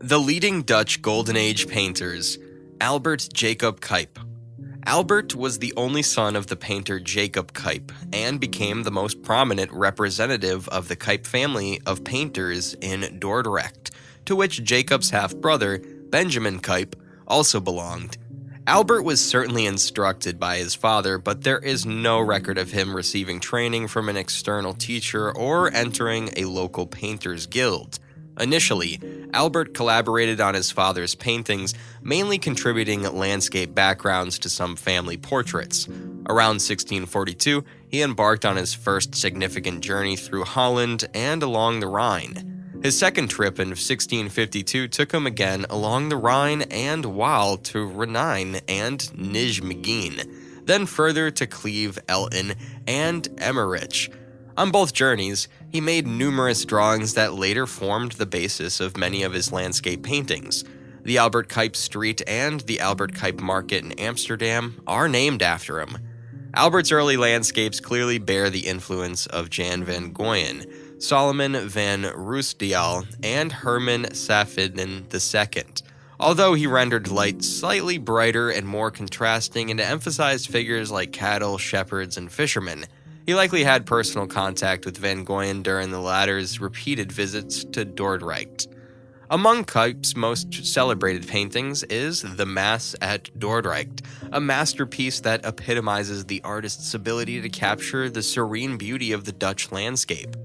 The leading Dutch Golden Age painters, Albert Jacob Cuyp. Albert was the only son of the painter Jacob Cuyp and became the most prominent representative of the Cuyp family of painters in Dordrecht, to which Jacob's half-brother, Benjamin Cuyp, also belonged. Albert was certainly instructed by his father, but there is no record of him receiving training from an external teacher or entering a local painters' guild. Initially, Albert collaborated on his father's paintings, mainly contributing landscape backgrounds to some family portraits. Around 1642, he embarked on his first significant journey through Holland and along the Rhine. His second trip in 1652 took him again along the Rhine and Waal to Renijn and Nijmegen, then further to Cleve, Elton, and Emmerich. On both journeys, he made numerous drawings that later formed the basis of many of his landscape paintings. The Albert Cuyp Street and the Albert Cuyp Market in Amsterdam are named after him. Albert's early landscapes clearly bear the influence of Jan van Goyen, Solomon van Ruysdael, and Herman Safeden II. Although he rendered light slightly brighter and more contrasting and emphasized figures like cattle, shepherds, and fishermen, he likely had personal contact with Van Goyen during the latter's repeated visits to Dordrecht. Among Cuyp's most celebrated paintings is The Mass at Dordrecht, a masterpiece that epitomizes the artist's ability to capture the serene beauty of the Dutch landscape.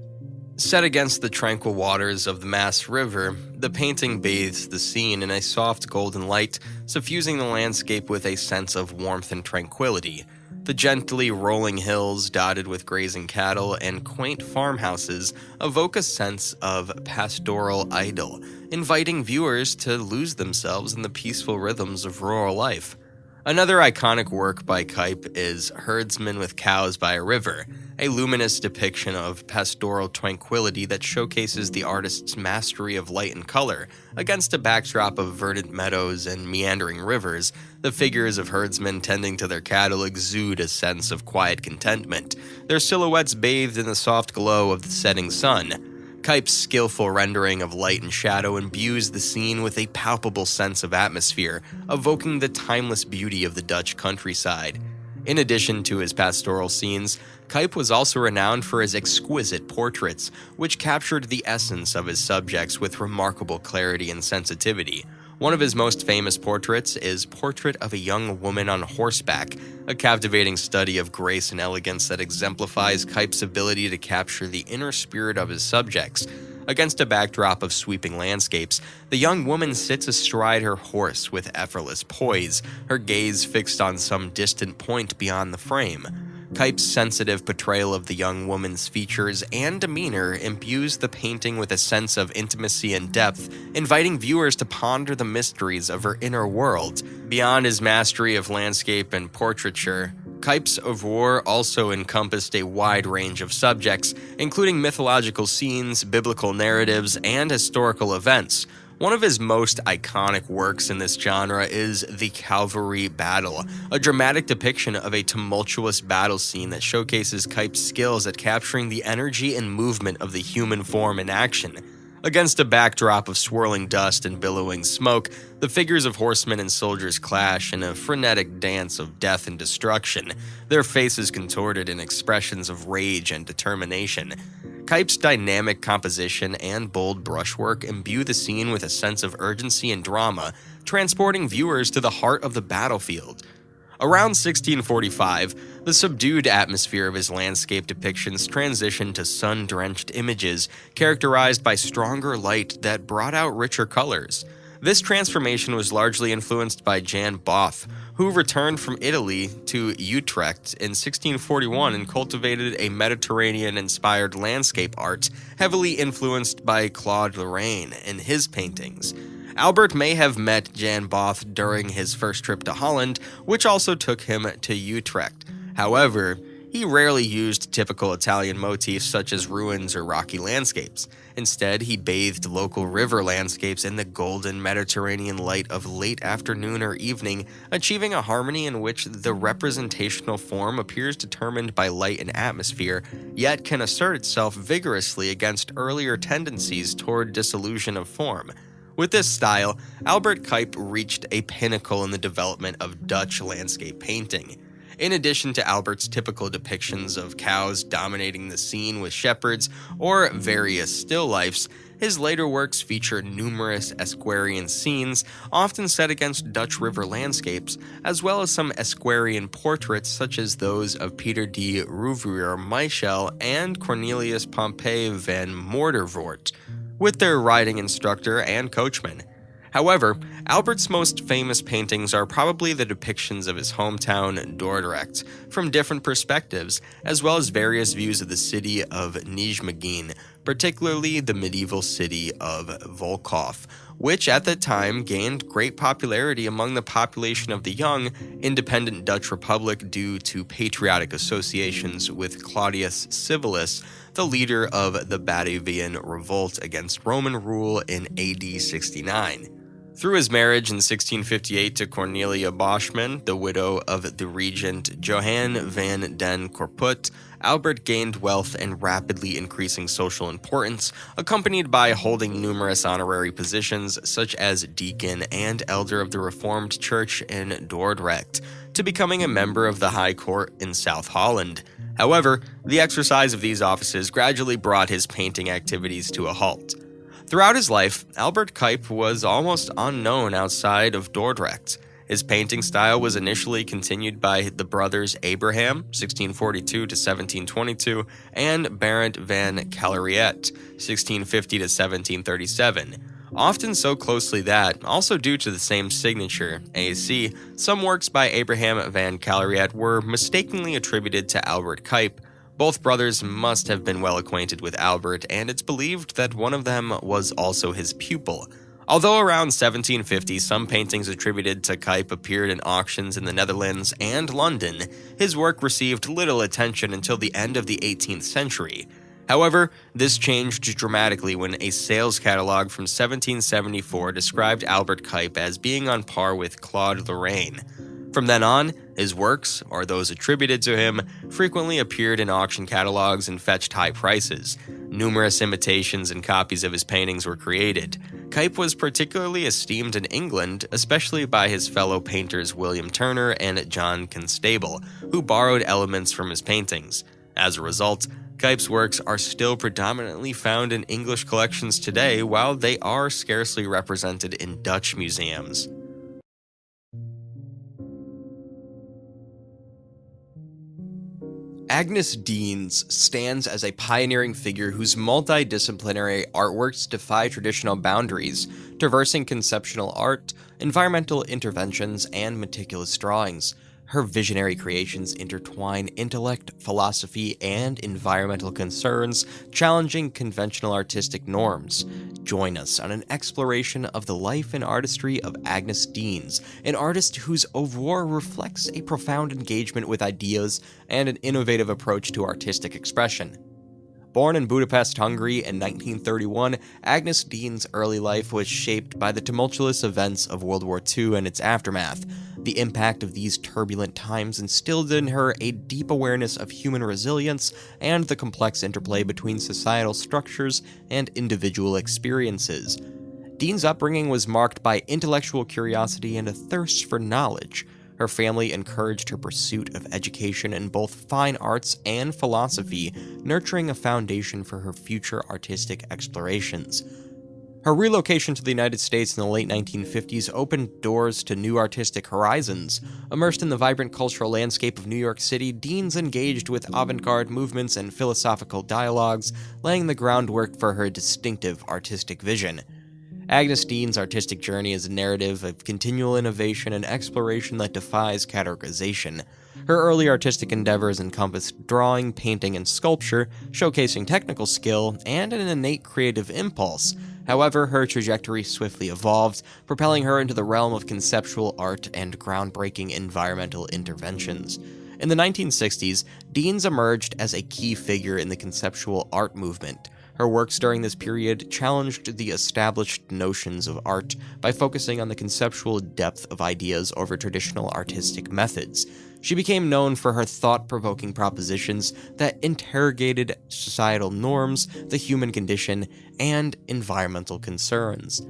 Set against the tranquil waters of the Maas River, the painting bathes the scene in a soft golden light, suffusing the landscape with a sense of warmth and tranquility. The gently rolling hills dotted with grazing cattle and quaint farmhouses evoke a sense of pastoral idyll, inviting viewers to lose themselves in the peaceful rhythms of rural life. Another iconic work by Cuyp is Herdsman with Cows by a River, a luminous depiction of pastoral tranquility that showcases the artist's mastery of light and color. Against a backdrop of verdant meadows and meandering rivers, the figures of herdsmen tending to their cattle exude a sense of quiet contentment, their silhouettes bathed in the soft glow of the setting sun. Cuyp's skillful rendering of light and shadow imbues the scene with a palpable sense of atmosphere, evoking the timeless beauty of the Dutch countryside. In addition to his pastoral scenes, Cuyp was also renowned for his exquisite portraits, which captured the essence of his subjects with remarkable clarity and sensitivity. One of his most famous portraits is Portrait of a Young Woman on Horseback, a captivating study of grace and elegance that exemplifies Cuyp's ability to capture the inner spirit of his subjects. Against a backdrop of sweeping landscapes, the young woman sits astride her horse with effortless poise, her gaze fixed on some distant point beyond the frame. Cuyp's sensitive portrayal of the young woman's features and demeanor imbues the painting with a sense of intimacy and depth, inviting viewers to ponder the mysteries of her inner world. Beyond his mastery of landscape and portraiture, Cuyp's oeuvre also encompassed a wide range of subjects, including mythological scenes, biblical narratives, and historical events. One of his most iconic works in this genre is The Calvary Battle, a dramatic depiction of a tumultuous battle scene that showcases Cuyp's skills at capturing the energy and movement of the human form in action. Against a backdrop of swirling dust and billowing smoke, the figures of horsemen and soldiers clash in a frenetic dance of death and destruction, their faces contorted in expressions of rage and determination. Cuyp's dynamic composition and bold brushwork imbue the scene with a sense of urgency and drama, transporting viewers to the heart of the battlefield. Around 1645, the subdued atmosphere of his landscape depictions transitioned to sun-drenched images, characterized by stronger light that brought out richer colors. This transformation was largely influenced by Jan Both, who returned from Italy to Utrecht in 1641 and cultivated a Mediterranean-inspired landscape art, heavily influenced by Claude Lorraine in his paintings. Albert may have met Jan Both during his first trip to Holland, which also took him to Utrecht. However, he rarely used typical Italian motifs such as ruins or rocky landscapes. Instead, he bathed local river landscapes in the golden Mediterranean light of late afternoon or evening, achieving a harmony in which the representational form appears determined by light and atmosphere, yet can assert itself vigorously against earlier tendencies toward dissolution of form. With this style, Albert Cuyp reached a pinnacle in the development of Dutch landscape painting. In addition to Albert's typical depictions of cows dominating the scene with shepherds or various still lifes, his later works feature numerous Asquarian scenes, often set against Dutch river landscapes, as well as some Asquarian portraits such as those of Peter de Rouvier Michel and Cornelius Pompey van Mortervoort, with their riding instructor and coachman. However, Albert's most famous paintings are probably the depictions of his hometown, Dordrecht, from different perspectives, as well as various views of the city of Nijmegen, particularly the medieval city of Volkov, which at the time gained great popularity among the population of the young, independent Dutch Republic due to patriotic associations with Claudius Civilis, the leader of the Batavian Revolt against Roman rule in AD 69. Through his marriage in 1658 to Cornelia Boschman, the widow of the regent Johann van den Corput, Albert gained wealth and rapidly increasing social importance, accompanied by holding numerous honorary positions such as deacon and elder of the Reformed Church in Dordrecht, to becoming a member of the High Court in South Holland. However, the exercise of these offices gradually brought his painting activities to a halt. Throughout his life, Albert Cuyp was almost unknown outside of Dordrecht. His painting style was initially continued by the brothers Abraham, 1642 to 1722, and Barend van Caleriet, 1650 to 1737. Often so closely that, also due to the same signature, AC, some works by Abraham van Caleriet were mistakenly attributed to Albert Cuyp. Both brothers must have been well acquainted with Albert, and it's believed that one of them was also his pupil. Although around 1750 some paintings attributed to Cuyp appeared in auctions in the Netherlands and London, his work received little attention until the end of the 18th century. However, this changed dramatically when a sales catalogue from 1774 described Albert Cuyp as being on par with Claude Lorraine. From then on, his works, or those attributed to him, frequently appeared in auction catalogs and fetched high prices. Numerous imitations and copies of his paintings were created. Cuyp was particularly esteemed in England, especially by his fellow painters William Turner and John Constable, who borrowed elements from his paintings. As a result, Cuyp's works are still predominantly found in English collections today, while they are scarcely represented in Dutch museums. Agnes Deens stands as a pioneering figure whose multidisciplinary artworks defy traditional boundaries, traversing conceptual art, environmental interventions, and meticulous drawings. Her visionary creations intertwine intellect, philosophy, and environmental concerns, challenging conventional artistic norms. Join us on an exploration of the life and artistry of Agnes Deens, an artist whose oeuvre reflects a profound engagement with ideas and an innovative approach to artistic expression. Born in Budapest, Hungary in 1931, Agnes Deens' early life was shaped by the tumultuous events of World War II and its aftermath. The impact of these turbulent times instilled in her a deep awareness of human resilience and the complex interplay between societal structures and individual experiences. Deens' upbringing was marked by intellectual curiosity and a thirst for knowledge. Her family encouraged her pursuit of education in both fine arts and philosophy, nurturing a foundation for her future artistic explorations. Her relocation to the United States in the late 1950s opened doors to new artistic horizons. Immersed in the vibrant cultural landscape of New York City, Deens engaged with avant-garde movements and philosophical dialogues, laying the groundwork for her distinctive artistic vision. Agnes Deens' artistic journey is a narrative of continual innovation and exploration that defies categorization. Her early artistic endeavors encompassed drawing, painting, and sculpture, showcasing technical skill and an innate creative impulse. However, her trajectory swiftly evolved, propelling her into the realm of conceptual art and groundbreaking environmental interventions. In the 1960s, Deens emerged as a key figure in the conceptual art movement. Her works during this period challenged the established notions of art by focusing on the conceptual depth of ideas over traditional artistic methods. She became known for her thought-provoking propositions that interrogated societal norms, the human condition, and environmental concerns.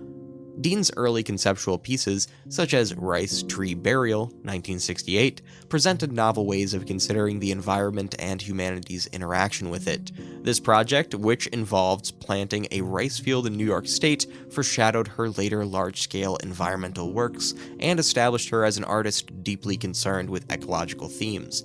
Dean's early conceptual pieces, such as Rice Tree Burial, 1968, presented novel ways of considering the environment and humanity's interaction with it. This project, which involved planting a rice field in New York State, foreshadowed her later large-scale environmental works and established her as an artist deeply concerned with ecological themes.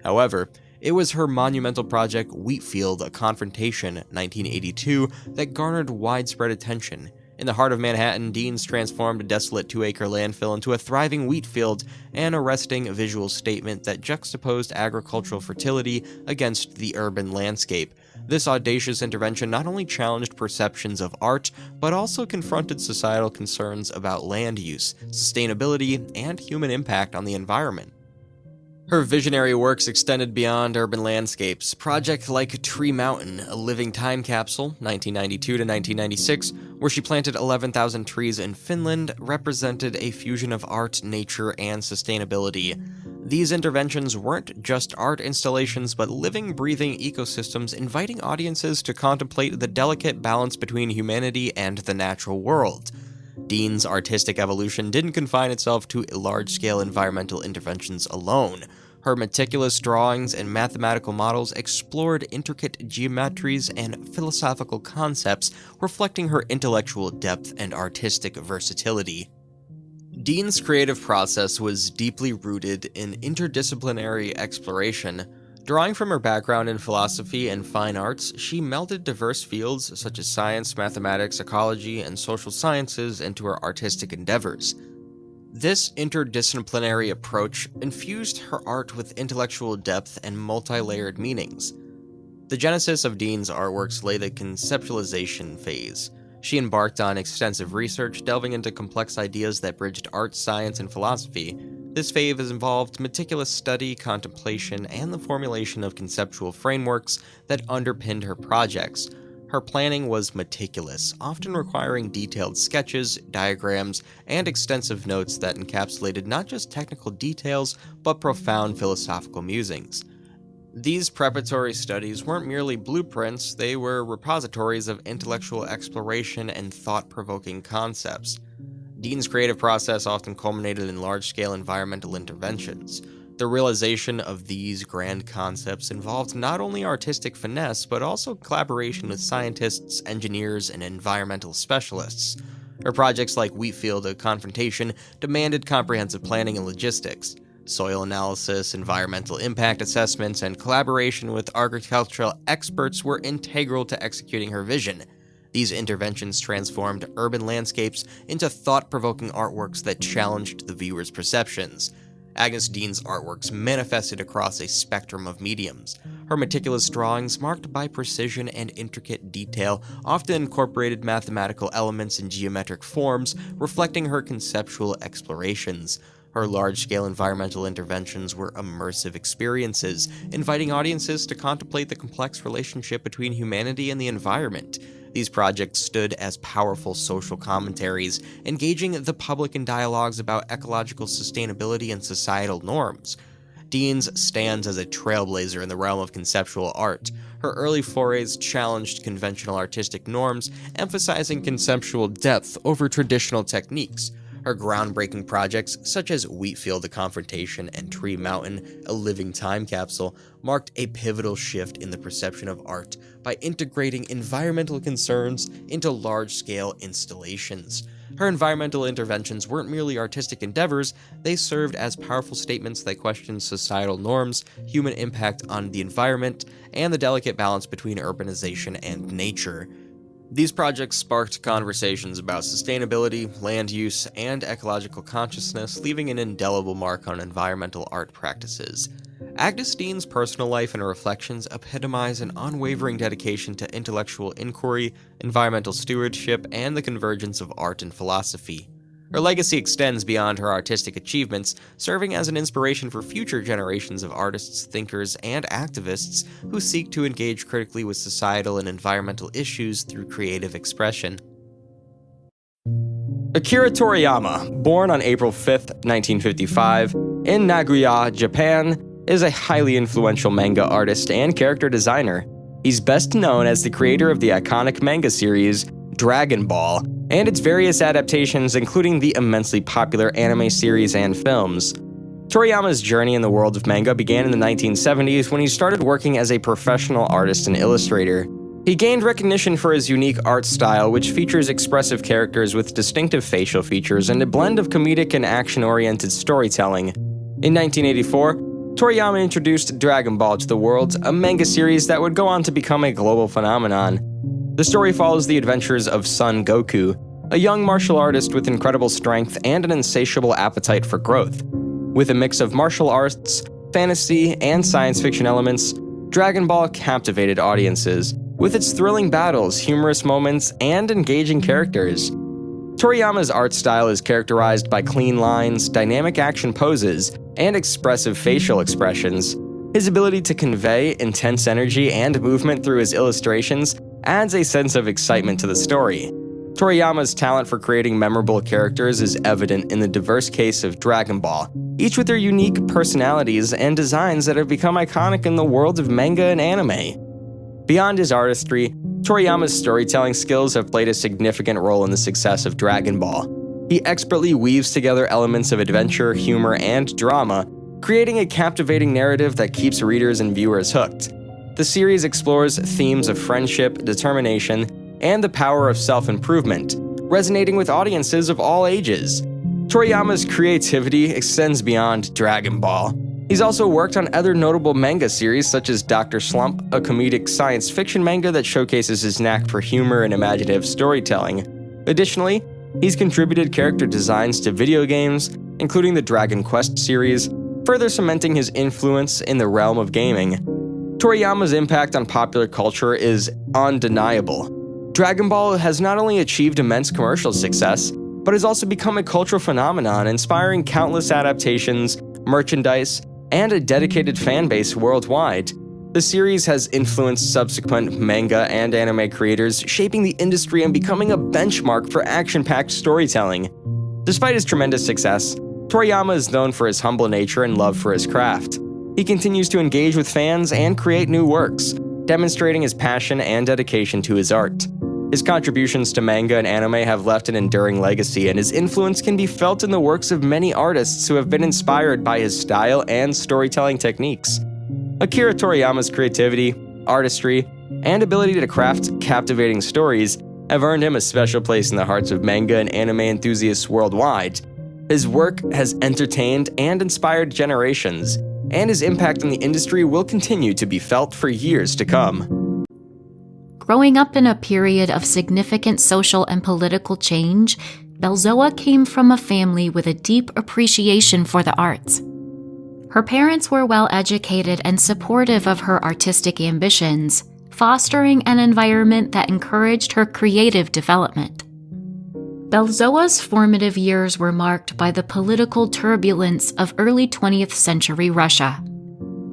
However, it was her monumental project Wheatfield: A Confrontation, 1982, that garnered widespread attention. In the heart of Manhattan, Deans transformed a desolate 2-acre landfill into a thriving wheat field, an arresting visual statement that juxtaposed agricultural fertility against the urban landscape. This audacious intervention not only challenged perceptions of art, but also confronted societal concerns about land use, sustainability, and human impact on the environment. Her visionary works extended beyond urban landscapes. Projects like Tree Mountain, a living time capsule, 1992 to 1996, where she planted 11,000 trees in Finland, represented a fusion of art, nature, and sustainability. These interventions weren't just art installations, but living, breathing ecosystems inviting audiences to contemplate the delicate balance between humanity and the natural world. Dean's artistic evolution didn't confine itself to large-scale environmental interventions alone. Her meticulous drawings and mathematical models explored intricate geometries and philosophical concepts, reflecting her intellectual depth and artistic versatility. Dean's creative process was deeply rooted in interdisciplinary exploration. Drawing from her background in philosophy and fine arts, she melded diverse fields such as science, mathematics, ecology, and social sciences into her artistic endeavors. This interdisciplinary approach infused her art with intellectual depth and multi-layered meanings. The genesis of Dean's artworks lay the conceptualization phase. She embarked on extensive research, delving into complex ideas that bridged art, science, and philosophy. This phase has involved meticulous study, contemplation, and the formulation of conceptual frameworks that underpinned her projects. Her planning was meticulous, often requiring detailed sketches, diagrams, and extensive notes that encapsulated not just technical details, but profound philosophical musings. These preparatory studies weren't merely blueprints, they were repositories of intellectual exploration and thought-provoking concepts. Dean's creative process often culminated in large-scale environmental interventions. The realization of these grand concepts involved not only artistic finesse, but also collaboration with scientists, engineers, and environmental specialists. Her projects like Wheatfield: A Confrontation demanded comprehensive planning and logistics. Soil analysis, environmental impact assessments, and collaboration with agricultural experts were integral to executing her vision. These interventions transformed urban landscapes into thought-provoking artworks that challenged the viewer's perceptions. Agnes Dean's artworks manifested across a spectrum of mediums. Her meticulous drawings, marked by precision and intricate detail, often incorporated mathematical elements and geometric forms, reflecting her conceptual explorations. Her large-scale environmental interventions were immersive experiences, inviting audiences to contemplate the complex relationship between humanity and the environment. These projects stood as powerful social commentaries, engaging the public in dialogues about ecological sustainability and societal norms. Dean's stands as a trailblazer in the realm of conceptual art. Her early forays challenged conventional artistic norms, emphasizing conceptual depth over traditional techniques. Her groundbreaking projects, such as Wheatfield: A Confrontation and Tree Mountain, a living time capsule, marked a pivotal shift in the perception of art by integrating environmental concerns into large-scale installations. Her environmental interventions weren't merely artistic endeavors, they served as powerful statements that questioned societal norms, human impact on the environment, and the delicate balance between urbanization and nature. These projects sparked conversations about sustainability, land use, and ecological consciousness, leaving an indelible mark on environmental art practices. Agnes Dean's personal life and reflections epitomize an unwavering dedication to intellectual inquiry, environmental stewardship, and the convergence of art and philosophy. Her legacy extends beyond her artistic achievements, serving as an inspiration for future generations of artists, thinkers, and activists who seek to engage critically with societal and environmental issues through creative expression. Akira Toriyama, born on April 5, 1955, in Nagoya, Japan, is a highly influential manga artist and character designer. He's best known as the creator of the iconic manga series Dragon Ball, and its various adaptations, including the immensely popular anime series and films. Toriyama's journey in the world of manga began in the 1970s when he started working as a professional artist and illustrator. He gained recognition for his unique art style, which features expressive characters with distinctive facial features and a blend of comedic and action-oriented storytelling. In 1984, Toriyama introduced Dragon Ball to the world, a manga series that would go on to become a global phenomenon. The story follows the adventures of Son Goku, a young martial artist with incredible strength and an insatiable appetite for growth. With a mix of martial arts, fantasy, and science fiction elements, Dragon Ball captivated audiences, with its thrilling battles, humorous moments, and engaging characters. Toriyama's art style is characterized by clean lines, dynamic action poses, and expressive facial expressions. His ability to convey intense energy and movement through his illustrations adds a sense of excitement to the story. Toriyama's talent for creating memorable characters is evident in the diverse case of Dragon Ball, each with their unique personalities and designs that have become iconic in the world of manga and anime. Beyond his artistry, Toriyama's storytelling skills have played a significant role in the success of Dragon Ball. He expertly weaves together elements of adventure, humor, and drama, creating a captivating narrative that keeps readers and viewers hooked. The series explores themes of friendship, determination, and the power of self-improvement, resonating with audiences of all ages. Toriyama's creativity extends beyond Dragon Ball. He's also worked on other notable manga series such as Dr. Slump, a comedic science fiction manga that showcases his knack for humor and imaginative storytelling. Additionally, he's contributed character designs to video games, including the Dragon Quest series, further cementing his influence in the realm of gaming. Toriyama's impact on popular culture is undeniable. Dragon Ball has not only achieved immense commercial success, but has also become a cultural phenomenon, inspiring countless adaptations, merchandise, and a dedicated fan base worldwide. The series has influenced subsequent manga and anime creators, shaping the industry and becoming a benchmark for action-packed storytelling. Despite his tremendous success, Toriyama is known for his humble nature and love for his craft. He continues to engage with fans and create new works, demonstrating his passion and dedication to his art. His contributions to manga and anime have left an enduring legacy, and his influence can be felt in the works of many artists who have been inspired by his style and storytelling techniques. Akira Toriyama's creativity, artistry, and ability to craft captivating stories have earned him a special place in the hearts of manga and anime enthusiasts worldwide. His work has entertained and inspired generations, and his impact on the industry will continue to be felt for years to come. Growing up in a period of significant social and political change, Belzoa came from a family with a deep appreciation for the arts. Her parents were well-educated and supportive of her artistic ambitions, fostering an environment that encouraged her creative development. Belzoa's formative years were marked by the political turbulence of early 20th century Russia.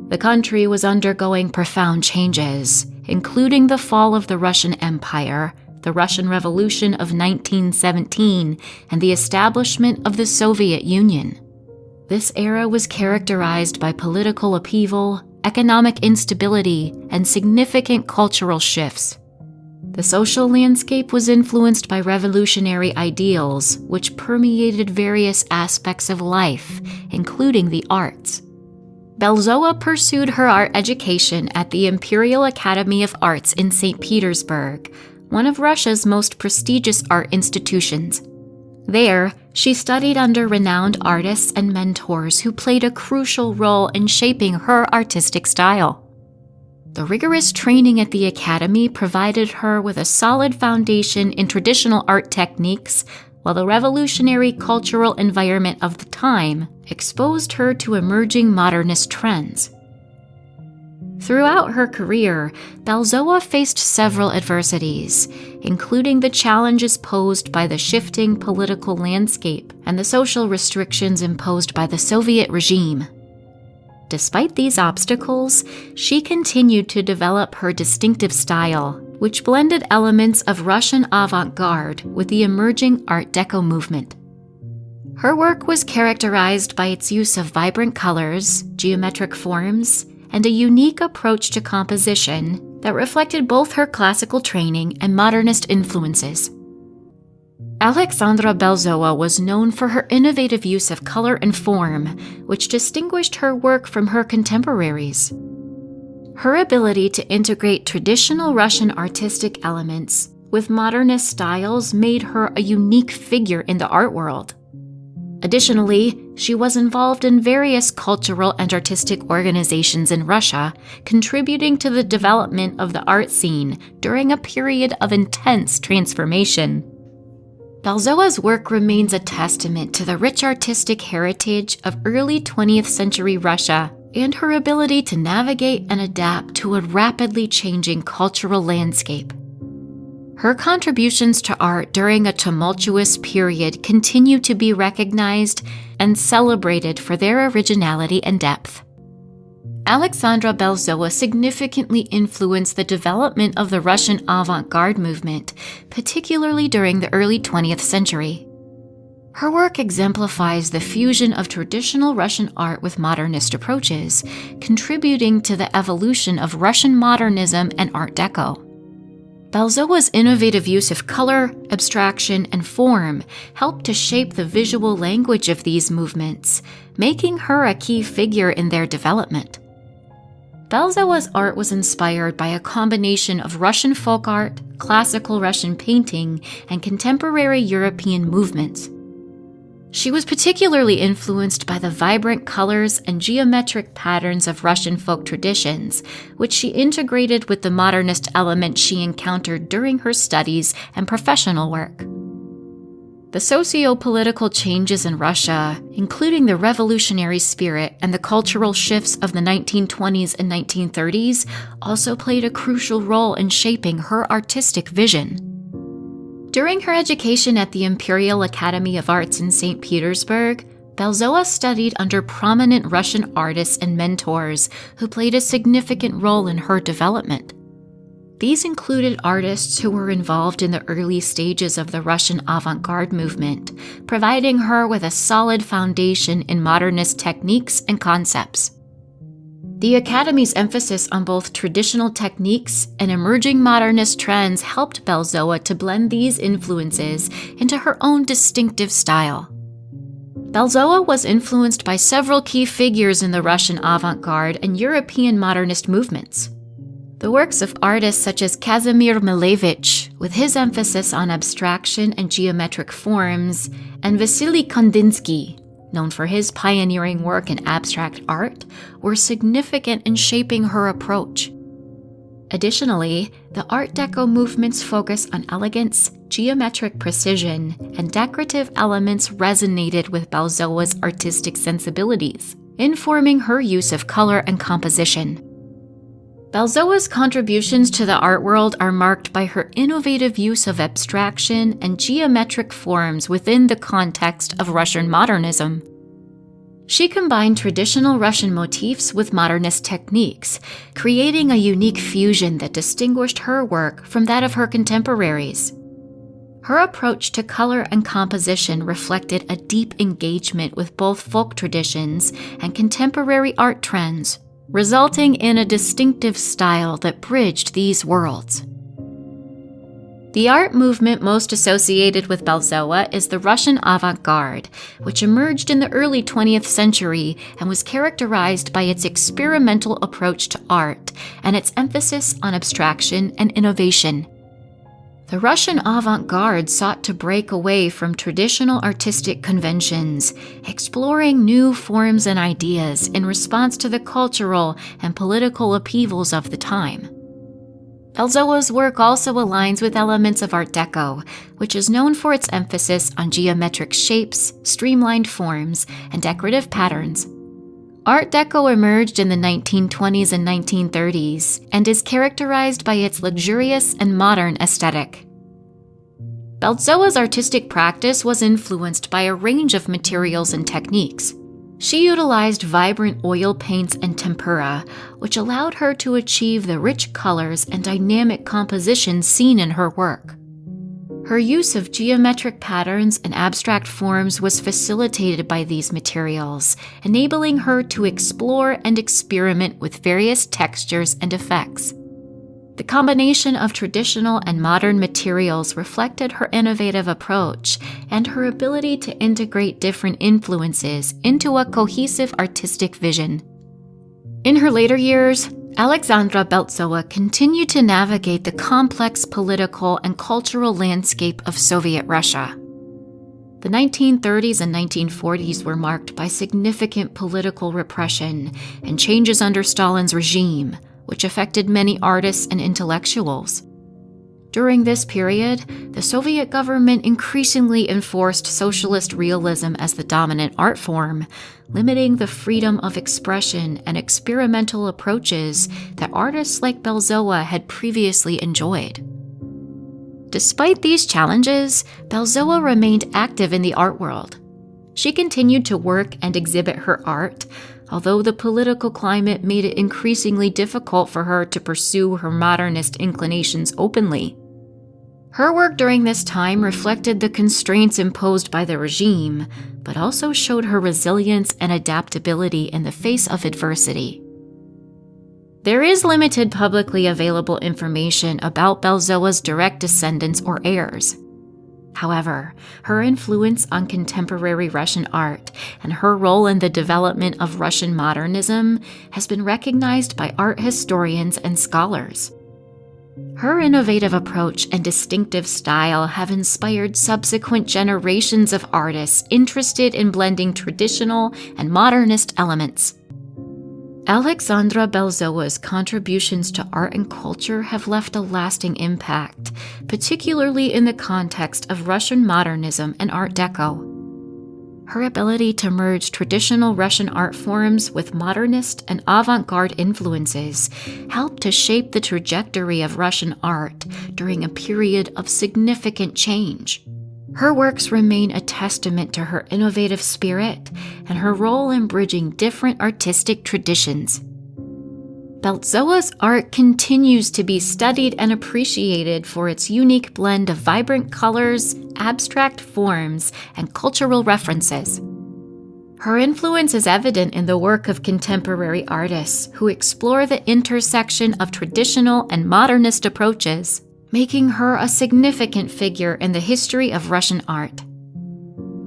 The country was undergoing profound changes, including the fall of the Russian Empire, the Russian Revolution of 1917, and the establishment of the Soviet Union. This era was characterized by political upheaval, economic instability, and significant cultural shifts. The social landscape was influenced by revolutionary ideals, which permeated various aspects of life, including the arts. Belzoa pursued her art education at the Imperial Academy of Arts in St. Petersburg, one of Russia's most prestigious art institutions. There, she studied under renowned artists and mentors who played a crucial role in shaping her artistic style. The rigorous training at the academy provided her with a solid foundation in traditional art techniques, while the revolutionary cultural environment of the time exposed her to emerging modernist trends. Throughout her career, Belzoa faced several adversities, including the challenges posed by the shifting political landscape and the social restrictions imposed by the Soviet regime. Despite these obstacles, she continued to develop her distinctive style, which blended elements of Russian avant-garde with the emerging Art Deco movement. Her work was characterized by its use of vibrant colors, geometric forms, and a unique approach to composition that reflected both her classical training and modernist influences. Alexandra Belzoa was known for her innovative use of color and form, which distinguished her work from her contemporaries. Her ability to integrate traditional Russian artistic elements with modernist styles made her a unique figure in the art world. Additionally, she was involved in various cultural and artistic organizations in Russia, contributing to the development of the art scene during a period of intense transformation. Belzoa's work remains a testament to the rich artistic heritage of early 20th century Russia and her ability to navigate and adapt to a rapidly changing cultural landscape. Her contributions to art during a tumultuous period continue to be recognized and celebrated for their originality and depth. Alexandra Belzoa significantly influenced the development of the Russian avant-garde movement, particularly during the early 20th century. Her work exemplifies the fusion of traditional Russian art with modernist approaches, contributing to the evolution of Russian modernism and Art Deco. Belzoa's innovative use of color, abstraction, and form helped to shape the visual language of these movements, making her a key figure in their development. Belzoa's art was inspired by a combination of Russian folk art, classical Russian painting, and contemporary European movements. She was particularly influenced by the vibrant colors and geometric patterns of Russian folk traditions, which she integrated with the modernist elements she encountered during her studies and professional work. The socio-political changes in Russia, including the revolutionary spirit and the cultural shifts of the 1920s and 1930s, also played a crucial role in shaping her artistic vision. During her education at the Imperial Academy of Arts in St. Petersburg, Belzoa studied under prominent Russian artists and mentors who played a significant role in her development. These included artists who were involved in the early stages of the Russian avant-garde movement, providing her with a solid foundation in modernist techniques and concepts. The Academy's emphasis on both traditional techniques and emerging modernist trends helped Belzoa to blend these influences into her own distinctive style. Belzoa was influenced by several key figures in the Russian avant-garde and European modernist movements. The works of artists such as Kazimir Malevich, with his emphasis on abstraction and geometric forms, and Vasily Kandinsky, known for his pioneering work in abstract art, were significant in shaping her approach. Additionally, the Art Deco movement's focus on elegance, geometric precision, and decorative elements resonated with Belzoa's artistic sensibilities, informing her use of color and composition. Belzoa's contributions to the art world are marked by her innovative use of abstraction and geometric forms within the context of Russian modernism. She combined traditional Russian motifs with modernist techniques, creating a unique fusion that distinguished her work from that of her contemporaries. Her approach to color and composition reflected a deep engagement with both folk traditions and contemporary art trends, resulting in a distinctive style that bridged these worlds. The art movement most associated with Belzoa is the Russian avant-garde, which emerged in the early 20th century and was characterized by its experimental approach to art and its emphasis on abstraction and innovation. The Russian avant-garde sought to break away from traditional artistic conventions, exploring new forms and ideas in response to the cultural and political upheavals of the time. Belzoa's work also aligns with elements of Art Deco, which is known for its emphasis on geometric shapes, streamlined forms, and decorative patterns. Art Deco emerged in the 1920s and 1930s and is characterized by its luxurious and modern aesthetic. Belzoa's artistic practice was influenced by a range of materials and techniques. She utilized vibrant oil paints and tempera, which allowed her to achieve the rich colors and dynamic composition seen in her work. Her use of geometric patterns and abstract forms was facilitated by these materials, enabling her to explore and experiment with various textures and effects. The combination of traditional and modern materials reflected her innovative approach and her ability to integrate different influences into a cohesive artistic vision. In her later years, Alexandra Beltzowa continued to navigate the complex political and cultural landscape of Soviet Russia. The 1930s and 1940s were marked by significant political repression and changes under Stalin's regime, which affected many artists and intellectuals. During this period, the Soviet government increasingly enforced socialist realism as the dominant art form, limiting the freedom of expression and experimental approaches that artists like Beltzowa had previously enjoyed. Despite these challenges, Beltzowa remained active in the art world. She continued to work and exhibit her art, although the political climate made it increasingly difficult for her to pursue her modernist inclinations openly. Her work during this time reflected the constraints imposed by the regime, but also showed her resilience and adaptability in the face of adversity. There is limited publicly available information about Beltzowa's direct descendants or heirs. However, her influence on contemporary Russian art and her role in the development of Russian modernism has been recognized by art historians and scholars. Her innovative approach and distinctive style have inspired subsequent generations of artists interested in blending traditional and modernist elements. Alexandra Beltzowa's contributions to art and culture have left a lasting impact, particularly in the context of Russian modernism and Art Deco. Her ability to merge traditional Russian art forms with modernist and avant-garde influences helped to shape the trajectory of Russian art during a period of significant change. Her works remain a testament to her innovative spirit and her role in bridging different artistic traditions. Beltzowa's art continues to be studied and appreciated for its unique blend of vibrant colors, abstract forms, and cultural references. Her influence is evident in the work of contemporary artists who explore the intersection of traditional and modernist approaches, making her a significant figure in the history of Russian art.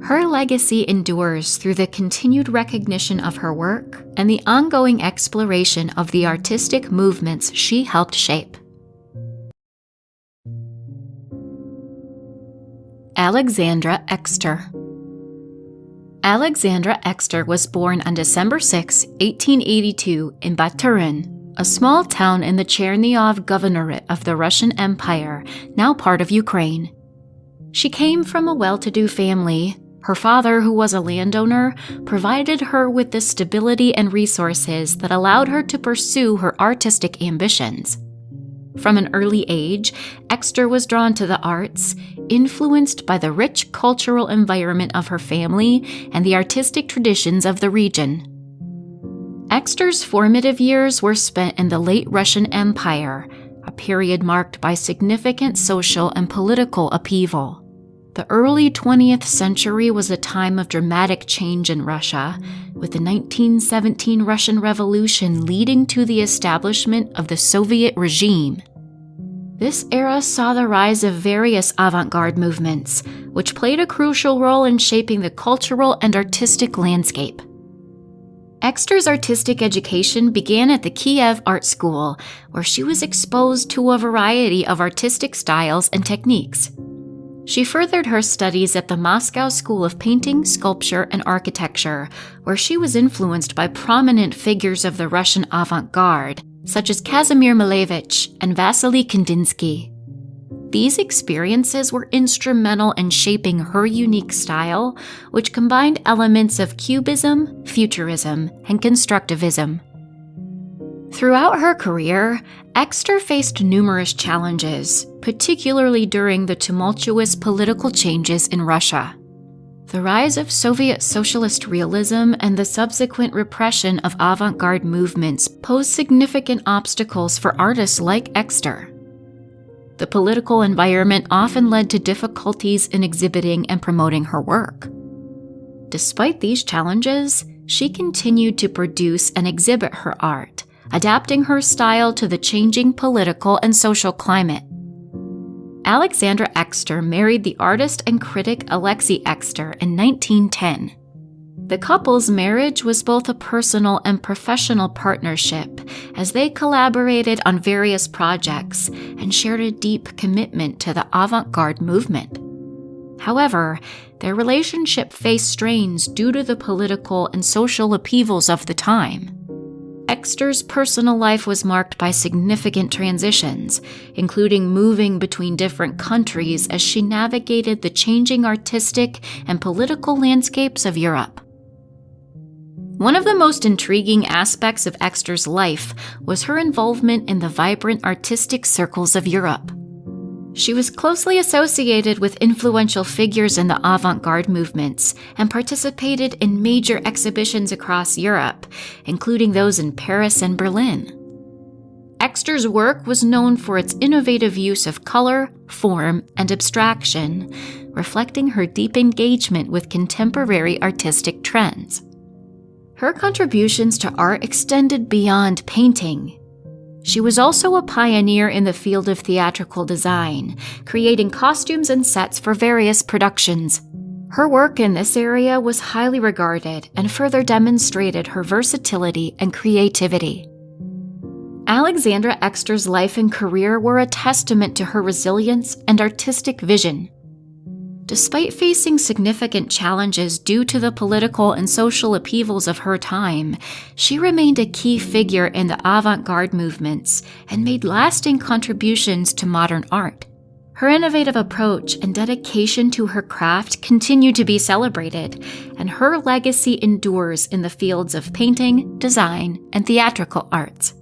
Her legacy endures through the continued recognition of her work and the ongoing exploration of the artistic movements she helped shape. Alexandra Exter. Alexandra Exter was born on December 6, 1882 in Bethune, a small town in the Chernihiv Governorate of the Russian Empire, now part of Ukraine. She came from a well-to-do family. Her father, who was a landowner, provided her with the stability and resources that allowed her to pursue her artistic ambitions. From an early age, Exter was drawn to the arts, influenced by the rich cultural environment of her family and the artistic traditions of the region. Exter's formative years were spent in the late Russian Empire, a period marked by significant social and political upheaval. The early 20th century was a time of dramatic change in Russia, with the 1917 Russian Revolution leading to the establishment of the Soviet regime. This era saw the rise of various avant-garde movements, which played a crucial role in shaping the cultural and artistic landscape. Exter's artistic education began at the Kiev Art School, where she was exposed to a variety of artistic styles and techniques. She furthered her studies at the Moscow School of Painting, Sculpture, and Architecture, where she was influenced by prominent figures of the Russian avant-garde, such as Kazimir Malevich and Vasily Kandinsky. These experiences were instrumental in shaping her unique style, which combined elements of Cubism, Futurism, and Constructivism. Throughout her career, Exter faced numerous challenges, particularly during the tumultuous political changes in Russia. The rise of Soviet socialist realism and the subsequent repression of avant-garde movements posed significant obstacles for artists like Exter. The political environment often led to difficulties in exhibiting and promoting her work. Despite these challenges, she continued to produce and exhibit her art, adapting her style to the changing political and social climate. Alexandra Exter married the artist and critic Alexei Exter in 1910. The couple's marriage was both a personal and professional partnership, as they collaborated on various projects and shared a deep commitment to the avant-garde movement. However, their relationship faced strains due to the political and social upheavals of the time. Exter's personal life was marked by significant transitions, including moving between different countries as she navigated the changing artistic and political landscapes of Europe. One of the most intriguing aspects of Exter's life was her involvement in the vibrant artistic circles of Europe. She was closely associated with influential figures in the avant-garde movements and participated in major exhibitions across Europe, including those in Paris and Berlin. Exter's work was known for its innovative use of color, form, and abstraction, reflecting her deep engagement with contemporary artistic trends. Her contributions to art extended beyond painting. She was also a pioneer in the field of theatrical design, creating costumes and sets for various productions. Her work in this area was highly regarded and further demonstrated her versatility and creativity. Alexandra Exter's life and career were a testament to her resilience and artistic vision. Despite facing significant challenges due to the political and social upheavals of her time, she remained a key figure in the avant-garde movements and made lasting contributions to modern art. Her innovative approach and dedication to her craft continue to be celebrated, and her legacy endures in the fields of painting, design, and theatrical arts.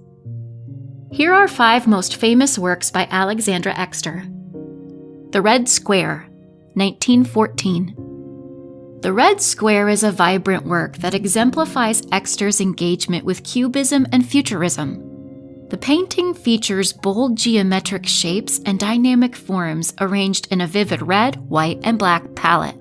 Here are 5 most famous works by Alexandra Exter. The Red Square, 1914. The Red Square is a vibrant work that exemplifies Exter's engagement with Cubism and Futurism. The painting features bold geometric shapes and dynamic forms arranged in a vivid red, white, and black palette.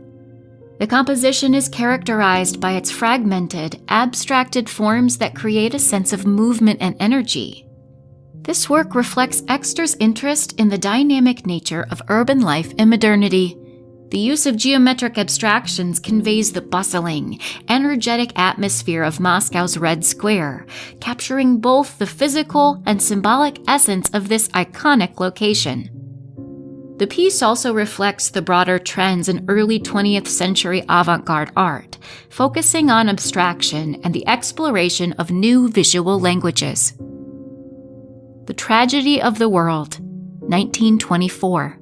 The composition is characterized by its fragmented, abstracted forms that create a sense of movement and energy. This work reflects Exter's interest in the dynamic nature of urban life and modernity. The use of geometric abstractions conveys the bustling, energetic atmosphere of Moscow's Red Square, capturing both the physical and symbolic essence of this iconic location. The piece also reflects the broader trends in early 20th century avant-garde art, focusing on abstraction and the exploration of new visual languages. The Tragedy of the World, 1924.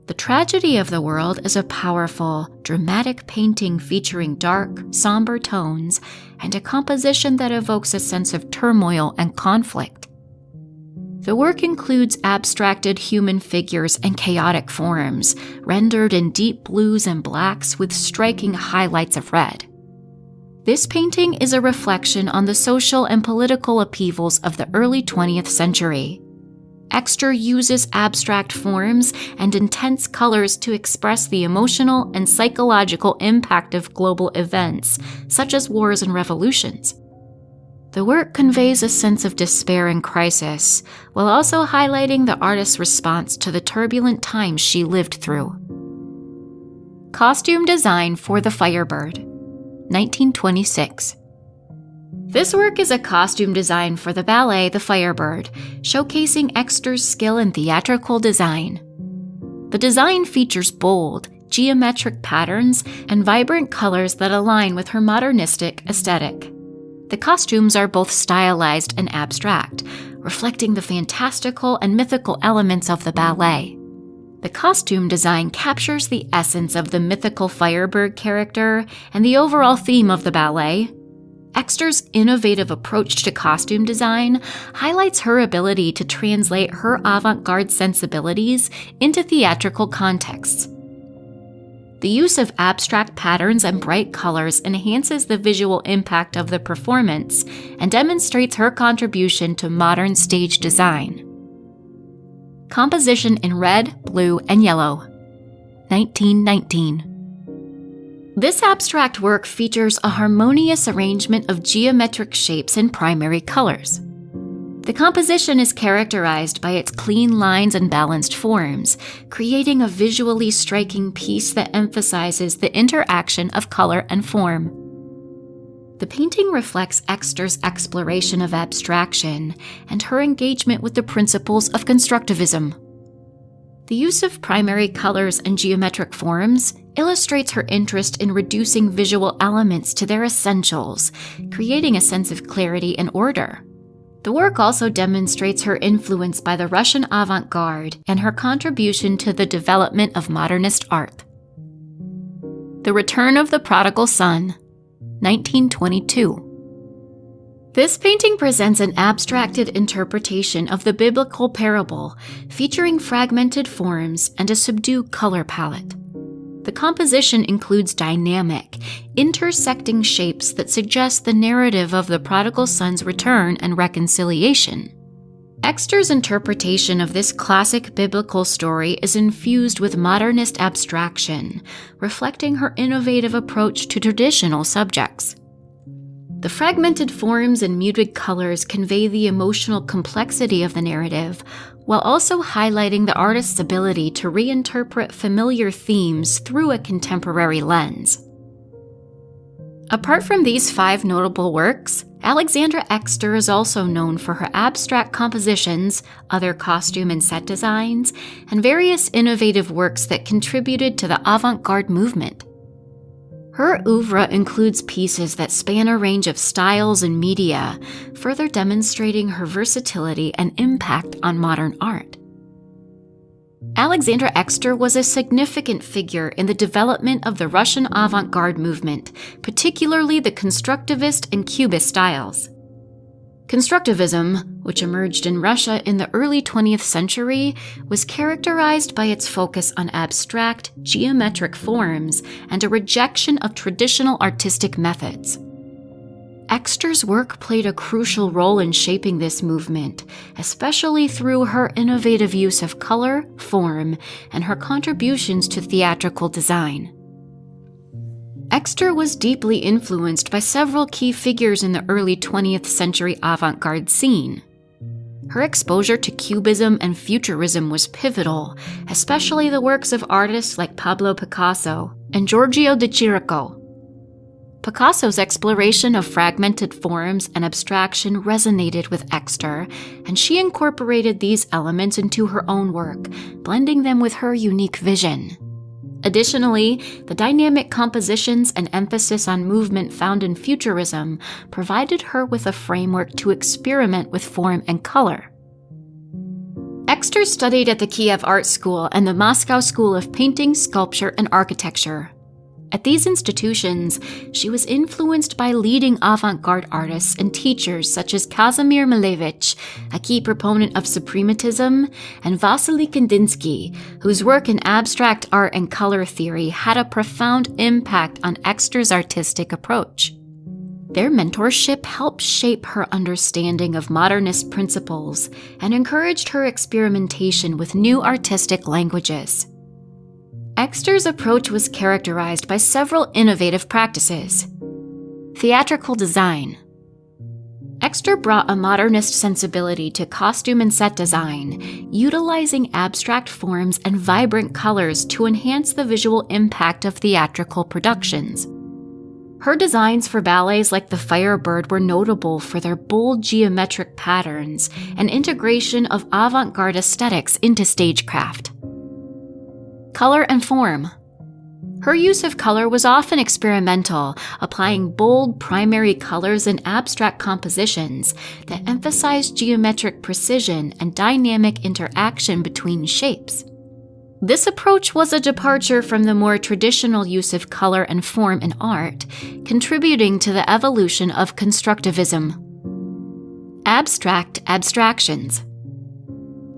The Tragedy of the World is a powerful, dramatic painting featuring dark, somber tones and a composition that evokes a sense of turmoil and conflict. The work includes abstracted human figures and chaotic forms, rendered in deep blues and blacks with striking highlights of red. This painting is a reflection on the social and political upheavals of the early 20th century. Exter uses abstract forms and intense colors to express the emotional and psychological impact of global events, such as wars and revolutions. The work conveys a sense of despair and crisis, while also highlighting the artist's response to the turbulent times she lived through. Costume Design for the Firebird, 1926. This work is a costume design for the ballet The Firebird, showcasing Exter's skill in theatrical design. The design features bold, geometric patterns and vibrant colors that align with her modernistic aesthetic. The costumes are both stylized and abstract, reflecting the fantastical and mythical elements of the ballet. The costume design captures the essence of the mythical Firebird character and the overall theme of the ballet. Exter's innovative approach to costume design highlights her ability to translate her avant-garde sensibilities into theatrical contexts. The use of abstract patterns and bright colors enhances the visual impact of the performance and demonstrates her contribution to modern stage design. Composition in red, blue, and yellow, 1919. This abstract work features a harmonious arrangement of geometric shapes and primary colors. The composition is characterized by its clean lines and balanced forms, creating a visually striking piece that emphasizes the interaction of color and form. The painting reflects Exter's exploration of abstraction and her engagement with the principles of constructivism. The use of primary colors and geometric forms illustrates her interest in reducing visual elements to their essentials, creating a sense of clarity and order. The work also demonstrates her influence by the Russian avant-garde and her contribution to the development of modernist art. The Return of the Prodigal Son, 1922. This painting presents an abstracted interpretation of the biblical parable, featuring fragmented forms and a subdued color palette. The composition includes dynamic, intersecting shapes that suggest the narrative of the prodigal son's return and reconciliation. Exter's interpretation of this classic biblical story is infused with modernist abstraction, reflecting her innovative approach to traditional subjects. The fragmented forms and muted colors convey the emotional complexity of the narrative, while also highlighting the artist's ability to reinterpret familiar themes through a contemporary lens. Apart from these 5 notable works, Alexandra Exter is also known for her abstract compositions, other costume and set designs, and various innovative works that contributed to the avant-garde movement. Her oeuvre includes pieces that span a range of styles and media, further demonstrating her versatility and impact on modern art. Alexandra Exter was a significant figure in the development of the Russian avant-garde movement, particularly the constructivist and cubist styles. Constructivism, which emerged in Russia in the early 20th century, was characterized by its focus on abstract, geometric forms and a rejection of traditional artistic methods. Exter's work played a crucial role in shaping this movement, especially through her innovative use of color, form, and her contributions to theatrical design. Exter was deeply influenced by several key figures in the early 20th century avant-garde scene. Her exposure to Cubism and Futurism was pivotal, especially the works of artists like Pablo Picasso and Giorgio de Chirico. Picasso's exploration of fragmented forms and abstraction resonated with Exter, and she incorporated these elements into her own work, blending them with her unique vision. Additionally, the dynamic compositions and emphasis on movement found in Futurism provided her with a framework to experiment with form and color. Exter studied at the Kiev Art School and the Moscow School of Painting, Sculpture, and Architecture. At these institutions, she was influenced by leading avant-garde artists and teachers such as Kazimir Malevich, a key proponent of suprematism, and Vasily Kandinsky, whose work in abstract art and color theory had a profound impact on Exter's artistic approach. Their mentorship helped shape her understanding of modernist principles and encouraged her experimentation with new artistic languages. Exter's approach was characterized by several innovative practices. Theatrical design. Exter brought a modernist sensibility to costume and set design, utilizing abstract forms and vibrant colors to enhance the visual impact of theatrical productions. Her designs for ballets like The Firebird were notable for their bold geometric patterns and integration of avant-garde aesthetics into stagecraft. Color and form. Her use of color was often experimental, applying bold primary colors in abstract compositions that emphasized geometric precision and dynamic interaction between shapes. This approach was a departure from the more traditional use of color and form in art, contributing to the evolution of constructivism. Abstract abstractions.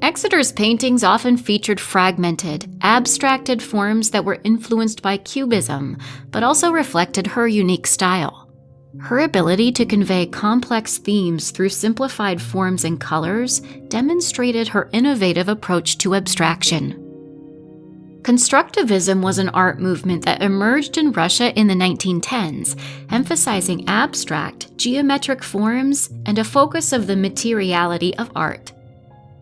Exter's paintings often featured fragmented, abstracted forms that were influenced by Cubism, but also reflected her unique style. Her ability to convey complex themes through simplified forms and colors demonstrated her innovative approach to abstraction. Constructivism was an art movement that emerged in Russia in the 1910s, emphasizing abstract, geometric forms and a focus of the materiality of art.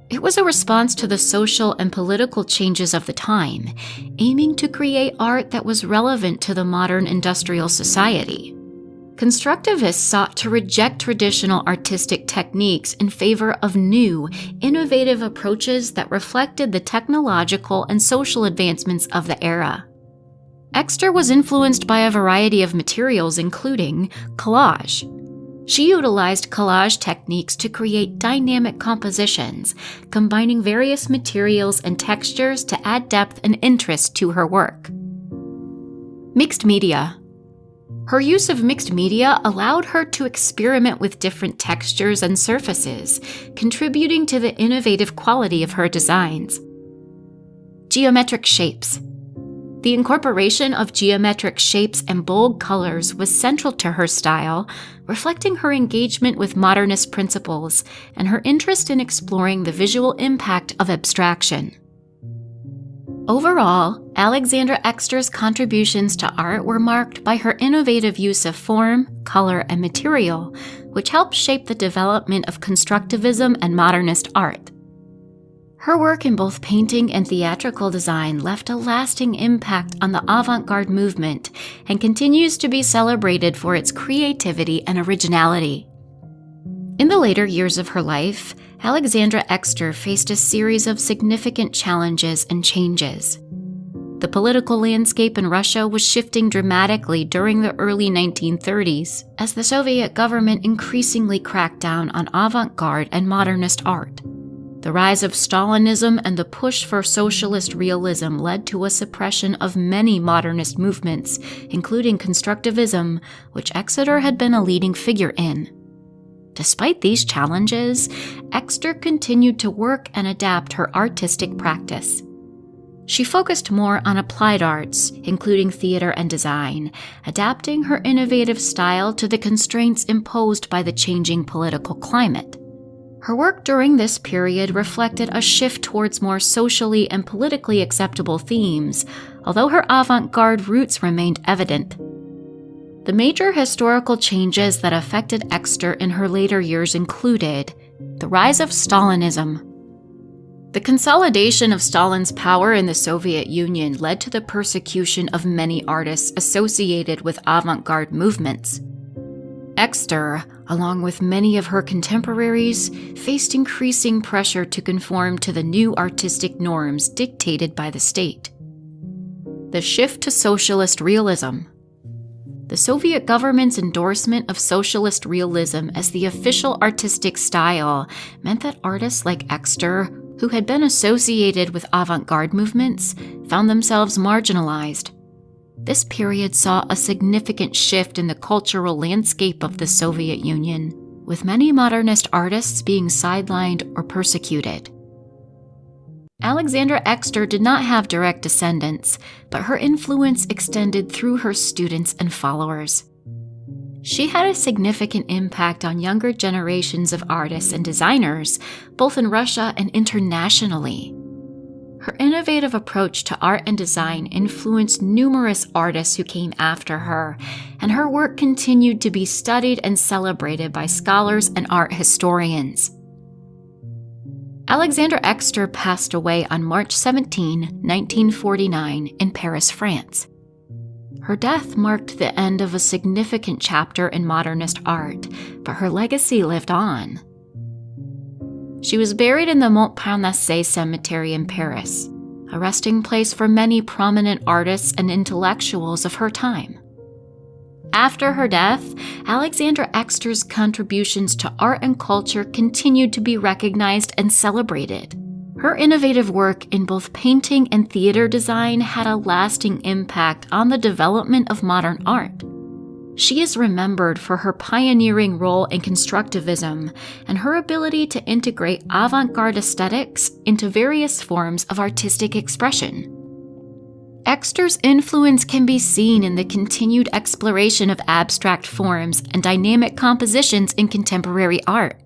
It was a response to the social and political changes of the time, aiming to create art that was relevant to the modern industrial society. Constructivists sought to reject traditional artistic techniques in favor of new, innovative approaches that reflected the technological and social advancements of the era. Exter was influenced by a variety of materials, including collage. She utilized collage techniques to create dynamic compositions, combining various materials and textures to add depth and interest to her work. Mixed media. Her use of mixed media allowed her to experiment with different textures and surfaces, contributing to the innovative quality of her designs. Geometric shapes. The incorporation of geometric shapes and bold colors was central to her style, reflecting her engagement with modernist principles and her interest in exploring the visual impact of abstraction. Overall, Alexandra Exter's contributions to art were marked by her innovative use of form, color, and material, which helped shape the development of constructivism and modernist art. Her work in both painting and theatrical design left a lasting impact on the avant-garde movement and continues to be celebrated for its creativity and originality. In the later years of her life, Alexandra Exter faced a series of significant challenges and changes. The political landscape in Russia was shifting dramatically during the early 1930s as the Soviet government increasingly cracked down on avant-garde and modernist art. The rise of Stalinism and the push for socialist realism led to a suppression of many modernist movements, including constructivism, which Exter had been a leading figure in. Despite these challenges, Exter continued to work and adapt her artistic practice. She focused more on applied arts, including theater and design, adapting her innovative style to the constraints imposed by the changing political climate. Her work during this period reflected a shift towards more socially and politically acceptable themes, although her avant-garde roots remained evident. The major historical changes that affected Exter in her later years included the rise of Stalinism. The consolidation of Stalin's power in the Soviet Union led to the persecution of many artists associated with avant-garde movements. Exter, along with many of her contemporaries, faced increasing pressure to conform to the new artistic norms dictated by the state. The shift to socialist realism. The Soviet government's endorsement of socialist realism as the official artistic style meant that artists like Exter, who had been associated with avant-garde movements, found themselves marginalized. This period saw a significant shift in the cultural landscape of the Soviet Union, with many modernist artists being sidelined or persecuted. Alexandra Exter did not have direct descendants, but her influence extended through her students and followers. She had a significant impact on younger generations of artists and designers, both in Russia and internationally. Her innovative approach to art and design influenced numerous artists who came after her, and her work continued to be studied and celebrated by scholars and art historians. Alexandra Exter passed away on March 17, 1949, in Paris, France. Her death marked the end of a significant chapter in modernist art, but her legacy lived on. She was buried in the Montparnasse Cemetery in Paris, a resting place for many prominent artists and intellectuals of her time. After her death, Alexandra Exter's contributions to art and culture continued to be recognized and celebrated. Her innovative work in both painting and theater design had a lasting impact on the development of modern art. She is remembered for her pioneering role in constructivism and her ability to integrate avant-garde aesthetics into various forms of artistic expression. Exter's influence can be seen in the continued exploration of abstract forms and dynamic compositions in contemporary art.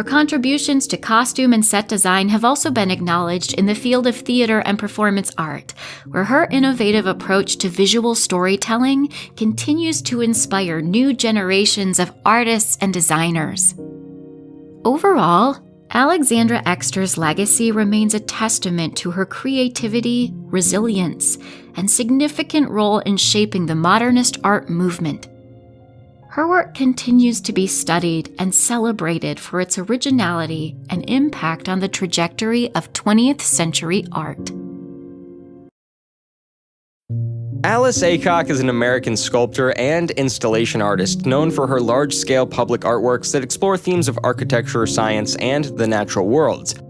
Her contributions to costume and set design have also been acknowledged in the field of theater and performance art, where her innovative approach to visual storytelling continues to inspire new generations of artists and designers. Overall, Alexandra Exter's legacy remains a testament to her creativity, resilience, and significant role in shaping the modernist art movement. Her work continues to be studied and celebrated for its originality and impact on the trajectory of 20th century art. Alice Aycock is an American sculptor and installation artist known for her large-scale public artworks that explore themes of architecture, science, and the natural world.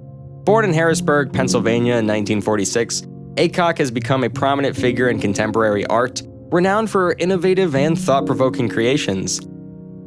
Born in Harrisburg, Pennsylvania in 1946, Aycock has become a prominent figure in contemporary art, renowned for her innovative and thought-provoking creations.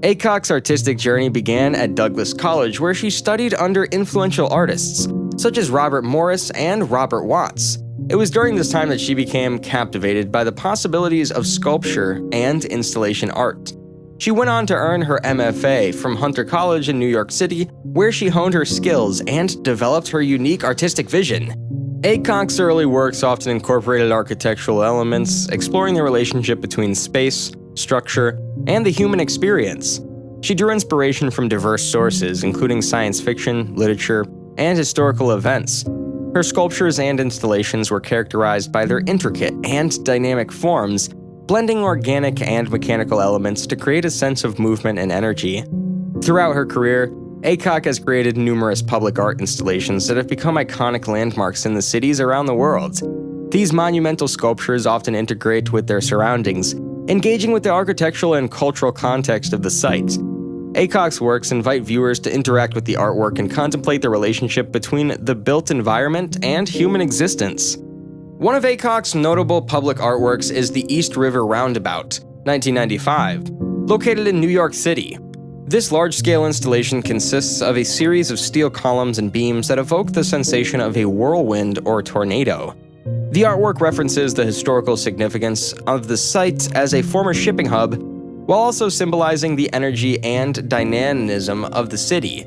Aycock's artistic journey began at Douglas College, where she studied under influential artists, such as Robert Morris and Robert Watts. It was during this time that she became captivated by the possibilities of sculpture and installation art. She went on to earn her MFA from Hunter College in New York City, where she honed her skills and developed her unique artistic vision. Aycock's early works often incorporated architectural elements, exploring the relationship between space, structure, and the human experience. She drew inspiration from diverse sources, including science fiction, literature, and historical events. Her sculptures and installations were characterized by their intricate and dynamic forms, blending organic and mechanical elements to create a sense of movement and energy. Throughout her career, Aycock has created numerous public art installations that have become iconic landmarks in the cities around the world. These monumental sculptures often integrate with their surroundings, engaging with the architectural and cultural context of the site. Aycock's works invite viewers to interact with the artwork and contemplate the relationship between the built environment and human existence. One of Aycock's notable public artworks is the East River Roundabout, 1995, located in New York City. This large-scale installation consists of a series of steel columns and beams that evoke the sensation of a whirlwind or tornado. The artwork references the historical significance of the site as a former shipping hub, while also symbolizing the energy and dynamism of the city.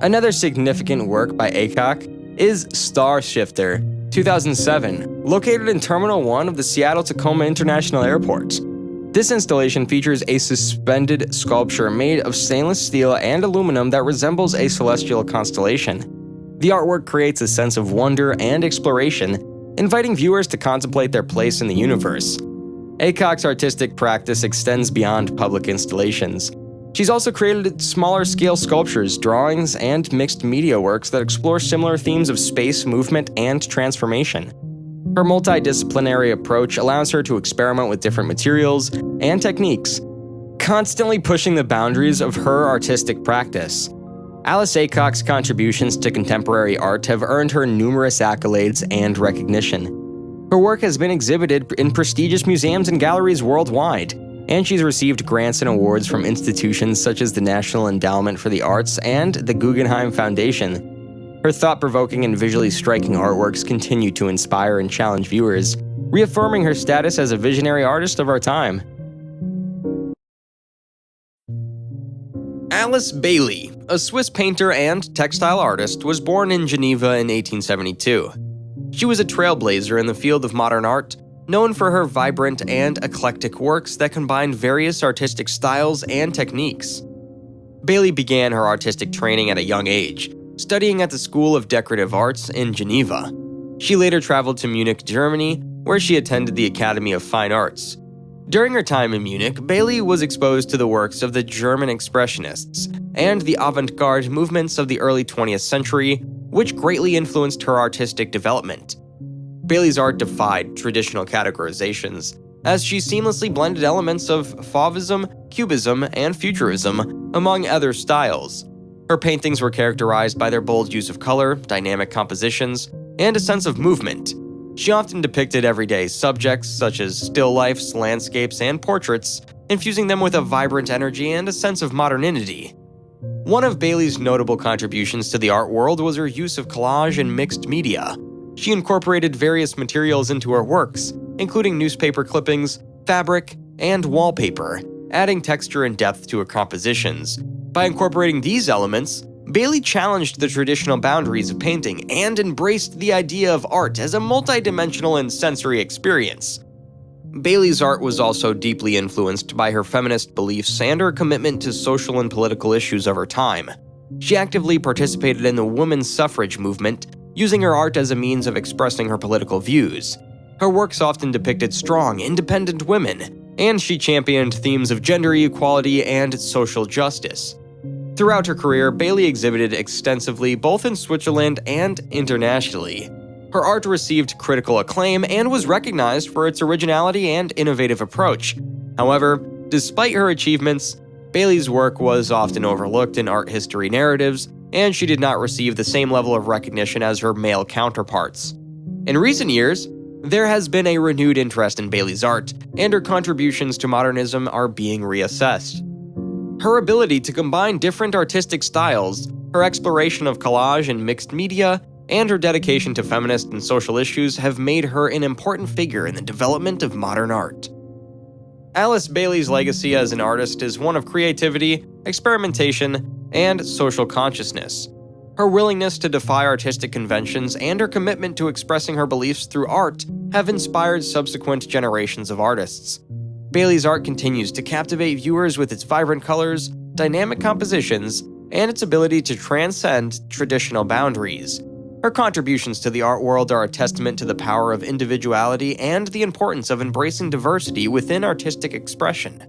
Another significant work by Aycock is Star Shifter, 2007, located in Terminal 1 of the Seattle-Tacoma International Airport. This installation features a suspended sculpture made of stainless steel and aluminum that resembles a celestial constellation. The artwork creates a sense of wonder and exploration, inviting viewers to contemplate their place in the universe. Aycock's artistic practice extends beyond public installations. She's also created smaller-scale sculptures, drawings, and mixed media works that explore similar themes of space, movement, and transformation. Her multidisciplinary approach allows her to experiment with different materials and techniques, constantly pushing the boundaries of her artistic practice. Alice Aycock's contributions to contemporary art have earned her numerous accolades and recognition. Her work has been exhibited in prestigious museums and galleries worldwide, and she's received grants and awards from institutions such as the National Endowment for the Arts and the Guggenheim Foundation. Her thought-provoking and visually striking artworks continue to inspire and challenge viewers, reaffirming her status as a visionary artist of our time. Alice Bailey, a Swiss painter and textile artist, was born in Geneva in 1872. She was a trailblazer in the field of modern art, known for her vibrant and eclectic works that combined various artistic styles and techniques. Bailey began her artistic training at a young age, studying at the School of Decorative Arts in Geneva. She later traveled to Munich, Germany, where she attended the Academy of Fine Arts. During her time in Munich, Bailey was exposed to the works of the German Expressionists and the avant-garde movements of the early 20th century, which greatly influenced her artistic development. Bailey's art defied traditional categorizations, as she seamlessly blended elements of Fauvism, Cubism, and Futurism, among other styles. Her paintings were characterized by their bold use of color, dynamic compositions, and a sense of movement. She often depicted everyday subjects such as still lifes, landscapes, and portraits, infusing them with a vibrant energy and a sense of modernity. One of Bailey's notable contributions to the art world was her use of collage and mixed media. She incorporated various materials into her works, including newspaper clippings, fabric, and wallpaper, adding texture and depth to her compositions. By incorporating these elements, Bailey challenged the traditional boundaries of painting and embraced the idea of art as a multidimensional and sensory experience. Bailey's art was also deeply influenced by her feminist beliefs and her commitment to social and political issues of her time. She actively participated in the women's suffrage movement, using her art as a means of expressing her political views. Her works often depicted strong, independent women, and she championed themes of gender equality and social justice. Throughout her career, Bailey exhibited extensively both in Switzerland and internationally. Her art received critical acclaim and was recognized for its originality and innovative approach. However, despite her achievements, Bailey's work was often overlooked in art history narratives, and she did not receive the same level of recognition as her male counterparts. In recent years, there has been a renewed interest in Bailey's art, and her contributions to modernism are being reassessed. Her ability to combine different artistic styles, her exploration of collage and mixed media, and her dedication to feminist and social issues have made her an important figure in the development of modern art. Alice Bailey's legacy as an artist is one of creativity, experimentation, and social consciousness. Her willingness to defy artistic conventions and her commitment to expressing her beliefs through art have inspired subsequent generations of artists. Bailey's art continues to captivate viewers with its vibrant colors, dynamic compositions, and its ability to transcend traditional boundaries. Her contributions to the art world are a testament to the power of individuality and the importance of embracing diversity within artistic expression.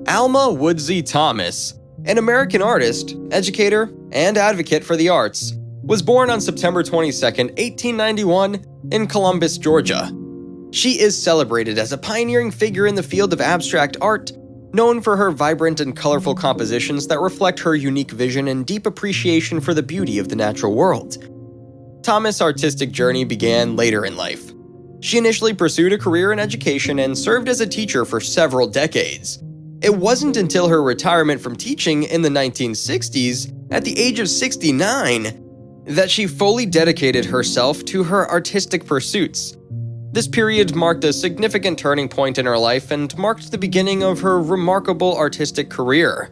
Alma Woodsey Thomas, an American artist, educator, and advocate for the arts, was born on September 22, 1891, in Columbus, Georgia. She is celebrated as a pioneering figure in the field of abstract art, known for her vibrant and colorful compositions that reflect her unique vision and deep appreciation for the beauty of the natural world. Thomas' artistic journey began later in life. She initially pursued a career in education and served as a teacher for several decades. It wasn't until her retirement from teaching in the 1960s, at the age of 69, that she fully dedicated herself to her artistic pursuits. This period marked a significant turning point in her life and marked the beginning of her remarkable artistic career.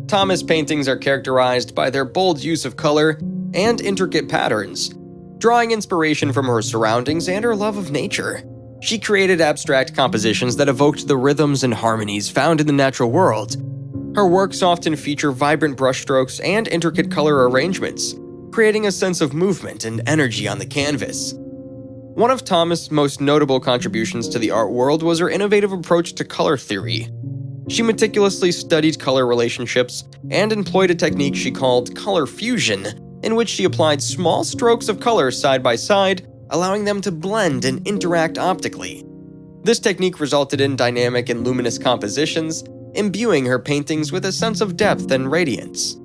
Thomas' paintings are characterized by their bold use of color and intricate patterns, drawing inspiration from her surroundings and her love of nature. She created abstract compositions that evoked the rhythms and harmonies found in the natural world. Her works often feature vibrant brushstrokes and intricate color arrangements, creating a sense of movement and energy on the canvas. One of Thomas' most notable contributions to the art world was her innovative approach to color theory. She meticulously studied color relationships and employed a technique she called color fusion, in which she applied small strokes of color side by side, allowing them to blend and interact optically. This technique resulted in dynamic and luminous compositions, imbuing her paintings with a sense of depth and radiance.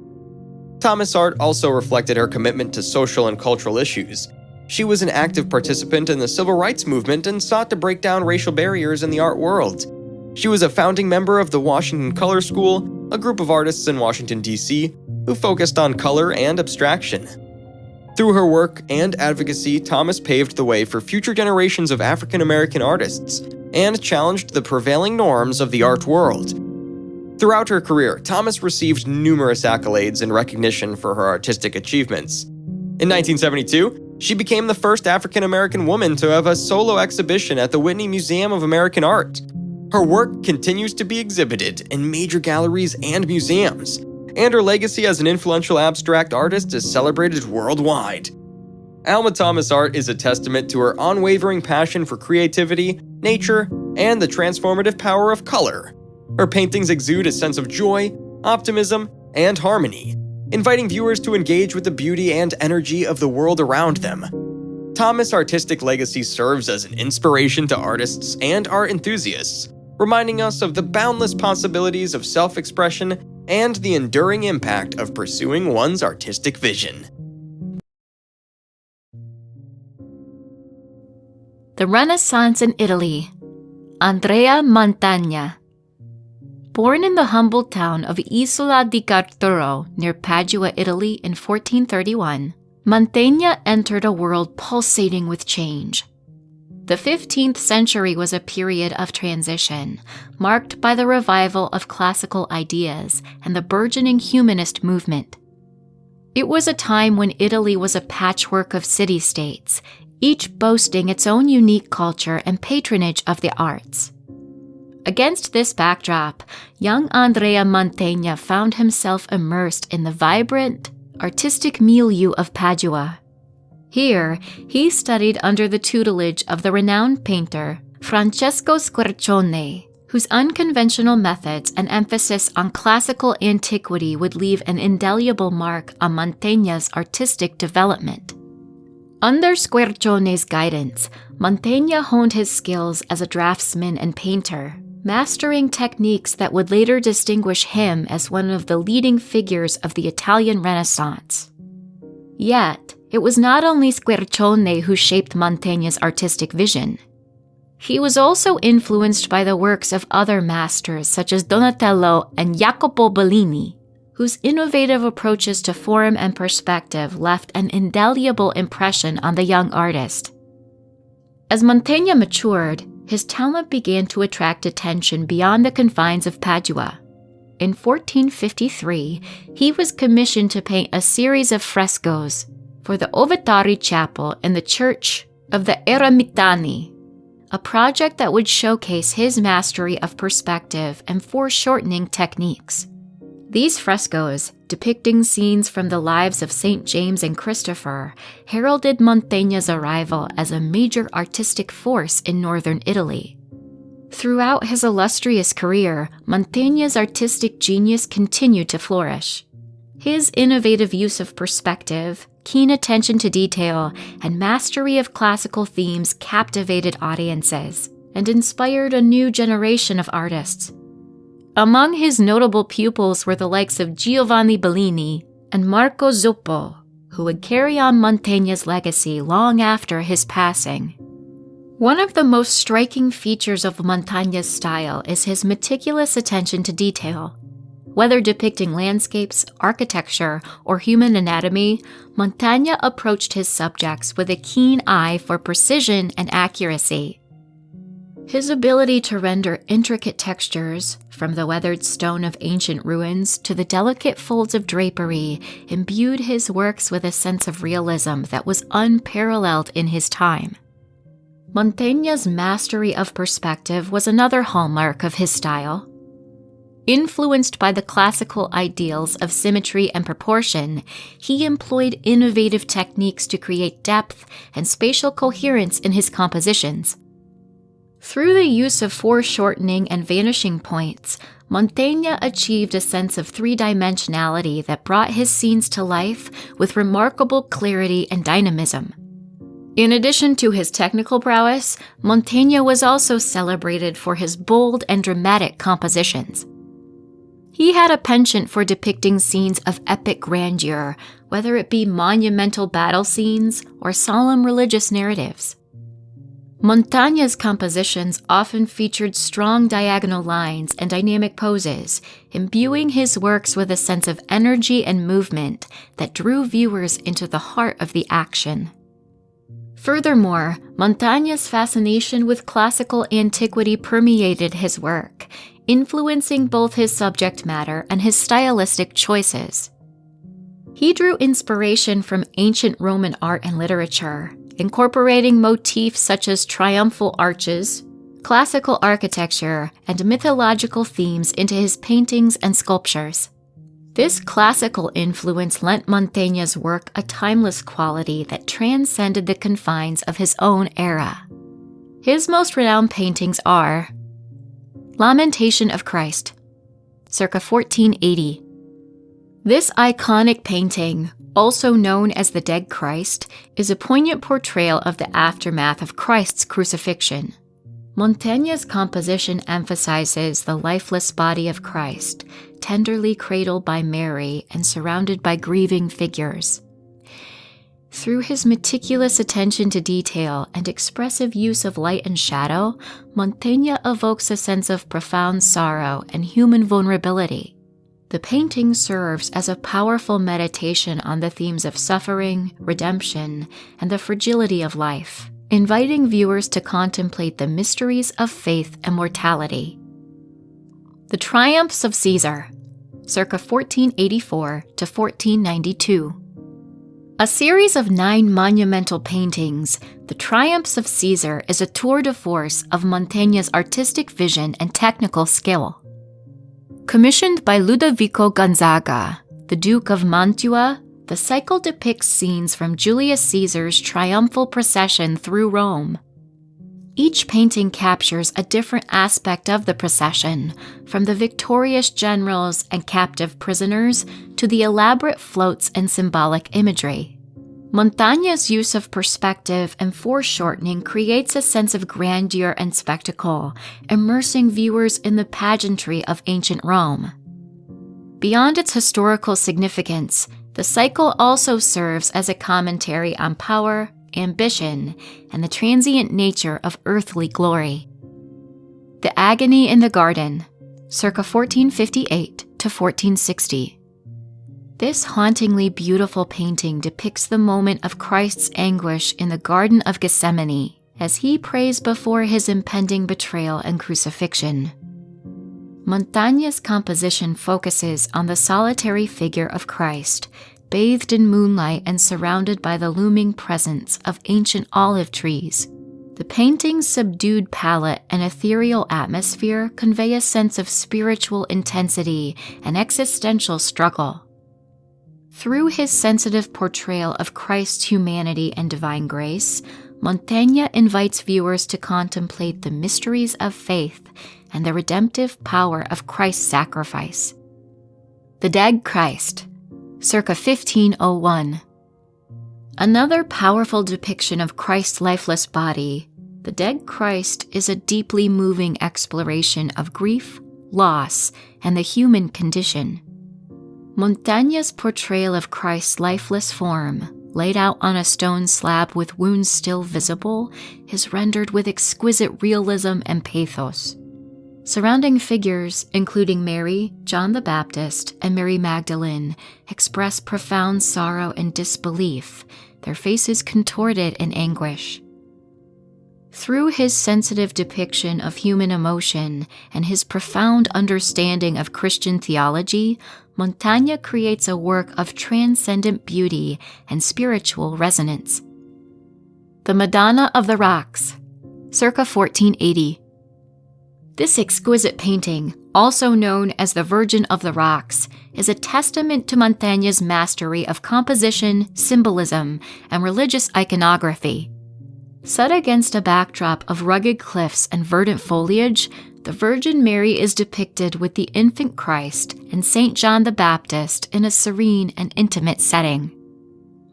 Thomas' art also reflected her commitment to social and cultural issues. She was an active participant in the civil rights movement and sought to break down racial barriers in the art world. She was a founding member of the Washington Color School, a group of artists in Washington, D.C., who focused on color and abstraction. Through her work and advocacy, Thomas paved the way for future generations of African American artists and challenged the prevailing norms of the art world. Throughout her career, Thomas received numerous accolades and recognition for her artistic achievements. In 1972, she became the first African American woman to have a solo exhibition at the Whitney Museum of American Art. Her work continues to be exhibited in major galleries and museums, and her legacy as an influential abstract artist is celebrated worldwide. Alma Thomas' art is a testament to her unwavering passion for creativity, nature, and the transformative power of color. Her paintings exude a sense of joy, optimism, and harmony, inviting viewers to engage with the beauty and energy of the world around them. Thomas' artistic legacy serves as an inspiration to artists and art enthusiasts, reminding us of the boundless possibilities of self-expression and the enduring impact of pursuing one's artistic vision. The Renaissance in Italy. Andrea Mantegna. Born in the humble town of Isola di Carturo near Padua, Italy in 1431, Mantegna entered a world pulsating with change. The 15th century was a period of transition, marked by the revival of classical ideas and the burgeoning humanist movement. It was a time when Italy was a patchwork of city-states, each boasting its own unique culture and patronage of the arts. Against this backdrop, young Andrea Mantegna found himself immersed in the vibrant, artistic milieu of Padua. Here, he studied under the tutelage of the renowned painter Francesco Squarcione, whose unconventional methods and emphasis on classical antiquity would leave an indelible mark on Mantegna's artistic development. Under Squarcione's guidance, Mantegna honed his skills as a draftsman and painter, mastering techniques that would later distinguish him as one of the leading figures of the Italian Renaissance. Yet, it was not only Squarcione who shaped Mantegna's artistic vision. He was also influenced by the works of other masters such as Donatello and Jacopo Bellini, whose innovative approaches to form and perspective left an indelible impression on the young artist. As Mantegna matured, his talent began to attract attention beyond the confines of Padua. In 1453, he was commissioned to paint a series of frescoes for the Ovetari Chapel in the Church of the Eremitani, a project that would showcase his mastery of perspective and foreshortening techniques. These frescoes, depicting scenes from the lives of St. James and Christopher, heralded Mantegna's arrival as a major artistic force in northern Italy. Throughout his illustrious career, Mantegna's artistic genius continued to flourish. His innovative use of perspective, keen attention to detail, and mastery of classical themes captivated audiences and inspired a new generation of artists. Among his notable pupils were the likes of Giovanni Bellini and Marco Zoppo, who would carry on Mantegna's legacy long after his passing. One of the most striking features of Mantegna's style is his meticulous attention to detail. Whether depicting landscapes, architecture, or human anatomy, Mantegna approached his subjects with a keen eye for precision and accuracy. His ability to render intricate textures, from the weathered stone of ancient ruins to the delicate folds of drapery, imbued his works with a sense of realism that was unparalleled in his time. Mantegna's mastery of perspective was another hallmark of his style. Influenced by the classical ideals of symmetry and proportion, he employed innovative techniques to create depth and spatial coherence in his compositions. Through the use of foreshortening and vanishing points, Mantegna achieved a sense of three-dimensionality that brought his scenes to life with remarkable clarity and dynamism. In addition to his technical prowess, Mantegna was also celebrated for his bold and dramatic compositions. He had a penchant for depicting scenes of epic grandeur, whether it be monumental battle scenes or solemn religious narratives. Mantegna's compositions often featured strong diagonal lines and dynamic poses, imbuing his works with a sense of energy and movement that drew viewers into the heart of the action. Furthermore, Mantegna's fascination with classical antiquity permeated his work, influencing both his subject matter and his stylistic choices. He drew inspiration from ancient Roman art and literature, incorporating motifs such as triumphal arches, classical architecture, and mythological themes into his paintings and sculptures. This classical influence lent Mantegna's work a timeless quality that transcended the confines of his own era. His most renowned paintings are Lamentation of Christ, circa 1480. This iconic painting, also known as the Dead Christ, is a poignant portrayal of the aftermath of Christ's crucifixion. Mantegna's composition emphasizes the lifeless body of Christ, tenderly cradled by Mary and surrounded by grieving figures. Through his meticulous attention to detail and expressive use of light and shadow, Mantegna evokes a sense of profound sorrow and human vulnerability. The painting serves as a powerful meditation on the themes of suffering, redemption, and the fragility of life, inviting viewers to contemplate the mysteries of faith and mortality. The Triumphs of Caesar, circa 1484 to 1492. A series of 9 monumental paintings, The Triumphs of Caesar is a tour de force of Mantegna's artistic vision and technical skill. Commissioned by Ludovico Gonzaga, the Duke of Mantua, the cycle depicts scenes from Julius Caesar's triumphal procession through Rome. Each painting captures a different aspect of the procession, from the victorious generals and captive prisoners to the elaborate floats and symbolic imagery. Mantegna's use of perspective and foreshortening creates a sense of grandeur and spectacle, immersing viewers in the pageantry of ancient Rome. Beyond its historical significance, the cycle also serves as a commentary on power, ambition, and the transient nature of earthly glory. The Agony in the Garden, circa 1458 to 1460. This hauntingly beautiful painting depicts the moment of Christ's anguish in the Garden of Gethsemane as he prays before his impending betrayal and crucifixion. Mantegna's composition focuses on the solitary figure of Christ, bathed in moonlight and surrounded by the looming presence of ancient olive trees. The painting's subdued palette and ethereal atmosphere convey a sense of spiritual intensity and existential struggle. Through his sensitive portrayal of Christ's humanity and divine grace, Mantegna invites viewers to contemplate the mysteries of faith and the redemptive power of Christ's sacrifice. The Dead Christ, circa 1501. Another powerful depiction of Christ's lifeless body, The Dead Christ is a deeply moving exploration of grief, loss, and the human condition. Mantegna's portrayal of Christ's lifeless form, laid out on a stone slab with wounds still visible, is rendered with exquisite realism and pathos. Surrounding figures, including Mary, John the Baptist, and Mary Magdalene, express profound sorrow and disbelief, their faces contorted in anguish. Through his sensitive depiction of human emotion and his profound understanding of Christian theology, Mantegna creates a work of transcendent beauty and spiritual resonance. The Madonna of the Rocks, circa 1480. This exquisite painting, also known as the Virgin of the Rocks, is a testament to Mantegna's mastery of composition, symbolism, and religious iconography. Set against a backdrop of rugged cliffs and verdant foliage, the Virgin Mary is depicted with the infant Christ and St. John the Baptist in a serene and intimate setting.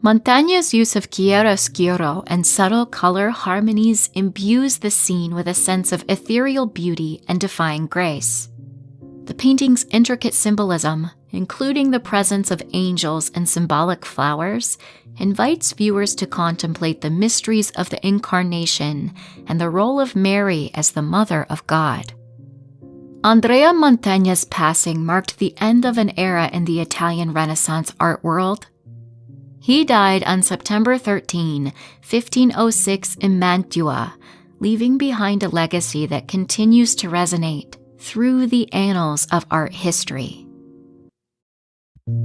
Mantegna's use of chiaroscuro and subtle color harmonies imbues the scene with a sense of ethereal beauty and divine grace. The painting's intricate symbolism, including the presence of angels and symbolic flowers, invites viewers to contemplate the mysteries of the Incarnation and the role of Mary as the Mother of God. Andrea Mantegna's passing marked the end of an era in the Italian Renaissance art world. He died on September 13, 1506 in Mantua, leaving behind a legacy that continues to resonate through the annals of art history.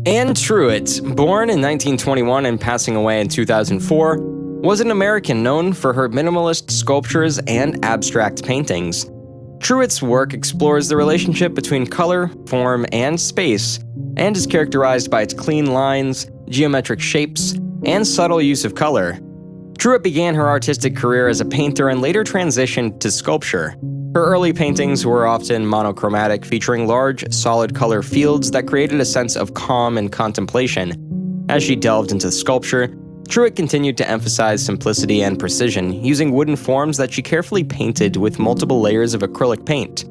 Anne Truitt, born in 1921 and passing away in 2004, was an American known for her minimalist sculptures and abstract paintings. Truitt's work explores the relationship between color, form, and space, and is characterized by its clean lines, geometric shapes, and subtle use of color. Truitt began her artistic career as a painter and later transitioned to sculpture. Her early paintings were often monochromatic, featuring large, solid color fields that created a sense of calm and contemplation. As she delved into sculpture, Truitt continued to emphasize simplicity and precision, using wooden forms that she carefully painted with multiple layers of acrylic paint.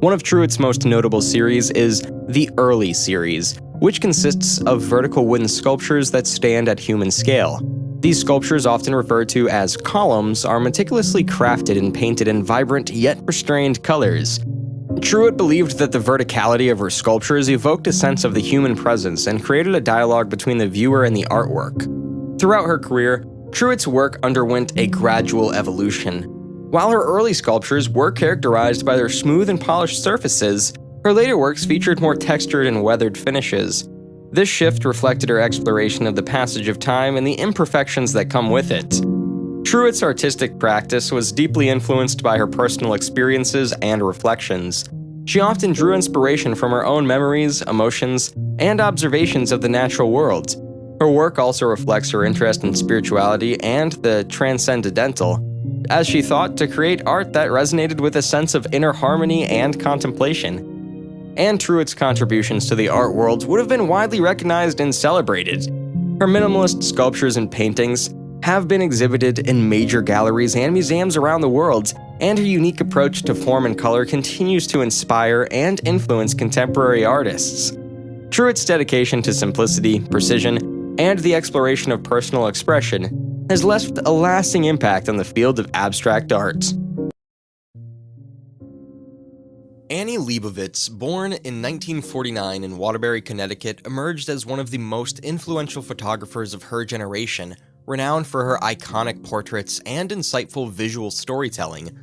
One of Truitt's most notable series is the Early series, which consists of vertical wooden sculptures that stand at human scale. These sculptures, often referred to as columns, are meticulously crafted and painted in vibrant yet restrained colors. Truitt believed that the verticality of her sculptures evoked a sense of the human presence and created a dialogue between the viewer and the artwork. Throughout her career, Truitt's work underwent a gradual evolution. While her early sculptures were characterized by their smooth and polished surfaces, her later works featured more textured and weathered finishes. This shift reflected her exploration of the passage of time and the imperfections that come with it. Truitt's artistic practice was deeply influenced by her personal experiences and reflections. She often drew inspiration from her own memories, emotions, and observations of the natural world. Her work also reflects her interest in spirituality and the transcendental, as she thought to create art that resonated with a sense of inner harmony and contemplation. And Truitt's contributions to the art world would have been widely recognized and celebrated. Her minimalist sculptures and paintings have been exhibited in major galleries and museums around the world, and her unique approach to form and color continues to inspire and influence contemporary artists. Truitt's dedication to simplicity, precision, and the exploration of personal expression has left a lasting impact on the field of abstract art. Annie Leibovitz, born in 1949 in Waterbury, Connecticut, emerged as one of the most influential photographers of her generation, renowned for her iconic portraits and insightful visual storytelling.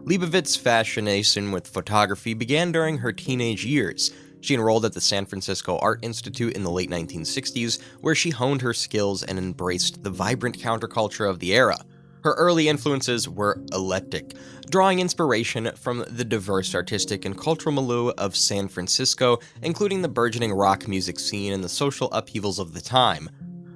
Leibovitz's fascination with photography began during her teenage years. She enrolled at the San Francisco Art Institute in the late 1960s, where she honed her skills and embraced the vibrant counterculture of the era. Her early influences were eclectic, drawing inspiration from the diverse artistic and cultural milieu of San Francisco, including the burgeoning rock music scene and the social upheavals of the time.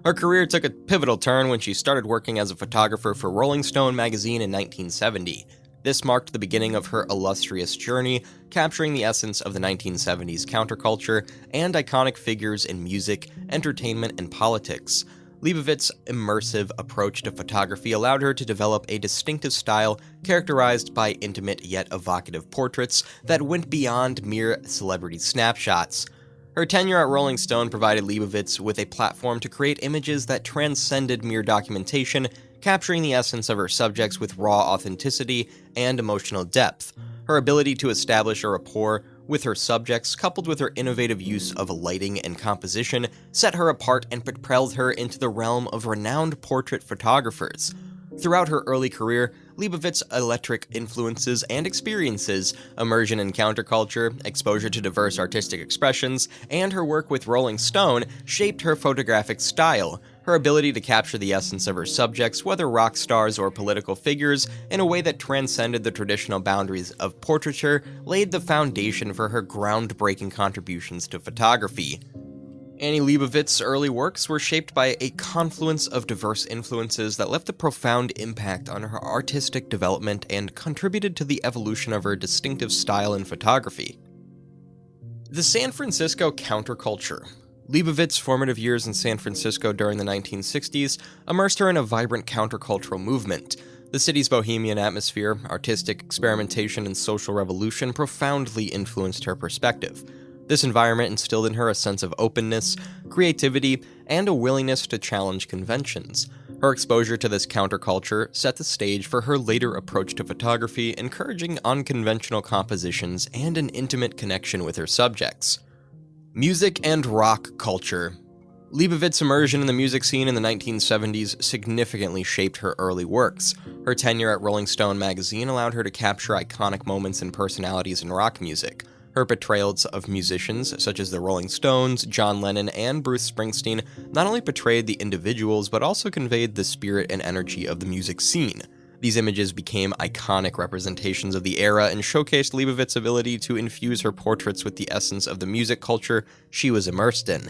Her career took a pivotal turn when she started working as a photographer for Rolling Stone magazine in 1970. This marked the beginning of her illustrious journey, capturing the essence of the 1970s counterculture and iconic figures in music, entertainment, and politics. Leibovitz's immersive approach to photography allowed her to develop a distinctive style characterized by intimate yet evocative portraits that went beyond mere celebrity snapshots. Her tenure at Rolling Stone provided Leibovitz with a platform to create images that transcended mere documentation, capturing the essence of her subjects with raw authenticity and emotional depth. Her ability to establish a rapport with her subjects, coupled with her innovative use of lighting and composition, set her apart and propelled her into the realm of renowned portrait photographers. Throughout her early career, Leibovitz's electric influences and experiences, immersion in counterculture, exposure to diverse artistic expressions, and her work with Rolling Stone shaped her photographic style. Her ability to capture the essence of her subjects, whether rock stars or political figures, in a way that transcended the traditional boundaries of portraiture, laid the foundation for her groundbreaking contributions to photography. Annie Leibovitz's early works were shaped by a confluence of diverse influences that left a profound impact on her artistic development and contributed to the evolution of her distinctive style in photography. The San Francisco counterculture. Leibovitz's formative years in San Francisco during the 1960s immersed her in a vibrant countercultural movement. The city's bohemian atmosphere, artistic experimentation, and social revolution profoundly influenced her perspective. This environment instilled in her a sense of openness, creativity, and a willingness to challenge conventions. Her exposure to this counterculture set the stage for her later approach to photography, encouraging unconventional compositions and an intimate connection with her subjects. Music and rock culture. Leibovitz's immersion in the music scene in the 1970s significantly shaped her early works. Her tenure at Rolling Stone magazine allowed her to capture iconic moments and personalities in rock music. Her portrayals of musicians such as the Rolling Stones, John Lennon, and Bruce Springsteen not only portrayed the individuals but also conveyed the spirit and energy of the music scene. These images became iconic representations of the era and showcased Leibovitz's ability to infuse her portraits with the essence of the music culture she was immersed in.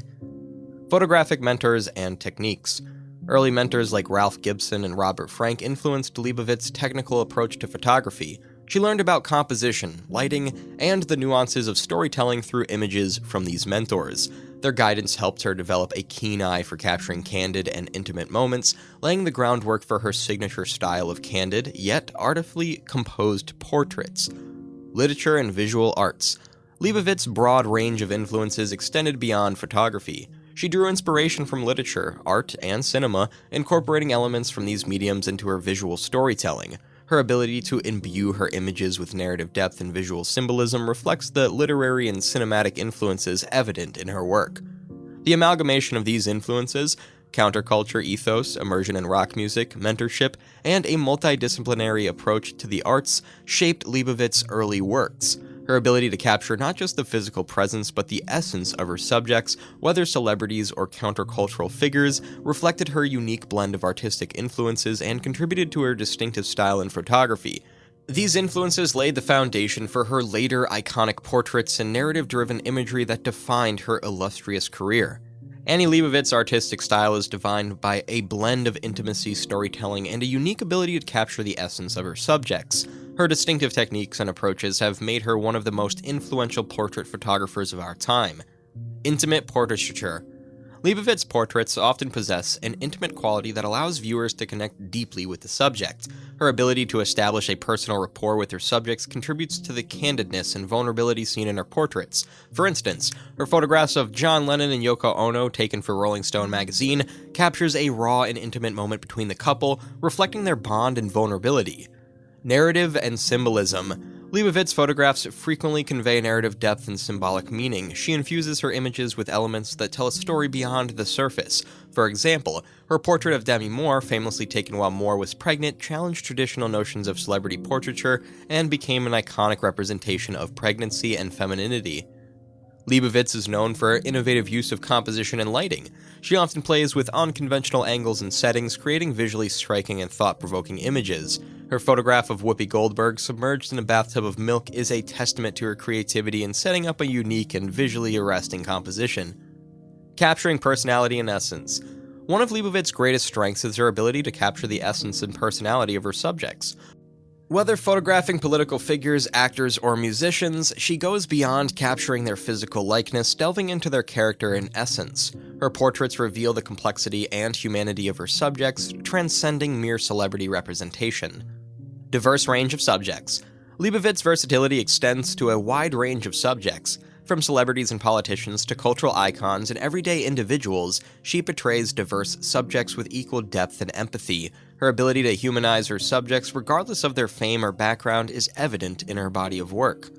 Photographic mentors and techniques. Early mentors like Ralph Gibson and Robert Frank influenced Leibovitz's technical approach to photography. She learned about composition, lighting, and the nuances of storytelling through images from these mentors. Their guidance helped her develop a keen eye for capturing candid and intimate moments, laying the groundwork for her signature style of candid, yet artfully composed portraits. Literature and visual arts. Leibovitz's broad range of influences extended beyond photography. She drew inspiration from literature, art, and cinema, incorporating elements from these mediums into her visual storytelling. Her ability to imbue her images with narrative depth and visual symbolism reflects the literary and cinematic influences evident in her work. The amalgamation of these influences counterculture ethos, immersion in rock music, mentorship, and a multidisciplinary approach to the arts shaped Leibovitz's early works. Her ability to capture not just the physical presence but the essence of her subjects, whether celebrities or countercultural figures, reflected her unique blend of artistic influences and contributed to her distinctive style in photography. These influences laid the foundation for her later iconic portraits and narrative-driven imagery that defined her illustrious career. Annie Leibovitz's artistic style is defined by a blend of intimacy, storytelling, and a unique ability to capture the essence of her subjects. Her distinctive techniques and approaches have made her one of the most influential portrait photographers of our time. Intimate portraiture. Leibovitz's portraits often possess an intimate quality that allows viewers to connect deeply with the subject. Her ability to establish a personal rapport with her subjects contributes to the candidness and vulnerability seen in her portraits. For instance, her photographs of John Lennon and Yoko Ono, taken for Rolling Stone magazine, captures a raw and intimate moment between the couple, reflecting their bond and vulnerability. Narrative and symbolism. Leibovitz's photographs frequently convey narrative depth and symbolic meaning. She infuses her images with elements that tell a story beyond the surface. For example, her portrait of Demi Moore, famously taken while Moore was pregnant, challenged traditional notions of celebrity portraiture and became an iconic representation of pregnancy and femininity. Leibovitz is known for her innovative use of composition and lighting. She often plays with unconventional angles and settings, creating visually striking and thought-provoking images. Her photograph of Whoopi Goldberg submerged in a bathtub of milk is a testament to her creativity in setting up a unique and visually arresting composition. Capturing personality and essence. One of Leibovitz's greatest strengths is her ability to capture the essence and personality of her subjects. Whether photographing political figures, actors, or musicians, she goes beyond capturing their physical likeness, delving into their character and essence. Her portraits reveal the complexity and humanity of her subjects, transcending mere celebrity representation. Diverse range of subjects. Leibovitz's versatility extends to a wide range of subjects. From celebrities and politicians to cultural icons and everyday individuals, she portrays diverse subjects with equal depth and empathy. Her ability to humanize her subjects, regardless of their fame or background, is evident in her body of work.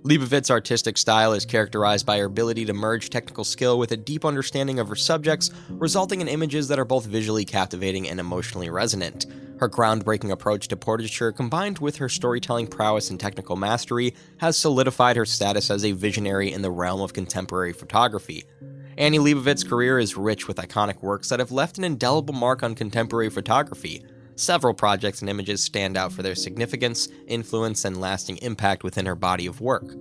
Leibovitz's artistic style is characterized by her ability to merge technical skill with a deep understanding of her subjects, resulting in images that are both visually captivating and emotionally resonant. Her groundbreaking approach to portraiture, combined with her storytelling prowess and technical mastery, has solidified her status as a visionary in the realm of contemporary photography. Annie Leibovitz's career is rich with iconic works that have left an indelible mark on contemporary photography. Several projects and images stand out for their significance, influence, and lasting impact within her body of work.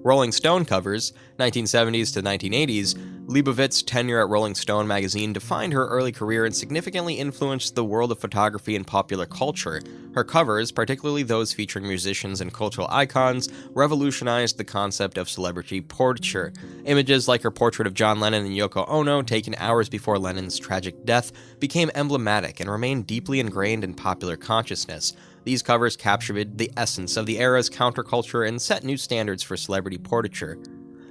Rolling Stone covers, 1970s to 1980s, Leibovitz's tenure at Rolling Stone magazine defined her early career and significantly influenced the world of photography and popular culture. Her covers, particularly those featuring musicians and cultural icons, revolutionized the concept of celebrity portraiture. Images like her portrait of John Lennon and Yoko Ono, taken hours before Lennon's tragic death, became emblematic and remained deeply ingrained in popular consciousness. These covers captured the essence of the era's counterculture and set new standards for celebrity portraiture.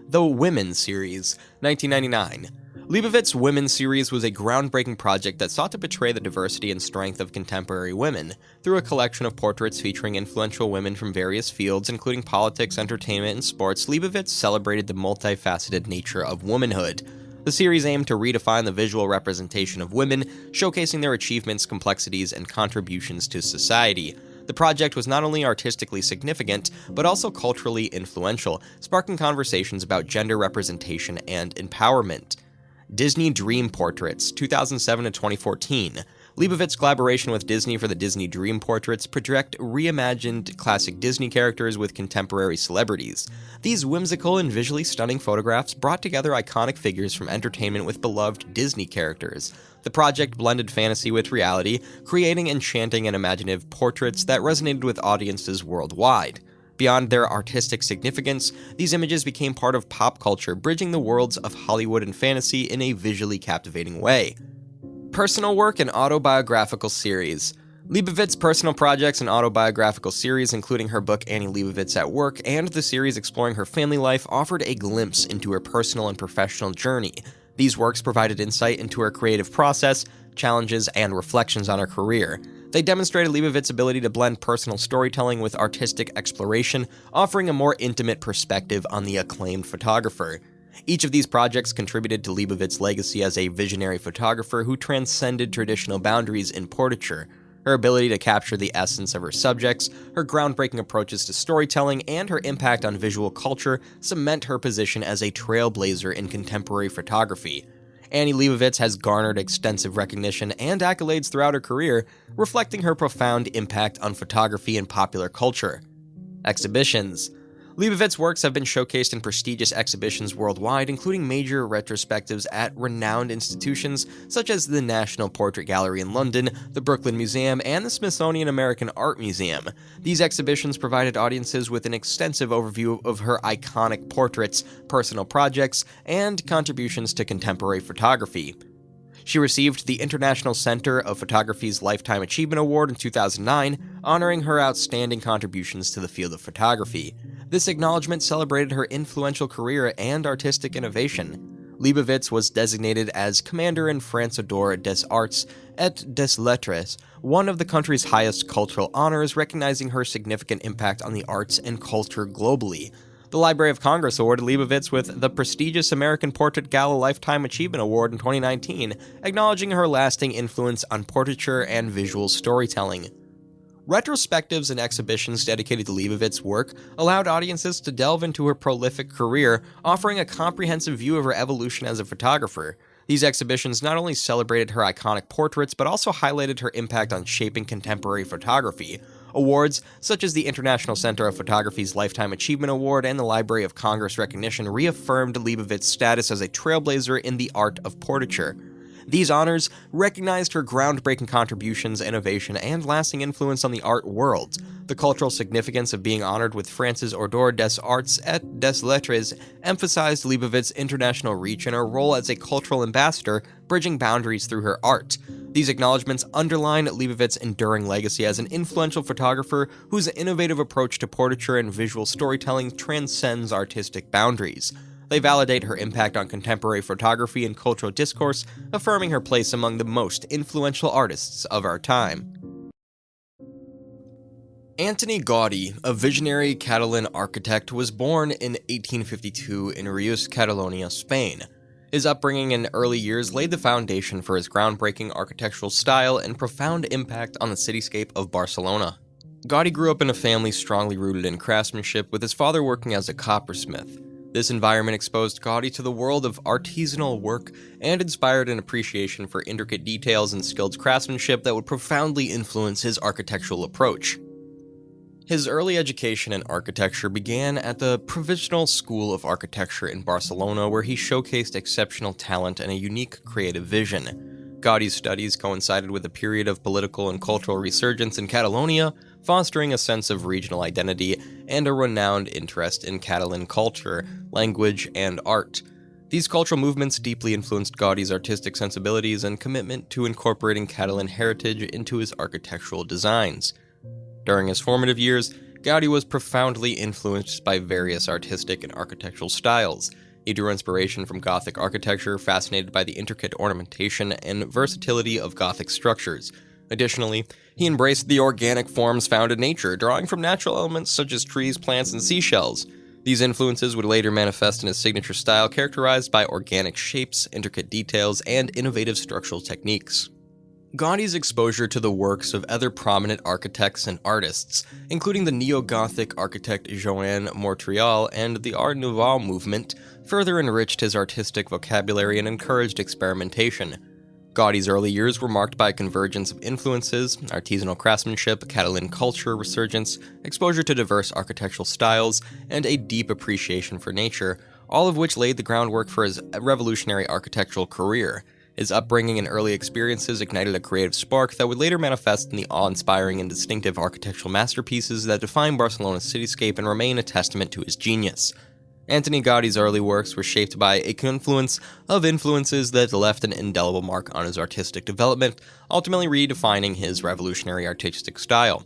The Women series, 1999. Leibovitz's Women series was a groundbreaking project that sought to portray the diversity and strength of contemporary women. Through a collection of portraits featuring influential women from various fields, including politics, entertainment, and sports, Leibovitz celebrated the multifaceted nature of womanhood. The series aimed to redefine the visual representation of women, showcasing their achievements, complexities, and contributions to society. The project was not only artistically significant, but also culturally influential, sparking conversations about gender representation and empowerment. Disney Dream Portraits, 2007 to 2014. Leibovitz's collaboration with Disney for the Disney Dream Portraits project reimagined classic Disney characters with contemporary celebrities. These whimsical and visually stunning photographs brought together iconic figures from entertainment with beloved Disney characters. The project blended fantasy with reality, creating enchanting and imaginative portraits that resonated with audiences worldwide. Beyond their artistic significance, these images became part of pop culture, bridging the worlds of Hollywood and fantasy in a visually captivating way. Personal work and autobiographical series. Leibovitz's personal projects and autobiographical series, including her book Annie Leibovitz at Work and the series exploring her family life, offered a glimpse into her personal and professional journey. These works provided insight into her creative process, challenges, and reflections on her career. They demonstrated Leibovitz's ability to blend personal storytelling with artistic exploration, offering a more intimate perspective on the acclaimed photographer. Each of these projects contributed to Leibovitz's legacy as a visionary photographer who transcended traditional boundaries in portraiture. Her ability to capture the essence of her subjects, her groundbreaking approaches to storytelling, and her impact on visual culture cement her position as a trailblazer in contemporary photography. Annie Leibovitz has garnered extensive recognition and accolades throughout her career, reflecting her profound impact on photography and popular culture. Exhibitions. Leibovitz's works have been showcased in prestigious exhibitions worldwide, including major retrospectives at renowned institutions such as the National Portrait Gallery in London, the Brooklyn Museum, and the Smithsonian American Art Museum. These exhibitions provided audiences with an extensive overview of her iconic portraits, personal projects, and contributions to contemporary photography. She received the International Center of Photography's Lifetime Achievement Award in 2009, honoring her outstanding contributions to the field of photography. This acknowledgement celebrated her influential career and artistic innovation. Leibovitz was designated as Commander in France d'Or des Arts et des Lettres, one of the country's highest cultural honors, recognizing her significant impact on the arts and culture globally. The Library of Congress awarded Leibovitz with the prestigious American Portrait Gala Lifetime Achievement Award in 2019, acknowledging her lasting influence on portraiture and visual storytelling. Retrospectives and exhibitions dedicated to Leibovitz's work allowed audiences to delve into her prolific career, offering a comprehensive view of her evolution as a photographer. These exhibitions not only celebrated her iconic portraits, but also highlighted her impact on shaping contemporary photography. Awards, such as the International Center of Photography's Lifetime Achievement Award and the Library of Congress recognition, reaffirmed Leibovitz's status as a trailblazer in the art of portraiture. These honors recognized her groundbreaking contributions, innovation, and lasting influence on the art world. The cultural significance of being honored with France's Ordre des Arts et des Lettres emphasized Leibovitz's international reach and her role as a cultural ambassador, bridging boundaries through her art. These acknowledgments underline Leibovitz's enduring legacy as an influential photographer whose innovative approach to portraiture and visual storytelling transcends artistic boundaries. They validate her impact on contemporary photography and cultural discourse, affirming her place among the most influential artists of our time. Antoni Gaudí, a visionary Catalan architect, was born in 1852 in Reus, Catalonia, Spain. His upbringing and early years laid the foundation for his groundbreaking architectural style and profound impact on the cityscape of Barcelona. Gaudí grew up in a family strongly rooted in craftsmanship, with his father working as a coppersmith. This environment exposed Gaudí to the world of artisanal work and inspired an appreciation for intricate details and skilled craftsmanship that would profoundly influence his architectural approach. His early education in architecture began at the Provincial School of Architecture in Barcelona, where he showcased exceptional talent and a unique creative vision. Gaudí's studies coincided with a period of political and cultural resurgence in Catalonia, fostering a sense of regional identity and a renowned interest in Catalan culture, language, and art. These cultural movements deeply influenced Gaudí's artistic sensibilities and commitment to incorporating Catalan heritage into his architectural designs. During his formative years, Gaudí was profoundly influenced by various artistic and architectural styles. He drew inspiration from Gothic architecture, fascinated by the intricate ornamentation and versatility of Gothic structures. Additionally, he embraced the organic forms found in nature, drawing from natural elements such as trees, plants, and seashells. These influences would later manifest in his signature style, characterized by organic shapes, intricate details, and innovative structural techniques. Gaudí's exposure to the works of other prominent architects and artists, including the neo-Gothic architect Joan Montreal and the Art Nouveau movement, further enriched his artistic vocabulary and encouraged experimentation. Gaudí's early years were marked by a convergence of influences: artisanal craftsmanship, Catalan culture resurgence, exposure to diverse architectural styles, and a deep appreciation for nature, all of which laid the groundwork for his revolutionary architectural career. His upbringing and early experiences ignited a creative spark that would later manifest in the awe-inspiring and distinctive architectural masterpieces that define Barcelona's cityscape and remain a testament to his genius. Antoni Gaudí's early works were shaped by a confluence of influences that left an indelible mark on his artistic development, ultimately redefining his revolutionary artistic style.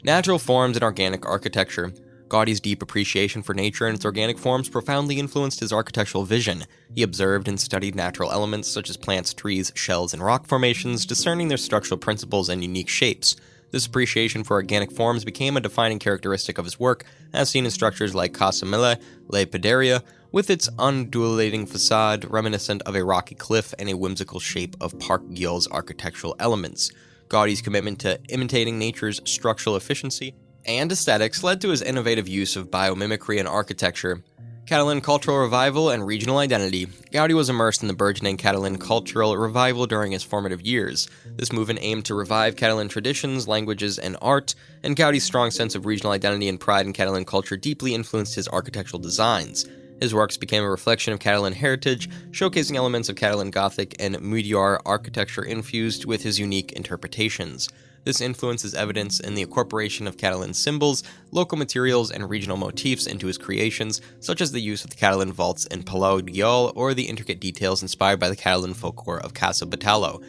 Natural forms and organic architecture. Gaudí's deep appreciation for nature and its organic forms profoundly influenced his architectural vision. He observed and studied natural elements such as plants, trees, shells, and rock formations, discerning their structural principles and unique shapes. This appreciation for organic forms became a defining characteristic of his work, as seen in structures like Casa Mille, Le Padaria, with its undulating facade reminiscent of a rocky cliff and a whimsical shape of Park Gyal's architectural elements. Gaudi's commitment to imitating nature's structural efficiency and aesthetics led to his innovative use of biomimicry in architecture. Catalan cultural revival and regional identity. Gaudi was immersed in the burgeoning Catalan cultural revival during his formative years. This movement aimed to revive Catalan traditions, languages, and art, and Gaudi's strong sense of regional identity and pride in Catalan culture deeply influenced his architectural designs. His works became a reflection of Catalan heritage, showcasing elements of Catalan Gothic and Mudéjar architecture infused with his unique interpretations. This influence is evidenced in the incorporation of Catalan symbols, local materials, and regional motifs into his creations, such as the use of the Catalan vaults in Palau Gyal or the intricate details inspired by the Catalan folklore of Casa Batalo.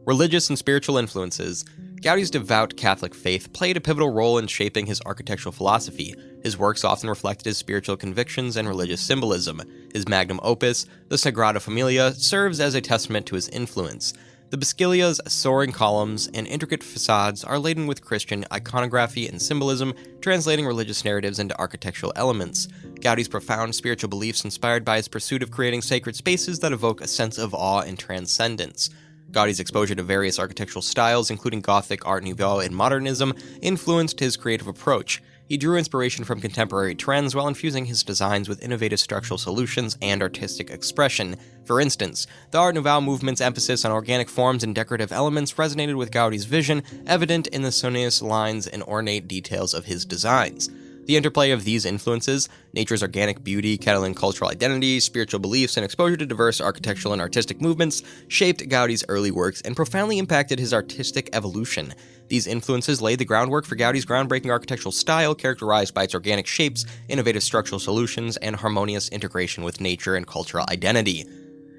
Religious and spiritual influences. Gaudi's devout Catholic faith played a pivotal role in shaping his architectural philosophy. His works often reflected his spiritual convictions and religious symbolism. His magnum opus, the Sagrada Familia, serves as a testament to his influence. The Basilica's soaring columns and intricate facades are laden with Christian iconography and symbolism, translating religious narratives into architectural elements. Gaudi's profound spiritual beliefs inspired by his pursuit of creating sacred spaces that evoke a sense of awe and transcendence. Gaudi's exposure to various architectural styles, including Gothic, Art Nouveau, and Modernism, influenced his creative approach. He drew inspiration from contemporary trends while infusing his designs with innovative structural solutions and artistic expression. For instance, the Art Nouveau movement's emphasis on organic forms and decorative elements resonated with Gaudi's vision, evident in the sonorous lines and ornate details of his designs. The interplay of these influences, nature's organic beauty, Catalan cultural identity, spiritual beliefs, and exposure to diverse architectural and artistic movements, shaped Gaudi's early works and profoundly impacted his artistic evolution. These influences laid the groundwork for Gaudi's groundbreaking architectural style, characterized by its organic shapes, innovative structural solutions, and harmonious integration with nature and cultural identity.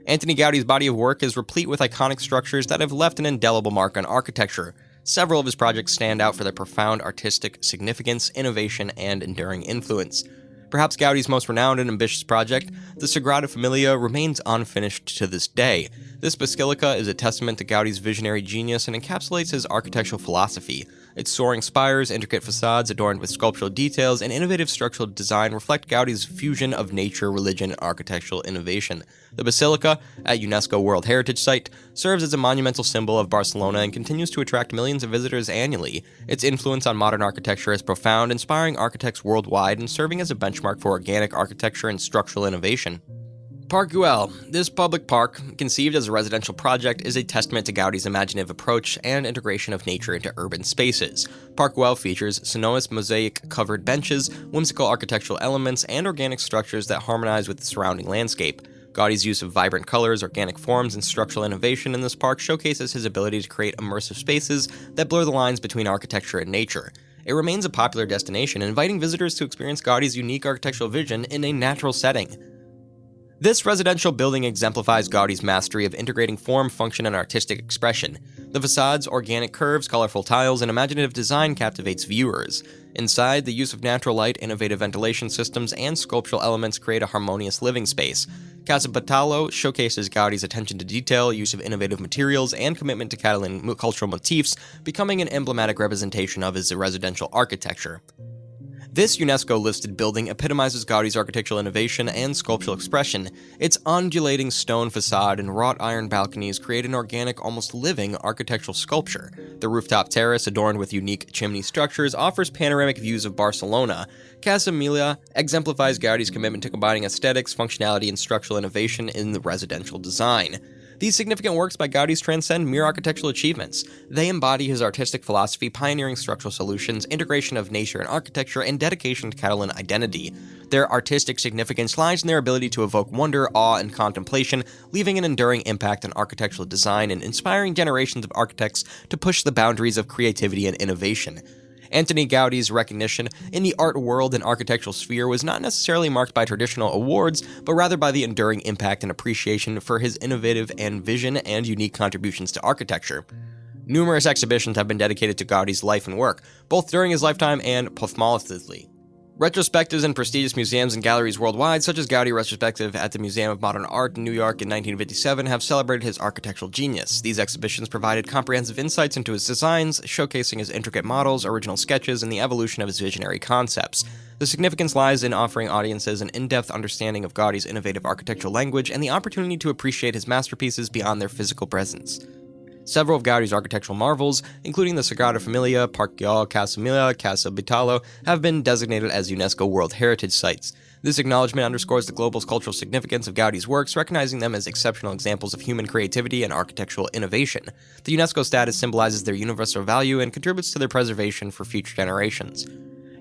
Antoni Gaudi's body of work is replete with iconic structures that have left an indelible mark on architecture. Several of his projects stand out for their profound artistic significance, innovation, and enduring influence. Perhaps Gaudi's most renowned and ambitious project, the Sagrada Familia, remains unfinished to this day. This basilica is a testament to Gaudi's visionary genius and encapsulates his architectural philosophy. Its soaring spires, intricate facades adorned with sculptural details, and innovative structural design reflect Gaudi's fusion of nature, religion, and architectural innovation. The basilica, at UNESCO World Heritage Site, serves as a monumental symbol of Barcelona and continues to attract millions of visitors annually. Its influence on modern architecture is profound, inspiring architects worldwide and serving as a benchmark for organic architecture and structural innovation. Park Güell. This public park, conceived as a residential project, is a testament to Gaudi's imaginative approach and integration of nature into urban spaces. Park Güell features sonorous mosaic-covered benches, whimsical architectural elements, and organic structures that harmonize with the surrounding landscape. Gaudi's use of vibrant colors, organic forms, and structural innovation in this park showcases his ability to create immersive spaces that blur the lines between architecture and nature. It remains a popular destination, inviting visitors to experience Gaudi's unique architectural vision in a natural setting. This residential building exemplifies Gaudi's mastery of integrating form, function, and artistic expression. The facade's organic curves, colorful tiles, and imaginative design captivates viewers. Inside, the use of natural light, innovative ventilation systems, and sculptural elements create a harmonious living space. Casa Batalo showcases Gaudi's attention to detail, use of innovative materials, and commitment to Catalan cultural motifs, becoming an emblematic representation of his residential architecture. This UNESCO-listed building epitomizes Gaudi's architectural innovation and sculptural expression. Its undulating stone facade and wrought iron balconies create an organic, almost living architectural sculpture. The rooftop terrace, adorned with unique chimney structures, offers panoramic views of Barcelona. Casa Mila exemplifies Gaudi's commitment to combining aesthetics, functionality, and structural innovation in the residential design. These significant works by Gaudi transcend mere architectural achievements. They embody his artistic philosophy, pioneering structural solutions, integration of nature and architecture, and dedication to Catalan identity. Their artistic significance lies in their ability to evoke wonder, awe, and contemplation, leaving an enduring impact on architectural design and inspiring generations of architects to push the boundaries of creativity and innovation. Antoni Gaudi's recognition in the art world and architectural sphere was not necessarily marked by traditional awards, but rather by the enduring impact and appreciation for his innovative and vision and unique contributions to architecture. Numerous exhibitions have been dedicated to Gaudi's life and work, both during his lifetime and posthumously. Retrospectives in prestigious museums and galleries worldwide, such as Gaudi Retrospective at the Museum of Modern Art in New York in 1957, have celebrated his architectural genius. These exhibitions provided comprehensive insights into his designs, showcasing his intricate models, original sketches, and the evolution of his visionary concepts. The significance lies in offering audiences an in-depth understanding of Gaudi's innovative architectural language and the opportunity to appreciate his masterpieces beyond their physical presence. Several of Gaudi's architectural marvels, including the Sagrada Familia, Parc Güell, Casa Mila, Casa Bitalo, have been designated as UNESCO World Heritage Sites. This acknowledgement underscores the global cultural significance of Gaudi's works, recognizing them as exceptional examples of human creativity and architectural innovation. The UNESCO status symbolizes their universal value and contributes to their preservation for future generations.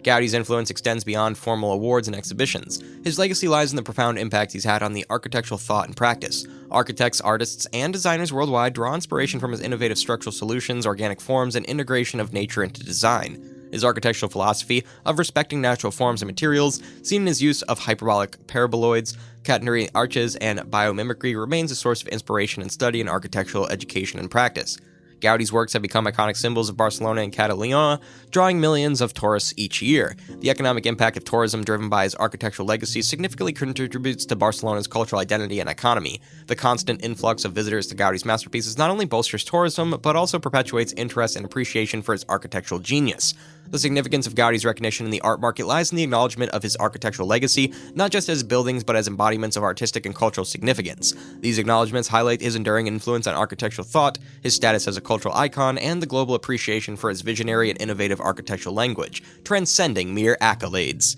Gaudi's influence extends beyond formal awards and exhibitions. His legacy lies in the profound impact he's had on the architectural thought and practice. Architects, artists, and designers worldwide draw inspiration from his innovative structural solutions, organic forms, and integration of nature into design. His architectural philosophy of respecting natural forms and materials, seen in his use of hyperbolic paraboloids, catenary arches, and biomimicry, remains a source of inspiration and study in architectural education and practice. Gaudi's works have become iconic symbols of Barcelona and Catalogne, drawing millions of tourists each year. The economic impact of tourism driven by his architectural legacy significantly contributes to Barcelona's cultural identity and economy. The constant influx of visitors to Gaudi's masterpieces not only bolsters tourism, but also perpetuates interest and appreciation for his architectural genius. The significance of Gaudi's recognition in the art market lies in the acknowledgement of his architectural legacy, not just as buildings but as embodiments of artistic and cultural significance. These acknowledgments highlight his enduring influence on architectural thought, his status as a cultural icon, and the global appreciation for his visionary and innovative architectural language, transcending mere accolades.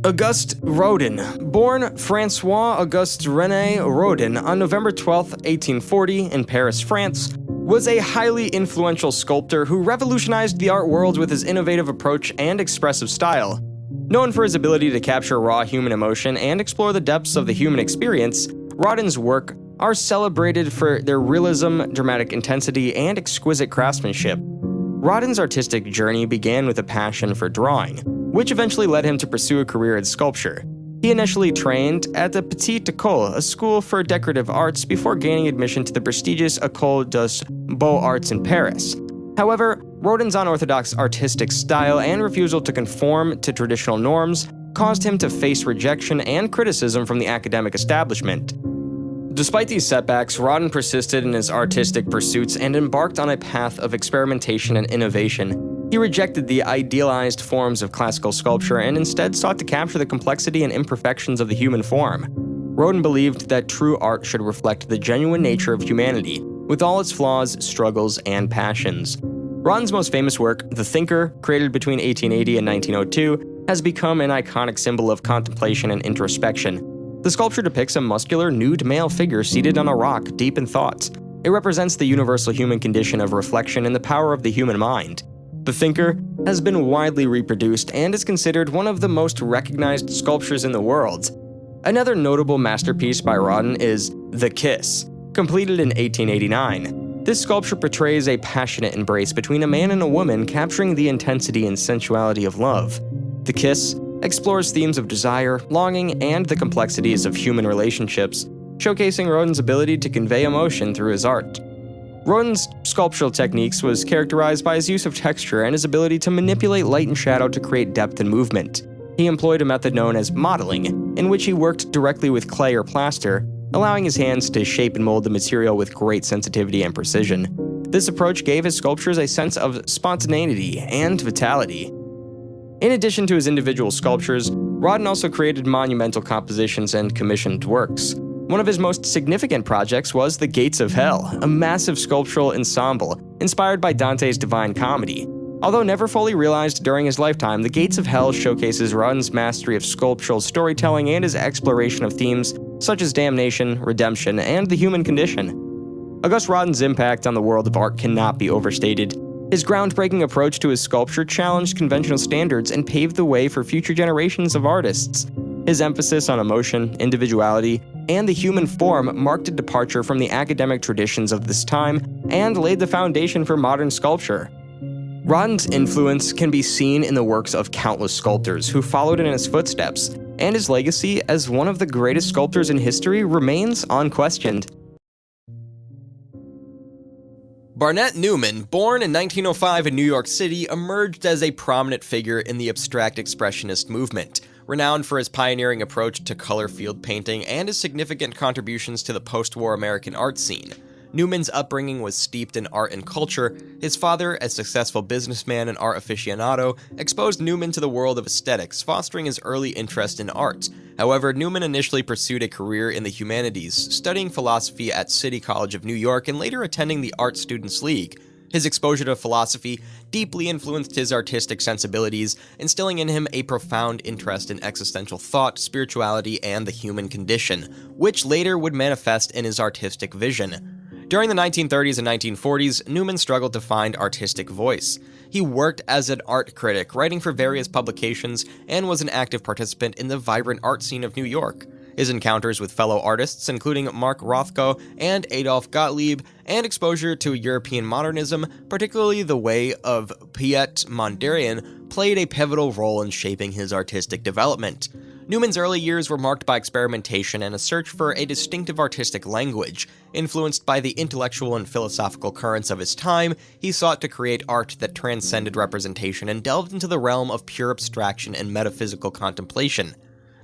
Auguste Rodin. Born François Auguste René Rodin on November 12, 1840, in Paris, France, was a highly influential sculptor who revolutionized the art world with his innovative approach and expressive style. Known for his ability to capture raw human emotion and explore the depths of the human experience, Rodin's work are celebrated for their realism, dramatic intensity, and exquisite craftsmanship. Rodin's artistic journey began with a passion for drawing, which eventually led him to pursue a career in sculpture. He initially trained at the Petite École, a school for decorative arts, before gaining admission to the prestigious École des Beaux-Arts in Paris. However, Rodin's unorthodox artistic style and refusal to conform to traditional norms caused him to face rejection and criticism from the academic establishment. Despite these setbacks, Rodin persisted in his artistic pursuits and embarked on a path of experimentation and innovation. He rejected the idealized forms of classical sculpture and instead sought to capture the complexity and imperfections of the human form. Rodin believed that true art should reflect the genuine nature of humanity, with all its flaws, struggles, and passions. Rodin's most famous work, The Thinker, created between 1880 and 1902, has become an iconic symbol of contemplation and introspection. The sculpture depicts a muscular, nude male figure seated on a rock, deep in thoughts. It represents the universal human condition of reflection and the power of the human mind. The Thinker has been widely reproduced and is considered one of the most recognized sculptures in the world. Another notable masterpiece by Rodin is The Kiss, completed in 1889. This sculpture portrays a passionate embrace between a man and a woman, capturing the intensity and sensuality of love. The Kiss explores themes of desire, longing, and the complexities of human relationships, showcasing Rodin's ability to convey emotion through his art. Rodin's sculptural techniques was characterized by his use of texture and his ability to manipulate light and shadow to create depth and movement. He employed a method known as modeling, in which he worked directly with clay or plaster, allowing his hands to shape and mold the material with great sensitivity and precision. This approach gave his sculptures a sense of spontaneity and vitality. In addition to his individual sculptures, Rodin also created monumental compositions and commissioned works. One of his most significant projects was The Gates of Hell, a massive sculptural ensemble inspired by Dante's Divine Comedy. Although never fully realized during his lifetime, The Gates of Hell showcases Rodin's mastery of sculptural storytelling and his exploration of themes such as damnation, redemption, and the human condition. Auguste Rodin's impact on the world of art cannot be overstated. His groundbreaking approach to his sculpture challenged conventional standards and paved the way for future generations of artists. His emphasis on emotion, individuality, and the human form marked a departure from the academic traditions of this time and laid the foundation for modern sculpture. Rodin's influence can be seen in the works of countless sculptors who followed in his footsteps, and his legacy as one of the greatest sculptors in history remains unquestioned. Barnett Newman, born in 1905 in New York City, emerged as a prominent figure in the abstract expressionist movement. Renowned for his pioneering approach to color field painting and his significant contributions to the post-war American art scene. Newman's upbringing was steeped in art and culture. His father, a successful businessman and art aficionado, exposed Newman to the world of aesthetics, fostering his early interest in art. However, Newman initially pursued a career in the humanities, studying philosophy at City College of New York and later attending the Art Students League. His exposure to philosophy deeply influenced his artistic sensibilities, instilling in him a profound interest in existential thought, spirituality, and the human condition, which later would manifest in his artistic vision. During the 1930s and 1940s, Newman struggled to find artistic voice. He worked as an art critic, writing for various publications, and was an active participant in the vibrant art scene of New York. His encounters with fellow artists, including Mark Rothko and Adolf Gottlieb, and exposure to European modernism, particularly the way of Piet Mondrian, played a pivotal role in shaping his artistic development. Newman's early years were marked by experimentation and a search for a distinctive artistic language. Influenced by the intellectual and philosophical currents of his time, he sought to create art that transcended representation and delved into the realm of pure abstraction and metaphysical contemplation.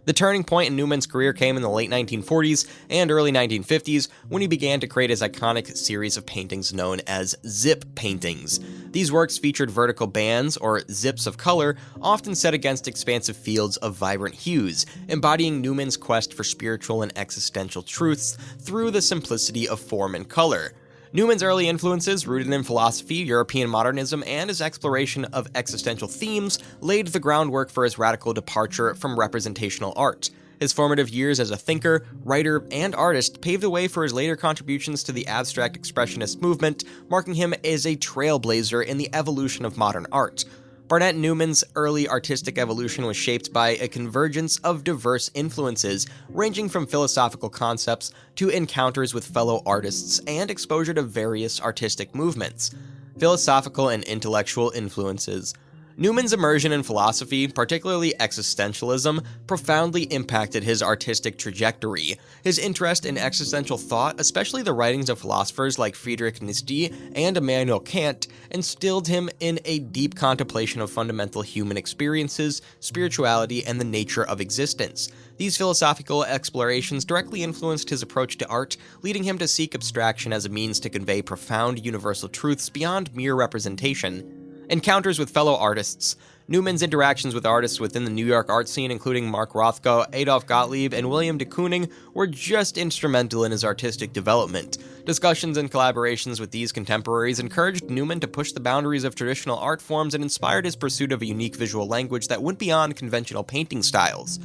The turning point in Newman's career came in the late 1940s and early 1950s when he began to create his iconic series of paintings known as zip paintings. These works featured vertical bands, or zips of color, often set against expansive fields of vibrant hues, embodying Newman's quest for spiritual and existential truths through the simplicity of form and color. Newman's early influences, rooted in philosophy, European modernism, and his exploration of existential themes, laid the groundwork for his radical departure from representational art. His formative years as a thinker, writer, and artist paved the way for his later contributions to the abstract expressionist movement, marking him as a trailblazer in the evolution of modern art. Barnett Newman's early artistic evolution was shaped by a convergence of diverse influences, ranging from philosophical concepts to encounters with fellow artists and exposure to various artistic movements. Philosophical and intellectual influences. Newman's immersion in philosophy, particularly existentialism, profoundly impacted his artistic trajectory. His interest in existential thought, especially the writings of philosophers like Friedrich Nietzsche and Immanuel Kant, instilled him in a deep contemplation of fundamental human experiences, spirituality, and the nature of existence. These philosophical explorations directly influenced his approach to art, leading him to seek abstraction as a means to convey profound universal truths beyond mere representation. Encounters with fellow artists. Newman's interactions with artists within the New York art scene, including Mark Rothko, Adolf Gottlieb, and William de Kooning, were just instrumental in his artistic development. Discussions and collaborations with these contemporaries encouraged Newman to push the boundaries of traditional art forms and inspired his pursuit of a unique visual language that went beyond conventional painting styles.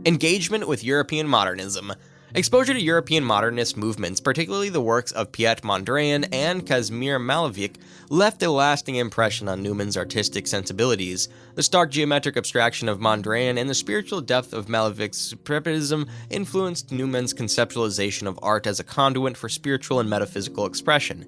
Engagement with European modernism. Exposure to European modernist movements, particularly the works of Piet Mondrian and Kazimir Malevich, left a lasting impression on Newman's artistic sensibilities. The stark geometric abstraction of Mondrian and the spiritual depth of Malevich's preparism influenced Newman's conceptualization of art as a conduit for spiritual and metaphysical expression.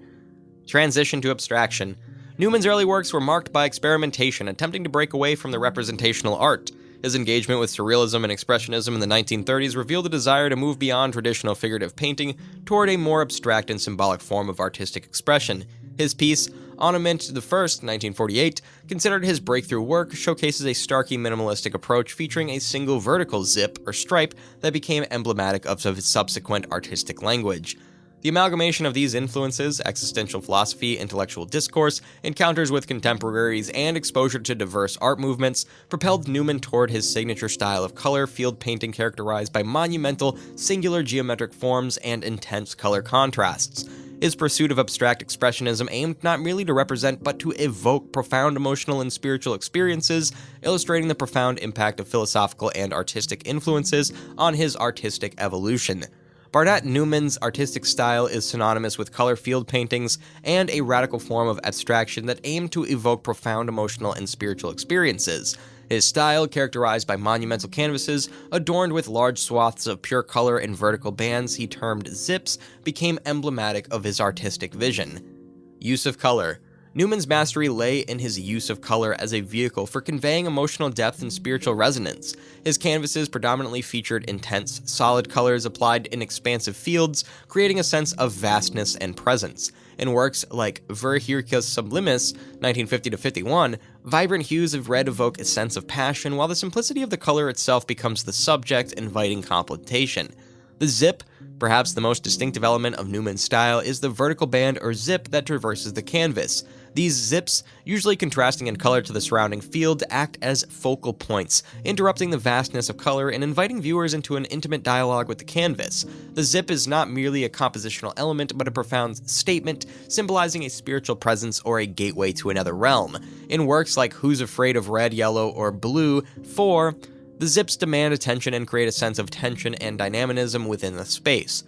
Transition to abstraction. Newman's early works were marked by experimentation, attempting to break away from the representational art. His engagement with Surrealism and Expressionism in the 1930s revealed a desire to move beyond traditional figurative painting toward a more abstract and symbolic form of artistic expression. His piece, Ornament I, 1948, considered his breakthrough work, showcases a starkly minimalistic approach featuring a single vertical zip or stripe that became emblematic of his subsequent artistic language. The amalgamation of these influences, existential philosophy, intellectual discourse, encounters with contemporaries, and exposure to diverse art movements, propelled Newman toward his signature style of color field painting characterized by monumental, singular geometric forms and intense color contrasts. His pursuit of abstract expressionism aimed not merely to represent but to evoke profound emotional and spiritual experiences, illustrating the profound impact of philosophical and artistic influences on his artistic evolution. Barnett Newman's artistic style is synonymous with color field paintings and a radical form of abstraction that aimed to evoke profound emotional and spiritual experiences. His style, characterized by monumental canvases adorned with large swaths of pure color and vertical bands he termed zips, became emblematic of his artistic vision. Use of color. Newman's mastery lay in his use of color as a vehicle for conveying emotional depth and spiritual resonance. His canvases predominantly featured intense, solid colors applied in expansive fields, creating a sense of vastness and presence. In works like Verhircus Sublimis, 1950-51, vibrant hues of red evoke a sense of passion, while the simplicity of the color itself becomes the subject, inviting contemplation. The zip, Perhaps the most distinctive element of Newman's style is the vertical band or zip that traverses the canvas. These zips, usually contrasting in color to the surrounding field, act as focal points, interrupting the vastness of color and inviting viewers into an intimate dialogue with the canvas. The zip is not merely a compositional element, but a profound statement, symbolizing a spiritual presence or a gateway to another realm. In works like Who's Afraid of Red, Yellow, or Blue 4, the zips demand attention and create a sense of tension and dynamism within the space.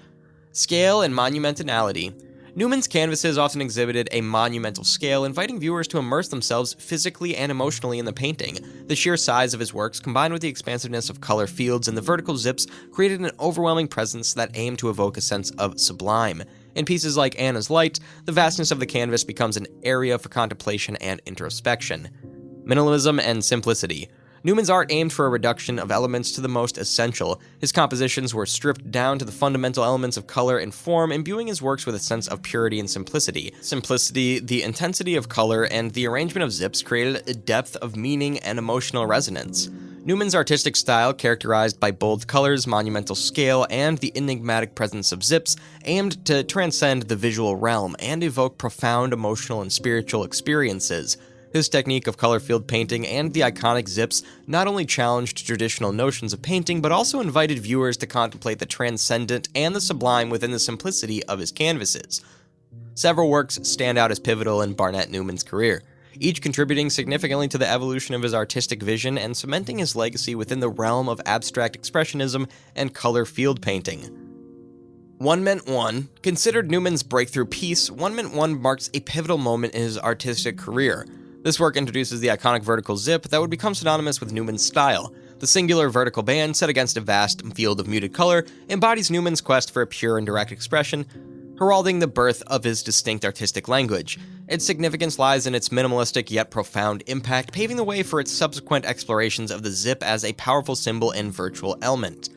Scale and monumentality. Newman's canvases often exhibited a monumental scale, inviting viewers to immerse themselves physically and emotionally in the painting. The sheer size of his works, combined with the expansiveness of color fields and the vertical zips, created an overwhelming presence that aimed to evoke a sense of sublime. In pieces like Anna's Light, the vastness of the canvas becomes an area for contemplation and introspection. Minimalism and simplicity. Newman's art aimed for a reduction of elements to the most essential. His compositions were stripped down to the fundamental elements of color and form, imbuing his works with a sense of purity and simplicity. Simplicity, the intensity of color, and the arrangement of zips created a depth of meaning and emotional resonance. Newman's artistic style, characterized by bold colors, monumental scale, and the enigmatic presence of zips, aimed to transcend the visual realm and evoke profound emotional and spiritual experiences. His technique of color-filled painting and the iconic zips not only challenged traditional notions of painting, but also invited viewers to contemplate the transcendent and the sublime within the simplicity of his canvases. Several works stand out as pivotal in Barnett Newman's career, each contributing significantly to the evolution of his artistic vision and cementing his legacy within the realm of abstract expressionism and color-field painting. One Meant One. Considered Newman's breakthrough piece, One Meant One marks a pivotal moment in his artistic career. This work introduces the iconic vertical zip that would become synonymous with Newman's style. The singular vertical band, set against a vast field of muted color, embodies Newman's quest for a pure and direct expression, heralding the birth of his distinct artistic language. Its significance lies in its minimalistic yet profound impact, paving the way for its subsequent explorations of the zip as a powerful symbol and virtual element.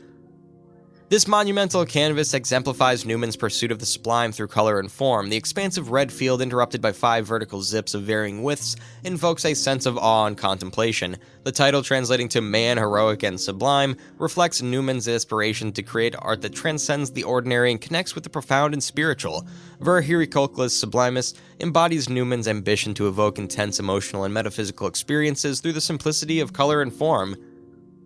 This monumental canvas exemplifies Newman's pursuit of the sublime through color and form. The expansive red field, interrupted by 5 vertical zips of varying widths, invokes a sense of awe and contemplation. The title, translating to Man, Heroic, and Sublime, reflects Newman's aspiration to create art that transcends the ordinary and connects with the profound and spiritual. Ver Heraclitus Sublimis embodies Newman's ambition to evoke intense emotional and metaphysical experiences through the simplicity of color and form.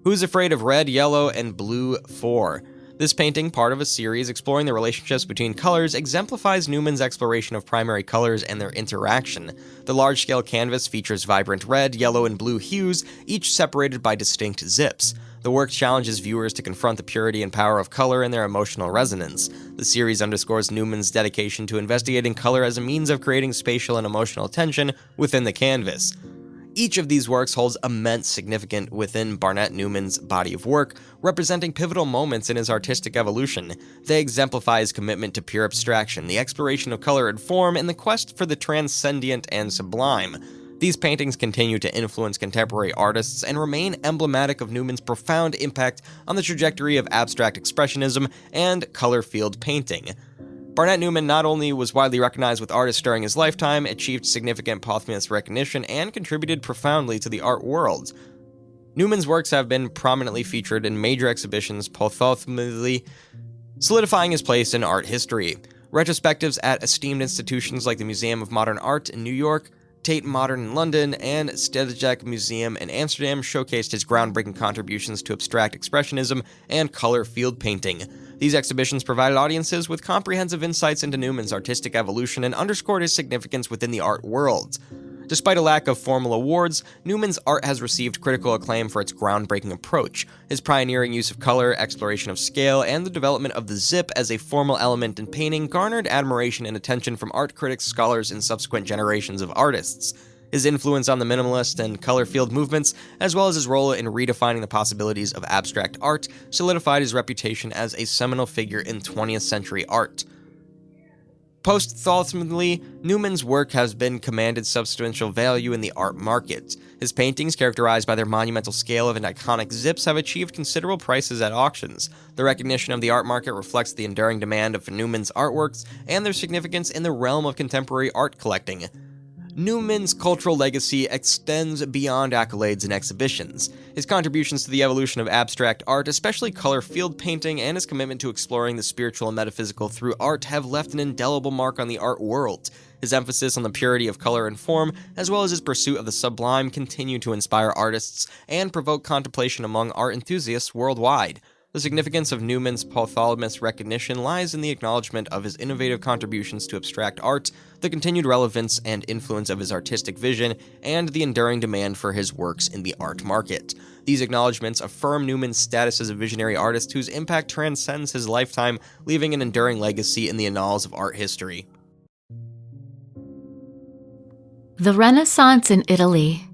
Who's Afraid of Red, Yellow, and Blue 4. This painting, part of a series exploring the relationships between colors, exemplifies Newman's exploration of primary colors and their interaction. The large-scale canvas features vibrant red, yellow, and blue hues, each separated by distinct zips. The work challenges viewers to confront the purity and power of color and their emotional resonance. The series underscores Newman's dedication to investigating color as a means of creating spatial and emotional tension within the canvas. Each of these works holds immense significance within Barnett Newman's body of work, representing pivotal moments in his artistic evolution. They exemplify his commitment to pure abstraction, the exploration of color and form, and the quest for the transcendent and sublime. These paintings continue to influence contemporary artists and remain emblematic of Newman's profound impact on the trajectory of abstract expressionism and color-field painting. Barnett Newman not only was widely recognized with artists during his lifetime, achieved significant posthumous recognition, and contributed profoundly to the art world. Newman's works have been prominently featured in major exhibitions posthumously, solidifying his place in art history. Retrospectives at esteemed institutions like the Museum of Modern Art in New York, Tate Modern in London, and Stedelijk Museum in Amsterdam showcased his groundbreaking contributions to abstract expressionism and color field painting. These exhibitions provided audiences with comprehensive insights into Newman's artistic evolution and underscored his significance within the art world. Despite a lack of formal awards, Newman's art has received critical acclaim for its groundbreaking approach. His pioneering use of color, exploration of scale, and the development of the zip as a formal element in painting garnered admiration and attention from art critics, scholars, and subsequent generations of artists. His influence on the minimalist and color-field movements, as well as his role in redefining the possibilities of abstract art, solidified his reputation as a seminal figure in 20th century art. Posthumously, Newman's work has been commanded substantial value in the art market. His paintings, characterized by their monumental scale of iconic zips, have achieved considerable prices at auctions. The recognition of the art market reflects the enduring demand of Newman's artworks and their significance in the realm of contemporary art collecting. Newman's cultural legacy extends beyond accolades and exhibitions. His contributions to the evolution of abstract art, especially color field painting, and his commitment to exploring the spiritual and metaphysical through art have left an indelible mark on the art world. His emphasis on the purity of color and form, as well as his pursuit of the sublime, continue to inspire artists and provoke contemplation among art enthusiasts worldwide. The significance of Newman's posthumous recognition lies in the acknowledgement of his innovative contributions to abstract art, the continued relevance and influence of his artistic vision, and the enduring demand for his works in the art market. These acknowledgments affirm Newman's status as a visionary artist whose impact transcends his lifetime, leaving an enduring legacy in the annals of art history. The Renaissance in Italy.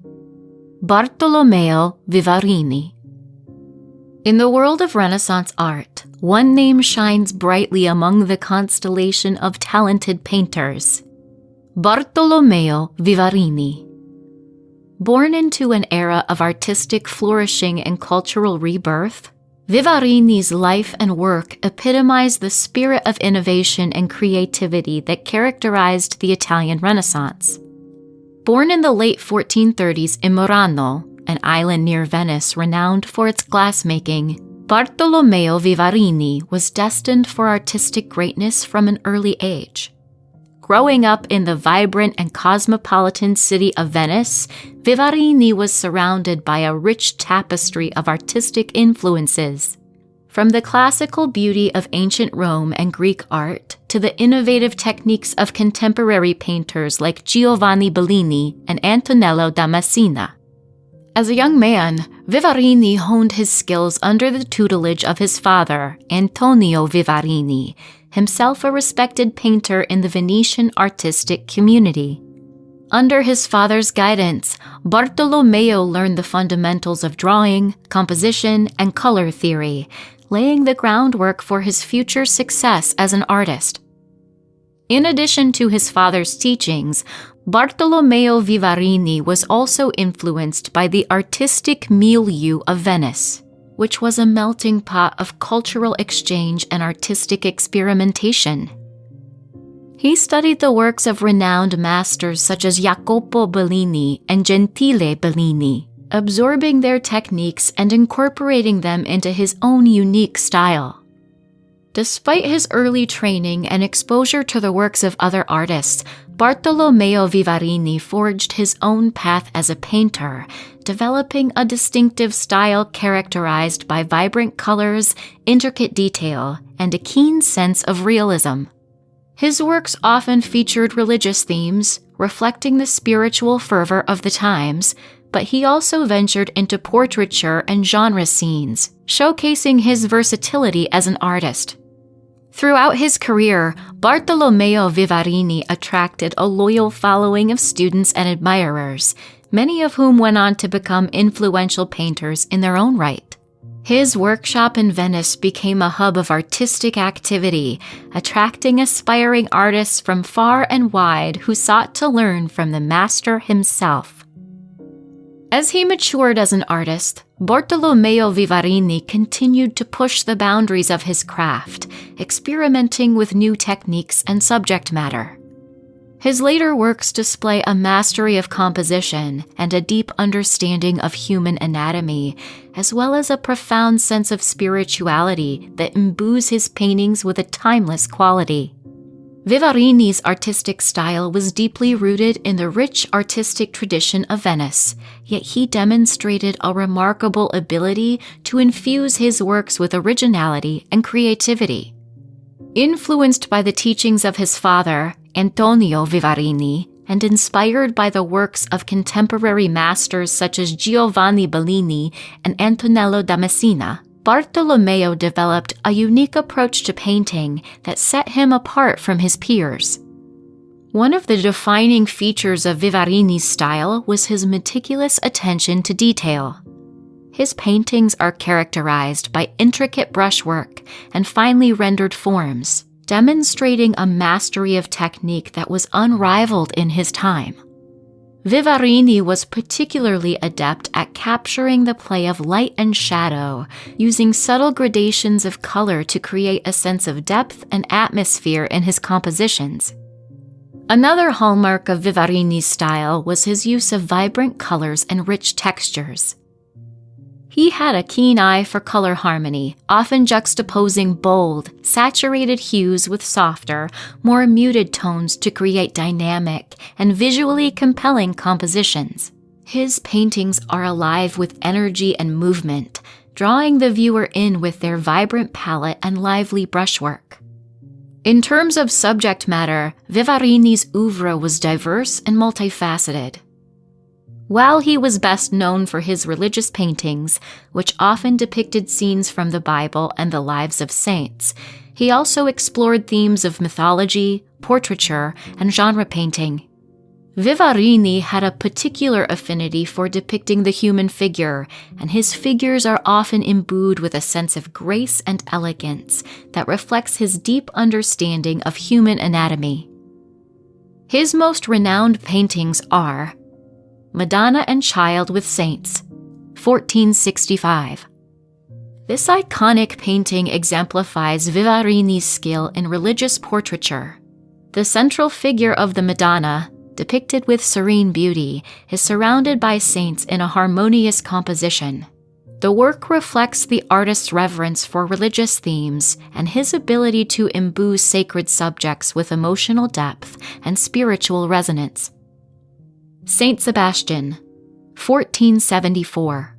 Bartolomeo Vivarini. In the world of Renaissance art, one name shines brightly among the constellation of talented painters: Bartolomeo Vivarini. Born into an era of artistic flourishing and cultural rebirth, Vivarini's life and work epitomize the spirit of innovation and creativity that characterized the Italian Renaissance. Born in the late 1430s in Murano, an island near Venice renowned for its glassmaking, Bartolomeo Vivarini was destined for artistic greatness from an early age. Growing up in the vibrant and cosmopolitan city of Venice, Vivarini was surrounded by a rich tapestry of artistic influences. From the classical beauty of ancient Rome and Greek art to the innovative techniques of contemporary painters like Giovanni Bellini and Antonello da Messina. As a young man, Vivarini honed his skills under the tutelage of his father, Antonio Vivarini, himself a respected painter in the Venetian artistic community. Under his father's guidance, Bartolomeo learned the fundamentals of drawing, composition, and color theory, laying the groundwork for his future success as an artist. In addition to his father's teachings, Bartolomeo Vivarini was also influenced by the artistic milieu of Venice, which was a melting pot of cultural exchange and artistic experimentation. He studied the works of renowned masters such as Jacopo Bellini and Gentile Bellini, absorbing their techniques and incorporating them into his own unique style. Despite his early training and exposure to the works of other artists, Bartolomeo Vivarini forged his own path as a painter, developing a distinctive style characterized by vibrant colors, intricate detail, and a keen sense of realism. His works often featured religious themes, reflecting the spiritual fervor of the times, but he also ventured into portraiture and genre scenes, showcasing his versatility as an artist. Throughout his career, Bartolomeo Vivarini attracted a loyal following of students and admirers, many of whom went on to become influential painters in their own right. His workshop in Venice became a hub of artistic activity, attracting aspiring artists from far and wide who sought to learn from the master himself. As he matured as an artist, Bartolomeo Vivarini continued to push the boundaries of his craft, experimenting with new techniques and subject matter. His later works display a mastery of composition and a deep understanding of human anatomy, as well as a profound sense of spirituality that imbues his paintings with a timeless quality. Vivarini's artistic style was deeply rooted in the rich artistic tradition of Venice, yet he demonstrated a remarkable ability to infuse his works with originality and creativity. Influenced by the teachings of his father, Antonio Vivarini, and inspired by the works of contemporary masters such as Giovanni Bellini and Antonello da Messina, Bartolomeo developed a unique approach to painting that set him apart from his peers. One of the defining features of Vivarini's style was his meticulous attention to detail. His paintings are characterized by intricate brushwork and finely rendered forms, demonstrating a mastery of technique that was unrivaled in his time. Vivarini was particularly adept at capturing the play of light and shadow, using subtle gradations of color to create a sense of depth and atmosphere in his compositions. Another hallmark of Vivarini's style was his use of vibrant colors and rich textures. He had a keen eye for color harmony, often juxtaposing bold, saturated hues with softer, more muted tones to create dynamic and visually compelling compositions. His paintings are alive with energy and movement, drawing the viewer in with their vibrant palette and lively brushwork. In terms of subject matter, Vivarini's oeuvre was diverse and multifaceted. While he was best known for his religious paintings, which often depicted scenes from the Bible and the lives of saints, he also explored themes of mythology, portraiture, and genre painting. Vivarini had a particular affinity for depicting the human figure, and his figures are often imbued with a sense of grace and elegance that reflects his deep understanding of human anatomy. His most renowned paintings are Madonna and Child with Saints, 1465. This iconic painting exemplifies Vivarini's skill in religious portraiture. The central figure of the Madonna, depicted with serene beauty, is surrounded by saints in a harmonious composition. The work reflects the artist's reverence for religious themes and his ability to imbue sacred subjects with emotional depth and spiritual resonance. Saint Sebastian, 1474.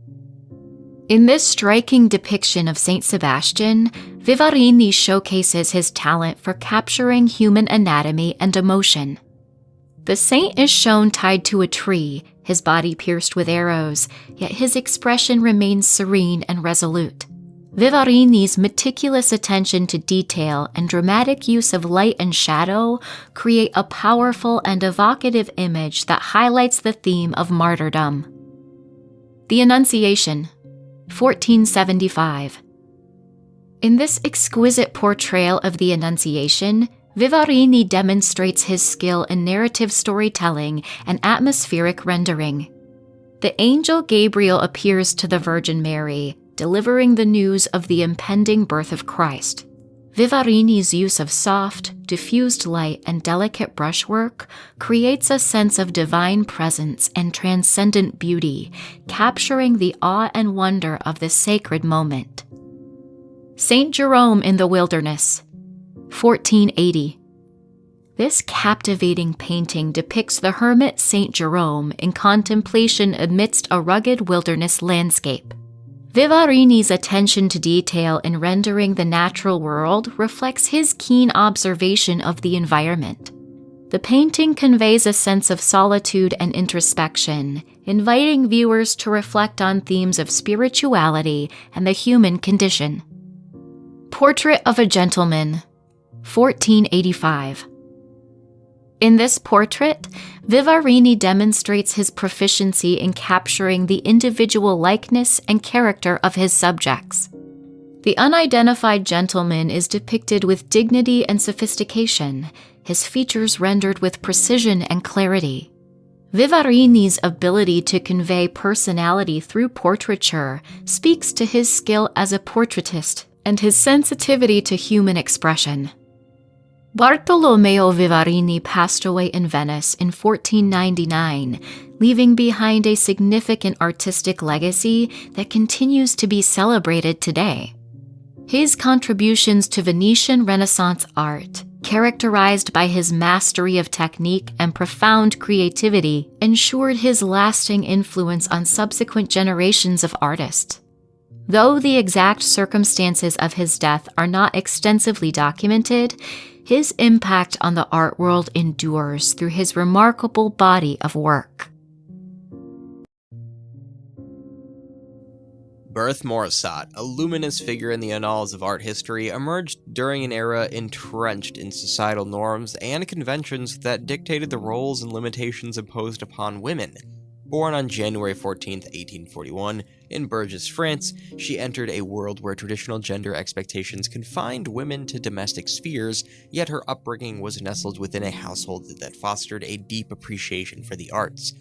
In this striking depiction of Saint Sebastian, Vivarini showcases his talent for capturing human anatomy and emotion. The saint is shown tied to a tree, his body pierced with arrows, yet his expression remains serene and resolute. Vivarini's meticulous attention to detail and dramatic use of light and shadow create a powerful and evocative image that highlights the theme of martyrdom. The Annunciation, 1475. In this exquisite portrayal of the Annunciation, Vivarini demonstrates his skill in narrative storytelling and atmospheric rendering. The angel Gabriel appears to the Virgin Mary, delivering the news of the impending birth of Christ. Vivarini's use of soft, diffused light and delicate brushwork creates a sense of divine presence and transcendent beauty, capturing the awe and wonder of the sacred moment. Saint Jerome in the Wilderness, 1480. This captivating painting depicts the hermit Saint Jerome in contemplation amidst a rugged wilderness landscape. Vivarini's attention to detail in rendering the natural world reflects his keen observation of the environment. The painting conveys a sense of solitude and introspection, inviting viewers to reflect on themes of spirituality and the human condition. Portrait of a Gentleman, 1485. In this portrait, Vivarini demonstrates his proficiency in capturing the individual likeness and character of his subjects. The unidentified gentleman is depicted with dignity and sophistication, his features rendered with precision and clarity. Vivarini's ability to convey personality through portraiture speaks to his skill as a portraitist and his sensitivity to human expression. Bartolomeo Vivarini passed away in Venice in 1499, leaving behind a significant artistic legacy that continues to be celebrated today. His contributions to Venetian Renaissance art, characterized by his mastery of technique and profound creativity, ensured his lasting influence on subsequent generations of artists. Though the exact circumstances of his death are not extensively documented, his impact on the art world endures through his remarkable body of work. Berthe Morisot, a luminous figure in the annals of art history, emerged during an era entrenched in societal norms and conventions that dictated the roles and limitations imposed upon women. Born on January 14, 1841, in Bourges, France, she entered a world where traditional gender expectations confined women to domestic spheres, yet her upbringing was nestled within a household that fostered a deep appreciation for the arts.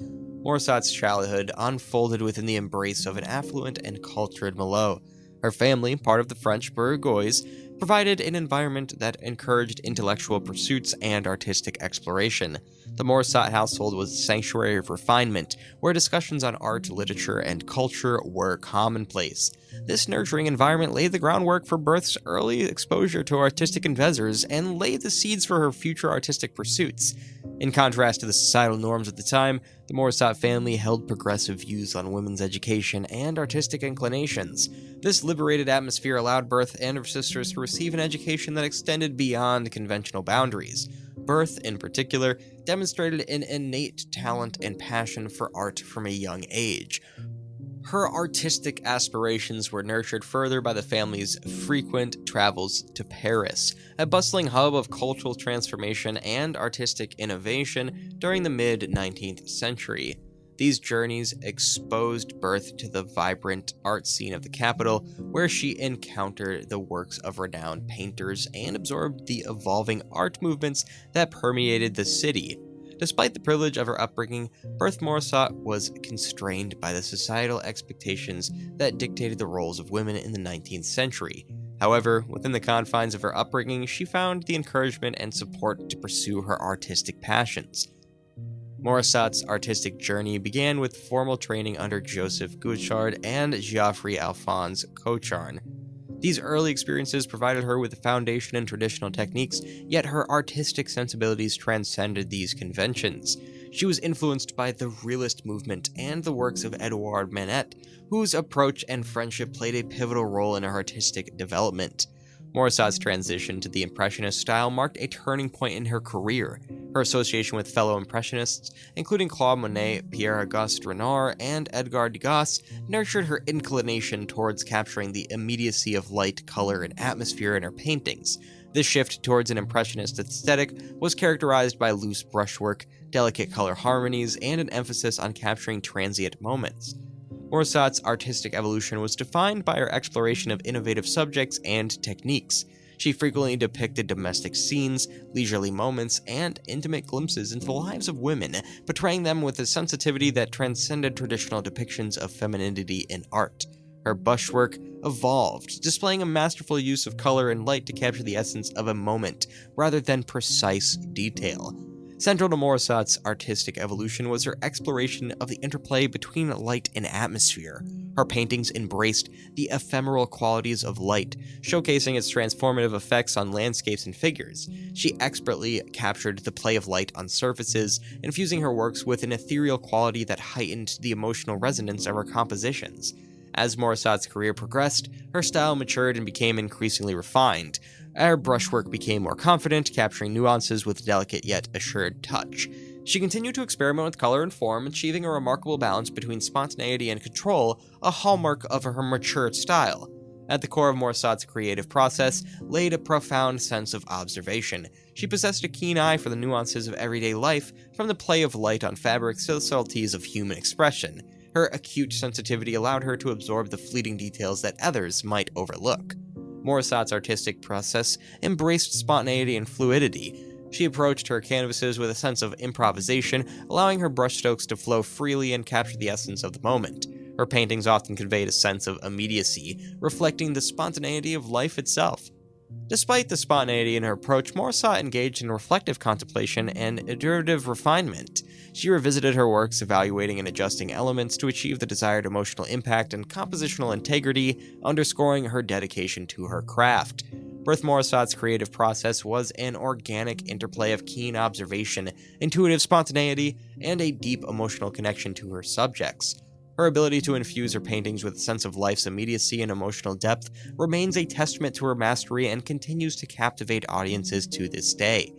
Morisot's childhood unfolded within the embrace of an affluent and cultured milieu. Her family, part of the French bourgeoisie, provided an environment that encouraged intellectual pursuits and artistic exploration. The Morisot household was a sanctuary of refinement, where discussions on art, literature, and culture were commonplace. This nurturing environment laid the groundwork for Berth's early exposure to artistic endeavors and laid the seeds for her future artistic pursuits. In contrast to the societal norms at the time, the Morisot family held progressive views on women's education and artistic inclinations. This liberated atmosphere allowed Berth and her sisters to receive an education that extended beyond conventional boundaries. Berth, in particular, demonstrated an innate talent and passion for art from a young age. Her artistic aspirations were nurtured further by the family's frequent travels to Paris, a bustling hub of cultural transformation and artistic innovation during the mid-19th century. These journeys exposed Berth to the vibrant art scene of the capital, where she encountered the works of renowned painters and absorbed the evolving art movements that permeated the city. Despite the privilege of her upbringing, Berth Morisot was constrained by the societal expectations that dictated the roles of women in the 19th century. However, within the confines of her upbringing, she found the encouragement and support to pursue her artistic passions. Morisot's artistic journey began with formal training under Joseph Gouchard and Geoffrey-Alphonse Cocharn. These early experiences provided her with a foundation in traditional techniques, yet her artistic sensibilities transcended these conventions. She was influenced by the realist movement and the works of Edouard Manet, whose approach and friendship played a pivotal role in her artistic development. Morisot's transition to the Impressionist style marked a turning point in her career. Her association with fellow Impressionists, including Claude Monet, Pierre-Auguste Renoir, and Edgar Degas, nurtured her inclination towards capturing the immediacy of light, color, and atmosphere in her paintings. This shift towards an Impressionist aesthetic was characterized by loose brushwork, delicate color harmonies, and an emphasis on capturing transient moments. Morisot's artistic evolution was defined by her exploration of innovative subjects and techniques. She frequently depicted domestic scenes, leisurely moments, and intimate glimpses into the lives of women, portraying them with a sensitivity that transcended traditional depictions of femininity in art. Her brushwork evolved, displaying a masterful use of color and light to capture the essence of a moment, rather than precise detail. Central to Morisot's artistic evolution was her exploration of the interplay between light and atmosphere. Her paintings embraced the ephemeral qualities of light, showcasing its transformative effects on landscapes and figures. She expertly captured the play of light on surfaces, infusing her works with an ethereal quality that heightened the emotional resonance of her compositions. As Morisot's career progressed, her style matured and became increasingly refined. Her brushwork became more confident, capturing nuances with a delicate yet assured touch. She continued to experiment with color and form, achieving a remarkable balance between spontaneity and control, a hallmark of her mature style. At the core of Morisot's creative process laid a profound sense of observation. She possessed a keen eye for the nuances of everyday life, from the play of light on fabrics to the subtleties of human expression. Her acute sensitivity allowed her to absorb the fleeting details that others might overlook. Morisot's artistic process embraced spontaneity and fluidity. She approached her canvases with a sense of improvisation, allowing her brushstrokes to flow freely and capture the essence of the moment. Her paintings often conveyed a sense of immediacy, reflecting the spontaneity of life itself. Despite the spontaneity in her approach, Morisot engaged in reflective contemplation and iterative refinement. She revisited her works, evaluating and adjusting elements to achieve the desired emotional impact and compositional integrity, underscoring her dedication to her craft. Berth Morisot's creative process was an organic interplay of keen observation, intuitive spontaneity, and a deep emotional connection to her subjects. Her ability to infuse her paintings with a sense of life's immediacy and emotional depth remains a testament to her mastery and continues to captivate audiences to this day.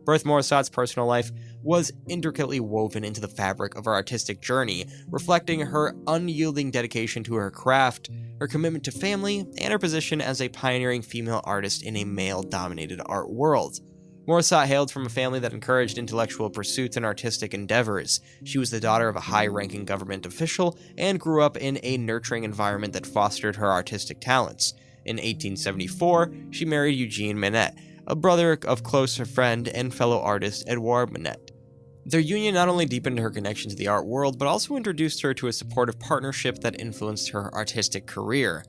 Berth Morisot's personal life was intricately woven into the fabric of her artistic journey, reflecting her unyielding dedication to her craft, her commitment to family, and her position as a pioneering female artist in a male-dominated art world. Morisot hailed from a family that encouraged intellectual pursuits and artistic endeavors. She was the daughter of a high-ranking government official and grew up in a nurturing environment that fostered her artistic talents. In 1874, she married Eugene Manet, a brother of close friend and fellow artist Edouard Manet. Their union not only deepened her connection to the art world, but also introduced her to a supportive partnership that influenced her artistic career.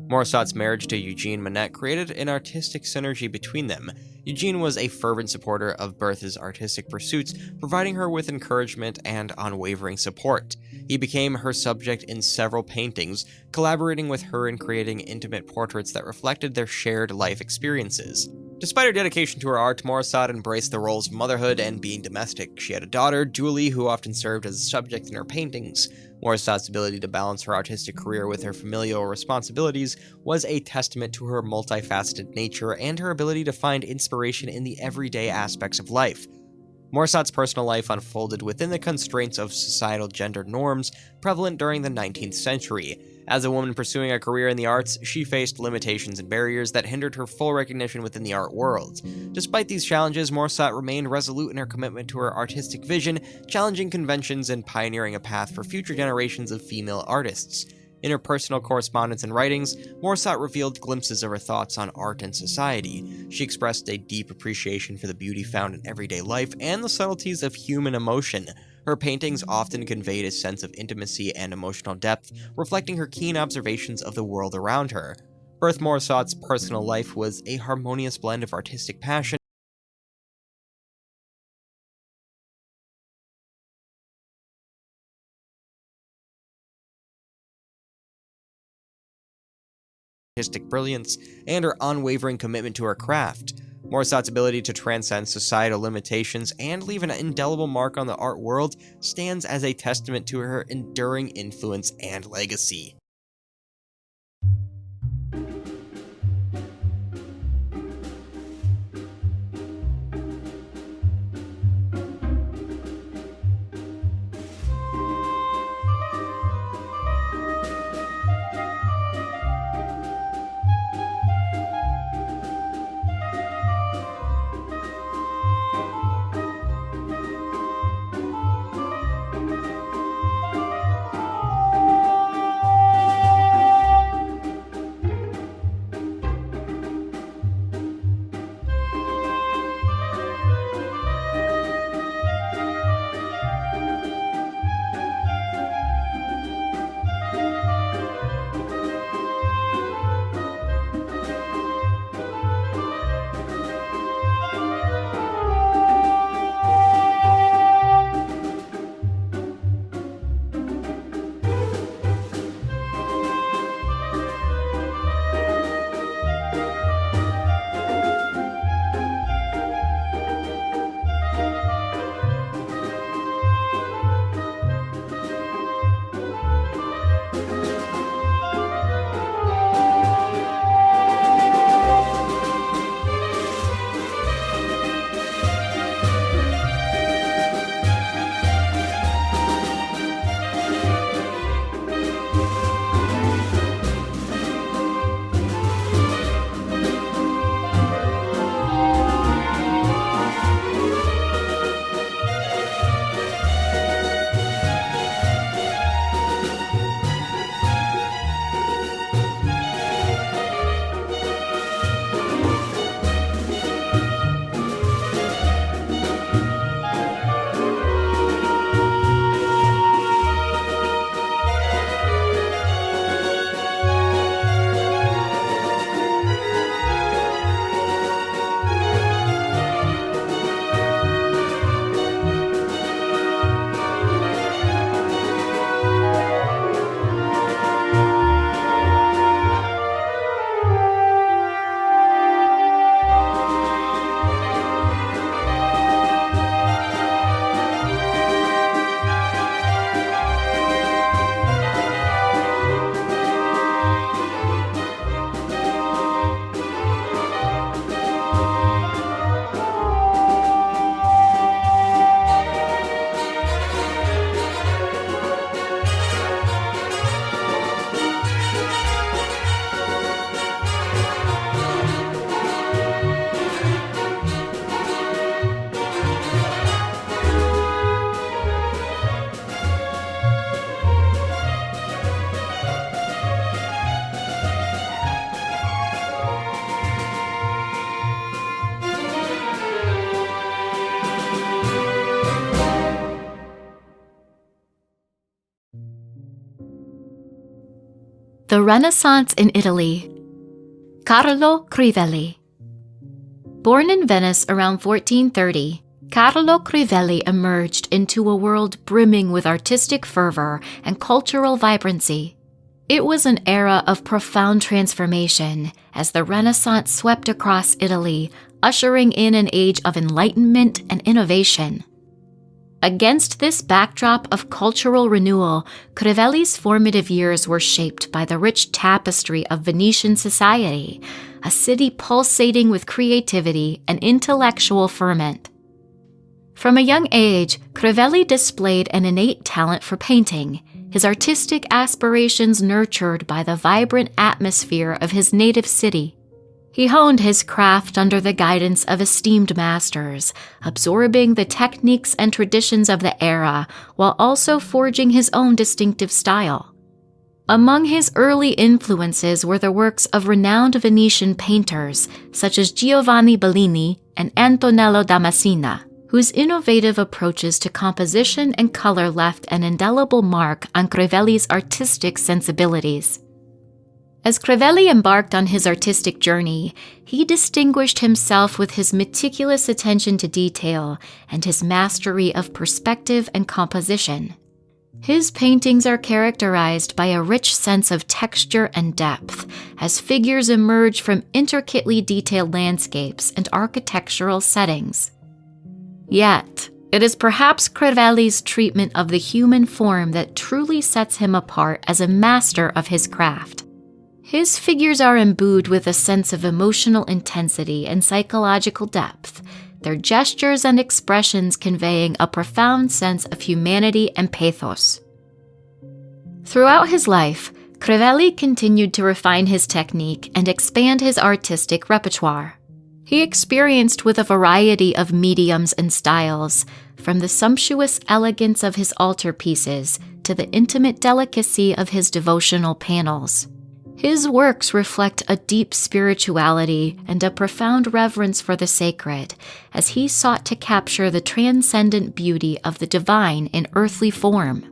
Morissotte's marriage to Eugene Manette created an artistic synergy between them. Eugene was a fervent supporter of Bertha's artistic pursuits, providing her with encouragement and unwavering support. He became her subject in several paintings, collaborating with her in creating intimate portraits that reflected their shared life experiences. Despite her dedication to her art, Morisot embraced the roles of motherhood and being domestic. She had a daughter, Julie, who often served as a subject in her paintings. Morissotte's ability to balance her artistic career with her familial responsibilities was a testament to her multifaceted nature and her ability to find inspiration in the everyday aspects of life. Morissotte's personal life unfolded within the constraints of societal gender norms prevalent during the 19th century. As a woman pursuing a career in the arts, she faced limitations and barriers that hindered her full recognition within the art world. Despite these challenges, Morisot remained resolute in her commitment to her artistic vision, challenging conventions and pioneering a path for future generations of female artists. In her personal correspondence and writings, Morisot revealed glimpses of her thoughts on art and society. She expressed a deep appreciation for the beauty found in everyday life and the subtleties of human emotion. Her paintings often conveyed a sense of intimacy and emotional depth, reflecting her keen observations of the world around her. Berthe Morisotte's personal life was a harmonious blend of artistic passion, artistic brilliance, and her unwavering commitment to her craft. Morisotte's ability to transcend societal limitations and leave an indelible mark on the art world stands as a testament to her enduring influence and legacy. The Renaissance in Italy. Carlo Crivelli. Born in Venice around 1430, Carlo Crivelli emerged into a world brimming with artistic fervor and cultural vibrancy. It was an era of profound transformation as the Renaissance swept across Italy, ushering in an age of enlightenment and innovation. Against this backdrop of cultural renewal, Crivelli's formative years were shaped by the rich tapestry of Venetian society, a city pulsating with creativity and intellectual ferment. From a young age, Crivelli displayed an innate talent for painting, his artistic aspirations nurtured by the vibrant atmosphere of his native city. He honed his craft under the guidance of esteemed masters, absorbing the techniques and traditions of the era while also forging his own distinctive style. Among his early influences were the works of renowned Venetian painters such as Giovanni Bellini and Antonello da Messina, whose innovative approaches to composition and color left an indelible mark on Crivelli's artistic sensibilities. As Crivelli embarked on his artistic journey, he distinguished himself with his meticulous attention to detail and his mastery of perspective and composition. His paintings are characterized by a rich sense of texture and depth, as figures emerge from intricately detailed landscapes and architectural settings. Yet, it is perhaps Crivelli's treatment of the human form that truly sets him apart as a master of his craft. His figures are imbued with a sense of emotional intensity and psychological depth, their gestures and expressions conveying a profound sense of humanity and pathos. Throughout his life, Crivelli continued to refine his technique and expand his artistic repertoire. He experienced with a variety of mediums and styles, from the sumptuous elegance of his altarpieces to the intimate delicacy of his devotional panels. His works reflect a deep spirituality and a profound reverence for the sacred, as he sought to capture the transcendent beauty of the divine in earthly form.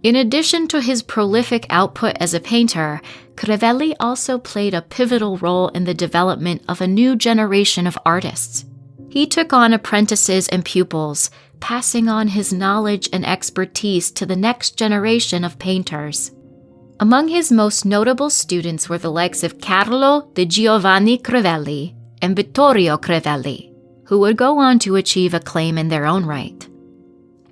In addition to his prolific output as a painter, Crivelli also played a pivotal role in the development of a new generation of artists. He took on apprentices and pupils, passing on his knowledge and expertise to the next generation of painters. Among his most notable students were the likes of Carlo di Giovanni Crivelli and Vittorio Crivelli, who would go on to achieve acclaim in their own right.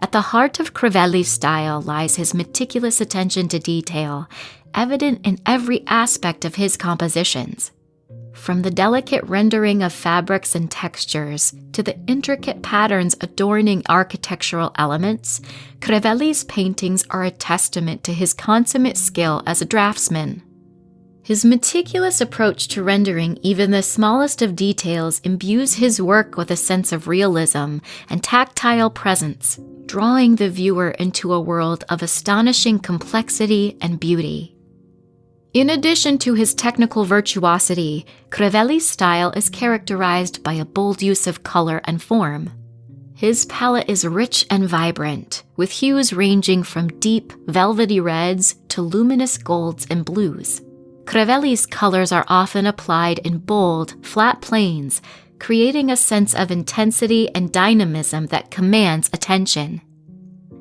At the heart of Crivelli's style lies his meticulous attention to detail, evident in every aspect of his compositions. From the delicate rendering of fabrics and textures to the intricate patterns adorning architectural elements, Crivelli's paintings are a testament to his consummate skill as a draftsman. His meticulous approach to rendering even the smallest of details imbues his work with a sense of realism and tactile presence, drawing the viewer into a world of astonishing complexity and beauty. In addition to his technical virtuosity, Crivelli's style is characterized by a bold use of color and form. His palette is rich and vibrant, with hues ranging from deep, velvety reds to luminous golds and blues. Crivelli's colors are often applied in bold, flat planes, creating a sense of intensity and dynamism that commands attention.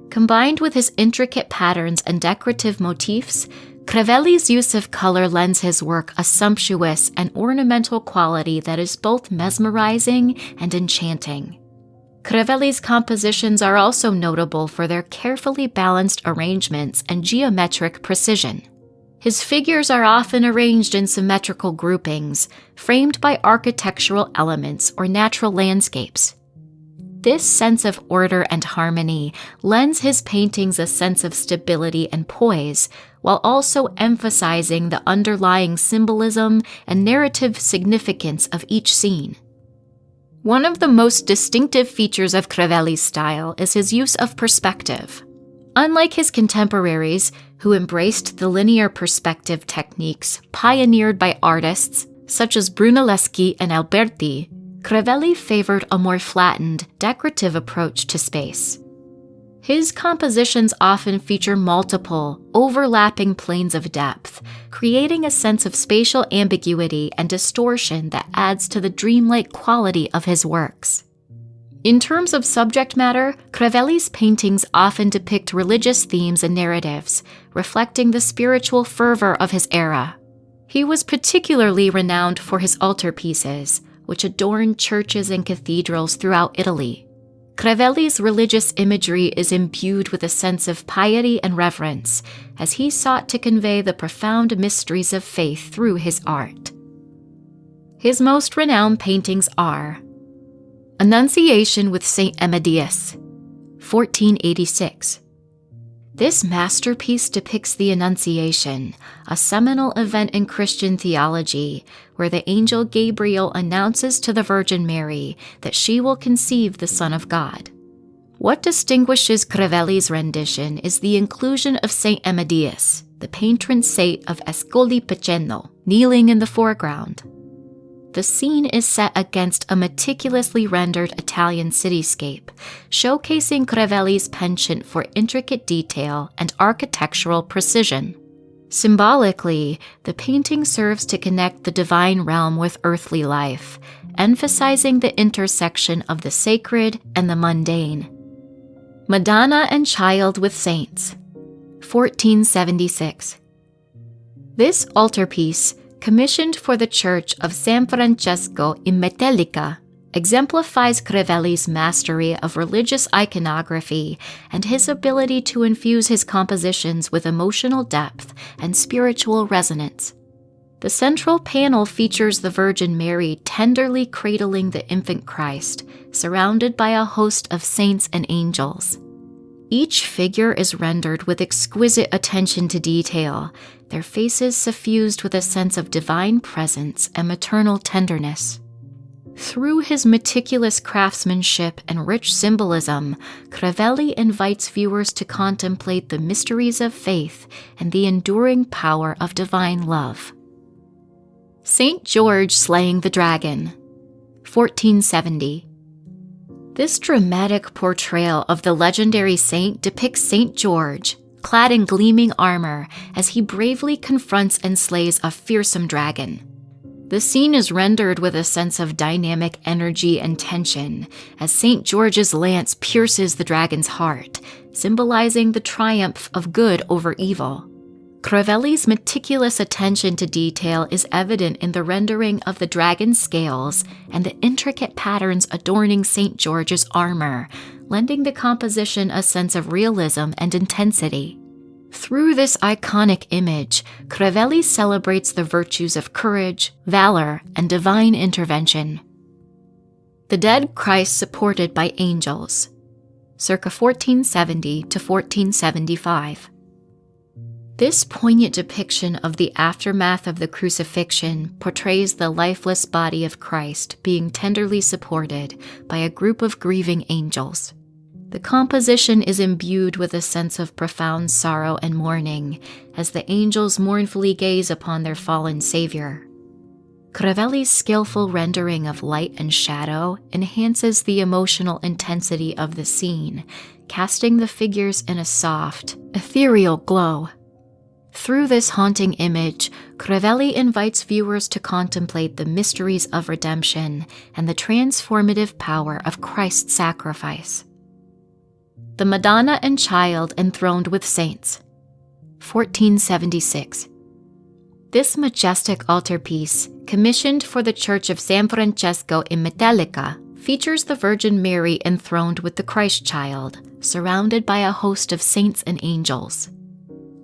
Combined with his intricate patterns and decorative motifs, Crivelli's use of color lends his work a sumptuous and ornamental quality that is both mesmerizing and enchanting. Crivelli's compositions are also notable for their carefully balanced arrangements and geometric precision. His figures are often arranged in symmetrical groupings, framed by architectural elements or natural landscapes. This sense of order and harmony lends his paintings a sense of stability and poise, while also emphasizing the underlying symbolism and narrative significance of each scene. One of the most distinctive features of Crivelli's style is his use of perspective. Unlike his contemporaries, who embraced the linear perspective techniques pioneered by artists such as Brunelleschi and Alberti, Crivelli favored a more flattened, decorative approach to space. His compositions often feature multiple, overlapping planes of depth, creating a sense of spatial ambiguity and distortion that adds to the dreamlike quality of his works. In terms of subject matter, Crevelli's paintings often depict religious themes and narratives, reflecting the spiritual fervor of his era. He was particularly renowned for his altarpieces, which adorned churches and cathedrals throughout Italy. Crevelli's religious imagery is imbued with a sense of piety and reverence, as he sought to convey the profound mysteries of faith through his art. His most renowned paintings are Annunciation with St. Amadeus, 1486. This masterpiece depicts the Annunciation, a seminal event in Christian theology, where the angel Gabriel announces to the Virgin Mary that she will conceive the Son of God. What distinguishes Crevelli's rendition is the inclusion of St. Amadeus, the patron saint of Ascoli Piceno, kneeling in the foreground. The scene is set against a meticulously rendered Italian cityscape, showcasing Crevelli's penchant for intricate detail and architectural precision. Symbolically, the painting serves to connect the divine realm with earthly life, emphasizing the intersection of the sacred and the mundane. Madonna and Child with Saints, 1476. This altarpiece, commissioned for the Church of San Francesco in Metellica, exemplifies Crevelli's mastery of religious iconography and his ability to infuse his compositions with emotional depth and spiritual resonance. The central panel features the Virgin Mary tenderly cradling the infant Christ, surrounded by a host of saints and angels. Each figure is rendered with exquisite attention to detail, their faces suffused with a sense of divine presence and maternal tenderness. Through his meticulous craftsmanship and rich symbolism, Crevelli invites viewers to contemplate the mysteries of faith and the enduring power of divine love. St. George Slaying the Dragon, 1470. This dramatic portrayal of the legendary saint depicts St. George, clad in gleaming armor, as he bravely confronts and slays a fearsome dragon. The scene is rendered with a sense of dynamic energy and tension, as St. George's lance pierces the dragon's heart, symbolizing the triumph of good over evil. Crevelli's meticulous attention to detail is evident in the rendering of the dragon's scales and the intricate patterns adorning St. George's armor, lending the composition a sense of realism and intensity. Through this iconic image, Crevelli celebrates the virtues of courage, valor, and divine intervention. The Dead Christ Supported by Angels, circa 1470 to 1475. This poignant depiction of the aftermath of the crucifixion portrays the lifeless body of Christ being tenderly supported by a group of grieving angels. The composition is imbued with a sense of profound sorrow and mourning as the angels mournfully gaze upon their fallen Savior. Crevelli's skillful rendering of light and shadow enhances the emotional intensity of the scene, casting the figures in a soft, ethereal glow. Through this haunting image, Crevelli invites viewers to contemplate the mysteries of redemption and the transformative power of Christ's sacrifice. The Madonna and Child Enthroned with Saints, 1476. This majestic altarpiece, commissioned for the Church of San Francesco in Metellica, features the Virgin Mary enthroned with the Christ child, surrounded by a host of saints and angels.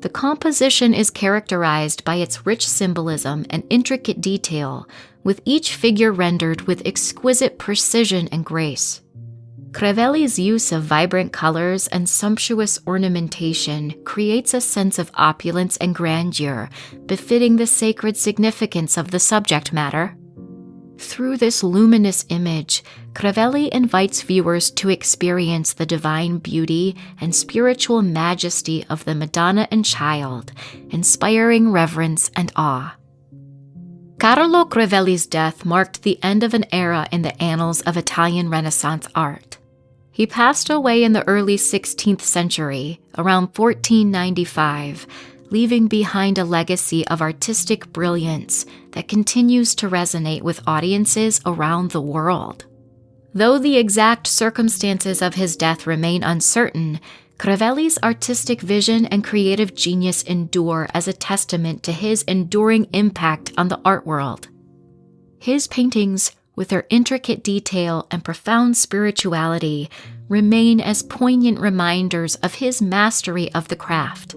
The composition is characterized by its rich symbolism and intricate detail, with each figure rendered with exquisite precision and grace. Crevelli's use of vibrant colors and sumptuous ornamentation creates a sense of opulence and grandeur, befitting the sacred significance of the subject matter. Through this luminous image, Crevelli invites viewers to experience the divine beauty and spiritual majesty of the Madonna and Child, inspiring reverence and awe. Carlo Crevelli's death marked the end of an era in the annals of Italian Renaissance art. He passed away in the early 16th century, around 1495, leaving behind a legacy of artistic brilliance that continues to resonate with audiences around the world. Though the exact circumstances of his death remain uncertain, Crivelli's artistic vision and creative genius endure as a testament to his enduring impact on the art world. His paintings, with their intricate detail and profound spirituality, remain as poignant reminders of his mastery of the craft.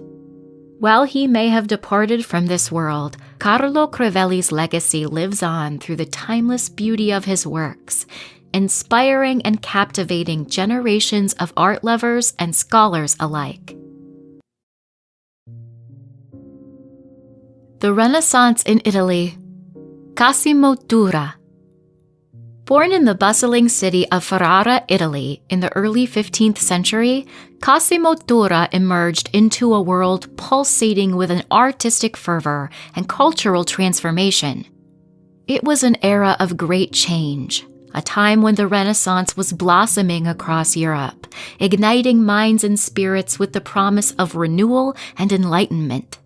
While he may have departed from this world, Carlo Crivelli's legacy lives on through the timeless beauty of his works, inspiring and captivating generations of art lovers and scholars alike. The Renaissance in Italy. Cosimo Tura. Born in the bustling city of Ferrara, Italy, in the early 15th century, Cosimo Tura emerged into a world pulsating with an artistic fervor and cultural transformation. It was an era of great change, a time when the Renaissance was blossoming across Europe, igniting minds and spirits with the promise of renewal and enlightenment.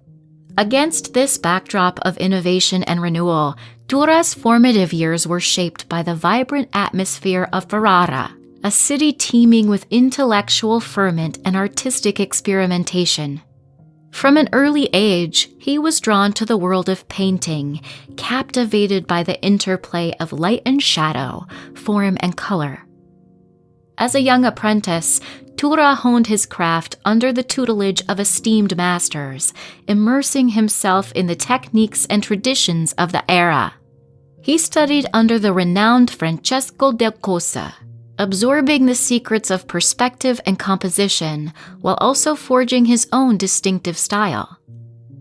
Against this backdrop of innovation and renewal, Tura's formative years were shaped by the vibrant atmosphere of Ferrara, a city teeming with intellectual ferment and artistic experimentation. From an early age, he was drawn to the world of painting, captivated by the interplay of light and shadow, form and color. As a young apprentice, Tura honed his craft under the tutelage of esteemed masters, immersing himself in the techniques and traditions of the era. He studied under the renowned Francesco del Cossa, absorbing the secrets of perspective and composition, while also forging his own distinctive style.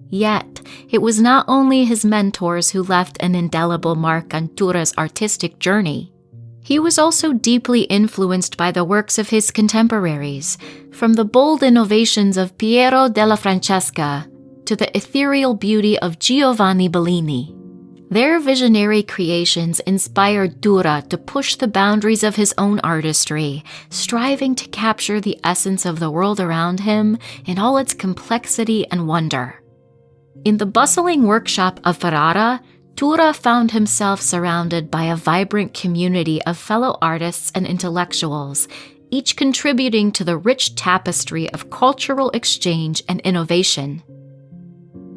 Yet, it was not only his mentors who left an indelible mark on Tura's artistic journey. He was also deeply influenced by the works of his contemporaries, from the bold innovations of Piero della Francesca to the ethereal beauty of Giovanni Bellini. Their visionary creations inspired Tura to push the boundaries of his own artistry, striving to capture the essence of the world around him in all its complexity and wonder. In the bustling workshop of Ferrara, Tura found himself surrounded by a vibrant community of fellow artists and intellectuals, each contributing to the rich tapestry of cultural exchange and innovation.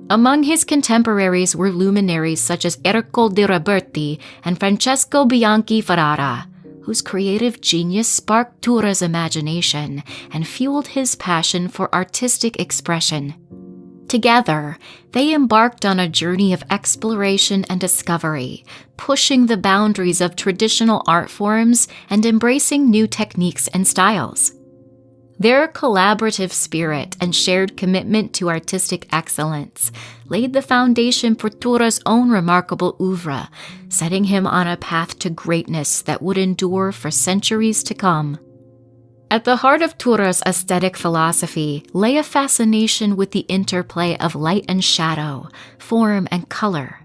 Among his contemporaries were luminaries such as Ercole de Roberti and Francesco Bianchi Ferrara, whose creative genius sparked Tura's imagination and fueled his passion for artistic expression. Together, they embarked on a journey of exploration and discovery, pushing the boundaries of traditional art forms and embracing new techniques and styles. Their collaborative spirit and shared commitment to artistic excellence laid the foundation for Tura's own remarkable oeuvre, setting him on a path to greatness that would endure for centuries to come. At the heart of Tura's aesthetic philosophy lay a fascination with the interplay of light and shadow, form and color.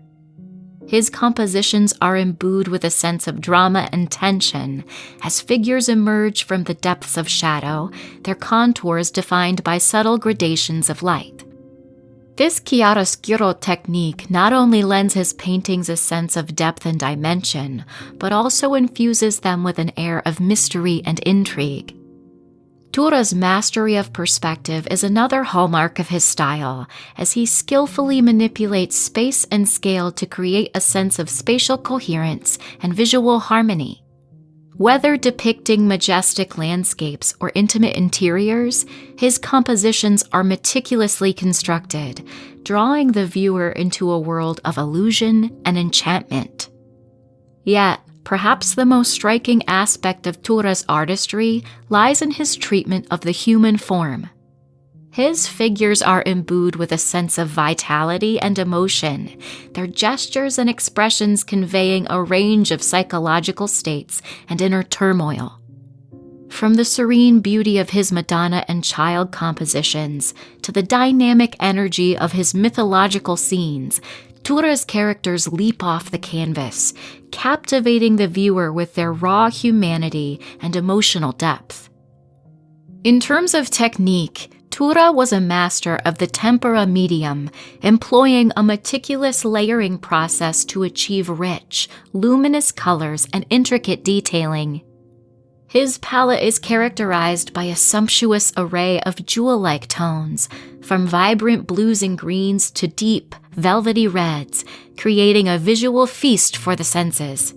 His compositions are imbued with a sense of drama and tension, as figures emerge from the depths of shadow, their contours defined by subtle gradations of light. This chiaroscuro technique not only lends his paintings a sense of depth and dimension, but also infuses them with an air of mystery and intrigue. Tura's mastery of perspective is another hallmark of his style, as he skillfully manipulates space and scale to create a sense of spatial coherence and visual harmony. Whether depicting majestic landscapes or intimate interiors, his compositions are meticulously constructed, drawing the viewer into a world of illusion and enchantment. Yet, perhaps the most striking aspect of Tura's artistry lies in his treatment of the human form. His figures are imbued with a sense of vitality and emotion, their gestures and expressions conveying a range of psychological states and inner turmoil. From the serene beauty of his Madonna and Child compositions to the dynamic energy of his mythological scenes, Tura's characters leap off the canvas, captivating the viewer with their raw humanity and emotional depth. In terms of technique, Tura was a master of the tempera medium, employing a meticulous layering process to achieve rich, luminous colors and intricate detailing. His palette is characterized by a sumptuous array of jewel-like tones, from vibrant blues and greens to deep, velvety reds, creating a visual feast for the senses.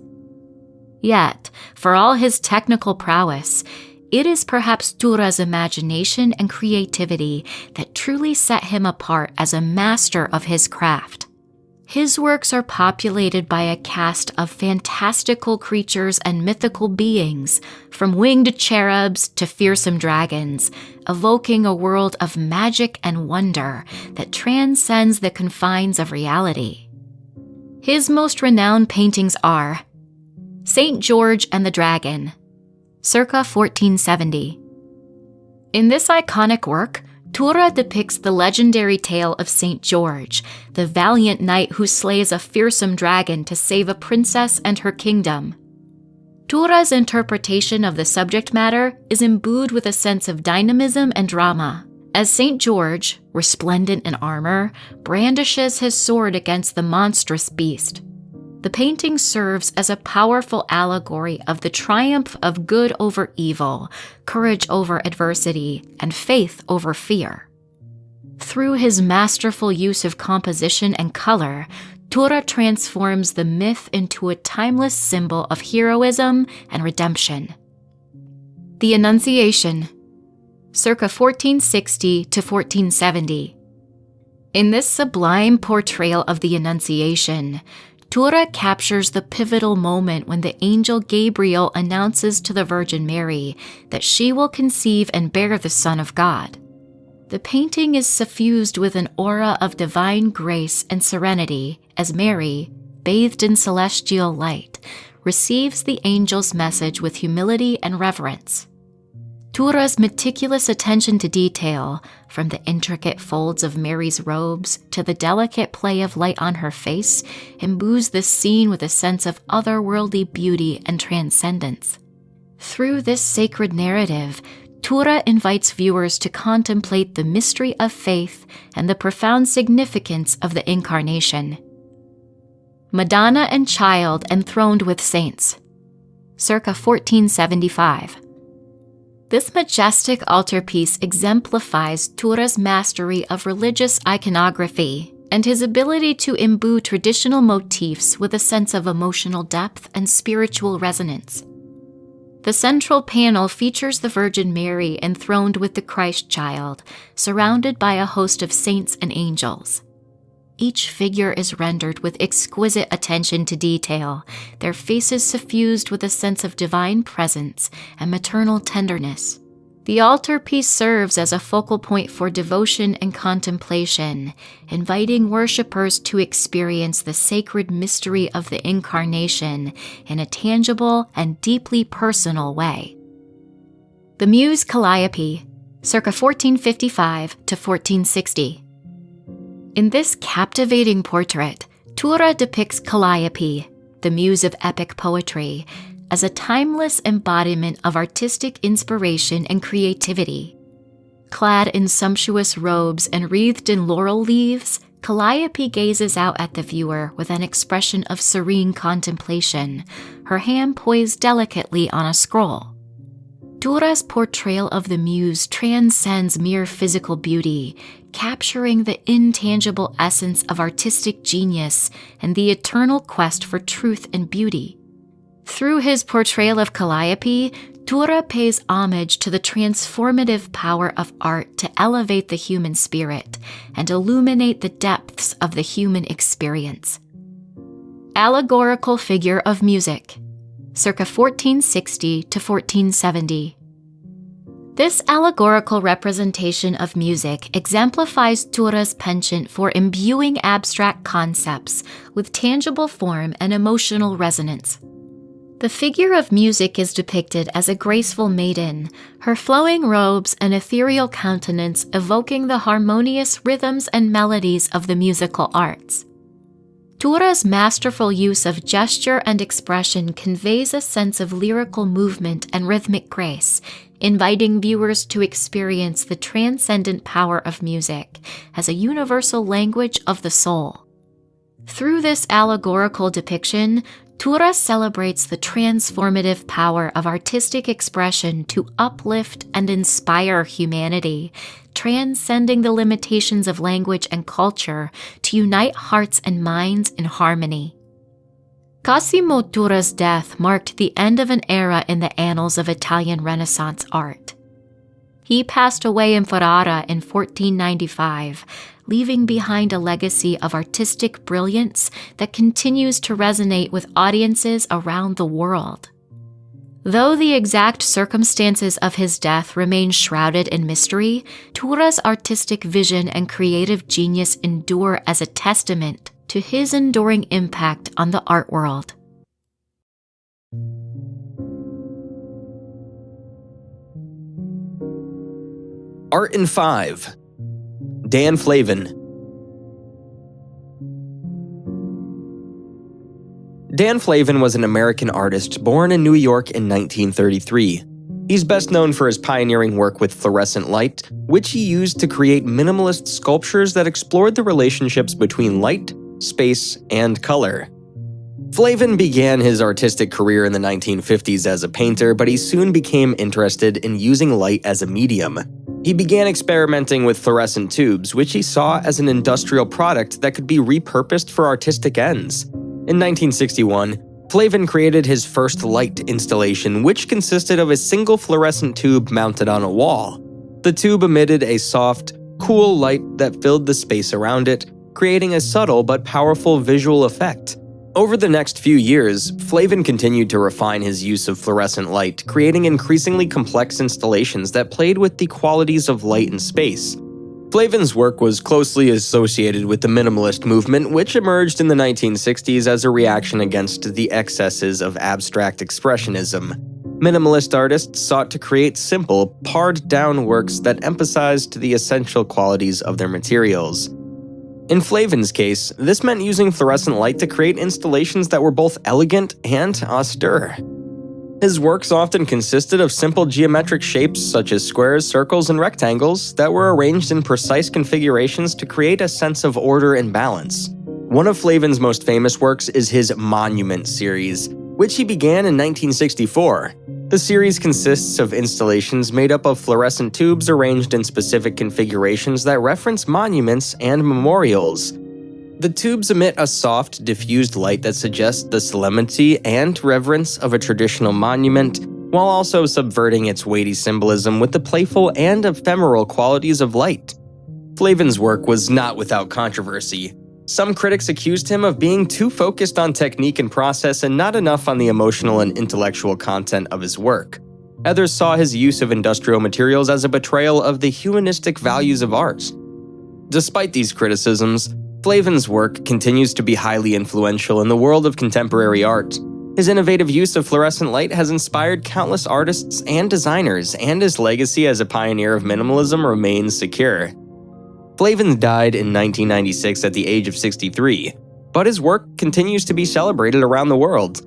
Yet, for all his technical prowess, it is perhaps Tura's imagination and creativity that truly set him apart as a master of his craft. His works are populated by a cast of fantastical creatures and mythical beings, from winged cherubs to fearsome dragons, evoking a world of magic and wonder that transcends the confines of reality. His most renowned paintings are St. George and the Dragon, circa 1470. In this iconic work, Tura depicts the legendary tale of St. George, the valiant knight who slays a fearsome dragon to save a princess and her kingdom. Tura's interpretation of the subject matter is imbued with a sense of dynamism and drama, as St. George, resplendent in armor, brandishes his sword against the monstrous beast. The painting serves as a powerful allegory of the triumph of good over evil, courage over adversity, and faith over fear. Through his masterful use of composition and color, Tura transforms the myth into a timeless symbol of heroism and redemption. The Annunciation, circa 1460 to 1470. In this sublime portrayal of the Annunciation, Tura captures the pivotal moment when the angel Gabriel announces to the Virgin Mary that she will conceive and bear the Son of God. The painting is suffused with an aura of divine grace and serenity as Mary, bathed in celestial light, receives the angel's message with humility and reverence. Tura's meticulous attention to detail, from the intricate folds of Mary's robes to the delicate play of light on her face, imbues the scene with a sense of otherworldly beauty and transcendence. Through this sacred narrative, Tura invites viewers to contemplate the mystery of faith and the profound significance of the Incarnation. Madonna and Child enthroned with saints, circa 1475. This majestic altarpiece exemplifies Tura's mastery of religious iconography and his ability to imbue traditional motifs with a sense of emotional depth and spiritual resonance. The central panel features the Virgin Mary enthroned with the Christ child, surrounded by a host of saints and angels. Each figure is rendered with exquisite attention to detail, their faces suffused with a sense of divine presence and maternal tenderness. The altarpiece serves as a focal point for devotion and contemplation, inviting worshippers to experience the sacred mystery of the Incarnation in a tangible and deeply personal way. The Muse Calliope, circa 1455 to 1460. In this captivating portrait, Tura depicts Calliope, the muse of epic poetry, as a timeless embodiment of artistic inspiration and creativity. Clad in sumptuous robes and wreathed in laurel leaves, Calliope gazes out at the viewer with an expression of serene contemplation, her hand poised delicately on a scroll. Tura's portrayal of the muse transcends mere physical beauty, capturing the intangible essence of artistic genius and the eternal quest for truth and beauty. Through his portrayal of Calliope, Tura pays homage to the transformative power of art to elevate the human spirit and illuminate the depths of the human experience. Allegorical figure of music, circa 1460 to 1470. This allegorical representation of music exemplifies Tura's penchant for imbuing abstract concepts with tangible form and emotional resonance. The figure of music is depicted as a graceful maiden, her flowing robes and ethereal countenance evoking the harmonious rhythms and melodies of the musical arts. Tura's masterful use of gesture and expression conveys a sense of lyrical movement and rhythmic grace, inviting viewers to experience the transcendent power of music as a universal language of the soul. Through this allegorical depiction, Tura celebrates the transformative power of artistic expression to uplift and inspire humanity, transcending the limitations of language and culture to unite hearts and minds in harmony. Cosimo Tura's death marked the end of an era in the annals of Italian Renaissance art. He passed away in Ferrara in 1495, leaving behind a legacy of artistic brilliance that continues to resonate with audiences around the world. Though the exact circumstances of his death remain shrouded in mystery, Tura's artistic vision and creative genius endure as a testament to his enduring impact on the art world. Art in 5. Dan Flavin. Dan Flavin was an American artist born in New York in 1933. He's best known for his pioneering work with fluorescent light, which he used to create minimalist sculptures that explored the relationships between light, space, and color. Flavin began his artistic career in the 1950s as a painter, but he soon became interested in using light as a medium. He began experimenting with fluorescent tubes, which he saw as an industrial product that could be repurposed for artistic ends. In 1961, Flavin created his first light installation, which consisted of a single fluorescent tube mounted on a wall. The tube emitted a soft, cool light that filled the space around it, creating a subtle but powerful visual effect. Over the next few years, Flavin continued to refine his use of fluorescent light, creating increasingly complex installations that played with the qualities of light and space. Flavin's work was closely associated with the minimalist movement, which emerged in the 1960s as a reaction against the excesses of abstract expressionism. Minimalist artists sought to create simple, pared-down works that emphasized the essential qualities of their materials. In Flavin's case, this meant using fluorescent light to create installations that were both elegant and austere. His works often consisted of simple geometric shapes such as squares, circles, and rectangles that were arranged in precise configurations to create a sense of order and balance. One of Flavin's most famous works is his Monument series, which he began in 1964. The series consists of installations made up of fluorescent tubes arranged in specific configurations that reference monuments and memorials. The tubes emit a soft, diffused light that suggests the solemnity and reverence of a traditional monument, while also subverting its weighty symbolism with the playful and ephemeral qualities of light. Flavin's work was not without controversy. Some critics accused him of being too focused on technique and process and not enough on the emotional and intellectual content of his work. Others saw his use of industrial materials as a betrayal of the humanistic values of art. Despite these criticisms, Flavin's work continues to be highly influential in the world of contemporary art. His innovative use of fluorescent light has inspired countless artists and designers, and his legacy as a pioneer of minimalism remains secure. Flavin died in 1996 at the age of 63, but his work continues to be celebrated around the world.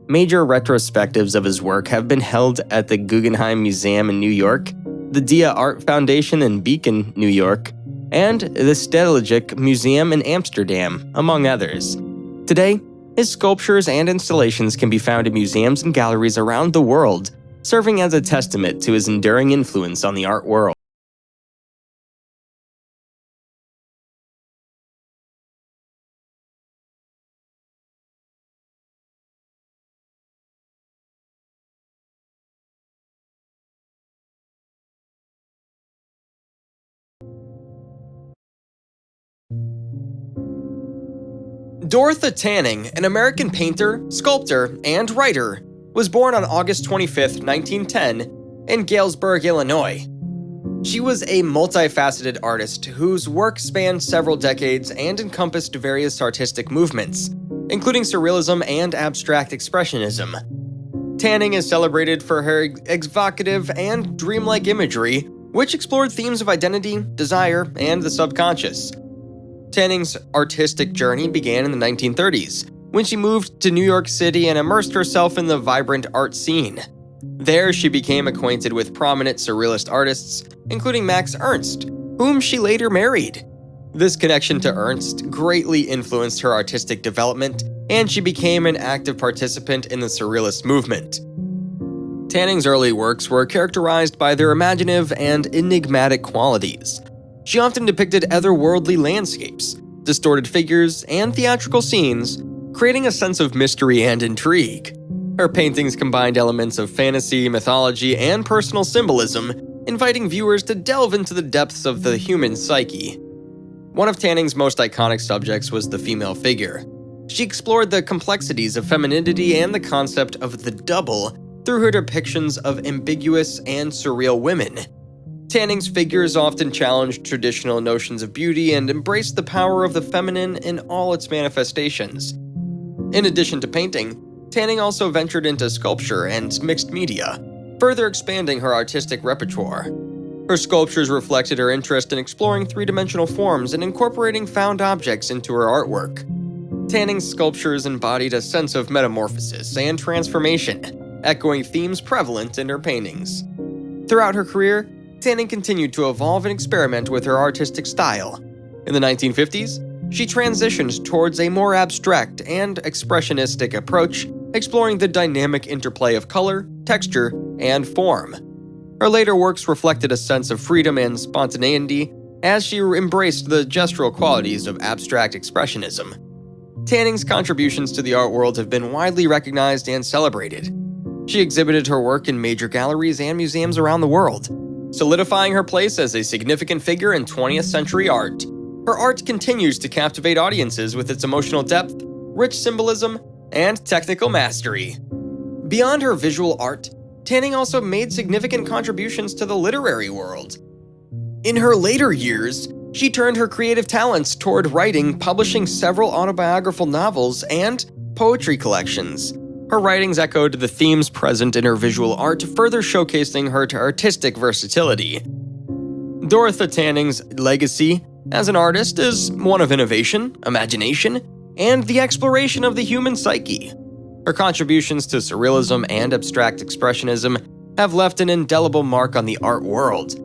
Major retrospectives of his work have been held at the Guggenheim Museum in New York, the Dia Art Foundation in Beacon, New York, and the Stedelijk Museum in Amsterdam, among others. Today, his sculptures and installations can be found in museums and galleries around the world, serving as a testament to his enduring influence on the art world. Dorothy Tanning, an American painter, sculptor, and writer, was born on August 25, 1910, in Galesburg, Illinois. She was a multifaceted artist whose work spanned several decades and encompassed various artistic movements, including Surrealism and Abstract Expressionism. Tanning is celebrated for her evocative and dreamlike imagery, which explored themes of identity, desire, and the subconscious. Tanning's artistic journey began in the 1930s, when she moved to New York City and immersed herself in the vibrant art scene. There, she became acquainted with prominent surrealist artists, including Max Ernst, whom she later married. This connection to Ernst greatly influenced her artistic development, and she became an active participant in the surrealist movement. Tanning's early works were characterized by their imaginative and enigmatic qualities. She often depicted otherworldly landscapes, distorted figures, and theatrical scenes, creating a sense of mystery and intrigue. Her paintings combined elements of fantasy, mythology, and personal symbolism, inviting viewers to delve into the depths of the human psyche. One of Tanning's most iconic subjects was the female figure. She explored the complexities of femininity and the concept of the double through her depictions of ambiguous and surreal women. Tanning's figures often challenged traditional notions of beauty and embraced the power of the feminine in all its manifestations. In addition to painting, Tanning also ventured into sculpture and mixed media, further expanding her artistic repertoire. Her sculptures reflected her interest in exploring three-dimensional forms and incorporating found objects into her artwork. Tanning's sculptures embodied a sense of metamorphosis and transformation, echoing themes prevalent in her paintings. Throughout her career, Tanning continued to evolve and experiment with her artistic style. In the 1950s, she transitioned towards a more abstract and expressionistic approach, exploring the dynamic interplay of color, texture, and form. Her later works reflected a sense of freedom and spontaneity as she embraced the gestural qualities of abstract expressionism. Tanning's contributions to the art world have been widely recognized and celebrated. She exhibited her work in major galleries and museums around the world, solidifying her place as a significant figure in 20th century art. Her art continues to captivate audiences with its emotional depth, rich symbolism, and technical mastery. Beyond her visual art, Tanning also made significant contributions to the literary world. In her later years, she turned her creative talents toward writing, publishing several autobiographical novels and poetry collections. Her writings echoed the themes present in her visual art, further showcasing her artistic versatility. Dorothy Tanning's legacy as an artist is one of innovation, imagination, and the exploration of the human psyche. Her contributions to surrealism and abstract expressionism have left an indelible mark on the art world.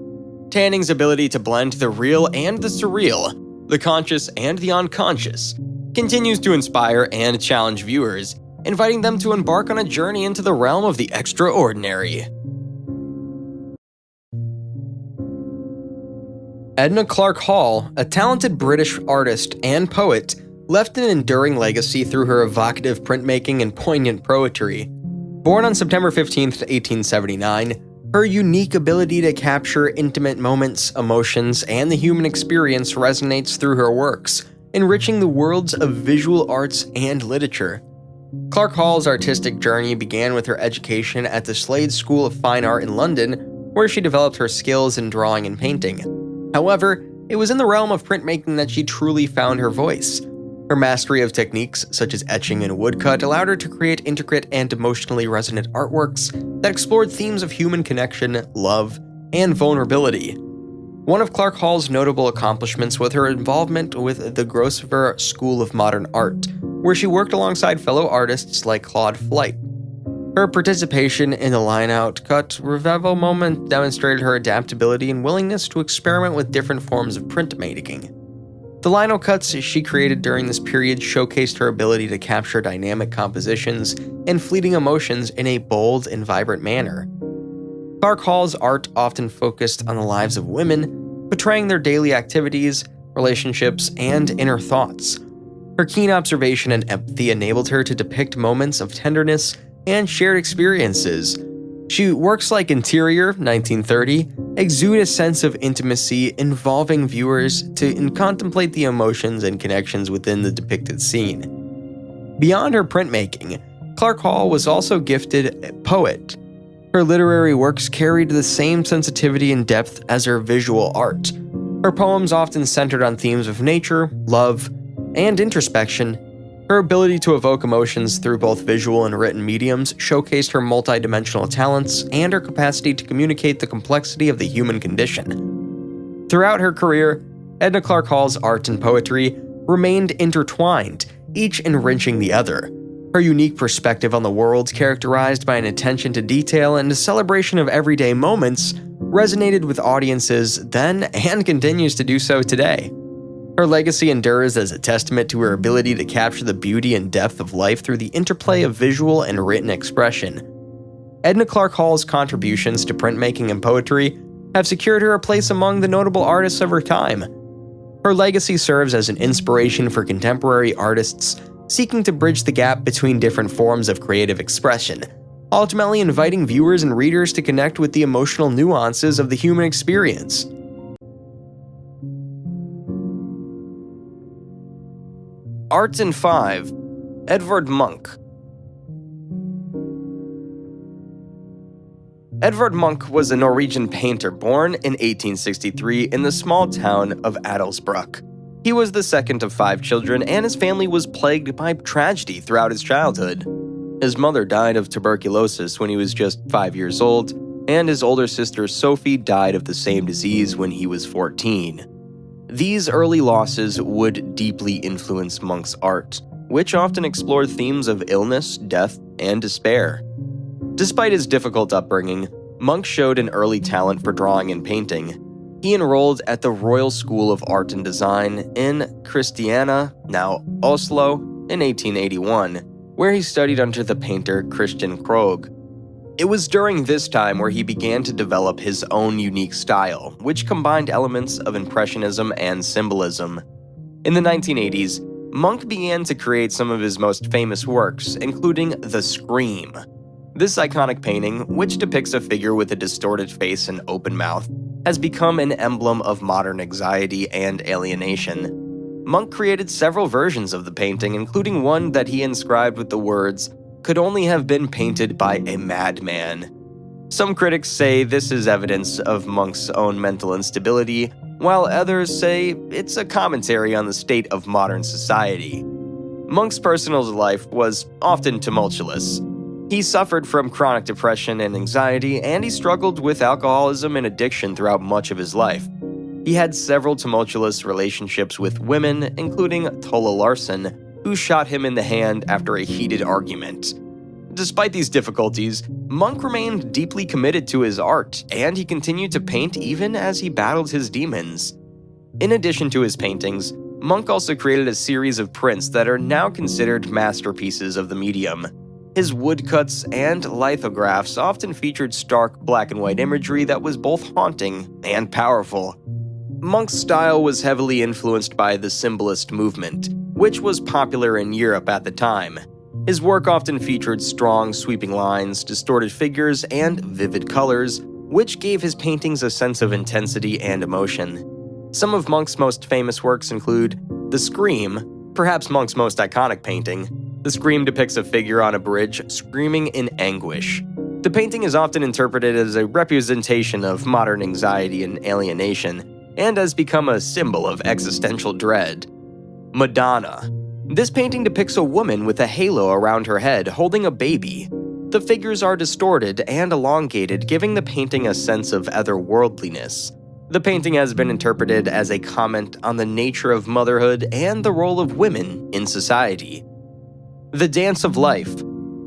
Tanning's ability to blend the real and the surreal, the conscious and the unconscious, continues to inspire and challenge viewers, inviting them to embark on a journey into the realm of the extraordinary. Edna Clark Hall, a talented British artist and poet, left an enduring legacy through her evocative printmaking and poignant poetry. Born on September 15, 1879, her unique ability to capture intimate moments, emotions, and the human experience resonates through her works, enriching the worlds of visual arts and literature. Clark Hall's artistic journey began with her education at the Slade School of Fine Art in London, where she developed her skills in drawing and painting. However, it was in the realm of printmaking that she truly found her voice. Her mastery of techniques such as etching and woodcut allowed her to create intricate and emotionally resonant artworks that explored themes of human connection, love, and vulnerability. One of Clark Hall's notable accomplishments was her involvement with the Grosvenor School of Modern Art, where she worked alongside fellow artists like Claude Flight. Her participation in the line-out cut revival moment demonstrated her adaptability and willingness to experiment with different forms of printmaking. The lino cuts she created during this period showcased her ability to capture dynamic compositions and fleeting emotions in a bold and vibrant manner. Clark Hall's art often focused on the lives of women, portraying their daily activities, relationships, and inner thoughts. Her keen observation and empathy enabled her to depict moments of tenderness and shared experiences. She works like Interior, 1930, exude a sense of intimacy involving viewers to contemplate the emotions and connections within the depicted scene. Beyond her printmaking, Clark Hall was also gifted a poet. Her literary works carried the same sensitivity and depth as her visual art. Her poems often centered on themes of nature, love, and introspection. Her ability to evoke emotions through both visual and written mediums showcased her multidimensional talents and her capacity to communicate the complexity of the human condition. Throughout her career, Edna Clark Hall's art and poetry remained intertwined, each enriching the other. Her unique perspective on the world, characterized by an attention to detail and a celebration of everyday moments, resonated with audiences then and continues to do so today. Her legacy endures as a testament to her ability to capture the beauty and depth of life through the interplay of visual and written expression. Edna Clark Hall's contributions to printmaking and poetry have secured her a place among the notable artists of her time. Her legacy serves as an inspiration for contemporary artists seeking to bridge the gap between different forms of creative expression, ultimately inviting viewers and readers to connect with the emotional nuances of the human experience. Art in 5. Edvard Munch. Edvard Munch was a Norwegian painter born in 1863 in the small town of Adelsbruck. He was the second of 5 children, and his family was plagued by tragedy throughout his childhood. His mother died of tuberculosis when he was just 5 years old, and his older sister Sophie died of the same disease when he was 14. These early losses would deeply influence Munch's art, which often explored themes of illness, death, and despair. Despite his difficult upbringing, Munch showed an early talent for drawing and painting. He enrolled at the Royal School of Art and Design in Kristiania, now Oslo, in 1881, where he studied under the painter Christian Krogh. It was during this time where he began to develop his own unique style, which combined elements of Impressionism and Symbolism. In the 1980s, Munch began to create some of his most famous works, including The Scream. This iconic painting, which depicts a figure with a distorted face and open mouth, has become an emblem of modern anxiety and alienation. Munch created several versions of the painting, including one that he inscribed with the words, "Could only have been painted by a madman." Some critics say this is evidence of Munch's own mental instability, while others say it's a commentary on the state of modern society. Munch's personal life was often tumultuous. He suffered from chronic depression and anxiety, and he struggled with alcoholism and addiction throughout much of his life. He had several tumultuous relationships with women, including Tola Larsen, who shot him in the hand after a heated argument. Despite these difficulties, Munch remained deeply committed to his art, and he continued to paint even as he battled his demons. In addition to his paintings, Munch also created a series of prints that are now considered masterpieces of the medium. His woodcuts and lithographs often featured stark black and white imagery that was both haunting and powerful. Munch's style was heavily influenced by the Symbolist movement, which was popular in Europe at the time. His work often featured strong, sweeping lines, distorted figures, and vivid colors, which gave his paintings a sense of intensity and emotion. Some of Munch's most famous works include The Scream, perhaps Munch's most iconic painting. The Scream depicts a figure on a bridge screaming in anguish. The painting is often interpreted as a representation of modern anxiety and alienation, and has become a symbol of existential dread. Madonna. This painting depicts a woman with a halo around her head holding a baby. The figures are distorted and elongated, giving the painting a sense of otherworldliness. The painting has been interpreted as a comment on the nature of motherhood and the role of women in society. The Dance of Life.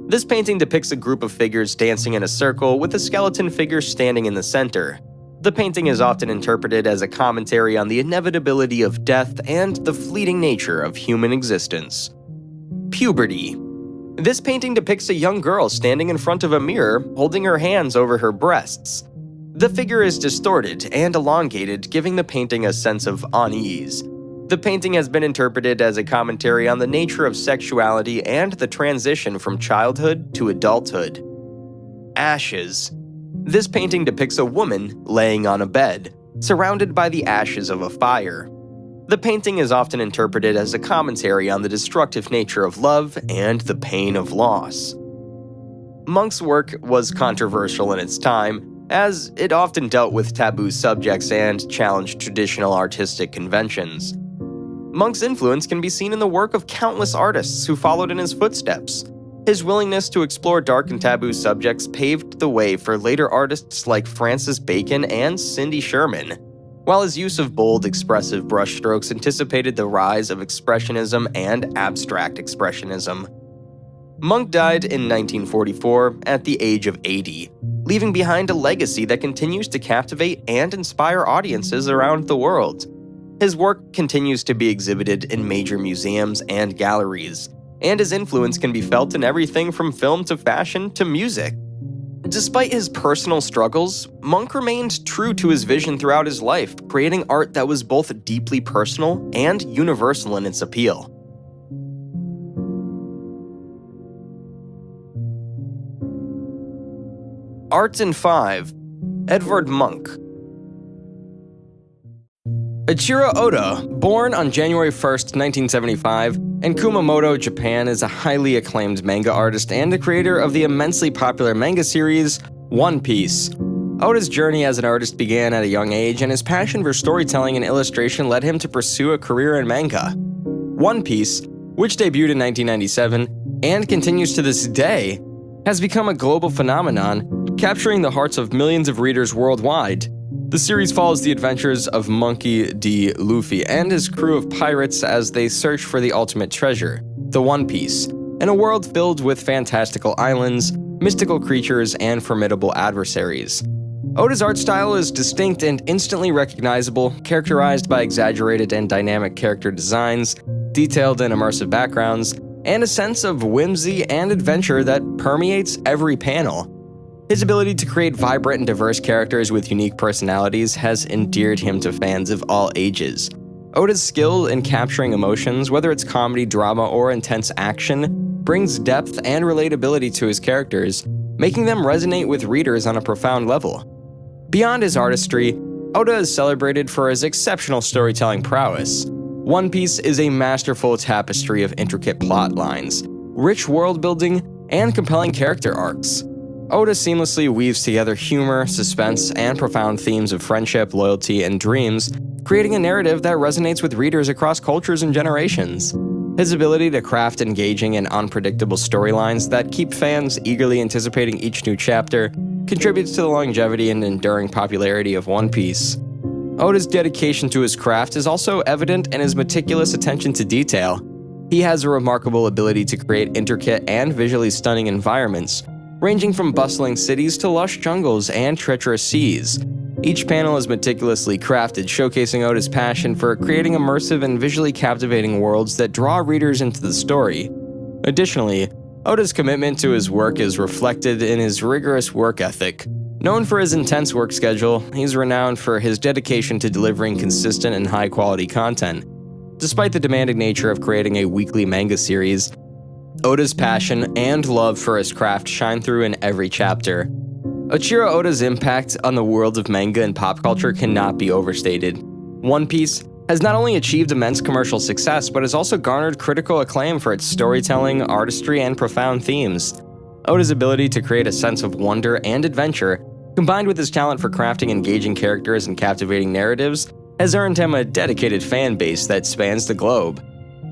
This painting depicts a group of figures dancing in a circle with a skeleton figure standing in the center. The painting is often interpreted as a commentary on the inevitability of death and the fleeting nature of human existence. Puberty. This painting depicts a young girl standing in front of a mirror, holding her hands over her breasts. The figure is distorted and elongated, giving the painting a sense of unease. The painting has been interpreted as a commentary on the nature of sexuality and the transition from childhood to adulthood. Ashes. This painting depicts a woman laying on a bed, surrounded by the ashes of a fire. The painting is often interpreted as a commentary on the destructive nature of love and the pain of loss. Munch's work was controversial in its time, as it often dealt with taboo subjects and challenged traditional artistic conventions. Munch's influence can be seen in the work of countless artists who followed in his footsteps. His willingness to explore dark and taboo subjects paved the way for later artists like Francis Bacon and Cindy Sherman. while his use of bold, expressive brushstrokes anticipated the rise of Expressionism and Abstract Expressionism. Munch died in 1944 at the age of 80, leaving behind a legacy that continues to captivate and inspire audiences around the world. His work continues to be exhibited in major museums and galleries, and his influence can be felt in everything from film to fashion to music. Despite his personal struggles, Munch remained true to his vision throughout his life, creating art that was both deeply personal and universal in its appeal. Art in 5. Edvard Munch. Eiichiro Oda, born on January 1st, 1975, in Kumamoto, Japan, is a highly acclaimed manga artist and the creator of the immensely popular manga series One Piece. Oda's journey as an artist began at a young age, and his passion for storytelling and illustration led him to pursue a career in manga. One Piece, which debuted in 1997 and continues to this day, has become a global phenomenon, capturing the hearts of millions of readers worldwide. The series follows the adventures of Monkey D. Luffy and his crew of pirates as they search for the ultimate treasure, the One Piece, in a world filled with fantastical islands, mystical creatures, and formidable adversaries. Oda's art style is distinct and instantly recognizable, characterized by exaggerated and dynamic character designs, detailed and immersive backgrounds, and a sense of whimsy and adventure that permeates every panel. His ability to create vibrant and diverse characters with unique personalities has endeared him to fans of all ages. Oda's skill in capturing emotions, whether it's comedy, drama, or intense action, brings depth and relatability to his characters, making them resonate with readers on a profound level. Beyond his artistry, Oda is celebrated for his exceptional storytelling prowess. One Piece is a masterful tapestry of intricate plot lines, rich world building, and compelling character arcs. Oda seamlessly weaves together humor, suspense, and profound themes of friendship, loyalty, and dreams, creating a narrative that resonates with readers across cultures and generations. His ability to craft engaging and unpredictable storylines that keep fans eagerly anticipating each new chapter contributes to the longevity and enduring popularity of One Piece. Oda's dedication to his craft is also evident in his meticulous attention to detail. He has a remarkable ability to create intricate and visually stunning environments, ranging from bustling cities to lush jungles and treacherous seas. Each panel is meticulously crafted, showcasing Oda's passion for creating immersive and visually captivating worlds that draw readers into the story. Additionally, Oda's commitment to his work is reflected in his rigorous work ethic. Known for his intense work schedule, he's renowned for his dedication to delivering consistent and high-quality content. Despite the demanding nature of creating a weekly manga series, Oda's passion and love for his craft shine through in every chapter. Eiichiro Oda's impact on the world of manga and pop culture cannot be overstated. One Piece has not only achieved immense commercial success, but has also garnered critical acclaim for its storytelling, artistry, and profound themes. Oda's ability to create a sense of wonder and adventure, combined with his talent for crafting engaging characters and captivating narratives, has earned him a dedicated fan base that spans the globe.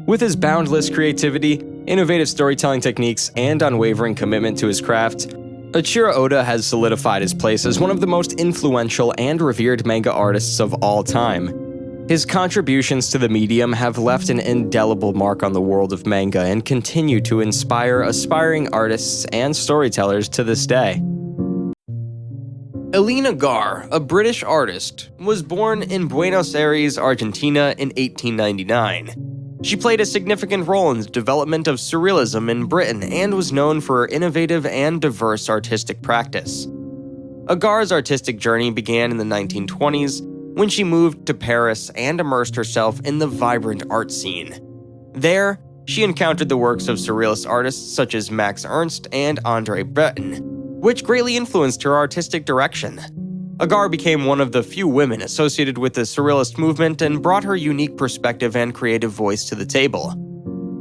With his boundless creativity, innovative storytelling techniques, and unwavering commitment to his craft, Eiichiro Oda has solidified his place as one of the most influential and revered manga artists of all time. His contributions to the medium have left an indelible mark on the world of manga and continue to inspire aspiring artists and storytellers to this day. Elena Gar, a British artist, was born in Buenos Aires, Argentina in 1899. She played a significant role in the development of Surrealism in Britain and was known for her innovative and diverse artistic practice. Agar's artistic journey began in the 1920s when she moved to Paris and immersed herself in the vibrant art scene. There, she encountered the works of Surrealist artists such as Max Ernst and Andre Breton, which greatly influenced her artistic direction. Agar became one of the few women associated with the Surrealist movement and brought her unique perspective and creative voice to the table.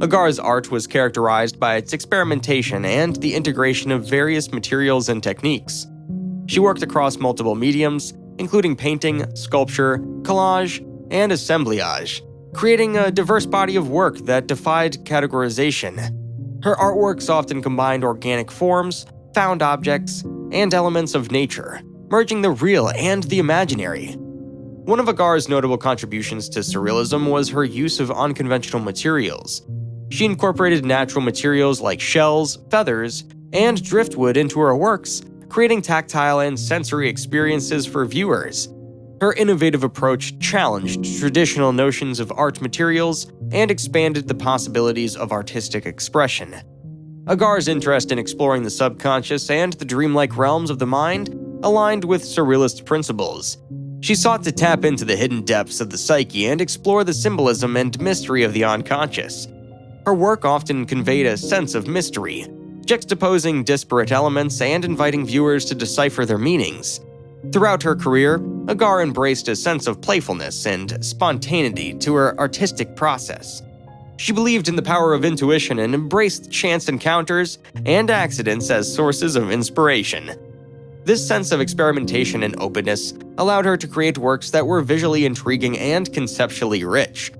Agar's art was characterized by its experimentation and the integration of various materials and techniques. She worked across multiple mediums, including painting, sculpture, collage, and assemblage, creating a diverse body of work that defied categorization. Her artworks often combined organic forms, found objects, and elements of nature, merging the real and the imaginary. One of Agar's notable contributions to surrealism was her use of unconventional materials. She incorporated natural materials like shells, feathers, and driftwood into her works, creating tactile and sensory experiences for viewers. Her innovative approach challenged traditional notions of art materials and expanded the possibilities of artistic expression. Agar's interest in exploring the subconscious and the dreamlike realms of the mind aligned with surrealist principles. She sought to tap into the hidden depths of the psyche and explore the symbolism and mystery of the unconscious. Her work often conveyed a sense of mystery, juxtaposing disparate elements and inviting viewers to decipher their meanings. Throughout her career, Agar embraced a sense of playfulness and spontaneity to her artistic process. She believed in the power of intuition and embraced chance encounters and accidents as sources of inspiration. This sense of experimentation and openness allowed her to create works that were visually intriguing and conceptually rich.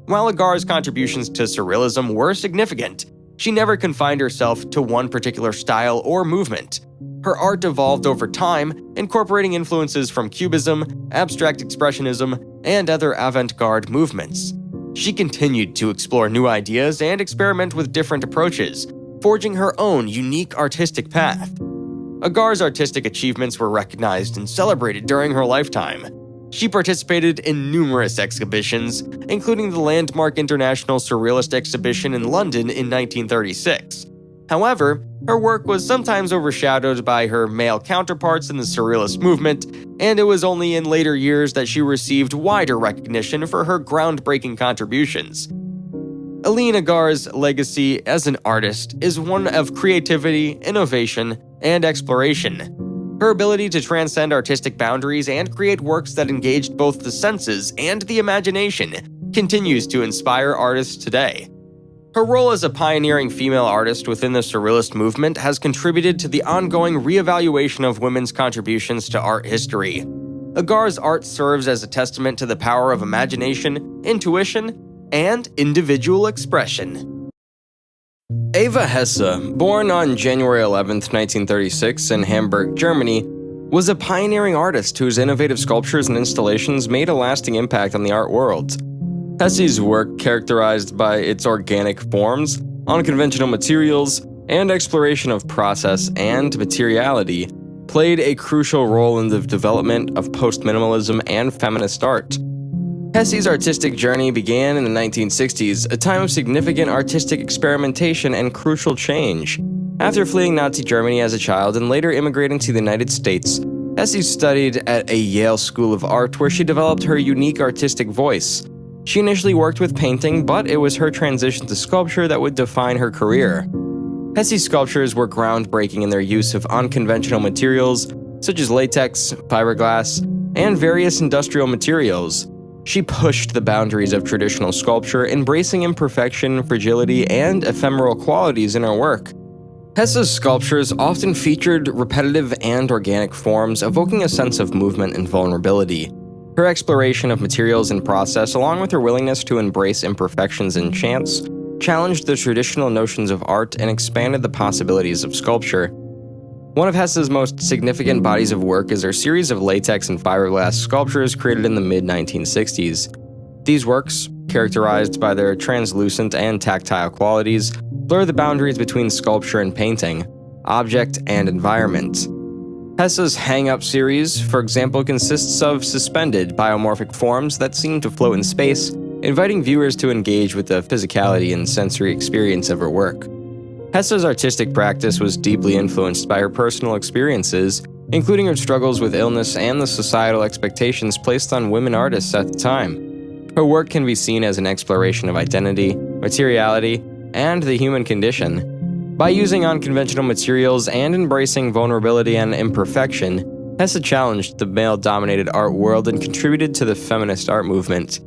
While Agar's contributions to surrealism were significant, she never confined herself to one particular style or movement. Her art evolved over time, incorporating influences from Cubism, abstract expressionism, and other avant-garde movements. She continued to explore new ideas and experiment with different approaches, forging her own unique artistic path. Agar's artistic achievements were recognized and celebrated during her lifetime. She participated in numerous exhibitions, including the landmark International Surrealist Exhibition in London in 1936. However, her work was sometimes overshadowed by her male counterparts in the Surrealist movement, and it was only in later years that she received wider recognition for her groundbreaking contributions. Aline Agar's legacy as an artist is one of creativity, innovation, and exploration. Her ability to transcend artistic boundaries and create works that engaged both the senses and the imagination continues to inspire artists today. Her role as a pioneering female artist within the Surrealist movement has contributed to the ongoing reevaluation of women's contributions to art history. Agar's art serves as a testament to the power of imagination, intuition, and individual expression. Eva Hesse, born on January 11, 1936 in Hamburg, Germany, was a pioneering artist whose innovative sculptures and installations made a lasting impact on the art world. Hesse's work, characterized by its organic forms, unconventional materials, and exploration of process and materiality, played a crucial role in the development of post-minimalism and feminist art. Hesse's artistic journey began in the 1960s, a time of significant artistic experimentation and crucial change. After fleeing Nazi Germany as a child and later immigrating to the United States, Hesse studied at a Yale School of Art where she developed her unique artistic voice. She initially worked with painting, but it was her transition to sculpture that would define her career. Hesse's sculptures were groundbreaking in their use of unconventional materials, such as latex, fiberglass, and various industrial materials. She pushed the boundaries of traditional sculpture, embracing imperfection, fragility, and ephemeral qualities in her work. Hesse's sculptures often featured repetitive and organic forms, evoking a sense of movement and vulnerability. Her exploration of materials and process, along with her willingness to embrace imperfections and chance, challenged the traditional notions of art and expanded the possibilities of sculpture. One of Hesse's most significant bodies of work is her series of latex and fiberglass sculptures created in the mid-1960s. These works, characterized by their translucent and tactile qualities, blur the boundaries between sculpture and painting, object and environment. Hesse's Hang Up series, for example, consists of suspended biomorphic forms that seem to float in space, inviting viewers to engage with the physicality and sensory experience of her work. Hesse's artistic practice was deeply influenced by her personal experiences, including her struggles with illness and the societal expectations placed on women artists at the time. Her work can be seen as an exploration of identity, materiality, and the human condition. By using unconventional materials and embracing vulnerability and imperfection, Hesse challenged the male-dominated art world and contributed to the feminist art movement.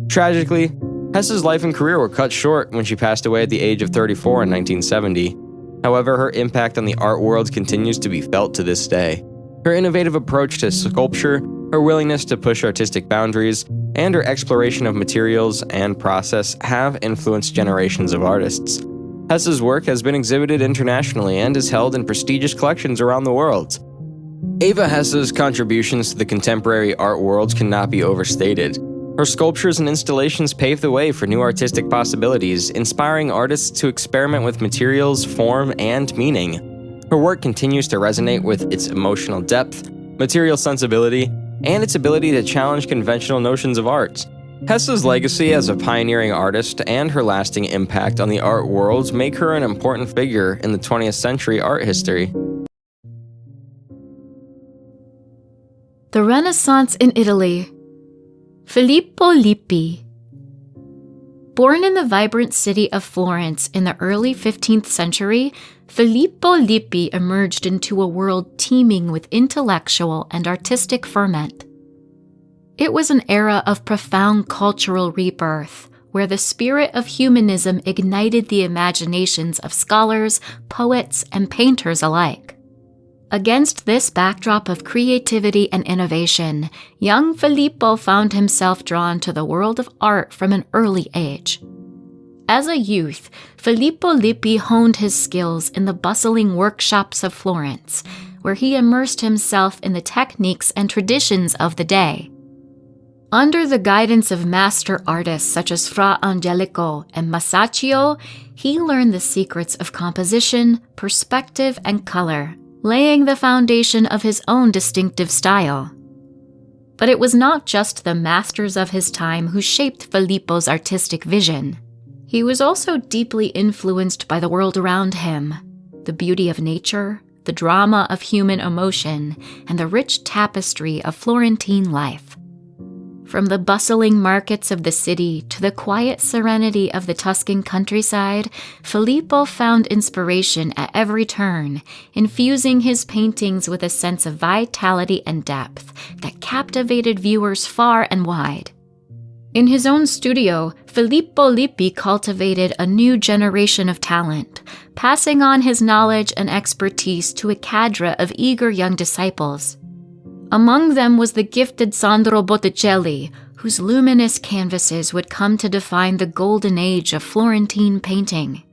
Tragically, Hesse's life and career were cut short when she passed away at the age of 34 in 1970. However, her impact on the art world continues to be felt to this day. Her innovative approach to sculpture, her willingness to push artistic boundaries, and her exploration of materials and process have influenced generations of artists. Hesse's work has been exhibited internationally and is held in prestigious collections around the world. Eva Hesse's contributions to the contemporary art world cannot be overstated. Her sculptures and installations paved the way for new artistic possibilities, inspiring artists to experiment with materials, form, and meaning. Her work continues to resonate with its emotional depth, material sensibility, and its ability to challenge conventional notions of art. Hesse's legacy as a pioneering artist and her lasting impact on the art world make her an important figure in the 20th century art history. The Renaissance in Italy. Filippo Lippi. Born in the vibrant city of Florence in the early 15th century, Filippo Lippi emerged into a world teeming with intellectual and artistic ferment. It was an era of profound cultural rebirth, where the spirit of humanism ignited the imaginations of scholars, poets, and painters alike. Against this backdrop of creativity and innovation, young Filippo found himself drawn to the world of art from an early age. As a youth, Filippo Lippi honed his skills in the bustling workshops of Florence, where he immersed himself in the techniques and traditions of the day. Under the guidance of master artists such as Fra Angelico and Masaccio, he learned the secrets of composition, perspective, and color, laying the foundation of his own distinctive style. But it was not just the masters of his time who shaped Filippo's artistic vision. He was also deeply influenced by the world around him, the beauty of nature, the drama of human emotion, and the rich tapestry of Florentine life. From the bustling markets of the city to the quiet serenity of the Tuscan countryside, Filippo found inspiration at every turn, infusing his paintings with a sense of vitality and depth that captivated viewers far and wide. In his own studio, Filippo Lippi cultivated a new generation of talent, passing on his knowledge and expertise to a cadre of eager young disciples. Among them was the gifted Sandro Botticelli, whose luminous canvases would come to define the golden age of Florentine painting.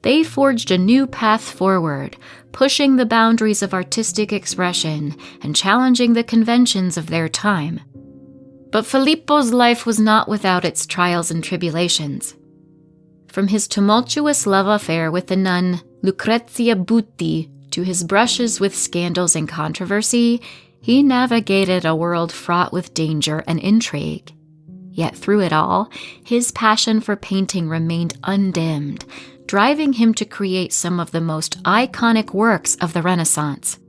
They forged a new path forward, pushing the boundaries of artistic expression and challenging the conventions of their time. But Filippo's life was not without its trials and tribulations. From his tumultuous love affair with the nun Lucrezia Butti to his brushes with scandals and controversy, he navigated a world fraught with danger and intrigue. Yet through it all, his passion for painting remained undimmed, driving him to create some of the most iconic works of the Renaissance.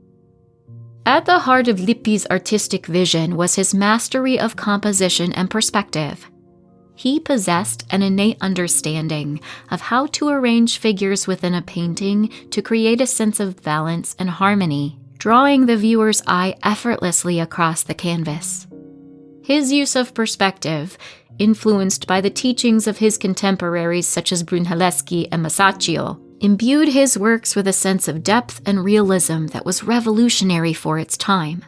At the heart of Lippi's artistic vision was his mastery of composition and perspective. He possessed an innate understanding of how to arrange figures within a painting to create a sense of balance and harmony, drawing the viewer's eye effortlessly across the canvas. His use of perspective, influenced by the teachings of his contemporaries such as Brunelleschi and Masaccio, imbued his works with a sense of depth and realism that was revolutionary for its time.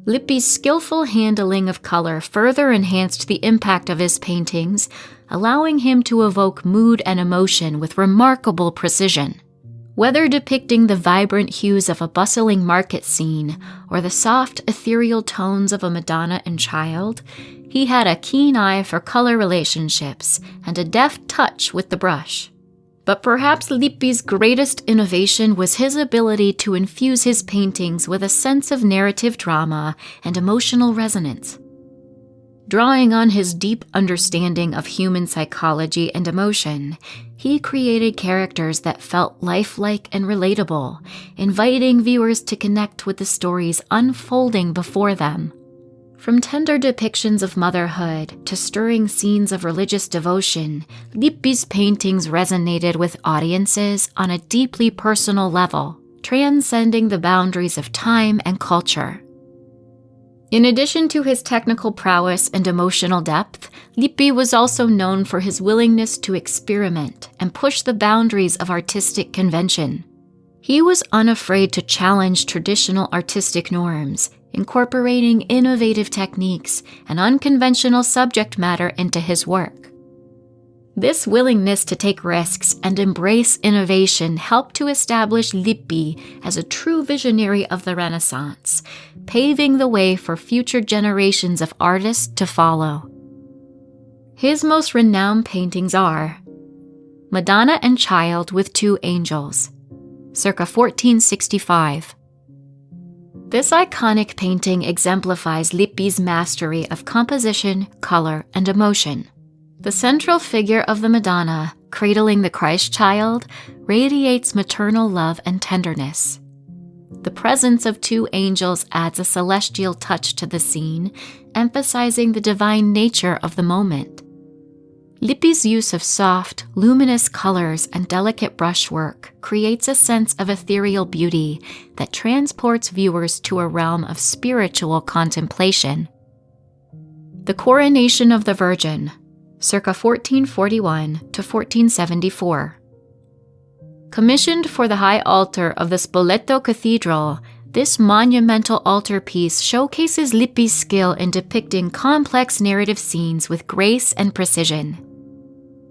Lippi's skillful handling of color further enhanced the impact of his paintings, allowing him to evoke mood and emotion with remarkable precision. Whether depicting the vibrant hues of a bustling market scene or the soft, ethereal tones of a Madonna and Child, he had a keen eye for color relationships and a deft touch with the brush. But perhaps Lippi's greatest innovation was his ability to infuse his paintings with a sense of narrative drama and emotional resonance. Drawing on his deep understanding of human psychology and emotion, he created characters that felt lifelike and relatable, inviting viewers to connect with the stories unfolding before them. From tender depictions of motherhood to stirring scenes of religious devotion, Lippi's paintings resonated with audiences on a deeply personal level, transcending the boundaries of time and culture. In addition to his technical prowess and emotional depth, Lippi was also known for his willingness to experiment and push the boundaries of artistic convention. He was unafraid to challenge traditional artistic norms, incorporating innovative techniques and unconventional subject matter into his work. This willingness to take risks and embrace innovation helped to establish Lippi as a true visionary of the Renaissance, paving the way for future generations of artists to follow. His most renowned paintings are Madonna and Child with Two Angels, circa 1465. This iconic painting exemplifies Lippi's mastery of composition, color, and emotion. The central figure of the Madonna, cradling the Christ child, radiates maternal love and tenderness. The presence of two angels adds a celestial touch to the scene, emphasizing the divine nature of the moment. Lippi's use of soft, luminous colors and delicate brushwork creates a sense of ethereal beauty that transports viewers to a realm of spiritual contemplation. The Coronation of the Virgin, circa 1441 to 1474. Commissioned for the high altar of the Spoleto Cathedral, this monumental altarpiece showcases Lippi's skill in depicting complex narrative scenes with grace and precision.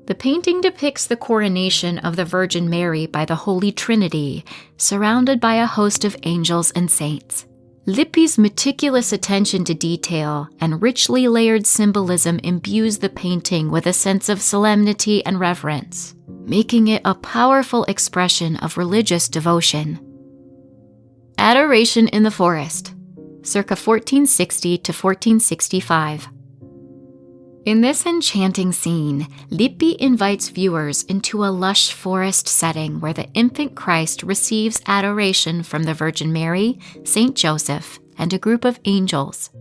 The painting depicts the coronation of the Virgin Mary by the Holy Trinity, surrounded by a host of angels and saints. Lippi's meticulous attention to detail and richly layered symbolism imbues the painting with a sense of solemnity and reverence, making it a powerful expression of religious devotion. Adoration in the Forest, circa 1460 to 1465. In this enchanting scene, Lippi invites viewers into a lush forest setting where the infant Christ receives adoration from the Virgin Mary, Saint Joseph, and a group of angels.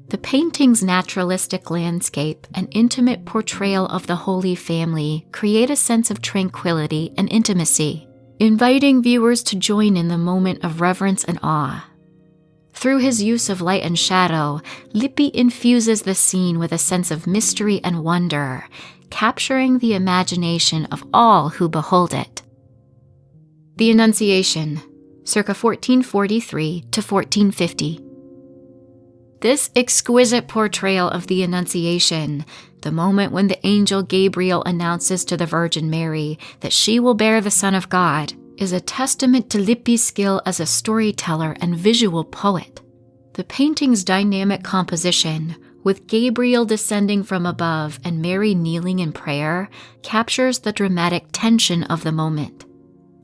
The painting's naturalistic landscape and intimate portrayal of the Holy Family create a sense of tranquility and intimacy, inviting viewers to join in the moment of reverence and awe. Through his use of light and shadow, Lippi infuses the scene with a sense of mystery and wonder, capturing the imagination of all who behold it. The Annunciation, circa 1443 to 1450. This exquisite portrayal of the Annunciation, the moment when the angel Gabriel announces to the Virgin Mary that she will bear the Son of God, is a testament to Lippi's skill as a storyteller and visual poet. The painting's dynamic composition, with Gabriel descending from above and Mary kneeling in prayer, captures the dramatic tension of the moment.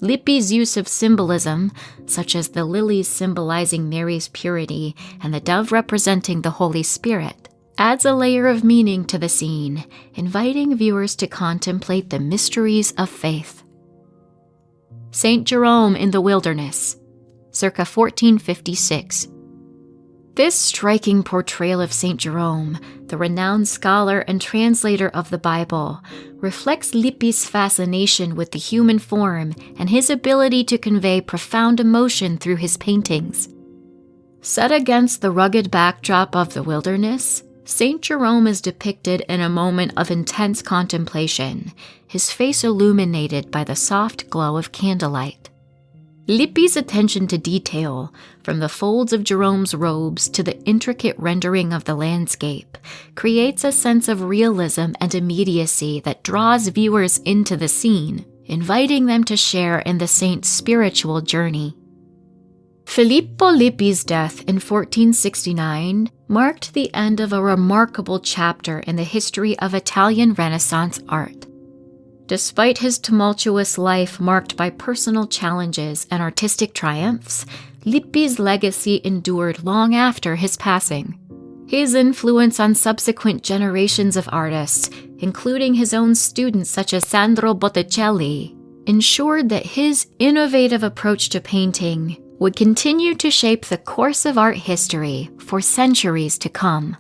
Lippi's use of symbolism, such as the lilies symbolizing Mary's purity and the dove representing the Holy Spirit, adds a layer of meaning to the scene, inviting viewers to contemplate the mysteries of faith. Saint Jerome in the Wilderness, circa 1456. This striking portrayal of Saint Jerome, the renowned scholar and translator of the Bible, reflects Lippi's fascination with the human form and his ability to convey profound emotion through his paintings. Set against the rugged backdrop of the wilderness, Saint Jerome is depicted in a moment of intense contemplation, his face illuminated by the soft glow of candlelight. Lippi's attention to detail, from the folds of Jerome's robes to the intricate rendering of the landscape, creates a sense of realism and immediacy that draws viewers into the scene, inviting them to share in the saint's spiritual journey. Filippo Lippi's death in 1469 marked the end of a remarkable chapter in the history of Italian Renaissance art. Despite his tumultuous life marked by personal challenges and artistic triumphs, Lippi's legacy endured long after his passing. His influence on subsequent generations of artists, including his own students such as Sandro Botticelli, ensured that his innovative approach to painting would continue to shape the course of art history for centuries to come.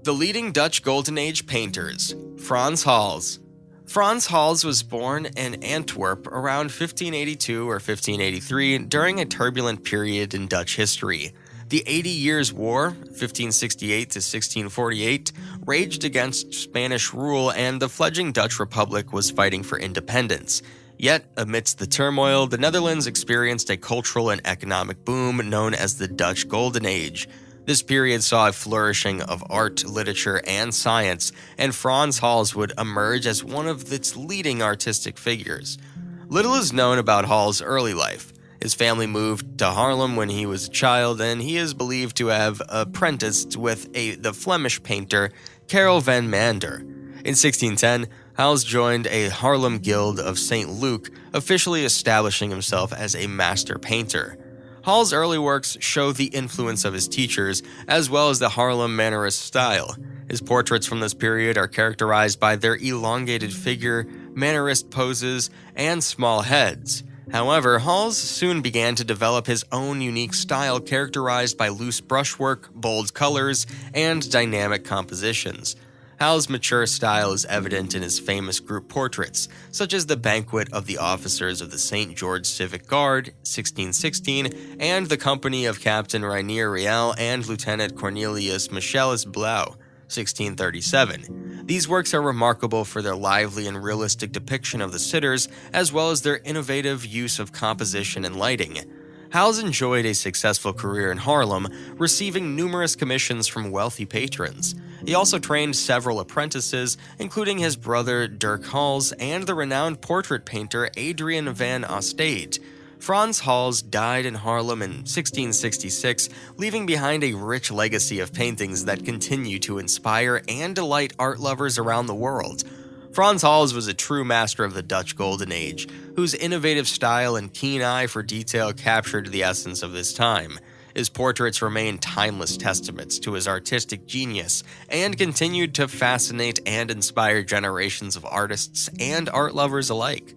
The leading Dutch Golden Age painters, Frans Hals. Frans Hals was born in Antwerp around 1582 or 1583 during a turbulent period in Dutch history. The 80 Years' War, 1568 to 1648, raged against Spanish rule and the fledgling Dutch Republic was fighting for independence. Yet, amidst the turmoil, the Netherlands experienced a cultural and economic boom known as the Dutch Golden Age. This period saw a flourishing of art, literature, and science, and Frans Hals would emerge as one of its leading artistic figures. Little is known about Hals' early life. His family moved to Haarlem when he was a child, and he is believed to have apprenticed with the Flemish painter Karel van Mander. In 1610, Hals joined a Haarlem guild of St. Luke, officially establishing himself as a master painter. Hals' early works show the influence of his teachers, as well as the Haarlem Mannerist style. His portraits from this period are characterized by their elongated figure, Mannerist poses, and small heads. However, Hals soon began to develop his own unique style characterized by loose brushwork, bold colors, and dynamic compositions. Hals' mature style is evident in his famous group portraits, such as the Banquet of the Officers of the St. George Civic Guard, 1616, and the Company of Captain Rainier Riel and Lieutenant Cornelius Michelis Blau, 1637. These works are remarkable for their lively and realistic depiction of the sitters, as well as their innovative use of composition and lighting. Hals enjoyed a successful career in Haarlem, receiving numerous commissions from wealthy patrons. He also trained several apprentices, including his brother Dirk Hals and the renowned portrait painter Adrian van Ostade. Frans Hals died in Haarlem in 1666, leaving behind a rich legacy of paintings that continue to inspire and delight art lovers around the world. Frans Hals was a true master of the Dutch Golden Age, whose innovative style and keen eye for detail captured the essence of this time. His portraits remain timeless testaments to his artistic genius and continued to fascinate and inspire generations of artists and art lovers alike.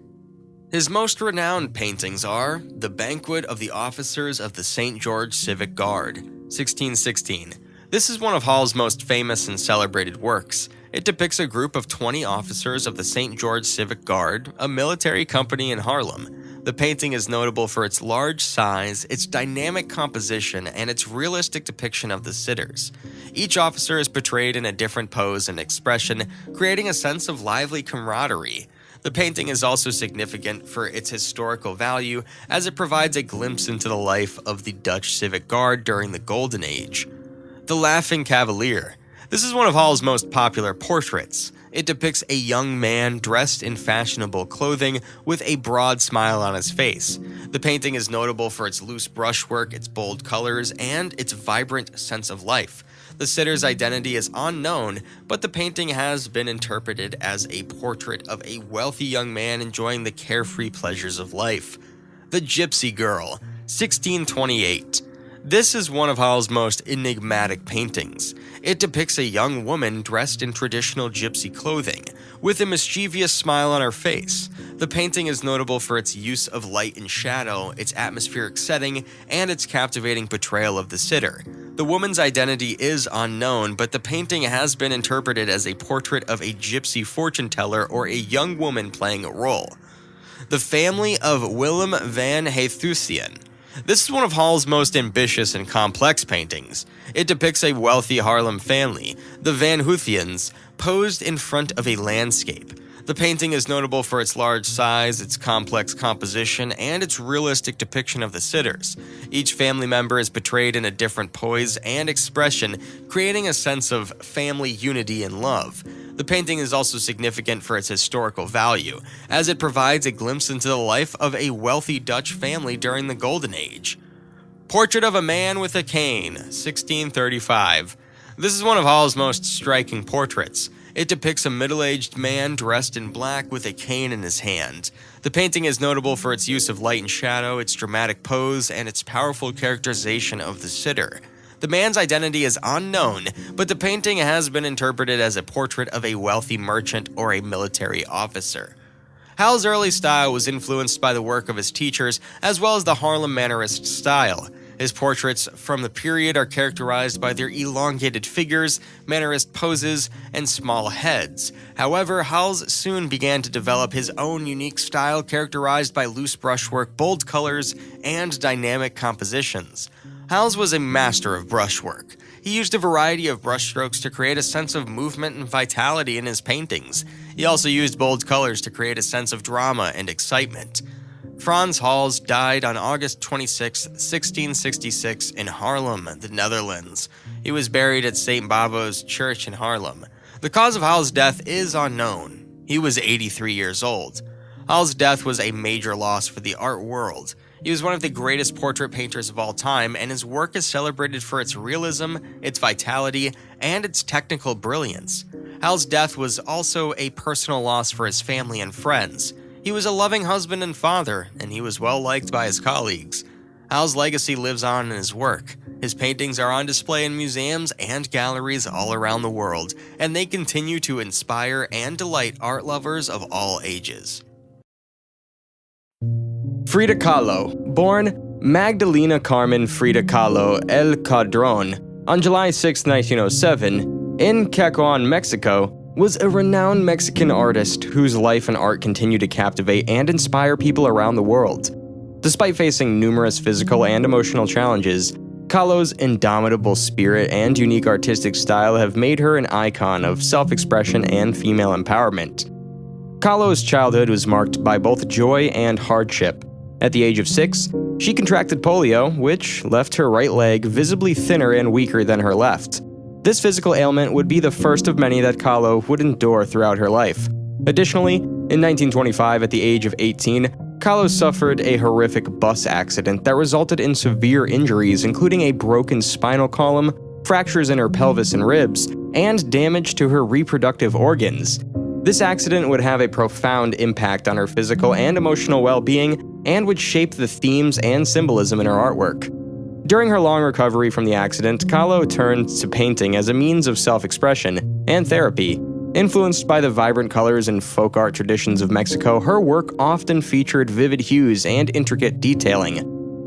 His most renowned paintings are The Banquet of the Officers of the St. George Civic Guard, 1616. This is one of Hals' most famous and celebrated works. It depicts a group of 20 officers of the St. George Civic Guard, a military company in Haarlem. The painting is notable for its large size, its dynamic composition, and its realistic depiction of the sitters. Each officer is portrayed in a different pose and expression, creating a sense of lively camaraderie. The painting is also significant for its historical value, as it provides a glimpse into the life of the Dutch Civic Guard during the Golden Age. The Laughing Cavalier. This is one of Hals' most popular portraits. It depicts a young man dressed in fashionable clothing with a broad smile on his face. The painting is notable for its loose brushwork, its bold colors, and its vibrant sense of life. The sitter's identity is unknown, but the painting has been interpreted as a portrait of a wealthy young man enjoying the carefree pleasures of life. The Gypsy Girl, 1628. This is one of Hals' most enigmatic paintings. It depicts a young woman dressed in traditional gypsy clothing, with a mischievous smile on her face. The painting is notable for its use of light and shadow, its atmospheric setting, and its captivating portrayal of the sitter. The woman's identity is unknown, but the painting has been interpreted as a portrait of a gypsy fortune teller or a young woman playing a role. The Family of Willem van Heythuizen. This is one of Hals' most ambitious and complex paintings. It depicts a wealthy Haarlem family, the Van Houthians, posed in front of a landscape. The painting is notable for its large size, its complex composition, and its realistic depiction of the sitters. Each family member is portrayed in a different poise and expression, creating a sense of family unity and love. The painting is also significant for its historical value, as it provides a glimpse into the life of a wealthy Dutch family during the Golden Age. Portrait of a Man with a Cane, 1635. This is one of Hals' most striking portraits. It depicts a middle-aged man dressed in black with a cane in his hand. The painting is notable for its use of light and shadow, its dramatic pose, and its powerful characterization of the sitter. The man's identity is unknown, but the painting has been interpreted as a portrait of a wealthy merchant or a military officer. Hals' early style was influenced by the work of his teachers, as well as the Haarlem Mannerist style. His portraits from the period are characterized by their elongated figures, Mannerist poses, and small heads. However, Hals soon began to develop his own unique style characterized by loose brushwork, bold colors, and dynamic compositions. Hals was a master of brushwork. He used a variety of brushstrokes to create a sense of movement and vitality in his paintings. He also used bold colors to create a sense of drama and excitement. Frans Hals died on August 26, 1666 in Haarlem, the Netherlands. He was buried at St. Babo's Church in Haarlem. The cause of Hals' death is unknown. He was 83 years old. Hals' death was a major loss for the art world. He was one of the greatest portrait painters of all time, and his work is celebrated for its realism, its vitality, and its technical brilliance. Hals' death was also a personal loss for his family and friends. He was a loving husband and father, and he was well liked by his colleagues. Hals' legacy lives on in his work. His paintings are on display in museums and galleries all around the world, and they continue to inspire and delight art lovers of all ages. Frida Kahlo, born Magdalena Carmen Frida Kahlo El Cadrón on July 6, 1907, in Cacoan, Mexico, was a renowned Mexican artist whose life and art continue to captivate and inspire people around the world. Despite facing numerous physical and emotional challenges, Kahlo's indomitable spirit and unique artistic style have made her an icon of self-expression and female empowerment. Kahlo's childhood was marked by both joy and hardship. At the age of 6, she contracted polio, which left her right leg visibly thinner and weaker than her left. This physical ailment would be the first of many that Kahlo would endure throughout her life. Additionally, in 1925, at the age of 18, Kahlo suffered a horrific bus accident that resulted in severe injuries, including a broken spinal column, fractures in her pelvis and ribs, and damage to her reproductive organs. This accident would have a profound impact on her physical and emotional well-being and would shape the themes and symbolism in her artwork. During her long recovery from the accident, Kahlo turned to painting as a means of self-expression and therapy. Influenced by the vibrant colors and folk art traditions of Mexico, her work often featured vivid hues and intricate detailing.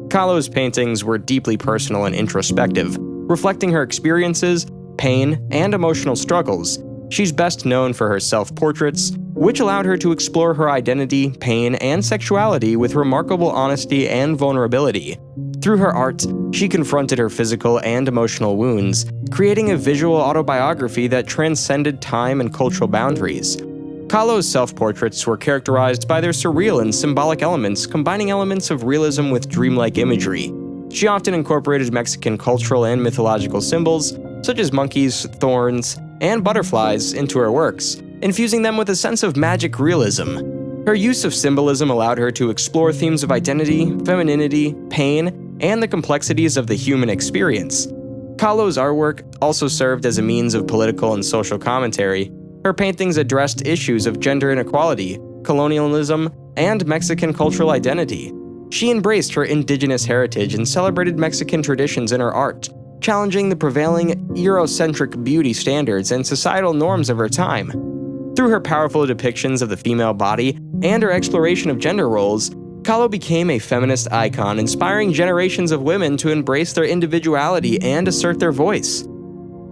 Kahlo's paintings were deeply personal and introspective, reflecting her experiences, pain, and emotional struggles. She's best known for her self-portraits, which allowed her to explore her identity, pain, and sexuality with remarkable honesty and vulnerability. Through her art, she confronted her physical and emotional wounds, creating a visual autobiography that transcended time and cultural boundaries. Kahlo's self-portraits were characterized by their surreal and symbolic elements, combining elements of realism with dreamlike imagery. She often incorporated Mexican cultural and mythological symbols, such as monkeys, thorns, and butterflies, into her works, infusing them with a sense of magic realism. Her use of symbolism allowed her to explore themes of identity, femininity, pain, and the complexities of the human experience. Kahlo's artwork also served as a means of political and social commentary. Her paintings addressed issues of gender inequality, colonialism, and Mexican cultural identity. She embraced her indigenous heritage and celebrated Mexican traditions in her art, challenging the prevailing Eurocentric beauty standards and societal norms of her time. Through her powerful depictions of the female body and her exploration of gender roles, Kahlo became a feminist icon, inspiring generations of women to embrace their individuality and assert their voice.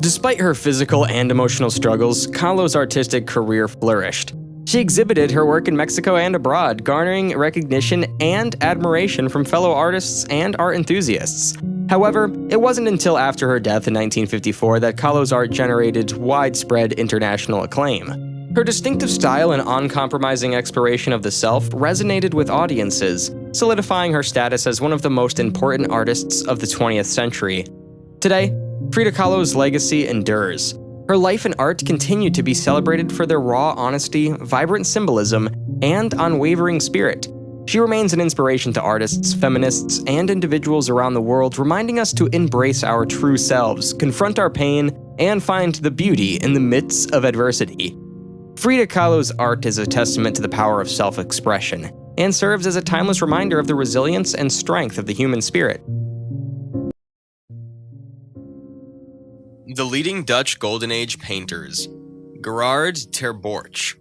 Despite her physical and emotional struggles, Kahlo's artistic career flourished. She exhibited her work in Mexico and abroad, garnering recognition and admiration from fellow artists and art enthusiasts. However, it wasn't until after her death in 1954 that Kahlo's art generated widespread international acclaim. Her distinctive style and uncompromising exploration of the self resonated with audiences, solidifying her status as one of the most important artists of the 20th century. Today, Frida Kahlo's legacy endures. Her life and art continue to be celebrated for their raw honesty, vibrant symbolism, and unwavering spirit. She remains an inspiration to artists, feminists, and individuals around the world, reminding us to embrace our true selves, confront our pain, and find the beauty in the midst of adversity. Frida Kahlo's art is a testament to the power of self-expression, and serves as a timeless reminder of the resilience and strength of the human spirit. The leading Dutch Golden Age painters. Gerard ter Borch.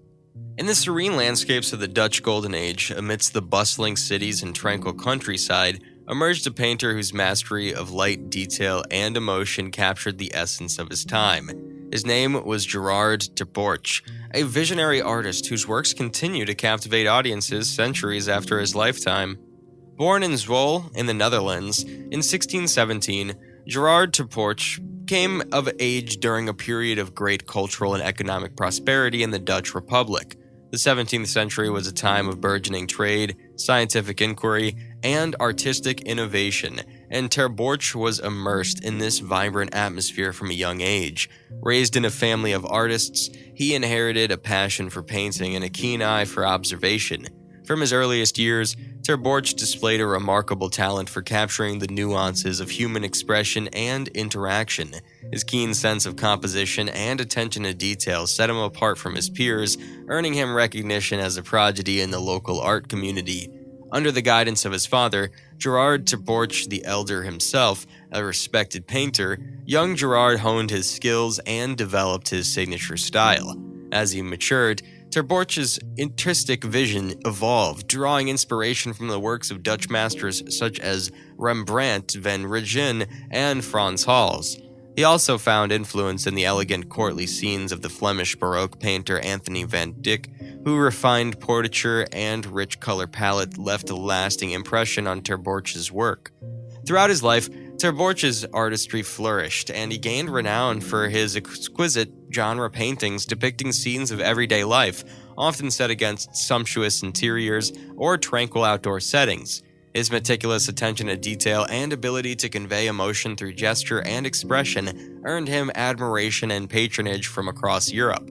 In the serene landscapes of the Dutch Golden Age, amidst the bustling cities and tranquil countryside, emerged a painter whose mastery of light, detail, and emotion captured the essence of his time. His name was Gerard ter Borch, a visionary artist whose works continue to captivate audiences centuries after his lifetime. Born in Zwolle in the Netherlands in 1617, Gerard ter Borch came of age during a period of great cultural and economic prosperity in the Dutch Republic. The 17th century was a time of burgeoning trade, scientific inquiry, and artistic innovation, and Ter Borch was immersed in this vibrant atmosphere from a young age. Raised in a family of artists, he inherited a passion for painting and a keen eye for observation. From his earliest years, Ter Borch displayed a remarkable talent for capturing the nuances of human expression and interaction. His keen sense of composition and attention to detail set him apart from his peers, earning him recognition as a prodigy in the local art community. Under the guidance of his father, Gerard Ter Borch the Elder himself, a respected painter, young Gerard honed his skills and developed his signature style. As he matured, Ter Borch's artistic vision evolved, drawing inspiration from the works of Dutch masters such as Rembrandt, Van Rijn, and Frans Hals. He also found influence in the elegant courtly scenes of the Flemish Baroque painter Anthony van Dyck, whose refined portraiture and rich color palette left a lasting impression on Ter Borch's work. Throughout his life, Ter Borch's artistry flourished, and he gained renown for his exquisite genre paintings depicting scenes of everyday life, often set against sumptuous interiors or tranquil outdoor settings. His meticulous attention to detail and ability to convey emotion through gesture and expression earned him admiration and patronage from across Europe.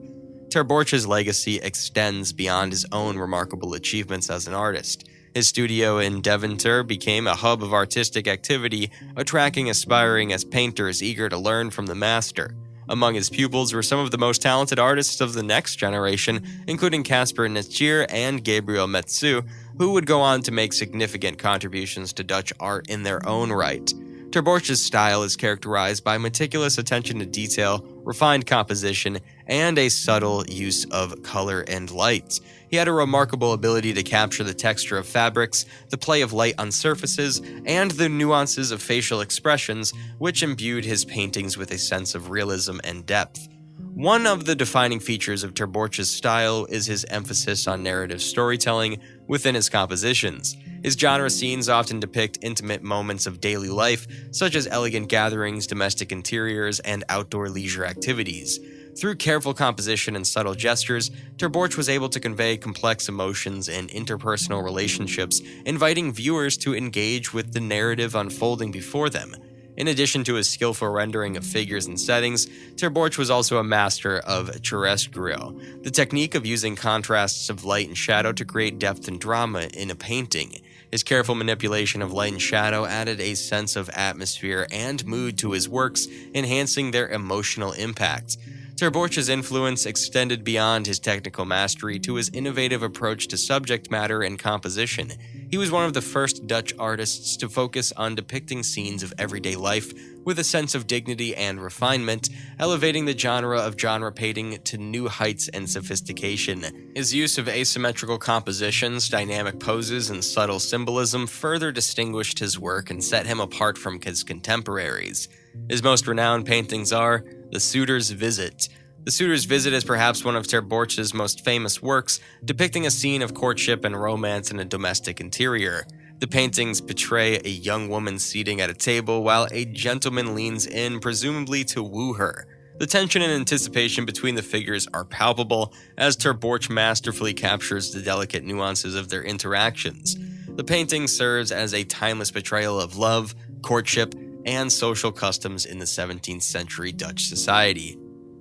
Ter Borch's legacy extends beyond his own remarkable achievements as an artist. His studio in Deventer became a hub of artistic activity, attracting aspiring painters eager to learn from the master. Among his pupils were some of the most talented artists of the next generation, including Caspar Netschier and Gabriel Metsu, who would go on to make significant contributions to Dutch art in their own right. Ter Borch's style is characterized by meticulous attention to detail, refined composition, and a subtle use of color and light. He had a remarkable ability to capture the texture of fabrics, the play of light on surfaces, and the nuances of facial expressions, which imbued his paintings with a sense of realism and depth. One of the defining features of Ter Borch's style is his emphasis on narrative storytelling within his compositions. His genre scenes often depict intimate moments of daily life, such as elegant gatherings, domestic interiors, and outdoor leisure activities. Through careful composition and subtle gestures, Ter Borch was able to convey complex emotions and interpersonal relationships, inviting viewers to engage with the narrative unfolding before them. In addition to his skillful rendering of figures and settings, Ter Borch was also a master of chiaroscuro, the technique of using contrasts of light and shadow to create depth and drama in a painting. His careful manipulation of light and shadow added a sense of atmosphere and mood to his works, enhancing their emotional impact. Ter Borch's influence extended beyond his technical mastery to his innovative approach to subject matter and composition. He was one of the first Dutch artists to focus on depicting scenes of everyday life with a sense of dignity and refinement, elevating the genre of genre painting to new heights and sophistication. His use of asymmetrical compositions, dynamic poses, and subtle symbolism further distinguished his work and set him apart from his contemporaries. His most renowned paintings are The Suitor's Visit. The Suitor's Visit is perhaps one of Ter Borch's most famous works, depicting a scene of courtship and romance in a domestic interior. The paintings portray a young woman seating at a table while a gentleman leans in, presumably to woo her. The tension and anticipation between the figures are palpable, as Ter Borch masterfully captures the delicate nuances of their interactions. The painting serves as a timeless portrayal of love, courtship, and social customs in the 17th century Dutch society.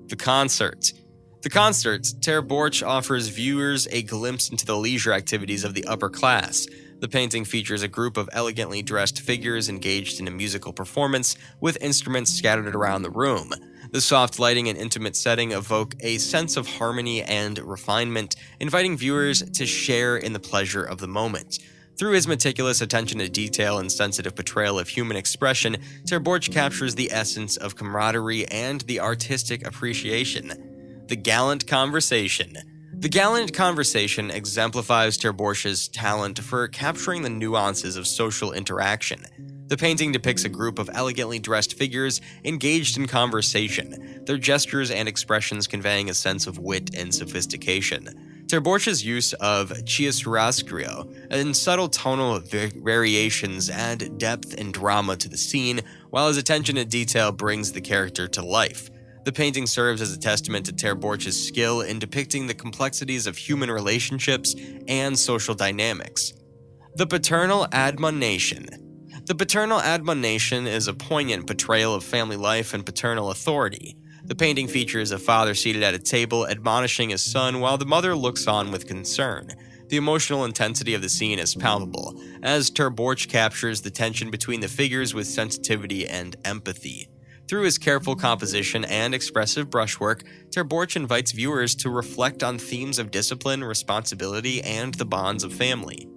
The Concert. The Concert, Ter Borch offers viewers a glimpse into the leisure activities of the upper class. The painting features a group of elegantly dressed figures engaged in a musical performance, with instruments scattered around the room. The soft lighting and intimate setting evoke a sense of harmony and refinement, inviting viewers to share in the pleasure of the moment. Through his meticulous attention to detail and sensitive portrayal of human expression, Ter Borch captures the essence of camaraderie and the artistic appreciation. The Gallant Conversation. The Gallant Conversation exemplifies Ter Borch's talent for capturing the nuances of social interaction. The painting depicts a group of elegantly dressed figures engaged in conversation, their gestures and expressions conveying a sense of wit and sophistication. Ter Borch's use of chiaroscuro and subtle tonal variations add depth and drama to the scene, while his attention to detail brings the character to life. The painting serves as a testament to Ter Borch's skill in depicting the complexities of human relationships and social dynamics. The Paternal Admonition. The Paternal Admonition is a poignant portrayal of family life and paternal authority. The painting features a father seated at a table admonishing his son while the mother looks on with concern. The emotional intensity of the scene is palpable, as Ter Borch captures the tension between the figures with sensitivity and empathy. Through his careful composition and expressive brushwork, Ter Borch invites viewers to reflect on themes of discipline, responsibility, and the bonds of family.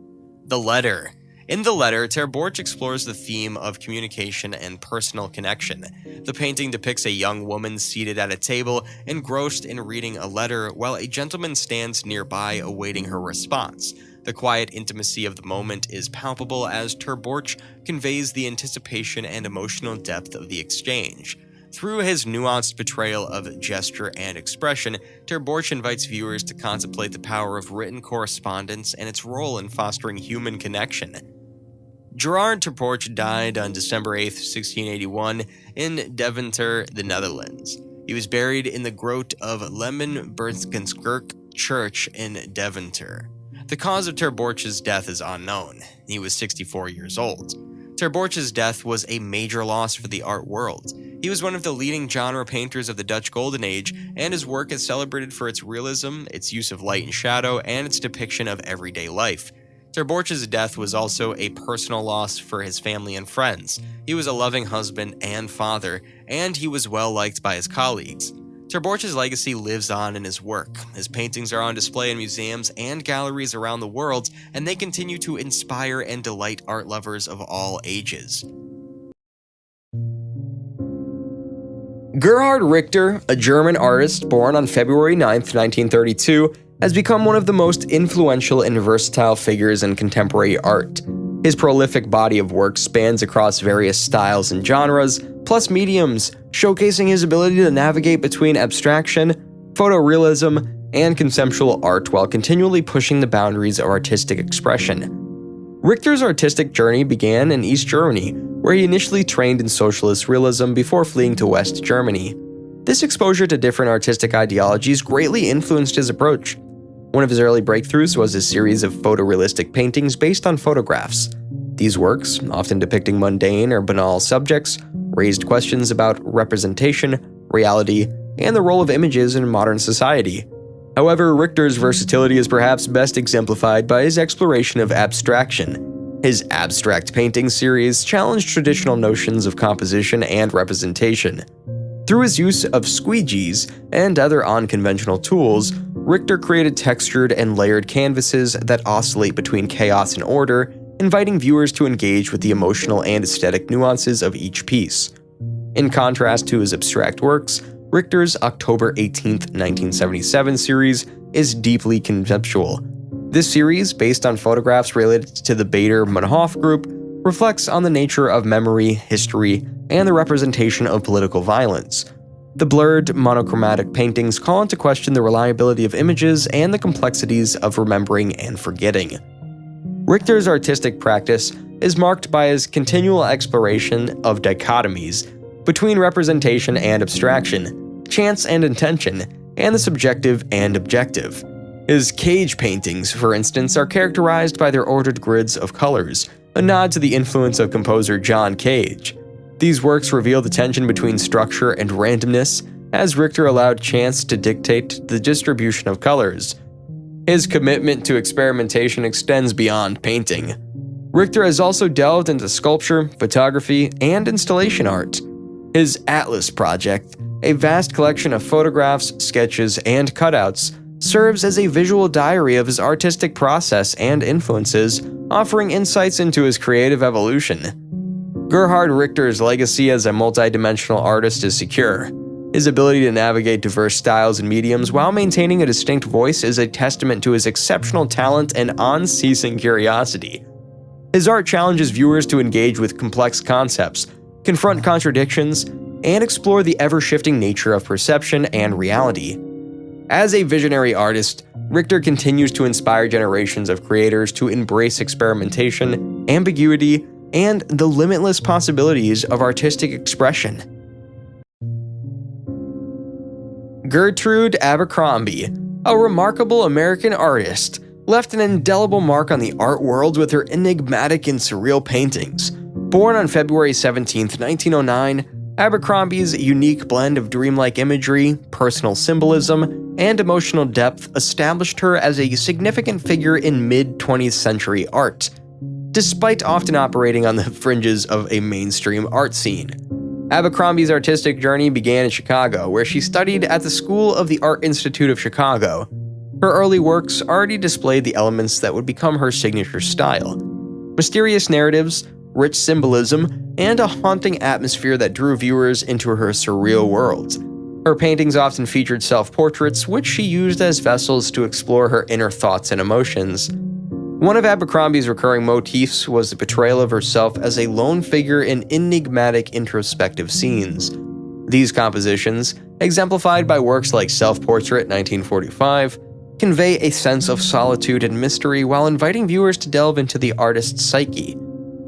The Letter. In The Letter, Ter Borch explores the theme of communication and personal connection. The painting depicts a young woman seated at a table, engrossed in reading a letter, while a gentleman stands nearby awaiting her response. The quiet intimacy of the moment is palpable as Ter Borch conveys the anticipation and emotional depth of the exchange. Through his nuanced portrayal of gesture and expression, Ter Borch invites viewers to contemplate the power of written correspondence and its role in fostering human connection. Gerard Ter Borch died on December 8, 1681, in Deventer, the Netherlands. He was buried in the grot of Lemmenbergenskerk Church in Deventer. The cause of Ter Borch's death is unknown. He was 64 years old. Ter Borch's death was a major loss for the art world. He was one of the leading genre painters of the Dutch Golden Age, and his work is celebrated for its realism, its use of light and shadow, and its depiction of everyday life. Ter Borch's death was also a personal loss for his family and friends. He was a loving husband and father, and he was well liked by his colleagues. Ter Borch's legacy lives on in his work. His paintings are on display in museums and galleries around the world, and they continue to inspire and delight art lovers of all ages. Gerhard Richter, a German artist born on February 9, 1932, has become one of the most influential and versatile figures in contemporary art. His prolific body of work spans across various styles and genres, plus mediums, showcasing his ability to navigate between abstraction, photorealism, and conceptual art while continually pushing the boundaries of artistic expression. Richter's artistic journey began in East Germany, where he initially trained in socialist realism before fleeing to West Germany. This exposure to different artistic ideologies greatly influenced his approach. One of his early breakthroughs was his series of photorealistic paintings based on photographs. These works, often depicting mundane or banal subjects, raised questions about representation, reality, and the role of images in modern society. However, Richter's versatility is perhaps best exemplified by his exploration of abstraction. His abstract painting series challenged traditional notions of composition and representation. Through his use of squeegees and other unconventional tools, Richter created textured and layered canvases that oscillate between chaos and order, inviting viewers to engage with the emotional and aesthetic nuances of each piece. In contrast to his abstract works, Richter's October 18, 1977 series is deeply conceptual. This series, based on photographs related to the Baader-Meinhof group, reflects on the nature of memory, history, and the representation of political violence. The blurred, monochromatic paintings call into question the reliability of images and the complexities of remembering and forgetting. Richter's artistic practice is marked by his continual exploration of dichotomies between representation and abstraction, chance and intention, and the subjective and objective. His cage paintings, for instance, are characterized by their ordered grids of colors, a nod to the influence of composer John Cage. These works reveal the tension between structure and randomness, as Richter allowed chance to dictate the distribution of colors. His commitment to experimentation extends beyond painting. Richter has also delved into sculpture, photography, and installation art. His Atlas project, a vast collection of photographs, sketches, and cutouts, serves as a visual diary of his artistic process and influences, offering insights into his creative evolution. Gerhard Richter's legacy as a multidimensional artist is secure. His ability to navigate diverse styles and mediums while maintaining a distinct voice is a testament to his exceptional talent and unceasing curiosity. His art challenges viewers to engage with complex concepts, confront contradictions, and explore the ever-shifting nature of perception and reality. As a visionary artist, Richter continues to inspire generations of creators to embrace experimentation, ambiguity, and the limitless possibilities of artistic expression. Gertrude Abercrombie, a remarkable American artist, left an indelible mark on the art world with her enigmatic and surreal paintings. Born on February 17, 1909, Abercrombie's unique blend of dreamlike imagery, personal symbolism, and emotional depth established her as a significant figure in mid-20th century art, despite often operating on the fringes of a mainstream art scene. Abercrombie's artistic journey began in Chicago, where she studied at the School of the Art Institute of Chicago. Her early works already displayed the elements that would become her signature style: mysterious narratives, rich symbolism, and a haunting atmosphere that drew viewers into her surreal world. Her paintings often featured self-portraits, which she used as vessels to explore her inner thoughts and emotions. One of Abercrombie's recurring motifs was the portrayal of herself as a lone figure in enigmatic introspective scenes. These compositions, exemplified by works like Self-Portrait 1945, convey a sense of solitude and mystery while inviting viewers to delve into the artist's psyche.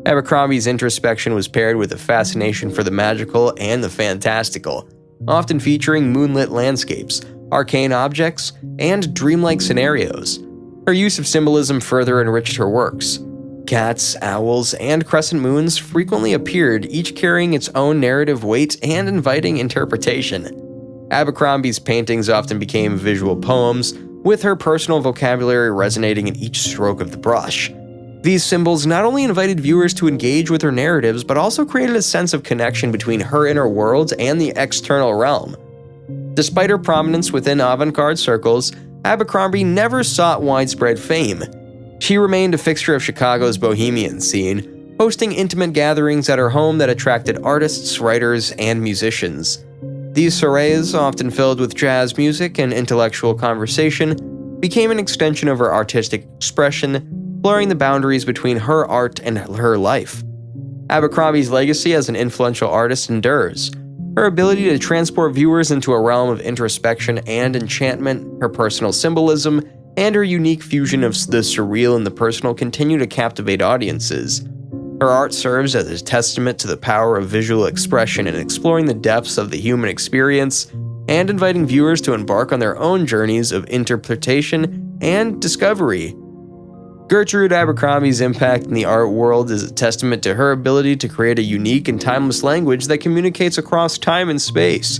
Abercrombie's introspection was paired with a fascination for the magical and the fantastical, often featuring moonlit landscapes, arcane objects, and dreamlike scenarios. Her use of symbolism further enriched her works. Cats, owls, and crescent moons frequently appeared, each carrying its own narrative weight and inviting interpretation. Abercrombie's paintings often became visual poems, with her personal vocabulary resonating in each stroke of the brush. These symbols not only invited viewers to engage with her narratives, but also created a sense of connection between her inner world and the external realm. Despite her prominence within avant-garde circles, Abercrombie never sought widespread fame. She remained a fixture of Chicago's bohemian scene, hosting intimate gatherings at her home that attracted artists, writers, and musicians. These soirees, often filled with jazz music and intellectual conversation, became an extension of her artistic expression, blurring the boundaries between her art and her life. Abercrombie's legacy as an influential artist endures. Her ability to transport viewers into a realm of introspection and enchantment, her personal symbolism, and her unique fusion of the surreal and the personal continue to captivate audiences. Her art serves as a testament to the power of visual expression in exploring the depths of the human experience and inviting viewers to embark on their own journeys of interpretation and discovery. Gertrude Abercrombie's impact in the art world is a testament to her ability to create a unique and timeless language that communicates across time and space.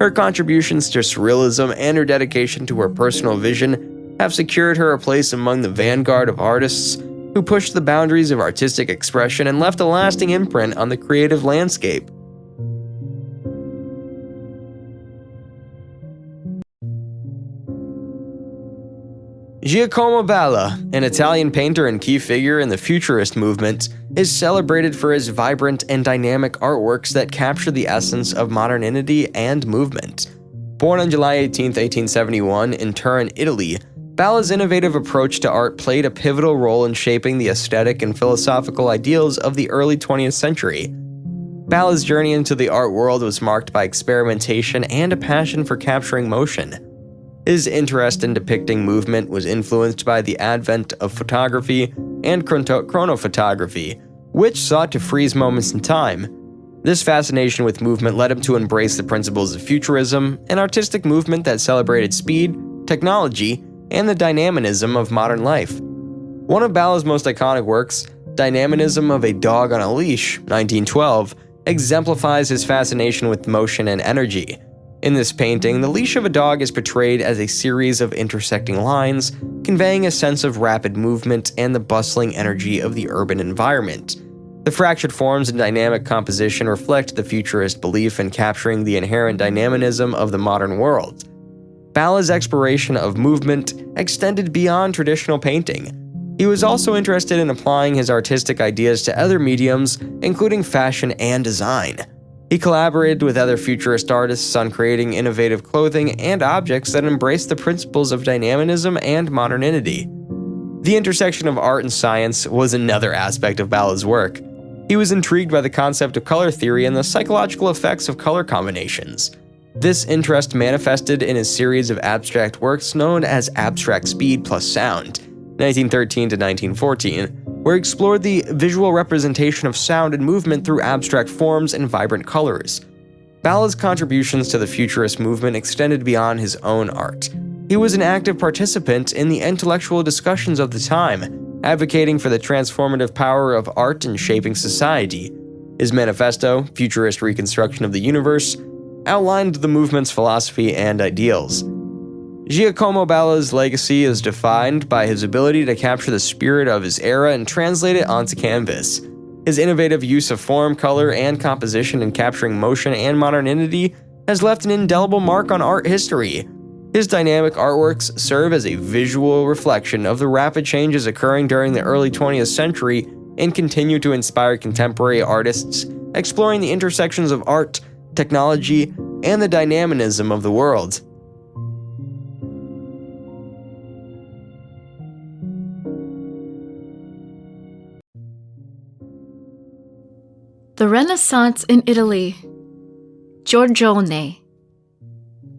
Her contributions to surrealism and her dedication to her personal vision have secured her a place among the vanguard of artists who pushed the boundaries of artistic expression and left a lasting imprint on the creative landscape. Giacomo Balla, an Italian painter and key figure in the Futurist movement, is celebrated for his vibrant and dynamic artworks that capture the essence of modernity and movement. Born on July 18, 1871, in Turin, Italy, Balla's innovative approach to art played a pivotal role in shaping the aesthetic and philosophical ideals of the early 20th century. Balla's journey into the art world was marked by experimentation and a passion for capturing motion. His interest in depicting movement was influenced by the advent of photography and chronophotography, which sought to freeze moments in time. This fascination with movement led him to embrace the principles of futurism, an artistic movement that celebrated speed, technology, and the dynamism of modern life. One of Balla's most iconic works, Dynamism of a Dog on a Leash, 1912, exemplifies his fascination with motion and energy. In this painting, the leash of a dog is portrayed as a series of intersecting lines, conveying a sense of rapid movement and the bustling energy of the urban environment. The fractured forms and dynamic composition reflect the futurist belief in capturing the inherent dynamism of the modern world. Balla's exploration of movement extended beyond traditional painting. He was also interested in applying his artistic ideas to other mediums, including fashion and design. He collaborated with other futurist artists on creating innovative clothing and objects that embraced the principles of dynamism and modernity. The intersection of art and science was another aspect of Balla's work. He was intrigued by the concept of color theory and the psychological effects of color combinations. This interest manifested in a series of abstract works known as Abstract Speed plus Sound, 1913 to 1914, where he explored the visual representation of sound and movement through abstract forms and vibrant colors. Balla's contributions to the Futurist movement extended beyond his own art. He was an active participant in the intellectual discussions of the time, advocating for the transformative power of art in shaping society. His manifesto, Futurist Reconstruction of the Universe, outlined the movement's philosophy and ideals. Giacomo Balla's legacy is defined by his ability to capture the spirit of his era and translate it onto canvas. His innovative use of form, color, and composition in capturing motion and modernity has left an indelible mark on art history. His dynamic artworks serve as a visual reflection of the rapid changes occurring during the early 20th century and continue to inspire contemporary artists exploring the intersections of art, technology, and the dynamism of the world. The Renaissance in Italy. Giorgione.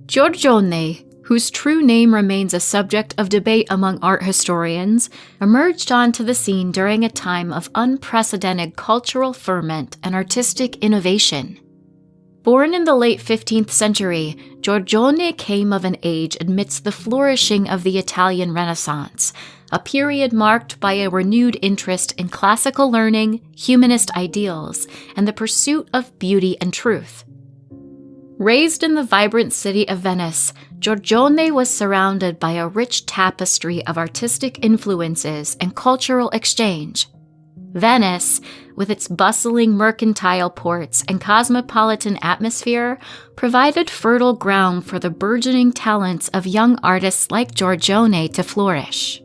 Giorgione, whose true name remains a subject of debate among art historians, emerged onto the scene during a time of unprecedented cultural ferment and artistic innovation. Born in the late 15th century, Giorgione came of an age amidst the flourishing of the Italian Renaissance, a period marked by a renewed interest in classical learning, humanist ideals, and the pursuit of beauty and truth. Raised in the vibrant city of Venice, Giorgione was surrounded by a rich tapestry of artistic influences and cultural exchange. Venice, with its bustling mercantile ports and cosmopolitan atmosphere, provided fertile ground for the burgeoning talents of young artists like Giorgione to flourish.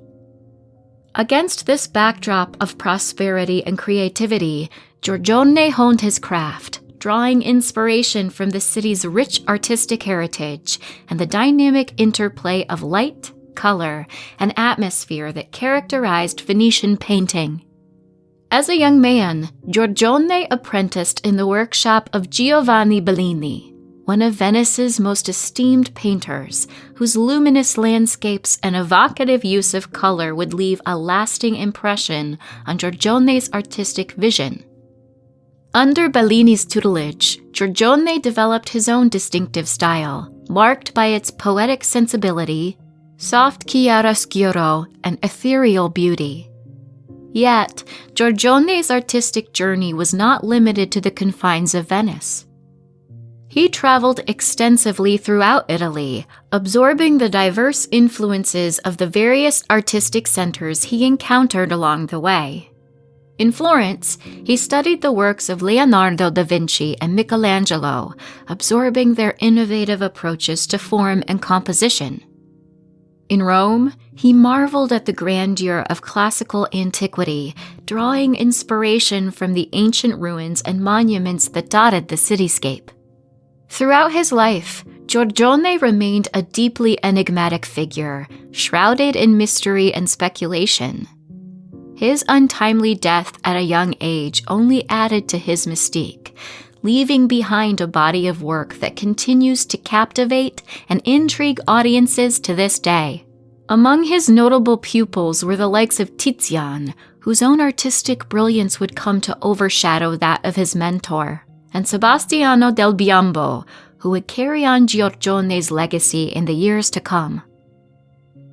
Against this backdrop of prosperity and creativity, Giorgione honed his craft, drawing inspiration from the city's rich artistic heritage and the dynamic interplay of light, color, and atmosphere that characterized Venetian painting. As a young man, Giorgione apprenticed in the workshop of Giovanni Bellini, one of Venice's most esteemed painters, whose luminous landscapes and evocative use of color would leave a lasting impression on Giorgione's artistic vision. Under Bellini's tutelage, Giorgione developed his own distinctive style, marked by its poetic sensibility, soft chiaroscuro, and ethereal beauty. Yet, Giorgione's artistic journey was not limited to the confines of Venice. He traveled extensively throughout Italy, absorbing the diverse influences of the various artistic centers he encountered along the way. In Florence, he studied the works of Leonardo da Vinci and Michelangelo, absorbing their innovative approaches to form and composition. In Rome, he marveled at the grandeur of classical antiquity, drawing inspiration from the ancient ruins and monuments that dotted the cityscape. Throughout his life, Giorgione remained a deeply enigmatic figure, shrouded in mystery and speculation. His untimely death at a young age only added to his mystique, leaving behind a body of work that continues to captivate and intrigue audiences to this day. Among his notable pupils were the likes of Tizian, whose own artistic brilliance would come to overshadow that of his mentor, and Sebastiano del Biombo, who would carry on Giorgione's legacy in the years to come.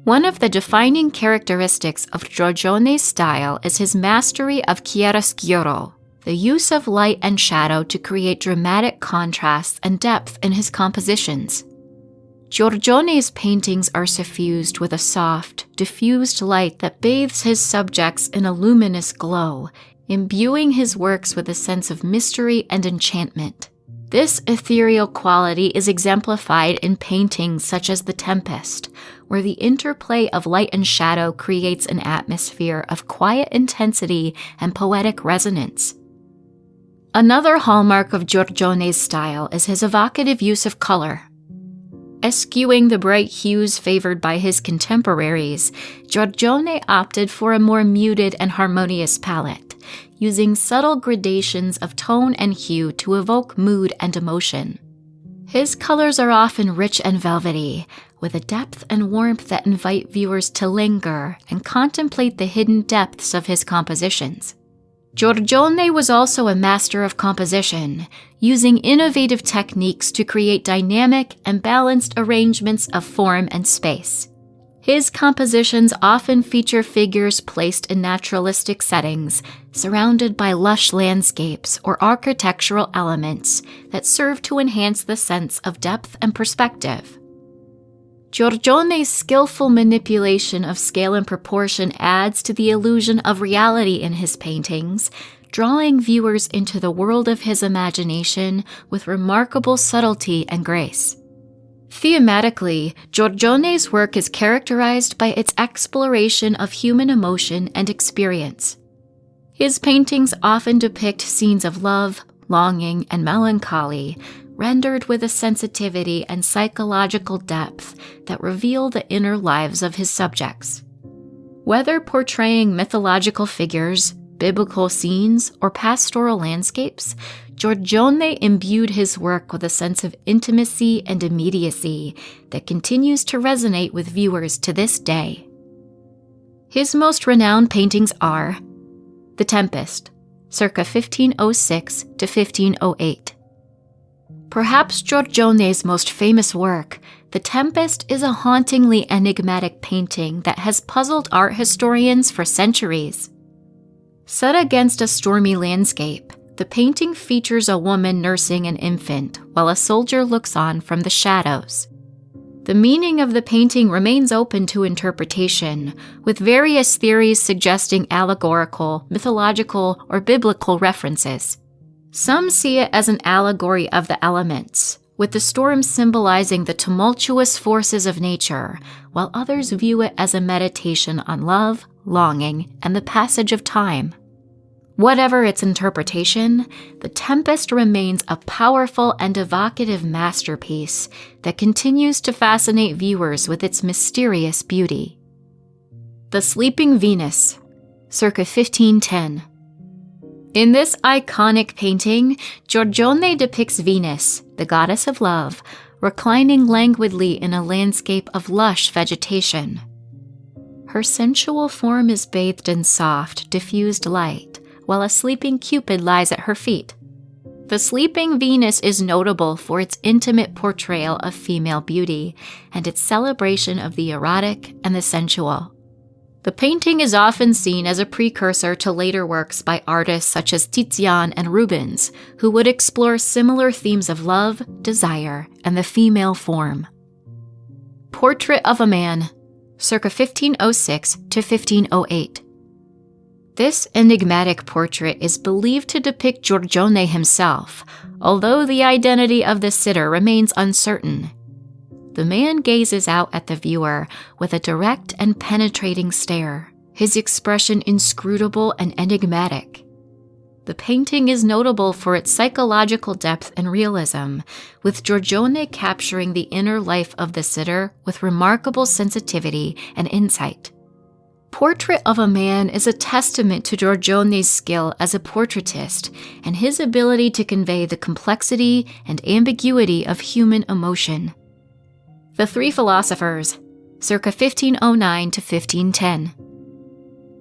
One of the defining characteristics of Giorgione's style is his mastery of chiaroscuro, the use of light and shadow to create dramatic contrasts and depth in his compositions. Giorgione's paintings are suffused with a soft, diffused light that bathes his subjects in a luminous glow, imbuing his works with a sense of mystery and enchantment. This ethereal quality is exemplified in paintings such as The Tempest, where the interplay of light and shadow creates an atmosphere of quiet intensity and poetic resonance. Another hallmark of Giorgione's style is his evocative use of color. Eschewing the bright hues favored by his contemporaries, Giorgione opted for a more muted and harmonious palette, using subtle gradations of tone and hue to evoke mood and emotion. His colors are often rich and velvety, with a depth and warmth that invite viewers to linger and contemplate the hidden depths of his compositions. Giorgione was also a master of composition, using innovative techniques to create dynamic and balanced arrangements of form and space. His compositions often feature figures placed in naturalistic settings, surrounded by lush landscapes or architectural elements that serve to enhance the sense of depth and perspective. Giorgione's skillful manipulation of scale and proportion adds to the illusion of reality in his paintings, drawing viewers into the world of his imagination with remarkable subtlety and grace. Thematically, Giorgione's work is characterized by its exploration of human emotion and experience. His paintings often depict scenes of love, longing, and melancholy, rendered with a sensitivity and psychological depth that reveal the inner lives of his subjects. Whether portraying mythological figures, biblical scenes, or pastoral landscapes, Giorgione imbued his work with a sense of intimacy and immediacy that continues to resonate with viewers to this day. His most renowned paintings are The Tempest, circa 1506 to 1508. Perhaps Giorgione's most famous work, The Tempest is a hauntingly enigmatic painting that has puzzled art historians for centuries. Set against a stormy landscape, the painting features a woman nursing an infant while a soldier looks on from the shadows. The meaning of the painting remains open to interpretation, with various theories suggesting allegorical, mythological, or biblical references. Some see it as an allegory of the elements, with the storm symbolizing the tumultuous forces of nature, while others view it as a meditation on love, longing, and the passage of time. Whatever its interpretation, The Tempest remains a powerful and evocative masterpiece that continues to fascinate viewers with its mysterious beauty. The Sleeping Venus, circa 1510. In this iconic painting, Giorgione depicts Venus, the goddess of love, reclining languidly in a landscape of lush vegetation. Her sensual form is bathed in soft, diffused light, while a sleeping Cupid lies at her feet. The Sleeping Venus is notable for its intimate portrayal of female beauty and its celebration of the erotic and the sensual. The painting is often seen as a precursor to later works by artists such as Tizian and Rubens, who would explore similar themes of love, desire, and the female form. Portrait of a Man, circa 1506 to 1508. This enigmatic portrait is believed to depict Giorgione himself, although the identity of the sitter remains uncertain. The man gazes out at the viewer with a direct and penetrating stare, his expression inscrutable and enigmatic. The painting is notable for its psychological depth and realism, with Giorgione capturing the inner life of the sitter with remarkable sensitivity and insight. Portrait of a Man is a testament to Giorgione's skill as a portraitist and his ability to convey the complexity and ambiguity of human emotion. The Three Philosophers, circa 1509 to 1510.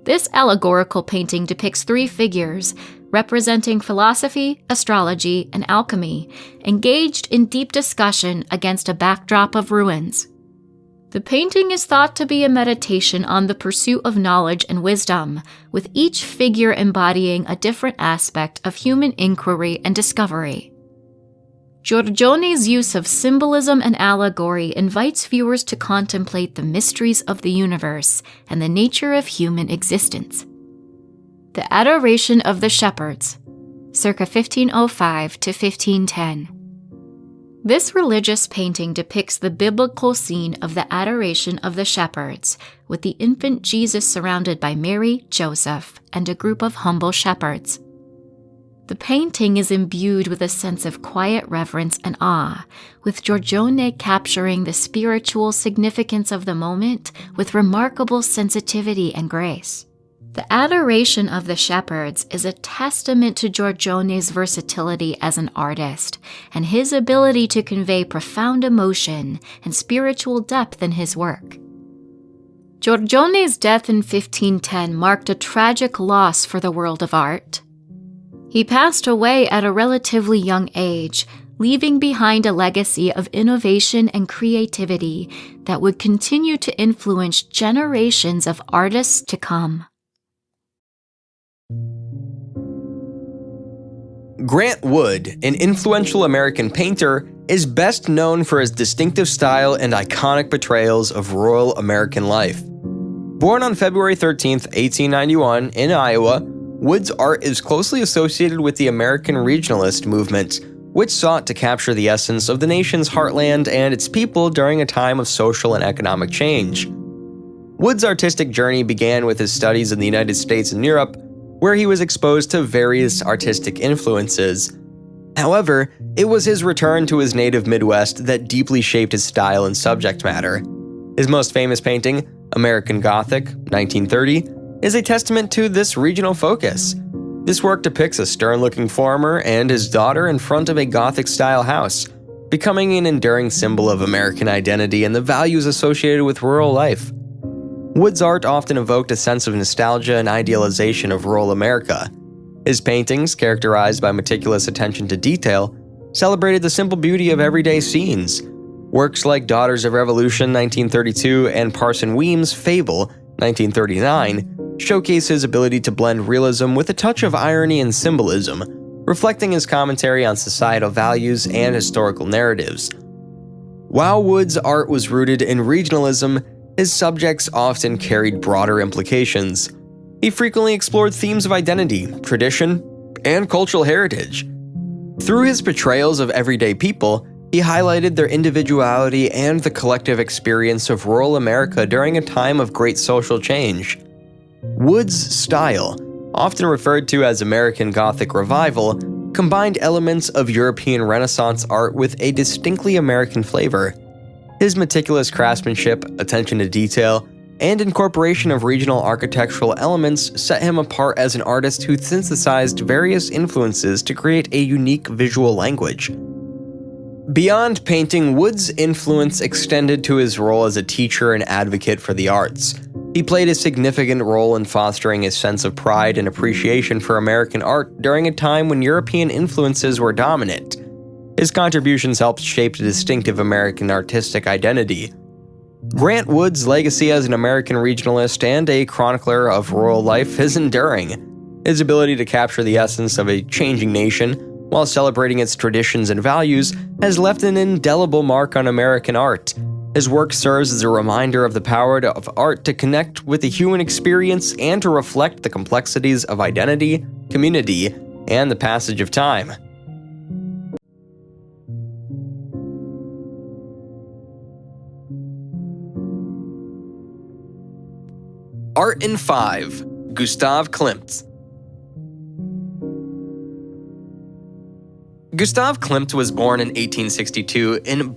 This allegorical painting depicts three figures representing philosophy, astrology, and alchemy, engaged in deep discussion against a backdrop of ruins. The painting is thought to be a meditation on the pursuit of knowledge and wisdom, with each figure embodying a different aspect of human inquiry and discovery. Giorgione's use of symbolism and allegory invites viewers to contemplate the mysteries of the universe and the nature of human existence. The Adoration of the Shepherds, circa 1505 to 1510. This religious painting depicts the biblical scene of the Adoration of the Shepherds, with the infant Jesus surrounded by Mary, Joseph, and a group of humble shepherds. The painting is imbued with a sense of quiet reverence and awe, with Giorgione capturing the spiritual significance of the moment with remarkable sensitivity and grace. The Adoration of the Shepherds is a testament to Giorgione's versatility as an artist and his ability to convey profound emotion and spiritual depth in his work. Giorgione's death in 1510 marked a tragic loss for the world of art. He passed away at a relatively young age, leaving behind a legacy of innovation and creativity that would continue to influence generations of artists to come. Grant Wood, an influential American painter, is best known for his distinctive style and iconic portrayals of rural American life. Born on February 13, 1891, in Iowa, Wood's art is closely associated with the American regionalist movement, which sought to capture the essence of the nation's heartland and its people during a time of social and economic change. Wood's artistic journey began with his studies in the United States and Europe, where he was exposed to various artistic influences. However, it was his return to his native Midwest that deeply shaped his style and subject matter. His most famous painting, American Gothic, 1930, is a testament to this regional focus. This work depicts a stern-looking farmer and his daughter in front of a Gothic-style house, becoming an enduring symbol of American identity and the values associated with rural life. Wood's art often evoked a sense of nostalgia and idealization of rural America. His paintings, characterized by meticulous attention to detail, celebrated the simple beauty of everyday scenes. Works like Daughters of Revolution, 1932, and Parson Weems' Fable, 1939, showcase his ability to blend realism with a touch of irony and symbolism, reflecting his commentary on societal values and historical narratives. While Wood's art was rooted in regionalism, his subjects often carried broader implications. He frequently explored themes of identity, tradition, and cultural heritage. Through his portrayals of everyday people, he highlighted their individuality and the collective experience of rural America during a time of great social change. Wood's style, often referred to as American Gothic Revival, combined elements of European Renaissance art with a distinctly American flavor. His meticulous craftsmanship, attention to detail, and incorporation of regional architectural elements set him apart as an artist who synthesized various influences to create a unique visual language. Beyond painting, Wood's influence extended to his role as a teacher and advocate for the arts. He played a significant role in fostering a sense of pride and appreciation for American art during a time when European influences were dominant. His contributions helped shape a distinctive American artistic identity. Grant Wood's legacy as an American regionalist and a chronicler of rural life is enduring. His ability to capture the essence of a changing nation while celebrating its traditions and values has left an indelible mark on American art. His work serves as a reminder of the power of art to connect with the human experience and to reflect the complexities of identity, community, and the passage of time. Art in 5. Gustav Klimt. Gustav Klimt was born in 1862 in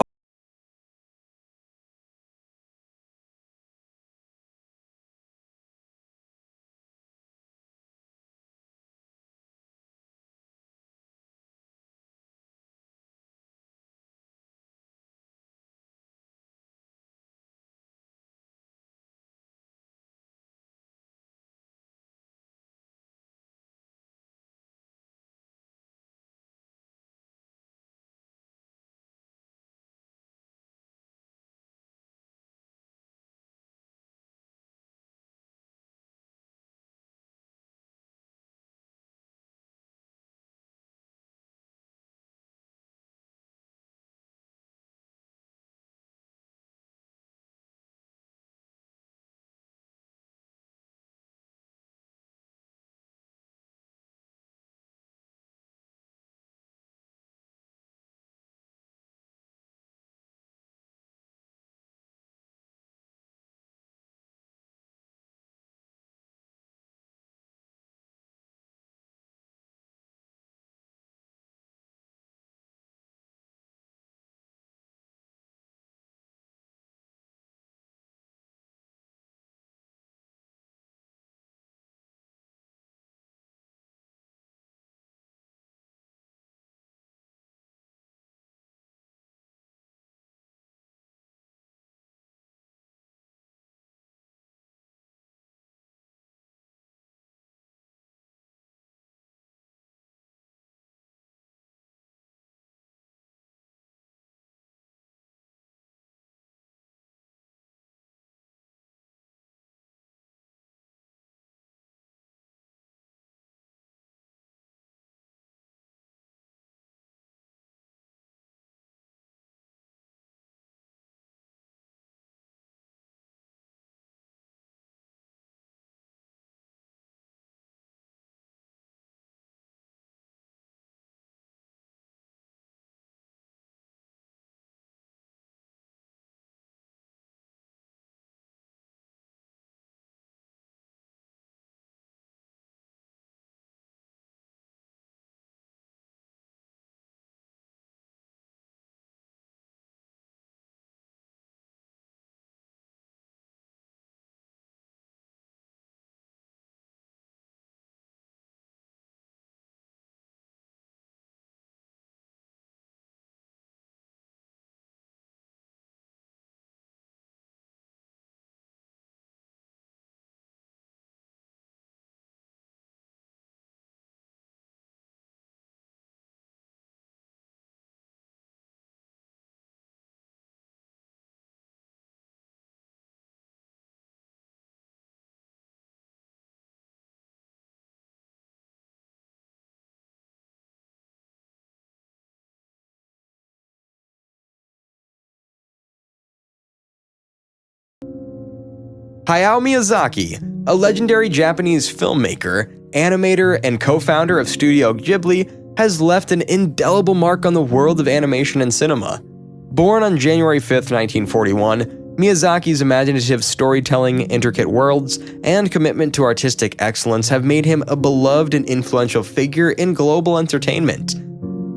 Hayao Miyazaki, a legendary Japanese filmmaker, animator, and co-founder of Studio Ghibli, has left an indelible mark on the world of animation and cinema. Born on January 5, 1941, Miyazaki's imaginative storytelling, intricate worlds, and commitment to artistic excellence have made him a beloved and influential figure in global entertainment.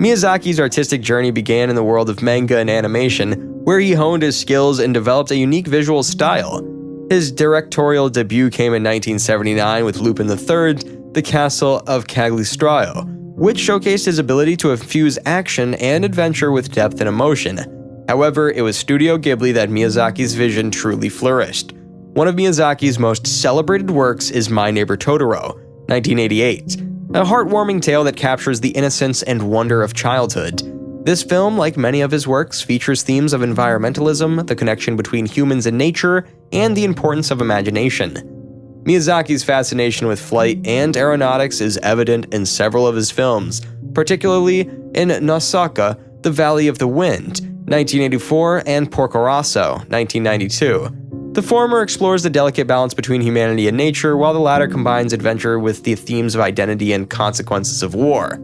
Miyazaki's artistic journey began in the world of manga and animation, where he honed his skills and developed a unique visual style. His directorial debut came in 1979 with Lupin III, The Castle of Cagliostro, which showcased his ability to infuse action and adventure with depth and emotion. However, it was Studio Ghibli that Miyazaki's vision truly flourished. One of Miyazaki's most celebrated works is My Neighbor Totoro, 1988, a heartwarming tale that captures the innocence and wonder of childhood. This film, like many of his works, features themes of environmentalism, the connection between humans and nature, and the importance of imagination. Miyazaki's fascination with flight and aeronautics is evident in several of his films, particularly in Nausicaa, The Valley of the Wind, 1984, and Porco Rosso, 1992. The former explores the delicate balance between humanity and nature, while the latter combines adventure with the themes of identity and consequences of war.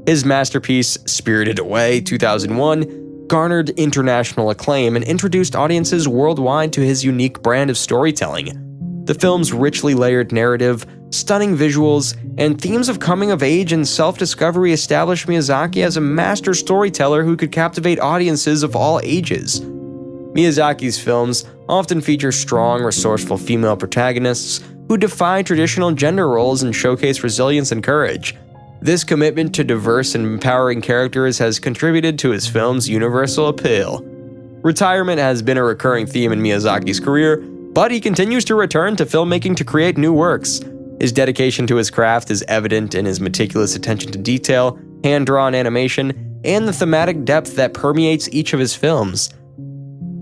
His masterpiece, Spirited Away, 2001, garnered international acclaim and introduced audiences worldwide to his unique brand of storytelling. The film's richly layered narrative, stunning visuals, and themes of coming of age and self-discovery established Miyazaki as a master storyteller who could captivate audiences of all ages. Miyazaki's films often feature strong, resourceful female protagonists who defy traditional gender roles and showcase resilience and courage. This commitment to diverse and empowering characters has contributed to his film's universal appeal. Retirement has been a recurring theme in Miyazaki's career, but he continues to return to filmmaking to create new works. His dedication to his craft is evident in his meticulous attention to detail, hand-drawn animation, and the thematic depth that permeates each of his films.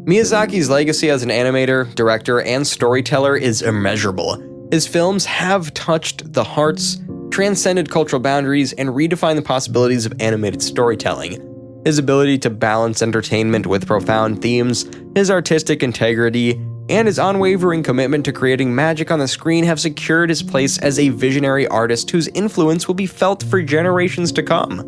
Miyazaki's legacy as an animator, director, and storyteller is immeasurable. His films have touched the hearts, transcended cultural boundaries, and redefined the possibilities of animated storytelling. His ability to balance entertainment with profound themes, his artistic integrity, and his unwavering commitment to creating magic on the screen have secured his place as a visionary artist whose influence will be felt for generations to come.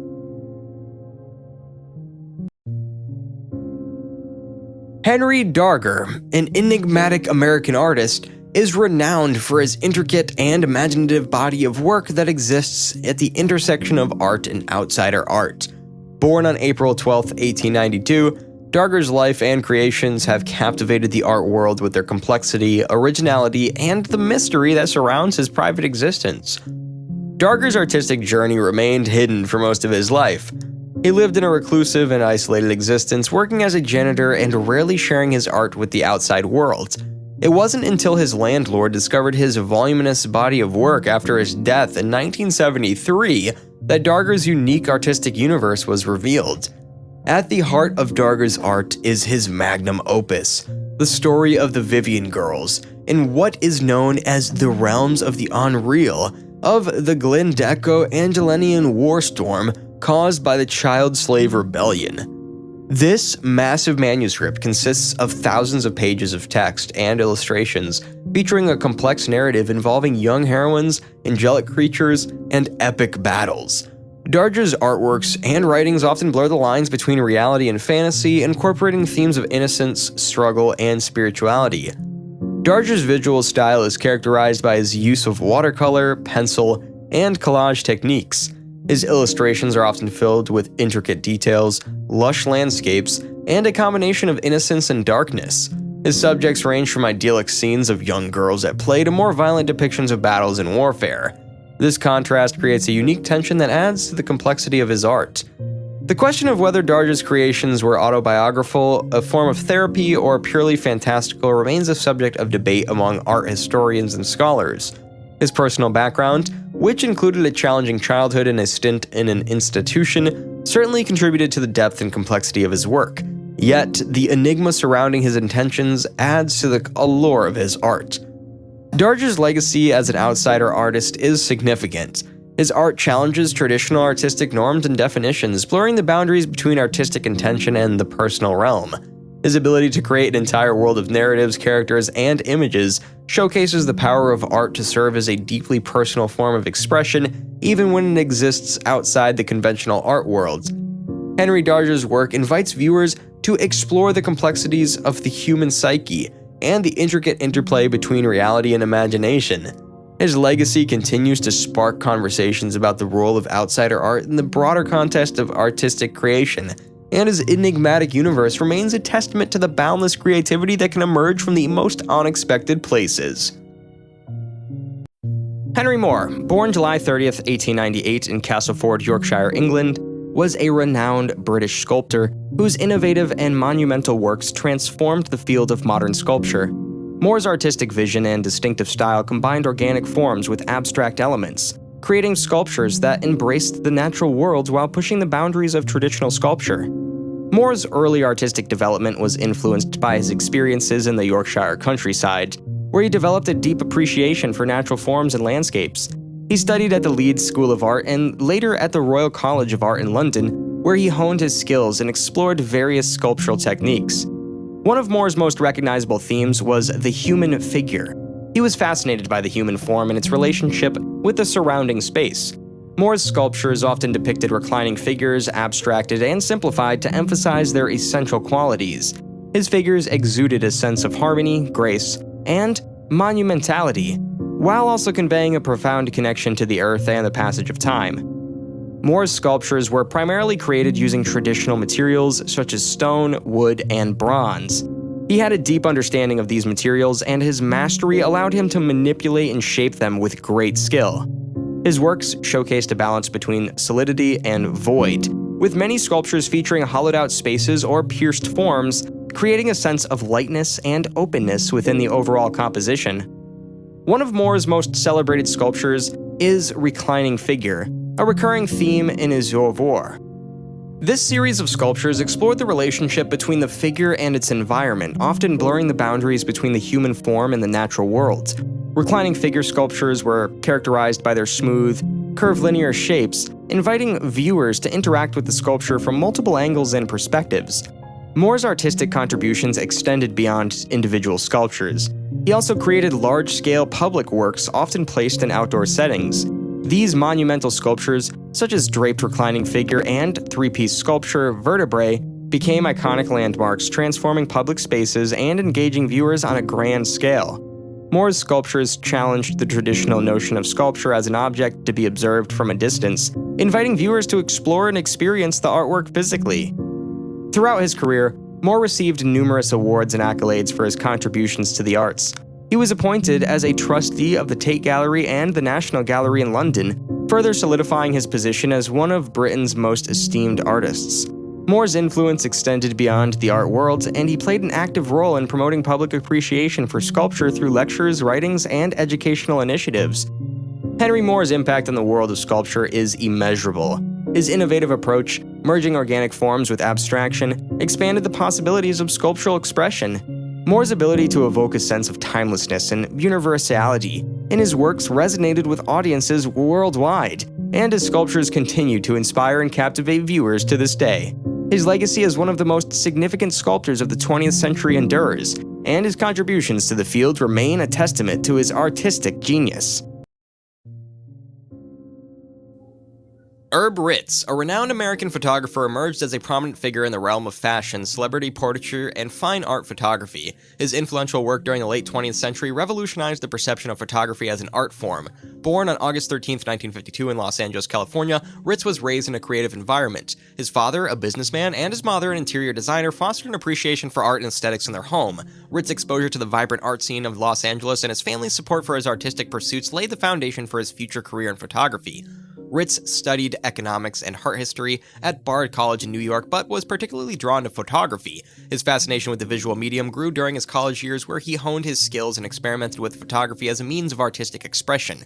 Henry Darger, an enigmatic American artist, is renowned for his intricate and imaginative body of work that exists at the intersection of art and outsider art. Born on April 12, 1892, Darger's life and creations have captivated the art world with their complexity, originality, and the mystery that surrounds his private existence. Darger's artistic journey remained hidden for most of his life. He lived in a reclusive and isolated existence, working as a janitor and rarely sharing his art with the outside world. It wasn't until his landlord discovered his voluminous body of work after his death in 1973 that Darger's unique artistic universe was revealed. At the heart of Darger's art is his magnum opus, the story of the Vivian Girls, in what is known as the realms of the unreal, of the Glendeco-Angelinian war storm caused by the child slave rebellion. This massive manuscript consists of thousands of pages of text and illustrations, featuring a complex narrative involving young heroines, angelic creatures, and epic battles. Darger's artworks and writings often blur the lines between reality and fantasy, incorporating themes of innocence, struggle, and spirituality. Darger's visual style is characterized by his use of watercolor, pencil, and collage techniques. His illustrations are often filled with intricate details, lush landscapes, and a combination of innocence and darkness. His subjects range from idyllic scenes of young girls at play to more violent depictions of battles and warfare. This contrast creates a unique tension that adds to the complexity of his art. The question of whether Darger's creations were autobiographical, a form of therapy, or purely fantastical remains a subject of debate among art historians and scholars. His personal background, which included a challenging childhood and a stint in an institution, certainly contributed to the depth and complexity of his work. Yet, the enigma surrounding his intentions adds to the allure of his art. Darger's legacy as an outsider artist is significant. His art challenges traditional artistic norms and definitions, blurring the boundaries between artistic intention and the personal realm. His ability to create an entire world of narratives, characters, and images showcases the power of art to serve as a deeply personal form of expression, even when it exists outside the conventional art worlds. Henry Darger's work invites viewers to explore the complexities of the human psyche and the intricate interplay between reality and imagination. His legacy continues to spark conversations about the role of outsider art in the broader context of artistic creation, and his enigmatic universe remains a testament to the boundless creativity that can emerge from the most unexpected places. Henry Moore, born July 30th, 1898 in Castleford, Yorkshire, England, was a renowned British sculptor whose innovative and monumental works transformed the field of modern sculpture. Moore's artistic vision and distinctive style combined organic forms with abstract elements, creating sculptures that embraced the natural world while pushing the boundaries of traditional sculpture. Moore's early artistic development was influenced by his experiences in the Yorkshire countryside, where he developed a deep appreciation for natural forms and landscapes. He studied at the Leeds School of Art and later at the Royal College of Art in London, where he honed his skills and explored various sculptural techniques. One of Moore's most recognizable themes was the human figure. He was fascinated by the human form and its relationship with the surrounding space. Moore's sculptures often depicted reclining figures, abstracted and simplified to emphasize their essential qualities. His figures exuded a sense of harmony, grace, and monumentality, while also conveying a profound connection to the earth and the passage of time. Moore's sculptures were primarily created using traditional materials such as stone, wood, and bronze. He had a deep understanding of these materials, and his mastery allowed him to manipulate and shape them with great skill. His works showcased a balance between solidity and void, with many sculptures featuring hollowed-out spaces or pierced forms, creating a sense of lightness and openness within the overall composition. One of Moore's most celebrated sculptures is Reclining Figure, a recurring theme in his oeuvre. This series of sculptures explored the relationship between the figure and its environment, often blurring the boundaries between the human form and the natural world. Reclining figure sculptures were characterized by their smooth, curvilinear shapes, inviting viewers to interact with the sculpture from multiple angles and perspectives. Moore's artistic contributions extended beyond individual sculptures. He also created large-scale public works often placed in outdoor settings. These monumental sculptures, such as draped reclining figure and three-piece sculpture Vertebrae, became iconic landmarks, transforming public spaces and engaging viewers on a grand scale. Moore's sculptures challenged the traditional notion of sculpture as an object to be observed from a distance, inviting viewers to explore and experience the artwork physically. Throughout his career, Moore received numerous awards and accolades for his contributions to the arts. He was appointed as a trustee of the Tate Gallery and the National Gallery in London, further solidifying his position as one of Britain's most esteemed artists. Moore's influence extended beyond the art world, and he played an active role in promoting public appreciation for sculpture through lectures, writings, and educational initiatives. Henry Moore's impact on the world of sculpture is immeasurable. His innovative approach, merging organic forms with abstraction, expanded the possibilities of sculptural expression. Moore's ability to evoke a sense of timelessness and universality in his works resonated with audiences worldwide, and his sculptures continue to inspire and captivate viewers to this day. His legacy as one of the most significant sculptors of the 20th century endures, and his contributions to the field remain a testament to his artistic genius. Herb Ritts, a renowned American photographer, emerged as a prominent figure in the realm of fashion, celebrity portraiture, and fine art photography. His influential work during the late 20th century revolutionized the perception of photography as an art form. Born on August 13, 1952 in Los Angeles, California, Ritts was raised in a creative environment. His father, a businessman, and his mother, an interior designer, fostered an appreciation for art and aesthetics in their home. Ritts' exposure to the vibrant art scene of Los Angeles and his family's support for his artistic pursuits laid the foundation for his future career in photography. Ritts studied economics and art history at Bard College in New York, but was particularly drawn to photography. His fascination with the visual medium grew during his college years, where he honed his skills and experimented with photography as a means of artistic expression.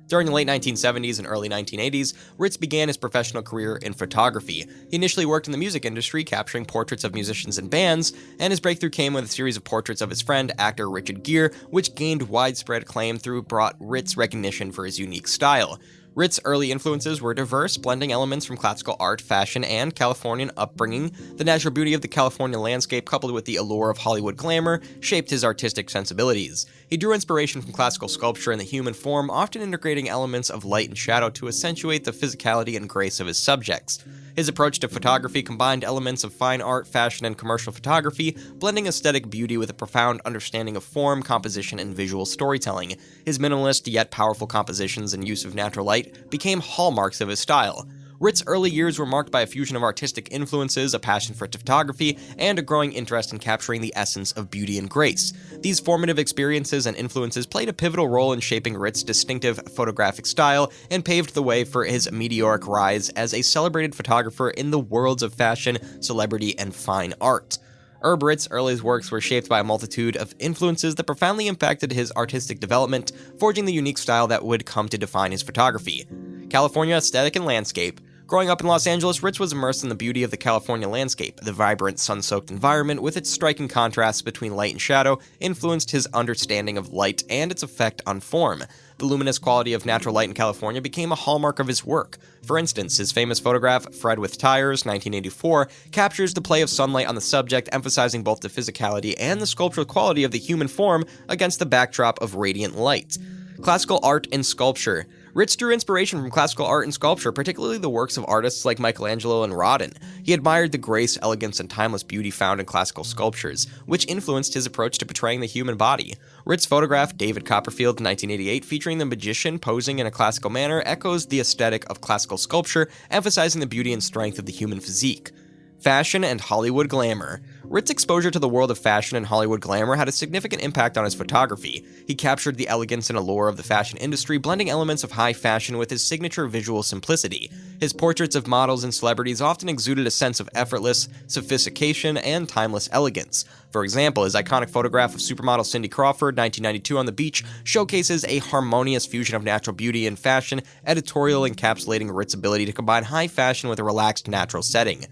During the late 1970s and early 1980s, Ritts began his professional career in photography. He initially worked in the music industry, capturing portraits of musicians and bands, and his breakthrough came with a series of portraits of his friend, actor Richard Gere, which gained widespread acclaim brought Ritts recognition for his unique style. Ritz's early influences were diverse, blending elements from classical art, fashion, and Californian upbringing. The natural beauty of the California landscape, coupled with the allure of Hollywood glamour, shaped his artistic sensibilities. He drew inspiration from classical sculpture and the human form, often integrating elements of light and shadow to accentuate the physicality and grace of his subjects. His approach to photography combined elements of fine art, fashion, and commercial photography, blending aesthetic beauty with a profound understanding of form, composition, and visual storytelling. His minimalist yet powerful compositions and use of natural light became hallmarks of his style. Ritz's early years were marked by a fusion of artistic influences, a passion for photography, and a growing interest in capturing the essence of beauty and grace. These formative experiences and influences played a pivotal role in shaping Ritz's distinctive photographic style and paved the way for his meteoric rise as a celebrated photographer in the worlds of fashion, celebrity, and fine art. Ritz's early works were shaped by a multitude of influences that profoundly impacted his artistic development, forging the unique style that would come to define his photography. California aesthetic and landscape. Growing up in Los Angeles, Ritz was immersed in the beauty of the California landscape. The vibrant, sun-soaked environment, with its striking contrasts between light and shadow, influenced his understanding of light and its effect on form. The luminous quality of natural light in California became a hallmark of his work. For instance, his famous photograph, Fred with Tires, 1984, captures the play of sunlight on the subject, emphasizing both the physicality and the sculptural quality of the human form against the backdrop of radiant light. Classical art and sculpture. Ritz drew inspiration from classical art and sculpture, particularly the works of artists like Michelangelo and Rodin. He admired the grace, elegance, and timeless beauty found in classical sculptures, which influenced his approach to portraying the human body. Ritz photograph, David Copperfield, 1988, featuring the magician posing in a classical manner, echoes the aesthetic of classical sculpture, emphasizing the beauty and strength of the human physique. Fashion and Hollywood glamour. Ritz's exposure to the world of fashion and Hollywood glamour had a significant impact on his photography. He captured the elegance and allure of the fashion industry, blending elements of high fashion with his signature visual simplicity. His portraits of models and celebrities often exuded a sense of effortless sophistication and timeless elegance. For example, his iconic photograph of supermodel Cindy Crawford, 1992, on the beach, showcases a harmonious fusion of natural beauty and fashion, editorial encapsulating Ritz's ability to combine high fashion with a relaxed, natural setting.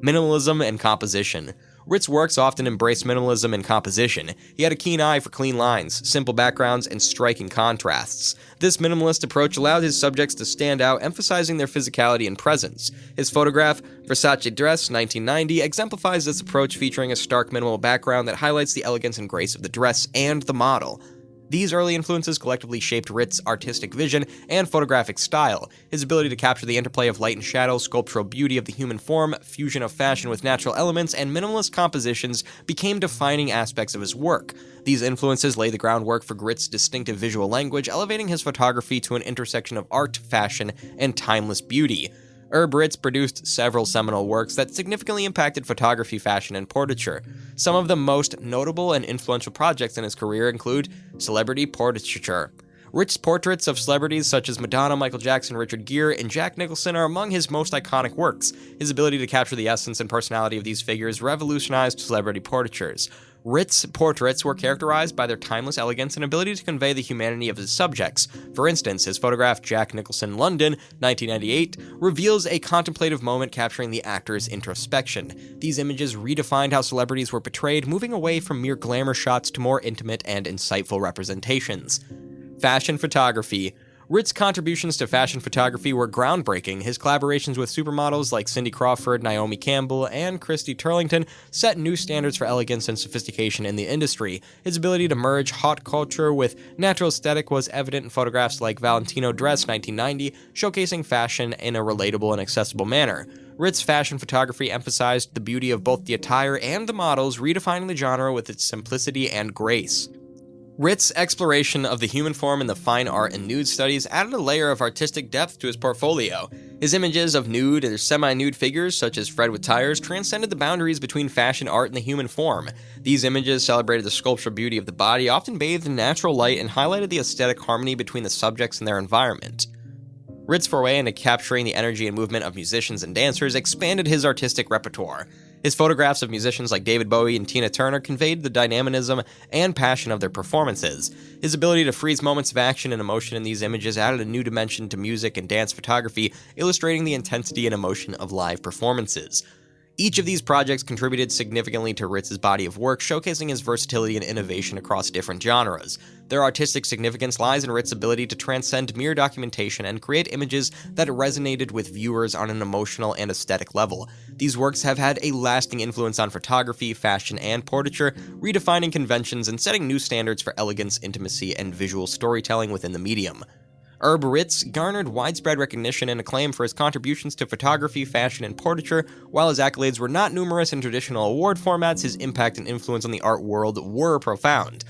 Minimalism and composition. Ritz's works often embraced minimalism and composition. He had a keen eye for clean lines, simple backgrounds, and striking contrasts. This minimalist approach allowed his subjects to stand out, emphasizing their physicality and presence. His photograph, Versace Dress, 1990, exemplifies this approach, featuring a stark minimal background that highlights the elegance and grace of the dress and the model. These early influences collectively shaped Ritz's artistic vision and photographic style. His ability to capture the interplay of light and shadow, sculptural beauty of the human form, fusion of fashion with natural elements, and minimalist compositions became defining aspects of his work. These influences laid the groundwork for Ritz's distinctive visual language, elevating his photography to an intersection of art, fashion, and timeless beauty. Ritz produced several seminal works that significantly impacted photography, fashion, and portraiture. Some of the most notable and influential projects in his career include celebrity portraiture. Ritz's portraits of celebrities such as Madonna, Michael Jackson, Richard Gere, and Jack Nicholson are among his most iconic works. His ability to capture the essence and personality of these figures revolutionized celebrity portraitures. Ritz's portraits were characterized by their timeless elegance and ability to convey the humanity of his subjects. For instance, his photograph Jack Nicholson London, 1998, reveals a contemplative moment capturing the actor's introspection. These images redefined how celebrities were portrayed, moving away from mere glamour shots to more intimate and insightful representations. Fashion photography. Ritz's contributions to fashion photography were groundbreaking. His collaborations with supermodels like Cindy Crawford, Naomi Campbell, and Christie Turlington set new standards for elegance and sophistication in the industry. His ability to merge haute couture with natural aesthetic was evident in photographs like Valentino Dress, 1990, showcasing fashion in a relatable and accessible manner. Ritz's fashion photography emphasized the beauty of both the attire and the models, redefining the genre with its simplicity and grace. Ritz's exploration of the human form in the fine art and nude studies added a layer of artistic depth to his portfolio. His images of nude or semi-nude figures, such as Fred with Tires, transcended the boundaries between fashion art and the human form. These images celebrated the sculptural beauty of the body, often bathed in natural light, and highlighted the aesthetic harmony between the subjects and their environment. Ritz's foray into capturing the energy and movement of musicians and dancers expanded his artistic repertoire. His photographs of musicians like David Bowie and Tina Turner conveyed the dynamism and passion of their performances. His ability to freeze moments of action and emotion in these images added a new dimension to music and dance photography, illustrating the intensity and emotion of live performances. Each of these projects contributed significantly to Ritz's body of work, showcasing his versatility and innovation across different genres. Their artistic significance lies in Ritz's ability to transcend mere documentation and create images that resonated with viewers on an emotional and aesthetic level. These works have had a lasting influence on photography, fashion, and portraiture, redefining conventions and setting new standards for elegance, intimacy, and visual storytelling within the medium. Herb Ritz garnered widespread recognition and acclaim for his contributions to photography, fashion, and portraiture. While his accolades were not numerous in traditional award formats, his impact and influence on the art world were profound.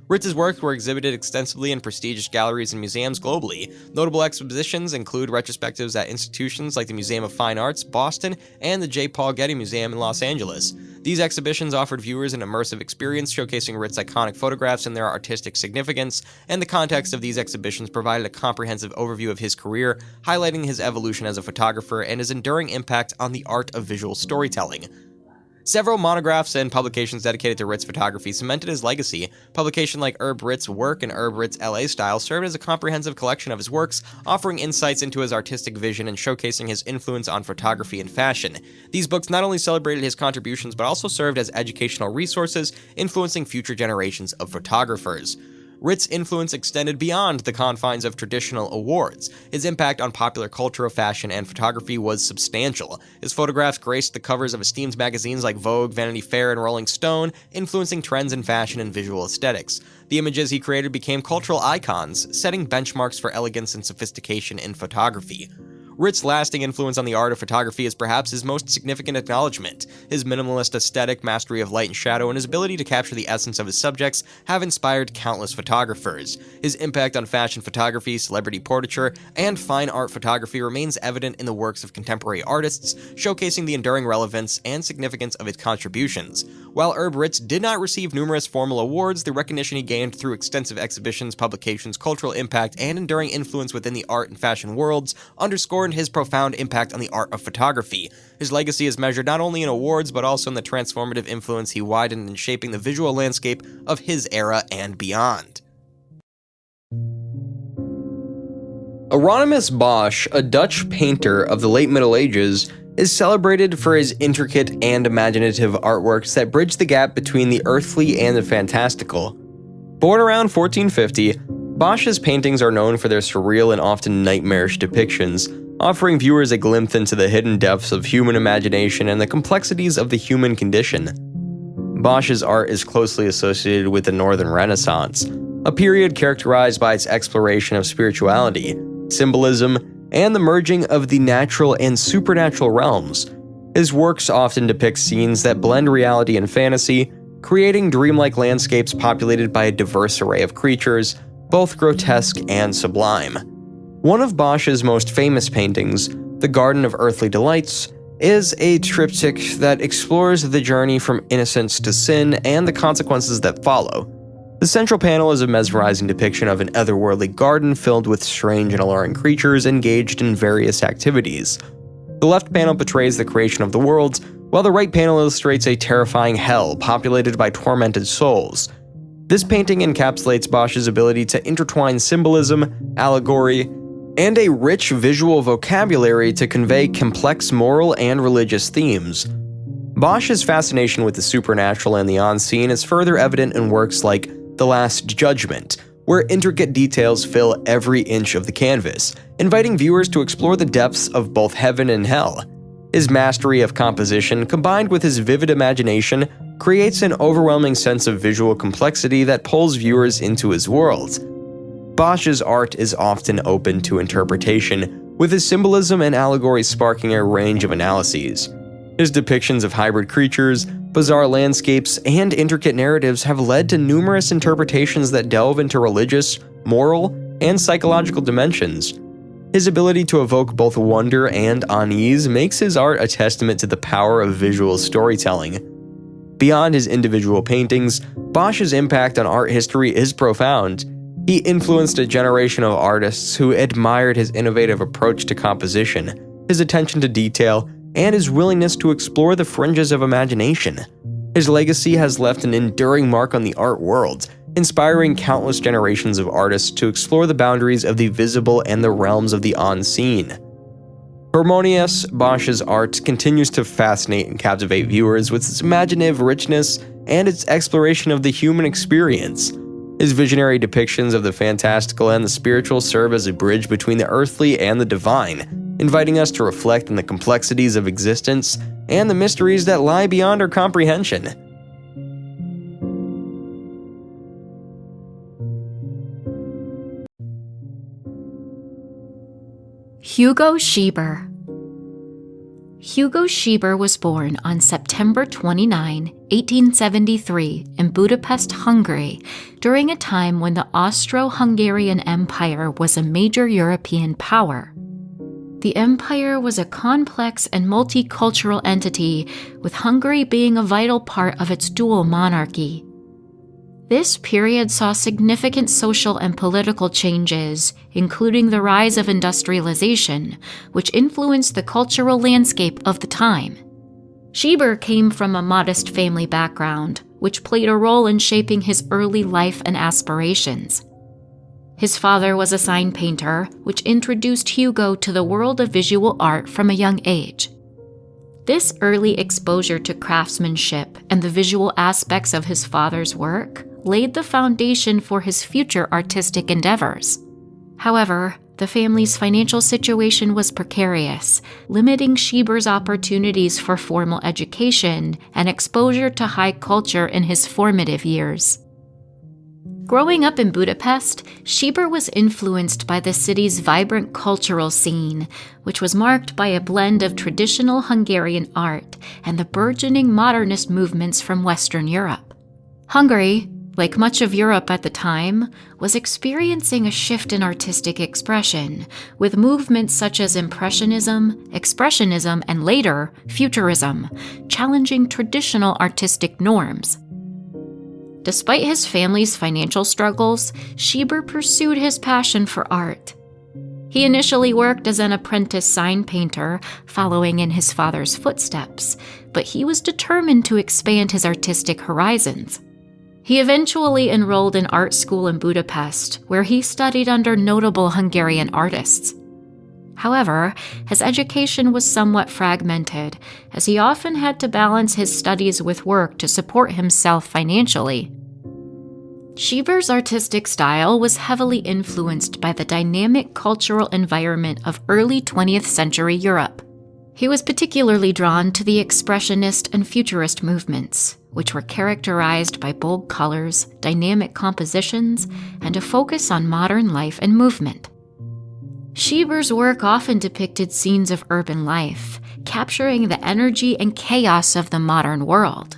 Ritz's works were exhibited extensively in prestigious galleries and museums globally. Notable exhibitions include retrospectives at institutions like the Museum of Fine Arts, Boston, and the J. Paul Getty Museum in Los Angeles. These exhibitions offered viewers an immersive experience, showcasing Ritz's iconic photographs and their artistic significance, and the context of these exhibitions provided a comprehensive overview of his career, highlighting his evolution as a photographer and his enduring impact on the art of visual storytelling. Several monographs and publications dedicated to Ritz photography cemented his legacy. Publications like Herb Ritz's Work and Herb Ritz's LA Style served as a comprehensive collection of his works, offering insights into his artistic vision and showcasing his influence on photography and fashion. These books not only celebrated his contributions but also served as educational resources, influencing future generations of photographers. Ritz's influence extended beyond the confines of traditional awards. His impact on popular culture, fashion, and photography was substantial. His photographs graced the covers of esteemed magazines like Vogue, Vanity Fair, and Rolling Stone, influencing trends in fashion and visual aesthetics. The images he created became cultural icons, setting benchmarks for elegance and sophistication in photography. Ritz's lasting influence on the art of photography is perhaps his most significant acknowledgement. His minimalist aesthetic, mastery of light and shadow, and his ability to capture the essence of his subjects have inspired countless photographers. His impact on fashion photography, celebrity portraiture, and fine art photography remains evident in the works of contemporary artists, showcasing the enduring relevance and significance of his contributions. While Herb Ritz did not receive numerous formal awards, the recognition he gained through extensive exhibitions, publications, cultural impact, and enduring influence within the art and fashion worlds underscored his profound impact on the art of photography. His legacy is measured not only in awards, but also in the transformative influence he widened in shaping the visual landscape of his era and beyond. Hieronymus Bosch, a Dutch painter of the late Middle Ages, is celebrated for his intricate and imaginative artworks that bridge the gap between the earthly and the fantastical. Born around 1450, Bosch's paintings are known for their surreal and often nightmarish depictions, offering viewers a glimpse into the hidden depths of human imagination and the complexities of the human condition. Bosch's art is closely associated with the Northern Renaissance, a period characterized by its exploration of spirituality, symbolism, and the merging of the natural and supernatural realms. His works often depict scenes that blend reality and fantasy, creating dreamlike landscapes populated by a diverse array of creatures, both grotesque and sublime. One of Bosch's most famous paintings, The Garden of Earthly Delights, is a triptych that explores the journey from innocence to sin and the consequences that follow. The central panel is a mesmerizing depiction of an otherworldly garden filled with strange and alluring creatures engaged in various activities. The left panel portrays the creation of the world, while the right panel illustrates a terrifying hell populated by tormented souls. This painting encapsulates Bosch's ability to intertwine symbolism, allegory, and a rich visual vocabulary to convey complex moral and religious themes. Bosch's fascination with the supernatural and the unseen is further evident in works like The Last Judgment, where intricate details fill every inch of the canvas, inviting viewers to explore the depths of both heaven and hell. His mastery of composition, combined with his vivid imagination, creates an overwhelming sense of visual complexity that pulls viewers into his world. Bosch's art is often open to interpretation, with his symbolism and allegory sparking a range of analyses. His depictions of hybrid creatures, bizarre landscapes, and intricate narratives have led to numerous interpretations that delve into religious, moral, and psychological dimensions. His ability to evoke both wonder and unease makes his art a testament to the power of visual storytelling. Beyond his individual paintings, Bosch's impact on art history is profound. He influenced a generation of artists who admired his innovative approach to composition, his attention to detail, and his willingness to explore the fringes of imagination. His legacy has left an enduring mark on the art world, inspiring countless generations of artists to explore the boundaries of the visible and the realms of the unseen. Harmonious, Bosch's art continues to fascinate and captivate viewers with its imaginative richness and its exploration of the human experience. His visionary depictions of the fantastical and the spiritual serve as a bridge between the earthly and the divine, inviting us to reflect on the complexities of existence and the mysteries that lie beyond our comprehension. Hugo Schieber. Hugo Schieber was born on September 29, 1873, in Budapest, Hungary, during a time when the Austro-Hungarian Empire was a major European power. The empire was a complex and multicultural entity, with Hungary being a vital part of its dual monarchy. This period saw significant social and political changes, including the rise of industrialization, which influenced the cultural landscape of the time. Schieber came from a modest family background, which played a role in shaping his early life and aspirations. His father was a sign painter, which introduced Hugo to the world of visual art from a young age. This early exposure to craftsmanship and the visual aspects of his father's work laid the foundation for his future artistic endeavors. However, the family's financial situation was precarious, limiting Schieber's opportunities for formal education and exposure to high culture in his formative years. Growing up in Budapest, Schieber was influenced by the city's vibrant cultural scene, which was marked by a blend of traditional Hungarian art and the burgeoning modernist movements from Western Europe. Hungary, like much of Europe at the time, was experiencing a shift in artistic expression, with movements such as Impressionism, Expressionism, and later, Futurism, challenging traditional artistic norms. Despite his family's financial struggles, Schieber pursued his passion for art. He initially worked as an apprentice sign painter, following in his father's footsteps, but he was determined to expand his artistic horizons. He eventually enrolled in art school in Budapest, where he studied under notable Hungarian artists. However, his education was somewhat fragmented, as he often had to balance his studies with work to support himself financially. Schieber's artistic style was heavily influenced by the dynamic cultural environment of early 20th century Europe. He was particularly drawn to the Expressionist and Futurist movements, which were characterized by bold colors, dynamic compositions, and a focus on modern life and movement. Schieber's work often depicted scenes of urban life, capturing the energy and chaos of the modern world.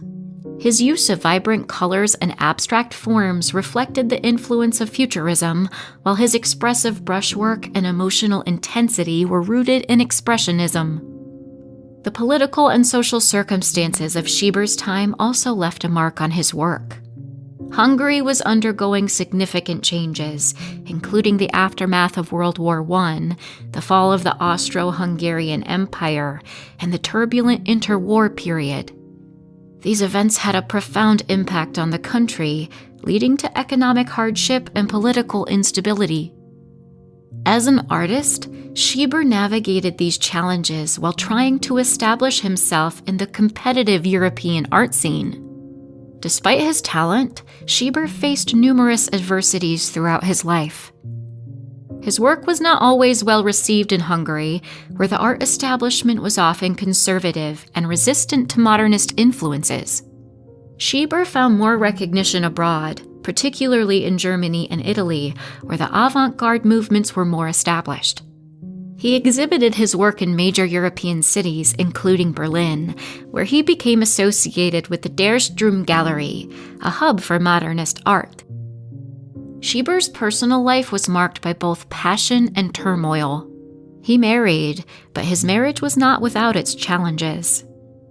His use of vibrant colors and abstract forms reflected the influence of Futurism, while his expressive brushwork and emotional intensity were rooted in Expressionism. The political and social circumstances of Schieber's time also left a mark on his work. Hungary was undergoing significant changes, including the aftermath of World War I, the fall of the Austro-Hungarian Empire, and the turbulent interwar period. These events had a profound impact on the country, leading to economic hardship and political instability. As an artist, Schieber navigated these challenges while trying to establish himself in the competitive European art scene. Despite his talent, Schieber faced numerous adversities throughout his life. His work was not always well received in Hungary, where the art establishment was often conservative and resistant to modernist influences. Schieber found more recognition abroad, particularly in Germany and Italy, where the avant-garde movements were more established. He exhibited his work in major European cities, including Berlin, where he became associated with the Der Strom Gallery, a hub for modernist art. Schieber's personal life was marked by both passion and turmoil. He married, but his marriage was not without its challenges.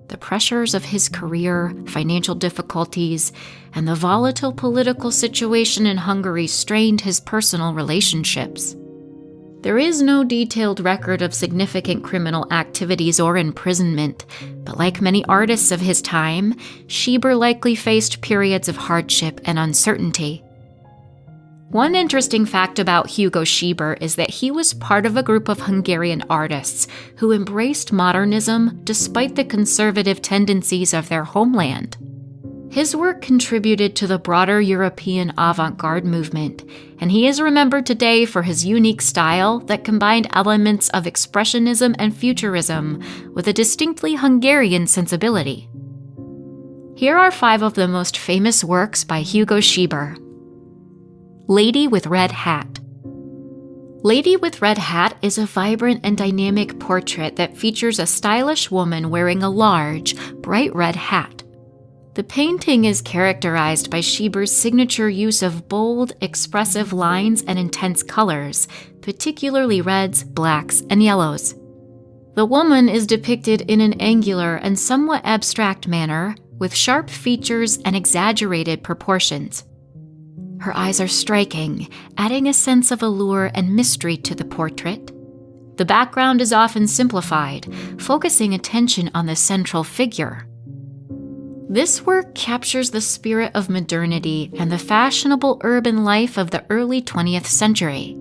The pressures of his career, financial difficulties, and the volatile political situation in Hungary strained his personal relationships. There is no detailed record of significant criminal activities or imprisonment, but like many artists of his time, Schieber likely faced periods of hardship and uncertainty. One interesting fact about Hugo Schieber is that he was part of a group of Hungarian artists who embraced modernism despite the conservative tendencies of their homeland. His work contributed to the broader European avant-garde movement, and he is remembered today for his unique style that combined elements of expressionism and futurism with a distinctly Hungarian sensibility. Here are 5 of the most famous works by Hugo Schieber. Lady with Red Hat. Lady with Red Hat is a vibrant and dynamic portrait that features a stylish woman wearing a large, bright red hat. The painting is characterized by Schieber's signature use of bold, expressive lines and intense colors, particularly reds, blacks, and yellows. The woman is depicted in an angular and somewhat abstract manner, with sharp features and exaggerated proportions. Her eyes are striking, adding a sense of allure and mystery to the portrait. The background is often simplified, focusing attention on the central figure. This work captures the spirit of modernity and the fashionable urban life of the early 20th century.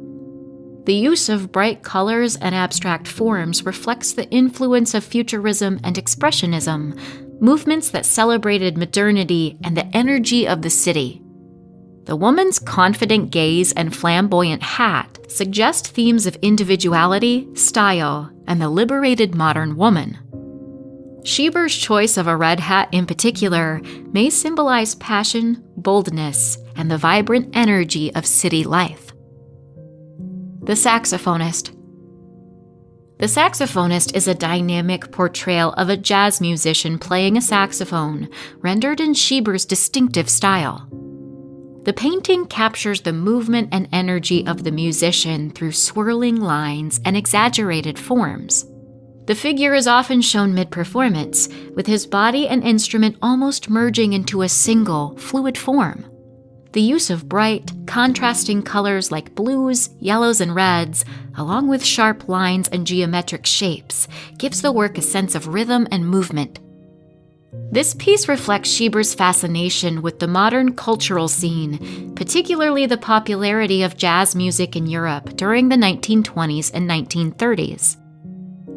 The use of bright colors and abstract forms reflects the influence of futurism and expressionism, movements that celebrated modernity and the energy of the city. The woman's confident gaze and flamboyant hat suggest themes of individuality, style, and the liberated modern woman. Schieber's choice of a red hat in particular may symbolize passion, boldness, and the vibrant energy of city life. The Saxophonist. The Saxophonist is a dynamic portrayal of a jazz musician playing a saxophone, rendered in Schieber's distinctive style. The painting captures the movement and energy of the musician through swirling lines and exaggerated forms. The figure is often shown mid-performance, with his body and instrument almost merging into a single, fluid form. The use of bright, contrasting colors like blues, yellows, and reds, along with sharp lines and geometric shapes, gives the work a sense of rhythm and movement. This piece reflects Schieber's fascination with the modern cultural scene, particularly the popularity of jazz music in Europe during the 1920s and 1930s.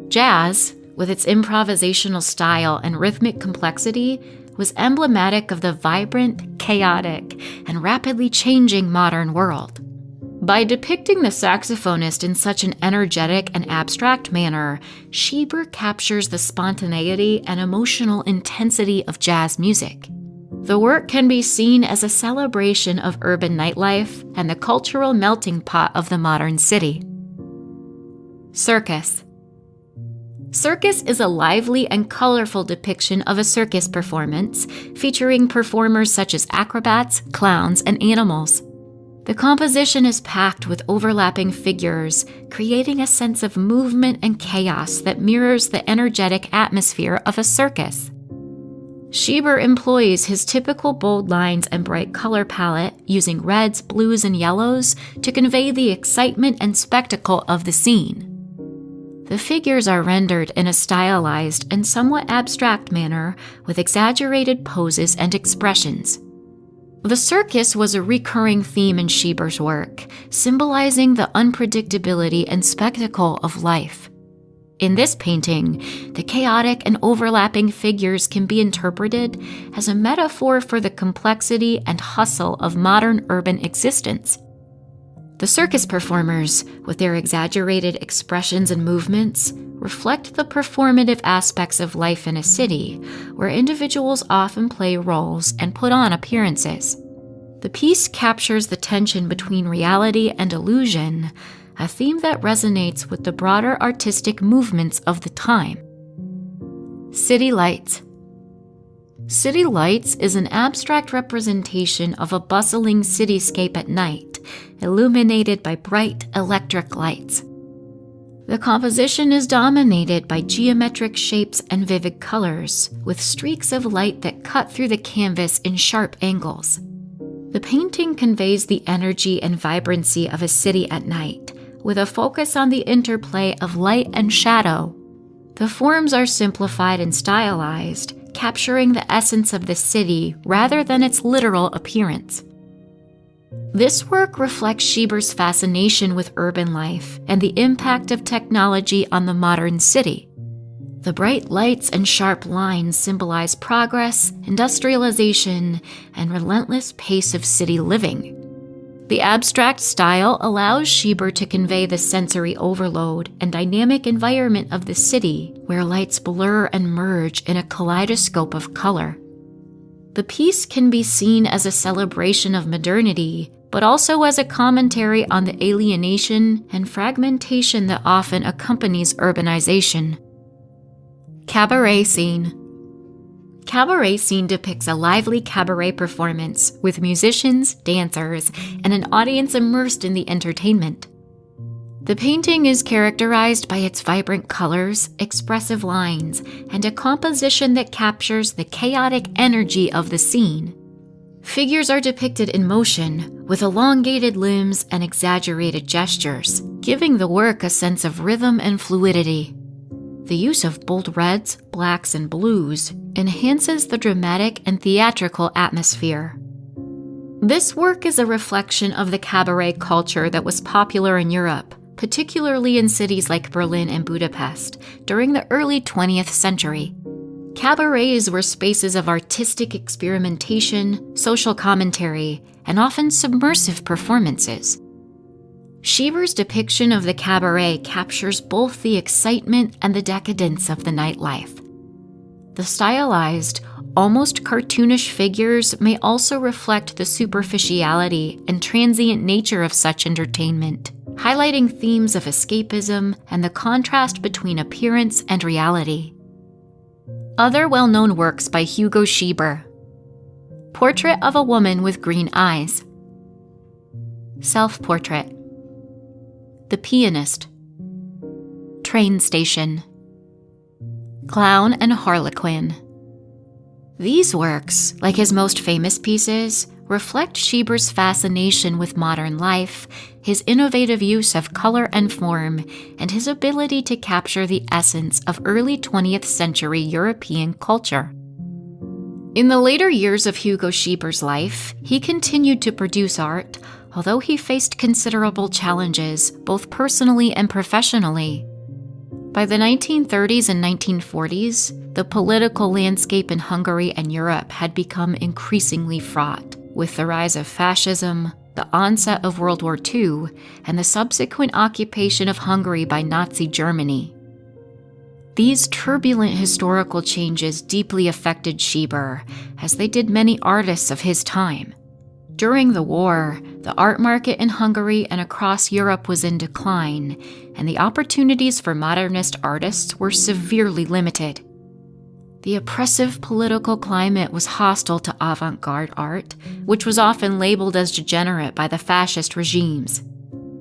Jazz, with its improvisational style and rhythmic complexity, was emblematic of the vibrant, chaotic, and rapidly changing modern world. By depicting the saxophonist in such an energetic and abstract manner, Schieber captures the spontaneity and emotional intensity of jazz music. The work can be seen as a celebration of urban nightlife and the cultural melting pot of the modern city. Circus. Circus is a lively and colorful depiction of a circus performance, featuring performers such as acrobats, clowns, and animals. The composition is packed with overlapping figures, creating a sense of movement and chaos that mirrors the energetic atmosphere of a circus. Schieber employs his typical bold lines and bright color palette, using reds, blues, and yellows to convey the excitement and spectacle of the scene. The figures are rendered in a stylized and somewhat abstract manner with exaggerated poses and expressions. The circus was a recurring theme in Schieber's work, symbolizing the unpredictability and spectacle of life. In this painting, the chaotic and overlapping figures can be interpreted as a metaphor for the complexity and hustle of modern urban existence. The circus performers, with their exaggerated expressions and movements, reflect the performative aspects of life in a city, where individuals often play roles and put on appearances. The piece captures the tension between reality and illusion, a theme that resonates with the broader artistic movements of the time. City Lights. City Lights is an abstract representation of a bustling cityscape at night, illuminated by bright electric lights. The composition is dominated by geometric shapes and vivid colors, with streaks of light that cut through the canvas in sharp angles. The painting conveys the energy and vibrancy of a city at night, with a focus on the interplay of light and shadow. The forms are simplified and stylized, capturing the essence of the city rather than its literal appearance. This work reflects Schieber's fascination with urban life and the impact of technology on the modern city. The bright lights and sharp lines symbolize progress, industrialization, and relentless pace of city living. The abstract style allows Schieber to convey the sensory overload and dynamic environment of the city, where lights blur and merge in a kaleidoscope of color. The piece can be seen as a celebration of modernity, but also as a commentary on the alienation and fragmentation that often accompanies urbanization. Cabaret scene. Cabaret scene depicts a lively cabaret performance with musicians, dancers, and an audience immersed in the entertainment. The painting is characterized by its vibrant colors, expressive lines, and a composition that captures the chaotic energy of the scene. Figures are depicted in motion, with elongated limbs and exaggerated gestures, giving the work a sense of rhythm and fluidity. The use of bold reds, blacks, and blues enhances the dramatic and theatrical atmosphere. This work is a reflection of the cabaret culture that was popular in Europe, particularly in cities like Berlin and Budapest, during the early 20th century. Cabarets were spaces of artistic experimentation, social commentary, and often submersive performances. Schieber's depiction of the cabaret captures both the excitement and the decadence of the nightlife. The stylized, almost cartoonish figures may also reflect the superficiality and transient nature of such entertainment, highlighting themes of escapism and the contrast between appearance and reality. Other well-known works by Hugo Schieber: Portrait of a Woman with Green Eyes, Self-Portrait, The Pianist, Train Station, Clown and Harlequin. These works, like his most famous pieces, reflect Schieber's fascination with modern life, his innovative use of color and form, and his ability to capture the essence of early 20th century European culture. In the later years of Hugo Schieber's life, he continued to produce art, although he faced considerable challenges, both personally and professionally. By the 1930s and 1940s, the political landscape in Hungary and Europe had become increasingly fraught, with the rise of fascism, the onset of World War II, and the subsequent occupation of Hungary by Nazi Germany. These turbulent historical changes deeply affected Schieber, as they did many artists of his time. During the war, the art market in Hungary and across Europe was in decline, and the opportunities for modernist artists were severely limited. The oppressive political climate was hostile to avant-garde art, which was often labeled as degenerate by the fascist regimes.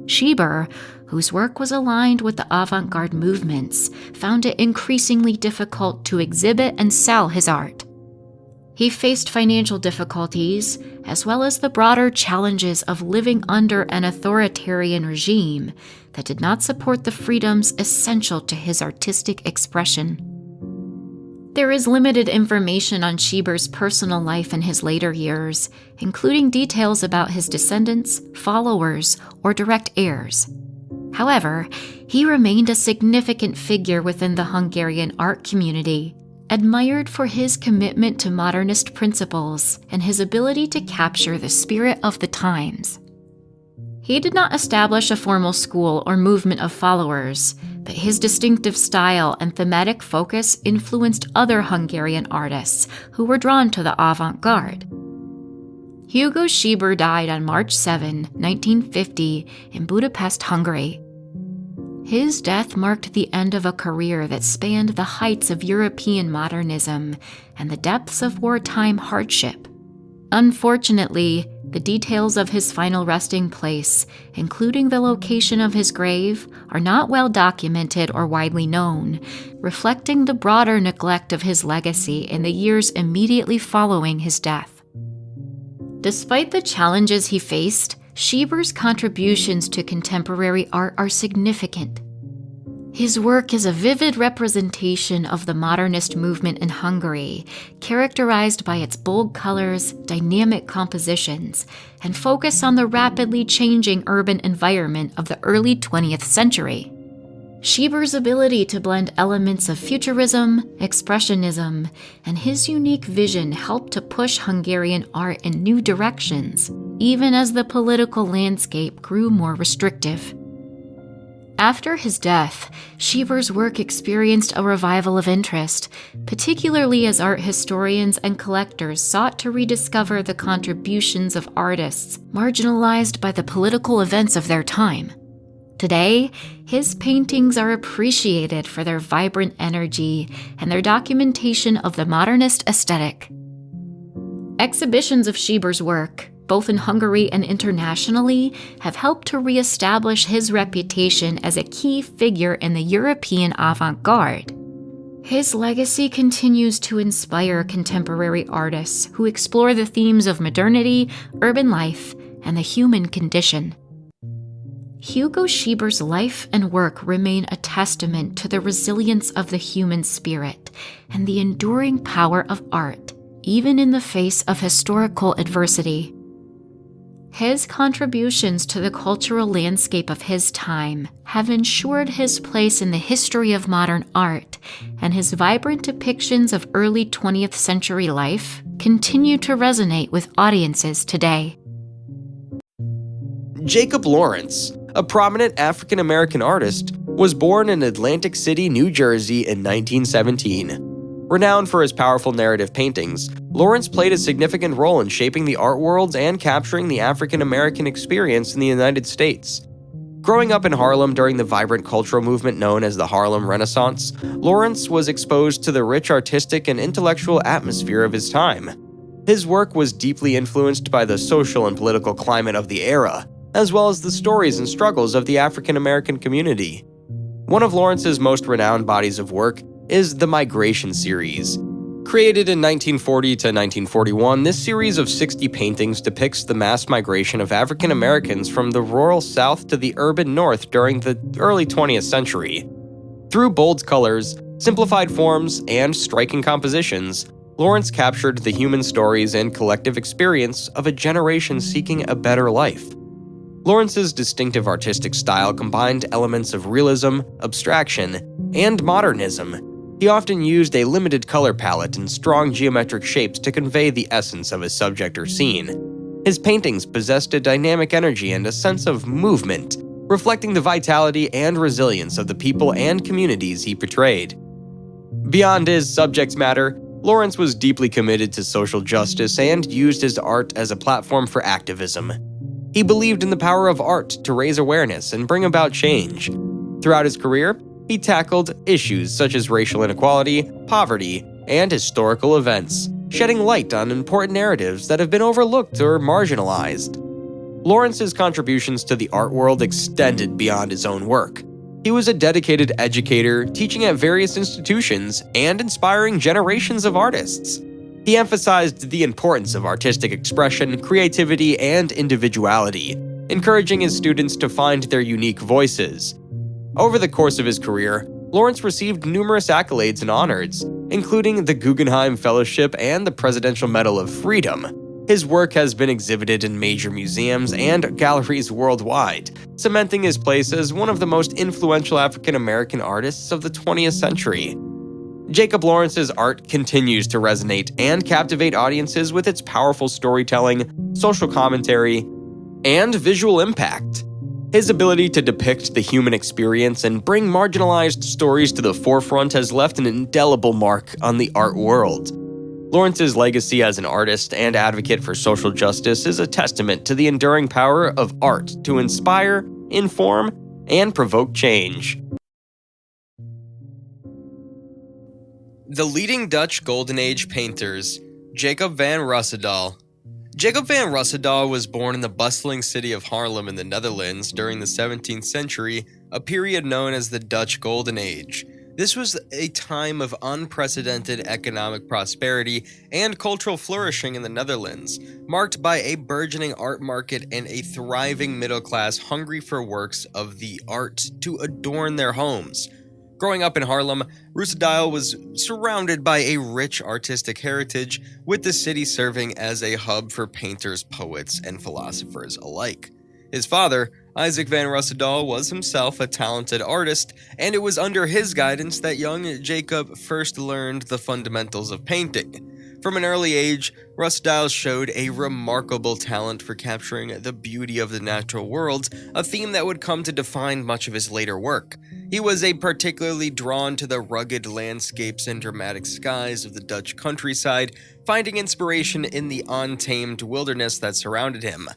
Schieber, whose work was aligned with the avant-garde movements, found it increasingly difficult to exhibit and sell his art. He faced financial difficulties, as well as the broader challenges of living under an authoritarian regime that did not support the freedoms essential to his artistic expression. There is limited information on Schieber's personal life in his later years, including details about his descendants, followers, or direct heirs. However, he remained a significant figure within the Hungarian art community, admired for his commitment to modernist principles and his ability to capture the spirit of the times. He did not establish a formal school or movement of followers, but his distinctive style and thematic focus influenced other Hungarian artists who were drawn to the avant-garde. Hugo Schieber died on March 7, 1950, in Budapest, Hungary. His death marked the end of a career that spanned the heights of European modernism and the depths of wartime hardship. Unfortunately, the details of his final resting place, including the location of his grave, are not well documented or widely known, reflecting the broader neglect of his legacy in the years immediately following his death. Despite the challenges he faced, Schieber's contributions to contemporary art are significant. His work is a vivid representation of the modernist movement in Hungary, characterized by its bold colors, dynamic compositions, and focus on the rapidly changing urban environment of the early 20th century. Schieber's ability to blend elements of futurism, expressionism, and his unique vision helped to push Hungarian art in new directions, even as the political landscape grew more restrictive. After his death, Schieber's work experienced a revival of interest, particularly as art historians and collectors sought to rediscover the contributions of artists marginalized by the political events of their time. Today, his paintings are appreciated for their vibrant energy and their documentation of the modernist aesthetic. Exhibitions of Schieber's work, both in Hungary and internationally, have helped to reestablish his reputation as a key figure in the European avant-garde. His legacy continues to inspire contemporary artists who explore the themes of modernity, urban life, and the human condition. Hugo Schieber's life and work remain a testament to the resilience of the human spirit and the enduring power of art, even in the face of historical adversity. His contributions to the cultural landscape of his time have ensured his place in the history of modern art, and his vibrant depictions of early 20th century life continue to resonate with audiences today. Jacob Lawrence, a prominent African-American artist, was born in Atlantic City, New Jersey in 1917. Renowned for his powerful narrative paintings, Lawrence played a significant role in shaping the art world and capturing the African-American experience in the United States. Growing up in Harlem during the vibrant cultural movement known as the Harlem Renaissance, Lawrence was exposed to the rich artistic and intellectual atmosphere of his time. His work was deeply influenced by the social and political climate of the era, as well as the stories and struggles of the African-American community. One of Lawrence's most renowned bodies of work is the Migration series. Created in 1940 to 1941, this series of 60 paintings depicts the mass migration of African Americans from the rural South to the urban North during the early 20th century. Through bold colors, simplified forms, and striking compositions, Lawrence captured the human stories and collective experience of a generation seeking a better life. Lawrence's distinctive artistic style combined elements of realism, abstraction, and modernism. He often used a limited color palette and strong geometric shapes to convey the essence of his subject or scene. His paintings possessed a dynamic energy and a sense of movement, reflecting the vitality and resilience of the people and communities he portrayed. Beyond his subject matter, Lawrence was deeply committed to social justice and used his art as a platform for activism. He believed in the power of art to raise awareness and bring about change. Throughout his career, he tackled issues such as racial inequality, poverty, and historical events, shedding light on important narratives that have been overlooked or marginalized. Lawrence's contributions to the art world extended beyond his own work. He was a dedicated educator, teaching at various institutions and inspiring generations of artists. He emphasized the importance of artistic expression, creativity, and individuality, encouraging his students to find their unique voices. Over the course of his career, Lawrence received numerous accolades and honors, including the Guggenheim Fellowship and the Presidential Medal of Freedom. His work has been exhibited in major museums and galleries worldwide, cementing his place as one of the most influential African-American artists of the 20th century. Jacob Lawrence's art continues to resonate and captivate audiences with its powerful storytelling, social commentary, and visual impact. His ability to depict the human experience and bring marginalized stories to the forefront has left an indelible mark on the art world. Lawrence's legacy as an artist and advocate for social justice is a testament to the enduring power of art to inspire, inform, and provoke change. The leading Dutch Golden Age painters, Jacob van Roosendaal. Jacob van Roosendaal was born in the bustling city of Haarlem in the Netherlands during the 17th century, a period known as the Dutch Golden Age. This was a time of unprecedented economic prosperity and cultural flourishing in the Netherlands, marked by a burgeoning art market and a thriving middle class hungry for works of the art to adorn their homes. Growing up in Harlem, Roosendaal was surrounded by a rich artistic heritage, with the city serving as a hub for painters, poets, and philosophers alike. His father, Isaac van Roosendaal, was himself a talented artist, and it was under his guidance that young Jacob first learned the fundamentals of painting. From an early age, Roosendaal showed a remarkable talent for capturing the beauty of the natural world, a theme that would come to define much of his later work. He was particularly drawn to the rugged landscapes and dramatic skies of the Dutch countryside, finding inspiration in the untamed wilderness that surrounded him.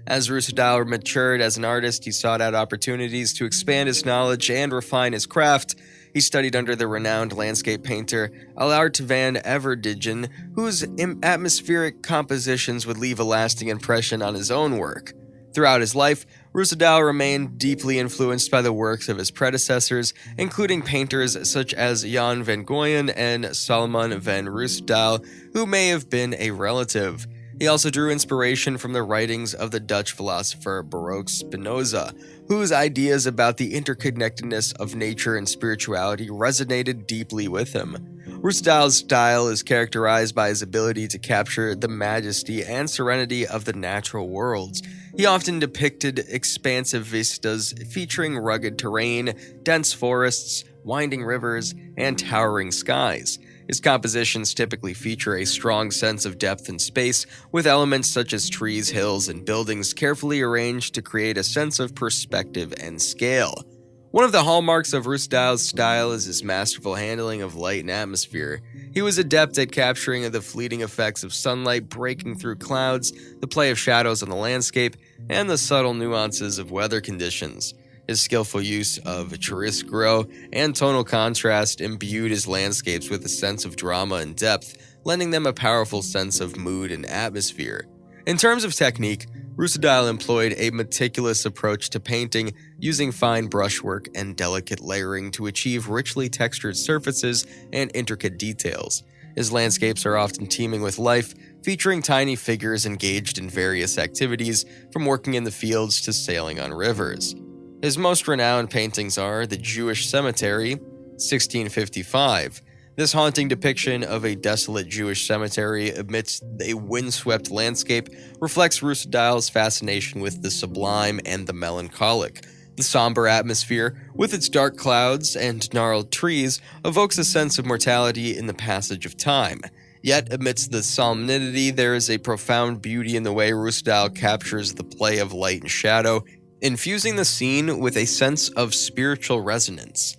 As Roosendaal matured as an artist, he sought out opportunities to expand his knowledge and refine his craft. He studied under the renowned landscape painter Art van Everdingen, whose atmospheric compositions would leave a lasting impression on his own work. Throughout his life, Roosendaal remained deeply influenced by the works of his predecessors, including painters such as Jan van Goyen and Solomon van Roosendaal, who may have been a relative. He also drew inspiration from the writings of the Dutch philosopher Baruch Spinoza, whose ideas about the interconnectedness of nature and spirituality resonated deeply with him. Roosendaal's style is characterized by his ability to capture the majesty and serenity of the natural worlds. He often depicted expansive vistas featuring rugged terrain, dense forests, winding rivers, and towering skies. His compositions typically feature a strong sense of depth and space, with elements such as trees, hills, and buildings carefully arranged to create a sense of perspective and scale. One of the hallmarks of Roosendaal's style is his masterful handling of light and atmosphere. He was adept at capturing the fleeting effects of sunlight breaking through clouds, the play of shadows on the landscape, and the subtle nuances of weather conditions. His skillful use of chiaroscuro and tonal contrast imbued his landscapes with a sense of drama and depth, lending them a powerful sense of mood and atmosphere. In terms of technique, Roosendaal employed a meticulous approach to painting, using fine brushwork and delicate layering to achieve richly textured surfaces and intricate details. His landscapes are often teeming with life, featuring tiny figures engaged in various activities, from working in the fields to sailing on rivers. His most renowned paintings are The Jewish Cemetery, 1655. This haunting depiction of a desolate Jewish cemetery amidst a windswept landscape reflects Roosendaal's fascination with the sublime and the melancholic. The somber atmosphere, with its dark clouds and gnarled trees, evokes a sense of mortality in the passage of time. Yet, amidst the solemnity, there is a profound beauty in the way Roosendaal captures the play of light and shadow, infusing the scene with a sense of spiritual resonance.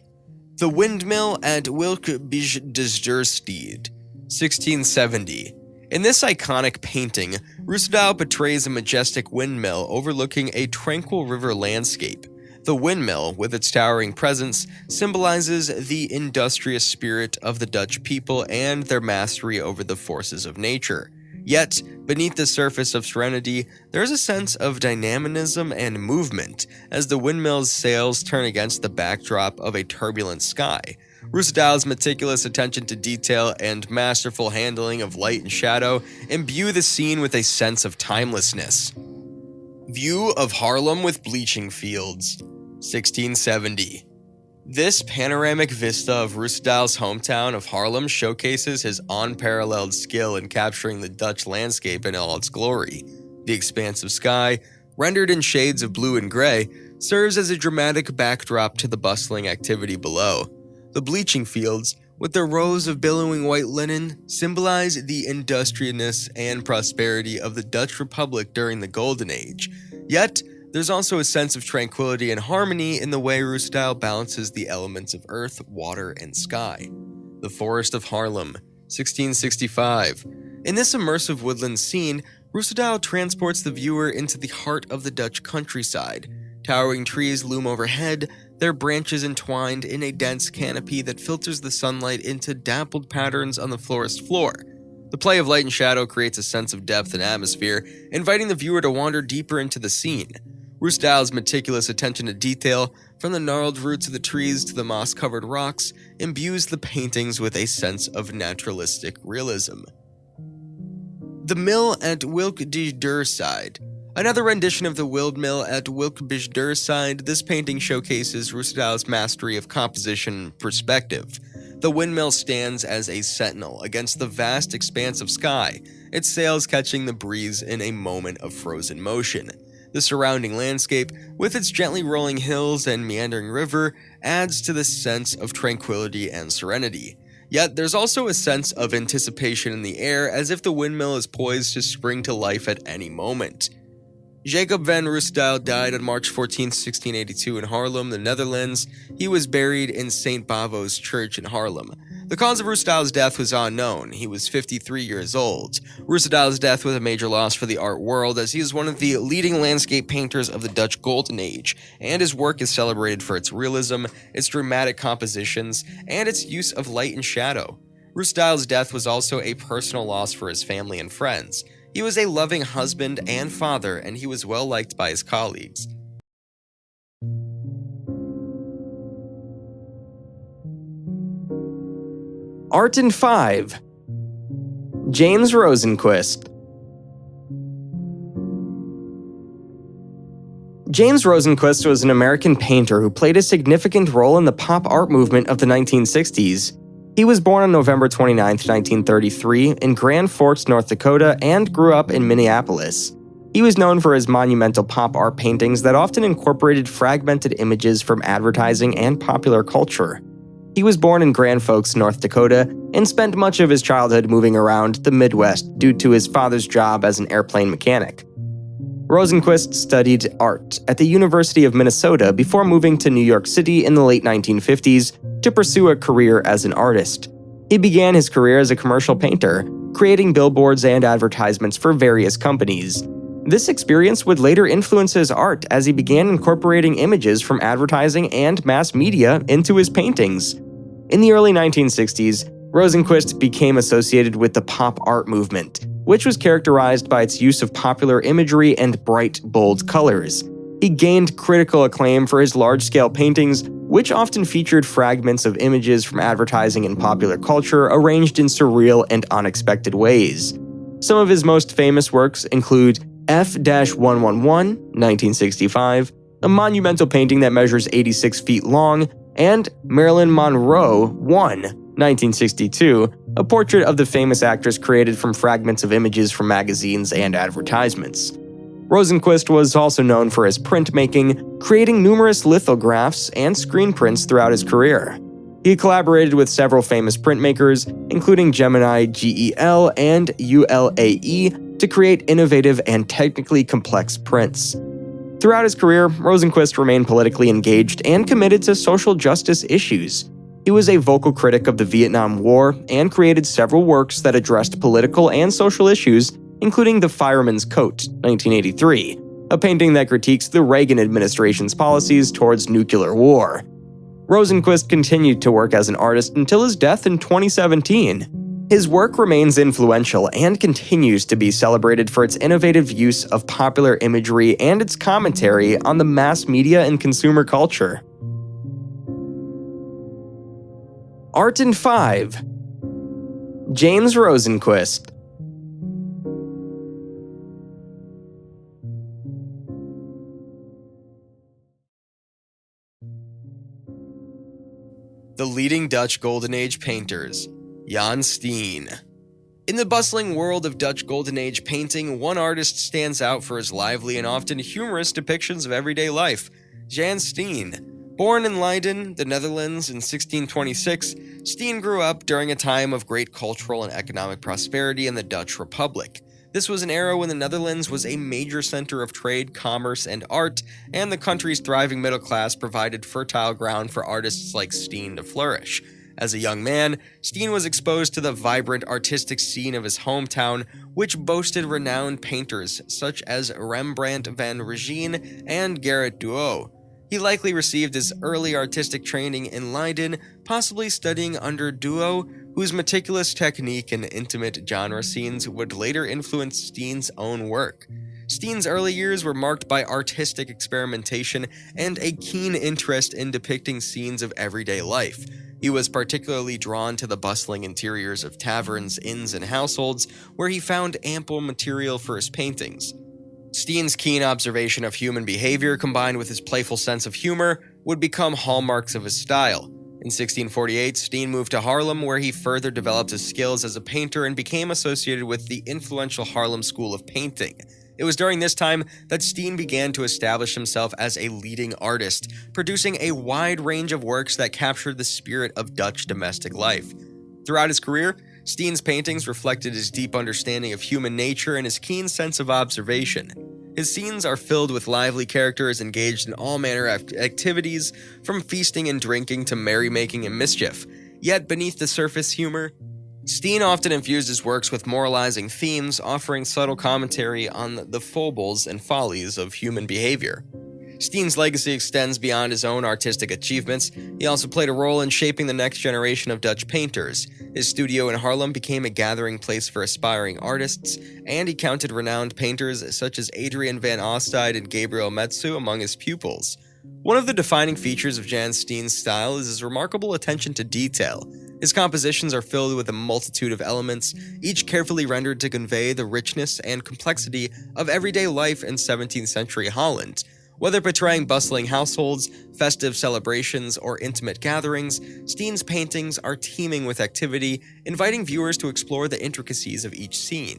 The Windmill at Wilkebiedsdursteed, 1670. In this iconic painting, Roosendaal portrays a majestic windmill overlooking a tranquil river landscape. The windmill, with its towering presence, symbolizes the industrious spirit of the Dutch people and their mastery over the forces of nature. Yet, beneath the surface of serenity, there is a sense of dynamism and movement as the windmill's sails turn against the backdrop of a turbulent sky. Roosendaal's meticulous attention to detail and masterful handling of light and shadow imbue the scene with a sense of timelessness. View of Harlem with bleaching fields, 1670. This panoramic vista of Roosendaal's hometown of Harlem showcases his unparalleled skill in capturing the Dutch landscape in all its glory. The expansive sky, rendered in shades of blue and gray, serves as a dramatic backdrop to the bustling activity below. The bleaching fields, with their rows of billowing white linen, symbolize the industriousness and prosperity of the Dutch Republic during the Golden Age. Yet, there's also a sense of tranquility and harmony in the way Roosendaal balances the elements of earth, water, and sky. The Forest of Harlem, 1665. In this immersive woodland scene, Roosendaal transports the viewer into the heart of the Dutch countryside. Towering trees loom overhead, their branches entwined in a dense canopy that filters the sunlight into dappled patterns on the forest floor. The play of light and shadow creates a sense of depth and atmosphere, inviting the viewer to wander deeper into the scene. Roosendaal's meticulous attention to detail, from the gnarled roots of the trees to the moss-covered rocks, imbues the paintings with a sense of naturalistic realism. The Mill at Wilkebiedsdursteed. Another rendition of the Windmill at Wilkbüderside, this painting showcases Ruysdael's mastery of composition and perspective. The windmill stands as a sentinel against the vast expanse of sky, its sails catching the breeze in a moment of frozen motion. The surrounding landscape, with its gently rolling hills and meandering river, adds to the sense of tranquility and serenity. Yet there's also a sense of anticipation in the air, as if the windmill is poised to spring to life at any moment. Jacob van Ruysdael died on March 14, 1682 in Haarlem, the Netherlands. He was buried in St. Bavo's Church in Haarlem. The cause of Ruysdael's death was unknown. He was 53 years old. Ruysdael's death was a major loss for the art world, as he is one of the leading landscape painters of the Dutch Golden Age, and his work is celebrated for its realism, its dramatic compositions, and its use of light and shadow. Ruysdael's death was also a personal loss for his family and friends. He was a loving husband and father, and he was well liked by his colleagues. Art in 5. James Rosenquist. James Rosenquist was an American painter who played a significant role in the pop art movement of the 1960s. He was born on November 29, 1933, in Grand Forks, North Dakota, and grew up in Minneapolis. He was known for his monumental pop art paintings that often incorporated fragmented images from advertising and popular culture. He was born in Grand Forks, North Dakota, and spent much of his childhood moving around the Midwest due to his father's job as an airplane mechanic. Rosenquist studied art at the University of Minnesota before moving to New York City in the late 1950s to pursue a career as an artist. He began his career as a commercial painter, creating billboards and advertisements for various companies. This experience would later influence his art as he began incorporating images from advertising and mass media into his paintings. In the early 1960s, Rosenquist became associated with the pop art movement, which was characterized by its use of popular imagery and bright, bold colors. He gained critical acclaim for his large-scale paintings, which often featured fragments of images from advertising and popular culture arranged in surreal and unexpected ways. Some of his most famous works include F-111, 1965, a monumental painting that measures 86 feet long, and Marilyn Monroe 1, 1962, a portrait of the famous actress created from fragments of images from magazines and advertisements. Rosenquist was also known for his printmaking, creating numerous lithographs and screen prints throughout his career. He collaborated with several famous printmakers, including Gemini GEL and ULAE, to create innovative and technically complex prints. Throughout his career, Rosenquist remained politically engaged and committed to social justice issues. He was a vocal critic of the Vietnam War and created several works that addressed political and social issues, including The Fireman's Coat, 1983, a painting that critiques the Reagan administration's policies towards nuclear war. Rosenquist continued to work as an artist until his death in 2017. His work remains influential and continues to be celebrated for its innovative use of popular imagery and its commentary on the mass media and consumer culture. Art in 5. James Rosenquist. The leading Dutch Golden Age painters, Jan Steen. In the bustling world of Dutch Golden Age painting, one artist stands out for his lively and often humorous depictions of everyday life, Jan Steen. Born in Leiden, the Netherlands in 1626, Steen grew up during a time of great cultural and economic prosperity in the Dutch Republic. This was an era when the Netherlands was a major center of trade, commerce, and art, and the country's thriving middle class provided fertile ground for artists like Steen to flourish. As a young man, Steen was exposed to the vibrant artistic scene of his hometown, which boasted renowned painters such as Rembrandt van Rijn and Gerrit Duo. He likely received his early artistic training in Leiden, possibly studying under Duo, whose meticulous technique and intimate genre scenes would later influence Steen's own work. Steen's early years were marked by artistic experimentation and a keen interest in depicting scenes of everyday life. He was particularly drawn to the bustling interiors of taverns, inns, and households, where he found ample material for his paintings. Steen's keen observation of human behavior combined with his playful sense of humor would become hallmarks of his style. In 1648, Steen moved to Haarlem, where he further developed his skills as a painter and became associated with the influential Haarlem School of Painting. It was during this time that Steen began to establish himself as a leading artist, producing a wide range of works that captured the spirit of Dutch domestic life. Throughout his career, Steen's paintings reflected his deep understanding of human nature and his keen sense of observation. His scenes are filled with lively characters engaged in all manner of activities, from feasting and drinking to merrymaking and mischief. Yet beneath the surface humor, Steen often infused his works with moralizing themes, offering subtle commentary on the foibles and follies of human behavior. Steen's legacy extends beyond his own artistic achievements. He also played a role in shaping the next generation of Dutch painters. His studio in Haarlem became a gathering place for aspiring artists, and he counted renowned painters such as Adrian van Ostade and Gabriel Metsu among his pupils. One of the defining features of Jan Steen's style is his remarkable attention to detail. His compositions are filled with a multitude of elements, each carefully rendered to convey the richness and complexity of everyday life in 17th century Holland. Whether portraying bustling households, festive celebrations, or intimate gatherings, Steen's paintings are teeming with activity, inviting viewers to explore the intricacies of each scene.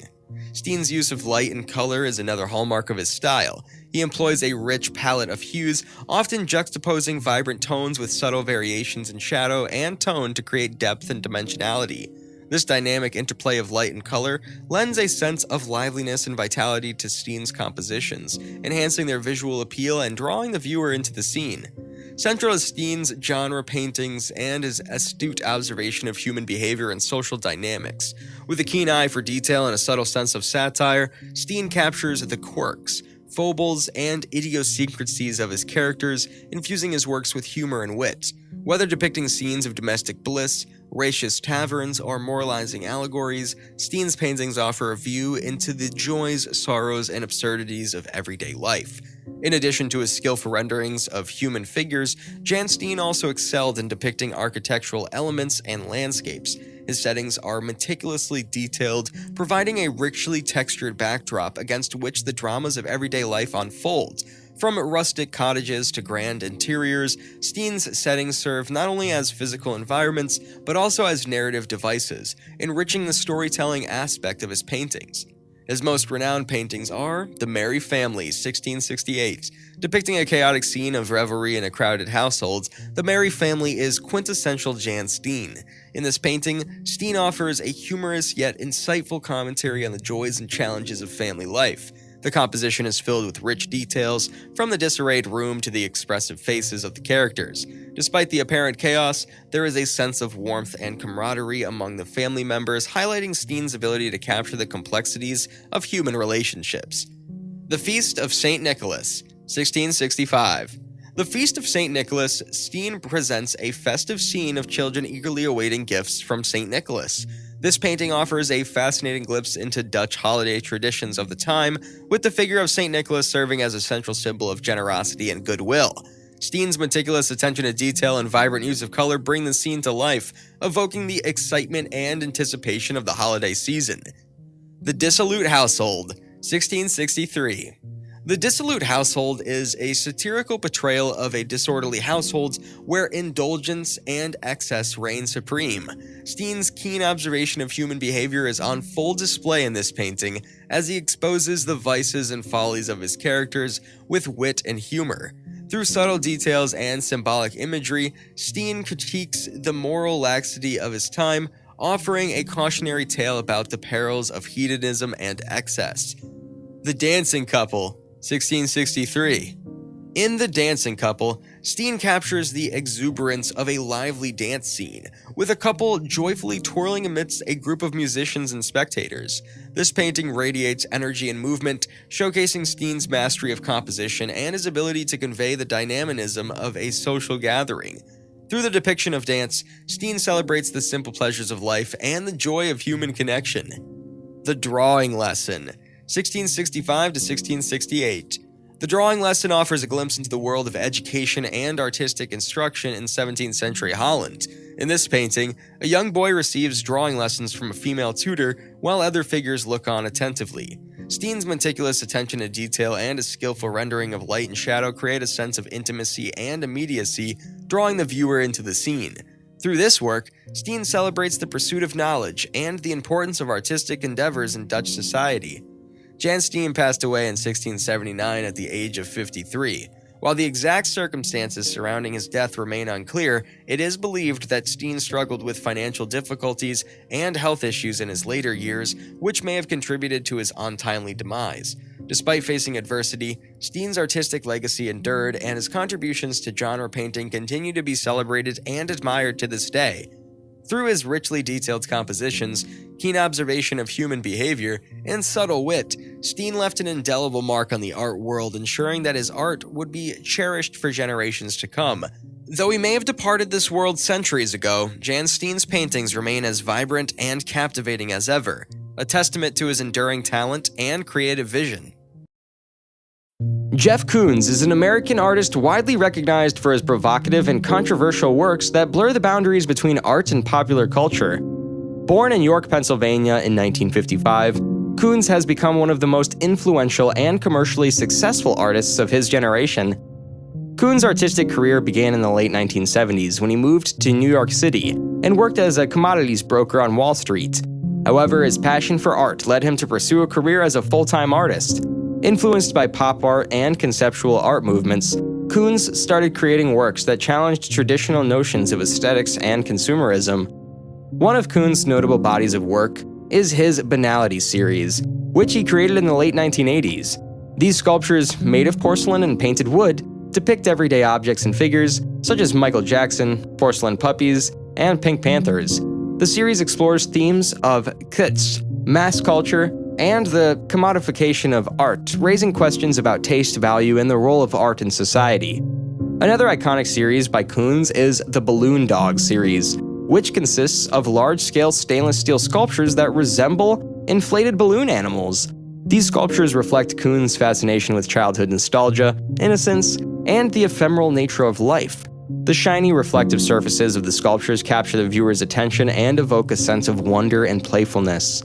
Steen's use of light and color is another hallmark of his style. He employs a rich palette of hues, often juxtaposing vibrant tones with subtle variations in shadow and tone to create depth and dimensionality. This dynamic interplay of light and color lends a sense of liveliness and vitality to Steen's compositions, enhancing their visual appeal and drawing the viewer into the scene. Central to Steen's genre paintings and his astute observation of human behavior and social dynamics. With a keen eye for detail and a subtle sense of satire, Steen captures the quirks, foibles, and idiosyncrasies of his characters, infusing his works with humor and wit. Whether depicting scenes of domestic bliss, rapacious taverns, or moralizing allegories, Steen's paintings offer a view into the joys, sorrows, and absurdities of everyday life. In addition to his skillful renderings of human figures, Jan Steen also excelled in depicting architectural elements and landscapes. His settings are meticulously detailed, providing a richly textured backdrop against which the dramas of everyday life unfold. From rustic cottages to grand interiors, Steen's settings serve not only as physical environments, but also as narrative devices, enriching the storytelling aspect of his paintings. His most renowned paintings are The Merry Family, 1668. Depicting a chaotic scene of revelry in a crowded household, The Merry Family is quintessential Jan Steen. In this painting, Steen offers a humorous yet insightful commentary on the joys and challenges of family life. The composition is filled with rich details, from the disarrayed room to the expressive faces of the characters. Despite the apparent chaos, there is a sense of warmth and camaraderie among the family members, highlighting Steen's ability to capture the complexities of human relationships. The Feast of St. Nicholas, 1665. The Feast of St. Nicholas, Steen presents a festive scene of children eagerly awaiting gifts from St. Nicholas. This painting offers a fascinating glimpse into Dutch holiday traditions of the time, with the figure of St. Nicholas serving as a central symbol of generosity and goodwill. Steen's meticulous attention to detail and vibrant use of color bring the scene to life, evoking the excitement and anticipation of the holiday season. The Dissolute Household, 1663. The Dissolute Household is a satirical portrayal of a disorderly household where indulgence and excess reign supreme. Steen's keen observation of human behavior is on full display in this painting, as he exposes the vices and follies of his characters with wit and humor. Through subtle details and symbolic imagery, Steen critiques the moral laxity of his time, offering a cautionary tale about the perils of hedonism and excess. The Dancing Couple, 1663. In The Dancing Couple, Steen captures the exuberance of a lively dance scene, with a couple joyfully twirling amidst a group of musicians and spectators. This painting radiates energy and movement, showcasing Steen's mastery of composition and his ability to convey the dynamism of a social gathering. Through the depiction of dance, Steen celebrates the simple pleasures of life and the joy of human connection. The Drawing Lesson, 1665 to 1668. The Drawing Lesson offers a glimpse into the world of education and artistic instruction in 17th century Holland. In this painting, a young boy receives drawing lessons from a female tutor while other figures look on attentively. Steen's meticulous attention to detail and his skillful rendering of light and shadow create a sense of intimacy and immediacy, drawing the viewer into the scene. Through this work, Steen celebrates the pursuit of knowledge and the importance of artistic endeavors in Dutch society. Jan Steen passed away in 1679 at the age of 53. While the exact circumstances surrounding his death remain unclear, it is believed that Steen struggled with financial difficulties and health issues in his later years, which may have contributed to his untimely demise. Despite facing adversity, Steen's artistic legacy endured, and his contributions to genre painting continue to be celebrated and admired to this day. Through his richly detailed compositions, keen observation of human behavior, and subtle wit, Steen left an indelible mark on the art world, ensuring that his art would be cherished for generations to come. Though he may have departed this world centuries ago, Jan Steen's paintings remain as vibrant and captivating as ever, a testament to his enduring talent and creative vision. Jeff Koons is an American artist widely recognized for his provocative and controversial works that blur the boundaries between art and popular culture. Born in York, Pennsylvania in 1955, Koons has become one of the most influential and commercially successful artists of his generation. Koons' artistic career began in the late 1970s when he moved to New York City and worked as a commodities broker on Wall Street. However, his passion for art led him to pursue a career as a full-time artist. Influenced by pop art and conceptual art movements, Koons started creating works that challenged traditional notions of aesthetics and consumerism. One of Koons' notable bodies of work is his Banality series, which he created in the late 1980s. These sculptures, made of porcelain and painted wood, depict everyday objects and figures, such as Michael Jackson, porcelain puppies, and Pink Panthers. The series explores themes of kitsch, mass culture, and the commodification of art, raising questions about taste, value, and the role of art in society. Another iconic series by Koons is the Balloon Dog series, which consists of large-scale stainless steel sculptures that resemble inflated balloon animals. These sculptures reflect Koons' fascination with childhood nostalgia, innocence, and the ephemeral nature of life. The shiny, reflective surfaces of the sculptures capture the viewer's attention and evoke a sense of wonder and playfulness.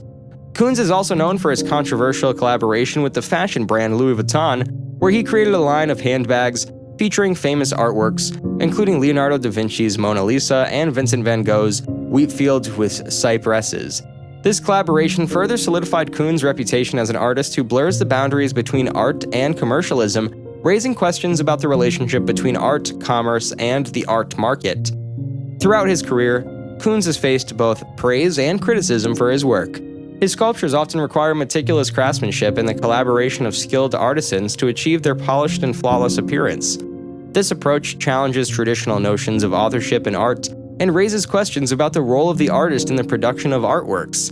Koons is also known for his controversial collaboration with the fashion brand Louis Vuitton, where he created a line of handbags featuring famous artworks, including Leonardo da Vinci's Mona Lisa and Vincent van Gogh's Wheatfield with Cypresses. This collaboration further solidified Koons' reputation as an artist who blurs the boundaries between art and commercialism, raising questions about the relationship between art, commerce, and the art market. Throughout his career, Koons has faced both praise and criticism for his work. His sculptures often require meticulous craftsmanship and the collaboration of skilled artisans to achieve their polished and flawless appearance. This approach challenges traditional notions of authorship in art and raises questions about the role of the artist in the production of artworks.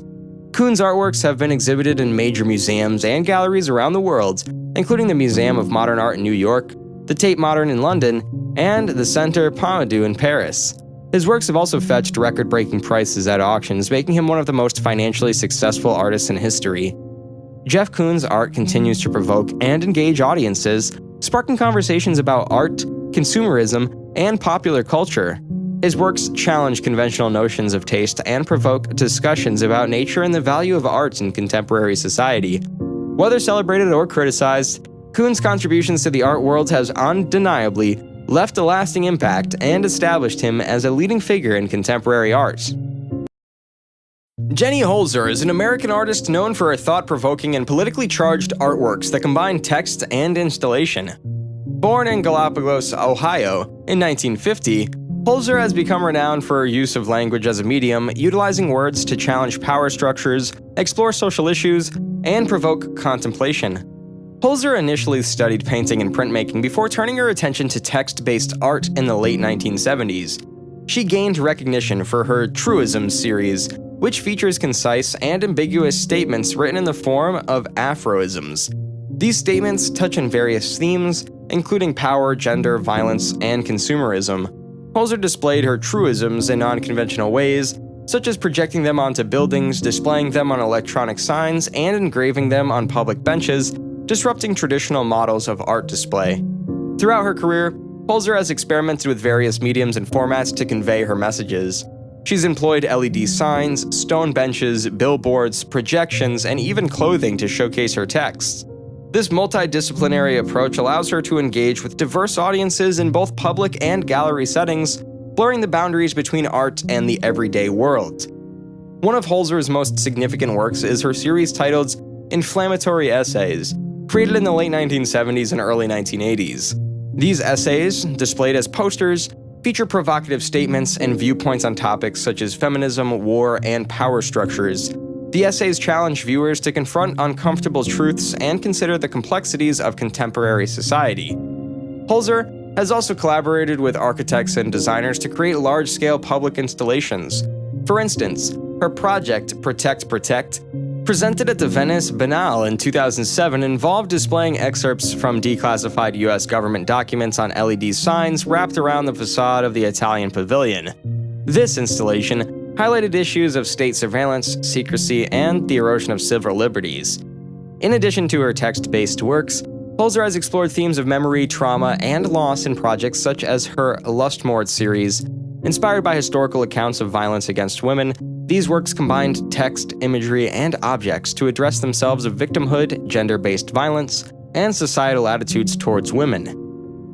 Koons' artworks have been exhibited in major museums and galleries around the world, including the Museum of Modern Art in New York, the Tate Modern in London, and the Centre Pompidou in Paris. His works have also fetched record-breaking prices at auctions, making him one of the most financially successful artists in history. Jeff Koons' art continues to provoke and engage audiences, sparking conversations about art, consumerism, and popular culture. His works challenge conventional notions of taste and provoke discussions about nature and the value of art in contemporary society. Whether celebrated or criticized, Koons' contributions to the art world has undeniably left a lasting impact and established him as a leading figure in contemporary art. Jenny Holzer is an American artist known for her thought-provoking and politically charged artworks that combine text and installation. Born in Galapagos, Ohio, in 1950, Holzer has become renowned for her use of language as a medium, utilizing words to challenge power structures, explore social issues, and provoke contemplation. Holzer initially studied painting and printmaking before turning her attention to text-based art in the late 1970s. She gained recognition for her Truisms series, which features concise and ambiguous statements written in the form of aphorisms. These statements touch on various themes, including power, gender, violence, and consumerism. Holzer displayed her truisms in unconventional ways, such as projecting them onto buildings, displaying them on electronic signs, and engraving them on public benches, disrupting traditional models of art display. Throughout her career, Holzer has experimented with various mediums and formats to convey her messages. She's employed LED signs, stone benches, billboards, projections, and even clothing to showcase her texts. This multidisciplinary approach allows her to engage with diverse audiences in both public and gallery settings, blurring the boundaries between art and the everyday world. One of Holzer's most significant works is her series titled Inflammatory Essays, created in the late 1970s and early 1980s. These essays, displayed as posters, feature provocative statements and viewpoints on topics such as feminism, war, and power structures. The essays challenge viewers to confront uncomfortable truths and consider the complexities of contemporary society. Holzer has also collaborated with architects and designers to create large-scale public installations. For instance, her project, Protect, presented at the Venice Biennale in 2007, involved displaying excerpts from declassified US government documents on LED signs wrapped around the facade of the Italian pavilion. This installation highlighted issues of state surveillance, secrecy, and the erosion of civil liberties. In addition to her text-based works, Holzer has explored themes of memory, trauma, and loss in projects such as her Lustmord series. Inspired by historical accounts of violence against women, these works combined text, imagery, and objects to address themselves of victimhood, gender-based violence, and societal attitudes towards women.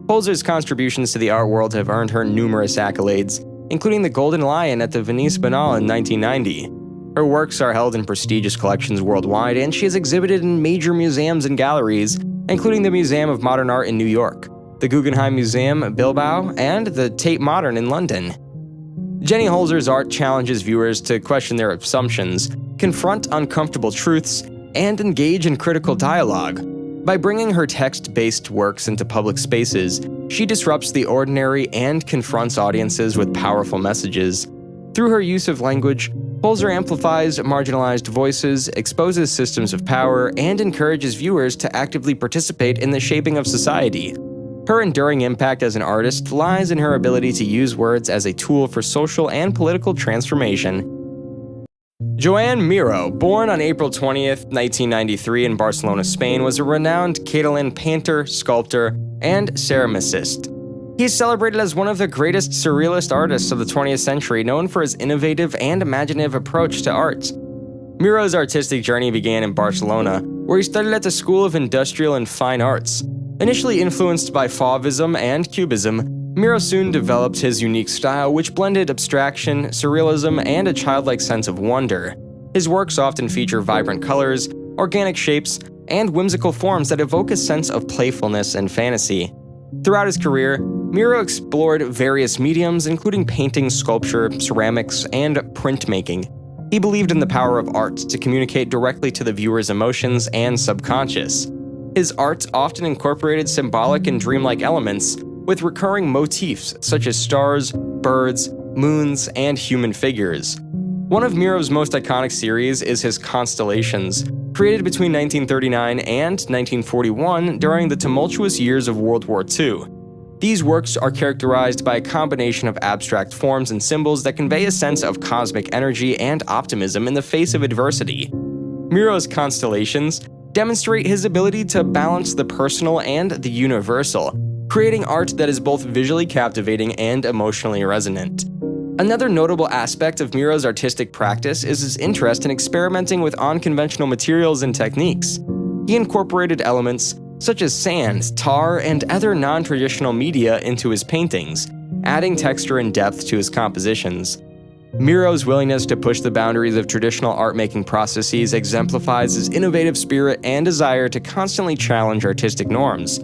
Holzer's contributions to the art world have earned her numerous accolades, including the Golden Lion at the Venice Biennale in 1990. Her works are held in prestigious collections worldwide, and she is exhibited in major museums and galleries, including the Museum of Modern Art in New York, the Guggenheim Museum, Bilbao, and the Tate Modern in London. Jenny Holzer's art challenges viewers to question their assumptions, confront uncomfortable truths, and engage in critical dialogue. By bringing her text-based works into public spaces, she disrupts the ordinary and confronts audiences with powerful messages. Through her use of language, Holzer amplifies marginalized voices, exposes systems of power, and encourages viewers to actively participate in the shaping of society. Her enduring impact as an artist lies in her ability to use words as a tool for social and political transformation. Joan Miró, born on April 20th, 1993 in Barcelona, Spain, was a renowned Catalan painter, sculptor, and ceramicist. He is celebrated as one of the greatest surrealist artists of the 20th century, known for his innovative and imaginative approach to art. Miró's artistic journey began in Barcelona, where he studied at the School of Industrial and Fine Arts. Initially influenced by Fauvism and Cubism, Miró soon developed his unique style, which blended abstraction, surrealism, and a childlike sense of wonder. His works often feature vibrant colors, organic shapes, and whimsical forms that evoke a sense of playfulness and fantasy. Throughout his career, Miró explored various mediums, including painting, sculpture, ceramics, and printmaking. He believed in the power of art to communicate directly to the viewer's emotions and subconscious. His art often incorporated symbolic and dreamlike elements, with recurring motifs such as stars, birds, moons, and human figures. One of Miró's most iconic series is his Constellations, created between 1939 and 1941 during the tumultuous years of World War II. These works are characterized by a combination of abstract forms and symbols that convey a sense of cosmic energy and optimism in the face of adversity. Miró's Constellations demonstrate his ability to balance the personal and the universal, creating art that is both visually captivating and emotionally resonant. Another notable aspect of Miró's artistic practice is his interest in experimenting with unconventional materials and techniques. He incorporated elements such as sand, tar, and other non-traditional media into his paintings, adding texture and depth to his compositions. Miró's willingness to push the boundaries of traditional art-making processes exemplifies his innovative spirit and desire to constantly challenge artistic norms.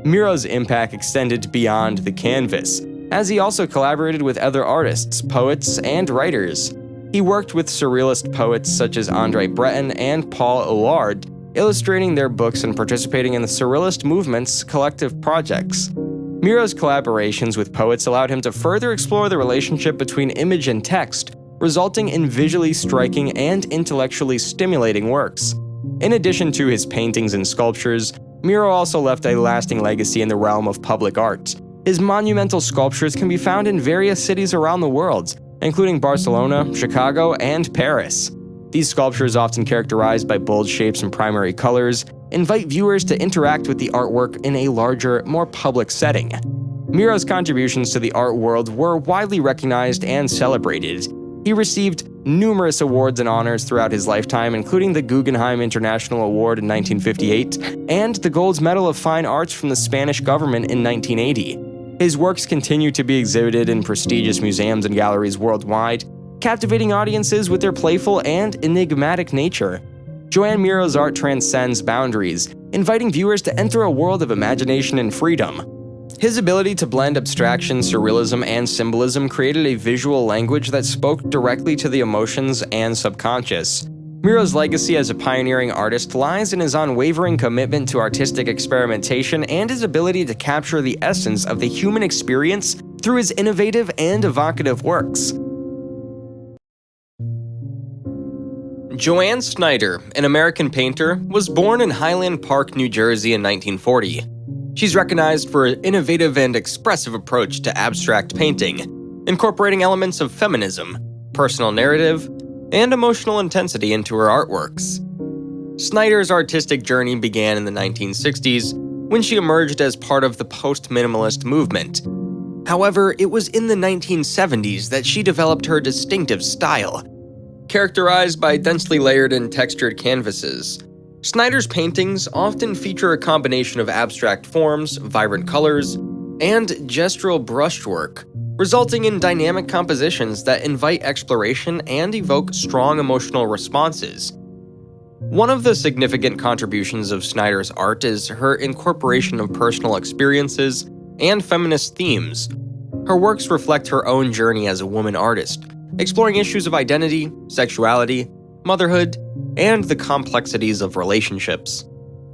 Miró's impact extended beyond the canvas, as he also collaborated with other artists, poets, and writers. He worked with surrealist poets such as André Breton and Paul Éluard, illustrating their books and participating in the surrealist movement's collective projects. Miró's collaborations with poets allowed him to further explore the relationship between image and text, resulting in visually striking and intellectually stimulating works. In addition to his paintings and sculptures, Miró also left a lasting legacy in the realm of public art. His monumental sculptures can be found in various cities around the world, including Barcelona, Chicago, and Paris. These sculptures, often characterized by bold shapes and primary colors, invite viewers to interact with the artwork in a larger, more public setting. Miró's contributions to the art world were widely recognized and celebrated. He received numerous awards and honors throughout his lifetime, including the Guggenheim International Award in 1958 and the Gold Medal of Fine Arts from the Spanish government in 1980. His works continue to be exhibited in prestigious museums and galleries worldwide, captivating audiences with their playful and enigmatic nature. Joan Miro's art transcends boundaries, inviting viewers to enter a world of imagination and freedom. His ability to blend abstraction, surrealism, and symbolism created a visual language that spoke directly to the emotions and subconscious. Miro's legacy as a pioneering artist lies in his unwavering commitment to artistic experimentation and his ability to capture the essence of the human experience through his innovative and evocative works. Joanne Snyder, an American painter, was born in Highland Park, New Jersey in 1940. She's recognized for her innovative and expressive approach to abstract painting, incorporating elements of feminism, personal narrative, and emotional intensity into her artworks. Snyder's artistic journey began in the 1960s when she emerged as part of the post-minimalist movement. However, it was in the 1970s that she developed her distinctive style, characterized by densely layered and textured canvases. Snyder's paintings often feature a combination of abstract forms, vibrant colors, and gestural brushwork, resulting in dynamic compositions that invite exploration and evoke strong emotional responses. One of the significant contributions of Snyder's art is her incorporation of personal experiences and feminist themes. Her works reflect her own journey as a woman artist, exploring issues of identity, sexuality, motherhood, and the complexities of relationships.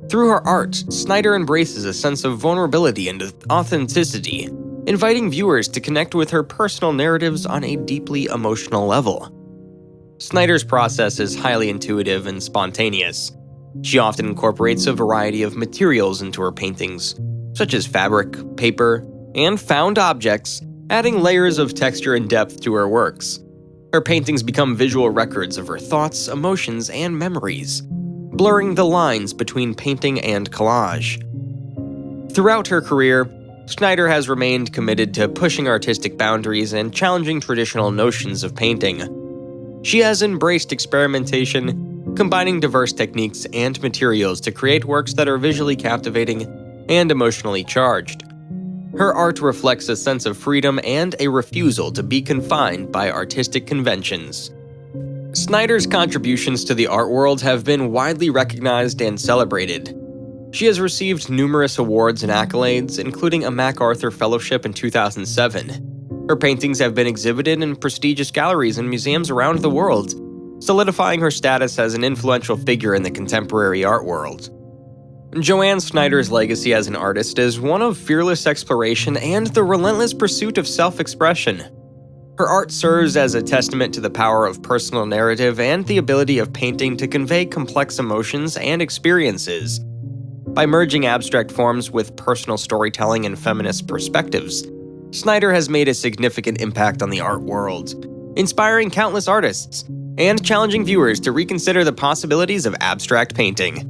Through her art, Snyder embraces a sense of vulnerability and authenticity, inviting viewers to connect with her personal narratives on a deeply emotional level. Snyder's process is highly intuitive and spontaneous. She often incorporates a variety of materials into her paintings, such as fabric, paper, and found objects, adding layers of texture and depth to her works. Her paintings become visual records of her thoughts, emotions, and memories, blurring the lines between painting and collage. Throughout her career, Snyder has remained committed to pushing artistic boundaries and challenging traditional notions of painting. She has embraced experimentation, combining diverse techniques and materials to create works that are visually captivating and emotionally charged. Her art reflects a sense of freedom and a refusal to be confined by artistic conventions. Snyder's contributions to the art world have been widely recognized and celebrated. She has received numerous awards and accolades, including a MacArthur Fellowship in 2007. Her paintings have been exhibited in prestigious galleries and museums around the world, solidifying her status as an influential figure in the contemporary art world. Joanne Snyder's legacy as an artist is one of fearless exploration and the relentless pursuit of self-expression. Her art serves as a testament to the power of personal narrative and the ability of painting to convey complex emotions and experiences. By merging abstract forms with personal storytelling and feminist perspectives, Snyder has made a significant impact on the art world, inspiring countless artists and challenging viewers to reconsider the possibilities of abstract painting.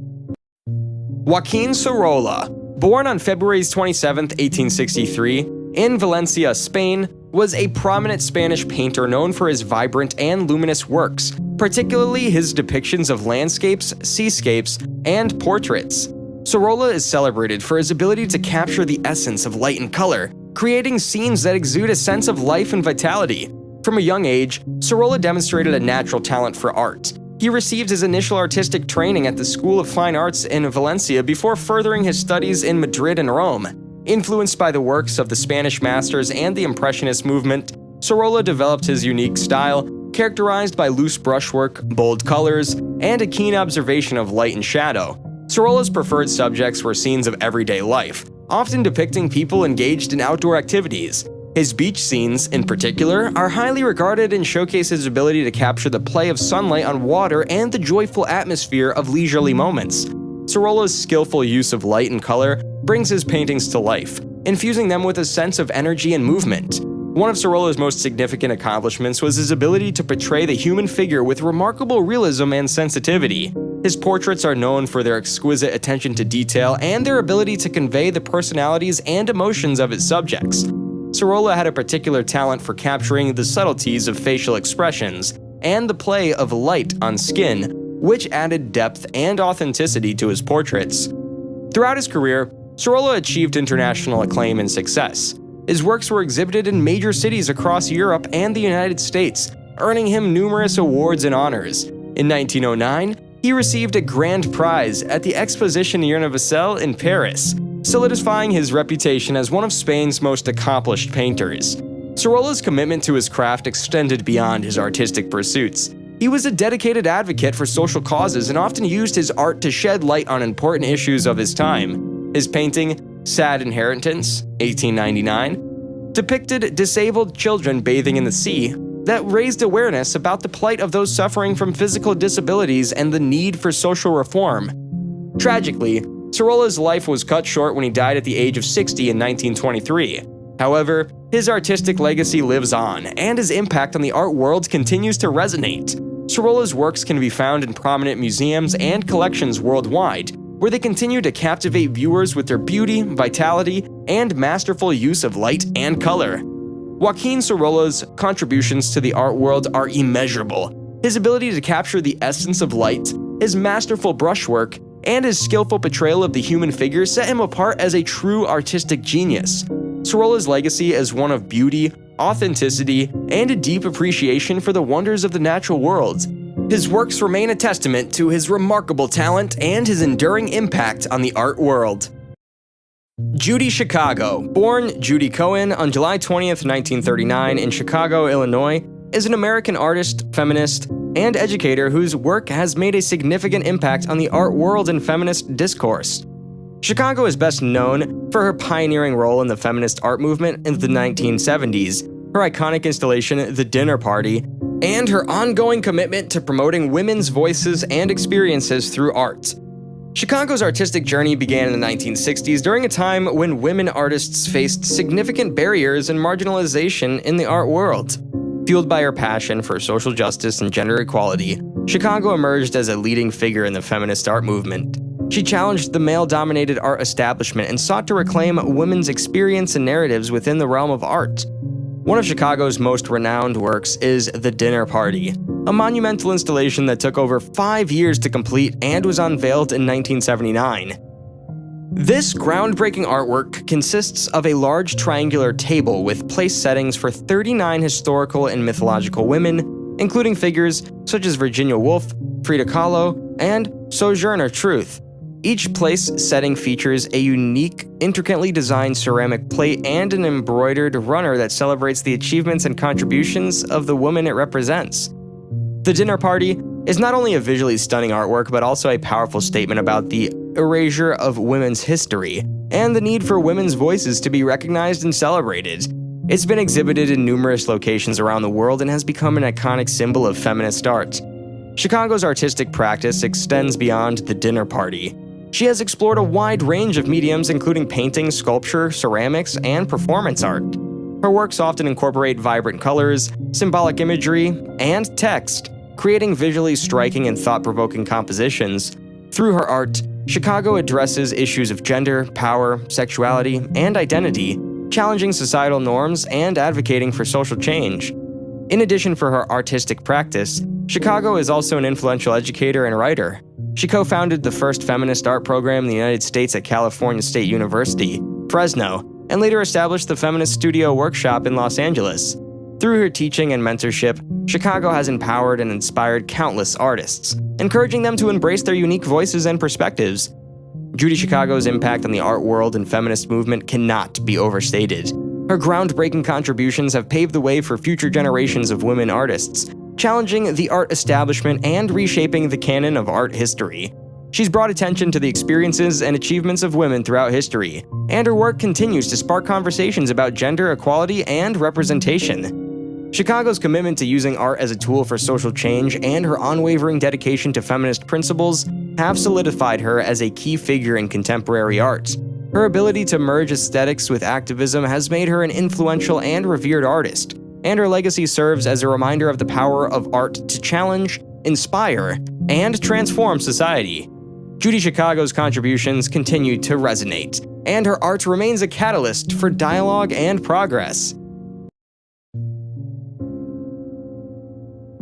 Joaquin Sorolla, born on February 27, 1863, in Valencia, Spain, was a prominent Spanish painter known for his vibrant and luminous works, particularly his depictions of landscapes, seascapes, and portraits. Sorolla is celebrated for his ability to capture the essence of light and color, creating scenes that exude a sense of life and vitality. From a young age, Sorolla demonstrated a natural talent for art. He received his initial artistic training at the School of Fine Arts in Valencia before furthering his studies in Madrid and Rome. Influenced by the works of the Spanish masters and the Impressionist movement, Sorolla developed his unique style, characterized by loose brushwork, bold colors, and a keen observation of light and shadow. Sorolla's preferred subjects were scenes of everyday life, often depicting people engaged in outdoor activities. His beach scenes, in particular, are highly regarded and showcase his ability to capture the play of sunlight on water and the joyful atmosphere of leisurely moments. Sorolla's skillful use of light and color brings his paintings to life, infusing them with a sense of energy and movement. One of Sorolla's most significant accomplishments was his ability to portray the human figure with remarkable realism and sensitivity. His portraits are known for their exquisite attention to detail and their ability to convey the personalities and emotions of his subjects. Sorolla had a particular talent for capturing the subtleties of facial expressions and the play of light on skin, which added depth and authenticity to his portraits. Throughout his career, Sorolla achieved international acclaim and success. His works were exhibited in major cities across Europe and the United States, earning him numerous awards and honors. In 1909, he received a grand prize at the Exposition Universelle in Paris, solidifying his reputation as one of Spain's most accomplished painters. Sorolla's commitment to his craft extended beyond his artistic pursuits. He was a dedicated advocate for social causes and often used his art to shed light on important issues of his time. His painting, Sad Inheritance, 1899, depicted disabled children bathing in the sea that raised awareness about the plight of those suffering from physical disabilities and the need for social reform. Tragically, Sorolla's life was cut short when he died at the age of 60 in 1923. However, his artistic legacy lives on, and his impact on the art world continues to resonate. Sorolla's works can be found in prominent museums and collections worldwide, where they continue to captivate viewers with their beauty, vitality, and masterful use of light and color. Joaquin Sorolla's contributions to the art world are immeasurable. His ability to capture the essence of light, his masterful brushwork, and his skillful portrayal of the human figure set him apart as a true artistic genius. Sorolla's legacy is one of beauty, authenticity, and a deep appreciation for the wonders of the natural world. His works remain a testament to his remarkable talent and his enduring impact on the art world. Judy Chicago, born Judy Cohen on July 20th, 1939 in Chicago, Illinois, is an American artist, feminist, and educator whose work has made a significant impact on the art world and feminist discourse. Chicago is best known for her pioneering role in the feminist art movement in the 1970s, her iconic installation, The Dinner Party, and her ongoing commitment to promoting women's voices and experiences through art. Chicago's artistic journey began in the 1960s during a time when women artists faced significant barriers and marginalization in the art world. Fueled by her passion for social justice and gender equality, Chicago emerged as a leading figure in the feminist art movement. She challenged the male-dominated art establishment and sought to reclaim women's experience and narratives within the realm of art. One of Chicago's most renowned works is The Dinner Party, a monumental installation that took over 5 years to complete and was unveiled in 1979. This groundbreaking artwork consists of a large triangular table with place settings for 39 historical and mythological women, including figures such as Virginia Woolf, Frida Kahlo, and Sojourner Truth. Each place setting features a unique, intricately designed ceramic plate and an embroidered runner that celebrates the achievements and contributions of the woman it represents. The Dinner Party is not only a visually stunning artwork, but also a powerful statement about the erasure of women's history and the need for women's voices to be recognized and celebrated. It's been exhibited in numerous locations around the world and has become an iconic symbol of feminist art. Chicago's artistic practice extends beyond the dinner party. She has explored a wide range of mediums, including painting, sculpture, ceramics, and performance art. Her works often incorporate vibrant colors, symbolic imagery, and text, creating visually striking and thought-provoking compositions. Through her art, Chicago addresses issues of gender, power, sexuality, and identity, challenging societal norms and advocating for social change. In addition for her artistic practice, Chicago is also an influential educator and writer. She co-founded the first feminist art program in the United States at California State University, Fresno, and later established the Feminist Studio Workshop in Los Angeles. Through her teaching and mentorship, Chicago has empowered and inspired countless artists, encouraging them to embrace their unique voices and perspectives. Judy Chicago's impact on the art world and feminist movement cannot be overstated. Her groundbreaking contributions have paved the way for future generations of women artists, challenging the art establishment and reshaping the canon of art history. She's brought attention to the experiences and achievements of women throughout history, and her work continues to spark conversations about gender equality and representation. Chicago's commitment to using art as a tool for social change and her unwavering dedication to feminist principles have solidified her as a key figure in contemporary art. Her ability to merge aesthetics with activism has made her an influential and revered artist, and her legacy serves as a reminder of the power of art to challenge, inspire, and transform society. Judy Chicago's contributions continue to resonate, and her art remains a catalyst for dialogue and progress.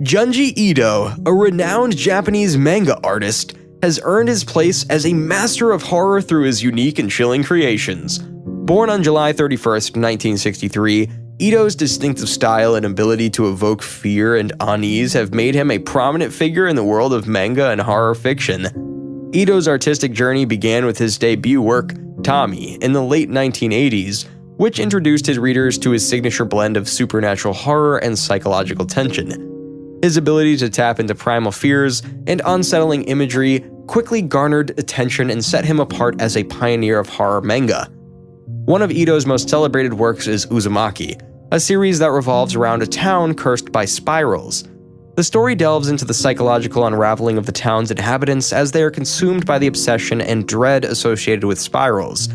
Junji Ito, a renowned Japanese manga artist, has earned his place as a master of horror through his unique and chilling creations. Born on July 31st, 1963, Ito's distinctive style and ability to evoke fear and unease have made him a prominent figure in the world of manga and horror fiction. Ito's artistic journey began with his debut work, Tommy, in the late 1980s, which introduced his readers to his signature blend of supernatural horror and psychological tension. His ability to tap into primal fears and unsettling imagery quickly garnered attention and set him apart as a pioneer of horror manga. One of Ito's most celebrated works is Uzumaki, a series that revolves around a town cursed by spirals. The story delves into the psychological unraveling of the town's inhabitants as they are consumed by the obsession and dread associated with spirals.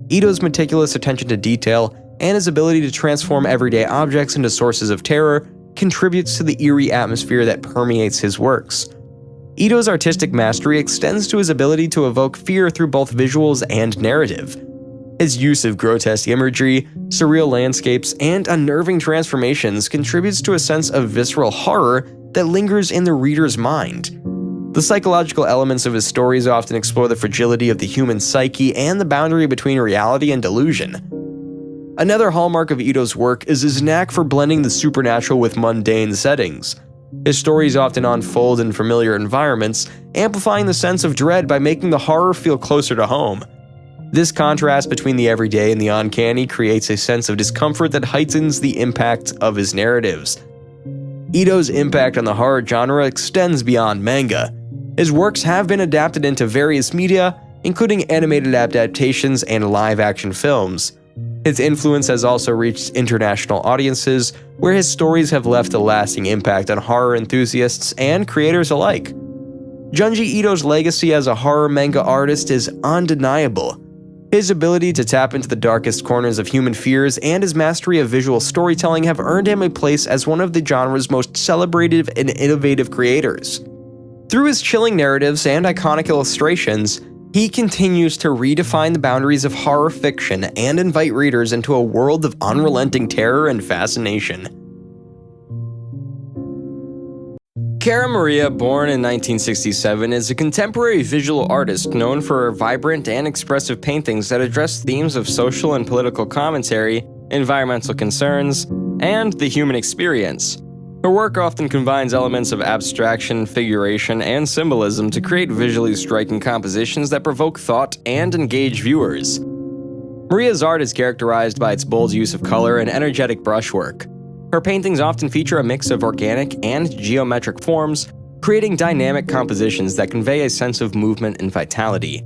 Ito's meticulous attention to detail and his ability to transform everyday objects into sources of terror contributes to the eerie atmosphere that permeates his works. Ito's artistic mastery extends to his ability to evoke fear through both visuals and narrative. His use of grotesque imagery, surreal landscapes, and unnerving transformations contributes to a sense of visceral horror that lingers in the reader's mind. The psychological elements of his stories often explore the fragility of the human psyche and the boundary between reality and delusion. Another hallmark of Ito's work is his knack for blending the supernatural with mundane settings. His stories often unfold in familiar environments, amplifying the sense of dread by making the horror feel closer to home. This contrast between the everyday and the uncanny creates a sense of discomfort that heightens the impact of his narratives. Ito's impact on the horror genre extends beyond manga. His works have been adapted into various media, including animated adaptations and live-action films. His influence has also reached international audiences, where his stories have left a lasting impact on horror enthusiasts and creators alike. Junji Ito's legacy as a horror manga artist is undeniable. His ability to tap into the darkest corners of human fears and his mastery of visual storytelling have earned him a place as one of the genre's most celebrated and innovative creators. Through his chilling narratives and iconic illustrations, he continues to redefine the boundaries of horror fiction and invite readers into a world of unrelenting terror and fascination. Cara Maria, born in 1967, is a contemporary visual artist known for her vibrant and expressive paintings that address themes of social and political commentary, environmental concerns, and the human experience. Her work often combines elements of abstraction, figuration, and symbolism to create visually striking compositions that provoke thought and engage viewers. Maria's art is characterized by its bold use of color and energetic brushwork. Her paintings often feature a mix of organic and geometric forms, creating dynamic compositions that convey a sense of movement and vitality.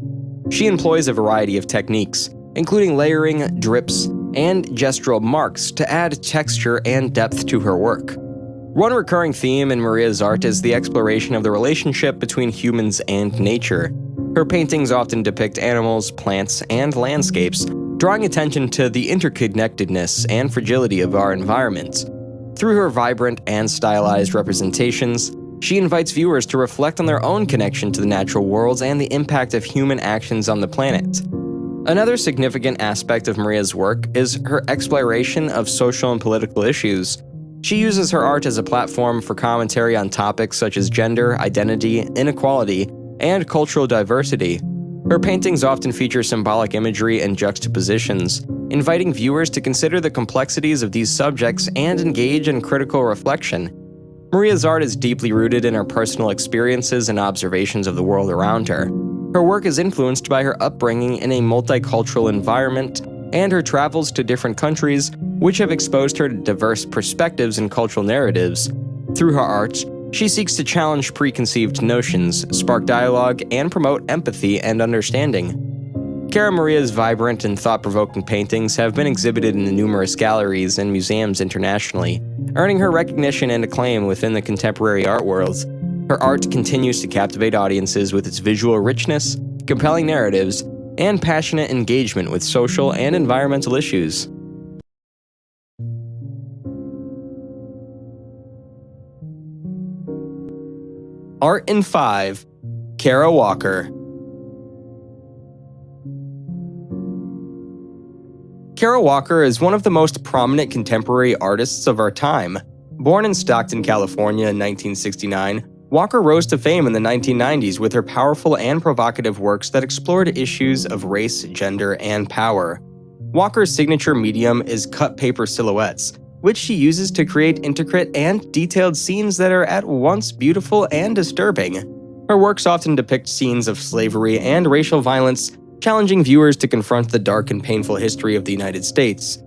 She employs a variety of techniques, including layering, drips, and gestural marks to add texture and depth to her work. One recurring theme in Maria's art is the exploration of the relationship between humans and nature. Her paintings often depict animals, plants, and landscapes, drawing attention to the interconnectedness and fragility of our environment. Through her vibrant and stylized representations, she invites viewers to reflect on their own connection to the natural world and the impact of human actions on the planet. Another significant aspect of Maria's work is her exploration of social and political issues. She uses her art as a platform for commentary on topics such as gender, identity, inequality, and cultural diversity. Her paintings often feature symbolic imagery and juxtapositions, inviting viewers to consider the complexities of these subjects and engage in critical reflection. Maria's art is deeply rooted in her personal experiences and observations of the world around her. Her work is influenced by her upbringing in a multicultural environment and her travels to different countries, which have exposed her to diverse perspectives and cultural narratives. Through her art, she seeks to challenge preconceived notions, spark dialogue, and promote empathy and understanding. Cara Maria's vibrant and thought-provoking paintings have been exhibited in numerous galleries and museums internationally, earning her recognition and acclaim within the contemporary art world. Her art continues to captivate audiences with its visual richness, compelling narratives, and passionate engagement with social and environmental issues. Art in 5. Kara Walker. Kara Walker is one of the most prominent contemporary artists of our time. Born in Stockton, California in 1969, Walker rose to fame in the 1990s with her powerful and provocative works that explored issues of race, gender, and power. Walker's signature medium is cut paper silhouettes, which she uses to create intricate and detailed scenes that are at once beautiful and disturbing. Her works often depict scenes of slavery and racial violence, challenging viewers to confront the dark and painful history of the United States.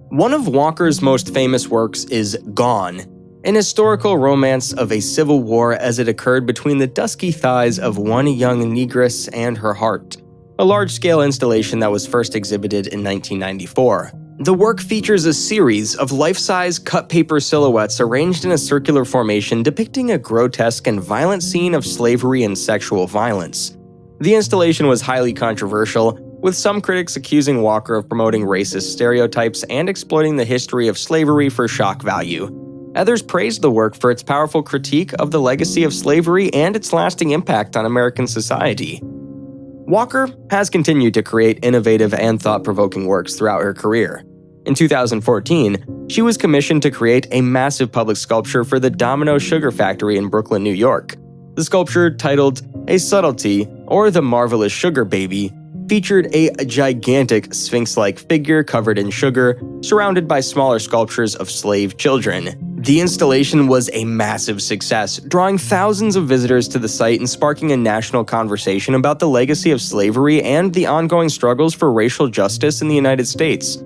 One of Walker's most famous works is Gone, an historical romance of a civil war as it occurred between the dusky thighs of one young negress and her heart, a large-scale installation that was first exhibited in 1994. The work features a series of life-size cut paper silhouettes arranged in a circular formation depicting a grotesque and violent scene of slavery and sexual violence. The installation was highly controversial, with some critics accusing Walker of promoting racist stereotypes and exploiting the history of slavery for shock value. Others praised the work for its powerful critique of the legacy of slavery and its lasting impact on American society. Walker has continued to create innovative and thought-provoking works throughout her career. In 2014, she was commissioned to create a massive public sculpture for the Domino Sugar Factory in Brooklyn, New York. The sculpture, titled A Subtlety, or The Marvelous Sugar Baby, featured a gigantic sphinx-like figure covered in sugar, surrounded by smaller sculptures of slave children. The installation was a massive success, drawing thousands of visitors to the site and sparking a national conversation about the legacy of slavery and the ongoing struggles for racial justice in the United States.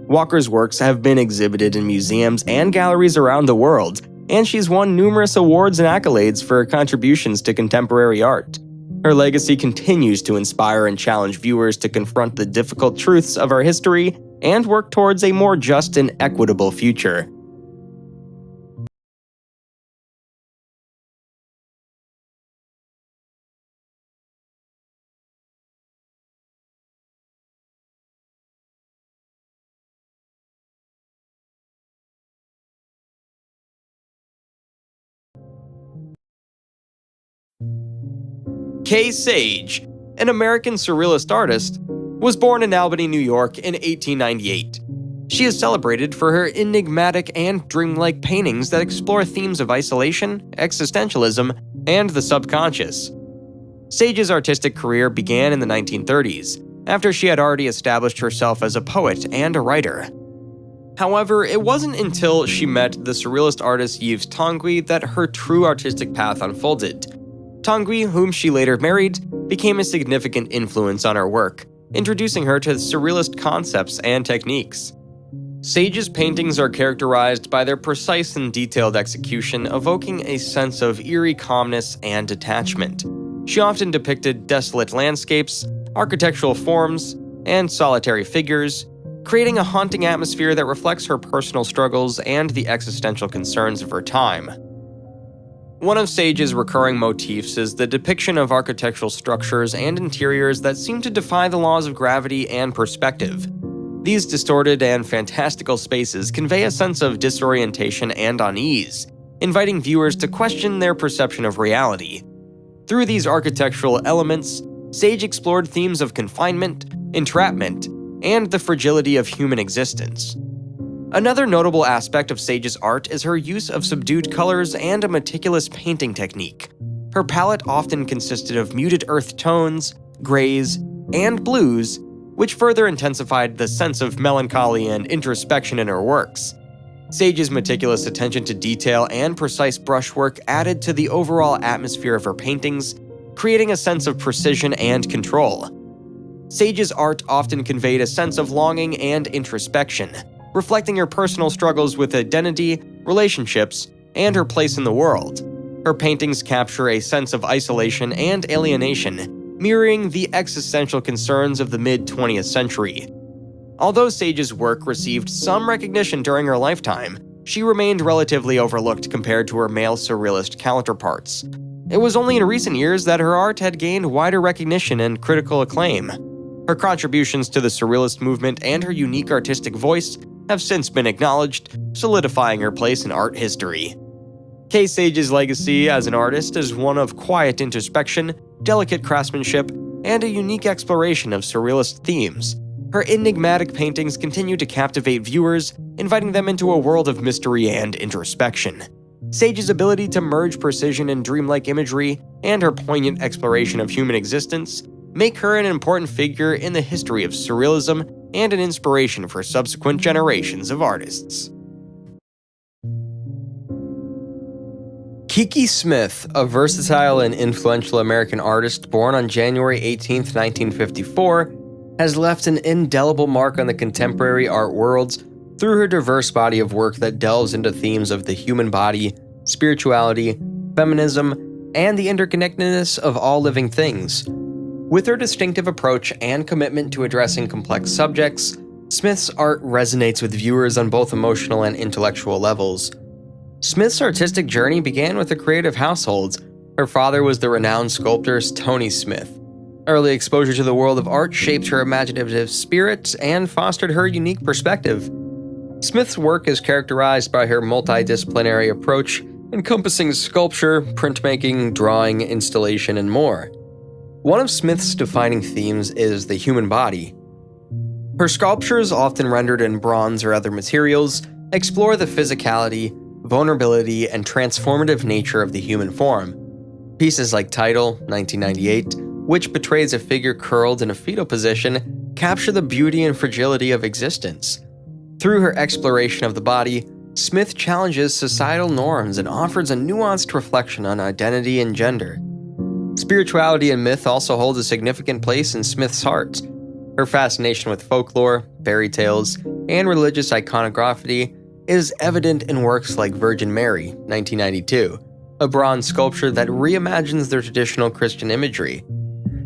Walker's works have been exhibited in museums and galleries around the world, and she's won numerous awards and accolades for her contributions to contemporary art. Her legacy continues to inspire and challenge viewers to confront the difficult truths of our history and work towards a more just and equitable future. Kay Sage, an American surrealist artist, was born in Albany, New York in 1898. She is celebrated for her enigmatic and dreamlike paintings that explore themes of isolation, existentialism, and the subconscious. Sage's artistic career began in the 1930s, after she had already established herself as a poet and a writer. However, it wasn't until she met the surrealist artist Yves Tanguy that her true artistic path unfolded. Tanguy, whom she later married, became a significant influence on her work, introducing her to surrealist concepts and techniques. Sage's paintings are characterized by their precise and detailed execution, evoking a sense of eerie calmness and detachment. She often depicted desolate landscapes, architectural forms, and solitary figures, creating a haunting atmosphere that reflects her personal struggles and the existential concerns of her time. One of Sage's recurring motifs is the depiction of architectural structures and interiors that seem to defy the laws of gravity and perspective. These distorted and fantastical spaces convey a sense of disorientation and unease, inviting viewers to question their perception of reality. Through these architectural elements, Sage explored themes of confinement, entrapment, and the fragility of human existence. Another notable aspect of Sage's art is her use of subdued colors and a meticulous painting technique. Her palette often consisted of muted earth tones, grays, and blues, which further intensified the sense of melancholy and introspection in her works. Sage's meticulous attention to detail and precise brushwork added to the overall atmosphere of her paintings, creating a sense of precision and control. Sage's art often conveyed a sense of longing and introspection, reflecting her personal struggles with identity, relationships, and her place in the world. Her paintings capture a sense of isolation and alienation, mirroring the existential concerns of the mid-20th century. Although Sage's work received some recognition during her lifetime, she remained relatively overlooked compared to her male surrealist counterparts. It was only in recent years that her art had gained wider recognition and critical acclaim. Her contributions to the surrealist movement and her unique artistic voice have since been acknowledged, solidifying her place in art history. Kay Sage's legacy as an artist is one of quiet introspection, delicate craftsmanship, and a unique exploration of surrealist themes. Her enigmatic paintings continue to captivate viewers, inviting them into a world of mystery and introspection. Sage's ability to merge precision and dreamlike imagery, and her poignant exploration of human existence, make her an important figure in the history of surrealism and an inspiration for subsequent generations of artists. Kiki Smith, a versatile and influential American artist born on January 18, 1954, has left an indelible mark on the contemporary art world through her diverse body of work that delves into themes of the human body, spirituality, feminism, and the interconnectedness of all living things. With her distinctive approach and commitment to addressing complex subjects, Smith's art resonates with viewers on both emotional and intellectual levels. Smith's artistic journey began with a creative household. Her father was the renowned sculptor Tony Smith. Early exposure to the world of art shaped her imaginative spirit and fostered her unique perspective. Smith's work is characterized by her multidisciplinary approach, encompassing sculpture, printmaking, drawing, installation, and more. One of Smith's defining themes is the human body. Her sculptures, often rendered in bronze or other materials, explore the physicality, vulnerability, and transformative nature of the human form. Pieces like Title, 1998, which portrays a figure curled in a fetal position, capture the beauty and fragility of existence. Through her exploration of the body, Smith challenges societal norms and offers a nuanced reflection on identity and gender. Spirituality and myth also hold a significant place in Smith's art. Her fascination with folklore, fairy tales, and religious iconography is evident in works like Virgin Mary, 1992, a bronze sculpture that reimagines the traditional Christian imagery.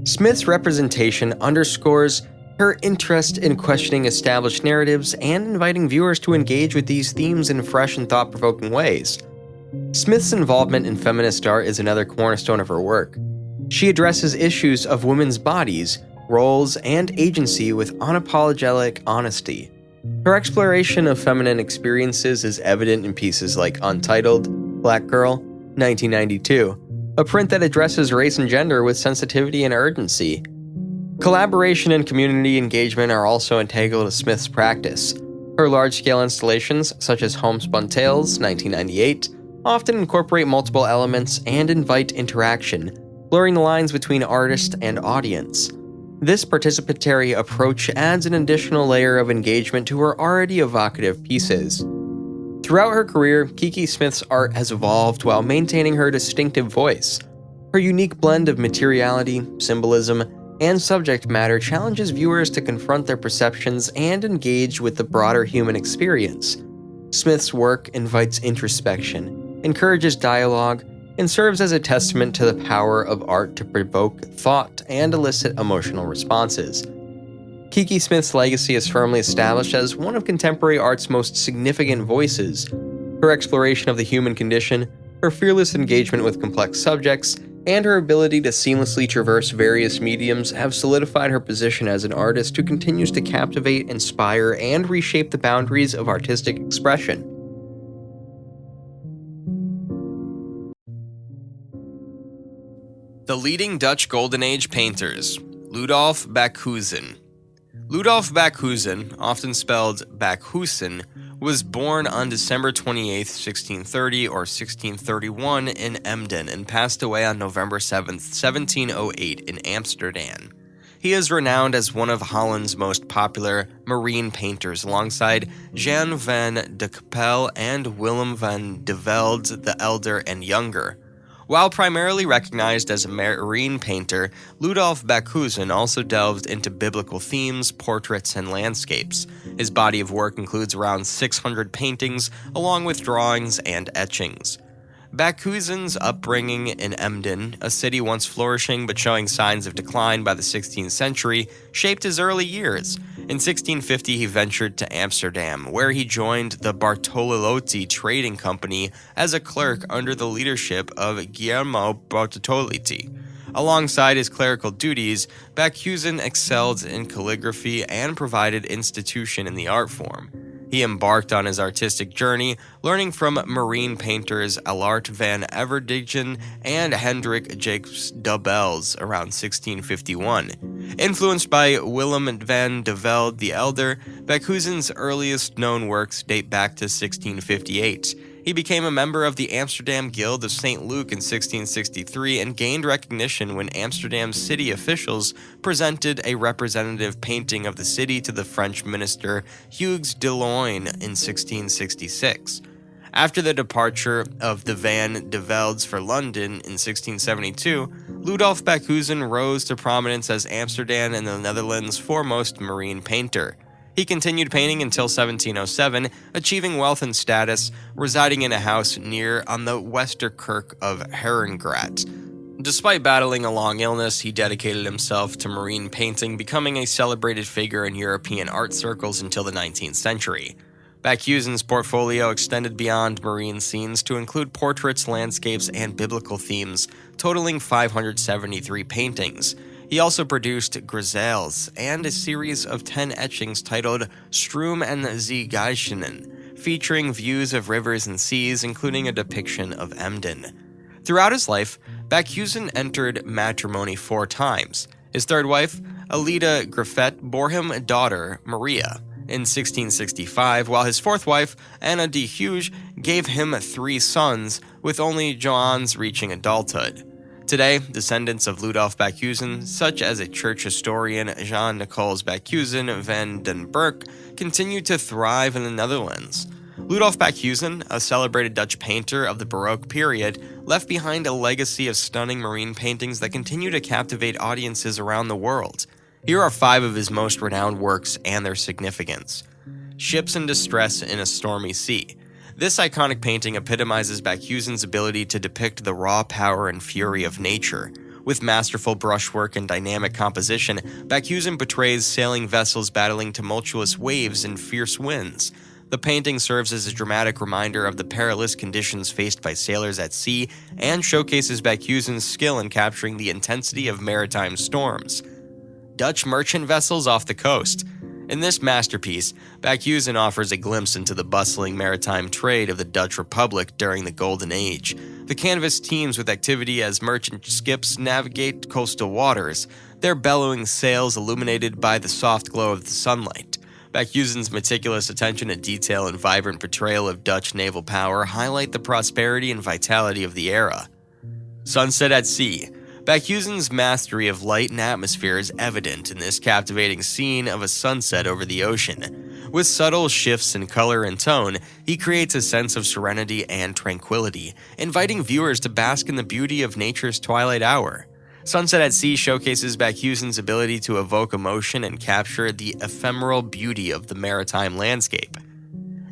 Smith's representation underscores her interest in questioning established narratives and inviting viewers to engage with these themes in fresh and thought-provoking ways. Smith's involvement in feminist art is another cornerstone of her work. She addresses issues of women's bodies, roles, and agency with unapologetic honesty. Her exploration of feminine experiences is evident in pieces like Untitled, Black Girl, 1992, a print that addresses race and gender with sensitivity and urgency. Collaboration and community engagement are also integral to Smith's practice. Her large-scale installations, such as Homespun Tales, 1998, often incorporate multiple elements and invite interaction, blurring the lines between artist and audience. This participatory approach adds an additional layer of engagement to her already evocative pieces. Throughout her career, Kiki Smith's art has evolved while maintaining her distinctive voice. Her unique blend of materiality, symbolism, and subject matter challenges viewers to confront their perceptions and engage with the broader human experience. Smith's work invites introspection, encourages dialogue, and serves as a testament to the power of art to provoke thought and elicit emotional responses. Kiki Smith's legacy is firmly established as one of contemporary art's most significant voices. Her exploration of the human condition, her fearless engagement with complex subjects, and her ability to seamlessly traverse various mediums have solidified her position as an artist who continues to captivate, inspire, and reshape the boundaries of artistic expression. The leading Dutch Golden Age painters, Ludolf Backhuizen. Ludolf Backhuizen, often spelled Backhuizen, was born on December 28, 1630 or 1631 in Emden and passed away on November 7, 1708 in Amsterdam. He is renowned as one of Holland's most popular marine painters alongside Jan van de Kapel and Willem van de Velde the Elder and Younger. While primarily recognized as a marine painter, Ludolf Backhuizen also delved into biblical themes, portraits, and landscapes. His body of work includes around 600 paintings, along with drawings and etchings. Backhuizen's upbringing in Emden, a city once flourishing but showing signs of decline by the 16th century, shaped his early years. In 1650, he ventured to Amsterdam, where he joined the Bartolotti Trading Company as a clerk under the leadership of Guillermo Bartolotti. Alongside his clerical duties, Backhuizen excelled in calligraphy and provided institution in the art form. He embarked on his artistic journey, learning from marine painters Allard van Everdingen and Hendrik Jacobs Dobels around 1651. Influenced by Willem van de Velde the Elder, Bakhuyzen's earliest known works date back to 1658. He became a member of the Amsterdam Guild of St. Luke in 1663 and gained recognition when Amsterdam city officials presented a representative painting of the city to the French minister Hugues de Luynes in 1666. After the departure of the Van de Veldes for London in 1672, Ludolf Bakhuyzen rose to prominence as Amsterdam and the Netherlands' foremost marine painter. He continued painting until 1707, achieving wealth and status, residing in a house near on the Westerkerk of Herengrat. Despite battling a long illness, he dedicated himself to marine painting, becoming a celebrated figure in European art circles until the 19th century. Bakhuyzen's portfolio extended beyond marine scenes to include portraits, landscapes, and biblical themes, totaling 573 paintings. He also produced Griselles and a series of 10 etchings titled Strom en Zeegeischen, featuring views of rivers and seas, including a depiction of Emden. Throughout his life, Bakhuyzen entered matrimony 4 times. His third wife, Alida Griffet, bore him a daughter, Maria, in 1665, while his fourth wife, Anna de Huge, gave him 3 sons, with only Johannes reaching adulthood. Today, descendants of Ludolf Bakhuyzen, such as a church historian Jean-Nicolas Bakhuyzen van den Berg, continue to thrive in the Netherlands. Ludolf Bakhuyzen, a celebrated Dutch painter of the Baroque period, left behind a legacy of stunning marine paintings that continue to captivate audiences around the world. Here are 5 of his most renowned works and their significance. Ships in Distress in a Stormy Sea. This iconic painting epitomizes Bakhuyzen's ability to depict the raw power and fury of nature. With masterful brushwork and dynamic composition, Bakhuyzen portrays sailing vessels battling tumultuous waves and fierce winds. The painting serves as a dramatic reminder of the perilous conditions faced by sailors at sea and showcases Bakhuyzen's skill in capturing the intensity of maritime storms. Dutch merchant vessels off the coast. In this masterpiece, Bakhuyzen offers a glimpse into the bustling maritime trade of the Dutch Republic during the Golden Age. The canvas teems with activity as merchant skips navigate coastal waters, their bellowing sails illuminated by the soft glow of the sunlight. Bakhuyzen's meticulous attention to detail and vibrant portrayal of Dutch naval power highlight the prosperity and vitality of the era. Sunset at Sea. Bakhuyzen's mastery of light and atmosphere is evident in this captivating scene of a sunset over the ocean. With subtle shifts in color and tone, he creates a sense of serenity and tranquility, inviting viewers to bask in the beauty of nature's twilight hour. Sunset at Sea showcases Bakhuyzen's ability to evoke emotion and capture the ephemeral beauty of the maritime landscape.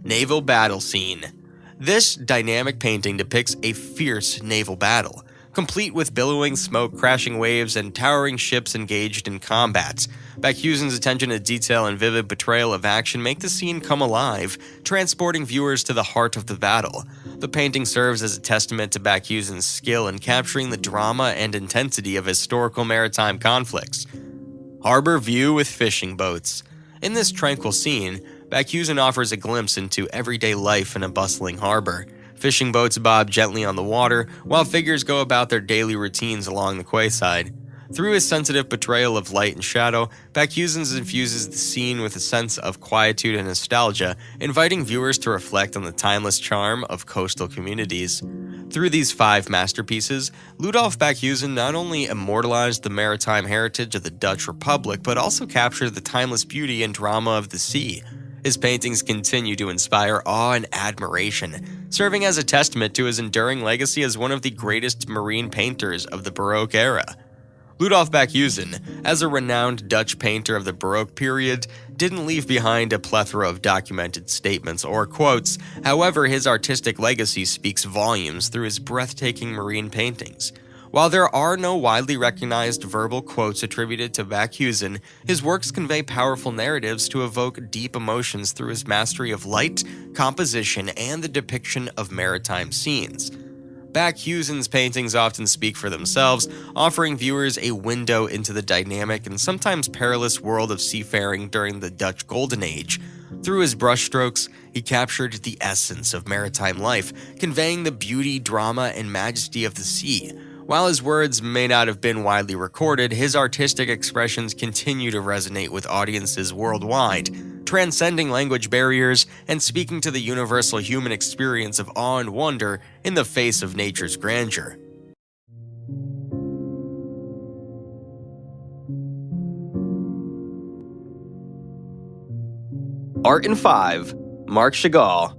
Naval Battle Scene. This dynamic painting depicts a fierce naval battle, complete with billowing smoke, crashing waves, and towering ships engaged in combat. Bakhuyzen's attention to detail and vivid portrayal of action make the scene come alive, transporting viewers to the heart of the battle. The painting serves as a testament to Bakhuyzen's skill in capturing the drama and intensity of historical maritime conflicts. Harbor View with Fishing Boats. In this tranquil scene, Bakhuyzen offers a glimpse into everyday life in a bustling harbor. Fishing boats bob gently on the water, while figures go about their daily routines along the quayside. Through his sensitive portrayal of light and shadow, Bakhuyzen infuses the scene with a sense of quietude and nostalgia, inviting viewers to reflect on the timeless charm of coastal communities. Through these 5 masterpieces, Ludolf Bakhuyzen not only immortalized the maritime heritage of the Dutch Republic, but also captured the timeless beauty and drama of the sea. His paintings continue to inspire awe and admiration, serving as a testament to his enduring legacy as one of the greatest marine painters of the Baroque era. Ludolf Bakhuyzen, as a renowned Dutch painter of the Baroque period, didn't leave behind a plethora of documented statements or quotes. However, his artistic legacy speaks volumes through his breathtaking marine paintings. While there are no widely recognized verbal quotes attributed to Bakhuyzen, his works convey powerful narratives to evoke deep emotions through his mastery of light, composition, and the depiction of maritime scenes. Bakhuyzen's paintings often speak for themselves, offering viewers a window into the dynamic and sometimes perilous world of seafaring during the Dutch Golden Age. Through his brushstrokes, he captured the essence of maritime life, conveying the beauty, drama, and majesty of the sea. While his words may not have been widely recorded, his artistic expressions continue to resonate with audiences worldwide, transcending language barriers and speaking to the universal human experience of awe and wonder in the face of nature's grandeur. Art in 5. Marc Chagall.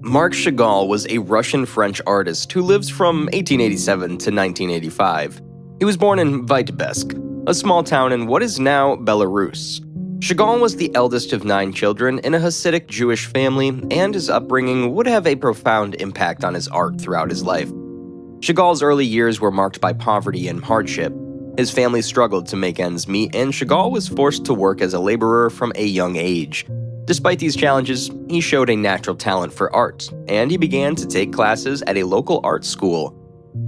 Marc Chagall was a Russian-French artist who lived from 1887 to 1985. He was born in Vitebsk, a small town in what is now Belarus. Chagall was the eldest of 9 children in a Hasidic Jewish family, and his upbringing would have a profound impact on his art throughout his life. Chagall's early years were marked by poverty and hardship. His family struggled to make ends meet, and Chagall was forced to work as a laborer from a young age. Despite these challenges, he showed a natural talent for art, and he began to take classes at a local art school.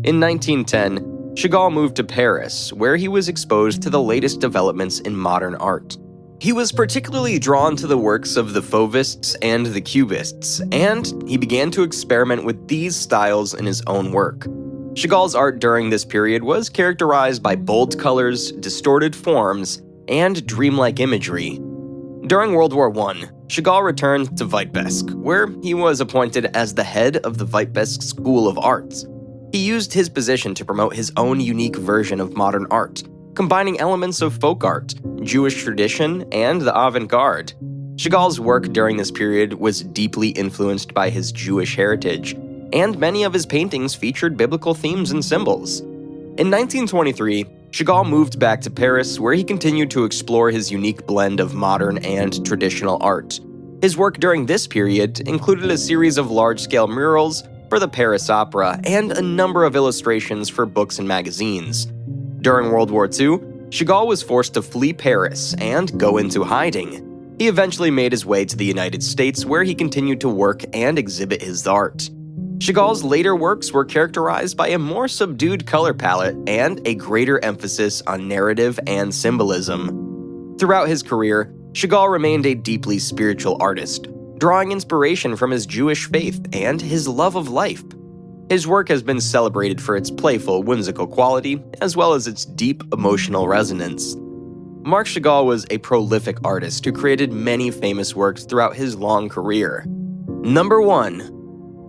In 1910, Chagall moved to Paris, where he was exposed to the latest developments in modern art. He was particularly drawn to the works of the Fauvists and the Cubists, and he began to experiment with these styles in his own work. Chagall's art during this period was characterized by bold colors, distorted forms, and dreamlike imagery. During World War I, Chagall returned to Vitebsk, where he was appointed as the head of the Vitebsk School of Arts. He used his position to promote his own unique version of modern art, combining elements of folk art, Jewish tradition, and the avant-garde. Chagall's work during this period was deeply influenced by his Jewish heritage, and many of his paintings featured biblical themes and symbols. In 1923, Chagall moved back to Paris, where he continued to explore his unique blend of modern and traditional art. His work during this period included a series of large-scale murals for the Paris Opera and a number of illustrations for books and magazines. During World War II, Chagall was forced to flee Paris and go into hiding. He eventually made his way to the United States, where he continued to work and exhibit his art. Chagall's later works were characterized by a more subdued color palette and a greater emphasis on narrative and symbolism. Throughout his career, Chagall remained a deeply spiritual artist, drawing inspiration from his Jewish faith and his love of life. His work has been celebrated for its playful, whimsical quality, as well as its deep emotional resonance. Marc Chagall was a prolific artist who created many famous works throughout his long career. Number 1.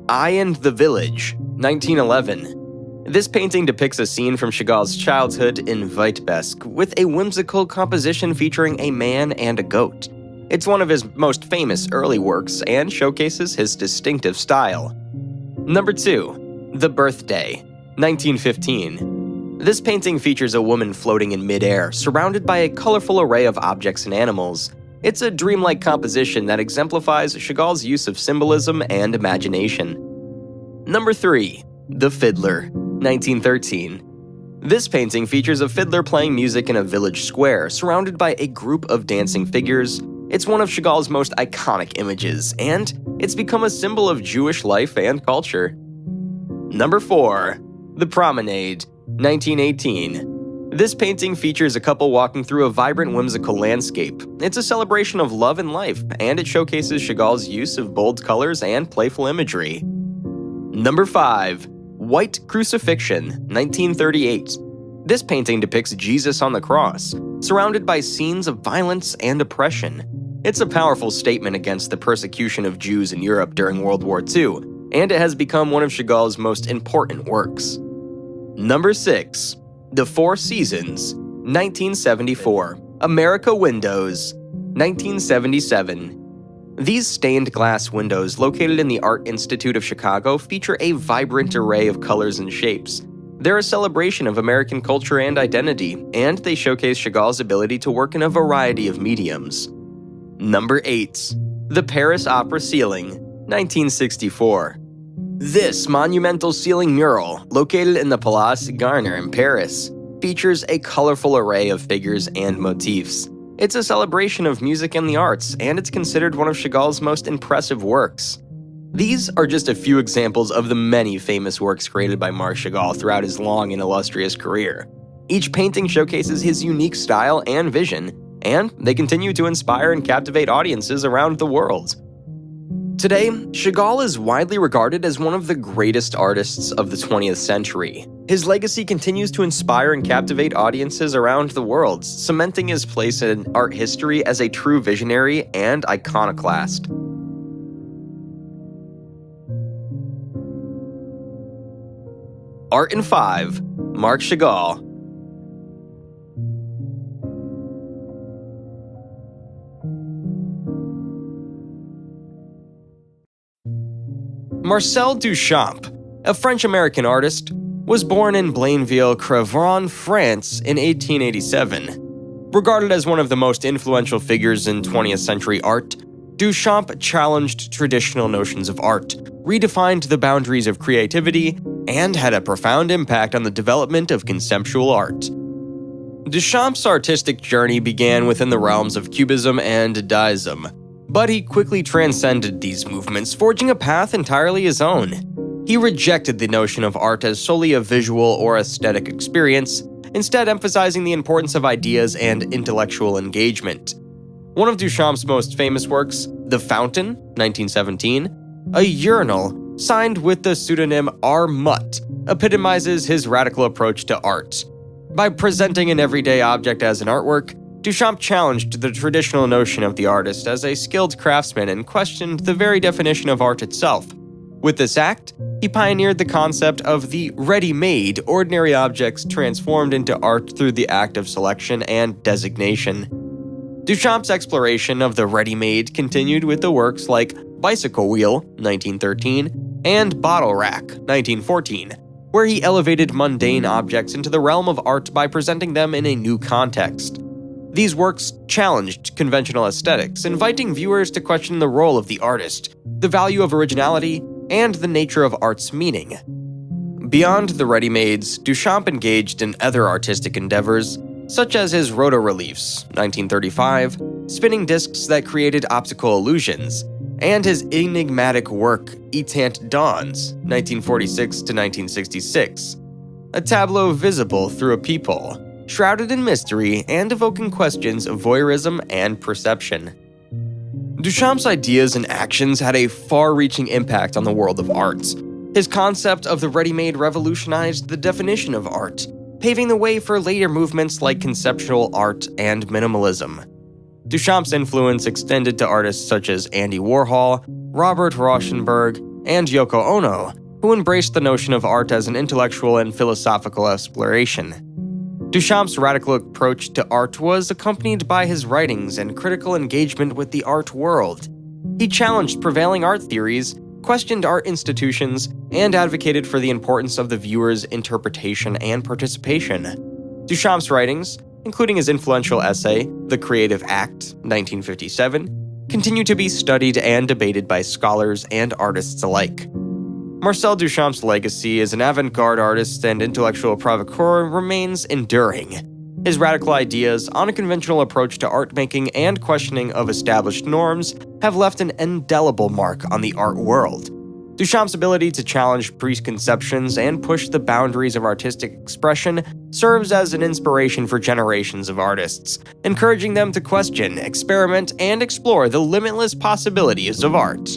I and the Village, 1911. This painting depicts a scene from Chagall's childhood in Vitebsk with a whimsical composition featuring a man and a goat. It's one of his most famous early works and showcases his distinctive style. Number 2. The Birthday, 1915. This painting features a woman floating in midair, surrounded by a colorful array of objects and animals. It's a dreamlike composition that exemplifies Chagall's use of symbolism and imagination. Number 3. The Fiddler, 1913. This painting features a fiddler playing music in a village square, surrounded by a group of dancing figures. It's one of Chagall's most iconic images, and it's become a symbol of Jewish life and culture. Number 4. The Promenade, 1918. This painting features a couple walking through a vibrant, whimsical landscape. It's a celebration of love and life, and it showcases Chagall's use of bold colors and playful imagery. Number 5. White Crucifixion, 1938. This painting depicts Jesus on the cross, surrounded by scenes of violence and oppression. It's a powerful statement against the persecution of Jews in Europe during World War II, and it has become one of Chagall's most important works. Number 6. The Four Seasons, 1974. America Windows, 1977. These stained glass windows, located in the Art Institute of Chicago, feature a vibrant array of colors and shapes. They're a celebration of American culture and identity, and they showcase Chagall's ability to work in a variety of mediums. Number 8. The Paris Opera Ceiling, 1964. This monumental ceiling mural, located in the Place Garnier in Paris, features a colorful array of figures and motifs. It's a celebration of music and the arts, and it's considered one of Chagall's most impressive works. These are just a few examples of the many famous works created by Marc Chagall throughout his long and illustrious career. Each painting showcases his unique style and vision, and they continue to inspire and captivate audiences around the world. Today, Chagall is widely regarded as one of the greatest artists of the 20th century. His legacy continues to inspire and captivate audiences around the world, cementing his place in art history as a true visionary and iconoclast. Art in 5, Marc Chagall. Marcel Duchamp, a French-American artist, was born in Blainville-Crevron, France in 1887. Regarded as one of the most influential figures in 20th century art, Duchamp challenged traditional notions of art, redefined the boundaries of creativity, and had a profound impact on the development of conceptual art. Duchamp's artistic journey began within the realms of Cubism and Dadaism, but he quickly transcended these movements, forging a path entirely his own. He rejected the notion of art as solely a visual or aesthetic experience, instead emphasizing the importance of ideas and intellectual engagement. One of Duchamp's most famous works, The Fountain, 1917, a urinal signed with the pseudonym R. Mutt, epitomizes his radical approach to art. By presenting an everyday object as an artwork, Duchamp challenged the traditional notion of the artist as a skilled craftsman and questioned the very definition of art itself. With this act, he pioneered the concept of the ready-made, ordinary objects transformed into art through the act of selection and designation. Duchamp's exploration of the ready-made continued with the works like Bicycle Wheel, 1913, and Bottle Rack, 1914, where he elevated mundane objects into the realm of art by presenting them in a new context. These works challenged conventional aesthetics, inviting viewers to question the role of the artist, the value of originality, and the nature of art's meaning. Beyond the ready-mades, Duchamp engaged in other artistic endeavors, such as his rotoreliefs, 1935, spinning discs that created optical illusions, and his enigmatic work Etant Dawns, 1946 to 1966, a tableau visible through a peephole, shrouded in mystery and evoking questions of voyeurism and perception. Duchamp's ideas and actions had a far-reaching impact on the world of art. His concept of the ready-made revolutionized the definition of art, paving the way for later movements like conceptual art and minimalism. Duchamp's influence extended to artists such as Andy Warhol, Robert Rauschenberg, and Yoko Ono, who embraced the notion of art as an intellectual and philosophical exploration. Duchamp's radical approach to art was accompanied by his writings and critical engagement with the art world. He challenged prevailing art theories, questioned art institutions, and advocated for the importance of the viewer's interpretation and participation. Duchamp's writings, including his influential essay, The Creative Act, 1957, continue to be studied and debated by scholars and artists alike. Marcel Duchamp's legacy as an avant-garde artist and intellectual provocateur remains enduring. His radical ideas, unconventional approach to art making, and questioning of established norms have left an indelible mark on the art world. Duchamp's ability to challenge preconceptions and push the boundaries of artistic expression serves as an inspiration for generations of artists, encouraging them to question, experiment, and explore the limitless possibilities of art.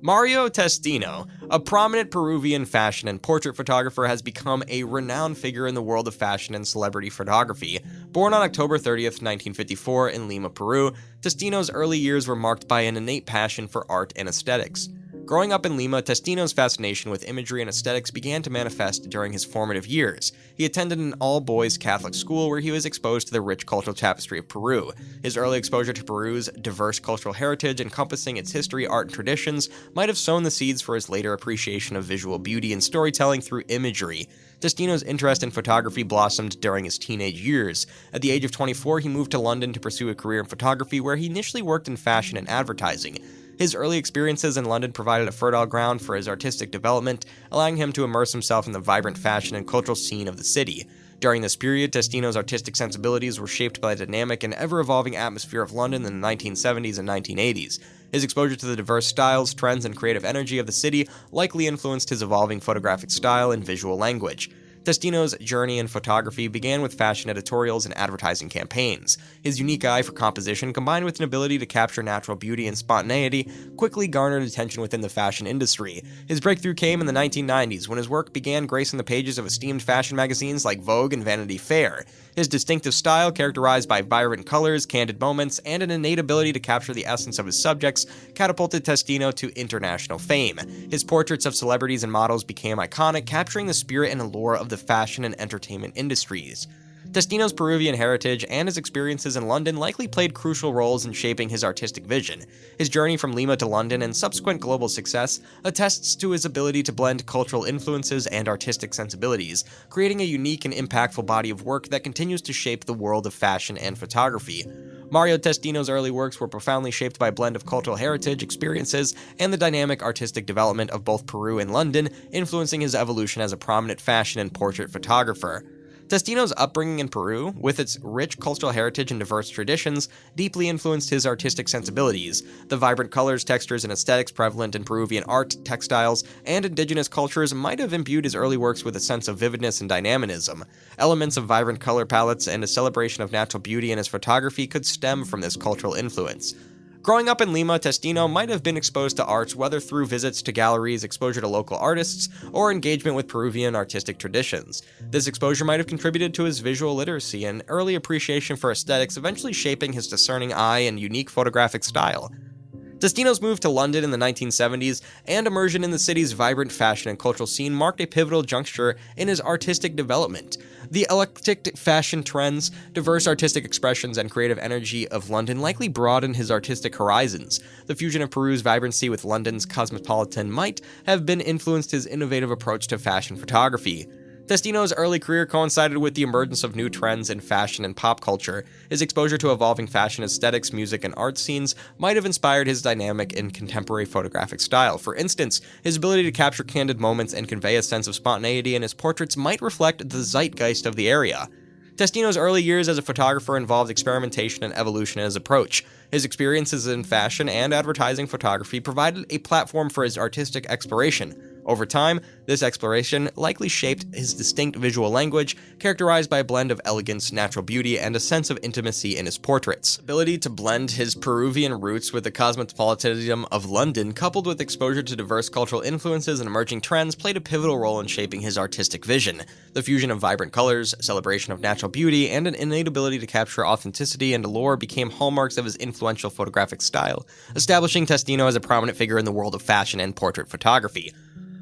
Mario Testino, a prominent Peruvian fashion and portrait photographer, has become a renowned figure in the world of fashion and celebrity photography. Born on October 30th, 1954 in Lima, Peru, Testino's early years were marked by an innate passion for art and aesthetics. Growing up in Lima, Testino's fascination with imagery and aesthetics began to manifest during his formative years. He attended an all-boys Catholic school where he was exposed to the rich cultural tapestry of Peru. His early exposure to Peru's diverse cultural heritage, encompassing its history, art, and traditions, might have sown the seeds for his later appreciation of visual beauty and storytelling through imagery. Testino's interest in photography blossomed during his teenage years. At the age of 24, he moved to London to pursue a career in photography, where he initially worked in fashion and advertising. His early experiences in London provided a fertile ground for his artistic development, allowing him to immerse himself in the vibrant fashion and cultural scene of the city. During this period, Testino's artistic sensibilities were shaped by the dynamic and ever-evolving atmosphere of London in the 1970s and 1980s. His exposure to the diverse styles, trends, and creative energy of the city likely influenced his evolving photographic style and visual language. Testino's journey in photography began with fashion editorials and advertising campaigns. His unique eye for composition, combined with an ability to capture natural beauty and spontaneity, quickly garnered attention within the fashion industry. His breakthrough came in the 1990s, when his work began gracing the pages of esteemed fashion magazines like Vogue and Vanity Fair. His distinctive style, characterized by vibrant colors, candid moments, and an innate ability to capture the essence of his subjects, catapulted Testino to international fame. His portraits of celebrities and models became iconic, capturing the spirit and allure of the fashion and entertainment industries. Testino's Peruvian heritage and his experiences in London likely played crucial roles in shaping his artistic vision. His journey from Lima to London and subsequent global success attests to his ability to blend cultural influences and artistic sensibilities, creating a unique and impactful body of work that continues to shape the world of fashion and photography. Mario Testino's early works were profoundly shaped by a blend of cultural heritage, experiences, and the dynamic artistic development of both Peru and London, influencing his evolution as a prominent fashion and portrait photographer. Testino's upbringing in Peru, with its rich cultural heritage and diverse traditions, deeply influenced his artistic sensibilities. The vibrant colors, textures, and aesthetics prevalent in Peruvian art, textiles, and indigenous cultures might have imbued his early works with a sense of vividness and dynamism. Elements of vibrant color palettes and a celebration of natural beauty in his photography could stem from this cultural influence. Growing up in Lima, Testino might have been exposed to arts, whether through visits to galleries, exposure to local artists, or engagement with Peruvian artistic traditions. This exposure might have contributed to his visual literacy and early appreciation for aesthetics, eventually shaping his discerning eye and unique photographic style. Testino's move to London in the 1970s and immersion in the city's vibrant fashion and cultural scene marked a pivotal juncture in his artistic development. The eclectic fashion trends, diverse artistic expressions, and creative energy of London likely broadened his artistic horizons. The fusion of Peru's vibrancy with London's cosmopolitan might have influenced his innovative approach to fashion photography. Testino's early career coincided with the emergence of new trends in fashion and pop culture. His exposure to evolving fashion aesthetics, music, and art scenes might have inspired his dynamic and contemporary photographic style. For instance, his ability to capture candid moments and convey a sense of spontaneity in his portraits might reflect the zeitgeist of the area. Testino's early years as a photographer involved experimentation and evolution in his approach. His experiences in fashion and advertising photography provided a platform for his artistic exploration. Over time, this exploration likely shaped his distinct visual language, characterized by a blend of elegance, natural beauty, and a sense of intimacy in his portraits. Ability to blend his Peruvian roots with the cosmopolitanism of London, coupled with exposure to diverse cultural influences and emerging trends, played a pivotal role in shaping his artistic vision. The fusion of vibrant colors, celebration of natural beauty, and an innate ability to capture authenticity and allure became hallmarks of his influential photographic style, establishing Testino as a prominent figure in the world of fashion and portrait photography.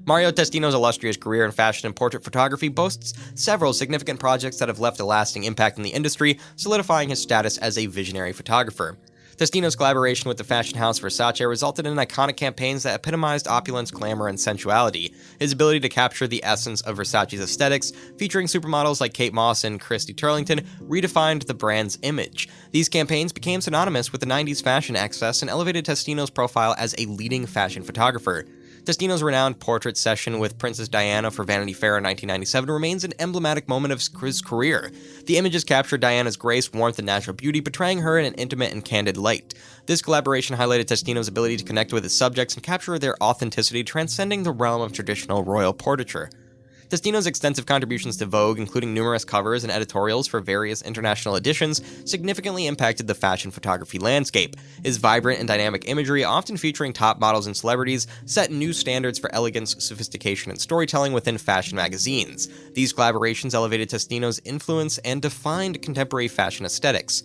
Mario Testino's illustrious career in fashion and portrait photography boasts several significant projects that have left a lasting impact in the industry, solidifying his status as a visionary photographer. Testino's collaboration with the fashion house Versace resulted in iconic campaigns that epitomized opulence, glamour, and sensuality. His ability to capture the essence of Versace's aesthetics, featuring supermodels like Kate Moss and Christie Turlington, redefined the brand's image. These campaigns became synonymous with the 90s fashion excess and elevated Testino's profile as a leading fashion photographer. Testino's renowned portrait session with Princess Diana for Vanity Fair in 1997 remains an emblematic moment of his career. The images captured Diana's grace, warmth, and natural beauty, portraying her in an intimate and candid light. This collaboration highlighted Testino's ability to connect with his subjects and capture their authenticity, transcending the realm of traditional royal portraiture. Testino's extensive contributions to Vogue, including numerous covers and editorials for various international editions, significantly impacted the fashion photography landscape. His vibrant and dynamic imagery, often featuring top models and celebrities, set new standards for elegance, sophistication, and storytelling within fashion magazines. These collaborations elevated Testino's influence and defined contemporary fashion aesthetics.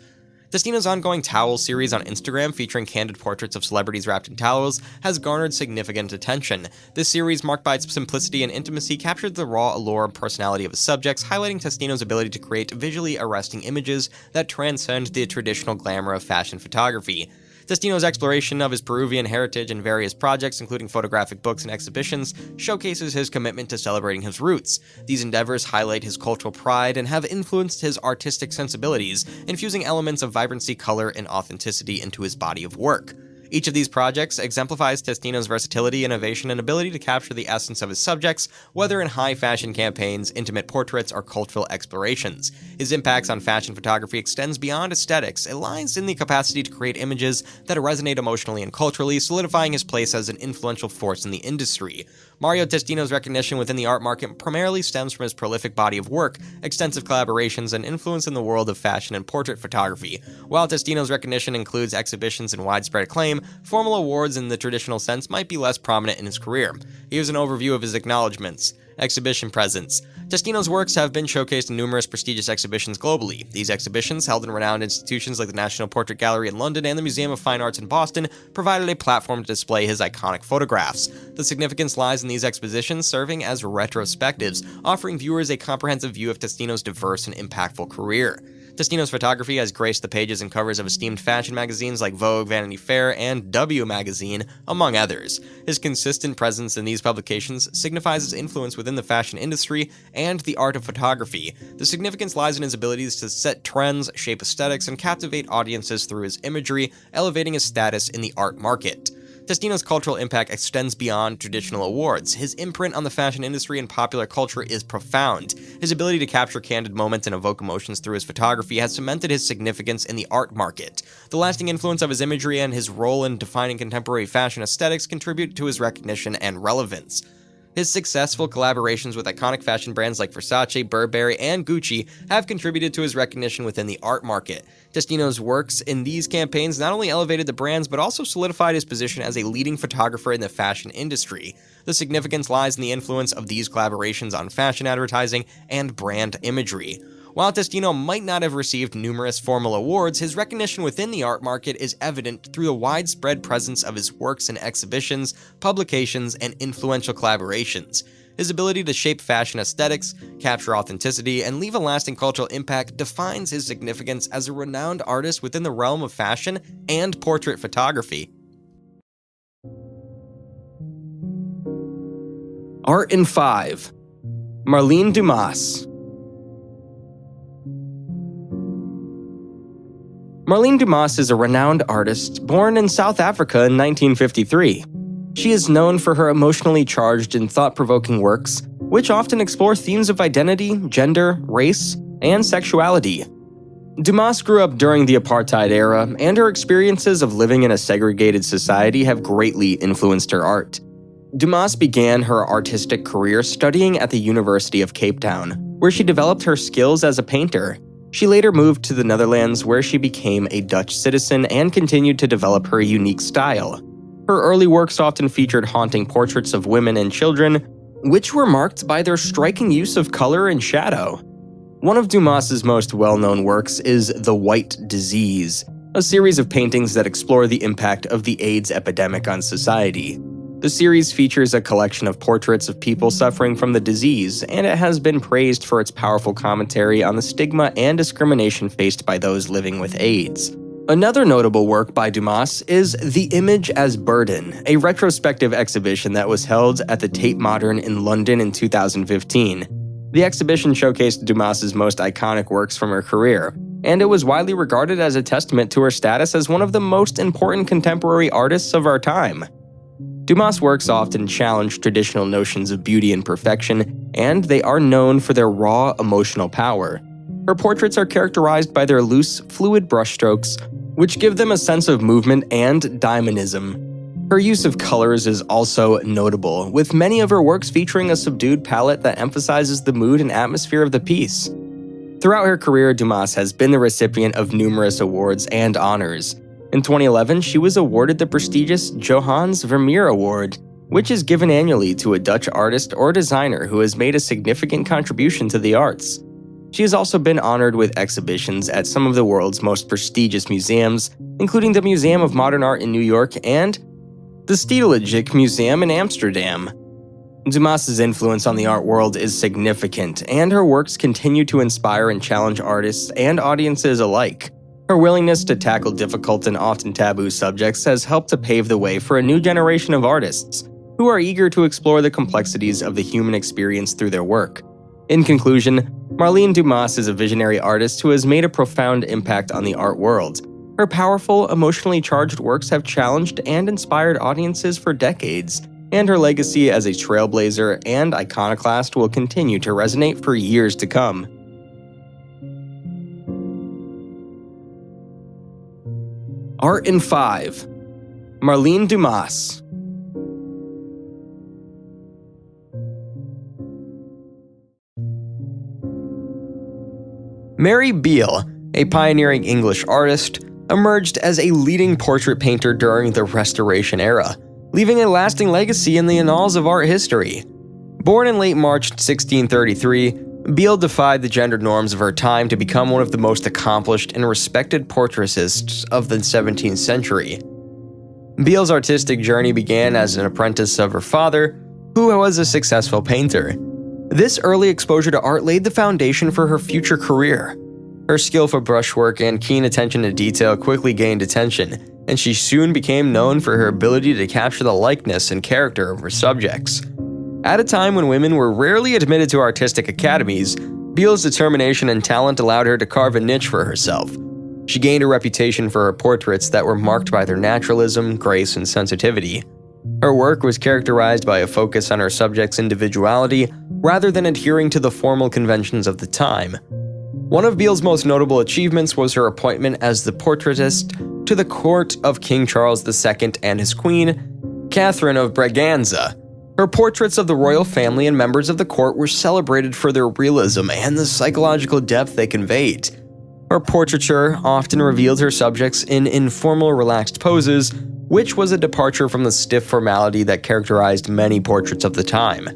Testino's ongoing towel series on Instagram, featuring candid portraits of celebrities wrapped in towels, has garnered significant attention. This series, marked by its simplicity and intimacy, captured the raw allure and personality of his subjects, highlighting Testino's ability to create visually arresting images that transcend the traditional glamour of fashion photography. Testino's exploration of his Peruvian heritage in various projects, including photographic books and exhibitions, showcases his commitment to celebrating his roots. These endeavors highlight his cultural pride and have influenced his artistic sensibilities, infusing elements of vibrancy, color, and authenticity into his body of work. Each of these projects exemplifies Testino's versatility, innovation, and ability to capture the essence of his subjects, whether in high-fashion campaigns, intimate portraits, or cultural explorations. His impacts on fashion photography extends beyond aesthetics. It lies in the capacity to create images that resonate emotionally and culturally, solidifying his place as an influential force in the industry. Mario Testino's recognition within the art market primarily stems from his prolific body of work, extensive collaborations, and influence in the world of fashion and portrait photography. While Testino's recognition includes exhibitions and widespread acclaim, formal awards in the traditional sense might be less prominent in his career. Here's an overview of his acknowledgments. Exhibition presence. Testino's works have been showcased in numerous prestigious exhibitions globally. These exhibitions, held in renowned institutions like the National Portrait Gallery in London and the Museum of Fine Arts in Boston, provided a platform to display his iconic photographs. The significance lies in these expositions serving as retrospectives, offering viewers a comprehensive view of Testino's diverse and impactful career. Testino's photography has graced the pages and covers of esteemed fashion magazines like Vogue, Vanity Fair, and W Magazine, among others. His consistent presence in these publications signifies his influence within the fashion industry and the art of photography. The significance lies in his abilities to set trends, shape aesthetics, and captivate audiences through his imagery, elevating his status in the art market. Testino's cultural impact extends beyond traditional awards. His imprint on the fashion industry and popular culture is profound. His ability to capture candid moments and evoke emotions through his photography has cemented his significance in the art market. The lasting influence of his imagery and his role in defining contemporary fashion aesthetics contribute to his recognition and relevance. His successful collaborations with iconic fashion brands like Versace, Burberry, and Gucci have contributed to his recognition within the art market. Testino's works in these campaigns not only elevated the brands, but also solidified his position as a leading photographer in the fashion industry. The significance lies in the influence of these collaborations on fashion advertising and brand imagery. While Testino might not have received numerous formal awards, his recognition within the art market is evident through the widespread presence of his works in exhibitions, publications, and influential collaborations. His ability to shape fashion aesthetics, capture authenticity, and leave a lasting cultural impact defines his significance as a renowned artist within the realm of fashion and portrait photography. Art in 5. Marlene Dumas. Marlene Dumas is a renowned artist born in South Africa in 1953. She is known for her emotionally charged and thought-provoking works, which often explore themes of identity, gender, race, and sexuality. Dumas grew up during the apartheid era, and her experiences of living in a segregated society have greatly influenced her art. Dumas began her artistic career studying at the University of Cape Town, where she developed her skills as a painter. She later moved to the Netherlands, where she became a Dutch citizen and continued to develop her unique style. Her early works often featured haunting portraits of women and children, which were marked by their striking use of color and shadow. One of Dumas's most well-known works is The White Disease, a series of paintings that explore the impact of the AIDS epidemic on society. The series features a collection of portraits of people suffering from the disease, and it has been praised for its powerful commentary on the stigma and discrimination faced by those living with AIDS. Another notable work by Dumas is The Image as Burden, a retrospective exhibition that was held at the Tate Modern in London in 2015. The exhibition showcased Dumas's most iconic works from her career, and it was widely regarded as a testament to her status as one of the most important contemporary artists of our time. Dumas' works often challenge traditional notions of beauty and perfection, and they are known for their raw emotional power. Her portraits are characterized by their loose, fluid brushstrokes, which give them a sense of movement and dynamism. Her use of colors is also notable, with many of her works featuring a subdued palette that emphasizes the mood and atmosphere of the piece. Throughout her career, Dumas has been the recipient of numerous awards and honors. In 2011, she was awarded the prestigious Johannes Vermeer Award, which is given annually to a Dutch artist or designer who has made a significant contribution to the arts. She has also been honored with exhibitions at some of the world's most prestigious museums, including the Museum of Modern Art in New York and the Stedelijk Museum in Amsterdam. Dumas's influence on the art world is significant, and her works continue to inspire and challenge artists and audiences alike. Her willingness to tackle difficult and often taboo subjects has helped to pave the way for a new generation of artists who are eager to explore the complexities of the human experience through their work. In conclusion, Marlene Dumas is a visionary artist who has made a profound impact on the art world. Her powerful, emotionally charged works have challenged and inspired audiences for decades, and her legacy as a trailblazer and iconoclast will continue to resonate for years to come. Art in 5. Marlene Dumas. Mary Beale, a pioneering English artist, emerged as a leading portrait painter during the Restoration era, leaving a lasting legacy in the annals of art history. Born in late March 1633, Beale defied the gender norms of her time to become one of the most accomplished and respected portraitists of the 17th century. Beale's artistic journey began as an apprentice of her father, who was a successful painter. This early exposure to art laid the foundation for her future career. Her skillful brushwork and keen attention to detail quickly gained attention, and she soon became known for her ability to capture the likeness and character of her subjects. At a time when women were rarely admitted to artistic academies, Beale's determination and talent allowed her to carve a niche for herself. She gained a reputation for her portraits that were marked by their naturalism, grace, and sensitivity. Her work was characterized by a focus on her subject's individuality rather than adhering to the formal conventions of the time. One of Beale's most notable achievements was her appointment as the portraitist to the court of King Charles II and his queen, Catherine of Braganza. Her portraits of the royal family and members of the court were celebrated for their realism and the psychological depth they conveyed. Her portraiture often revealed her subjects in informal, relaxed poses, which was a departure from the stiff formality that characterized many portraits of the time.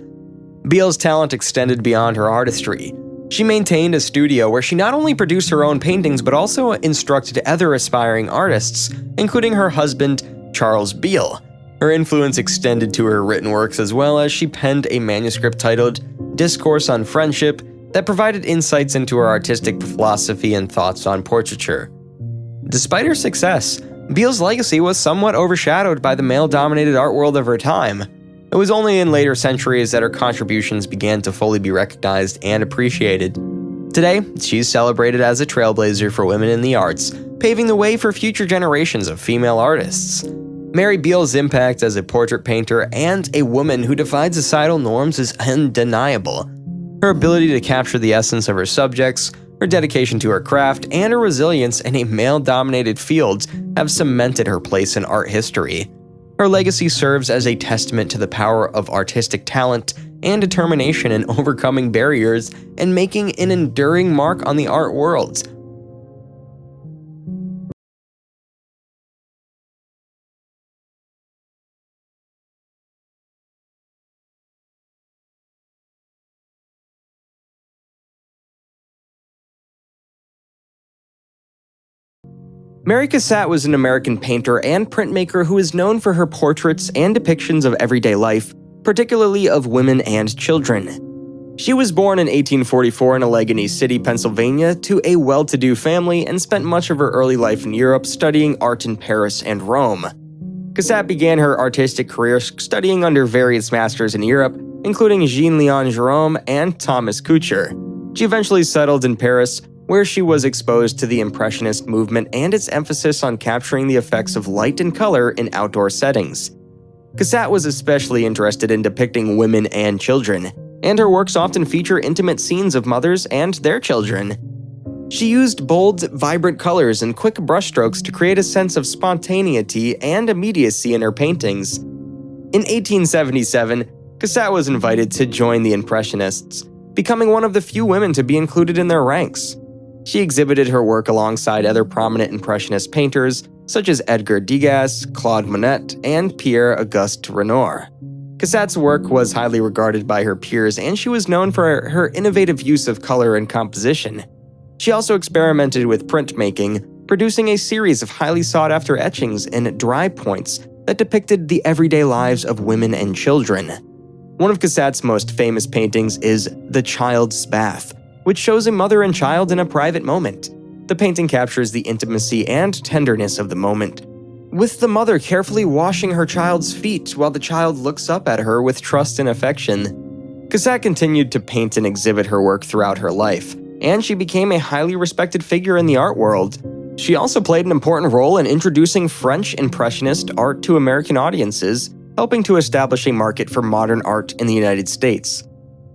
Beale's talent extended beyond her artistry. She maintained a studio where she not only produced her own paintings but also instructed other aspiring artists, including her husband, Charles Beale. Her influence extended to her written works as well, as she penned a manuscript titled Discourse on Friendship that provided insights into her artistic philosophy and thoughts on portraiture. Despite her success, Beale's legacy was somewhat overshadowed by the male-dominated art world of her time. It was only in later centuries that her contributions began to fully be recognized and appreciated. Today, she's celebrated as a trailblazer for women in the arts, paving the way for future generations of female artists. Mary Beale's impact as a portrait painter and a woman who defied societal norms is undeniable. Her ability to capture the essence of her subjects, her dedication to her craft, and her resilience in a male-dominated field have cemented her place in art history. Her legacy serves as a testament to the power of artistic talent and determination in overcoming barriers and making an enduring mark on the art world. Mary Cassatt was an American painter and printmaker who is known for her portraits and depictions of everyday life, particularly of women and children. She was born in 1844 in Allegheny City, Pennsylvania, to a well-to-do family and spent much of her early life in Europe studying art in Paris and Rome. Cassatt began her artistic career studying under various masters in Europe, including Jean-Léon Gérôme and Thomas Couture. She eventually settled in Paris, where she was exposed to the Impressionist movement and its emphasis on capturing the effects of light and color in outdoor settings. Cassatt was especially interested in depicting women and children, and her works often feature intimate scenes of mothers and their children. She used bold, vibrant colors and quick brushstrokes to create a sense of spontaneity and immediacy in her paintings. In 1877, Cassatt was invited to join the Impressionists, becoming one of the few women to be included in their ranks. She exhibited her work alongside other prominent Impressionist painters, such as Edgar Degas, Claude Monet, and Pierre-Auguste Renoir. Cassatt's work was highly regarded by her peers, and she was known for her innovative use of color and composition. She also experimented with printmaking, producing a series of highly sought-after etchings and dry points that depicted the everyday lives of women and children. One of Cassatt's most famous paintings is The Child's Bath, which shows a mother and child in a private moment. The painting captures the intimacy and tenderness of the moment, with the mother carefully washing her child's feet while the child looks up at her with trust and affection. Cassatt continued to paint and exhibit her work throughout her life, and she became a highly respected figure in the art world. She also played an important role in introducing French Impressionist art to American audiences, helping to establish a market for modern art in the United States.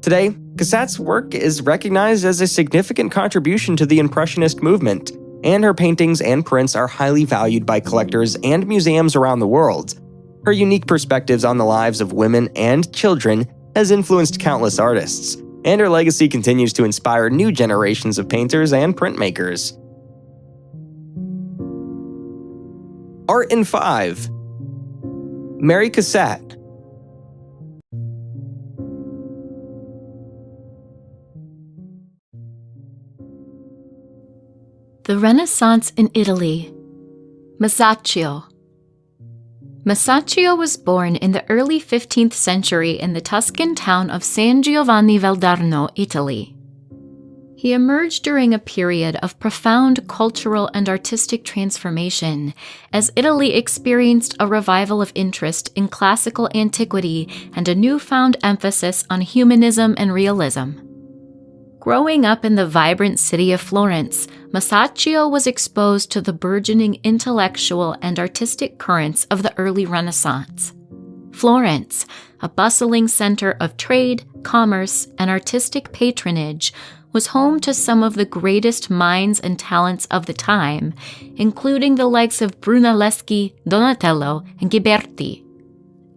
Today, Cassatt's work is recognized as a significant contribution to the Impressionist movement, and her paintings and prints are highly valued by collectors and museums around the world. Her unique perspectives on the lives of women and children has influenced countless artists, and her legacy continues to inspire new generations of painters and printmakers. Art in 5. Mary Cassatt. The Renaissance in Italy. Masaccio. Masaccio was born in the early 15th century in the Tuscan town of San Giovanni Valdarno, Italy. He emerged during a period of profound cultural and artistic transformation, as Italy experienced a revival of interest in classical antiquity and a newfound emphasis on humanism and realism. Growing up in the vibrant city of Florence, Masaccio was exposed to the burgeoning intellectual and artistic currents of the early Renaissance. Florence, a bustling center of trade, commerce, and artistic patronage, was home to some of the greatest minds and talents of the time, including the likes of Brunelleschi, Donatello, and Ghiberti.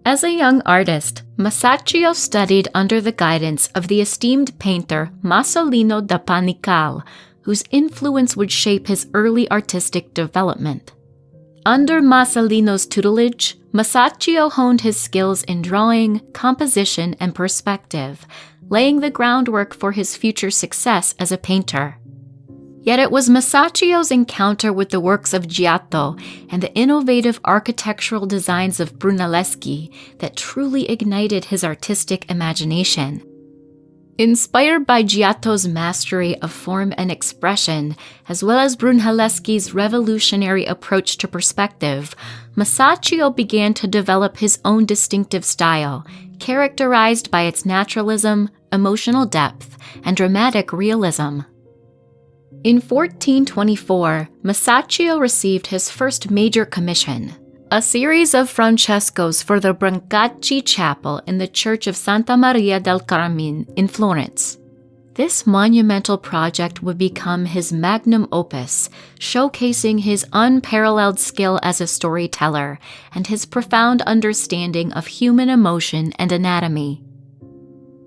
As a young artist, Masaccio studied under the guidance of the esteemed painter Masolino da Panical, whose influence would shape his early artistic development. Under Masolino's tutelage, Masaccio honed his skills in drawing, composition, and perspective, laying the groundwork for his future success as a painter. Yet it was Masaccio's encounter with the works of Giotto and the innovative architectural designs of Brunelleschi that truly ignited his artistic imagination. Inspired by Giotto's mastery of form and expression, as well as Brunelleschi's revolutionary approach to perspective, Masaccio began to develop his own distinctive style, characterized by its naturalism, emotional depth, and dramatic realism. In 1424, Masaccio received his first major commission, a series of frescoes for the Brancacci Chapel in the Church of Santa Maria del Carmine in Florence. This monumental project would become his magnum opus, showcasing his unparalleled skill as a storyteller and his profound understanding of human emotion and anatomy.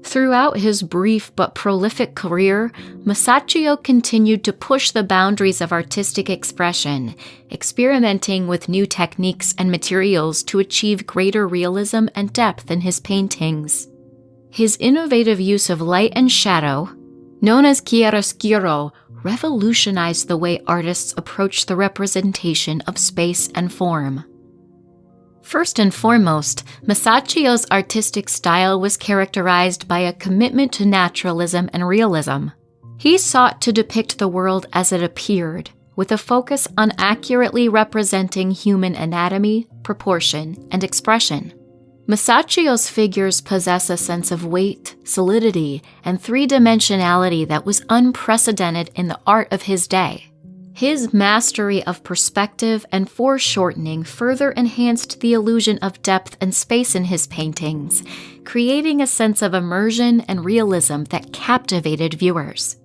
Throughout his brief but prolific career, Masaccio continued to push the boundaries of artistic expression, experimenting with new techniques and materials to achieve greater realism and depth in his paintings. His innovative use of light and shadow, known as chiaroscuro, revolutionized the way artists approach the representation of space and form. First and foremost, Masaccio's artistic style was characterized by a commitment to naturalism and realism. He sought to depict the world as it appeared, with a focus on accurately representing human anatomy, proportion, and expression. Masaccio's figures possess a sense of weight, solidity, and three-dimensionality that was unprecedented in the art of his day. His mastery of perspective and foreshortening further enhanced the illusion of depth and space in his paintings, creating a sense of immersion and realism that captivated viewers.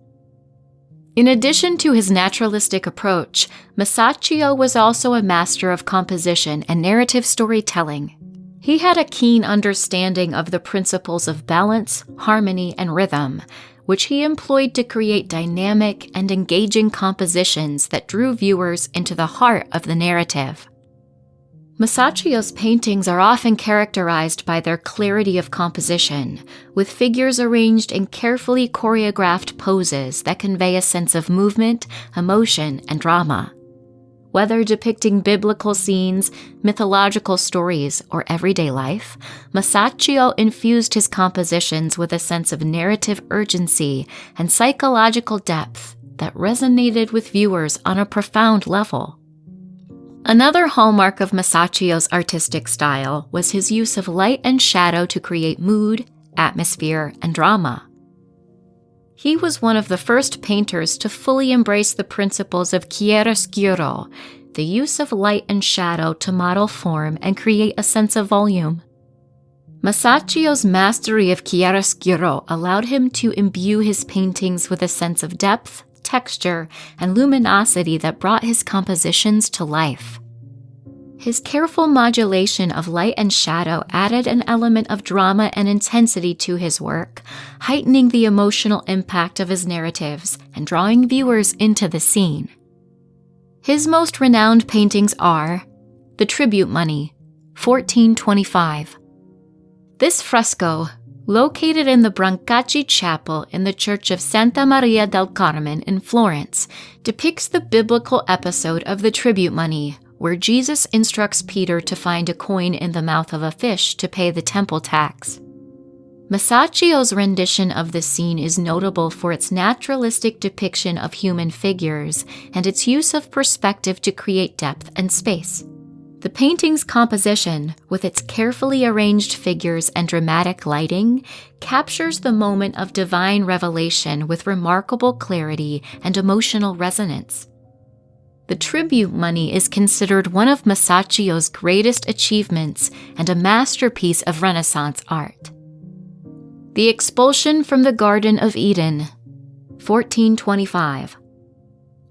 In addition to his naturalistic approach, Masaccio was also a master of composition and narrative storytelling. He had a keen understanding of the principles of balance, harmony, and rhythm, which he employed to create dynamic and engaging compositions that drew viewers into the heart of the narrative. Masaccio's paintings are often characterized by their clarity of composition, with figures arranged in carefully choreographed poses that convey a sense of movement, emotion, and drama. Whether depicting biblical scenes, mythological stories, or everyday life, Masaccio infused his compositions with a sense of narrative urgency and psychological depth that resonated with viewers on a profound level. Another hallmark of Masaccio's artistic style was his use of light and shadow to create mood, atmosphere, and drama. He was one of the first painters to fully embrace the principles of chiaroscuro, the use of light and shadow to model form and create a sense of volume. Masaccio's mastery of chiaroscuro allowed him to imbue his paintings with a sense of depth, texture, and luminosity that brought his compositions to life. His careful modulation of light and shadow added an element of drama and intensity to his work, heightening the emotional impact of his narratives and drawing viewers into the scene. His most renowned paintings are The Tribute Money, 1425. This fresco, located in the Brancacci Chapel in the Church of Santa Maria del Carmen in Florence, depicts the biblical episode of the tribute money, where Jesus instructs Peter to find a coin in the mouth of a fish to pay the temple tax. Masaccio's rendition of the scene is notable for its naturalistic depiction of human figures and its use of perspective to create depth and space. The painting's composition, with its carefully arranged figures and dramatic lighting, captures the moment of divine revelation with remarkable clarity and emotional resonance. The tribute money is considered one of Masaccio's greatest achievements and a masterpiece of Renaissance art. The Expulsion from the Garden of Eden, 1425.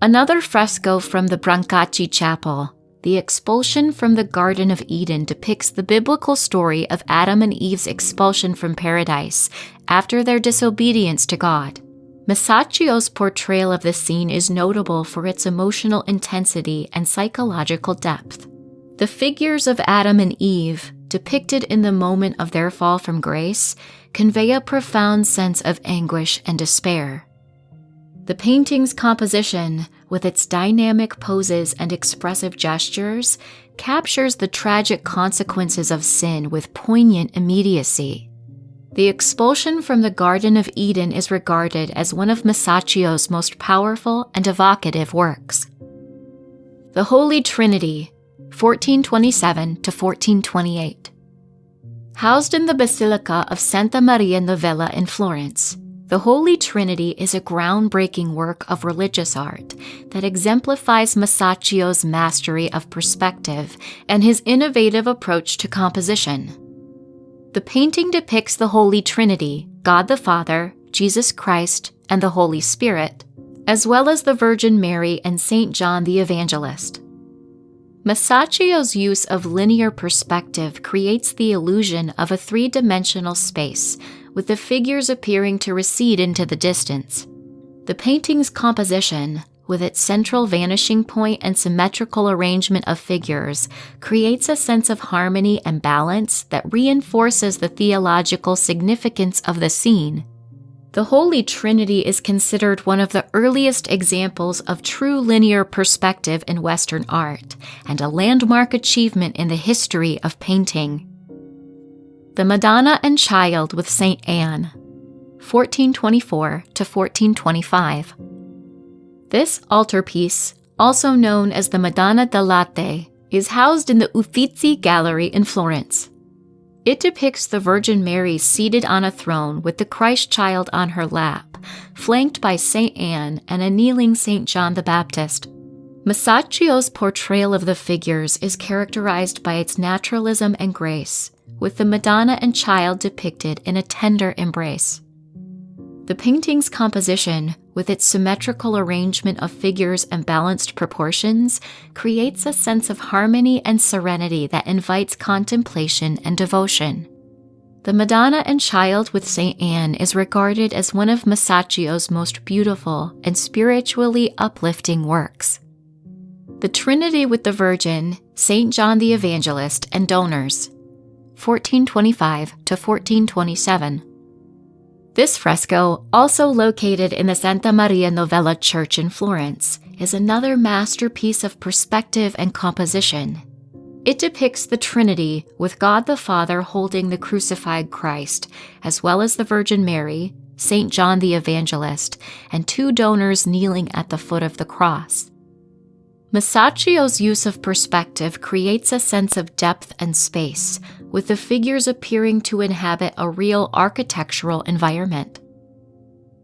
Another fresco from the Brancacci Chapel, The Expulsion from the Garden of Eden, depicts the biblical story of Adam and Eve's expulsion from paradise after their disobedience to God. Masaccio's portrayal of the scene is notable for its emotional intensity and psychological depth. The figures of Adam and Eve, depicted in the moment of their fall from grace, convey a profound sense of anguish and despair. The painting's composition, with its dynamic poses and expressive gestures, captures the tragic consequences of sin with poignant immediacy. The Expulsion from the Garden of Eden is regarded as one of Masaccio's most powerful and evocative works. The Holy Trinity, 1427 to 1428. Housed in the Basilica of Santa Maria Novella in Florence, the Holy Trinity is a groundbreaking work of religious art that exemplifies Masaccio's mastery of perspective and his innovative approach to composition. The painting depicts the Holy Trinity, God the Father, Jesus Christ, and the Holy Spirit, as well as the Virgin Mary and Saint John the Evangelist. Masaccio's use of linear perspective creates the illusion of a three-dimensional space, with the figures appearing to recede into the distance. The painting's composition, with its central vanishing point and symmetrical arrangement of figures, creates a sense of harmony and balance that reinforces the theological significance of the scene. The Holy Trinity is considered one of the earliest examples of true linear perspective in Western art, and a landmark achievement in the history of painting. The Madonna and Child with St. Anne, 1424 to 1425. This altarpiece, also known as the Madonna del Latte, is housed in the Uffizi Gallery in Florence. It depicts the Virgin Mary seated on a throne with the Christ child on her lap, flanked by St. Anne and a kneeling St. John the Baptist. Masaccio's portrayal of the figures is characterized by its naturalism and grace, with the Madonna and Child depicted in a tender embrace. The painting's composition, with its symmetrical arrangement of figures and balanced proportions, creates a sense of harmony and serenity that invites contemplation and devotion. The Madonna and Child with St. Anne is regarded as one of Masaccio's most beautiful and spiritually uplifting works. The Trinity with the Virgin, St. John the Evangelist, and Donors, 1425 to 1427. This fresco, also located in the Santa Maria Novella Church in Florence, is another masterpiece of perspective and composition. It depicts the Trinity, with God the Father holding the crucified Christ, as well as the Virgin Mary, St. John the Evangelist, and two donors kneeling at the foot of the cross. Masaccio's use of perspective creates a sense of depth and space, with the figures appearing to inhabit a real architectural environment.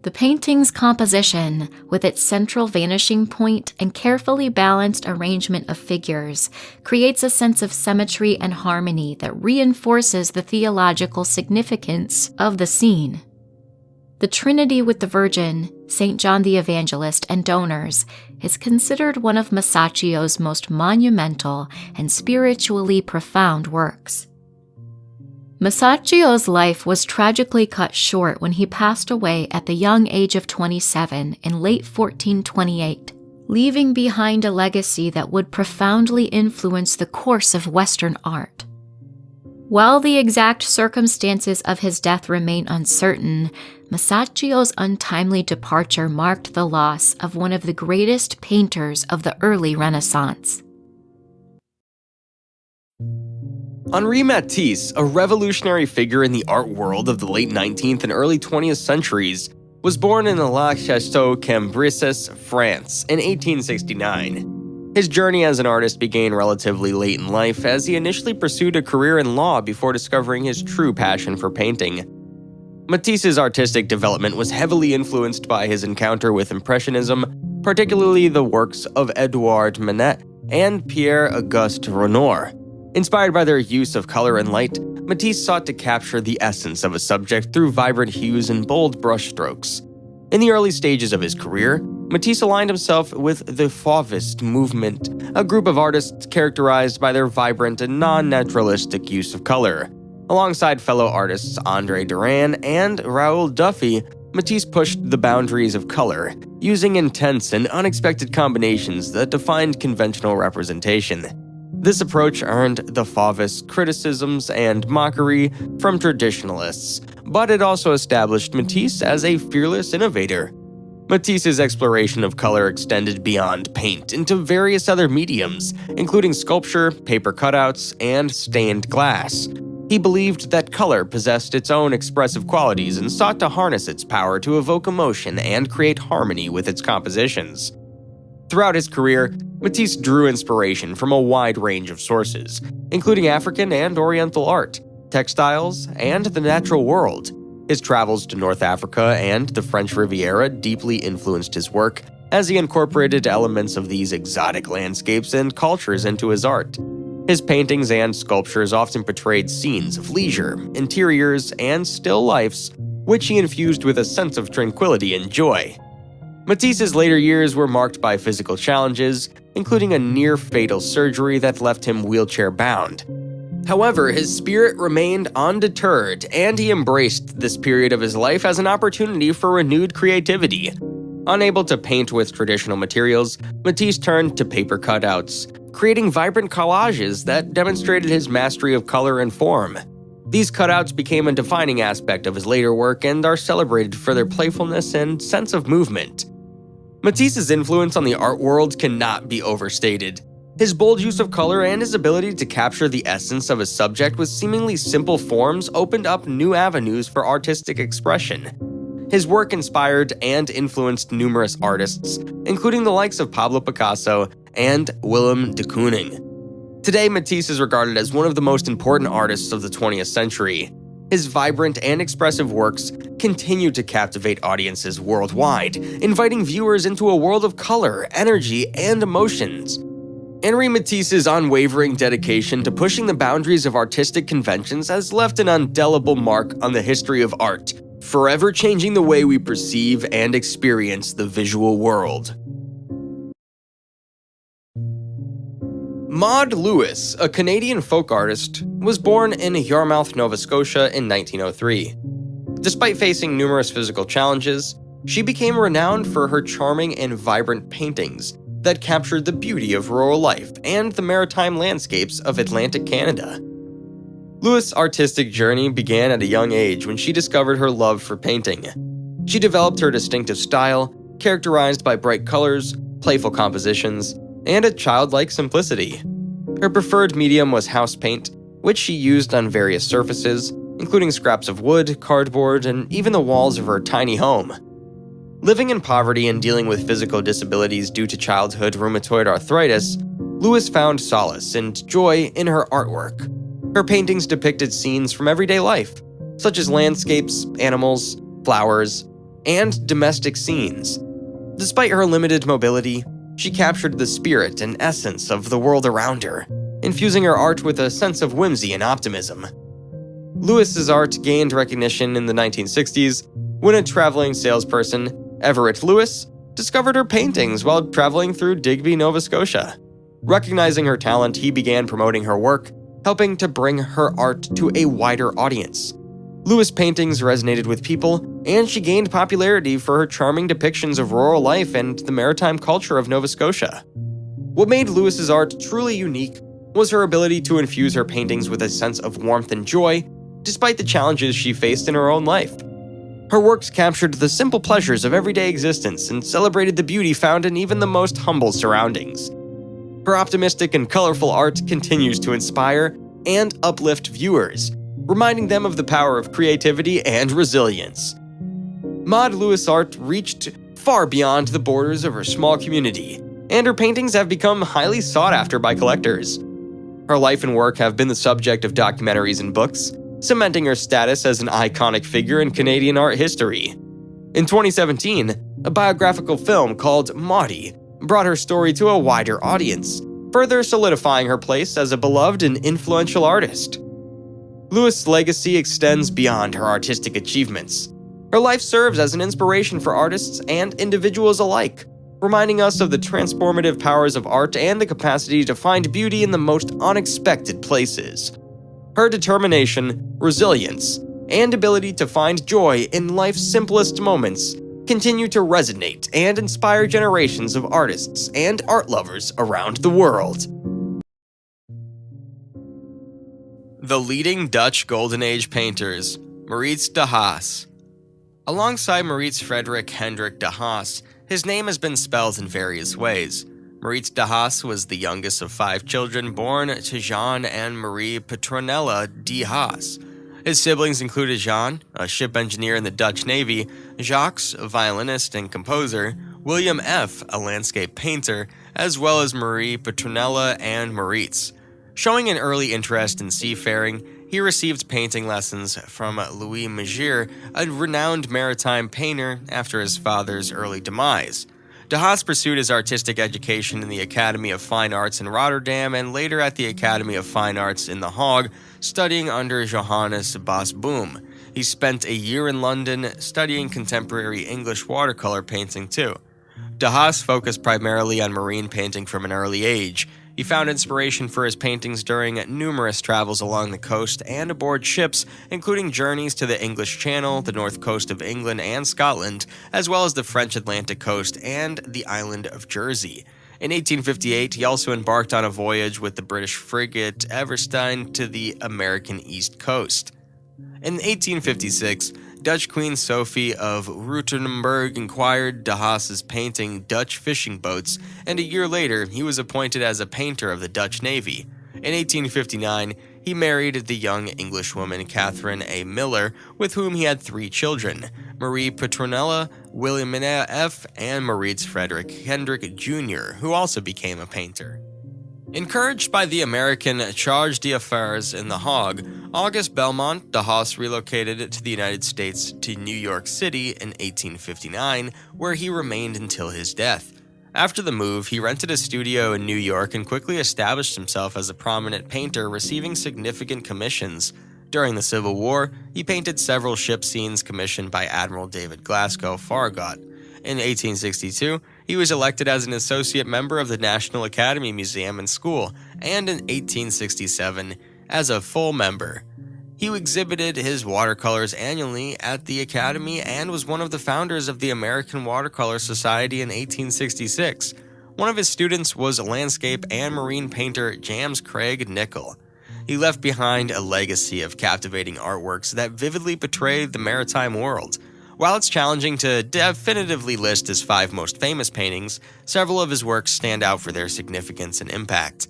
The painting's composition, with its central vanishing point and carefully balanced arrangement of figures, creates a sense of symmetry and harmony that reinforces the theological significance of the scene. The Trinity with the Virgin, St. John the Evangelist, and donors is considered one of Masaccio's most monumental and spiritually profound works. Masaccio's life was tragically cut short when he passed away at the young age of 27 in late 1428, leaving behind a legacy that would profoundly influence the course of Western art. While the exact circumstances of his death remain uncertain, Masaccio's untimely departure marked the loss of one of the greatest painters of the early Renaissance. Henri Matisse, a revolutionary figure in the art world of the late 19th and early 20th centuries, was born in La Château-Cambrésis, France, in 1869. His journey as an artist began relatively late in life, as he initially pursued a career in law before discovering his true passion for painting. Matisse's artistic development was heavily influenced by his encounter with Impressionism, particularly the works of Edouard Manet and Pierre-Auguste Renoir. Inspired by their use of color and light, Matisse sought to capture the essence of a subject through vibrant hues and bold brushstrokes. In the early stages of his career, Matisse aligned himself with the Fauvist movement, a group of artists characterized by their vibrant and non-naturalistic use of color. Alongside fellow artists André Derain and Raoul Dufy, Matisse pushed the boundaries of color, using intense and unexpected combinations that defined conventional representation. This approach earned the Fauvist criticisms and mockery from traditionalists, but it also established Matisse as a fearless innovator. Matisse's exploration of color extended beyond paint into various other mediums, including sculpture, paper cutouts, and stained glass. He believed that color possessed its own expressive qualities and sought to harness its power to evoke emotion and create harmony with its compositions. Throughout his career, Matisse drew inspiration from a wide range of sources, including African and Oriental art, textiles, and the natural world. His travels to North Africa and the French Riviera deeply influenced his work, as he incorporated elements of these exotic landscapes and cultures into his art. His paintings and sculptures often portrayed scenes of leisure, interiors, and still lifes, which he infused with a sense of tranquility and joy. Matisse's later years were marked by physical challenges, including a near-fatal surgery that left him wheelchair-bound. However, his spirit remained undeterred, and he embraced this period of his life as an opportunity for renewed creativity. Unable to paint with traditional materials, Matisse turned to paper cutouts, creating vibrant collages that demonstrated his mastery of color and form. These cutouts became a defining aspect of his later work and are celebrated for their playfulness and sense of movement. Matisse's influence on the art world cannot be overstated. His bold use of color and his ability to capture the essence of a subject with seemingly simple forms opened up new avenues for artistic expression. His work inspired and influenced numerous artists, including the likes of Pablo Picasso and Willem de Kooning. Today, Matisse is regarded as one of the most important artists of the 20th century. His vibrant and expressive works continue to captivate audiences worldwide, inviting viewers into a world of color, energy, and emotions. Henri Matisse's unwavering dedication to pushing the boundaries of artistic conventions has left an indelible mark on the history of art, forever changing the way we perceive and experience the visual world. Maud Lewis, a Canadian folk artist, was born in Yarmouth, Nova Scotia in 1903. Despite facing numerous physical challenges, she became renowned for her charming and vibrant paintings that captured the beauty of rural life and the maritime landscapes of Atlantic Canada. Lewis' artistic journey began at a young age when she discovered her love for painting. She developed her distinctive style, characterized by bright colors, playful compositions, and a childlike simplicity. Her preferred medium was house paint, which she used on various surfaces, including scraps of wood, cardboard, and even the walls of her tiny home. Living in poverty and dealing with physical disabilities due to childhood rheumatoid arthritis, Lewis found solace and joy in her artwork. Her paintings depicted scenes from everyday life, such as landscapes, animals, flowers, and domestic scenes. Despite her limited mobility, she captured the spirit and essence of the world around her, infusing her art with a sense of whimsy and optimism. Lewis's art gained recognition in the 1960s when a traveling salesperson, Everett Lewis, discovered her paintings while traveling through Digby, Nova Scotia. Recognizing her talent, he began promoting her work, helping to bring her art to a wider audience. Lewis' paintings resonated with people, and she gained popularity for her charming depictions of rural life and the maritime culture of Nova Scotia. What made Lewis's art truly unique was her ability to infuse her paintings with a sense of warmth and joy, despite the challenges she faced in her own life. Her works captured the simple pleasures of everyday existence and celebrated the beauty found in even the most humble surroundings. Her optimistic and colorful art continues to inspire and uplift viewers, reminding them of the power of creativity and resilience. Maud Lewis' art reached far beyond the borders of her small community, and her paintings have become highly sought after by collectors. Her life and work have been the subject of documentaries and books, cementing her status as an iconic figure in Canadian art history. In 2017, a biographical film called Maudie brought her story to a wider audience, further solidifying her place as a beloved and influential artist. Lewis' legacy extends beyond her artistic achievements. Her life serves as an inspiration for artists and individuals alike, reminding us of the transformative powers of art and the capacity to find beauty in the most unexpected places. Her determination, resilience, and ability to find joy in life's simplest moments continue to resonate and inspire generations of artists and art lovers around the world. The leading Dutch Golden Age painters, Maurits de Haas. Alongside Maurits Frederick Hendrik de Haas, his name has been spelled in various ways. Maurits de Haas was the youngest of 5 children born to Jean and Marie Petronella de Haas. His siblings included Jean, a ship engineer in the Dutch Navy, Jacques, a violinist and composer, William F., a landscape painter, as well as Marie Petronella and Maurits. Showing an early interest in seafaring, he received painting lessons from Louis Magier, a renowned maritime painter, after his father's early demise. De Haas pursued his artistic education in the Academy of Fine Arts in Rotterdam and later at the Academy of Fine Arts in The Hague, studying under Johannes Bosboom. He spent a year in London studying contemporary English watercolor painting too. De Haas focused primarily on marine painting from an early age. He found inspiration for his paintings during numerous travels along the coast and aboard ships, including journeys to the English Channel, the north coast of England and Scotland, as well as the French Atlantic coast and the island of Jersey. In 1858, he also embarked on a voyage with the British frigate Everstein to the American East Coast. In 1856, Dutch Queen Sophie of Rutenburg acquired de Haas's painting Dutch Fishing Boats, and a year later he was appointed as a painter of the Dutch Navy. In 1859, he married the young Englishwoman Catherine A. Miller, with whom he had 3 children, Marie Petronella, Wilhelmina F., and Maurits Frederick Hendrik Jr., who also became a painter. Encouraged by the American Charge d'Affaires in The Hague, August Belmont de Haas relocated to the United States to New York City in 1859, where he remained until his death. After the move, he rented a studio in New York and quickly established himself as a prominent painter, receiving significant commissions. During the Civil War, he painted several ship scenes commissioned by Admiral David Glasgow Farragut. In 1862, he was elected as an associate member of the National Academy Museum and School, and in 1867, as a full member. He exhibited his watercolors annually at the Academy and was one of the founders of the American Watercolor Society in 1866. One of his students was landscape and marine painter James Craig Nicol. He left behind a legacy of captivating artworks that vividly portrayed the maritime world. While it's challenging to definitively list his 5 most famous paintings, several of his works stand out for their significance and impact.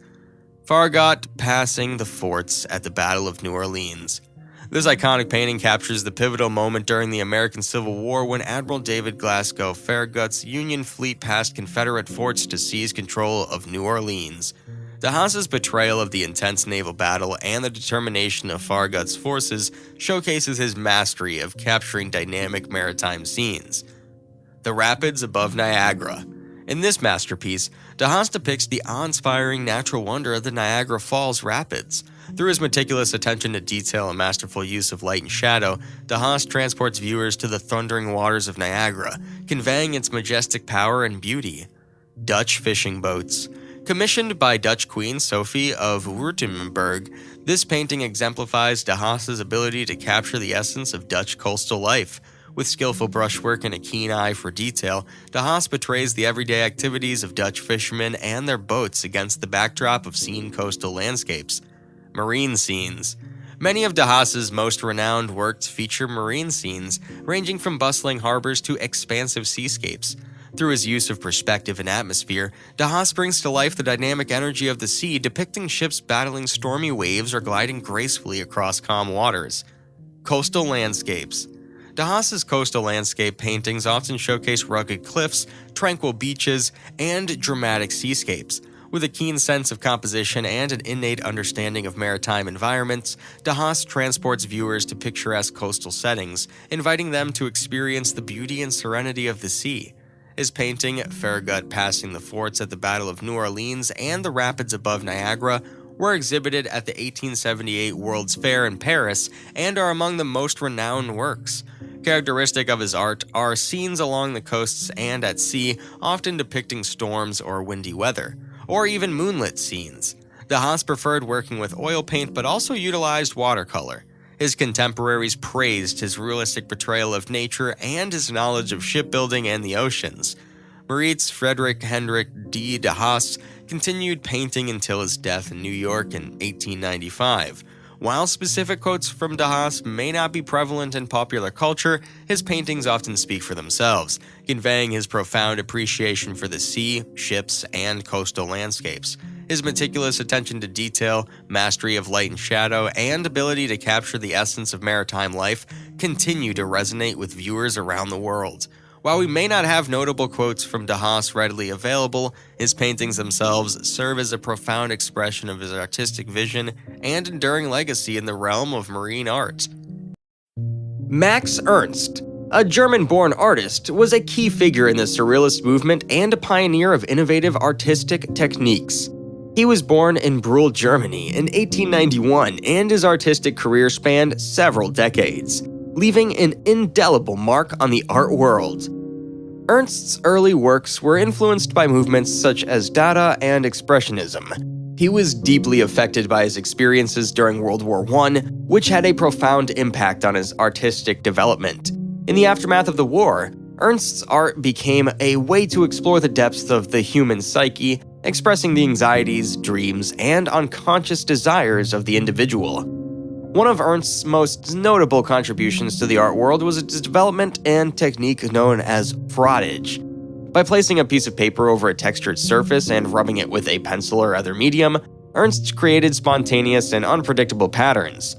Farragut passing the forts at the Battle of New Orleans. This iconic painting captures the pivotal moment during the American Civil War when Admiral David Glasgow Farragut's Union fleet passed Confederate forts to seize control of New Orleans. De Haas's portrayal of the intense naval battle and the determination of Farragut's forces showcases his mastery of capturing dynamic maritime scenes. The Rapids above Niagara. In this masterpiece, De Haas depicts the awe-inspiring natural wonder of the Niagara Falls Rapids. Through his meticulous attention to detail and masterful use of light and shadow, De Haas transports viewers to the thundering waters of Niagara, conveying its majestic power and beauty. Dutch fishing boats. Commissioned by Dutch Queen Sophie of Württemberg, this painting exemplifies De Haas's ability to capture the essence of Dutch coastal life. With skillful brushwork and a keen eye for detail, De Haas portrays the everyday activities of Dutch fishermen and their boats against the backdrop of scenic coastal landscapes. Marine scenes. Many of De Haas's most renowned works feature marine scenes, ranging from bustling harbors to expansive seascapes. Through his use of perspective and atmosphere, De Haas brings to life the dynamic energy of the sea, depicting ships battling stormy waves or gliding gracefully across calm waters. Coastal landscapes. De Haas's coastal landscape paintings often showcase rugged cliffs, tranquil beaches, and dramatic seascapes. With a keen sense of composition and an innate understanding of maritime environments, De Haas transports viewers to picturesque coastal settings, inviting them to experience the beauty and serenity of the sea. His painting, Farragut passing the forts at the Battle of New Orleans and the rapids above Niagara, were exhibited at the 1878 World's Fair in Paris and are among the most renowned works. Characteristic of his art are scenes along the coasts and at sea, often depicting storms or windy weather, or even moonlit scenes. De Haas preferred working with oil paint but also utilized watercolor. His contemporaries praised his realistic portrayal of nature and his knowledge of shipbuilding and the oceans. Maurits Friedrich Hendrik de Haas continued painting until his death in New York in 1895. While specific quotes from De Haas may not be prevalent in popular culture, his paintings often speak for themselves, conveying his profound appreciation for the sea, ships, and coastal landscapes. His meticulous attention to detail, mastery of light and shadow, and ability to capture the essence of maritime life continue to resonate with viewers around the world. While we may not have notable quotes from De Haas readily available, his paintings themselves serve as a profound expression of his artistic vision and enduring legacy in the realm of marine art. Max Ernst, a German-born artist, was a key figure in the Surrealist movement and a pioneer of innovative artistic techniques. He was born in Brühl, Germany in 1891, and his artistic career spanned several decades, leaving an indelible mark on the art world. Ernst's early works were influenced by movements such as Dada and Expressionism. He was deeply affected by his experiences during World War I, which had a profound impact on his artistic development. In the aftermath of the war, Ernst's art became a way to explore the depths of the human psyche, expressing the anxieties, dreams, and unconscious desires of the individual. One of Ernst's most notable contributions to the art world was its development and technique known as frottage. By placing a piece of paper over a textured surface and rubbing it with a pencil or other medium, Ernst created spontaneous and unpredictable patterns.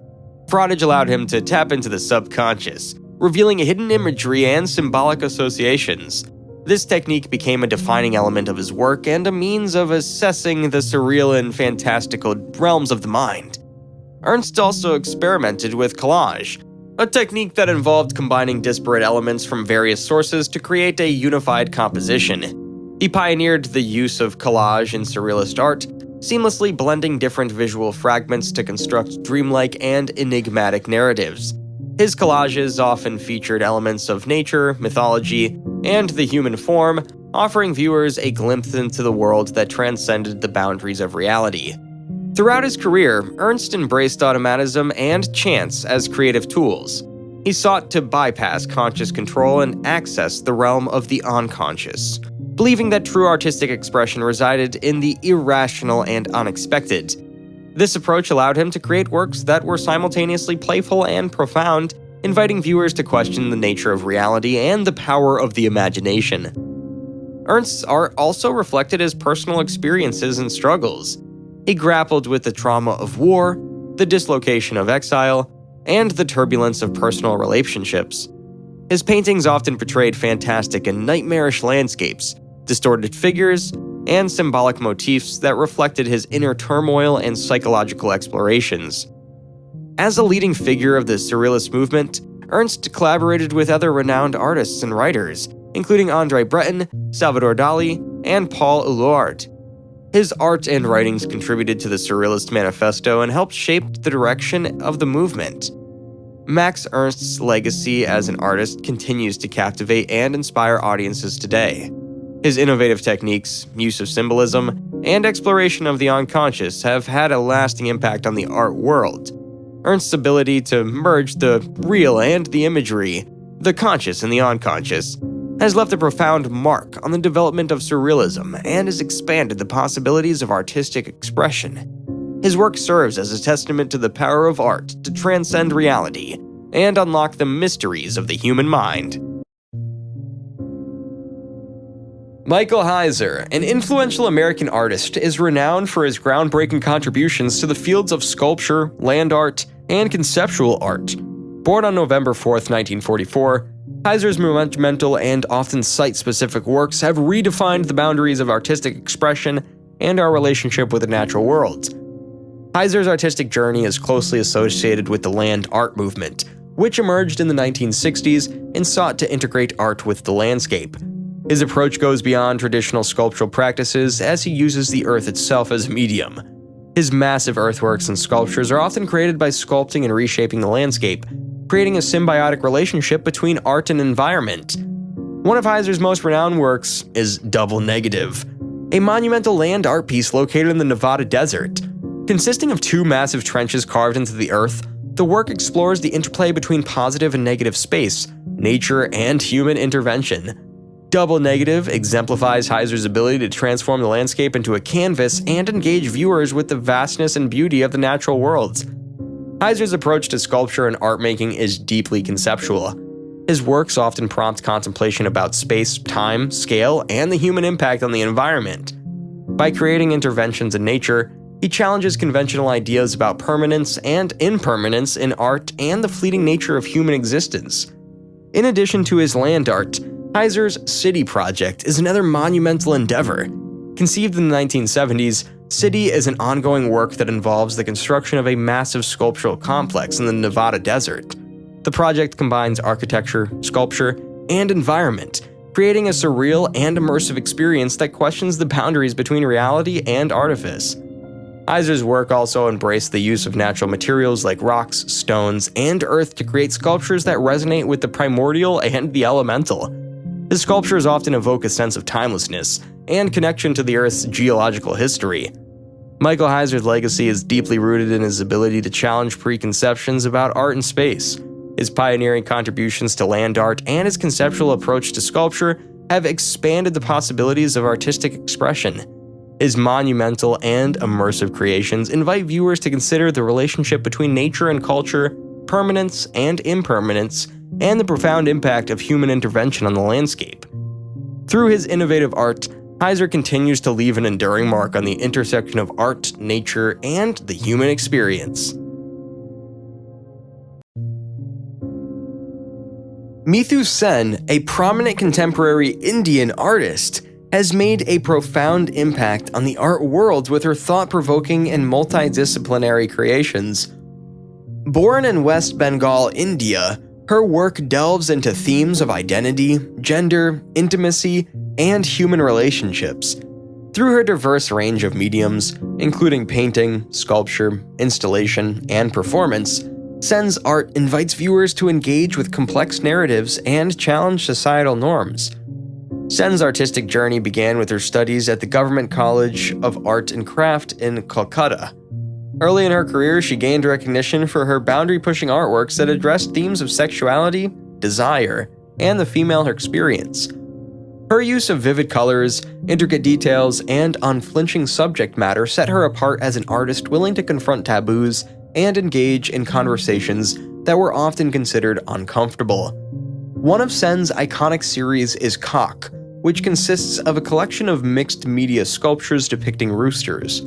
Frottage allowed him to tap into the subconscious, revealing hidden imagery and symbolic associations. This technique became a defining element of his work and a means of assessing the surreal and fantastical realms of the mind. Ernst also experimented with collage, a technique that involved combining disparate elements from various sources to create a unified composition. He pioneered the use of collage in Surrealist art, seamlessly blending different visual fragments to construct dreamlike and enigmatic narratives. His collages often featured elements of nature, mythology, and the human form, offering viewers a glimpse into the world that transcended the boundaries of reality. Throughout his career, Ernst embraced automatism and chance as creative tools. He sought to bypass conscious control and access the realm of the unconscious, believing that true artistic expression resided in the irrational and unexpected. This approach allowed him to create works that were simultaneously playful and profound, inviting viewers to question the nature of reality and the power of the imagination. Ernst's art also reflected his personal experiences and struggles. He grappled with the trauma of war, the dislocation of exile, and the turbulence of personal relationships. His paintings often portrayed fantastic and nightmarish landscapes, distorted figures, and symbolic motifs that reflected his inner turmoil and psychological explorations. As a leading figure of the Surrealist movement, Ernst collaborated with other renowned artists and writers, including André Breton, Salvador Dali, and Paul Éluard. His art and writings contributed to the Surrealist Manifesto and helped shape the direction of the movement. Max Ernst's legacy as an artist continues to captivate and inspire audiences today. His innovative techniques, use of symbolism, and exploration of the unconscious have had a lasting impact on the art world. Ernst's ability to merge the real and the imagery, the conscious and the unconscious, has left a profound mark on the development of surrealism and has expanded the possibilities of artistic expression. His work serves as a testament to the power of art to transcend reality and unlock the mysteries of the human mind. Michael Heiser, an influential American artist, is renowned for his groundbreaking contributions to the fields of sculpture, land art, and conceptual art. Born on November 4, 1944, Heiser's monumental and often site-specific works have redefined the boundaries of artistic expression and our relationship with the natural world. Heiser's artistic journey is closely associated with the land art movement, which emerged in the 1960s and sought to integrate art with the landscape. His approach goes beyond traditional sculptural practices as he uses the earth itself as a medium. His massive earthworks and sculptures are often created by sculpting and reshaping the landscape, creating a symbiotic relationship between art and environment. One of Heiser's most renowned works is Double Negative, a monumental land art piece located in the Nevada desert. Consisting of two massive trenches carved into the earth, the work explores the interplay between positive and negative space, nature, and human intervention. Double Negative exemplifies Heiser's ability to transform the landscape into a canvas and engage viewers with the vastness and beauty of the natural worlds. Heiser's approach to sculpture and art making is deeply conceptual. His works often prompt contemplation about space, time, scale, and the human impact on the environment. By creating interventions in nature, he challenges conventional ideas about permanence and impermanence in art and the fleeting nature of human existence. In addition to his land art, Heiser's City project is another monumental endeavor. Conceived in the 1970s, City is an ongoing work that involves the construction of a massive sculptural complex in the Nevada desert. The project combines architecture, sculpture, and environment, creating a surreal and immersive experience that questions the boundaries between reality and artifice. Heiser's work also embraced the use of natural materials like rocks, stones, and earth to create sculptures that resonate with the primordial and the elemental. His sculptures often evoke a sense of timelessness and connection to the Earth's geological history. Michael Heiser's legacy is deeply rooted in his ability to challenge preconceptions about art and space. His pioneering contributions to land art and his conceptual approach to sculpture have expanded the possibilities of artistic expression. His monumental and immersive creations invite viewers to consider the relationship between nature and culture, permanence and impermanence, and the profound impact of human intervention on the landscape. Through his innovative art, Heiser continues to leave an enduring mark on the intersection of art, nature, and the human experience. Mithu Sen, a prominent contemporary Indian artist, has made a profound impact on the art world with her thought-provoking and multidisciplinary creations. Born in West Bengal, India, her work delves into themes of identity, gender, intimacy, and human relationships. Through her diverse range of mediums, including painting, sculpture, installation, and performance, Sen's art invites viewers to engage with complex narratives and challenge societal norms. Sen's artistic journey began with her studies at the Government College of Art and Craft in Kolkata. Early in her career, she gained recognition for her boundary-pushing artworks that addressed themes of sexuality, desire, and the female experience. Her use of vivid colors, intricate details, and unflinching subject matter set her apart as an artist willing to confront taboos and engage in conversations that were often considered uncomfortable. One of Sen's iconic series is Cock, which consists of a collection of mixed media sculptures depicting roosters.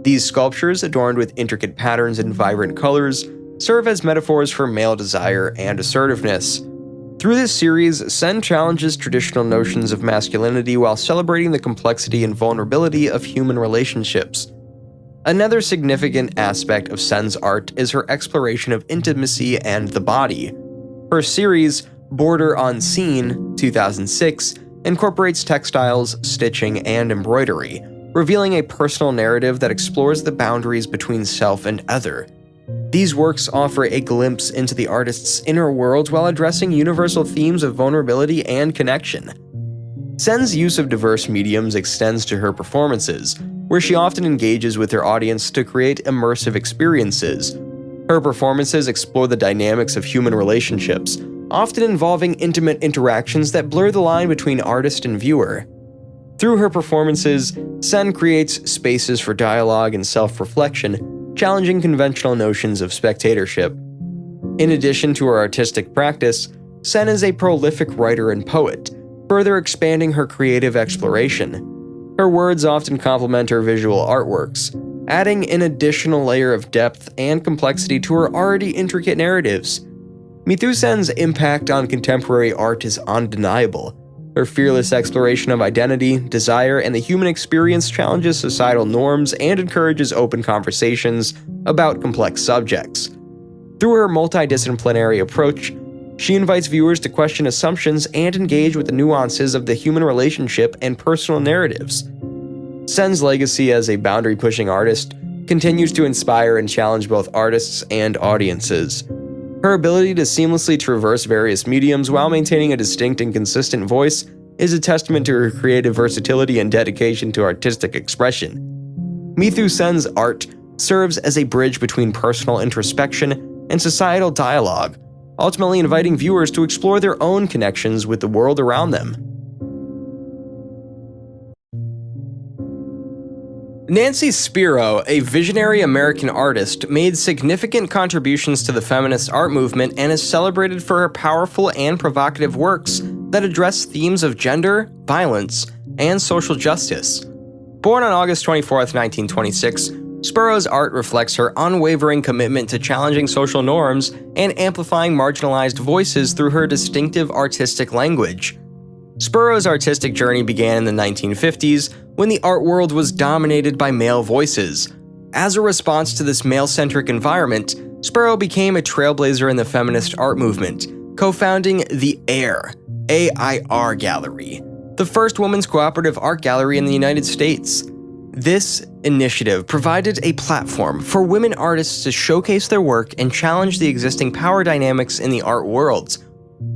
These sculptures, adorned with intricate patterns and vibrant colors, serve as metaphors for male desire and assertiveness. Through this series, Sen challenges traditional notions of masculinity while celebrating the complexity and vulnerability of human relationships. Another significant aspect of Sen's art is her exploration of intimacy and the body. Her series, Border on Scene, 2006, incorporates textiles, stitching, and embroidery, revealing a personal narrative that explores the boundaries between self and other. These works offer a glimpse into the artist's inner world while addressing universal themes of vulnerability and connection. Sen's use of diverse mediums extends to her performances, where she often engages with her audience to create immersive experiences. Her performances explore the dynamics of human relationships, often involving intimate interactions that blur the line between artist and viewer. Through her performances, Sen creates spaces for dialogue and self-reflection, challenging conventional notions of spectatorship. In addition to her artistic practice, Sen is a prolific writer and poet, further expanding her creative exploration. Her words often complement her visual artworks, adding an additional layer of depth and complexity to her already intricate narratives. Mithu Sen's impact on contemporary art is undeniable. Her fearless exploration of identity, desire, and the human experience challenges societal norms and encourages open conversations about complex subjects. Through her multidisciplinary approach, she invites viewers to question assumptions and engage with the nuances of the human relationship and personal narratives. Sen's legacy as a boundary-pushing artist continues to inspire and challenge both artists and audiences. Her ability to seamlessly traverse various mediums while maintaining a distinct and consistent voice is a testament to her creative versatility and dedication to artistic expression. Mithu Sen's art serves as a bridge between personal introspection and societal dialogue, ultimately inviting viewers to explore their own connections with the world around them. Nancy Spero, a visionary American artist, made significant contributions to the feminist art movement and is celebrated for her powerful and provocative works that address themes of gender, violence, and social justice. Born on August 24, 1926, Spero's art reflects her unwavering commitment to challenging social norms and amplifying marginalized voices through her distinctive artistic language. Spero's artistic journey began in the 1950s when the art world was dominated by male voices. As a response to this male-centric environment, Spero became a trailblazer in the feminist art movement, co-founding the AIR Gallery, the first women's cooperative art gallery in the United States. This initiative provided a platform for women artists to showcase their work and challenge the existing power dynamics in the art world.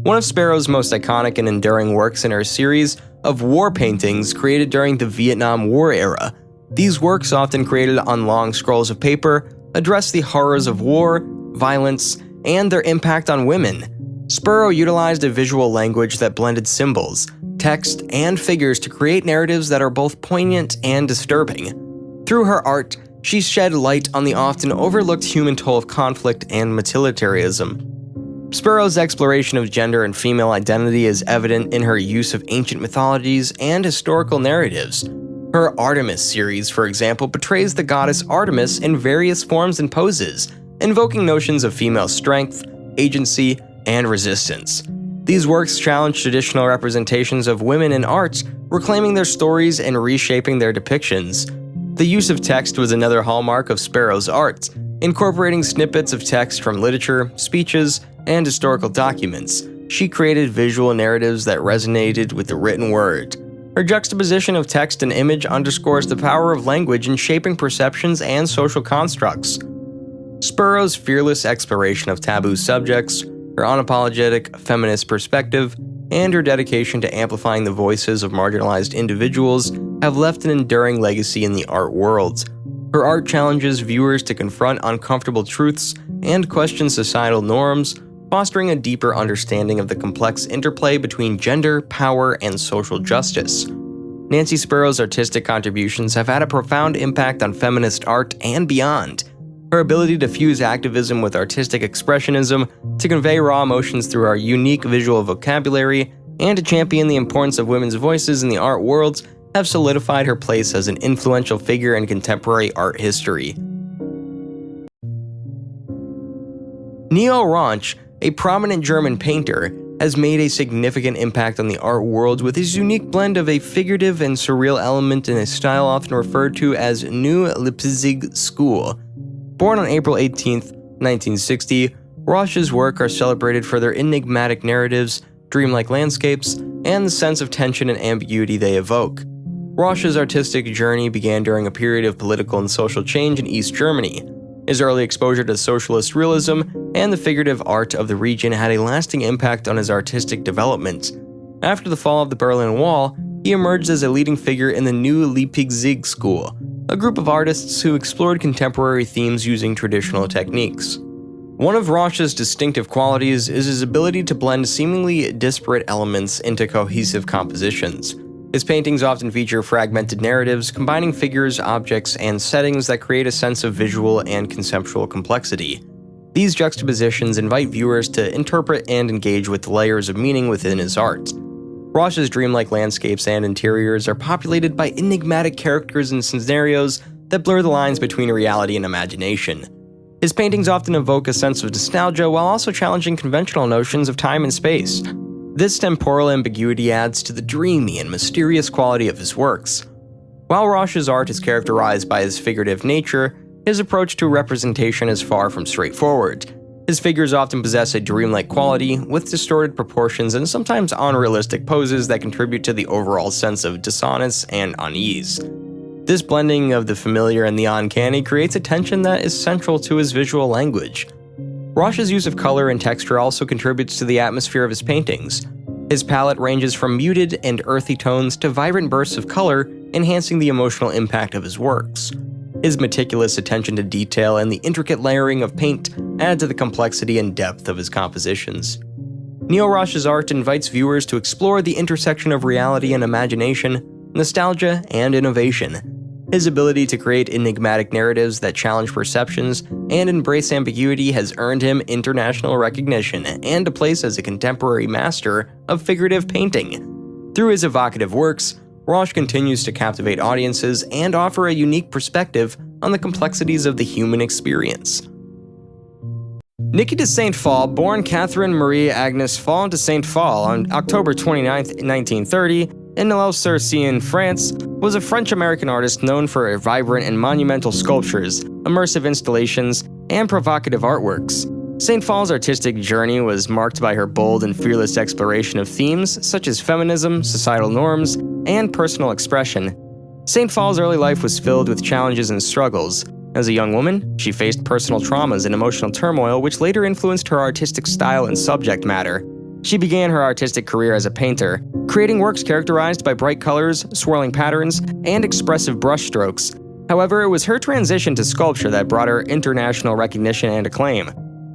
One of Spero's most iconic and enduring works in her series of war paintings created during the Vietnam War era. These works, often created on long scrolls of paper, address the horrors of war, violence, and their impact on women. Spero utilized a visual language that blended symbols, text, and figures to create narratives that are both poignant and disturbing. Through her art, she shed light on the often overlooked human toll of conflict and militarism. Spero's exploration of gender and female identity is evident in her use of ancient mythologies and historical narratives. Her Artemis series, for example, portrays the goddess Artemis in various forms and poses, invoking notions of female strength, agency, and resistance. These works challenge traditional representations of women in art, reclaiming their stories and reshaping their depictions. The use of text was another hallmark of Spero's art, incorporating snippets of text from literature, speeches, and historical documents. She created visual narratives that resonated with the written word. Her juxtaposition of text and image underscores the power of language in shaping perceptions and social constructs. Spero's fearless exploration of taboo subjects, her unapologetic feminist perspective, and her dedication to amplifying the voices of marginalized individuals have left an enduring legacy in the art world. Her art challenges viewers to confront uncomfortable truths and question societal norms, fostering a deeper understanding of the complex interplay between gender, power, and social justice. Nancy Spero's artistic contributions have had a profound impact on feminist art and beyond. Her ability to fuse activism with artistic expressionism, to convey raw emotions through our unique visual vocabulary, and to champion the importance of women's voices in the art world have solidified her place as an influential figure in contemporary art history. Neo Rauch, a prominent German painter, has made a significant impact on the art world with his unique blend of a figurative and surreal element in a style often referred to as New Leipzig School. Born on April 18, 1960, Rausch's work are celebrated for their enigmatic narratives, dreamlike landscapes, and the sense of tension and ambiguity they evoke. Rausch's artistic journey began during a period of political and social change in East Germany. His early exposure to socialist realism and the figurative art of the region had a lasting impact on his artistic development. After the fall of the Berlin Wall, he emerged as a leading figure in the New Leipzig School, a group of artists who explored contemporary themes using traditional techniques. One of Rausch's distinctive qualities is his ability to blend seemingly disparate elements into cohesive compositions. His paintings often feature fragmented narratives, combining figures, objects, and settings that create a sense of visual and conceptual complexity. These juxtapositions invite viewers to interpret and engage with the layers of meaning within his art. Rausch's dreamlike landscapes and interiors are populated by enigmatic characters and scenarios that blur the lines between reality and imagination. His paintings often evoke a sense of nostalgia while also challenging conventional notions of time and space. This temporal ambiguity adds to the dreamy and mysterious quality of his works. While Rausch's art is characterized by his figurative nature, his approach to representation is far from straightforward. His figures often possess a dreamlike quality, with distorted proportions and sometimes unrealistic poses that contribute to the overall sense of dissonance and unease. This blending of the familiar and the uncanny creates a tension that is central to his visual language. Rausch's use of color and texture also contributes to the atmosphere of his paintings. His palette ranges from muted and earthy tones to vibrant bursts of color, enhancing the emotional impact of his works. His meticulous attention to detail and the intricate layering of paint add to the complexity and depth of his compositions. Neo-Rausch's art invites viewers to explore the intersection of reality and imagination, nostalgia and innovation. His ability to create enigmatic narratives that challenge perceptions and embrace ambiguity has earned him international recognition and a place as a contemporary master of figurative painting. Through his evocative works, Rausch continues to captivate audiences and offer a unique perspective on the complexities of the human experience. Niki de Saint-Phal, born Catherine Marie Agnes Fall de Saint-Phal on October 29, 1930, in Noël-sur-Seine, France, was a French-American artist known for her vibrant and monumental sculptures, immersive installations, and provocative artworks. Saint-Phal's artistic journey was marked by her bold and fearless exploration of themes such as feminism, societal norms, and personal expression. Saint-Phal's early life was filled with challenges and struggles. As a young woman, she faced personal traumas and emotional turmoil which later influenced her artistic style and subject matter. She began her artistic career as a painter, creating works characterized by bright colors, swirling patterns, and expressive brushstrokes. However, it was her transition to sculpture that brought her international recognition and acclaim.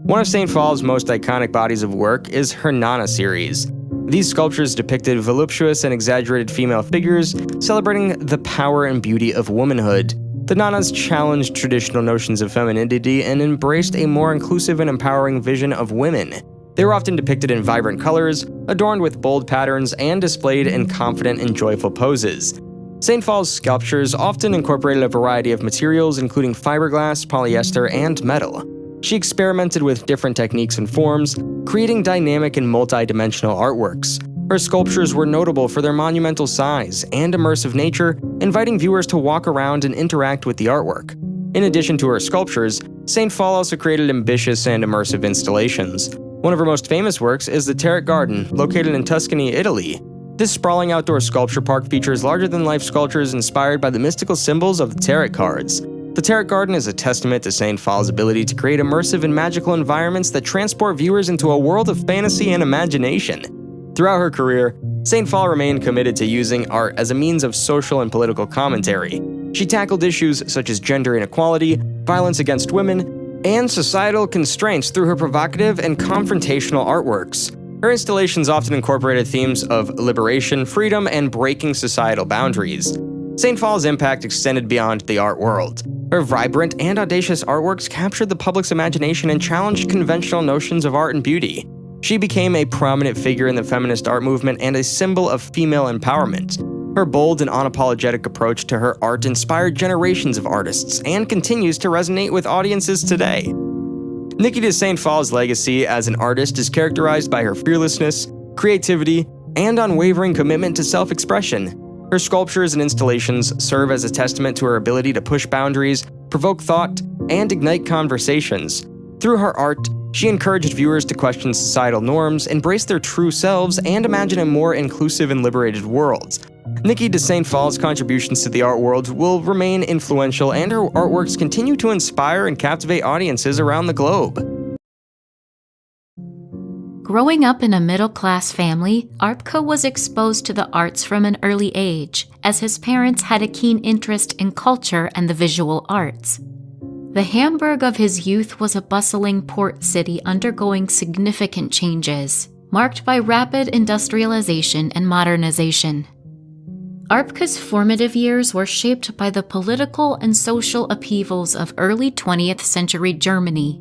One of Saint-Phal's most iconic bodies of work is her Nana series. These sculptures depicted voluptuous and exaggerated female figures, celebrating the power and beauty of womanhood. The Nanas challenged traditional notions of femininity and embraced a more inclusive and empowering vision of women. They were often depicted in vibrant colors, adorned with bold patterns, and displayed in confident and joyful poses. Saint-Phal's sculptures often incorporated a variety of materials including fiberglass, polyester, and metal. She experimented with different techniques and forms, creating dynamic and multi-dimensional artworks. Her sculptures were notable for their monumental size and immersive nature, inviting viewers to walk around and interact with the artwork. In addition to her sculptures, Saint-Phal also created ambitious and immersive installations. One of her most famous works is the Terrace Garden, located in Tuscany, Italy. This sprawling outdoor sculpture park features larger-than-life sculptures inspired by the mystical symbols of the tarot cards. The Terrace Garden is a testament to Saint-Phal's ability to create immersive and magical environments that transport viewers into a world of fantasy and imagination. Throughout her career, Saint-Phal remained committed to using art as a means of social and political commentary. She tackled issues such as gender inequality, violence against women, and societal constraints through her provocative and confrontational artworks. Her installations often incorporated themes of liberation, freedom, and breaking societal boundaries. Saint-Phal's impact extended beyond the art world. Her vibrant and audacious artworks captured the public's imagination and challenged conventional notions of art and beauty. She became a prominent figure in the feminist art movement and a symbol of female empowerment. Her bold and unapologetic approach to her art inspired generations of artists and continues to resonate with audiences today. Niki de Saint-Phal's legacy as an artist is characterized by her fearlessness, creativity, and unwavering commitment to self-expression. Her sculptures and installations serve as a testament to her ability to push boundaries, provoke thought, and ignite conversations. Through her art, she encouraged viewers to question societal norms, embrace their true selves, and imagine a more inclusive and liberated world. Nikki de St. Phal's contributions to the art world will remain influential, and her artworks continue to inspire and captivate audiences around the globe. Growing up in a middle-class family, Arpka was exposed to the arts from an early age, as his parents had a keen interest in culture and the visual arts. The Hamburg of his youth was a bustling port city undergoing significant changes, marked by rapid industrialization and modernization. Arpka's formative years were shaped by the political and social upheavals of early 20th century Germany.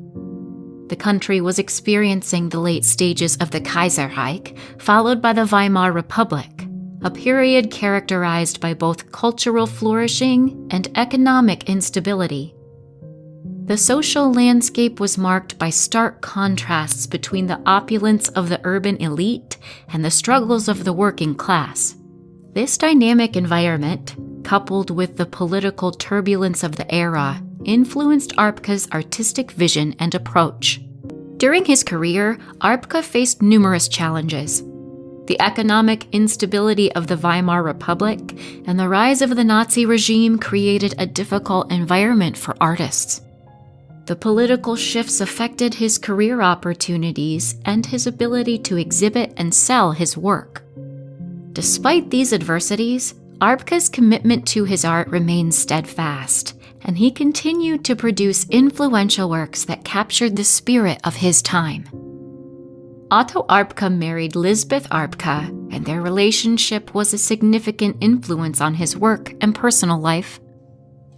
The country was experiencing the late stages of the Kaiserreich, followed by the Weimar Republic, a period characterized by both cultural flourishing and economic instability. The social landscape was marked by stark contrasts between the opulence of the urban elite and the struggles of the working class. This dynamic environment, coupled with the political turbulence of the era, influenced Arpka's artistic vision and approach. During his career, Arpka faced numerous challenges. The economic instability of the Weimar Republic and the rise of the Nazi regime created a difficult environment for artists. The political shifts affected his career opportunities and his ability to exhibit and sell his work. Despite these adversities, Arpka's commitment to his art remained steadfast, and he continued to produce influential works that captured the spirit of his time. Otto Arpka married Lisbeth Arpka, and their relationship was a significant influence on his work and personal life.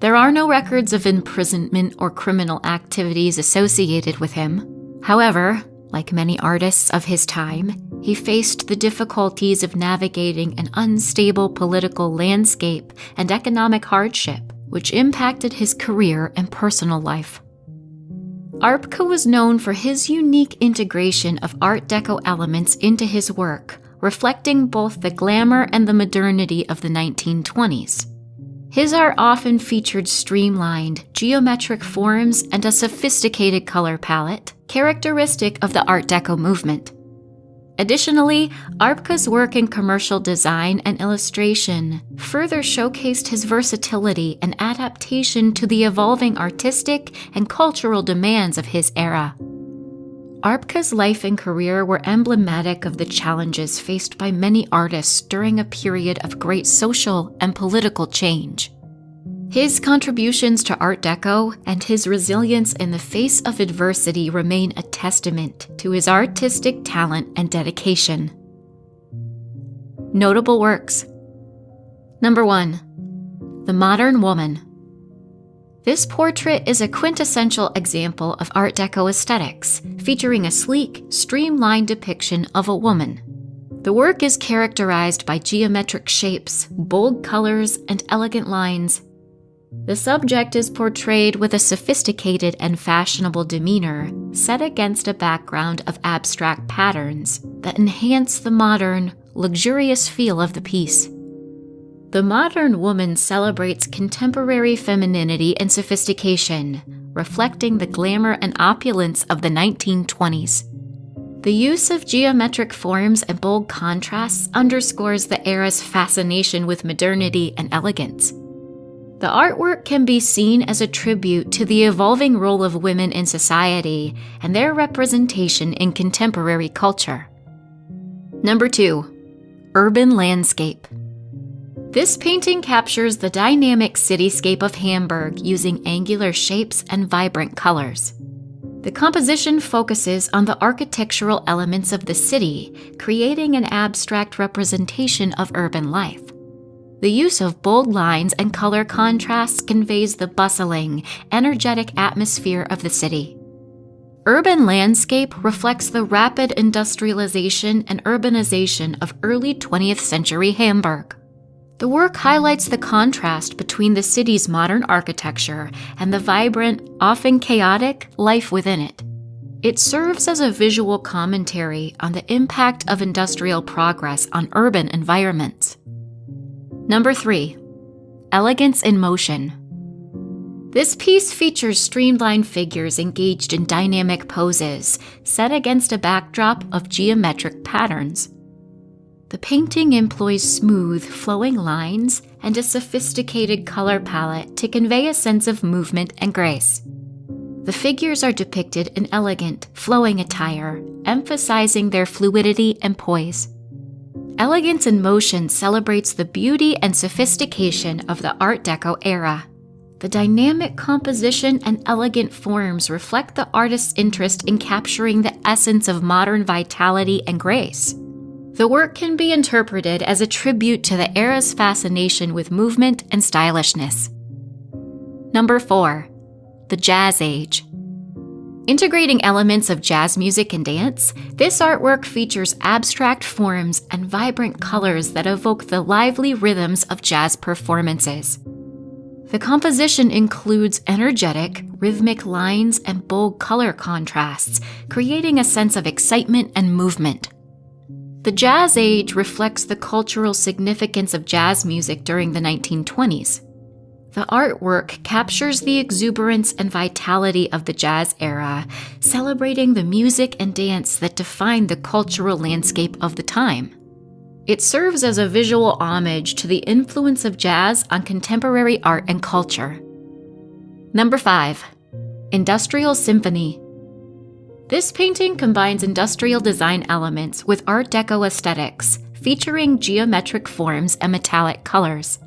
There are no records of imprisonment or criminal activities associated with him. However, like many artists of his time, he faced the difficulties of navigating an unstable political landscape and economic hardship, which impacted his career and personal life. Arpka was known for his unique integration of Art Deco elements into his work, reflecting both the glamour and the modernity of the 1920s. His art often featured streamlined, geometric forms and a sophisticated color palette, characteristic of the Art Deco movement. Additionally, Arpka's work in commercial design and illustration further showcased his versatility and adaptation to the evolving artistic and cultural demands of his era. Arpka's life and career were emblematic of the challenges faced by many artists during a period of great social and political change. His contributions to Art Deco and his resilience in the face of adversity remain a testament to his artistic talent and dedication. Notable works. Number 1. The Modern Woman. This portrait is a quintessential example of Art Deco aesthetics, featuring a sleek, streamlined depiction of a woman. The work is characterized by geometric shapes, bold colors, and elegant lines. The subject is portrayed with a sophisticated and fashionable demeanor, set against a background of abstract patterns that enhance the modern, luxurious feel of the piece. The modern woman celebrates contemporary femininity and sophistication, reflecting the glamour and opulence of the 1920s. The use of geometric forms and bold contrasts underscores the era's fascination with modernity and elegance. The artwork can be seen as a tribute to the evolving role of women in society and their representation in contemporary culture. Number 2. Urban Landscape. This painting captures the dynamic cityscape of Hamburg using angular shapes and vibrant colors. The composition focuses on the architectural elements of the city, creating an abstract representation of urban life. The use of bold lines and color contrasts conveys the bustling, energetic atmosphere of the city. Urban Landscape reflects the rapid industrialization and urbanization of early 20th century Hamburg. The work highlights the contrast between the city's modern architecture and the vibrant, often chaotic, life within it. It serves as a visual commentary on the impact of industrial progress on urban environments. Number 3. Elegance in Motion. This piece features streamlined figures engaged in dynamic poses, set against a backdrop of geometric patterns. The painting employs smooth, flowing lines and a sophisticated color palette to convey a sense of movement and grace. The figures are depicted in elegant, flowing attire, emphasizing their fluidity and poise. Elegance in Motion celebrates the beauty and sophistication of the Art Deco era. The dynamic composition and elegant forms reflect the artist's interest in capturing the essence of modern vitality and grace. The work can be interpreted as a tribute to the era's fascination with movement and stylishness. Number 4. The Jazz Age. Integrating elements of jazz music and dance, this artwork features abstract forms and vibrant colors that evoke the lively rhythms of jazz performances. The composition includes energetic, rhythmic lines and bold color contrasts, creating a sense of excitement and movement. The Jazz Age reflects the cultural significance of jazz music during the 1920s. The artwork captures the exuberance and vitality of the jazz era, celebrating the music and dance that defined the cultural landscape of the time. It serves as a visual homage to the influence of jazz on contemporary art and culture. Number 5. Industrial Symphony. This painting combines industrial design elements with Art Deco aesthetics, featuring geometric forms and metallic colors.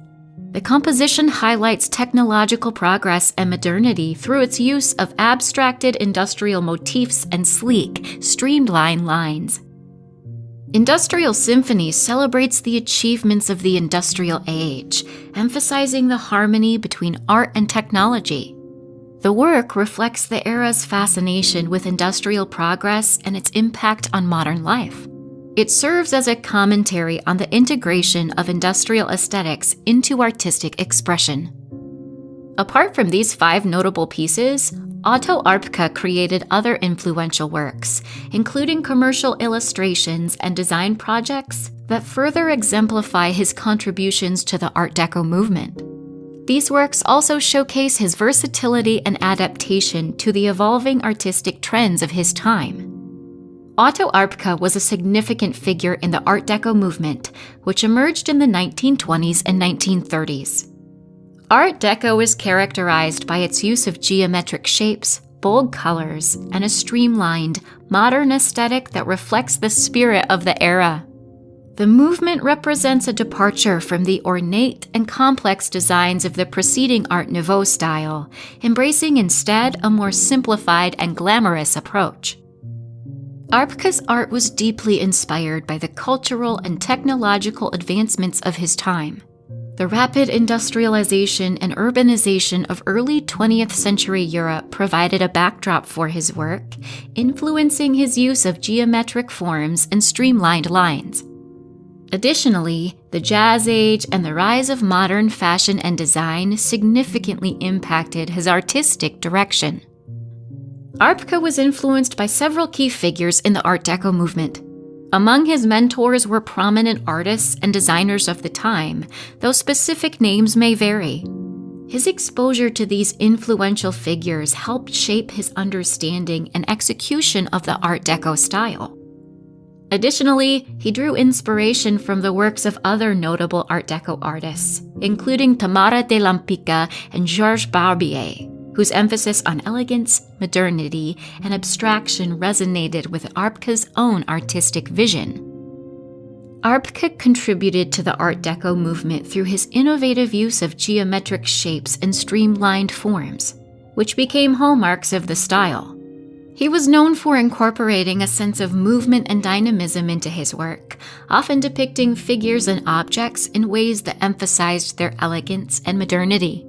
The composition highlights technological progress and modernity through its use of abstracted industrial motifs and sleek, streamlined lines. Industrial Symphony celebrates the achievements of the industrial age, emphasizing the harmony between art and technology. The work reflects the era's fascination with industrial progress and its impact on modern life. It serves as a commentary on the integration of industrial aesthetics into artistic expression. Apart from these 5 notable pieces, Otto Arpka created other influential works, including commercial illustrations and design projects that further exemplify his contributions to the Art Deco movement. These works also showcase his versatility and adaptation to the evolving artistic trends of his time. Otto Arpka was a significant figure in the Art Deco movement, which emerged in the 1920s and 1930s. Art Deco is characterized by its use of geometric shapes, bold colors, and a streamlined, modern aesthetic that reflects the spirit of the era. The movement represents a departure from the ornate and complex designs of the preceding Art Nouveau style, embracing instead a more simplified and glamorous approach. Arpka's art was deeply inspired by the cultural and technological advancements of his time. The rapid industrialization and urbanization of early 20th century Europe provided a backdrop for his work, influencing his use of geometric forms and streamlined lines. Additionally, the Jazz Age and the rise of modern fashion and design significantly impacted his artistic direction. Arpka was influenced by several key figures in the Art Deco movement. Among his mentors were prominent artists and designers of the time, though specific names may vary. His exposure to these influential figures helped shape his understanding and execution of the Art Deco style. Additionally, he drew inspiration from the works of other notable Art Deco artists, including Tamara de Lampica and Georges Barbier, whose emphasis on elegance, modernity, and abstraction resonated with Arpka's own artistic vision. Arpka contributed to the Art Deco movement through his innovative use of geometric shapes and streamlined forms, which became hallmarks of the style. He was known for incorporating a sense of movement and dynamism into his work, often depicting figures and objects in ways that emphasized their elegance and modernity.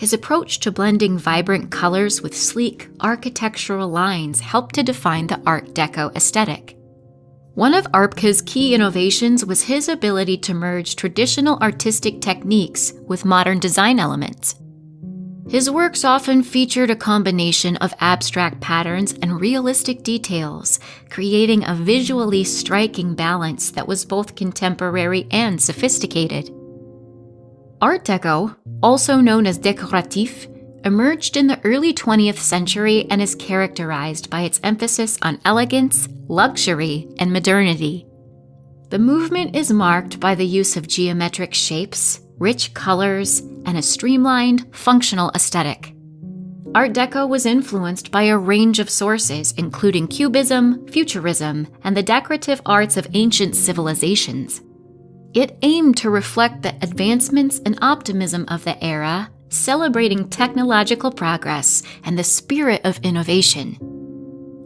His approach to blending vibrant colors with sleek, architectural lines helped to define the Art Deco aesthetic. One of Arpka's key innovations was his ability to merge traditional artistic techniques with modern design elements. His works often featured a combination of abstract patterns and realistic details, creating a visually striking balance that was both contemporary and sophisticated. Art Deco, also known as Decorative, emerged in the early 20th century and is characterized by its emphasis on elegance, luxury, and modernity. The movement is marked by the use of geometric shapes, rich colors, and a streamlined, functional aesthetic. Art Deco was influenced by a range of sources, including Cubism, Futurism, and the decorative arts of ancient civilizations. It aimed to reflect the advancements and optimism of the era, celebrating technological progress and the spirit of innovation.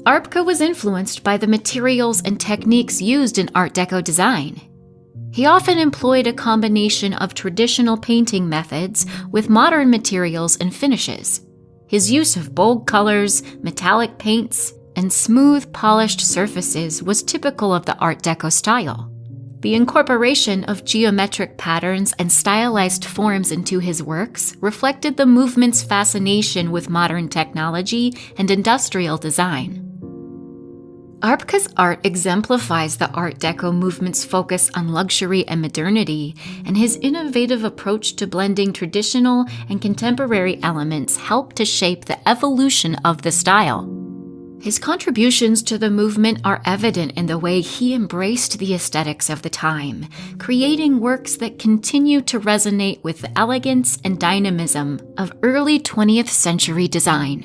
Arpka was influenced by the materials and techniques used in Art Deco design. He often employed a combination of traditional painting methods with modern materials and finishes. His use of bold colors, metallic paints, and smooth, polished surfaces was typical of the Art Deco style. The incorporation of geometric patterns and stylized forms into his works reflected the movement's fascination with modern technology and industrial design. Arpka's art exemplifies the Art Deco movement's focus on luxury and modernity, and his innovative approach to blending traditional and contemporary elements helped to shape the evolution of the style. His contributions to the movement are evident in the way he embraced the aesthetics of the time, creating works that continue to resonate with the elegance and dynamism of early 20th century design.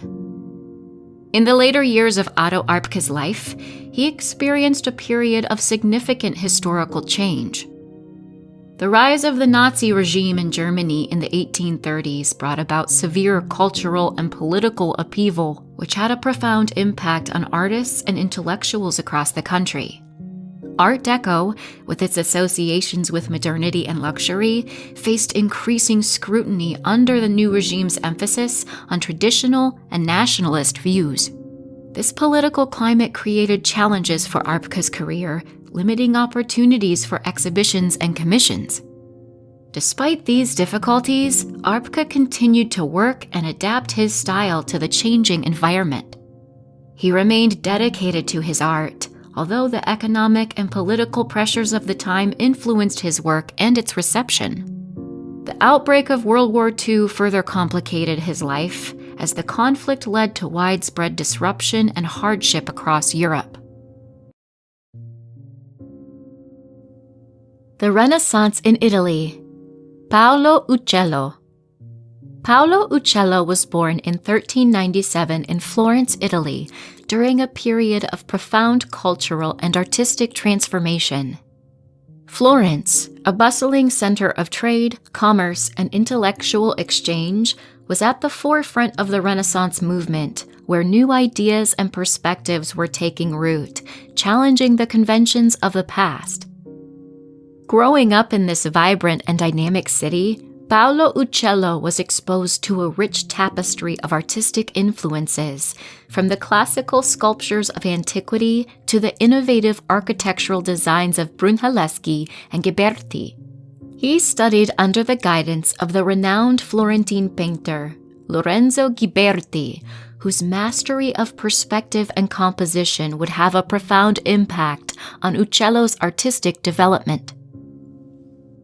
In the later years of Otto Arpka's life, he experienced a period of significant historical change. The rise of the Nazi regime in Germany in the 1830s brought about severe cultural and political upheaval, which had a profound impact on artists and intellectuals across the country. Art Deco, with its associations with modernity and luxury, faced increasing scrutiny under the new regime's emphasis on traditional and nationalist views. This political climate created challenges for Arpka's career, limiting opportunities for exhibitions and commissions. Despite these difficulties, Arpka continued to work and adapt his style to the changing environment. He remained dedicated to his art, although the economic and political pressures of the time influenced his work and its reception. The outbreak of World War II further complicated his life, as the conflict led to widespread disruption and hardship across Europe. The Renaissance in Italy. Paolo Uccello. Paolo Uccello was born in 1397 in Florence, Italy, during a period of profound cultural and artistic transformation. Florence, a bustling center of trade, commerce, and intellectual exchange, was at the forefront of the Renaissance movement, where new ideas and perspectives were taking root, challenging the conventions of the past. Growing up in this vibrant and dynamic city, Paolo Uccello was exposed to a rich tapestry of artistic influences, from the classical sculptures of antiquity to the innovative architectural designs of Brunelleschi and Ghiberti. He studied under the guidance of the renowned Florentine painter, Lorenzo Ghiberti, whose mastery of perspective and composition would have a profound impact on Uccello's artistic development.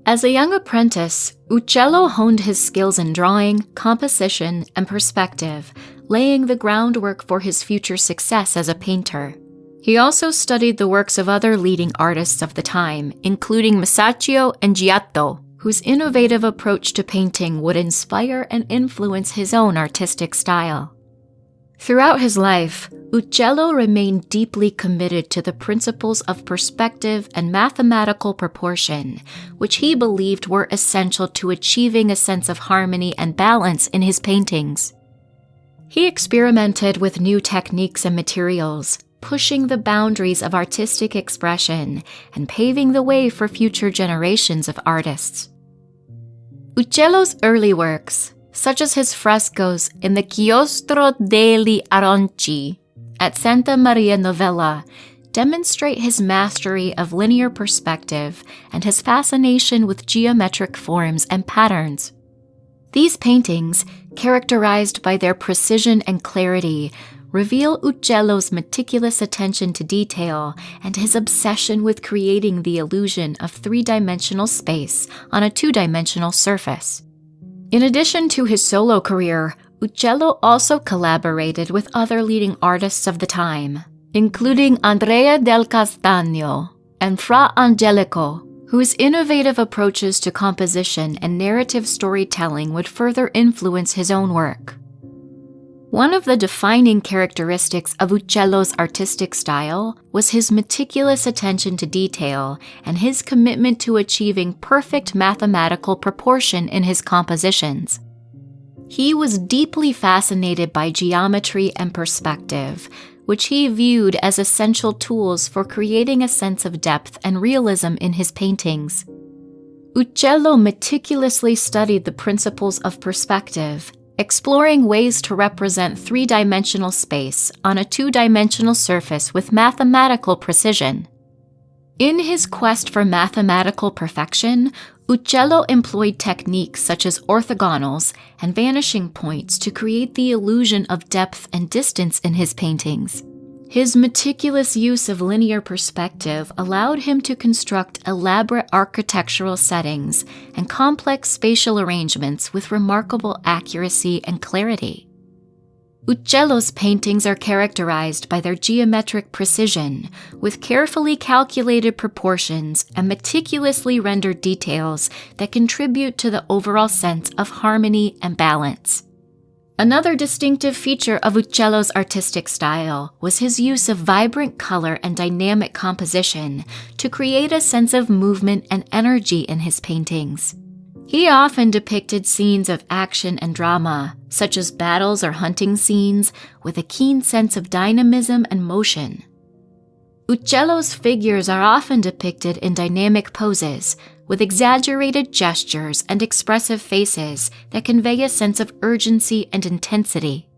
As a young apprentice, Uccello honed his skills in drawing, composition, and perspective, laying the groundwork for his future success as a painter. He also studied the works of other leading artists of the time, including Masaccio and Giotto, whose innovative approach to painting would inspire and influence his own artistic style. Throughout his life, Uccello remained deeply committed to the principles of perspective and mathematical proportion, which he believed were essential to achieving a sense of harmony and balance in his paintings. He experimented with new techniques and materials, pushing the boundaries of artistic expression and paving the way for future generations of artists. Uccello's early works, such as his frescoes in the Chiostro degli Aronci at Santa Maria Novella, demonstrate his mastery of linear perspective and his fascination with geometric forms and patterns. These paintings, characterized by their precision and clarity, reveal Uccello's meticulous attention to detail and his obsession with creating the illusion of three-dimensional space on a two-dimensional surface. In addition to his solo career, Uccello also collaborated with other leading artists of the time, including Andrea del Castagno and Fra Angelico, whose innovative approaches to composition and narrative storytelling would further influence his own work. One of the defining characteristics of Uccello's artistic style was his meticulous attention to detail and his commitment to achieving perfect mathematical proportion in his compositions. He was deeply fascinated by geometry and perspective, which he viewed as essential tools for creating a sense of depth and realism in his paintings. Uccello meticulously studied the principles of perspective, exploring ways to represent three-dimensional space on a two-dimensional surface with mathematical precision. In his quest for mathematical perfection, Uccello employed techniques such as orthogonals and vanishing points to create the illusion of depth and distance in his paintings. His meticulous use of linear perspective allowed him to construct elaborate architectural settings and complex spatial arrangements with remarkable accuracy and clarity. Uccello's paintings are characterized by their geometric precision, with carefully calculated proportions and meticulously rendered details that contribute to the overall sense of harmony and balance. Another distinctive feature of Uccello's artistic style was his use of vibrant color and dynamic composition to create a sense of movement and energy in his paintings. He often depicted scenes of action and drama, such as battles or hunting scenes, with a keen sense of dynamism and motion. Uccello's figures are often depicted in dynamic poses, with exaggerated gestures and expressive faces that convey a sense of urgency and intensity.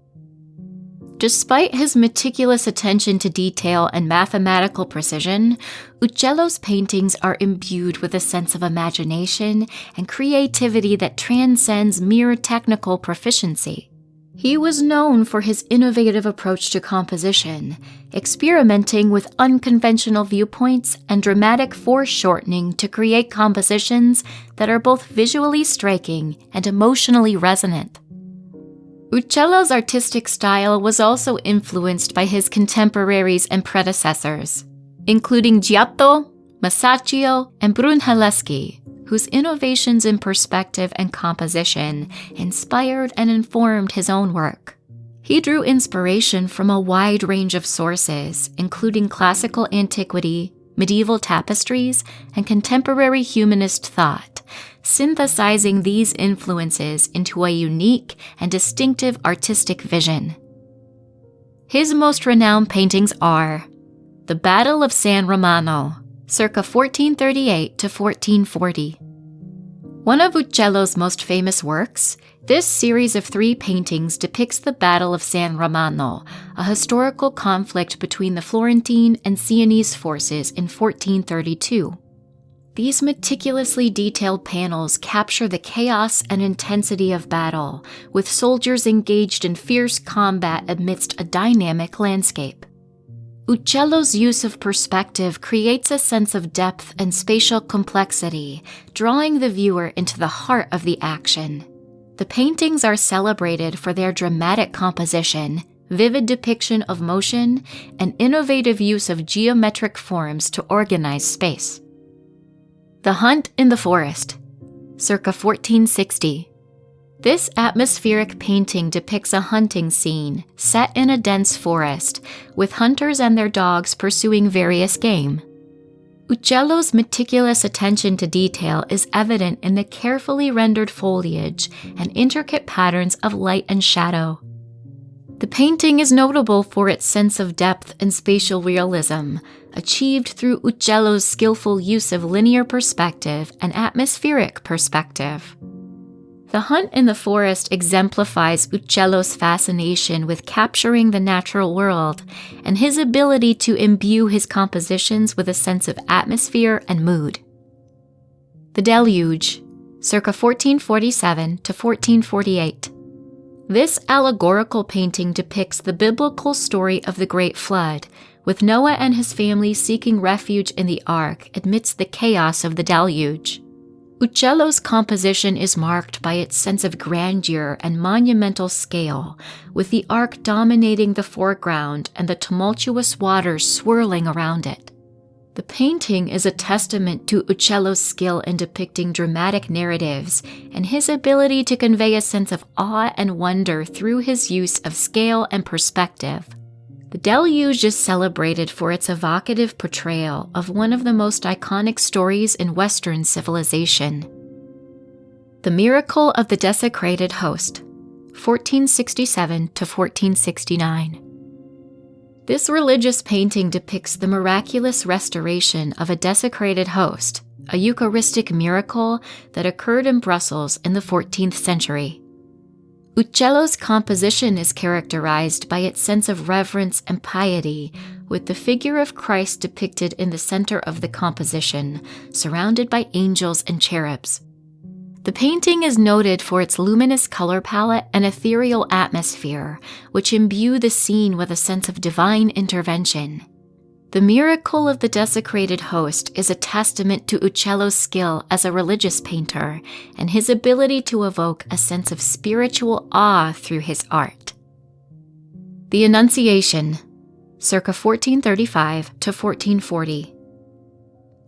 Despite his meticulous attention to detail and mathematical precision, Uccello's paintings are imbued with a sense of imagination and creativity that transcends mere technical proficiency. He was known for his innovative approach to composition, experimenting with unconventional viewpoints and dramatic foreshortening to create compositions that are both visually striking and emotionally resonant. Uccello's artistic style was also influenced by his contemporaries and predecessors, including Giotto, Masaccio, and Brunelleschi, whose innovations in perspective and composition inspired and informed his own work. He drew inspiration from a wide range of sources, including classical antiquity, medieval tapestries, and contemporary humanist thought, synthesizing these influences into a unique and distinctive artistic vision. His most renowned paintings are The Battle of San Romano, circa 1438 to 1440. One of Uccello's most famous works, this series of 3 paintings depicts the Battle of San Romano, a historical conflict between the Florentine and Sienese forces in 1432. These meticulously detailed panels capture the chaos and intensity of battle, with soldiers engaged in fierce combat amidst a dynamic landscape. Uccello's use of perspective creates a sense of depth and spatial complexity, drawing the viewer into the heart of the action. The paintings are celebrated for their dramatic composition, vivid depiction of motion, and innovative use of geometric forms to organize space. The Hunt in the Forest, circa 1460. This atmospheric painting depicts a hunting scene set in a dense forest, with hunters and their dogs pursuing various game. Uccello's meticulous attention to detail is evident in the carefully rendered foliage and intricate patterns of light and shadow. The painting is notable for its sense of depth and spatial realism, achieved through Uccello's skillful use of linear perspective and atmospheric perspective. The Hunt in the Forest exemplifies Uccello's fascination with capturing the natural world and his ability to imbue his compositions with a sense of atmosphere and mood. The Deluge, circa 1447 to 1448. This allegorical painting depicts the biblical story of the Great Flood, with Noah and his family seeking refuge in the ark amidst the chaos of the deluge. Uccello's composition is marked by its sense of grandeur and monumental scale, with the ark dominating the foreground and the tumultuous waters swirling around it. The painting is a testament to Uccello's skill in depicting dramatic narratives and his ability to convey a sense of awe and wonder through his use of scale and perspective. The deluge is celebrated for its evocative portrayal of one of the most iconic stories in Western civilization. The Miracle of the Desecrated Host, 1467 to 1469. This religious painting depicts the miraculous restoration of a desecrated host, a Eucharistic miracle that occurred in Brussels in the 14th century. Uccello's composition is characterized by its sense of reverence and piety, with the figure of Christ depicted in the center of the composition, surrounded by angels and cherubs. The painting is noted for its luminous color palette and ethereal atmosphere, which imbue the scene with a sense of divine intervention. The Miracle of the Desecrated Host is a testament to Uccello's skill as a religious painter and his ability to evoke a sense of spiritual awe through his art. The Annunciation, circa 1435 to 1440.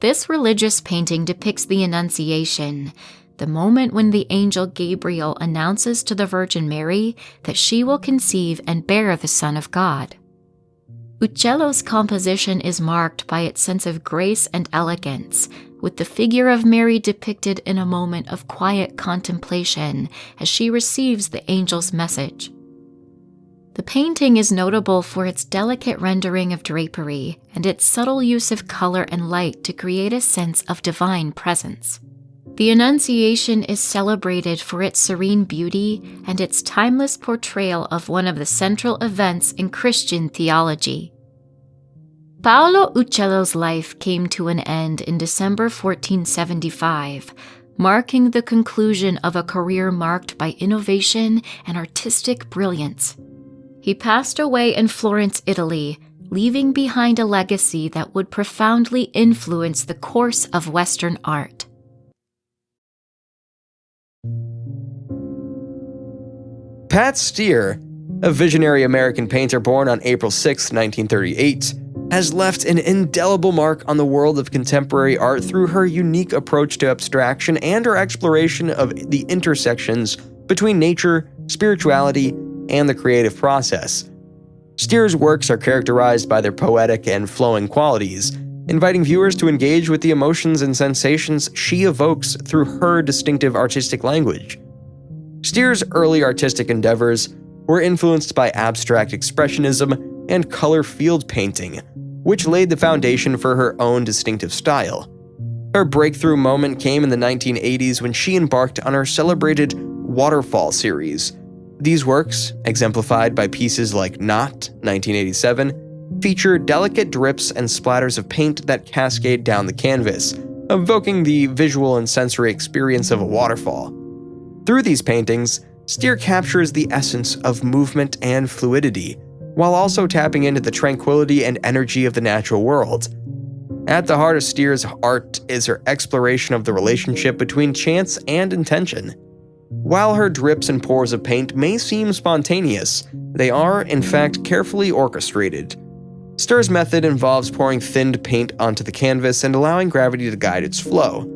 This religious painting depicts the Annunciation, the moment when the angel Gabriel announces to the Virgin Mary that she will conceive and bear the Son of God. Uccello's composition is marked by its sense of grace and elegance, with the figure of Mary depicted in a moment of quiet contemplation as she receives the angel's message. The painting is notable for its delicate rendering of drapery and its subtle use of color and light to create a sense of divine presence. The Annunciation is celebrated for its serene beauty and its timeless portrayal of one of the central events in Christian theology. Paolo Uccello's life came to an end in December 1475, marking the conclusion of a career marked by innovation and artistic brilliance. He passed away in Florence, Italy, leaving behind a legacy that would profoundly influence the course of Western art. Pat Steer, a visionary American painter born on April 6, 1938, has left an indelible mark on the world of contemporary art through her unique approach to abstraction and her exploration of the intersections between nature, spirituality, and the creative process. Steer's works are characterized by their poetic and flowing qualities, inviting viewers to engage with the emotions and sensations she evokes through her distinctive artistic language. Steer's early artistic endeavors were influenced by abstract expressionism and color field painting, which laid the foundation for her own distinctive style. Her breakthrough moment came in the 1980s when she embarked on her celebrated Waterfall series. These works, exemplified by pieces like Knot, 1987, feature delicate drips and splatters of paint that cascade down the canvas, evoking the visual and sensory experience of a waterfall. Through these paintings, Steer captures the essence of movement and fluidity, while also tapping into the tranquility and energy of the natural world. At the heart of Steer's art is her exploration of the relationship between chance and intention. While her drips and pours of paint may seem spontaneous, they are, in fact, carefully orchestrated. Steer's method involves pouring thinned paint onto the canvas and allowing gravity to guide its flow.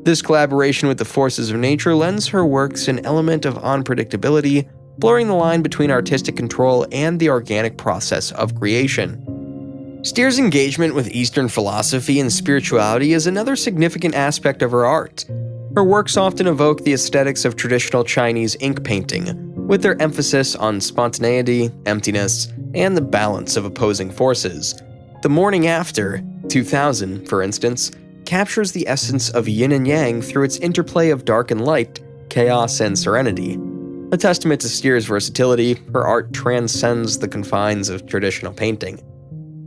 This collaboration with the forces of nature lends her works an element of unpredictability, blurring the line between artistic control and the organic process of creation. Steer's engagement with Eastern philosophy and spirituality is another significant aspect of her art. Her works often evoke the aesthetics of traditional Chinese ink painting, with their emphasis on spontaneity, emptiness, and the balance of opposing forces. The Morning After, 2000, for instance, captures the essence of yin and yang through its interplay of dark and light, chaos and serenity. A testament to Steer's versatility, her art transcends the confines of traditional painting.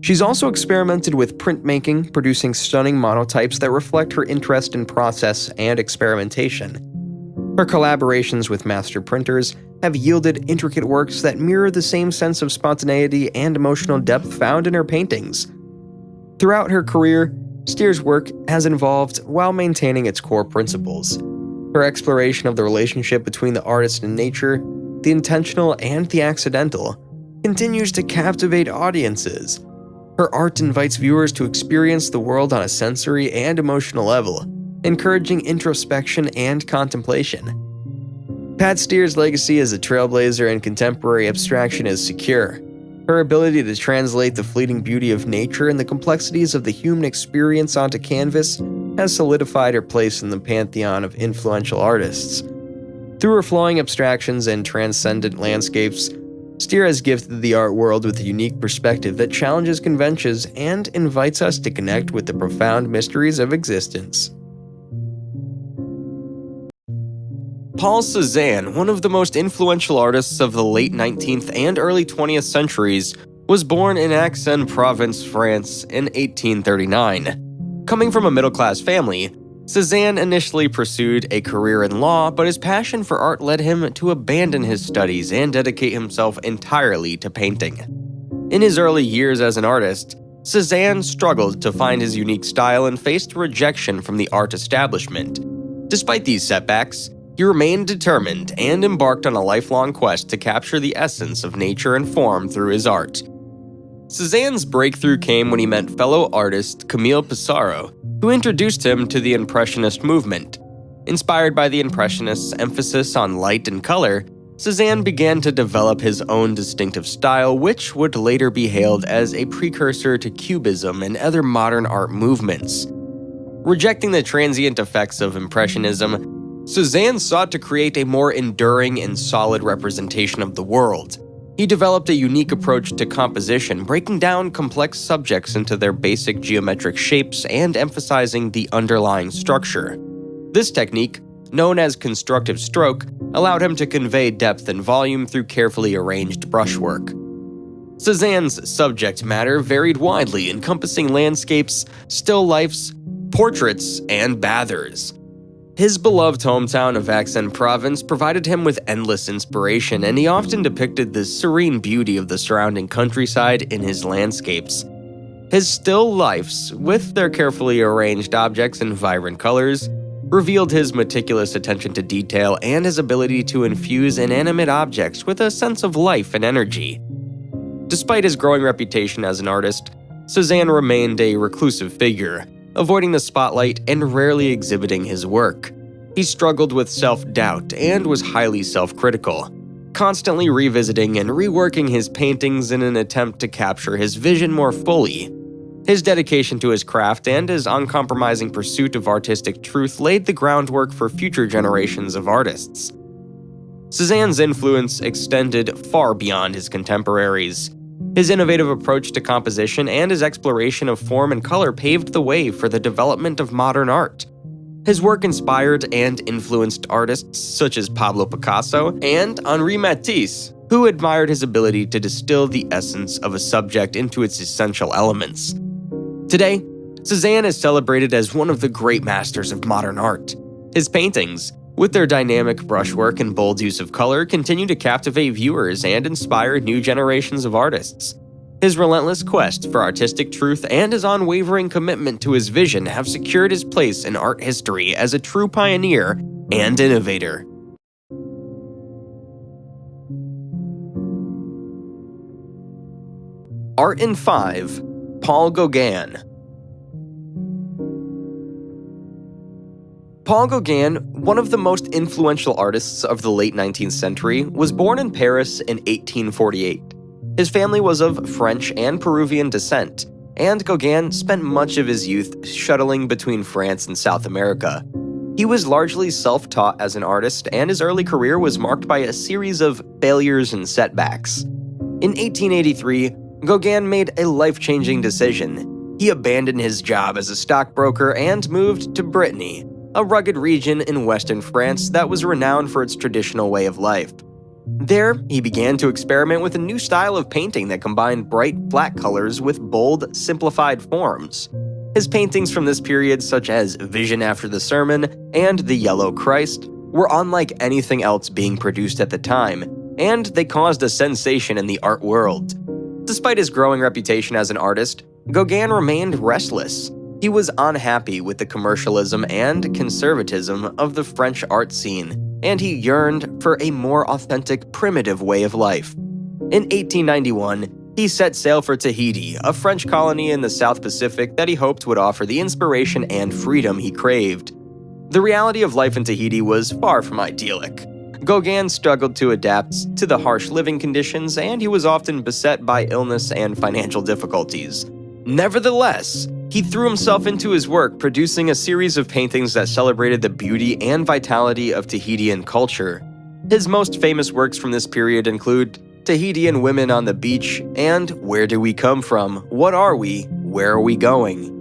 She's also experimented with printmaking, producing stunning monotypes that reflect her interest in process and experimentation. Her collaborations with master printers have yielded intricate works that mirror the same sense of spontaneity and emotional depth found in her paintings. Throughout her career, Steer's work has evolved while maintaining its core principles. Her exploration of the relationship between the artist and nature, the intentional and the accidental, continues to captivate audiences. Her art invites viewers to experience the world on a sensory and emotional level, encouraging introspection and contemplation. Pat Steer's legacy as a trailblazer in contemporary abstraction is secure. Her ability to translate the fleeting beauty of nature and the complexities of the human experience onto canvas has solidified her place in the pantheon of influential artists. Through her flowing abstractions and transcendent landscapes, Steer has gifted the art world with a unique perspective that challenges conventions and invites us to connect with the profound mysteries of existence. Paul Cézanne, one of the most influential artists of the late 19th and early 20th centuries, was born in Aix-en-Provence, France in 1839. Coming from a middle-class family, Cézanne initially pursued a career in law, but his passion for art led him to abandon his studies and dedicate himself entirely to painting. In his early years as an artist, Cézanne struggled to find his unique style and faced rejection from the art establishment. Despite these setbacks, he remained determined and embarked on a lifelong quest to capture the essence of nature and form through his art. Cézanne's breakthrough came when he met fellow artist Camille Pissarro, who introduced him to the Impressionist movement. Inspired by the Impressionists' emphasis on light and color, Cézanne began to develop his own distinctive style, which would later be hailed as a precursor to Cubism and other modern art movements. Rejecting the transient effects of Impressionism, Cézanne sought to create a more enduring and solid representation of the world. He developed a unique approach to composition, breaking down complex subjects into their basic geometric shapes and emphasizing the underlying structure. This technique, known as constructive stroke, allowed him to convey depth and volume through carefully arranged brushwork. Cézanne's subject matter varied widely, encompassing landscapes, still lifes, portraits, and bathers. His beloved hometown of Aix-en-Provence provided him with endless inspiration, and he often depicted the serene beauty of the surrounding countryside in his landscapes. His still lifes, with their carefully arranged objects and vibrant colors, revealed his meticulous attention to detail and his ability to infuse inanimate objects with a sense of life and energy. Despite his growing reputation as an artist, Cézanne remained a reclusive figure, avoiding the spotlight and rarely exhibiting his work. He struggled with self-doubt and was highly self-critical, constantly revisiting and reworking his paintings in an attempt to capture his vision more fully. His dedication to his craft and his uncompromising pursuit of artistic truth laid the groundwork for future generations of artists. Cézanne's influence extended far beyond his contemporaries. His innovative approach to composition and his exploration of form and color paved the way for the development of modern art. His work inspired and influenced artists such as Pablo Picasso and Henri Matisse, who admired his ability to distill the essence of a subject into its essential elements. Today, Cézanne is celebrated as one of the great masters of modern art. His paintings, with their dynamic brushwork and bold use of color, continue to captivate viewers and inspire new generations of artists. His relentless quest for artistic truth and his unwavering commitment to his vision have secured his place in art history as a true pioneer and innovator. Art in 5. Paul Gauguin. Paul Gauguin, one of the most influential artists of the late 19th century, was born in Paris in 1848. His family was of French and Peruvian descent, and Gauguin spent much of his youth shuttling between France and South America. He was largely self-taught as an artist, and his early career was marked by a series of failures and setbacks. In 1883, Gauguin made a life-changing decision. He abandoned his job as a stockbroker and moved to Brittany, a rugged region in western France that was renowned for its traditional way of life. There, he began to experiment with a new style of painting that combined bright, flat colors with bold, simplified forms. His paintings from this period, such as Vision After the Sermon and The Yellow Christ, were unlike anything else being produced at the time, and they caused a sensation in the art world. Despite his growing reputation as an artist, Gauguin remained restless. He was unhappy with the commercialism and conservatism of the French art scene, and he yearned for a more authentic, primitive way of life. In 1891, he set sail for Tahiti, a French colony in the South Pacific that he hoped would offer the inspiration and freedom he craved. The reality of life in Tahiti was far from idyllic. Gauguin struggled to adapt to the harsh living conditions, and he was often beset by illness and financial difficulties. Nevertheless, he threw himself into his work, producing a series of paintings that celebrated the beauty and vitality of Tahitian culture. His most famous works from this period include Tahitian Women on the Beach and Where Do We Come From? What Are We? Where Are We Going?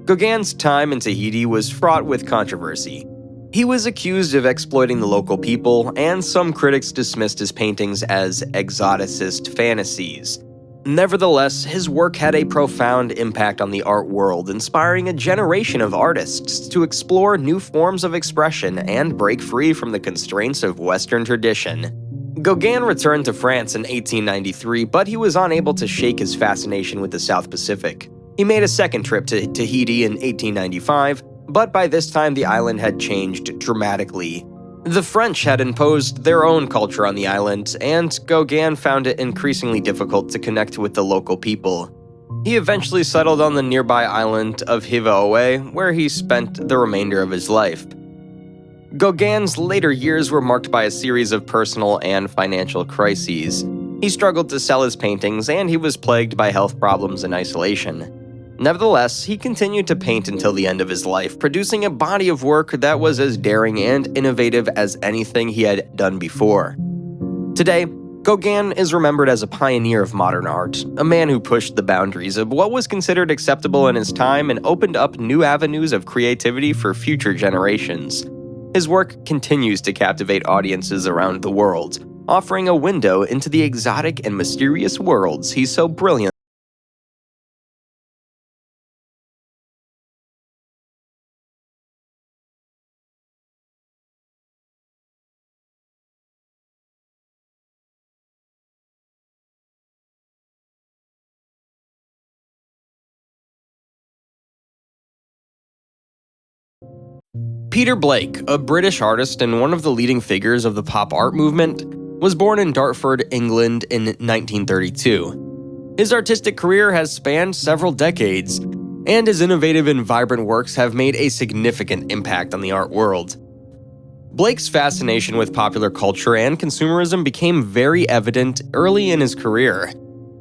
Gauguin's time in Tahiti was fraught with controversy. He was accused of exploiting the local people, and some critics dismissed his paintings as exoticist fantasies. Nevertheless, his work had a profound impact on the art world, inspiring a generation of artists to explore new forms of expression and break free from the constraints of Western tradition. Gauguin returned to France in 1893, but he was unable to shake his fascination with the South Pacific. He made a second trip to Tahiti in 1895, but by this time the island had changed dramatically. The French had imposed their own culture on the island, and Gauguin found it increasingly difficult to connect with the local people. He eventually settled on the nearby island of Hivaoe, where he spent the remainder of his life. Gauguin's later years were marked by a series of personal and financial crises. He struggled to sell his paintings, and he was plagued by health problems and isolation. Nevertheless, he continued to paint until the end of his life, producing a body of work that was as daring and innovative as anything he had done before. Today, Gauguin is remembered as a pioneer of modern art, a man who pushed the boundaries of what was considered acceptable in his time and opened up new avenues of creativity for future generations. His work continues to captivate audiences around the world, offering a window into the exotic and mysterious worlds he so brilliantly Peter Blake, a British artist and one of the leading figures of the pop art movement, was born in Dartford, England in 1932. His artistic career has spanned several decades, and his innovative and vibrant works have made a significant impact on the art world. Blake's fascination with popular culture and consumerism became very evident early in his career.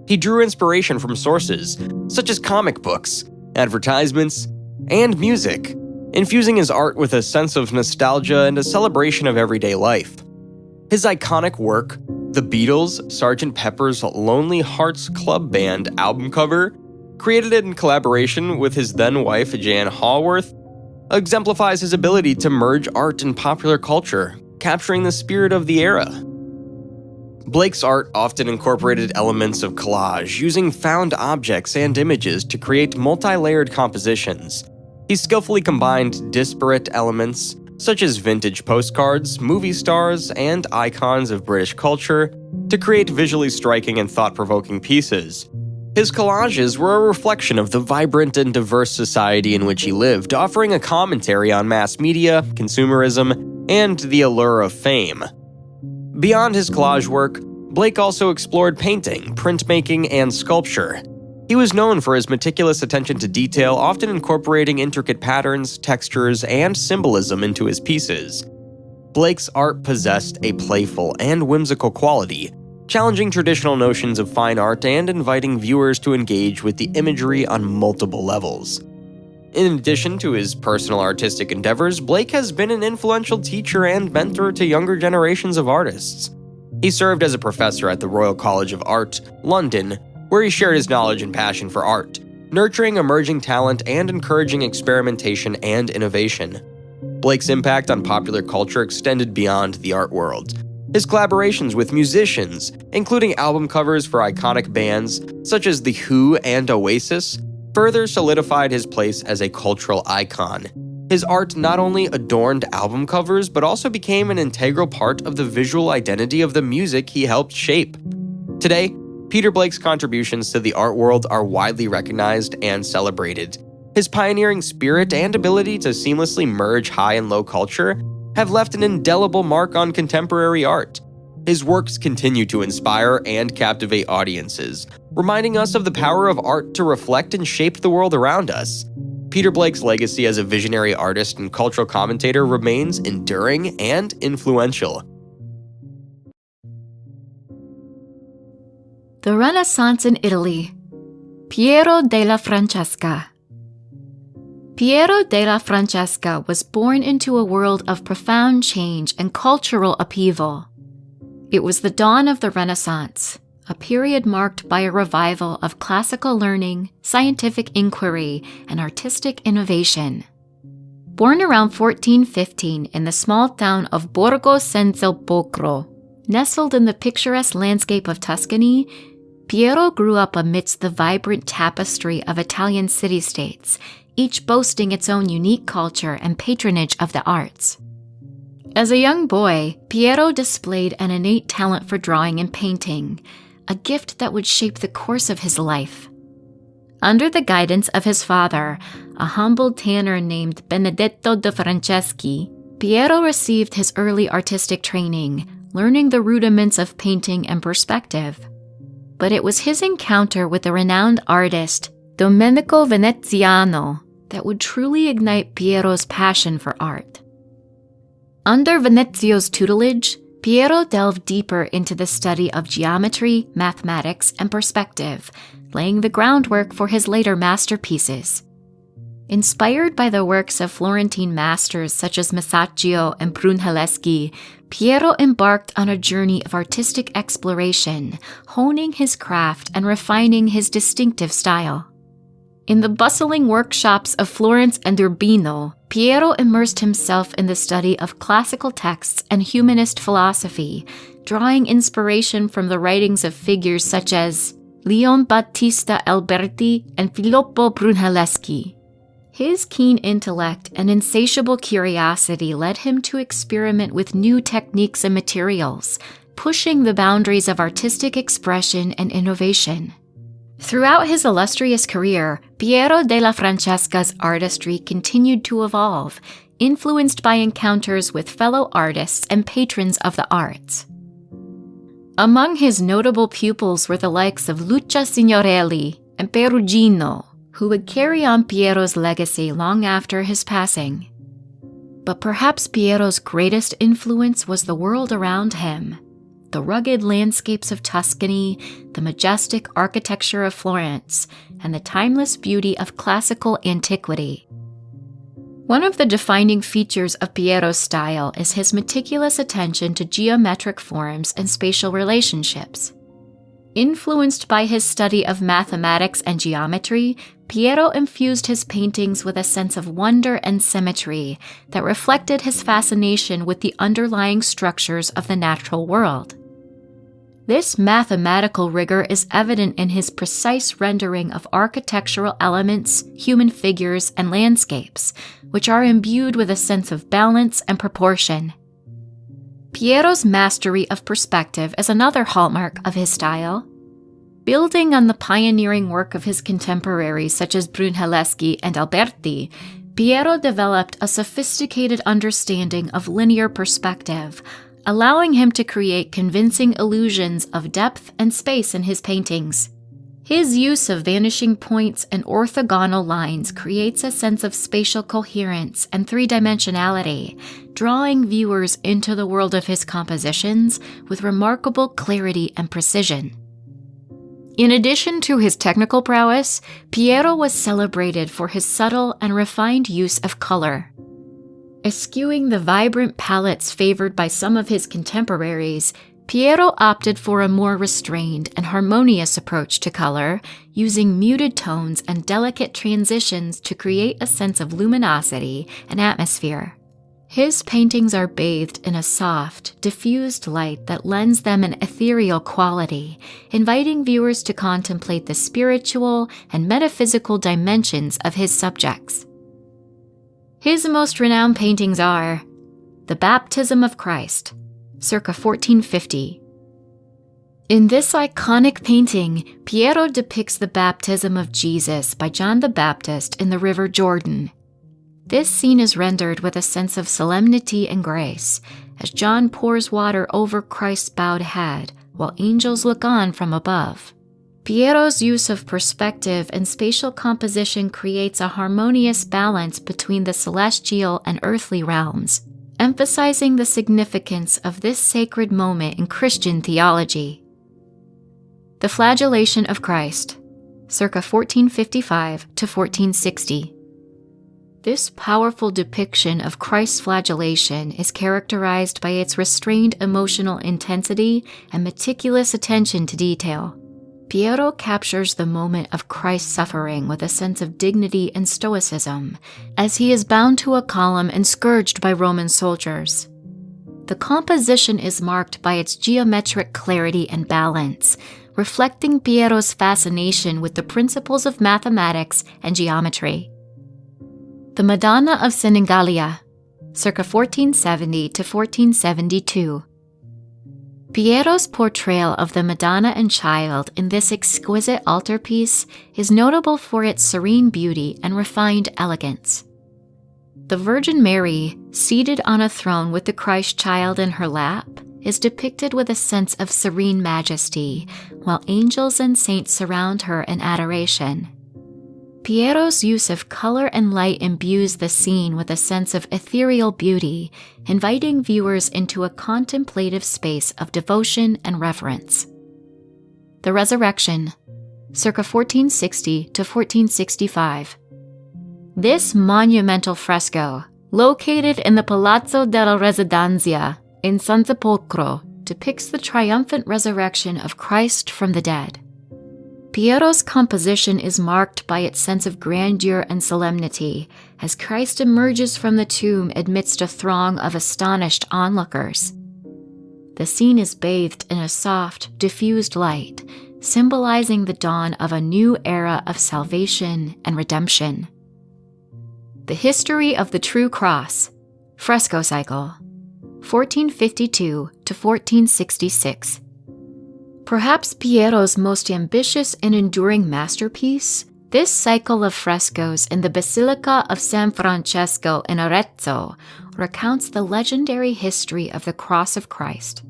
He drew inspiration from sources such as comic books, advertisements, and music, infusing his art with a sense of nostalgia and a celebration of everyday life. His iconic work, The Beatles' Sgt. Pepper's Lonely Hearts Club Band album cover, created in collaboration with his then-wife Jan Haworth, exemplifies his ability to merge art and popular culture, capturing the spirit of the era. Blake's art often incorporated elements of collage, using found objects and images to create multi-layered compositions. He skillfully combined disparate elements, such as vintage postcards, movie stars, and icons of British culture, to create visually striking and thought-provoking pieces. His collages were a reflection of the vibrant and diverse society in which he lived, offering a commentary on mass media, consumerism, and the allure of fame. Beyond his collage work, Blake also explored painting, printmaking, and sculpture. He was known for his meticulous attention to detail, often incorporating intricate patterns, textures, and symbolism into his pieces. Blake's art possessed a playful and whimsical quality, challenging traditional notions of fine art and inviting viewers to engage with the imagery on multiple levels. In addition to his personal artistic endeavors, Blake has been an influential teacher and mentor to younger generations of artists. He served as a professor at the Royal College of Art, London, where he shared his knowledge and passion for art, nurturing emerging talent and encouraging experimentation and innovation. Blake's impact on popular culture extended beyond the art world. His collaborations with musicians, including album covers for iconic bands such as The Who and Oasis, further solidified his place as a cultural icon. His art not only adorned album covers, but also became an integral part of the visual identity of the music he helped shape. Today, Peter Blake's contributions to the art world are widely recognized and celebrated. His pioneering spirit and ability to seamlessly merge high and low culture have left an indelible mark on contemporary art. His works continue to inspire and captivate audiences, reminding us of the power of art to reflect and shape the world around us. Peter Blake's legacy as a visionary artist and cultural commentator remains enduring and influential. The Renaissance in Italy. Piero della Francesca. Piero della Francesca was born into a world of profound change and cultural upheaval. It was the dawn of the Renaissance, a period marked by a revival of classical learning, scientific inquiry, and artistic innovation. Born around 1415 in the small town of Borgo Senza Pocro, nestled in the picturesque landscape of Tuscany, Piero grew up amidst the vibrant tapestry of Italian city-states, each boasting its own unique culture and patronage of the arts. As a young boy, Piero displayed an innate talent for drawing and painting, a gift that would shape the course of his life. Under the guidance of his father, a humble tanner named Benedetto de Franceschi, Piero received his early artistic training, learning the rudiments of painting and perspective. But it was his encounter with the renowned artist Domenico Veneziano that would truly ignite Piero's passion for art. Under Venezio's tutelage, Piero delved deeper into the study of geometry, mathematics, and perspective, laying the groundwork for his later masterpieces. Inspired by the works of Florentine masters such as Masaccio and Brunelleschi, Piero embarked on a journey of artistic exploration, honing his craft and refining his distinctive style. In the bustling workshops of Florence and Urbino, Piero immersed himself in the study of classical texts and humanist philosophy, drawing inspiration from the writings of figures such as Leon Battista Alberti and Filippo Brunelleschi. His keen intellect and insatiable curiosity led him to experiment with new techniques and materials, pushing the boundaries of artistic expression and innovation. Throughout his illustrious career, Piero della Francesca's artistry continued to evolve, influenced by encounters with fellow artists and patrons of the arts. Among his notable pupils were the likes of Luca Signorelli and Perugino, who would carry on Piero's legacy long after his passing. But perhaps Piero's greatest influence was the world around him. The rugged landscapes of Tuscany, the majestic architecture of Florence, and the timeless beauty of classical antiquity. One of the defining features of Piero's style is his meticulous attention to geometric forms and spatial relationships. Influenced by his study of mathematics and geometry, Piero infused his paintings with a sense of wonder and symmetry that reflected his fascination with the underlying structures of the natural world. This mathematical rigor is evident in his precise rendering of architectural elements, human figures, and landscapes, which are imbued with a sense of balance and proportion. Piero's mastery of perspective is another hallmark of his style. Building on the pioneering work of his contemporaries such as Brunelleschi and Alberti, Piero developed a sophisticated understanding of linear perspective, allowing him to create convincing illusions of depth and space in his paintings. His use of vanishing points and orthogonal lines creates a sense of spatial coherence and three-dimensionality, drawing viewers into the world of his compositions with remarkable clarity and precision. In addition to his technical prowess, Piero was celebrated for his subtle and refined use of color. Eschewing the vibrant palettes favored by some of his contemporaries, Piero opted for a more restrained and harmonious approach to color, using muted tones and delicate transitions to create a sense of luminosity and atmosphere. His paintings are bathed in a soft, diffused light that lends them an ethereal quality, inviting viewers to contemplate the spiritual and metaphysical dimensions of his subjects. His most renowned paintings are The Baptism of Christ, circa 1450. In this iconic painting, Piero depicts the baptism of Jesus by John the Baptist in the River Jordan. This scene is rendered with a sense of solemnity and grace, as John pours water over Christ's bowed head, while angels look on from above. Piero's use of perspective and spatial composition creates a harmonious balance between the celestial and earthly realms, emphasizing the significance of this sacred moment in Christian theology. The Flagellation of Christ, circa 1455 to 1460. This powerful depiction of Christ's flagellation is characterized by its restrained emotional intensity and meticulous attention to detail. Piero captures the moment of Christ's suffering with a sense of dignity and stoicism, as he is bound to a column and scourged by Roman soldiers. The composition is marked by its geometric clarity and balance, reflecting Piero's fascination with the principles of mathematics and geometry. The Madonna of Senigallia, circa 1470 to 1472. Piero's portrayal of the Madonna and Child in this exquisite altarpiece is notable for its serene beauty and refined elegance. The Virgin Mary, seated on a throne with the Christ child in her lap, is depicted with a sense of serene majesty, while angels and saints surround her in adoration. Piero's use of color and light imbues the scene with a sense of ethereal beauty, inviting viewers into a contemplative space of devotion and reverence. The Resurrection, circa 1460 to 1465. This monumental fresco, located in the Palazzo della Residenza in San Sepolcro, depicts the triumphant resurrection of Christ from the dead. Piero's composition is marked by its sense of grandeur and solemnity, as Christ emerges from the tomb amidst a throng of astonished onlookers. The scene is bathed in a soft, diffused light, symbolizing the dawn of a new era of salvation and redemption. The History of the True Cross, Fresco Cycle, 1452 to 1466. Perhaps Piero's most ambitious and enduring masterpiece, this cycle of frescoes in the Basilica of San Francesco in Arezzo recounts the legendary history of the Cross of Christ.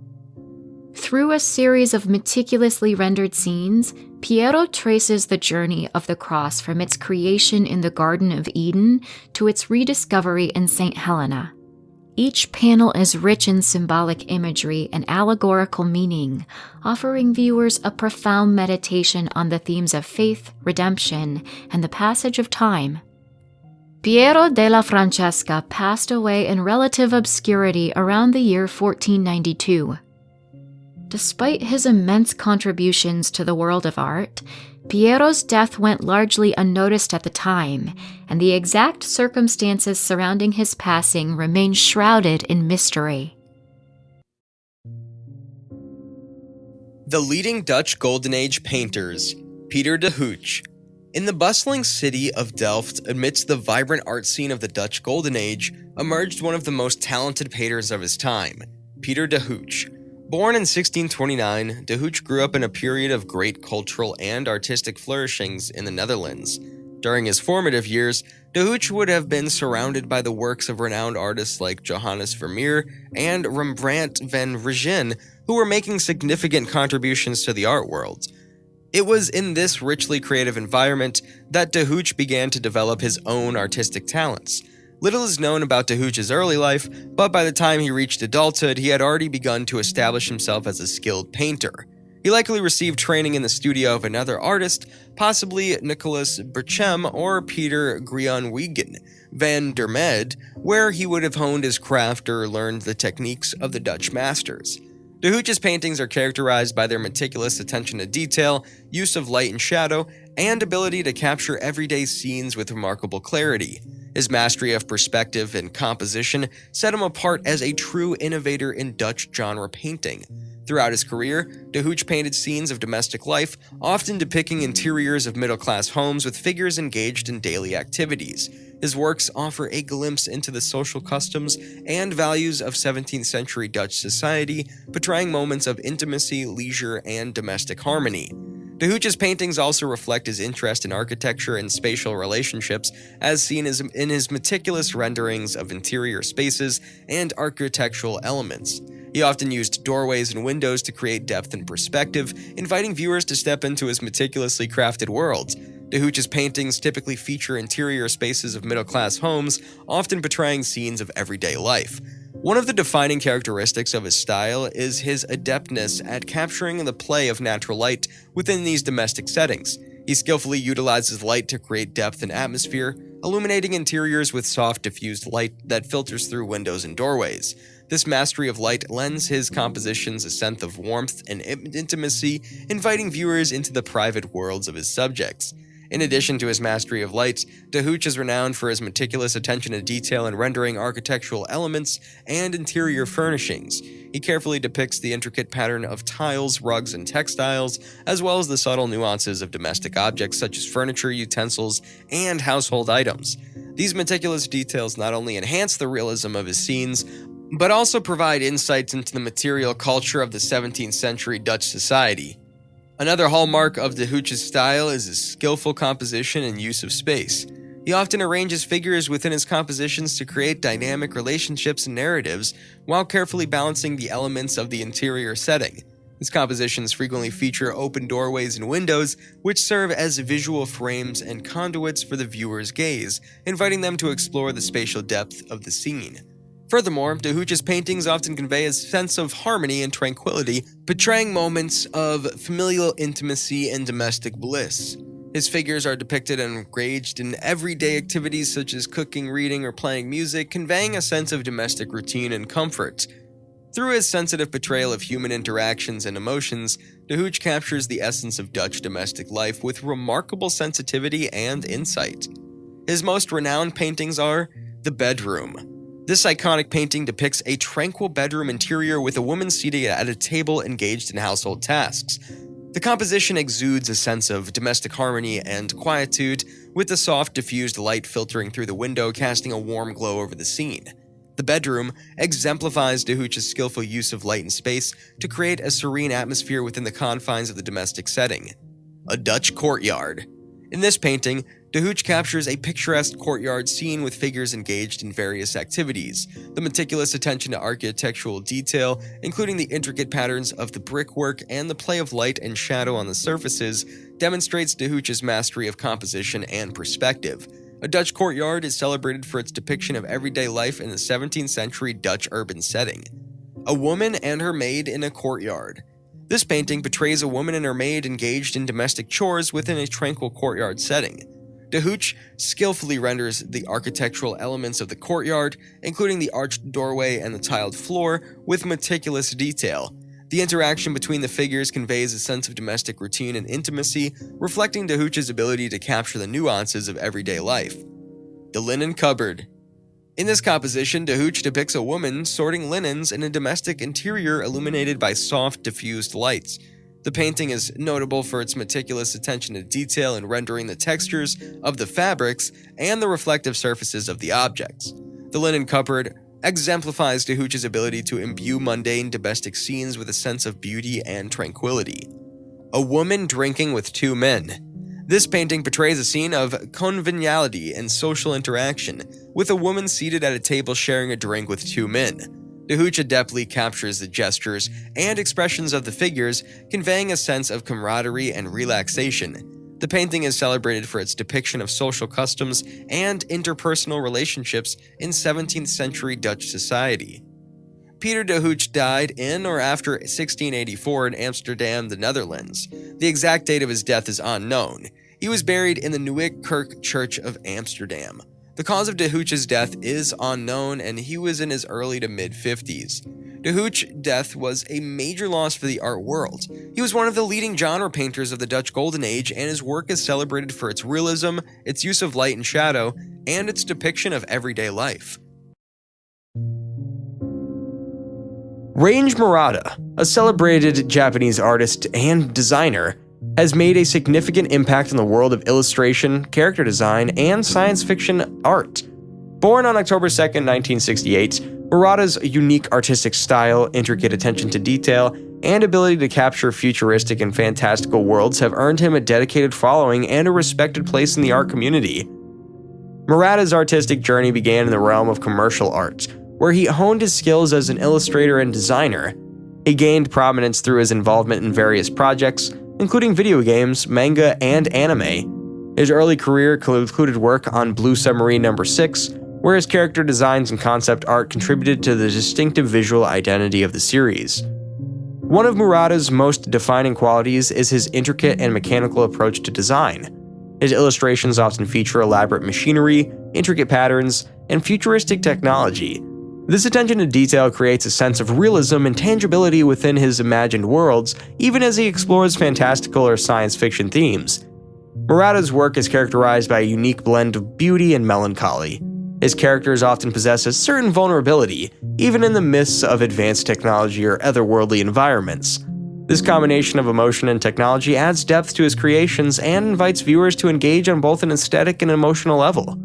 Through a series of meticulously rendered scenes, Piero traces the journey of the cross from its creation in the Garden of Eden to its rediscovery in St. Helena. Each panel is rich in symbolic imagery and allegorical meaning, offering viewers a profound meditation on the themes of faith, redemption, and the passage of time. Piero della Francesca passed away in relative obscurity around the year 1492. Despite his immense contributions to the world of art, Piero's death went largely unnoticed at the time, and the exact circumstances surrounding his passing remain shrouded in mystery. The leading Dutch Golden Age painters, Pieter de Hooch. In the bustling city of Delft, amidst the vibrant art scene of the Dutch Golden Age, emerged one of the most talented painters of his time, Pieter de Hooch. Born in 1629, de Hooch grew up in a period of great cultural and artistic flourishings in the Netherlands. During his formative years, de Hooch would have been surrounded by the works of renowned artists like Johannes Vermeer and Rembrandt van Rijn, who were making significant contributions to the art world. It was in this richly creative environment that de Hooch began to develop his own artistic talents. Little is known about de Hooch's early life, but by the time he reached adulthood, he had already begun to establish himself as a skilled painter. He likely received training in the studio of another artist, possibly Nicolas Berchem or Peter Groenewegen van der Med, where he would have honed his craft or learned the techniques of the Dutch masters. De Hooch's paintings are characterized by their meticulous attention to detail, use of light and shadow, and ability to capture everyday scenes with remarkable clarity. His mastery of perspective and composition set him apart as a true innovator in Dutch genre painting. Throughout his career, de Hooch painted scenes of domestic life, often depicting interiors of middle-class homes with figures engaged in daily activities. His works offer a glimpse into the social customs and values of 17th century Dutch society, portraying moments of intimacy, leisure, and domestic harmony. De Hooch's paintings also reflect his interest in architecture and spatial relationships, as seen in his meticulous renderings of interior spaces and architectural elements. He often used doorways and windows to create depth and perspective, inviting viewers to step into his meticulously crafted worlds. De Hooch's paintings typically feature interior spaces of middle-class homes, often portraying scenes of everyday life. One of the defining characteristics of his style is his adeptness at capturing the play of natural light within these domestic settings. He skillfully utilizes light to create depth and atmosphere, illuminating interiors with soft, diffused light that filters through windows and doorways. This mastery of light lends his compositions a sense of warmth and intimacy, inviting viewers into the private worlds of his subjects. In addition to his mastery of light, De Hooch is renowned for his meticulous attention to detail in rendering architectural elements and interior furnishings. He carefully depicts the intricate pattern of tiles, rugs, and textiles, as well as the subtle nuances of domestic objects such as furniture, utensils, and household items. These meticulous details not only enhance the realism of his scenes, but also provide insights into the material culture of the 17th century Dutch society. Another hallmark of De Hooch's style is his skillful composition and use of space. He often arranges figures within his compositions to create dynamic relationships and narratives, while carefully balancing the elements of the interior setting. His compositions frequently feature open doorways and windows, which serve as visual frames and conduits for the viewer's gaze, inviting them to explore the spatial depth of the scene. Furthermore, De Hooch's paintings often convey a sense of harmony and tranquility, portraying moments of familial intimacy and domestic bliss. His figures are depicted and engaged in everyday activities such as cooking, reading, or playing music, conveying a sense of domestic routine and comfort. Through his sensitive portrayal of human interactions and emotions, De Hooch captures the essence of Dutch domestic life with remarkable sensitivity and insight. His most renowned paintings are The Bedroom. This iconic painting depicts a tranquil bedroom interior with a woman seated at a table engaged in household tasks. The composition exudes a sense of domestic harmony and quietude, with the soft, diffused light filtering through the window casting a warm glow over the scene. The bedroom exemplifies De Hooch's skillful use of light and space to create a serene atmosphere within the confines of the domestic setting. A Dutch Courtyard. In this painting, De Hooch captures a picturesque courtyard scene with figures engaged in various activities. The meticulous attention to architectural detail, including the intricate patterns of the brickwork and the play of light and shadow on the surfaces, demonstrates De Hooch's mastery of composition and perspective. A Dutch courtyard is celebrated for its depiction of everyday life in the 17th century Dutch urban setting. A woman and her maid in a courtyard. This painting portrays a woman and her maid engaged in domestic chores within a tranquil courtyard setting. De Hooch skillfully renders the architectural elements of the courtyard, including the arched doorway and the tiled floor, with meticulous detail. The interaction between the figures conveys a sense of domestic routine and intimacy, reflecting De Hooch's ability to capture the nuances of everyday life. The Linen Cupboard. In this composition, De Hooch depicts a woman sorting linens in a domestic interior illuminated by soft, diffused lights. The painting is notable for its meticulous attention to detail in rendering the textures of the fabrics and the reflective surfaces of the objects. The Linen Cupboard exemplifies De Hooch's ability to imbue mundane domestic scenes with a sense of beauty and tranquility. A Woman Drinking with Two Men. This painting portrays a scene of conviviality and social interaction, with a woman seated at a table sharing a drink with two men. De Hooch adeptly captures the gestures and expressions of the figures, conveying a sense of camaraderie and relaxation. The painting is celebrated for its depiction of social customs and interpersonal relationships in 17th century Dutch society. Peter De Hooch died in or after 1684 in Amsterdam, the Netherlands. The exact date of his death is unknown. He was buried in the Nieuwe Kerk Church of Amsterdam. The cause of De Hooch's death is unknown, and he was in his early to mid-50s. De Hooch's death was a major loss for the art world. He was one of the leading genre painters of the Dutch Golden Age, and his work is celebrated for its realism, its use of light and shadow, and its depiction of everyday life. Range Murata, a celebrated Japanese artist and designer, has made a significant impact on the world of illustration, character design, and science fiction art. Born on October 2nd, 1968, Murata's unique artistic style, intricate attention to detail, and ability to capture futuristic and fantastical worlds have earned him a dedicated following and a respected place in the art community. Murata's artistic journey began in the realm of commercial art, where he honed his skills as an illustrator and designer. He gained prominence through his involvement in various projects, including video games, manga, and anime. His early career included work on Blue Submarine No. 6, where his character designs and concept art contributed to the distinctive visual identity of the series. One of Murata's most defining qualities is his intricate and mechanical approach to design. His illustrations often feature elaborate machinery, intricate patterns, and futuristic technology. This attention to detail creates a sense of realism and tangibility within his imagined worlds, even as he explores fantastical or science fiction themes. Murata's work is characterized by a unique blend of beauty and melancholy. His characters often possess a certain vulnerability, even in the midst of advanced technology or otherworldly environments. This combination of emotion and technology adds depth to his creations and invites viewers to engage on both an aesthetic and emotional level.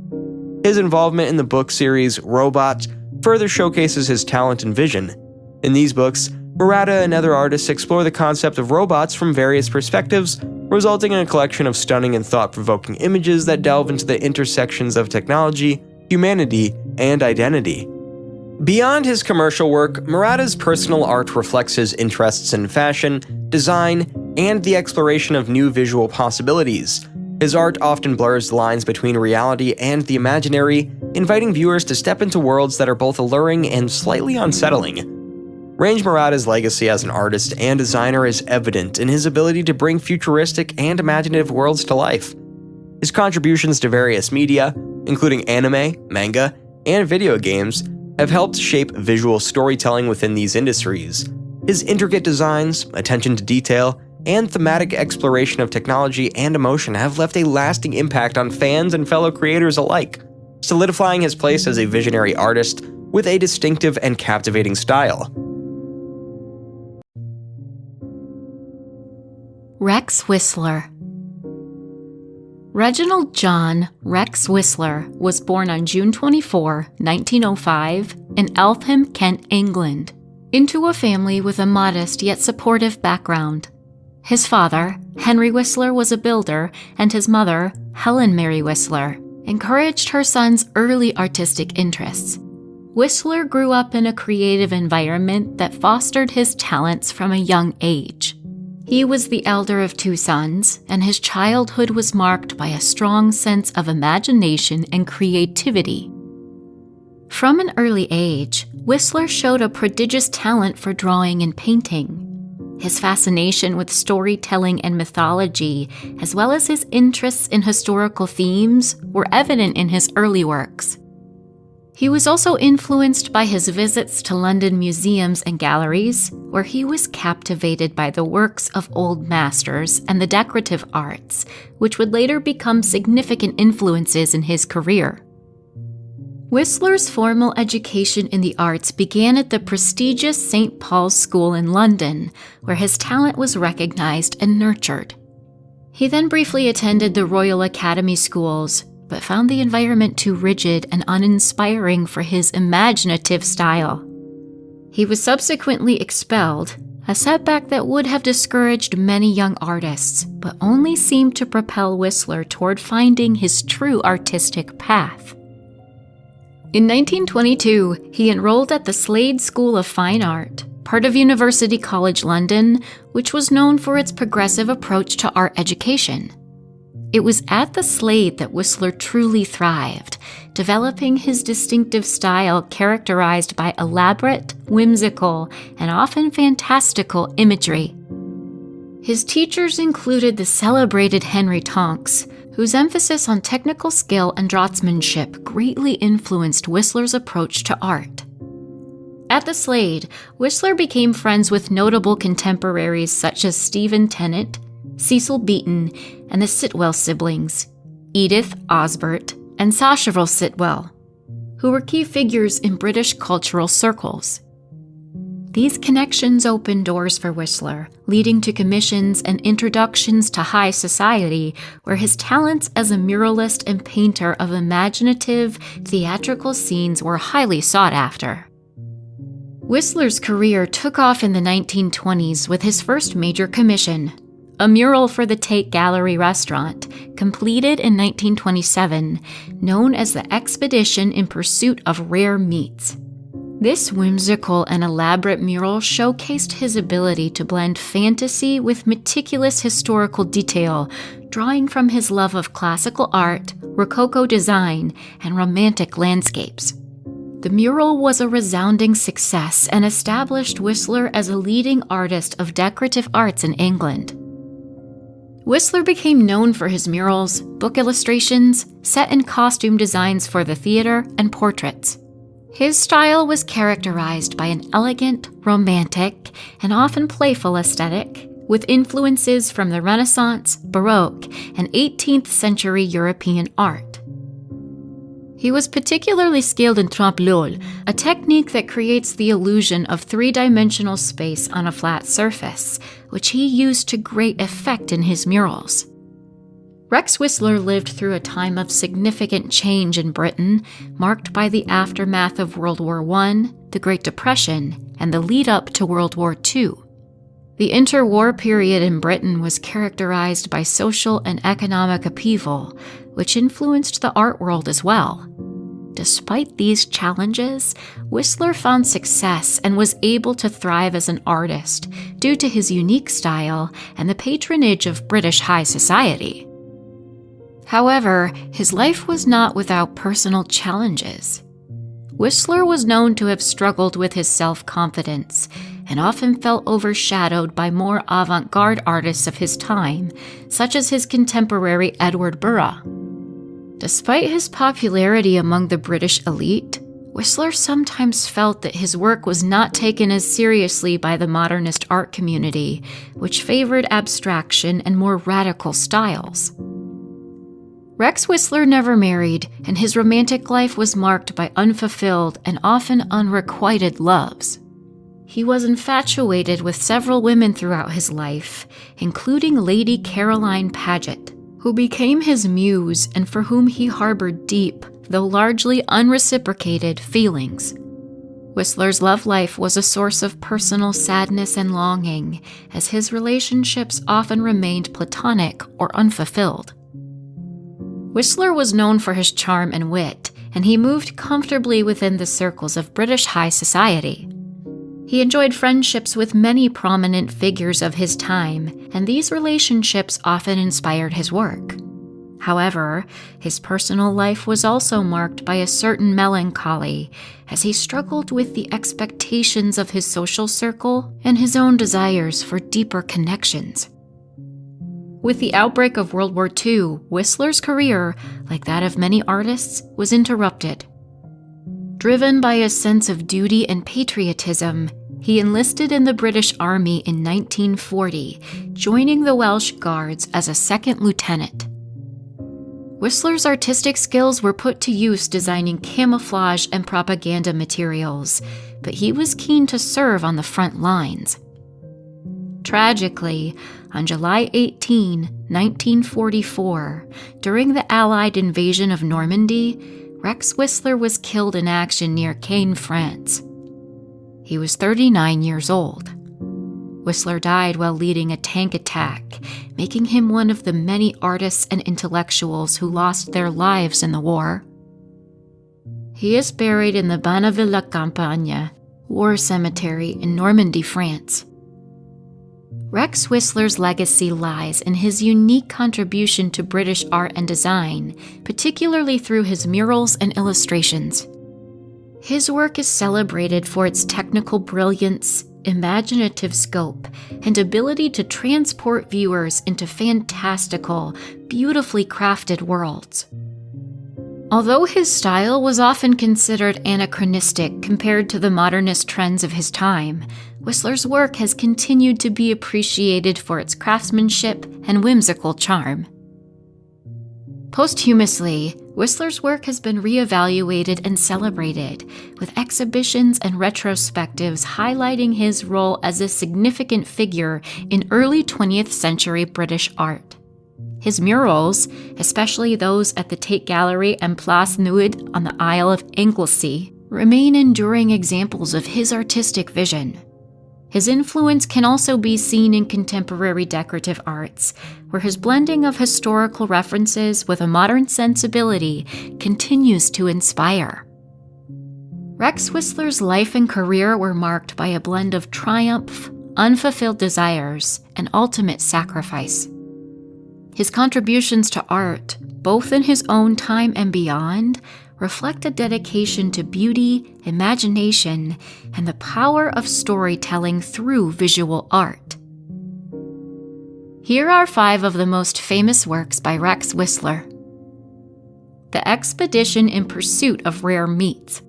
His involvement in the book series Robot further showcases his talent and vision. In these books, Murata and other artists explore the concept of robots from various perspectives, resulting in a collection of stunning and thought-provoking images that delve into the intersections of technology, humanity, and identity. Beyond his commercial work, Murata's personal art reflects his interests in fashion, design, and the exploration of new visual possibilities. His art often blurs the lines between reality and the imaginary, inviting viewers to step into worlds that are both alluring and slightly unsettling. Range Murata's legacy as an artist and designer is evident in his ability to bring futuristic and imaginative worlds to life. His contributions to various media, including anime, manga, and video games, have helped shape visual storytelling within these industries. His intricate designs, attention to detail, and thematic exploration of technology and emotion have left a lasting impact on fans and fellow creators alike, solidifying his place as a visionary artist with a distinctive and captivating style. Rex Whistler. Reginald John Rex Whistler was born on June 24, 1905, in Eltham, Kent, England, into a family with a modest yet supportive background. His father, Henry Whistler, was a builder, and his mother, Helen Mary Whistler, encouraged her son's early artistic interests. Whistler grew up in a creative environment that fostered his talents from a young age. He was the elder of two sons, and his childhood was marked by a strong sense of imagination and creativity. From an early age, Whistler showed a prodigious talent for drawing and painting. His fascination with storytelling and mythology, as well as his interests in historical themes, were evident in his early works. He was also influenced by his visits to London museums and galleries, where he was captivated by the works of old masters and the decorative arts, which would later become significant influences in his career. Whistler's formal education in the arts began at the prestigious St. Paul's School in London, where his talent was recognized and nurtured. He then briefly attended the Royal Academy schools, but found the environment too rigid and uninspiring for his imaginative style. He was subsequently expelled, a setback that would have discouraged many young artists, but only seemed to propel Whistler toward finding his true artistic path. In 1922, he enrolled at the Slade School of Fine Art, part of University College London, which was known for its progressive approach to art education. It was at the Slade that Whistler truly thrived, developing his distinctive style characterized by elaborate, whimsical, and often fantastical imagery. His teachers included the celebrated Henry Tonks, whose emphasis on technical skill and draftsmanship greatly influenced Whistler's approach to art. At the Slade, Whistler became friends with notable contemporaries such as Stephen Tennant, Cecil Beaton, and the Sitwell siblings, Edith Osbert and Sacheverell Sitwell, who were key figures in British cultural circles. These connections opened doors for Whistler, leading to commissions and introductions to high society, where his talents as a muralist and painter of imaginative, theatrical scenes were highly sought after. Whistler's career took off in the 1920s with his first major commission, a mural for the Tate Gallery restaurant, completed in 1927, known as the Expedition in Pursuit of Rare Meats. This whimsical and elaborate mural showcased his ability to blend fantasy with meticulous historical detail, drawing from his love of classical art, Rococo design, and romantic landscapes. The mural was a resounding success and established Whistler as a leading artist of decorative arts in England. Whistler became known for his murals, book illustrations, set and costume designs for the theater, and portraits. His style was characterized by an elegant, romantic, and often playful aesthetic, with influences from the Renaissance, Baroque, and 18th century European art. He was particularly skilled in trompe-l'œil, a technique that creates the illusion of three-dimensional space on a flat surface, which he used to great effect in his murals. Rex Whistler lived through a time of significant change in Britain, marked by the aftermath of World War I, the Great Depression, and the lead-up to World War II. The interwar period in Britain was characterized by social and economic upheaval, which influenced the art world as well. Despite these challenges, Whistler found success and was able to thrive as an artist due to his unique style and the patronage of British high society. However, his life was not without personal challenges. Whistler was known to have struggled with his self-confidence and often felt overshadowed by more avant-garde artists of his time, such as his contemporary Edward Burrough. Despite his popularity among the British elite, Whistler sometimes felt that his work was not taken as seriously by the modernist art community, which favored abstraction and more radical styles. Rex Whistler never married, and his romantic life was marked by unfulfilled and often unrequited loves. He was infatuated with several women throughout his life, including Lady Caroline Paget, who became his muse and for whom he harbored deep, though largely unreciprocated, feelings. Whistler's love life was a source of personal sadness and longing, as his relationships often remained platonic or unfulfilled. Whistler was known for his charm and wit, and he moved comfortably within the circles of British high society. He enjoyed friendships with many prominent figures of his time, and these relationships often inspired his work. However, his personal life was also marked by a certain melancholy, as he struggled with the expectations of his social circle and his own desires for deeper connections. With the outbreak of World War II, Whistler's career, like that of many artists, was interrupted. Driven by a sense of duty and patriotism, he enlisted in the British Army in 1940, joining the Welsh Guards as a second lieutenant. Whistler's artistic skills were put to use designing camouflage and propaganda materials, but he was keen to serve on the front lines. Tragically, on July 18, 1944, during the Allied invasion of Normandy, Rex Whistler was killed in action near Caen, France. He was 39 years old. Whistler died while leading a tank attack, making him one of the many artists and intellectuals who lost their lives in the war. He is buried in the Banneville-la-Campagne war cemetery in Normandy, France. Rex Whistler's legacy lies in his unique contribution to British art and design, particularly through his murals and illustrations. His work is celebrated for its technical brilliance, imaginative scope, and ability to transport viewers into fantastical, beautifully crafted worlds. Although his style was often considered anachronistic compared to the modernist trends of his time, Whistler's work has continued to be appreciated for its craftsmanship and whimsical charm. Posthumously, Whistler's work has been reevaluated and celebrated, with exhibitions and retrospectives highlighting his role as a significant figure in early 20th century British art. His murals, especially those at the Tate Gallery and Place Nude on the Isle of Anglesey, remain enduring examples of his artistic vision. His influence can also be seen in contemporary decorative arts, where his blending of historical references with a modern sensibility continues to inspire. Rex Whistler's life and career were marked by a blend of triumph, unfulfilled desires, and ultimate sacrifice. His contributions to art, both in his own time and beyond, reflect a dedication to beauty, imagination, and the power of storytelling through visual art. Here are 5 of the most famous works by Rex Whistler. The Expedition in Pursuit of Rare Meats.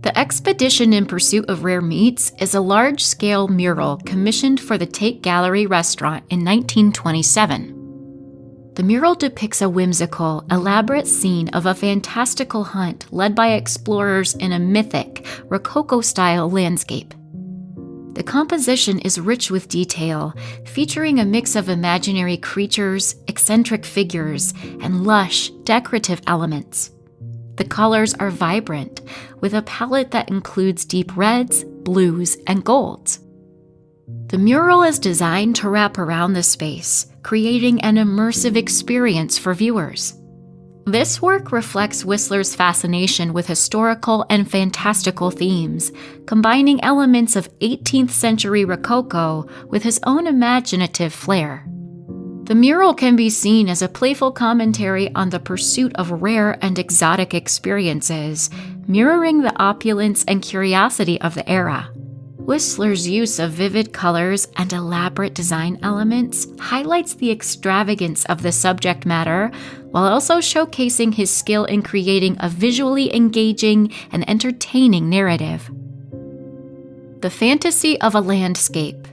The Expedition in Pursuit of Rare Meats is a large-scale mural commissioned for the Tate Gallery restaurant in 1927. The mural depicts a whimsical, elaborate scene of a fantastical hunt led by explorers in a mythic, Rococo-style landscape. The composition is rich with detail, featuring a mix of imaginary creatures, eccentric figures, and lush, decorative elements. The colors are vibrant, with a palette that includes deep reds, blues, and golds. The mural is designed to wrap around the space, creating an immersive experience for viewers. This work reflects Whistler's fascination with historical and fantastical themes, combining elements of 18th century Rococo with his own imaginative flair. The mural can be seen as a playful commentary on the pursuit of rare and exotic experiences, mirroring the opulence and curiosity of the era. Whistler's use of vivid colors and elaborate design elements highlights the extravagance of the subject matter, while also showcasing his skill in creating a visually engaging and entertaining narrative. The Fantasy of a Landscape.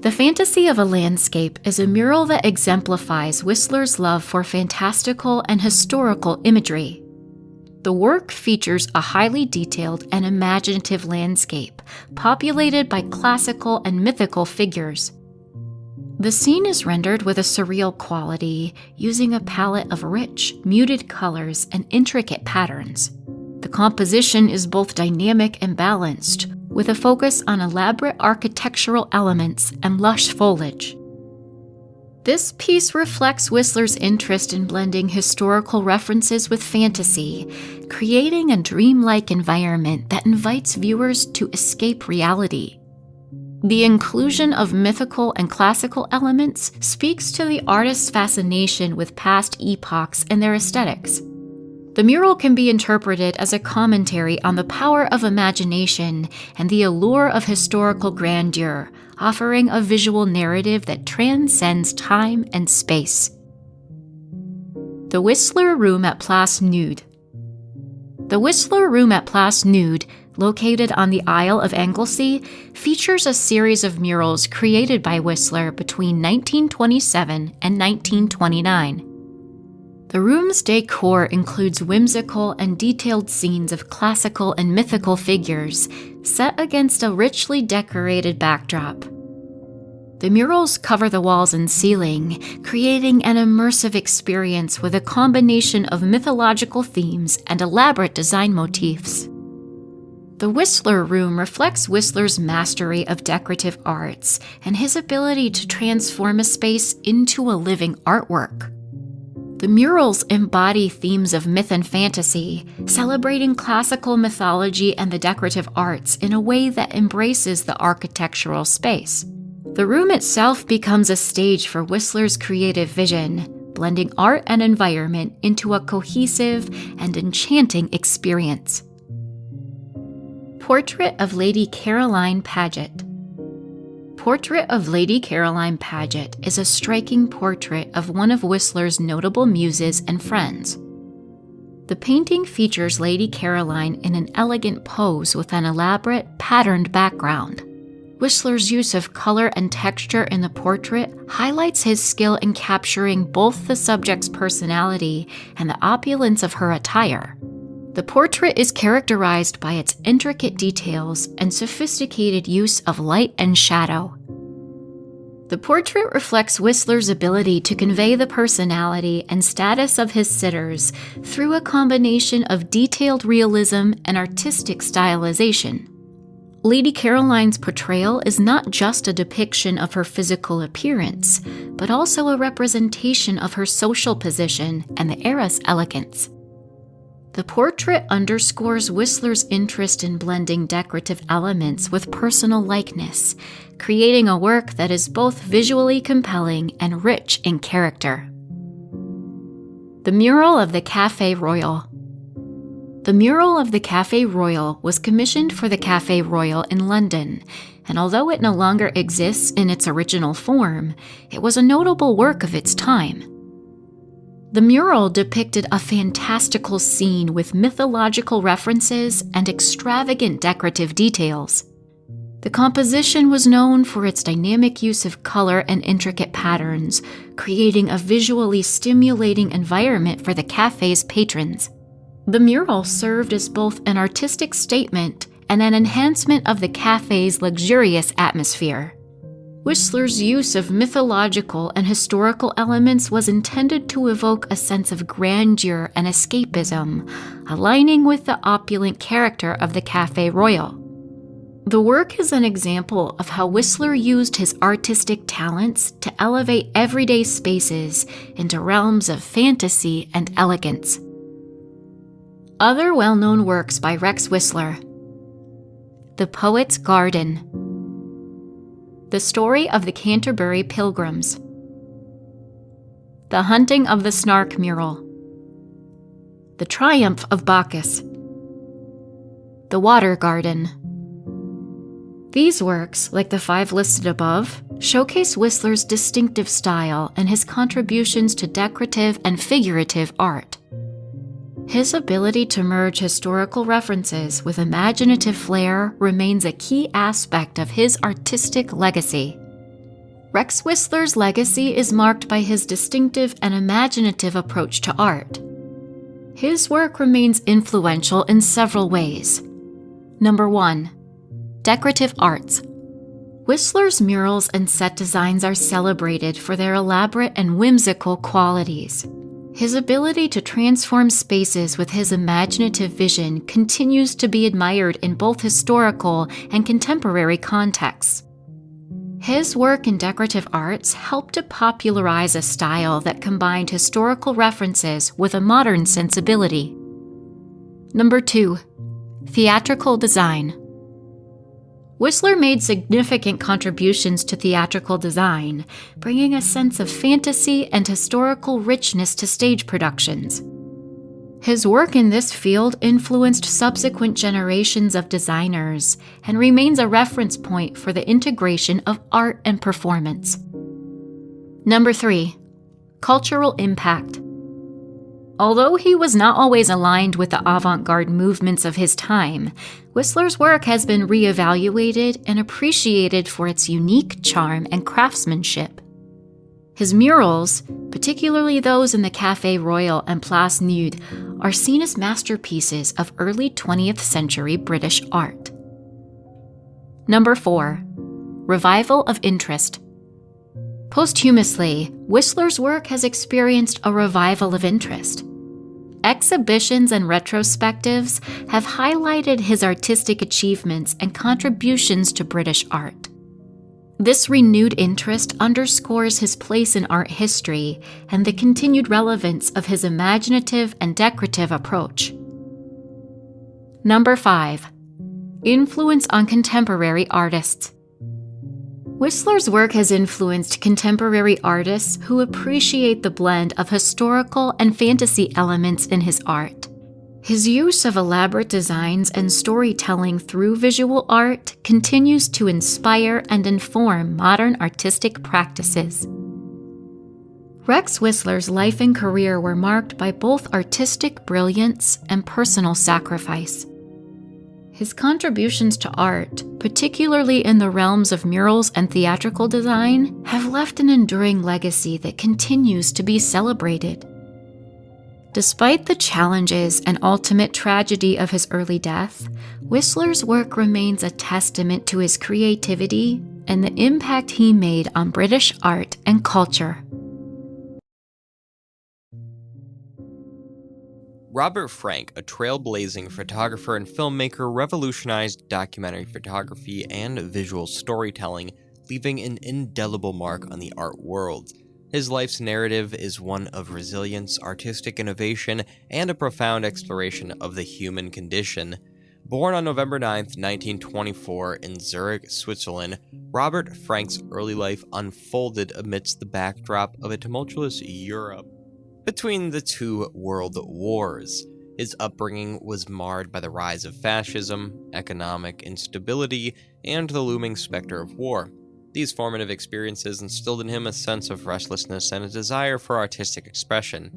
The Fantasy of a Landscape is a mural that exemplifies Whistler's love for fantastical and historical imagery. The work features a highly detailed and imaginative landscape, populated by classical and mythical figures. The scene is rendered with a surreal quality, using a palette of rich, muted colors and intricate patterns. The composition is both dynamic and balanced, with a focus on elaborate architectural elements and lush foliage. This piece reflects Whistler's interest in blending historical references with fantasy, creating a dreamlike environment that invites viewers to escape reality. The inclusion of mythical and classical elements speaks to the artist's fascination with past epochs and their aesthetics. The mural can be interpreted as a commentary on the power of imagination and the allure of historical grandeur, offering a visual narrative that transcends time and space. The Whistler Room at Place Nude. The Whistler Room at Place Nude, located on the Isle of Anglesey, features a series of murals created by Whistler between 1927 and 1929. The room's decor includes whimsical and detailed scenes of classical and mythical figures, set against a richly decorated backdrop. The murals cover the walls and ceiling, creating an immersive experience with a combination of mythological themes and elaborate design motifs. The Whistler Room reflects Whistler's mastery of decorative arts and his ability to transform a space into a living artwork. The murals embody themes of myth and fantasy, celebrating classical mythology and the decorative arts in a way that embraces the architectural space. The room itself becomes a stage for Whistler's creative vision, blending art and environment into a cohesive and enchanting experience. Portrait of Lady Caroline Paget. Portrait of Lady Caroline Paget is a striking portrait of one of Whistler's notable muses and friends. The painting features Lady Caroline in an elegant pose with an elaborate, patterned background. Whistler's use of color and texture in the portrait highlights his skill in capturing both the subject's personality and the opulence of her attire. The portrait is characterized by its intricate details and sophisticated use of light and shadow. The portrait reflects Whistler's ability to convey the personality and status of his sitters through a combination of detailed realism and artistic stylization. Lady Caroline's portrayal is not just a depiction of her physical appearance, but also a representation of her social position and the era's elegance. The portrait underscores Whistler's interest in blending decorative elements with personal likeness, creating a work that is both visually compelling and rich in character. The Mural of the Café Royal. The Mural of the Café Royal was commissioned for the Café Royal in London, and although it no longer exists in its original form, it was a notable work of its time. The mural depicted a fantastical scene with mythological references and extravagant decorative details. The composition was known for its dynamic use of color and intricate patterns, creating a visually stimulating environment for the cafe's patrons. The mural served as both an artistic statement and an enhancement of the cafe's luxurious atmosphere. Whistler's use of mythological and historical elements was intended to evoke a sense of grandeur and escapism, aligning with the opulent character of the Café Royal. The work is an example of how Whistler used his artistic talents to elevate everyday spaces into realms of fantasy and elegance. Other well-known works by Rex Whistler: The Poet's Garden, The Story of the Canterbury Pilgrims, The Hunting of the Snark Mural, The Triumph of Bacchus, The Water Garden. These works, like the 5 listed above, showcase Whistler's distinctive style and his contributions to decorative and figurative art. His ability to merge historical references with imaginative flair remains a key aspect of his artistic legacy. Rex Whistler's legacy is marked by his distinctive and imaginative approach to art. His work remains influential in several ways. Number 1. Decorative arts. Whistler's murals and set designs are celebrated for their elaborate and whimsical qualities. His ability to transform spaces with his imaginative vision continues to be admired in both historical and contemporary contexts. His work in decorative arts helped to popularize a style that combined historical references with a modern sensibility. Number 2. Theatrical design. Whistler made significant contributions to theatrical design, bringing a sense of fantasy and historical richness to stage productions. His work in this field influenced subsequent generations of designers and remains a reference point for the integration of art and performance. Number 3. Cultural impact. Although he was not always aligned with the avant-garde movements of his time, Whistler's work has been re-evaluated and appreciated for its unique charm and craftsmanship. His murals, particularly those in the Café Royal and Place Nude, are seen as masterpieces of early 20th century British art. Number 4. Revival of interest. Posthumously, Whistler's work has experienced a revival of interest. Exhibitions and retrospectives have highlighted his artistic achievements and contributions to British art. This renewed interest underscores his place in art history and the continued relevance of his imaginative and decorative approach. Number 5. Influence on contemporary artists. Whistler's work has influenced contemporary artists who appreciate the blend of historical and fantasy elements in his art. His use of elaborate designs and storytelling through visual art continues to inspire and inform modern artistic practices. Rex Whistler's life and career were marked by both artistic brilliance and personal sacrifice. His contributions to art, particularly in the realms of murals and theatrical design, have left an enduring legacy that continues to be celebrated. Despite the challenges and ultimate tragedy of his early death, Whistler's work remains a testament to his creativity and the impact he made on British art and culture. Robert Frank, a trailblazing photographer and filmmaker, revolutionized documentary photography and visual storytelling, leaving an indelible mark on the art world. His life's narrative is one of resilience, artistic innovation, and a profound exploration of the human condition. Born on November 9, 1924 in Zurich, Switzerland, Robert Frank's early life unfolded amidst the backdrop of a tumultuous Europe between the two world wars. His upbringing was marred by the rise of fascism, economic instability, and the looming specter of war. These formative experiences instilled in him a sense of restlessness and a desire for artistic expression.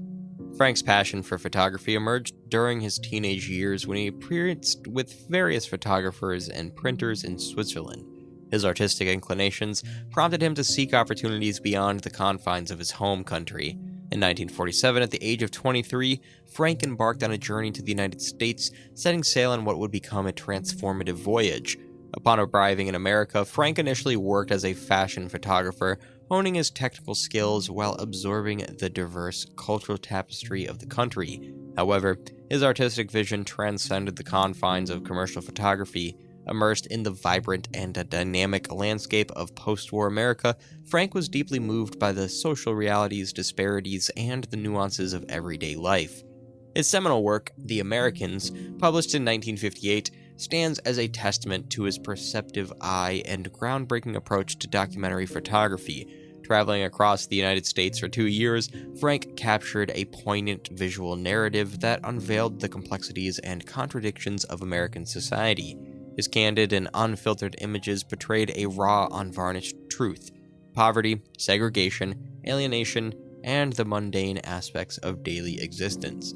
Frank's passion for photography emerged during his teenage years when he appeared with various photographers and printers in Switzerland. His artistic inclinations prompted him to seek opportunities beyond the confines of his home country. In 1947, at the age of 23, Frank embarked on a journey to the United States, setting sail on what would become a transformative voyage. Upon arriving in America, Frank initially worked as a fashion photographer, honing his technical skills while absorbing the diverse cultural tapestry of the country. However, his artistic vision transcended the confines of commercial photography. Immersed in the vibrant and dynamic landscape of post-war America, Frank was deeply moved by the social realities, disparities, and the nuances of everyday life. His seminal work, The Americans, published in 1958, stands as a testament to his perceptive eye and groundbreaking approach to documentary photography. Traveling across the United States for 2 years, Frank captured a poignant visual narrative that unveiled the complexities and contradictions of American society. His candid and unfiltered images portrayed a raw, unvarnished truth: poverty, segregation, alienation, and the mundane aspects of daily existence.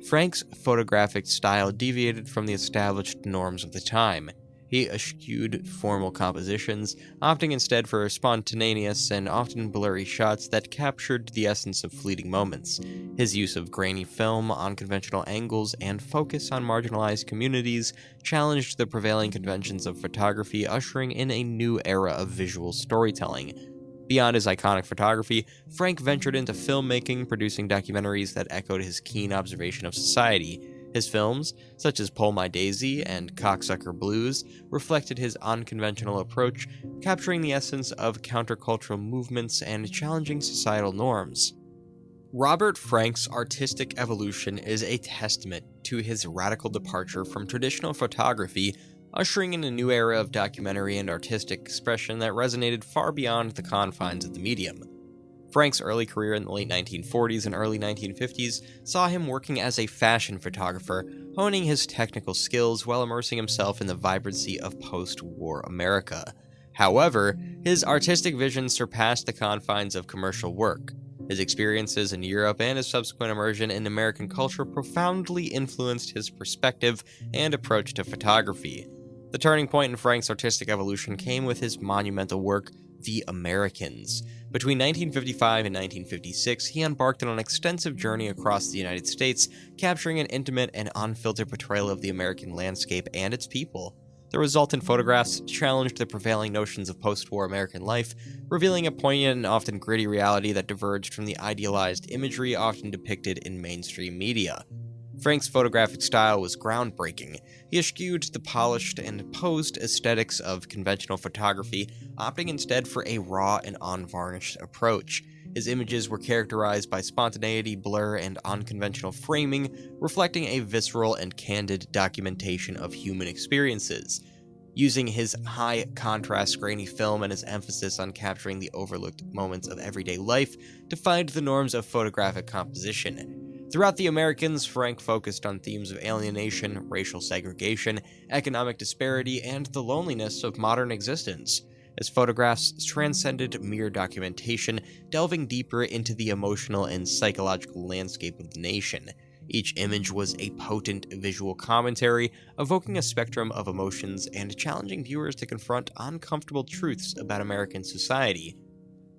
Frank's photographic style deviated from the established norms of the time. He eschewed formal compositions, opting instead for spontaneous and often blurry shots that captured the essence of fleeting moments. His use of grainy film, unconventional angles, and focus on marginalized communities challenged the prevailing conventions of photography, ushering in a new era of visual storytelling. Beyond his iconic photography, Frank ventured into filmmaking, producing documentaries that echoed his keen observation of society. His films, such as Pull My Daisy and Cocksucker Blues, reflected his unconventional approach, capturing the essence of countercultural movements and challenging societal norms. Robert Frank's artistic evolution is a testament to his radical departure from traditional photography, ushering in a new era of documentary and artistic expression that resonated far beyond the confines of the medium. Frank's early career in the late 1940s and early 1950s saw him working as a fashion photographer, honing his technical skills while immersing himself in the vibrancy of post-war America. However, his artistic vision surpassed the confines of commercial work. His experiences in Europe and his subsequent immersion in American culture profoundly influenced his perspective and approach to photography. The turning point in Frank's artistic evolution came with his monumental work, The Americans. Between 1955 and 1956, he embarked on an extensive journey across the United States, capturing an intimate and unfiltered portrayal of the American landscape and its people. The resultant photographs challenged the prevailing notions of post-war American life, revealing a poignant and often gritty reality that diverged from the idealized imagery often depicted in mainstream media. Frank's photographic style was groundbreaking. He eschewed the polished and posed aesthetics of conventional photography, opting instead for a raw and unvarnished approach. His images were characterized by spontaneity, blur, and unconventional framing, reflecting a visceral and candid documentation of human experiences. Using his high-contrast grainy film and his emphasis on capturing the overlooked moments of everyday life defined the norms of photographic composition. Throughout The Americans, Frank focused on themes of alienation, racial segregation, economic disparity, and the loneliness of modern existence. His photographs transcended mere documentation, delving deeper into the emotional and psychological landscape of the nation. Each image was a potent visual commentary, evoking a spectrum of emotions and challenging viewers to confront uncomfortable truths about American society.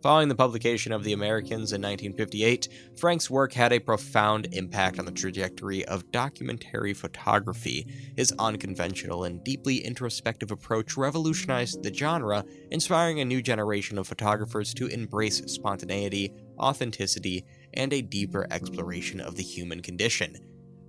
Following the publication of The Americans in 1958, Frank's work had a profound impact on the trajectory of documentary photography. His unconventional and deeply introspective approach revolutionized the genre, inspiring a new generation of photographers to embrace spontaneity, authenticity, and a deeper exploration of the human condition.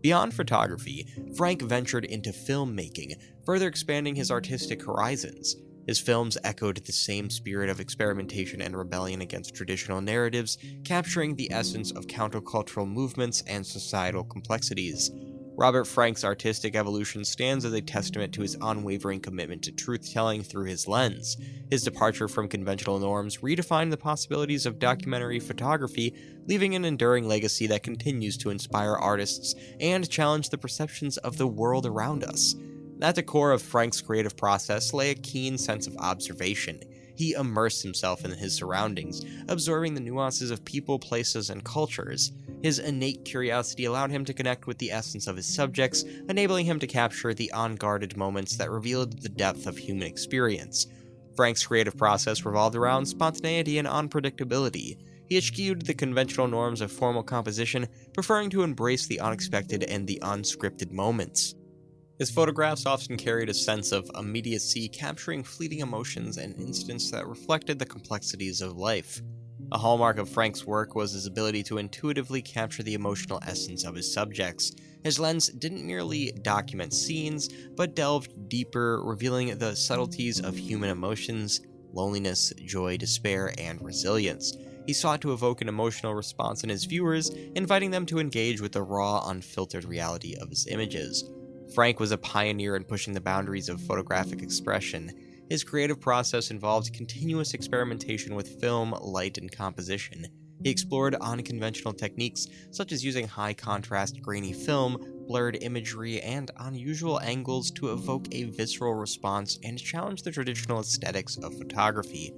Beyond photography, Frank ventured into filmmaking, further expanding his artistic horizons. His films echoed the same spirit of experimentation and rebellion against traditional narratives, capturing the essence of countercultural movements and societal complexities. Robert Frank's artistic evolution stands as a testament to his unwavering commitment to truth-telling through his lens. His departure from conventional norms redefined the possibilities of documentary photography, leaving an enduring legacy that continues to inspire artists and challenge the perceptions of the world around us. At the core of Frank's creative process lay a keen sense of observation. He immersed himself in his surroundings, absorbing the nuances of people, places, and cultures. His innate curiosity allowed him to connect with the essence of his subjects, enabling him to capture the unguarded moments that revealed the depth of human experience. Frank's creative process revolved around spontaneity and unpredictability. He eschewed the conventional norms of formal composition, preferring to embrace the unexpected and the unscripted moments. His photographs often carried a sense of immediacy, capturing fleeting emotions and incidents that reflected the complexities of life. A hallmark of Frank's work was his ability to intuitively capture the emotional essence of his subjects. His lens didn't merely document scenes, but delved deeper, revealing the subtleties of human emotions, loneliness, joy, despair, and resilience. He sought to evoke an emotional response in his viewers, inviting them to engage with the raw, unfiltered reality of his images. Frank was a pioneer in pushing the boundaries of photographic expression. His creative process involved continuous experimentation with film, light, and composition. He explored unconventional techniques, such as using high-contrast grainy film, blurred imagery, and unusual angles to evoke a visceral response and challenge the traditional aesthetics of photography.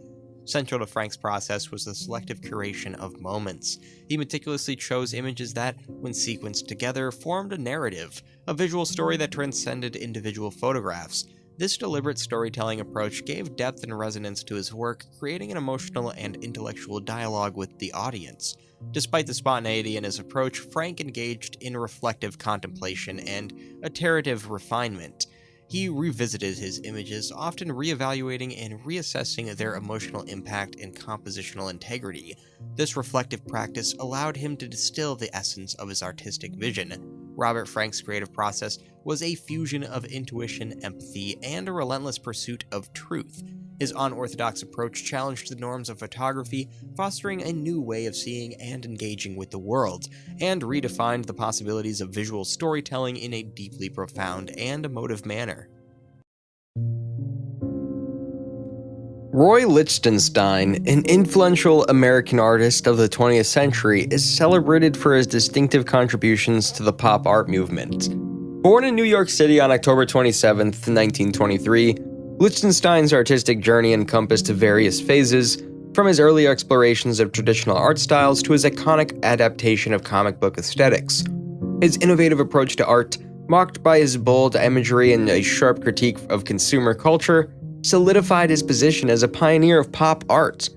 Central to Frank's process was the selective curation of moments. He meticulously chose images that, when sequenced together, formed a narrative, a visual story that transcended individual photographs. This deliberate storytelling approach gave depth and resonance to his work, creating an emotional and intellectual dialogue with the audience. Despite the spontaneity in his approach, Frank engaged in reflective contemplation and iterative refinement. He revisited his images, often reevaluating and reassessing their emotional impact and compositional integrity. This reflective practice allowed him to distill the essence of his artistic vision. Robert Frank's creative process was a fusion of intuition, empathy, and a relentless pursuit of truth. His unorthodox approach challenged the norms of photography, fostering a new way of seeing and engaging with the world, and redefined the possibilities of visual storytelling in a deeply profound and emotive manner. Roy Lichtenstein, an influential American artist of the 20th century, is celebrated for his distinctive contributions to the pop art movement. Born in New York City on October 27, 1923, Lichtenstein's artistic journey encompassed various phases, from his early explorations of traditional art styles to his iconic adaptation of comic book aesthetics. His innovative approach to art, marked by his bold imagery and a sharp critique of consumer culture, solidified his position as a pioneer of pop art.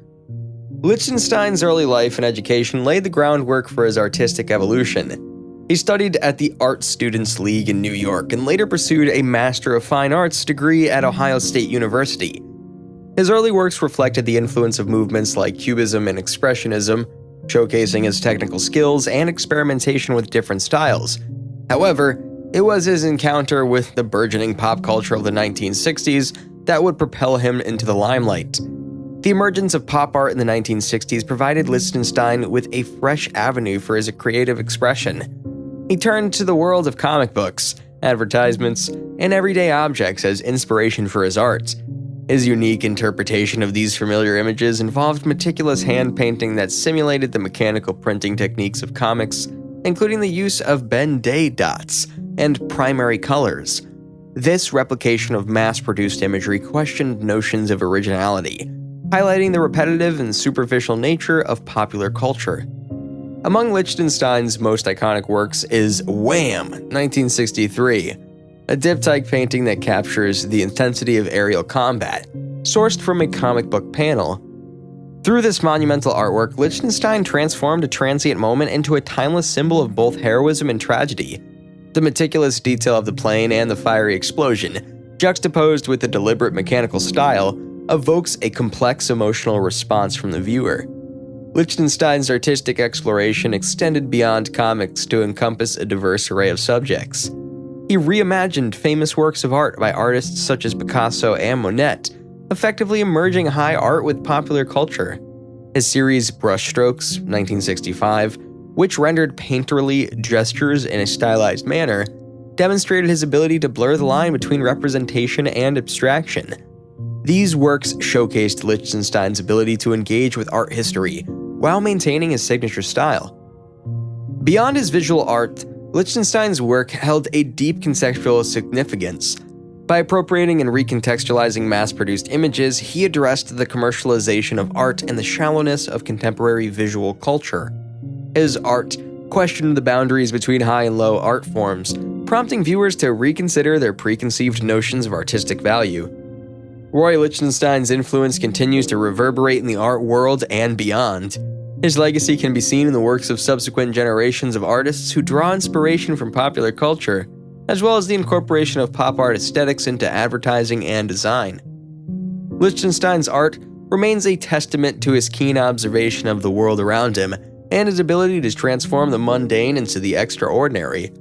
Lichtenstein's early life and education laid the groundwork for his artistic evolution. He studied at the Art Students League in New York and later pursued a Master of Fine Arts degree at Ohio State University. His early works reflected the influence of movements like Cubism and Expressionism, showcasing his technical skills and experimentation with different styles. However, it was his encounter with the burgeoning pop culture of the 1960s that would propel him into the limelight. The emergence of pop art in the 1960s provided Lichtenstein with a fresh avenue for his creative expression. He turned to the world of comic books, advertisements, and everyday objects as inspiration for his art. His unique interpretation of these familiar images involved meticulous hand painting that simulated the mechanical printing techniques of comics, including the use of Ben-Day dots and primary colors. This replication of mass-produced imagery questioned notions of originality, highlighting the repetitive and superficial nature of popular culture. Among Lichtenstein's most iconic works is Wham! 1963, a diptych painting that captures the intensity of aerial combat, sourced from a comic book panel. Through this monumental artwork, Lichtenstein transformed a transient moment into a timeless symbol of both heroism and tragedy. The meticulous detail of the plane and the fiery explosion, juxtaposed with the deliberate mechanical style, evokes a complex emotional response from the viewer. Lichtenstein's artistic exploration extended beyond comics to encompass a diverse array of subjects. He reimagined famous works of art by artists such as Picasso and Monet, effectively merging high art with popular culture. His series Brushstrokes, 1965, which rendered painterly gestures in a stylized manner, demonstrated his ability to blur the line between representation and abstraction. These works showcased Lichtenstein's ability to engage with art history while maintaining his signature style. Beyond his visual art, Lichtenstein's work held a deep conceptual significance. By appropriating and recontextualizing mass-produced images, he addressed the commercialization of art and the shallowness of contemporary visual culture. His art questioned the boundaries between high and low art forms, prompting viewers to reconsider their preconceived notions of artistic value. Roy Lichtenstein's influence continues to reverberate in the art world and beyond. His legacy can be seen in the works of subsequent generations of artists who draw inspiration from popular culture, as well as the incorporation of pop art aesthetics into advertising and design. Lichtenstein's art remains a testament to his keen observation of the world around him and his ability to transform the mundane into the extraordinary.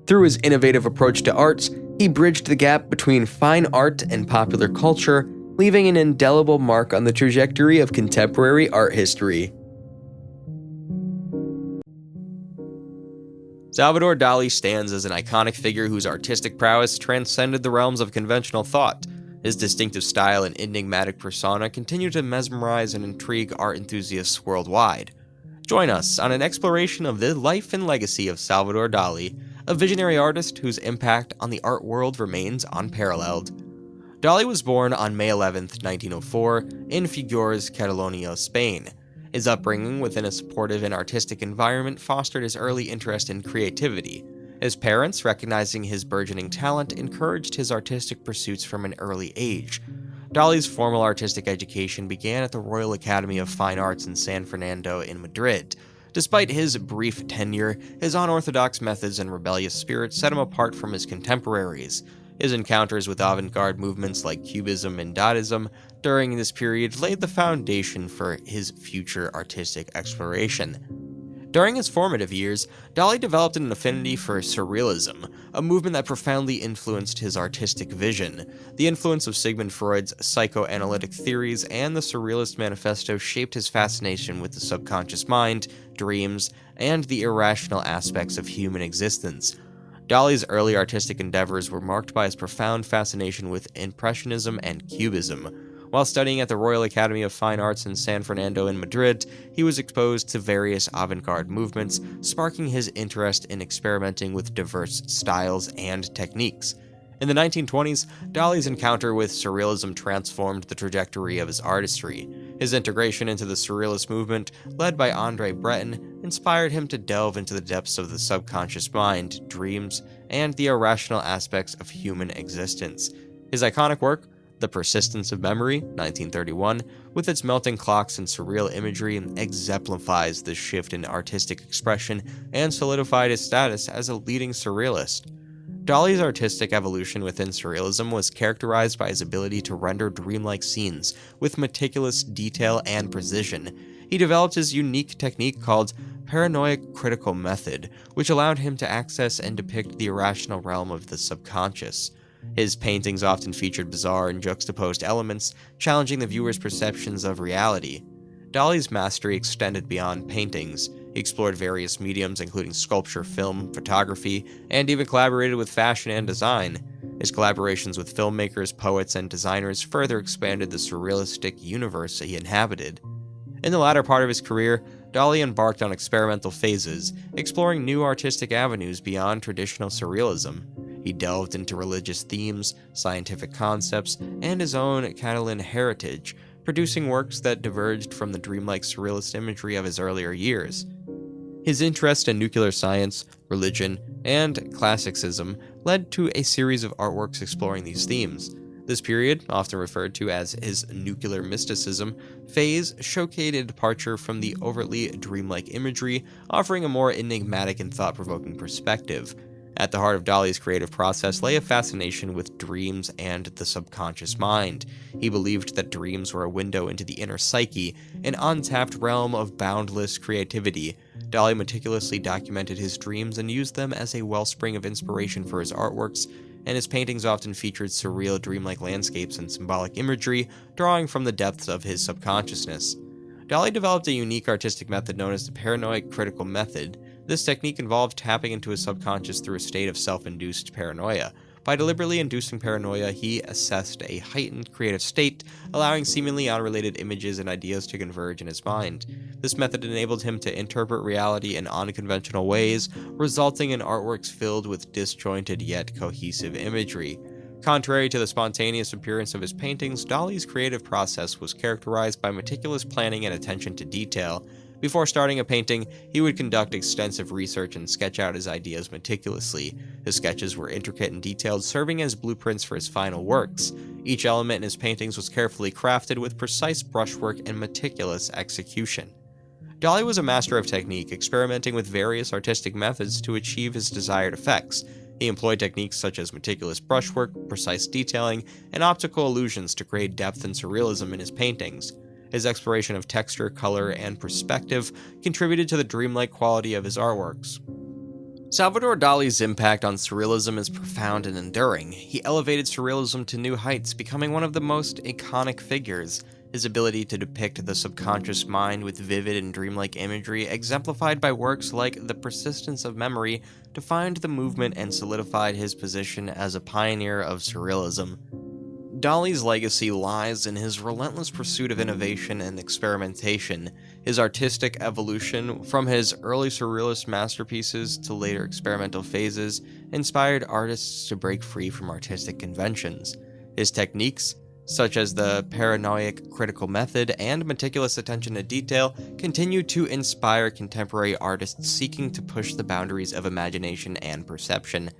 Through his innovative approach to arts, he bridged the gap between fine art and popular culture, leaving an indelible mark on the trajectory of contemporary art history. Salvador Dali stands as an iconic figure whose artistic prowess transcended the realms of conventional thought. His distinctive style and enigmatic persona continue to mesmerize and intrigue art enthusiasts worldwide. Join us on an exploration of the life and legacy of Salvador Dali, a visionary artist whose impact on the art world remains unparalleled. Dali was born on May 11, 1904, in Figueres, Catalonia, Spain. His upbringing within a supportive and artistic environment fostered his early interest in creativity. His parents, recognizing his burgeoning talent, encouraged his artistic pursuits from an early age. Dali's formal artistic education began at the Royal Academy of Fine Arts in San Fernando in Madrid. Despite his brief tenure, his unorthodox methods and rebellious spirit set him apart from his contemporaries. His encounters with avant-garde movements like Cubism and Dadaism during this period laid the foundation for his future artistic exploration. During his formative years, Dali developed an affinity for Surrealism, a movement that profoundly influenced his artistic vision. The influence of Sigmund Freud's psychoanalytic theories and the Surrealist Manifesto shaped his fascination with the subconscious mind, dreams, and the irrational aspects of human existence. Dali's early artistic endeavors were marked by his profound fascination with Impressionism and Cubism. While studying at the Royal Academy of Fine Arts in San Fernando in Madrid, he was exposed to various avant-garde movements, sparking his interest in experimenting with diverse styles and techniques. In the 1920s, Dali's encounter with Surrealism transformed the trajectory of his artistry. His integration into the Surrealist movement, led by André Breton, inspired him to delve into the depths of the subconscious mind, dreams, and the irrational aspects of human existence. His iconic work, The Persistence of Memory, 1931, with its melting clocks and surreal imagery, exemplifies this shift in artistic expression and solidified his status as a leading surrealist. Dali's artistic evolution within Surrealism was characterized by his ability to render dreamlike scenes with meticulous detail and precision. He developed his unique technique called paranoid critical method, which allowed him to access and depict the irrational realm of the subconscious. His paintings often featured bizarre and juxtaposed elements, challenging the viewer's perceptions of reality. Dali's mastery extended beyond paintings. He explored various mediums including sculpture, film, photography, and even collaborated with fashion and design. His collaborations with filmmakers, poets, and designers further expanded the surrealistic universe he inhabited. In the latter part of his career, Dali embarked on experimental phases, exploring new artistic avenues beyond traditional surrealism. He delved into religious themes, scientific concepts, and his own Catalan heritage, producing works that diverged from the dreamlike surrealist imagery of his earlier years. His interest in nuclear science, religion, and classicism led to a series of artworks exploring these themes. This period, often referred to as his nuclear mysticism phase, showcased a departure from the overtly dreamlike imagery, offering a more enigmatic and thought-provoking perspective. At the heart of Dali's creative process lay a fascination with dreams and the subconscious mind. He believed that dreams were a window into the inner psyche, an untapped realm of boundless creativity. Dali meticulously documented his dreams and used them as a wellspring of inspiration for his artworks, and his paintings often featured surreal, dreamlike landscapes and symbolic imagery, drawing from the depths of his subconsciousness. Dali developed a unique artistic method known as the paranoid critical method. This technique involved tapping into his subconscious through a state of self-induced paranoia. By deliberately inducing paranoia, he assessed a heightened creative state, allowing seemingly unrelated images and ideas to converge in his mind. This method enabled him to interpret reality in unconventional ways, resulting in artworks filled with disjointed yet cohesive imagery. Contrary to the spontaneous appearance of his paintings, Dali's creative process was characterized by meticulous planning and attention to detail. Before starting a painting, he would conduct extensive research and sketch out his ideas meticulously. His sketches were intricate and detailed, serving as blueprints for his final works. Each element in his paintings was carefully crafted with precise brushwork and meticulous execution. Dali was a master of technique, experimenting with various artistic methods to achieve his desired effects. He employed techniques such as meticulous brushwork, precise detailing, and optical illusions to create depth and surrealism in his paintings. His exploration of texture, color, and perspective contributed to the dreamlike quality of his artworks. Salvador Dali's impact on surrealism is profound and enduring. He elevated surrealism to new heights, becoming one of the most iconic figures. His ability to depict the subconscious mind with vivid and dreamlike imagery, exemplified by works like The Persistence of Memory, defined the movement and solidified his position as a pioneer of surrealism. Dali's legacy lies in his relentless pursuit of innovation and experimentation. His artistic evolution, from his early surrealist masterpieces to later experimental phases, inspired artists to break free from artistic conventions. His techniques, such as the paranoid critical method and meticulous attention to detail, continue to inspire contemporary artists seeking to push the boundaries of imagination and perception.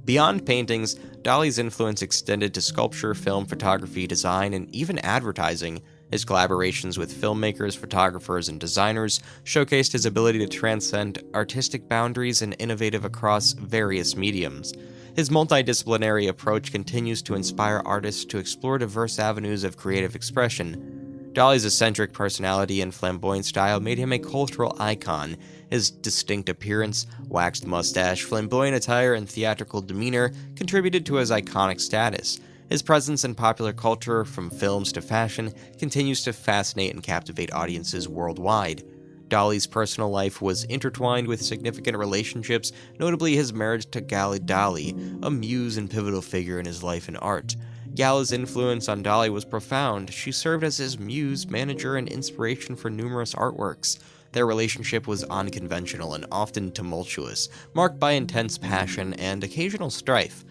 Beyond paintings, Dali's influence extended to sculpture, film, photography, design, and even advertising. His collaborations with filmmakers, photographers, and designers showcased his ability to transcend artistic boundaries and innovative across various mediums. His multidisciplinary approach continues to inspire artists to explore diverse avenues of creative expression. Dali's eccentric personality and flamboyant style made him a cultural icon. His distinct appearance, waxed mustache, flamboyant attire, and theatrical demeanor contributed to his iconic status. His presence in popular culture, from films to fashion, continues to fascinate and captivate audiences worldwide. Dali's personal life was intertwined with significant relationships, notably his marriage to Gala Dali, a muse and pivotal figure in his life and art. Gala's influence on Dali was profound. She served as his muse, manager, and inspiration for numerous artworks. Their relationship was unconventional and often tumultuous, marked by intense passion and occasional strife.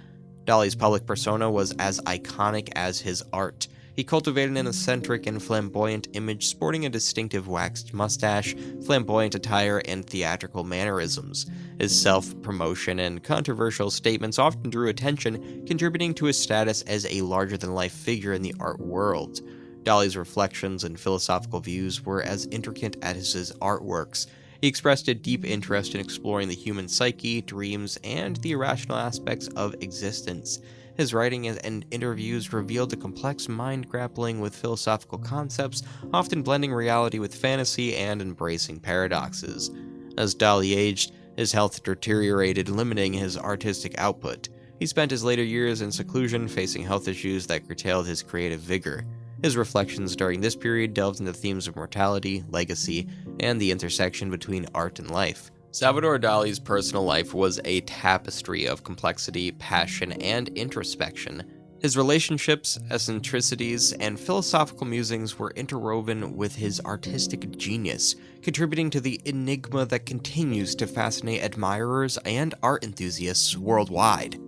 Dali's public persona was as iconic as his art. He cultivated an eccentric and flamboyant image, sporting a distinctive waxed mustache, flamboyant attire, and theatrical mannerisms. His self-promotion and controversial statements often drew attention, contributing to his status as a larger-than-life figure in the art world. Dali's reflections and philosophical views were as intricate as his artworks. He expressed a deep interest in exploring the human psyche, dreams, and the irrational aspects of existence. His writing and interviews revealed a complex mind grappling with philosophical concepts, often blending reality with fantasy and embracing paradoxes. As Dali aged, his health deteriorated, limiting his artistic output. He spent his later years in seclusion, facing health issues that curtailed his creative vigor. His reflections during this period delved into themes of mortality, legacy, and the intersection between art and life. Salvador Dali's personal life was a tapestry of complexity, passion, and introspection. His relationships, eccentricities, and philosophical musings were interwoven with his artistic genius, contributing to the enigma that continues to fascinate admirers and art enthusiasts worldwide.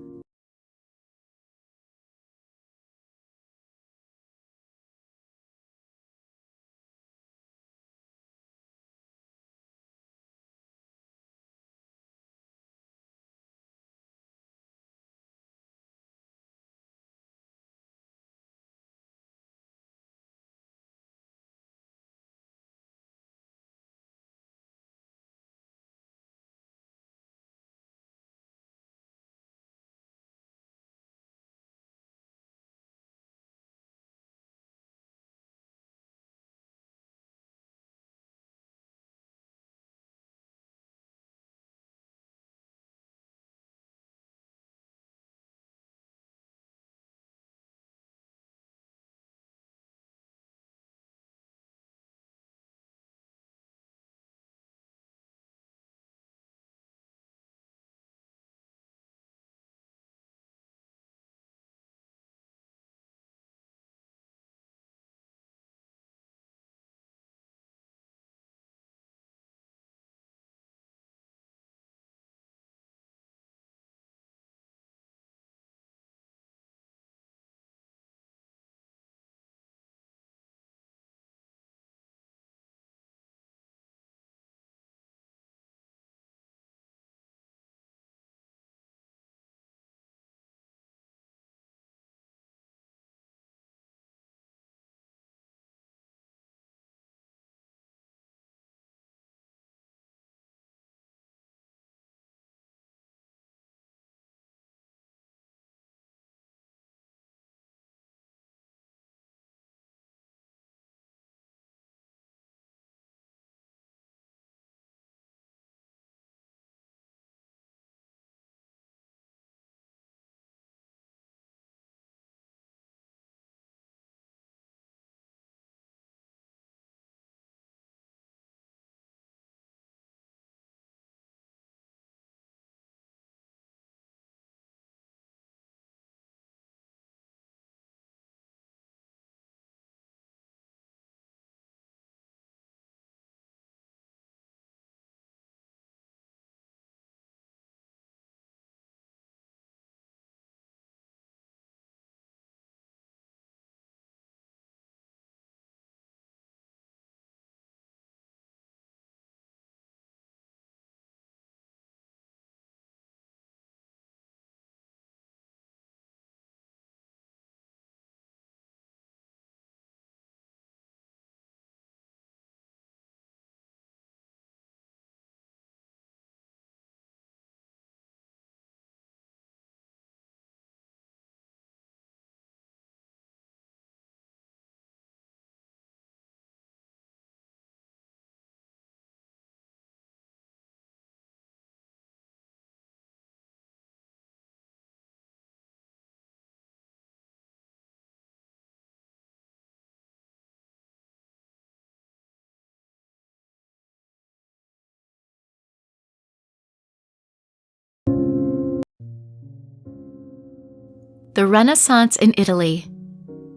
The Renaissance in Italy.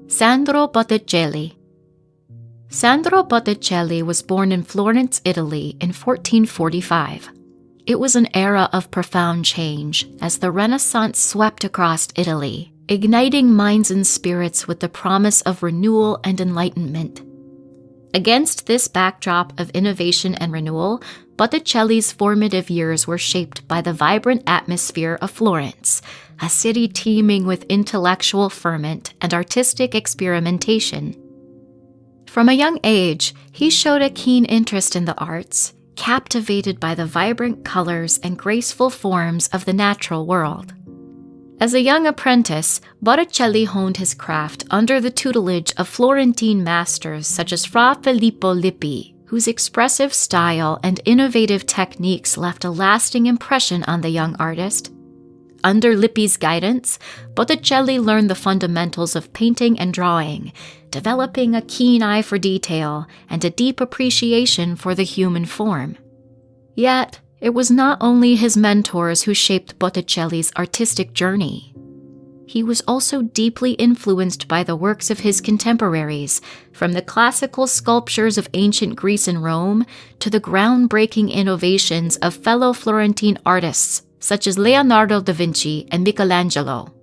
Sandro Botticelli. Sandro Botticelli was born in Florence, Italy in 1445. It was an era of profound change as the Renaissance swept across Italy, igniting minds and spirits with the promise of renewal and enlightenment. Against this backdrop of innovation and renewal, Botticelli's formative years were shaped by the vibrant atmosphere of Florence, a city teeming with intellectual ferment and artistic experimentation. From a young age, he showed a keen interest in the arts, captivated by the vibrant colors and graceful forms of the natural world. As a young apprentice, Botticelli honed his craft under the tutelage of Florentine masters such as Fra Filippo Lippi, whose expressive style and innovative techniques left a lasting impression on the young artist. Under Lippi's guidance, Botticelli learned the fundamentals of painting and drawing, developing a keen eye for detail and a deep appreciation for the human form. Yet, it was not only his mentors who shaped Botticelli's artistic journey. He was also deeply influenced by the works of his contemporaries, from the classical sculptures of ancient Greece and Rome to the groundbreaking innovations of fellow Florentine artists such as Leonardo da Vinci and Michelangelo.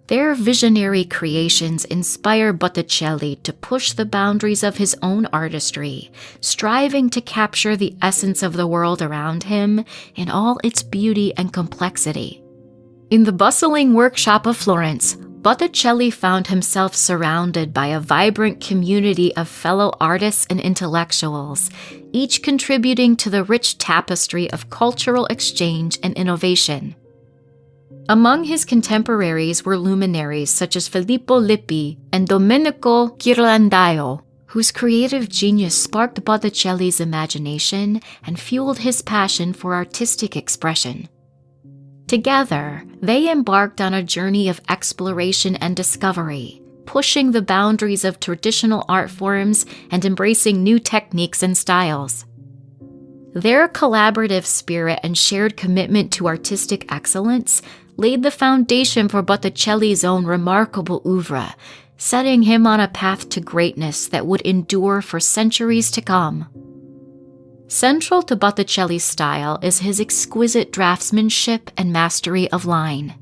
Their visionary creations inspire Botticelli to push the boundaries of his own artistry, striving to capture the essence of the world around him in all its beauty and complexity. In the bustling workshop of Florence, Botticelli found himself surrounded by a vibrant community of fellow artists and intellectuals, each contributing to the rich tapestry of cultural exchange and innovation. Among his contemporaries were luminaries such as Filippo Lippi and Domenico Ghirlandaio, whose creative genius sparked Botticelli's imagination and fueled his passion for artistic expression. Together, they embarked on a journey of exploration and discovery, pushing the boundaries of traditional art forms and embracing new techniques and styles. Their collaborative spirit and shared commitment to artistic excellence laid the foundation for Botticelli's own remarkable oeuvre, setting him on a path to greatness that would endure for centuries to come. Central to Botticelli's style is his exquisite draftsmanship and mastery of line.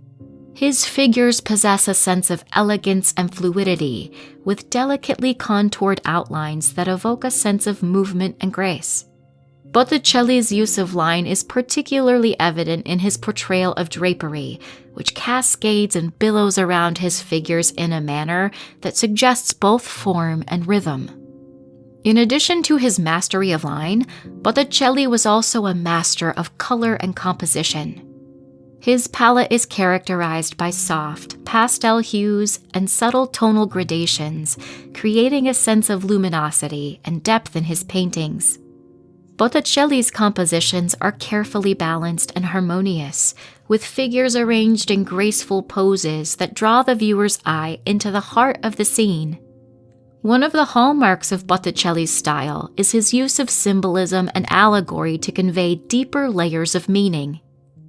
His figures possess a sense of elegance and fluidity, with delicately contoured outlines that evoke a sense of movement and grace. Botticelli's use of line is particularly evident in his portrayal of drapery, which cascades and billows around his figures in a manner that suggests both form and rhythm. In addition to his mastery of line, Botticelli was also a master of color and composition. His palette is characterized by soft, pastel hues and subtle tonal gradations, creating a sense of luminosity and depth in his paintings. Botticelli's compositions are carefully balanced and harmonious, with figures arranged in graceful poses that draw the viewer's eye into the heart of the scene. One of the hallmarks of Botticelli's style is his use of symbolism and allegory to convey deeper layers of meaning.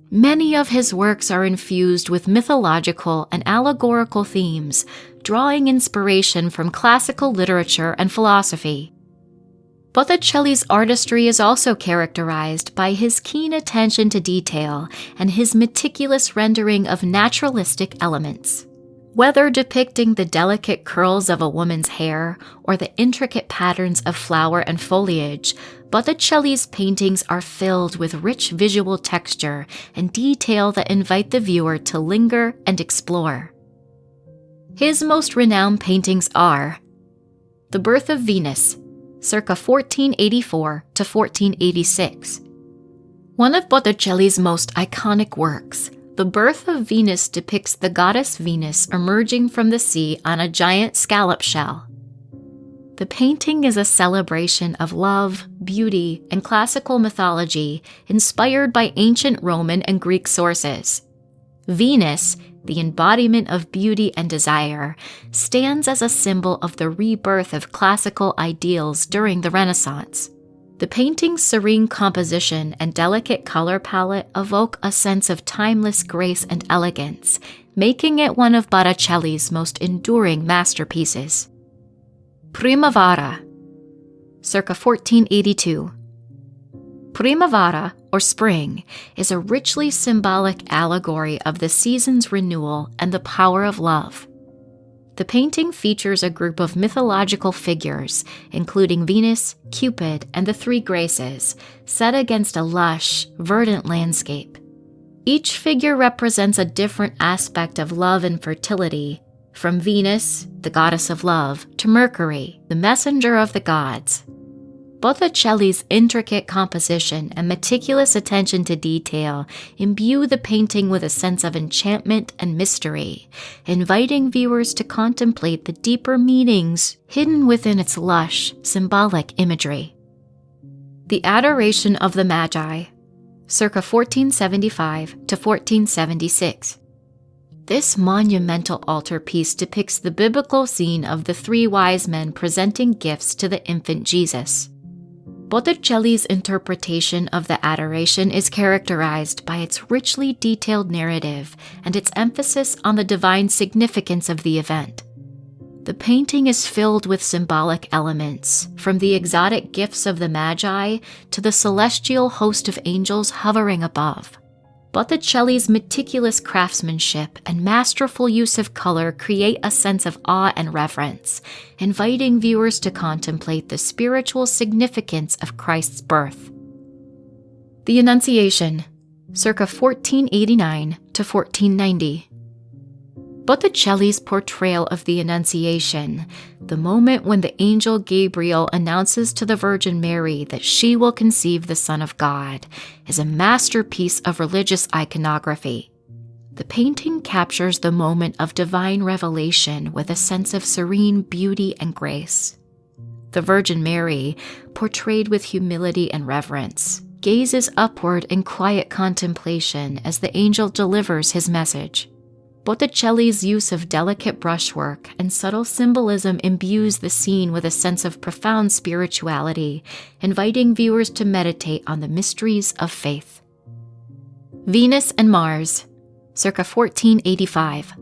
Many of his works are infused with mythological and allegorical themes, drawing inspiration from classical literature and philosophy. Botticelli's artistry is also characterized by his keen attention to detail and his meticulous rendering of naturalistic elements. Whether depicting the delicate curls of a woman's hair or the intricate patterns of flower and foliage, Botticelli's paintings are filled with rich visual texture and detail that invite the viewer to linger and explore. His most renowned paintings are The Birth of Venus, circa 1484 to 1486. One of Botticelli's most iconic works, The Birth of Venus depicts the goddess Venus emerging from the sea on a giant scallop shell. The painting is a celebration of love, beauty, and classical mythology inspired by ancient Roman and Greek sources. Venus, the embodiment of beauty and desire, stands as a symbol of the rebirth of classical ideals during the Renaissance. The painting's serene composition and delicate color palette evoke a sense of timeless grace and elegance, making it one of Botticelli's most enduring masterpieces. Primavera, circa 1482. Primavera, or spring, is a richly symbolic allegory of the season's renewal and the power of love. The painting features a group of mythological figures, including Venus, Cupid, and the Three Graces, set against a lush, verdant landscape. Each figure represents a different aspect of love and fertility, from Venus, the goddess of love, to Mercury, the messenger of the gods. Botticelli's intricate composition and meticulous attention to detail imbue the painting with a sense of enchantment and mystery, inviting viewers to contemplate the deeper meanings hidden within its lush, symbolic imagery. The Adoration of the Magi, circa 1475 to 1476. This monumental altarpiece depicts the biblical scene of the three wise men presenting gifts to the infant Jesus. Botticelli's interpretation of the Adoration is characterized by its richly detailed narrative and its emphasis on the divine significance of the event. The painting is filled with symbolic elements, from the exotic gifts of the Magi to the celestial host of angels hovering above. Botticelli's meticulous craftsmanship and masterful use of color create a sense of awe and reverence, inviting viewers to contemplate the spiritual significance of Christ's birth. The Annunciation, circa 1489 to 1490. Botticelli's portrayal of the Annunciation, the moment when the angel Gabriel announces to the Virgin Mary that she will conceive the Son of God, is a masterpiece of religious iconography. The painting captures the moment of divine revelation with a sense of serene beauty and grace. The Virgin Mary, portrayed with humility and reverence, gazes upward in quiet contemplation as the angel delivers his message. Botticelli's use of delicate brushwork and subtle symbolism imbues the scene with a sense of profound spirituality, inviting viewers to meditate on the mysteries of faith. Venus and Mars, circa 1485.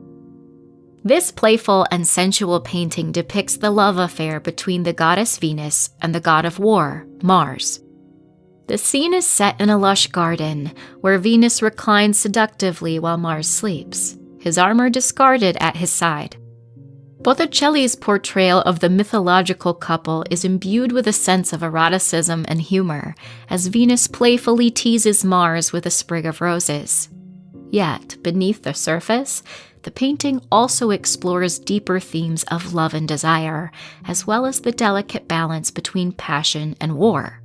This playful and sensual painting depicts the love affair between the goddess Venus and the god of war, Mars. The scene is set in a lush garden, where Venus reclines seductively while Mars sleeps, his armor discarded at his side. Botticelli's portrayal of the mythological couple is imbued with a sense of eroticism and humor, as Venus playfully teases Mars with a sprig of roses. Yet, beneath the surface, the painting also explores deeper themes of love and desire, as well as the delicate balance between passion and war.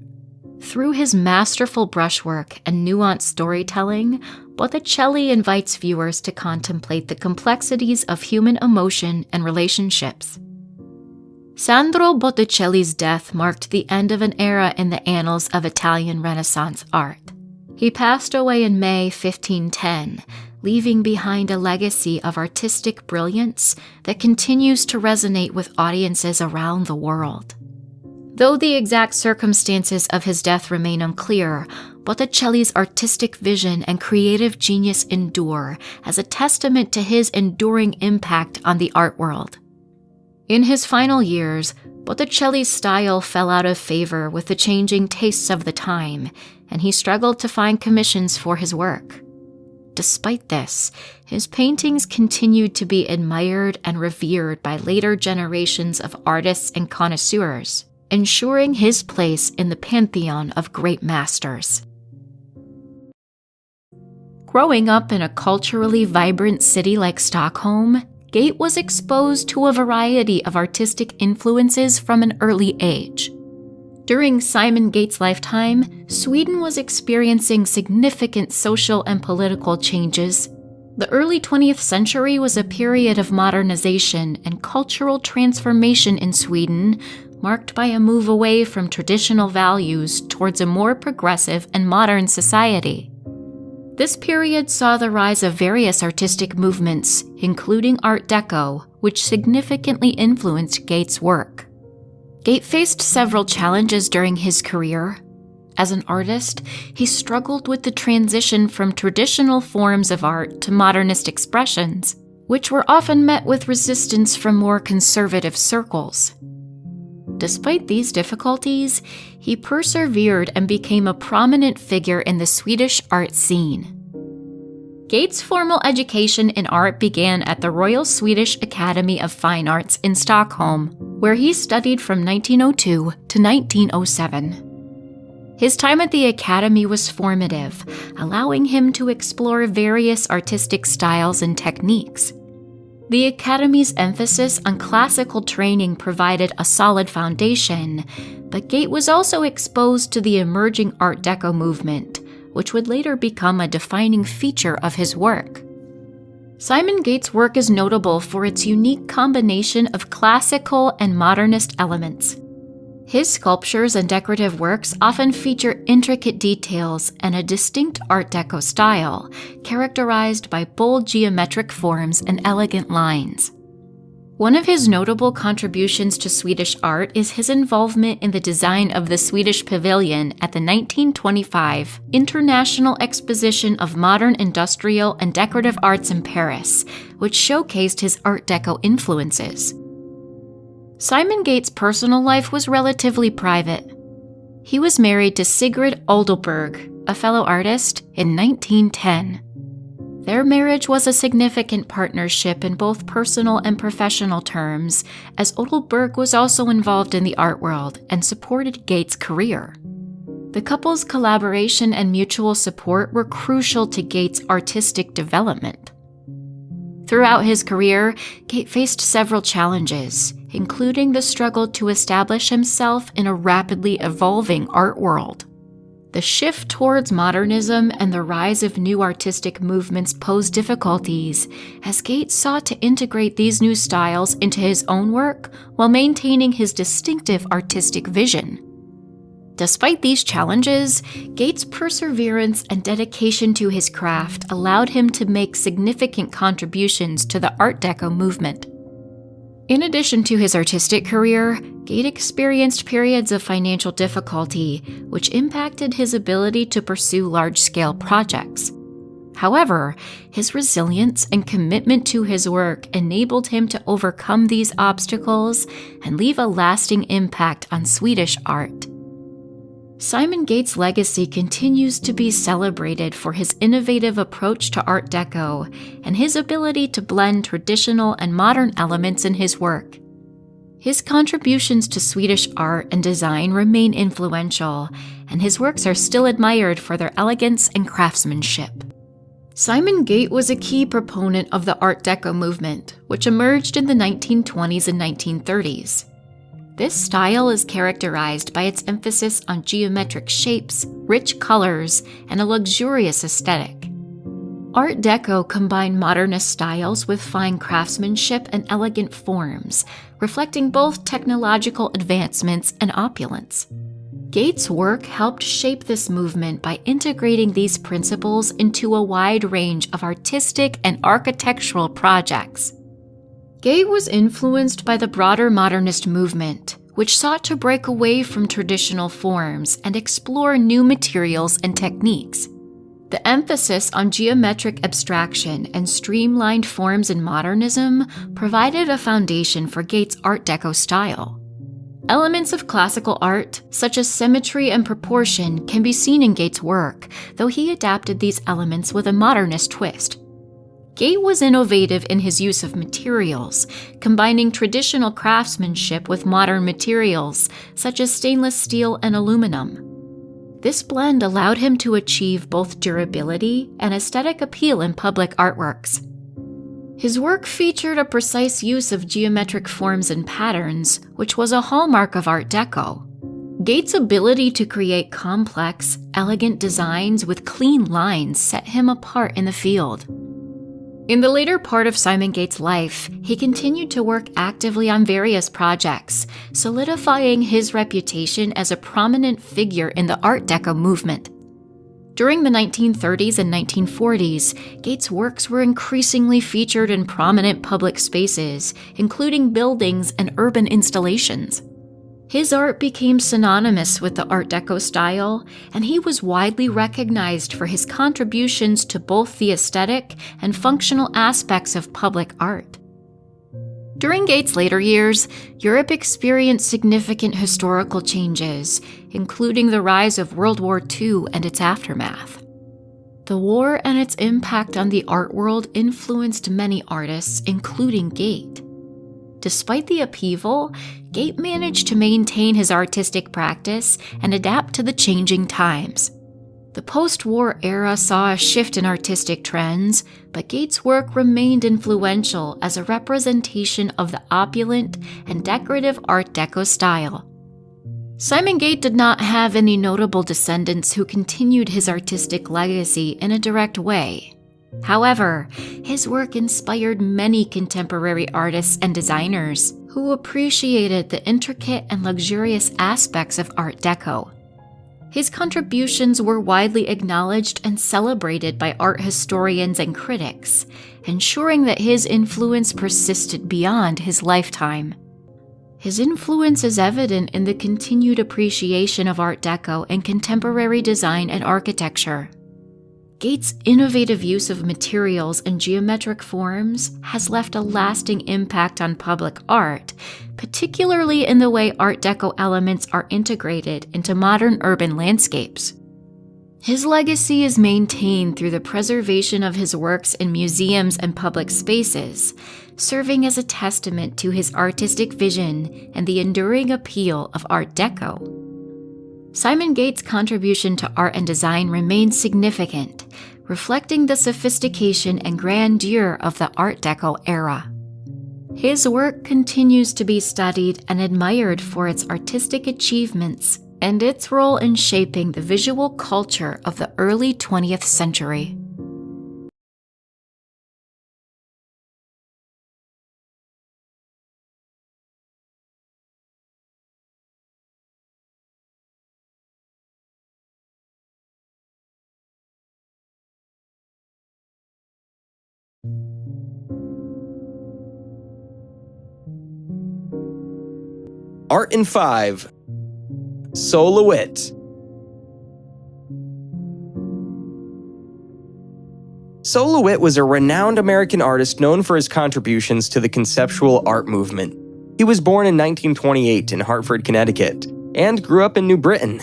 Through his masterful brushwork and nuanced storytelling, Botticelli invites viewers to contemplate the complexities of human emotion and relationships. Sandro Botticelli's death marked the end of an era in the annals of Italian Renaissance art. He passed away in May 1510, leaving behind a legacy of artistic brilliance that continues to resonate with audiences around the world. Though the exact circumstances of his death remain unclear, Botticelli's artistic vision and creative genius endure as a testament to his enduring impact on the art world. In his final years, Botticelli's style fell out of favor with the changing tastes of the time, and he struggled to find commissions for his work. Despite this, his paintings continued to be admired and revered by later generations of artists and connoisseurs, ensuring his place in the pantheon of great masters. Growing up in a culturally vibrant city like Stockholm, Gate was exposed to a variety of artistic influences from an early age. During Simon Gate's lifetime, Sweden was experiencing significant social and political changes. The early 20th century was a period of modernization and cultural transformation in Sweden, marked by a move away from traditional values towards a more progressive and modern society. This period saw the rise of various artistic movements, including Art Deco, which significantly influenced Gate's work. Gate faced several challenges during his career. As an artist, he struggled with the transition from traditional forms of art to modernist expressions, which were often met with resistance from more conservative circles. Despite these difficulties, he persevered and became a prominent figure in the Swedish art scene. Gate's formal education in art began at the Royal Swedish Academy of Fine Arts in Stockholm, where he studied from 1902 to 1907. His time at the Academy was formative, allowing him to explore various artistic styles and techniques. The Academy's emphasis on classical training provided a solid foundation, but Gate was also exposed to the emerging Art Deco movement, which would later become a defining feature of his work. Simon Gate's work is notable for its unique combination of classical and modernist elements. His sculptures and decorative works often feature intricate details and a distinct Art Deco style, characterized by bold geometric forms and elegant lines. One of his notable contributions to Swedish art is his involvement in the design of the Swedish Pavilion at the 1925 International Exposition of Modern Industrial and Decorative Arts in Paris, which showcased his Art Deco influences. Simon Gate's personal life was relatively private. He was married to Sigrid Oldelberg, a fellow artist, in 1910. Their marriage was a significant partnership in both personal and professional terms, as Oldelberg was also involved in the art world and supported Gate's career. The couple's collaboration and mutual support were crucial to Gate's artistic development. Throughout his career, Gate faced several challenges, including the struggle to establish himself in a rapidly evolving art world. The shift towards modernism and the rise of new artistic movements posed difficulties, as Gate sought to integrate these new styles into his own work while maintaining his distinctive artistic vision. Despite these challenges, Gate's perseverance and dedication to his craft allowed him to make significant contributions to the Art Deco movement. In addition to his artistic career, Gate experienced periods of financial difficulty, which impacted his ability to pursue large-scale projects. However, his resilience and commitment to his work enabled him to overcome these obstacles and leave a lasting impact on Swedish art. Simon Gate's legacy continues to be celebrated for his innovative approach to Art Deco and his ability to blend traditional and modern elements in his work. His contributions to Swedish art and design remain influential, and his works are still admired for their elegance and craftsmanship. Simon Gate was a key proponent of the Art Deco movement, which emerged in the 1920s and 1930s. This style is characterized by its emphasis on geometric shapes, rich colors, and a luxurious aesthetic. Art Deco combined modernist styles with fine craftsmanship and elegant forms, reflecting both technological advancements and opulence. Gate's work helped shape this movement by integrating these principles into a wide range of artistic and architectural projects. Gate was influenced by the broader modernist movement, which sought to break away from traditional forms and explore new materials and techniques. The emphasis on geometric abstraction and streamlined forms in modernism provided a foundation for Gate's Art Deco style. Elements of classical art, such as symmetry and proportion, can be seen in Gate's work, though he adapted these elements with a modernist twist. Gate was innovative in his use of materials, combining traditional craftsmanship with modern materials, such as stainless steel and aluminum. This blend allowed him to achieve both durability and aesthetic appeal in public artworks. His work featured a precise use of geometric forms and patterns, which was a hallmark of Art Deco. Gate's ability to create complex, elegant designs with clean lines set him apart in the field. In the later part of Simon Gate's life, he continued to work actively on various projects, solidifying his reputation as a prominent figure in the Art Deco movement. During the 1930s and 1940s, Gate's works were increasingly featured in prominent public spaces, including buildings and urban installations. His art became synonymous with the Art Deco style, and he was widely recognized for his contributions to both the aesthetic and functional aspects of public art. During Gates' later years, Europe experienced significant historical changes, including the rise of World War II and its aftermath. The war and its impact on the art world influenced many artists, including Gate. Despite the upheaval, Gate managed to maintain his artistic practice and adapt to the changing times. The post-war era saw a shift in artistic trends, but Gates' work remained influential as a representation of the opulent and decorative Art Deco style. Simon Gate did not have any notable descendants who continued his artistic legacy in a direct way. However, his work inspired many contemporary artists and designers who appreciated the intricate and luxurious aspects of Art Deco. His contributions were widely acknowledged and celebrated by art historians and critics, ensuring that his influence persisted beyond his lifetime. His influence is evident in the continued appreciation of Art Deco in contemporary design and architecture. Gates' innovative use of materials and geometric forms has left a lasting impact on public art, particularly in the way Art Deco elements are integrated into modern urban landscapes. His legacy is maintained through the preservation of his works in museums and public spaces, serving as a testament to his artistic vision and the enduring appeal of Art Deco. Simon Gates' contribution to art and design remains significant, reflecting the sophistication and grandeur of the Art Deco era. His work continues to be studied and admired for its artistic achievements and its role in shaping the visual culture of the early 20th century. Art in 5. Silhouette. Silhouette was a renowned American artist known for his contributions to the conceptual art movement. He was born in 1928 in Hartford, Connecticut, and grew up in New Britain.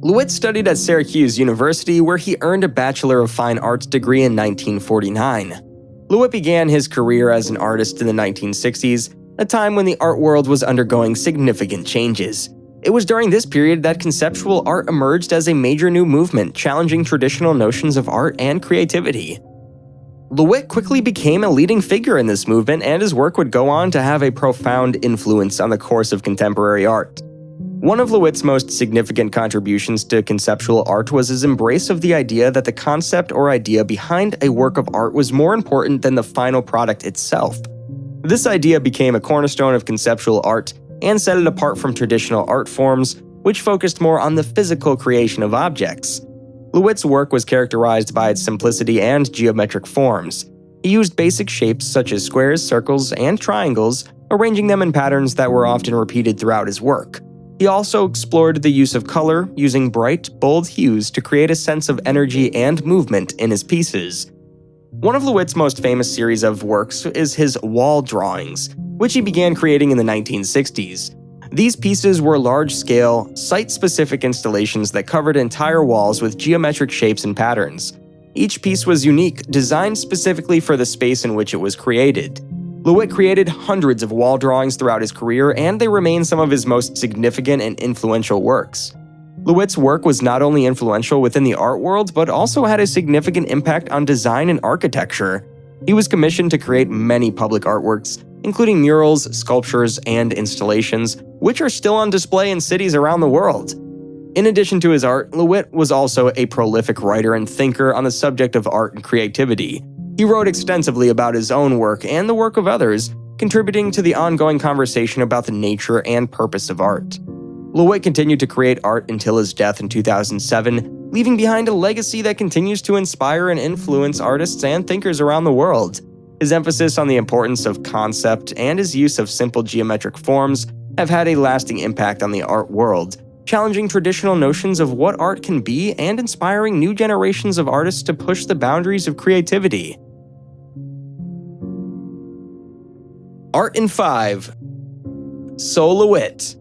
Silhouette studied at Syracuse University, where he earned a Bachelor of Fine Arts degree in 1949. Silhouette began his career as an artist in the 1960s, a time when the art world was undergoing significant changes. It was during this period that conceptual art emerged as a major new movement, challenging traditional notions of art and creativity. Silhouette quickly became a leading figure in this movement, and his work would go on to have a profound influence on the course of contemporary art. One of Silhouette's most significant contributions to conceptual art was his embrace of the idea that the concept or idea behind a work of art was more important than the final product itself. This idea became a cornerstone of conceptual art and set it apart from traditional art forms, which focused more on the physical creation of objects. Silhouette's work was characterized by its simplicity and geometric forms. He used basic shapes such as squares, circles, and triangles, arranging them in patterns that were often repeated throughout his work. He also explored the use of color, using bright, bold hues to create a sense of energy and movement in his pieces. One of Silhouette's most famous series of works is his wall drawings, which he began creating in the 1960s. These pieces were large-scale, site-specific installations that covered entire walls with geometric shapes and patterns. Each piece was unique, designed specifically for the space in which it was created. Silhouette created hundreds of wall drawings throughout his career, and they remain some of his most significant and influential works. Silhouette's work was not only influential within the art world, but also had a significant impact on design and architecture. He was commissioned to create many public artworks, including murals, sculptures, and installations, which are still on display in cities around the world. In addition to his art, Silhouette was also a prolific writer and thinker on the subject of art and creativity. He wrote extensively about his own work and the work of others, contributing to the ongoing conversation about the nature and purpose of art. Silhouette continued to create art until his death in 2007, leaving behind a legacy that continues to inspire and influence artists and thinkers around the world. His emphasis on the importance of concept and his use of simple geometric forms have had a lasting impact on the art world, challenging traditional notions of what art can be and inspiring new generations of artists to push the boundaries of creativity. Art in 5. Soloist.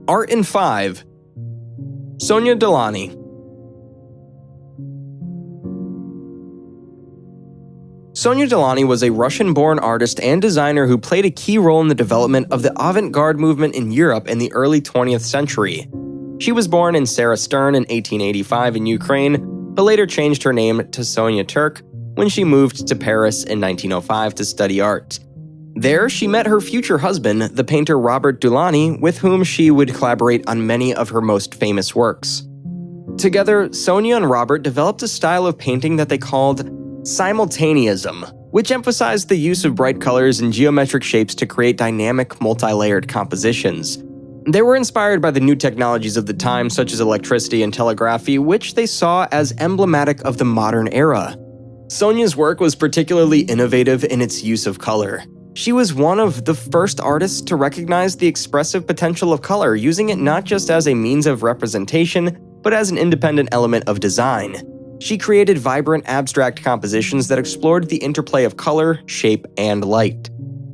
Art in 5. Sonia Delany. Sonia Delany was a Russian-born artist and designer who played a key role in the development of the avant-garde movement in Europe in the early 20th century. She was born in Sarastern in 1885 in Ukraine, but later changed her name to Sonia Turk when she moved to Paris in 1905 to study art. There, she met her future husband, the painter Robert Dulany, with whom she would collaborate on many of her most famous works. Together, Sonia and Robert developed a style of painting that they called simultaneism, which emphasized the use of bright colors and geometric shapes to create dynamic, multi-layered compositions. They were inspired by the new technologies of the time, such as electricity and telegraphy, which they saw as emblematic of the modern era. Sonia's work was particularly innovative in its use of color. She was one of the first artists to recognize the expressive potential of color, using it not just as a means of representation, but as an independent element of design. She created vibrant, abstract compositions that explored the interplay of color, shape, and light.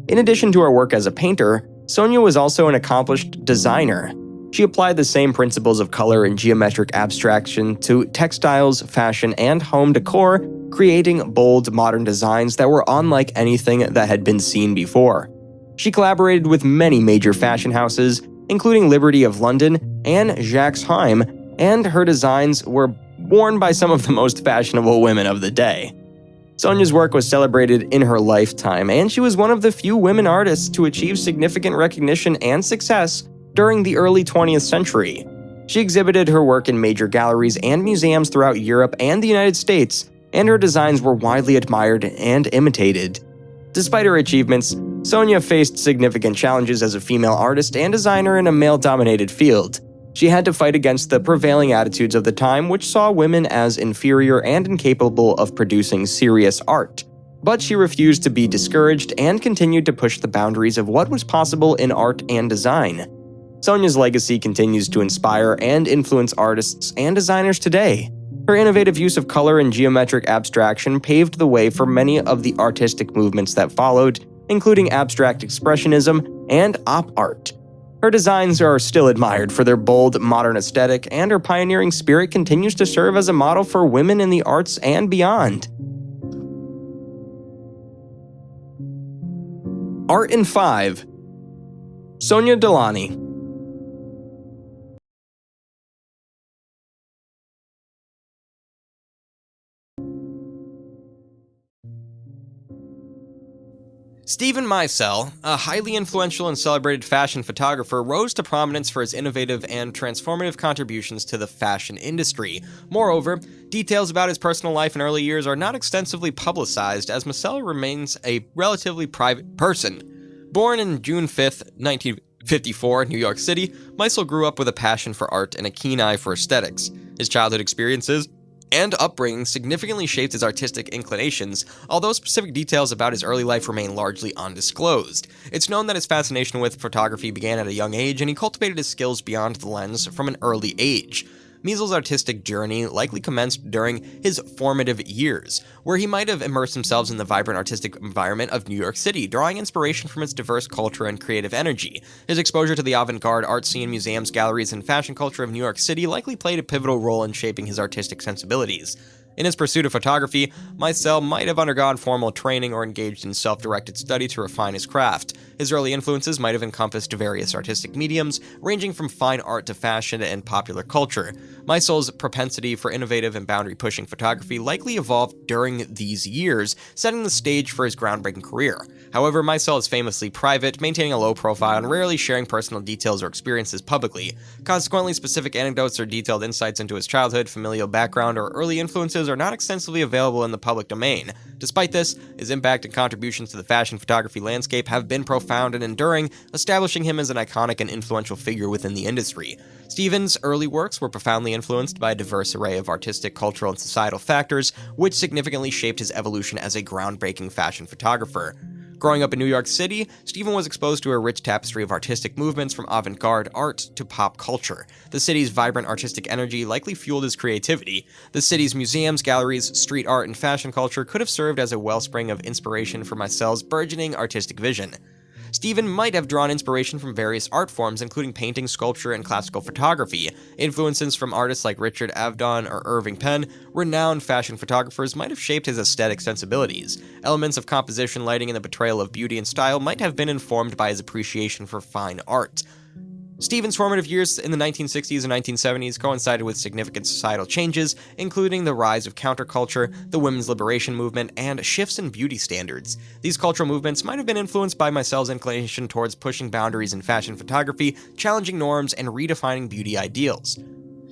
In addition to her work as a painter, Sonia was also an accomplished designer. She applied the same principles of color and geometric abstraction to textiles, fashion, and home decor, creating bold, modern designs that were unlike anything that had been seen before. She collaborated with many major fashion houses, including Liberty of London and Jacques Heim, and her designs were worn by some of the most fashionable women of the day. Sonia's work was celebrated in her lifetime, and she was one of the few women artists to achieve significant recognition and success during the early 20th century. She exhibited her work in major galleries and museums throughout Europe and the United States, and her designs were widely admired and imitated. Despite her achievements, Sonia faced significant challenges as a female artist and designer in a male-dominated field. She had to fight against the prevailing attitudes of the time, which saw women as inferior and incapable of producing serious art. But she refused to be discouraged and continued to push the boundaries of what was possible in art and design. Sonia's legacy continues to inspire and influence artists and designers today. Her innovative use of color and geometric abstraction paved the way for many of the artistic movements that followed, including abstract expressionism and op art. Her designs are still admired for their bold, modern aesthetic, and her pioneering spirit continues to serve as a model for women in the arts and beyond. Art in 5. Sonia Delany. Stephen Meisel, a highly influential and celebrated fashion photographer, rose to prominence for his innovative and transformative contributions to the fashion industry. Moreover, details about his personal life and early years are not extensively publicized, as Meisel remains a relatively private person. Born on June 5, 1954, in New York City, Meisel grew up with a passion for art and a keen eye for aesthetics. His childhood experiences and upbringing significantly shaped his artistic inclinations, although specific details about his early life remain largely undisclosed. It's known that his fascination with photography began at a young age, and he cultivated his skills beyond the lens from an early age. Meisel's artistic journey likely commenced during his formative years, where he might have immersed himself in the vibrant artistic environment of New York City, drawing inspiration from its diverse culture and creative energy. His exposure to the avant-garde art scene, museums, galleries, and fashion culture of New York City likely played a pivotal role in shaping his artistic sensibilities. In his pursuit of photography, Meisel might have undergone formal training or engaged in self-directed study to refine his craft. His early influences might have encompassed various artistic mediums, ranging from fine art to fashion and popular culture. Meisel's propensity for innovative and boundary-pushing photography likely evolved during these years, setting the stage for his groundbreaking career. However, Meisel is famously private, maintaining a low profile and rarely sharing personal details or experiences publicly. Consequently, specific anecdotes or detailed insights into his childhood, familial background, or early influences are not extensively available in the public domain. Despite this, his impact and contributions to the fashion photography landscape have been profound profound and enduring, establishing him as an iconic and influential figure within the industry. Stevens' early works were profoundly influenced by a diverse array of artistic, cultural, and societal factors, which significantly shaped his evolution as a groundbreaking fashion photographer. Growing up in New York City, Stephen was exposed to a rich tapestry of artistic movements from avant-garde art to pop culture. The city's vibrant artistic energy likely fueled his creativity. The city's museums, galleries, street art, and fashion culture could have served as a wellspring of inspiration for Meisel's burgeoning artistic vision. Stephen might have drawn inspiration from various art forms, including painting, sculpture, and classical photography. Influences from artists like Richard Avedon or Irving Penn, renowned fashion photographers, might have shaped his aesthetic sensibilities. Elements of composition, lighting, and the portrayal of beauty and style might have been informed by his appreciation for fine art. Stephen's formative years in the 1960s and 1970s coincided with significant societal changes, including the rise of counterculture, the women's liberation movement, and shifts in beauty standards. These cultural movements might have been influenced by Meisel's inclination towards pushing boundaries in fashion photography, challenging norms, and redefining beauty ideals.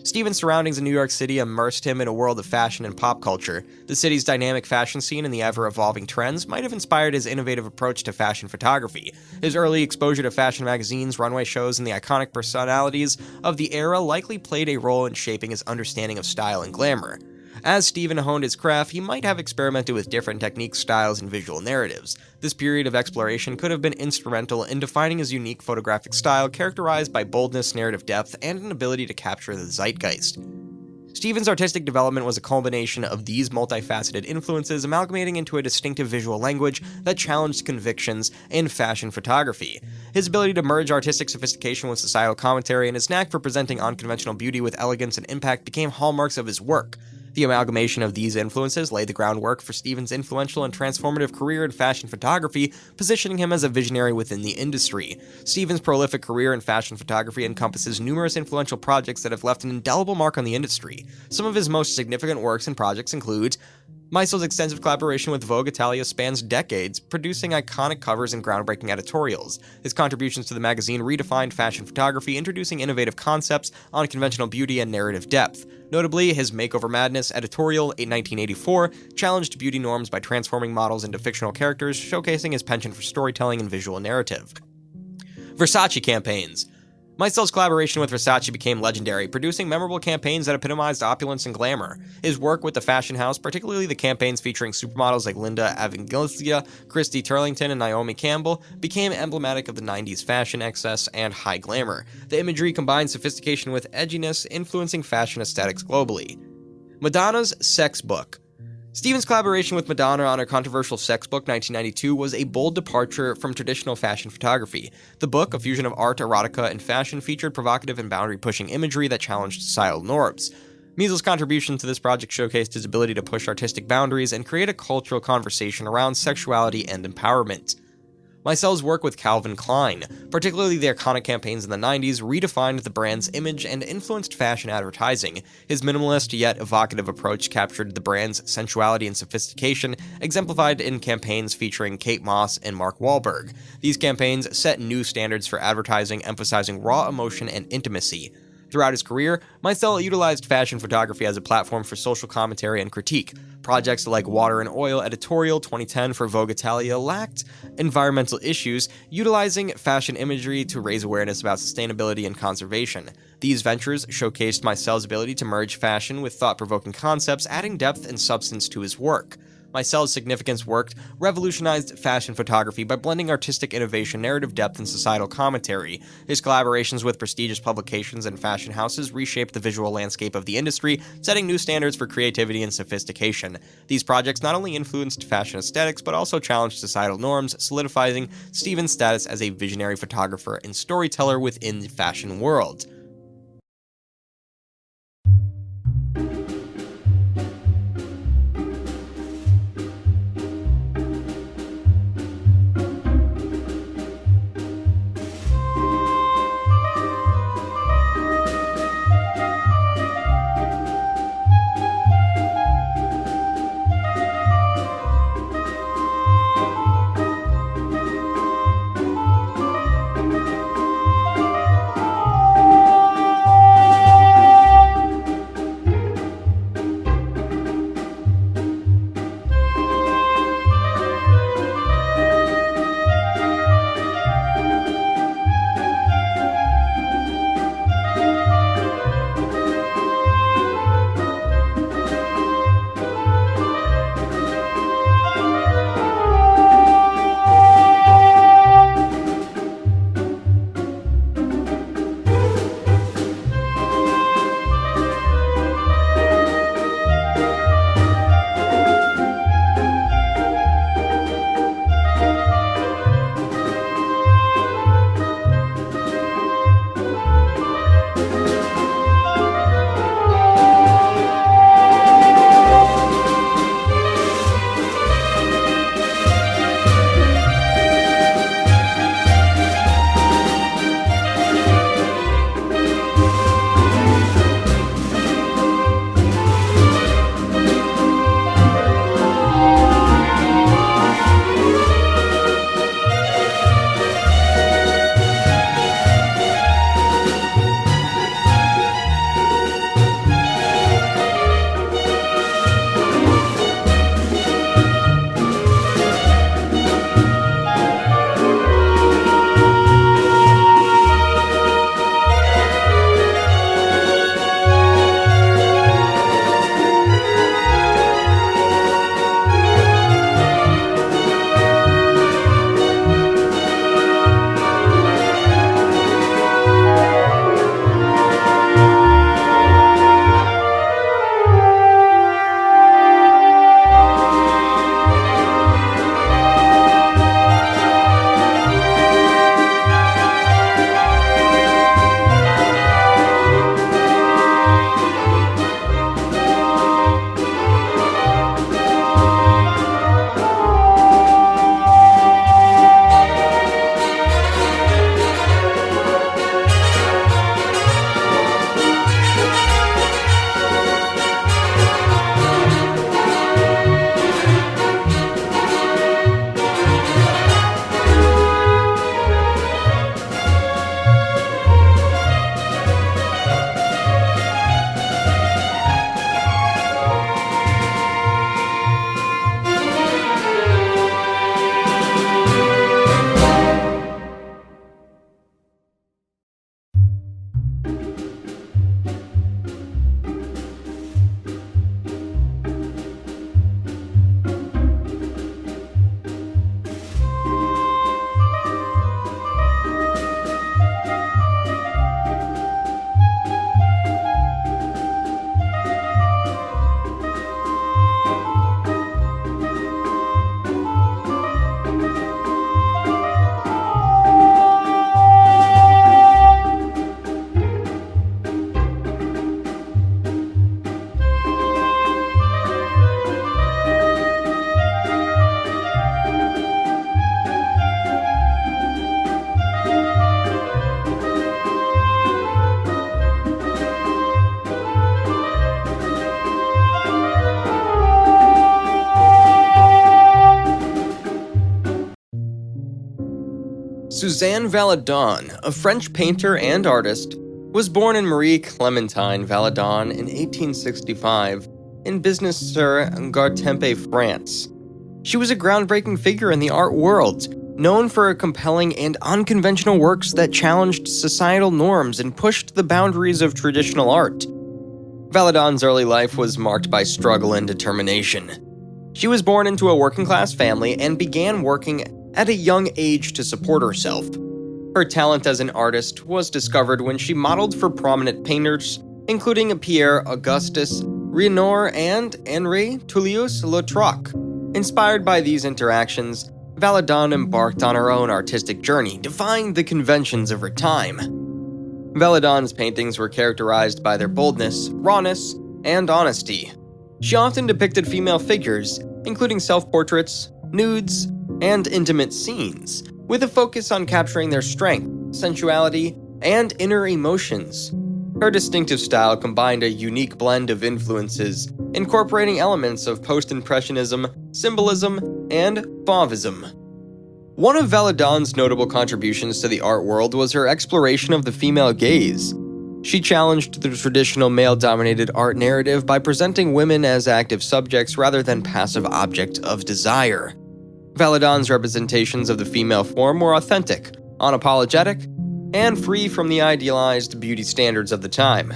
Stephen's surroundings in New York City immersed him in a world of fashion and pop culture. The city's dynamic fashion scene and the ever-evolving trends might have inspired his innovative approach to fashion photography. His early exposure to fashion magazines, runway shows, and the iconic personalities of the era likely played a role in shaping his understanding of style and glamour. As Stephen honed his craft, he might have experimented with different techniques, styles, and visual narratives. This period of exploration could have been instrumental in defining his unique photographic style, characterized by boldness, narrative depth, and an ability to capture the zeitgeist. Stephen's artistic development was a culmination of these multifaceted influences, amalgamating into a distinctive visual language that challenged convictions in fashion photography. His ability to merge artistic sophistication with societal commentary and his knack for presenting unconventional beauty with elegance and impact became hallmarks of his work. The amalgamation of these influences laid the groundwork for Stephen's influential and transformative career in fashion photography, positioning him as a visionary within the industry. Stephen's prolific career in fashion photography encompasses numerous influential projects that have left an indelible mark on the industry. Some of his most significant works and projects include Meisel's extensive collaboration with Vogue Italia spans decades, producing iconic covers and groundbreaking editorials. His contributions to the magazine redefined fashion photography, introducing innovative concepts, unconventional beauty, and narrative depth. Notably, his Makeover Madness editorial in 1984 challenged beauty norms by transforming models into fictional characters, showcasing his penchant for storytelling and visual narrative. Versace campaigns. Meisel's collaboration with Versace became legendary, producing memorable campaigns that epitomized opulence and glamour. His work with the fashion house, particularly the campaigns featuring supermodels like Linda Evangelista, Christie Turlington, and Naomi Campbell, became emblematic of the 90s fashion excess and high glamour. The imagery combined sophistication with edginess, influencing fashion aesthetics globally. Madonna's Sex Book. Stephen's collaboration with Madonna on her controversial Sex Book 1992 was a bold departure from traditional fashion photography. The book, a fusion of art, erotica, and fashion, featured provocative and boundary-pushing imagery that challenged societal norms. Meisel's contribution to this project showcased his ability to push artistic boundaries and create a cultural conversation around sexuality and empowerment. Meisel's work with Calvin Klein, particularly the iconic campaigns in the 90s, redefined the brand's image and influenced fashion advertising. His minimalist yet evocative approach captured the brand's sensuality and sophistication, exemplified in campaigns featuring Kate Moss and Mark Wahlberg. These campaigns set new standards for advertising, emphasizing raw emotion and intimacy. Throughout his career, Meisel utilized fashion photography as a platform for social commentary and critique. Projects like Water and Oil editorial 2010 for Vogue Italia lacked environmental issues, utilizing fashion imagery to raise awareness about sustainability and conservation. These ventures showcased Meisel's ability to merge fashion with thought-provoking concepts, adding depth and substance to his work. Meisel's significance work revolutionized fashion photography by blending artistic innovation, narrative depth, and societal commentary. His collaborations with prestigious publications and fashion houses reshaped the visual landscape of the industry, setting new standards for creativity and sophistication. These projects not only influenced fashion aesthetics, but also challenged societal norms, solidifying Stephen's status as a visionary photographer and storyteller within the fashion world. Suzanne Valadon, a French painter and artist, was born in Marie Clementine Valadon in 1865 in Business-sur Gartempe, France. She was a groundbreaking figure in the art world, known for her compelling and unconventional works that challenged societal norms and pushed the boundaries of traditional art. Valadon's early life was marked by struggle and determination. She was born into a working-class family and began working at a young age to support herself. Her talent as an artist was discovered when she modeled for prominent painters, including Pierre Augustus Renoir and Henri Toulouse-Lautrec. Inspired by these interactions, Valadon embarked on her own artistic journey, defying the conventions of her time. Valadon's paintings were characterized by their boldness, rawness, and honesty. She often depicted female figures, including self-portraits, nudes, and intimate scenes, with a focus on capturing their strength, sensuality, and inner emotions. Her distinctive style combined a unique blend of influences, incorporating elements of post-impressionism, symbolism, and fauvism. One of Valadon's notable contributions to the art world was her exploration of the female gaze. She challenged the traditional male-dominated art narrative by presenting women as active subjects rather than passive objects of desire. Valadon's representations of the female form were authentic, unapologetic, and free from the idealized beauty standards of the time.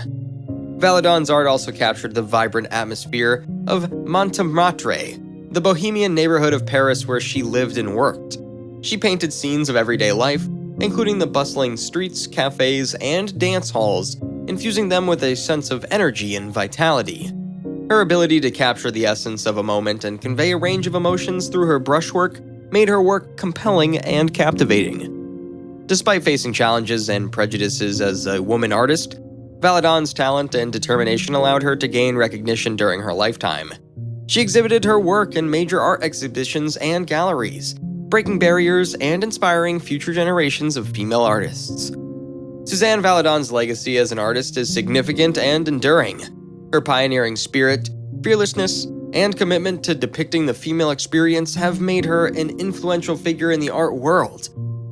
Valadon's art also captured the vibrant atmosphere of Montmartre, the bohemian neighborhood of Paris where she lived and worked. She painted scenes of everyday life, including the bustling streets, cafes, and dance halls, infusing them with a sense of energy and vitality. Her ability to capture the essence of a moment and convey a range of emotions through her brushwork made her work compelling and captivating. Despite facing challenges and prejudices as a woman artist, Valadon's talent and determination allowed her to gain recognition during her lifetime. She exhibited her work in major art exhibitions and galleries, breaking barriers and inspiring future generations of female artists. Suzanne Valadon's legacy as an artist is significant and enduring. Her pioneering spirit, fearlessness, and commitment to depicting the female experience have made her an influential figure in the art world.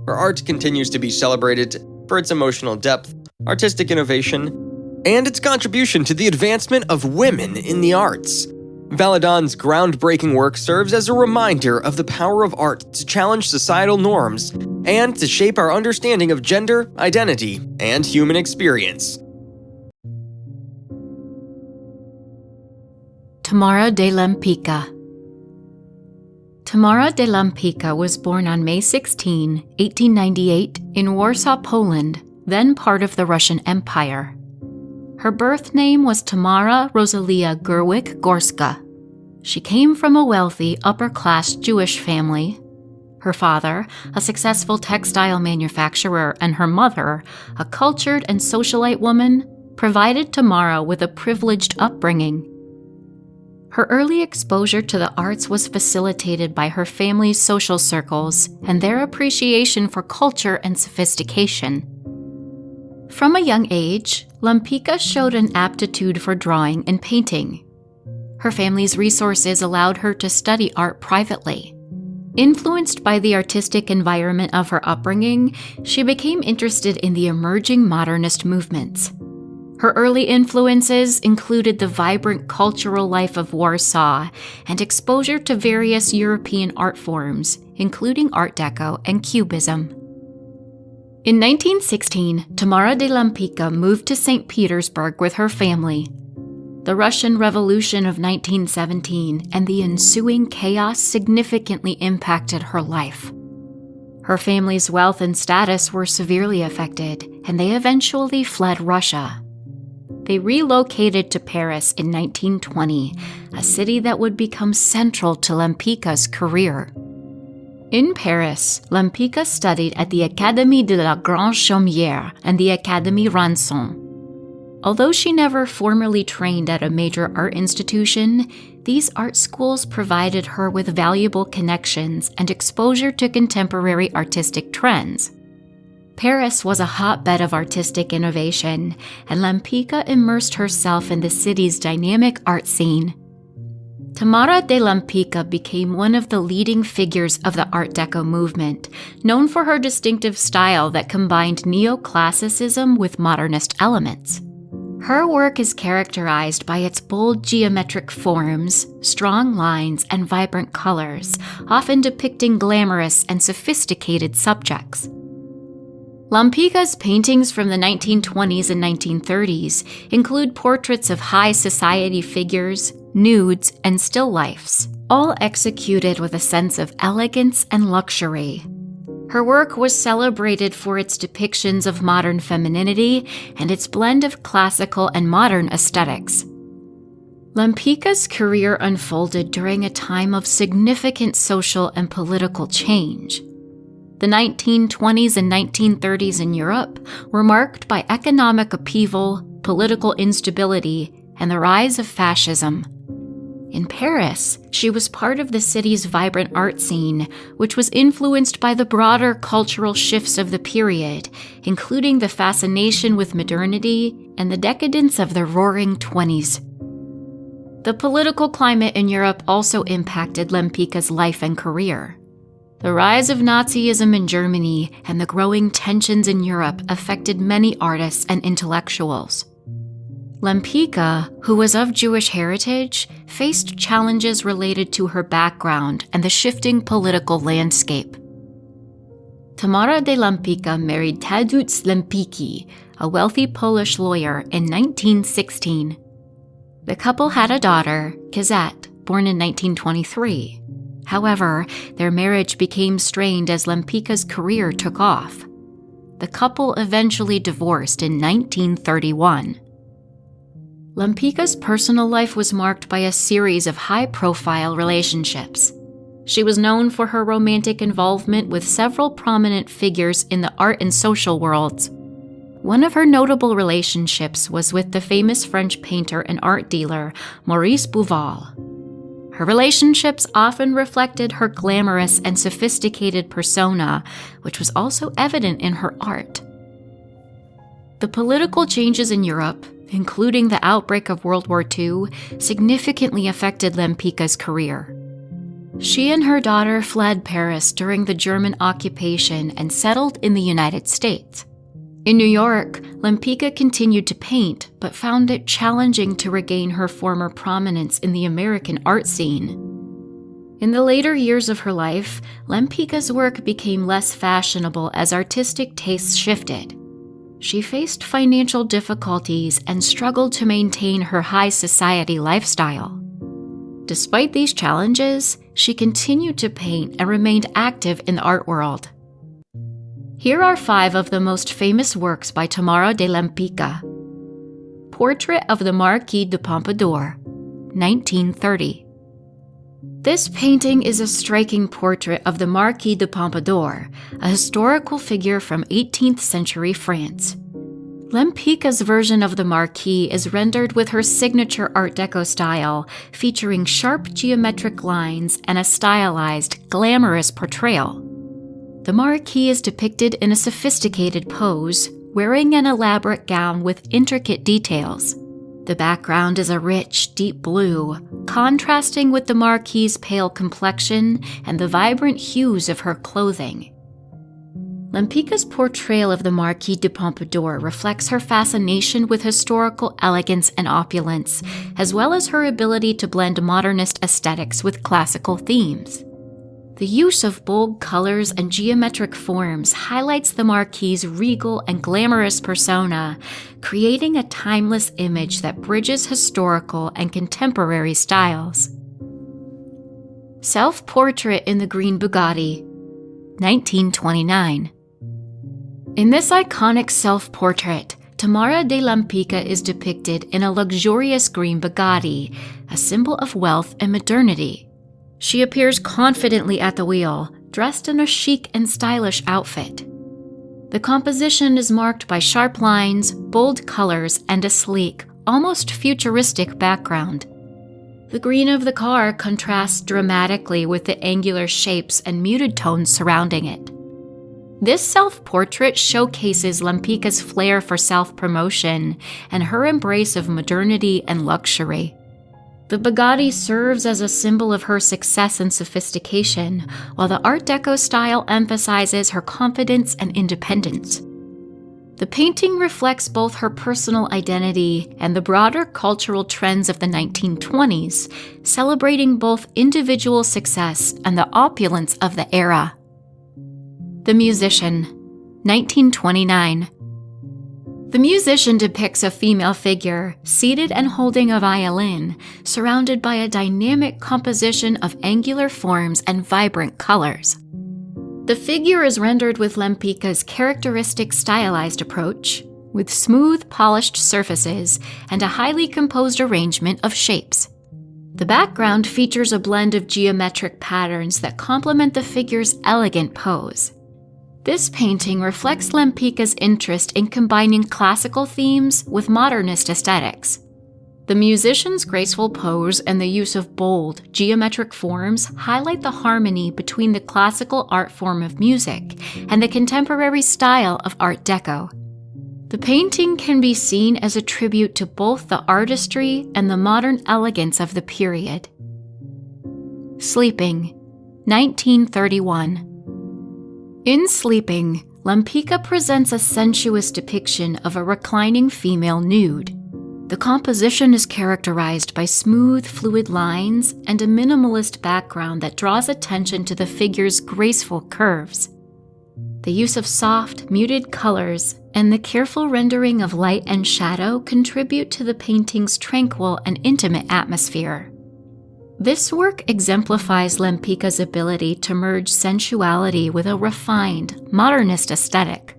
Her art continues to be celebrated for its emotional depth, artistic innovation, and its contribution to the advancement of women in the arts. Valadon's groundbreaking work serves as a reminder of the power of art to challenge societal norms and to shape our understanding of gender, identity, and human experience. Tamara de Lempicka. Tamara de Lempicka was born on May 16, 1898, in Warsaw, Poland, then part of the Russian Empire. Her birth name was Tamara Rosalia Gerwick-Gorska. She came from a wealthy, upper-class Jewish family. Her father, a successful textile manufacturer, and her mother, a cultured and socialite woman, provided Tamara with a privileged upbringing. Her early exposure to the arts was facilitated by her family's social circles and their appreciation for culture and sophistication. From a young age, Lempicka showed an aptitude for drawing and painting. Her family's resources allowed her to study art privately. Influenced by the artistic environment of her upbringing, she became interested in the emerging modernist movements. Her early influences included the vibrant cultural life of Warsaw and exposure to various European art forms, including Art Deco and Cubism. In 1916, Tamara de Lempicka moved to St. Petersburg with her family. The Russian Revolution of 1917 and the ensuing chaos significantly impacted her life. Her family's wealth and status were severely affected, and they eventually fled Russia. They relocated to Paris in 1920, a city that would become central to Lempicka's career. In Paris, Lempicka studied at the Académie de la Grande Chaumière and the Académie Ranson. Although she never formally trained at a major art institution, these art schools provided her with valuable connections and exposure to contemporary artistic trends. Paris was a hotbed of artistic innovation, and Lempicka immersed herself in the city's dynamic art scene. Tamara de Lempicka became one of the leading figures of the Art Deco movement, known for her distinctive style that combined neoclassicism with modernist elements. Her work is characterized by its bold geometric forms, strong lines, and vibrant colors, often depicting glamorous and sophisticated subjects. Lempicka's paintings from the 1920s and 1930s include portraits of high society figures, nudes, and still lifes, all executed with a sense of elegance and luxury. Her work was celebrated for its depictions of modern femininity and its blend of classical and modern aesthetics. Lempicka's career unfolded during a time of significant social and political change. The 1920s and 1930s in Europe were marked by economic upheaval, political instability, and the rise of fascism. In Paris, she was part of the city's vibrant art scene, which was influenced by the broader cultural shifts of the period, including the fascination with modernity and the decadence of the Roaring Twenties. The political climate in Europe also impacted Lempicka's life and career. The rise of Nazism in Germany and the growing tensions in Europe affected many artists and intellectuals. Lempicka, who was of Jewish heritage, faced challenges related to her background and the shifting political landscape. Tamara de Lempicka married Tadeusz Lempicki, a wealthy Polish lawyer, in 1916. The couple had a daughter, Kazette, born in 1923. However, their marriage became strained as Lempicka's career took off. The couple eventually divorced in 1931. Lempicka's personal life was marked by a series of high-profile relationships. She was known for her romantic involvement with several prominent figures in the art and social worlds. One of her notable relationships was with the famous French painter and art dealer Maurice Bouval. Her relationships often reflected her glamorous and sophisticated persona, which was also evident in her art. The political changes in Europe, including the outbreak of World War II, significantly affected Lempicka's career. She and her daughter fled Paris during the German occupation and settled in the United States. In New York, Lempicka continued to paint, but found it challenging to regain her former prominence in the American art scene. In the later years of her life, Lempicka's work became less fashionable as artistic tastes shifted. She faced financial difficulties and struggled to maintain her high society lifestyle. Despite these challenges, she continued to paint and remained active in the art world. Here are 5 of the most famous works by Tamara de Lempicka. Portrait of the Marquis de Pompadour, 1930. This painting is a striking portrait of the Marquis de Pompadour, a historical figure from 18th century France. Lempicka's version of the Marquis is rendered with her signature Art Deco style, featuring sharp geometric lines and a stylized, glamorous portrayal. The Marquis is depicted in a sophisticated pose, wearing an elaborate gown with intricate details. The background is a rich, deep blue, contrasting with the Marquis's pale complexion and the vibrant hues of her clothing. Lempicka's portrayal of the Marquis de Pompadour reflects her fascination with historical elegance and opulence, as well as her ability to blend modernist aesthetics with classical themes. The use of bold colors and geometric forms highlights the Marquis's regal and glamorous persona, creating a timeless image that bridges historical and contemporary styles. Self-Portrait in the Green Bugatti, 1929. In this iconic self-portrait, Tamara de Lempicka is depicted in a luxurious green Bugatti, a symbol of wealth and modernity. She appears confidently at the wheel, dressed in a chic and stylish outfit. The composition is marked by sharp lines, bold colors, and a sleek, almost futuristic background. The green of the car contrasts dramatically with the angular shapes and muted tones surrounding it. This self-portrait showcases Lempicka's flair for self-promotion and her embrace of modernity and luxury. The Bugatti serves as a symbol of her success and sophistication, while the Art Deco style emphasizes her confidence and independence. The painting reflects both her personal identity and the broader cultural trends of the 1920s, celebrating both individual success and the opulence of the era. The Musician, 1929. The Musician depicts a female figure, seated and holding a violin, surrounded by a dynamic composition of angular forms and vibrant colors. The figure is rendered with Lempicka's characteristic stylized approach, with smooth, polished surfaces and a highly composed arrangement of shapes. The background features a blend of geometric patterns that complement the figure's elegant pose. This painting reflects Lempicka's interest in combining classical themes with modernist aesthetics. The musician's graceful pose and the use of bold, geometric forms highlight the harmony between the classical art form of music and the contemporary style of Art Deco. The painting can be seen as a tribute to both the artistry and the modern elegance of the period. Sleeping, 1931. In Sleeping, Lempicka presents a sensuous depiction of a reclining female nude. The composition is characterized by smooth, fluid lines and a minimalist background that draws attention to the figure's graceful curves. The use of soft, muted colors and the careful rendering of light and shadow contribute to the painting's tranquil and intimate atmosphere. This work exemplifies Lempicka's ability to merge sensuality with a refined, modernist aesthetic.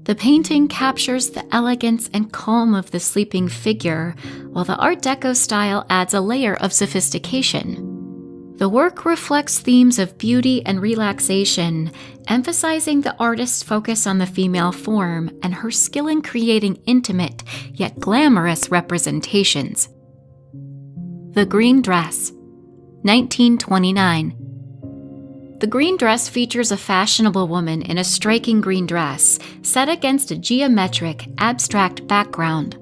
The painting captures the elegance and calm of the sleeping figure, while the Art Deco style adds a layer of sophistication. The work reflects themes of beauty and relaxation, emphasizing the artist's focus on the female form and her skill in creating intimate yet glamorous representations. The Green Dress, 1929. The green dress features a fashionable woman in a striking green dress, set against a geometric, abstract background.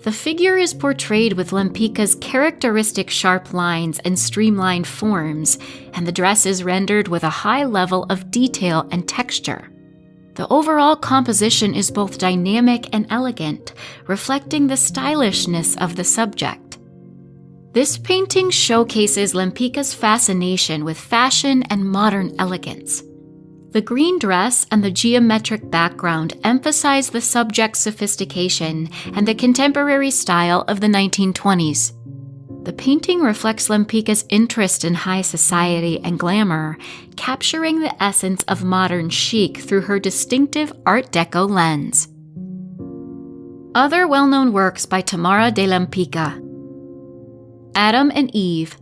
The figure is portrayed with Lempicka's characteristic sharp lines and streamlined forms, and the dress is rendered with a high level of detail and texture. The overall composition is both dynamic and elegant, reflecting the stylishness of the subject. This painting showcases Lempicka's fascination with fashion and modern elegance. The green dress and the geometric background emphasize the subject's sophistication and the contemporary style of the 1920s. The painting reflects Lempicka's interest in high society and glamour, capturing the essence of modern chic through her distinctive Art Deco lens. Other well-known works by Tamara de Lempicka. Adam and Eve,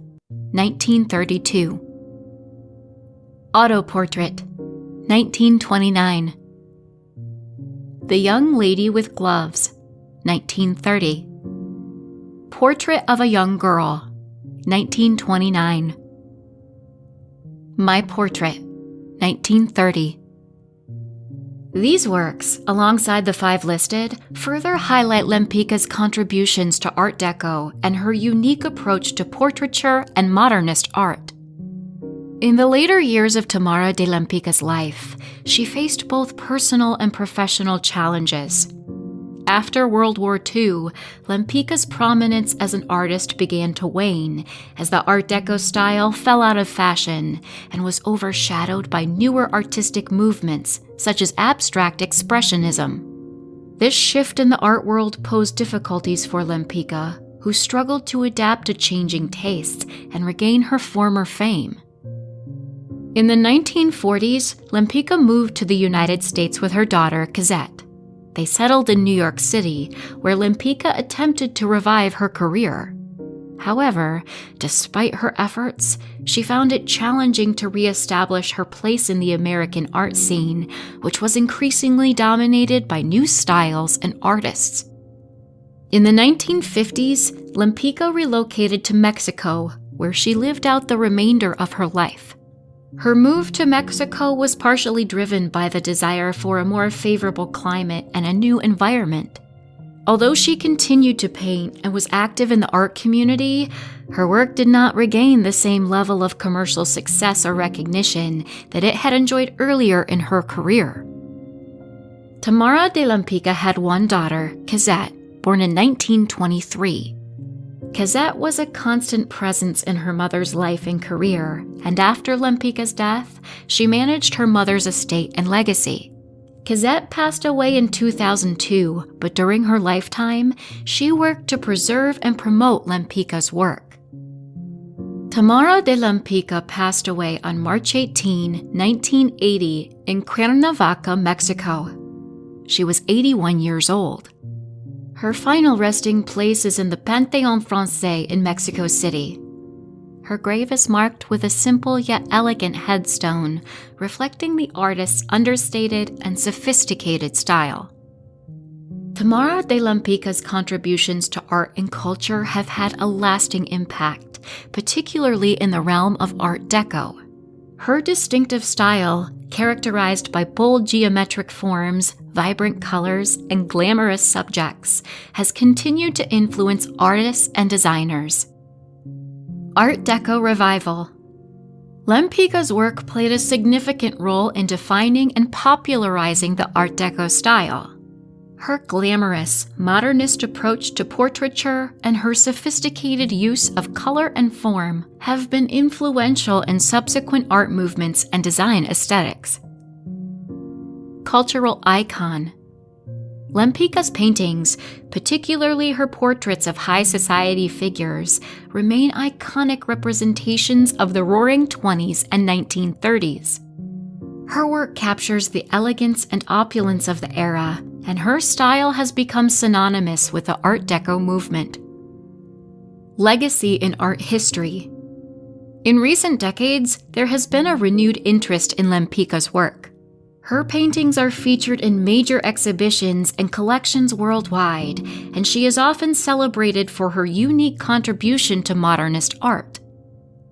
1932. Autoportrait, 1929. The Young Lady with Gloves, 1930. Portrait of a Young Girl, 1929. My Portrait, 1930. These works, alongside the five listed, further highlight Lempicka's contributions to Art Deco and her unique approach to portraiture and modernist art. In the later years of Tamara de Lempicka's life, she faced both personal and professional challenges. After World War II, Lempicka's prominence as an artist began to wane as the Art Deco style fell out of fashion and was overshadowed by newer artistic movements such as abstract expressionism. This shift in the art world posed difficulties for Lempicka, who struggled to adapt to changing tastes and regain her former fame. In the 1940s, Lempicka moved to the United States with her daughter, Cosette. They settled in New York City, where Lempicka attempted to revive her career. However, despite her efforts, she found it challenging to reestablish her place in the American art scene, which was increasingly dominated by new styles and artists. In the 1950s, Lempicka relocated to Mexico, where she lived out the remainder of her life. Her move to Mexico was partially driven by the desire for a more favorable climate and a new environment. Although she continued to paint and was active in the art community, her work did not regain the same level of commercial success or recognition that it had enjoyed earlier in her career. Tamara de Lempicka had one daughter, Cosette, born in 1923. Cosette was a constant presence in her mother's life and career, and after Lempicka's death, she managed her mother's estate and legacy. Cosette passed away in 2002, but during her lifetime, she worked to preserve and promote Lempicka's work. Tamara de Lempicka passed away on March 18, 1980, in Cuernavaca, Mexico. She was 81 years old. Her final resting place is in the Panthéon Français in Mexico City. Her grave is marked with a simple yet elegant headstone, reflecting the artist's understated and sophisticated style. Tamara de Lempicka's contributions to art and culture have had a lasting impact, particularly in the realm of Art Deco. Her distinctive style, characterized by bold geometric forms, vibrant colors, and glamorous subjects, has continued to influence artists and designers. Art Deco Revival. Lempicka's work played a significant role in defining and popularizing the Art Deco style. Her glamorous, modernist approach to portraiture and her sophisticated use of color and form have been influential in subsequent art movements and design aesthetics. Cultural icon. Lempicka's paintings, particularly her portraits of high society figures, remain iconic representations of the Roaring '20s and 1930s. Her work captures the elegance and opulence of the era, and her style has become synonymous with the Art Deco movement. Legacy in art history. In recent decades, there has been a renewed interest in Lempicka's work. Her paintings are featured in major exhibitions and collections worldwide, and she is often celebrated for her unique contribution to modernist art.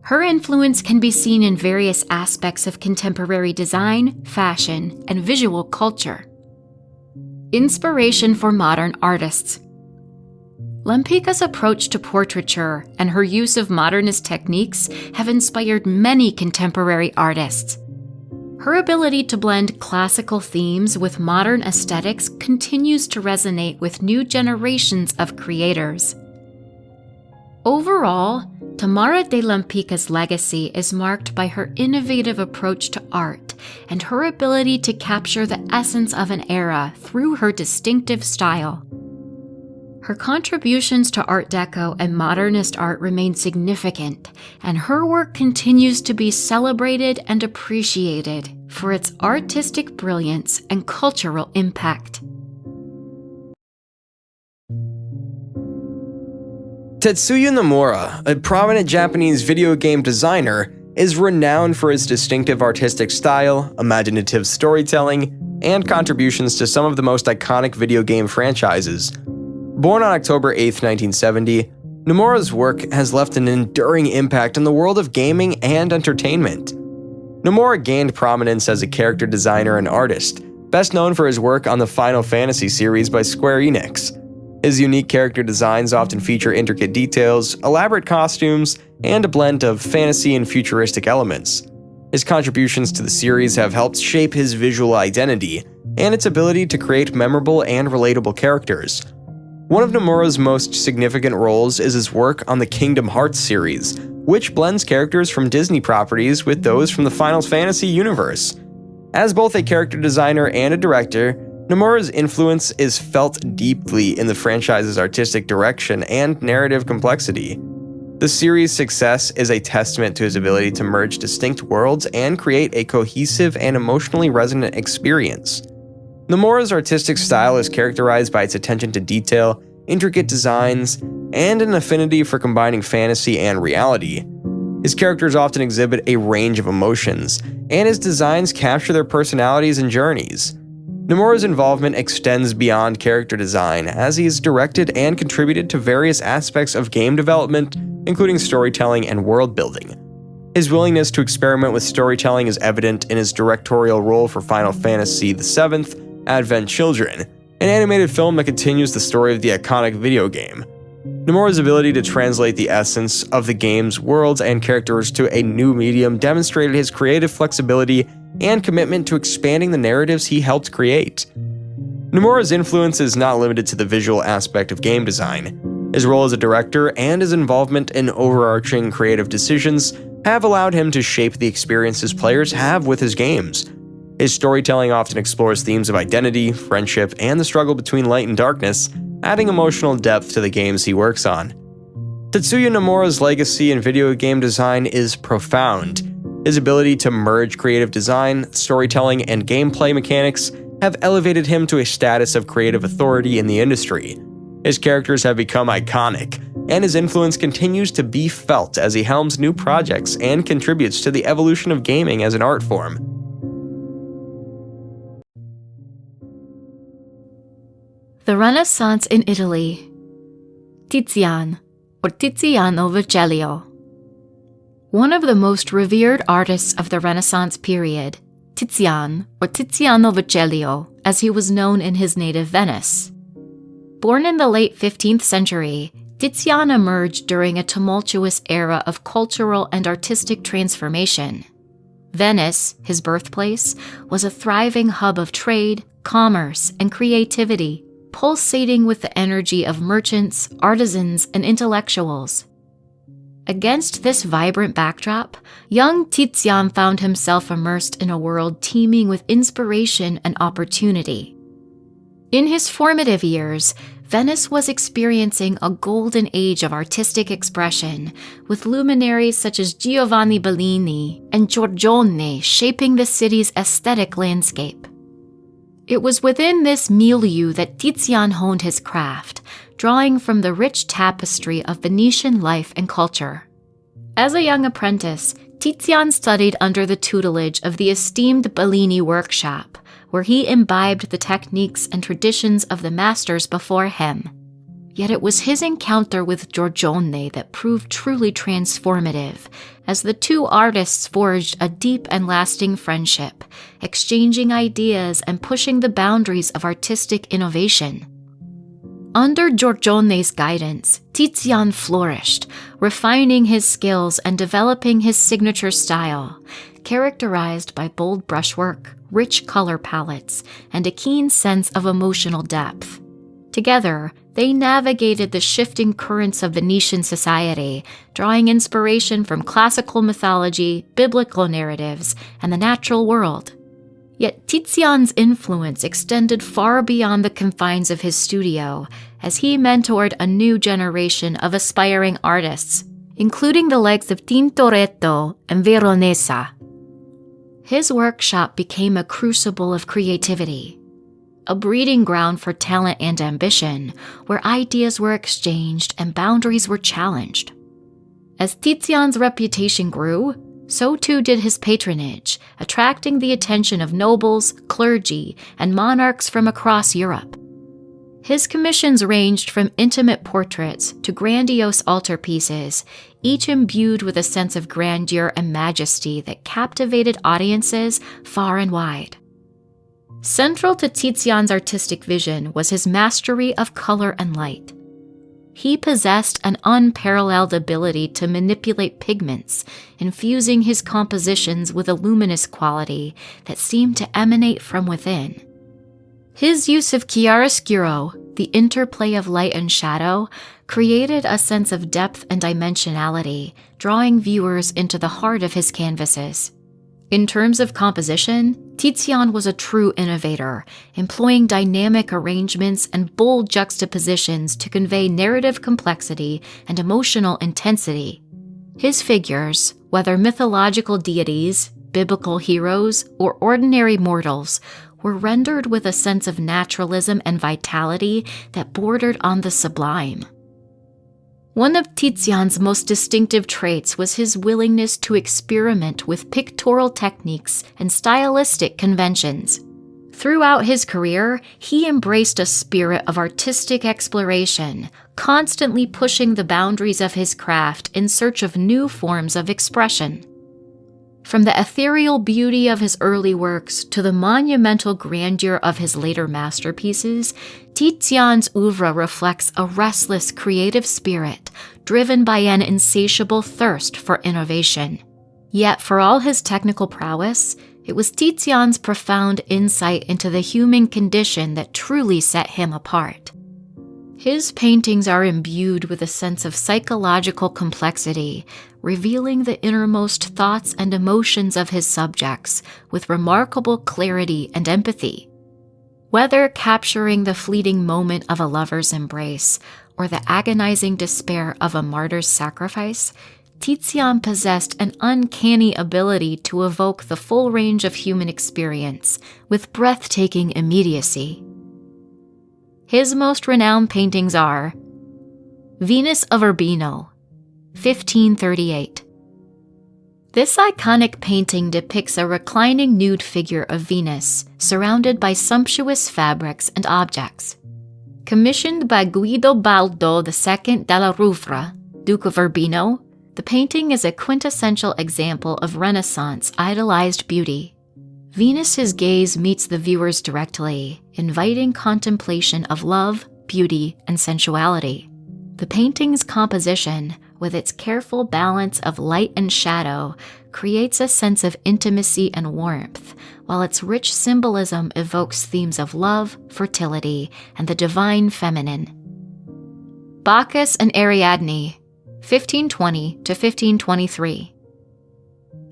Her influence can be seen in various aspects of contemporary design, fashion, and visual culture. Inspiration for modern artists. Lempicka's approach to portraiture and her use of modernist techniques have inspired many contemporary artists. Her ability to blend classical themes with modern aesthetics continues to resonate with new generations of creators. Overall, Tamara de Lempicka's legacy is marked by her innovative approach to art and her ability to capture the essence of an era through her distinctive style. Her contributions to Art Deco and modernist art remain significant, and her work continues to be celebrated and appreciated for its artistic brilliance and cultural impact. Tetsuya Nomura, a prominent Japanese video game designer, is renowned for his distinctive artistic style, imaginative storytelling, and contributions to some of the most iconic video game franchises. Born on October 8, 1970, Nomura's work has left an enduring impact on the world of gaming and entertainment. Nomura gained prominence as a character designer and artist, best known for his work on the Final Fantasy series by Square Enix. His unique character designs often feature intricate details, elaborate costumes, and a blend of fantasy and futuristic elements. His contributions to the series have helped shape his visual identity and its ability to create memorable and relatable characters. One of Nomura's most significant roles is his work on the Kingdom Hearts series, which blends characters from Disney properties with those from the Final Fantasy universe. As both a character designer and a director, Nomura's influence is felt deeply in the franchise's artistic direction and narrative complexity. The series' success is a testament to his ability to merge distinct worlds and create a cohesive and emotionally resonant experience. Nomura's artistic style is characterized by its attention to detail, intricate designs, and an affinity for combining fantasy and reality. His characters often exhibit a range of emotions, and his designs capture their personalities and journeys. Nomura's involvement extends beyond character design, as he has directed and contributed to various aspects of game development, including storytelling and world building. His willingness to experiment with storytelling is evident in his directorial role for Final Fantasy VII, Advent Children, an animated film that continues the story of the iconic video game. Nomura's ability to translate the essence of the game's worlds and characters to a new medium demonstrated his creative flexibility and commitment to expanding the narratives he helped create. Nomura's influence is not limited to the visual aspect of game design. His role as a director and his involvement in overarching creative decisions have allowed him to shape the experiences players have with his games. His storytelling often explores themes of identity, friendship, and the struggle between light and darkness, adding emotional depth to the games he works on. Tetsuya Nomura's legacy in video game design is profound. His ability to merge creative design, storytelling, and gameplay mechanics have elevated him to a status of creative authority in the industry. His characters have become iconic, and his influence continues to be felt as he helms new projects and contributes to the evolution of gaming as an art form. The Renaissance in Italy. Tizian, or Tiziano Vecellio. One of the most revered artists of the Renaissance period, Tizian, or Tiziano Vecellio, as he was known in his native Venice. Born in the late 15th century, Tizian emerged during a tumultuous era of cultural and artistic transformation. Venice, his birthplace, was a thriving hub of trade, commerce, and creativity, pulsating with the energy of merchants, artisans, and intellectuals. Against this vibrant backdrop, young Tizian found himself immersed in a world teeming with inspiration and opportunity. In his formative years, Venice was experiencing a golden age of artistic expression, with luminaries such as Giovanni Bellini and Giorgione shaping the city's aesthetic landscape. It was within this milieu that Tizian honed his craft, drawing from the rich tapestry of Venetian life and culture. As a young apprentice, Tizian studied under the tutelage of the esteemed Bellini workshop, where he imbibed the techniques and traditions of the masters before him. Yet it was his encounter with Giorgione that proved truly transformative, as the two artists forged a deep and lasting friendship, exchanging ideas and pushing the boundaries of artistic innovation. Under Giorgione's guidance, Tizian flourished, refining his skills and developing his signature style, characterized by bold brushwork, rich color palettes, and a keen sense of emotional depth. Together, they navigated the shifting currents of Venetian society, drawing inspiration from classical mythology, biblical narratives, and the natural world. Yet Tizian's influence extended far beyond the confines of his studio, as he mentored a new generation of aspiring artists, including the likes of Tintoretto and Veronesa. His workshop became a crucible of creativity, a breeding ground for talent and ambition, where ideas were exchanged and boundaries were challenged. As Tizian's reputation grew, so too did his patronage, attracting the attention of nobles, clergy, and monarchs from across Europe. His commissions ranged from intimate portraits to grandiose altarpieces, each imbued with a sense of grandeur and majesty that captivated audiences far and wide. Central to Tizian's artistic vision was his mastery of color and light. He possessed an unparalleled ability to manipulate pigments, infusing his compositions with a luminous quality that seemed to emanate from within. His use of chiaroscuro, the interplay of light and shadow, created a sense of depth and dimensionality, drawing viewers into the heart of his canvases. In terms of composition, Tizian was a true innovator, employing dynamic arrangements and bold juxtapositions to convey narrative complexity and emotional intensity. His figures, whether mythological deities, biblical heroes, or ordinary mortals, were rendered with a sense of naturalism and vitality that bordered on the sublime. One of Tizian's most distinctive traits was his willingness to experiment with pictorial techniques and stylistic conventions. Throughout his career, he embraced a spirit of artistic exploration, constantly pushing the boundaries of his craft in search of new forms of expression. From the ethereal beauty of his early works to the monumental grandeur of his later masterpieces, Tizian's oeuvre reflects a restless creative spirit driven by an insatiable thirst for innovation. Yet, for all his technical prowess, it was Tizian's profound insight into the human condition that truly set him apart. His paintings are imbued with a sense of psychological complexity, revealing the innermost thoughts and emotions of his subjects with remarkable clarity and empathy. Whether capturing the fleeting moment of a lover's embrace or the agonizing despair of a martyr's sacrifice, Tizian possessed an uncanny ability to evoke the full range of human experience with breathtaking immediacy. His most renowned paintings are Venus of Urbino, 1538. This iconic painting depicts a reclining nude figure of Venus, surrounded by sumptuous fabrics and objects. Commissioned by Guido Baldo II della Rovere, Duke of Urbino, the painting is a quintessential example of Renaissance idolized beauty. Venus's gaze meets the viewers directly, inviting contemplation of love, beauty, and sensuality. The painting's composition, with its careful balance of light and shadow, creates a sense of intimacy and warmth, while its rich symbolism evokes themes of love, fertility, and the divine feminine. Bacchus and Ariadne, 1520 to 1523.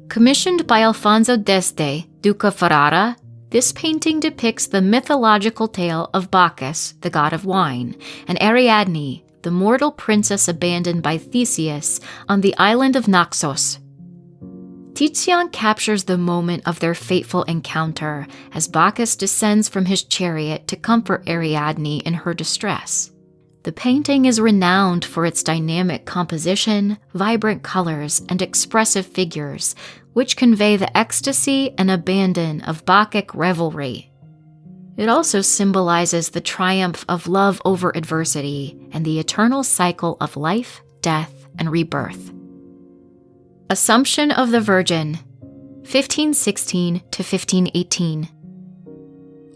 Commissioned by Alfonso d'Este, Duke of Ferrara, this painting depicts the mythological tale of Bacchus, the god of wine, and Ariadne, the mortal princess abandoned by Theseus on the island of Naxos. Tizian captures the moment of their fateful encounter as Bacchus descends from his chariot to comfort Ariadne in her distress. The painting is renowned for its dynamic composition, vibrant colors, and expressive figures, which convey the ecstasy and abandon of Bacchic revelry. It also symbolizes the triumph of love over adversity and the eternal cycle of life, death, and rebirth. Assumption of the Virgin, 1516 to 1518.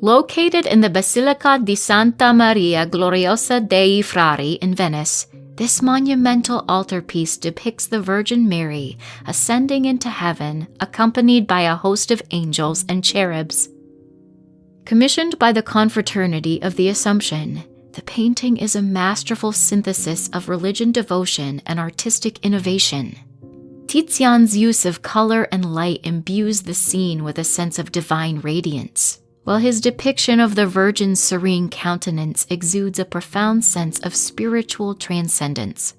Located in the Basilica di Santa Maria Gloriosa dei Frari in Venice, this monumental altarpiece depicts the Virgin Mary ascending into heaven, accompanied by a host of angels and cherubs. Commissioned by the Confraternity of the Assumption, the painting is a masterful synthesis of religion devotion and artistic innovation. Tizian's use of color and light imbues the scene with a sense of divine radiance, while his depiction of the Virgin's serene countenance exudes a profound sense of spiritual transcendence.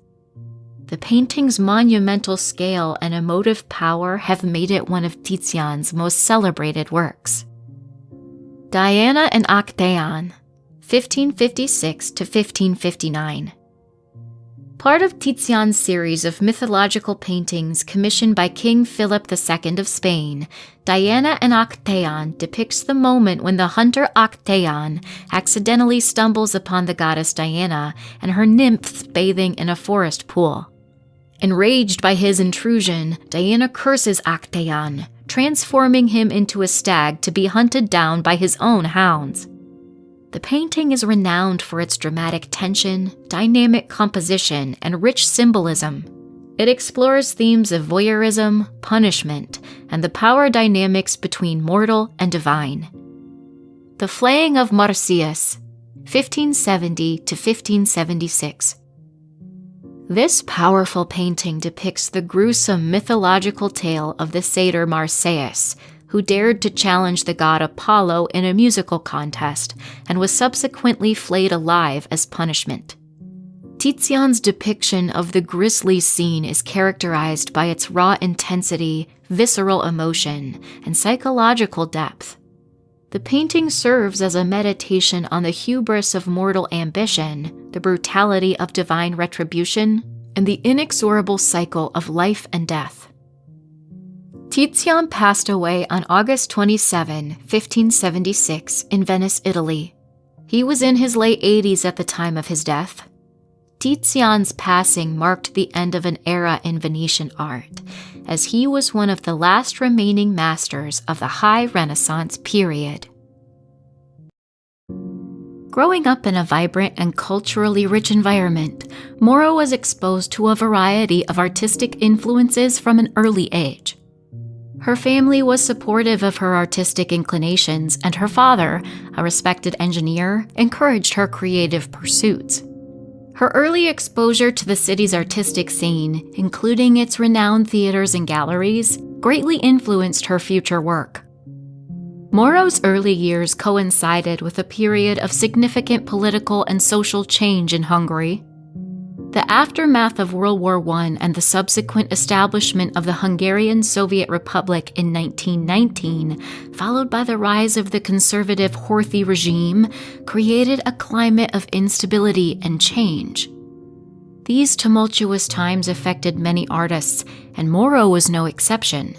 The painting's monumental scale and emotive power have made it one of Tizian's most celebrated works. Diana and Actaeon, 1556 to 1559. Part of Tizian's series of mythological paintings commissioned by King Philip II of Spain, Diana and Actaeon depicts the moment when the hunter Actaeon accidentally stumbles upon the goddess Diana and her nymphs bathing in a forest pool. Enraged by his intrusion, Diana curses Actaeon, transforming him into a stag to be hunted down by his own hounds. The painting is renowned for its dramatic tension, dynamic composition, and rich symbolism. It explores themes of voyeurism, punishment, and the power dynamics between mortal and divine. The Flaying of Marsyas, 1570 to 1576. This powerful painting depicts the gruesome mythological tale of the satyr Marsyas, who dared to challenge the god Apollo in a musical contest and was subsequently flayed alive as punishment. Tizian's depiction of the grisly scene is characterized by its raw intensity, visceral emotion, and psychological depth. The painting serves as a meditation on the hubris of mortal ambition, the brutality of divine retribution, and the inexorable cycle of life and death. Tizian passed away on August 27, 1576, in Venice, Italy. He was in his late 80s at the time of his death. Tizian's passing marked the end of an era in Venetian art, as he was one of the last remaining masters of the High Renaissance period. Growing up in a vibrant and culturally rich environment, Moro was exposed to a variety of artistic influences from an early age. Her family was supportive of her artistic inclinations, and her father, a respected engineer, encouraged her creative pursuits. Her early exposure to the city's artistic scene, including its renowned theaters and galleries, greatly influenced her future work. Moro's early years coincided with a period of significant political and social change in Hungary. The aftermath of World War I and the subsequent establishment of the Hungarian Soviet Republic in 1919, followed by the rise of the conservative Horthy regime, created a climate of instability and change. These tumultuous times affected many artists, and Moro was no exception.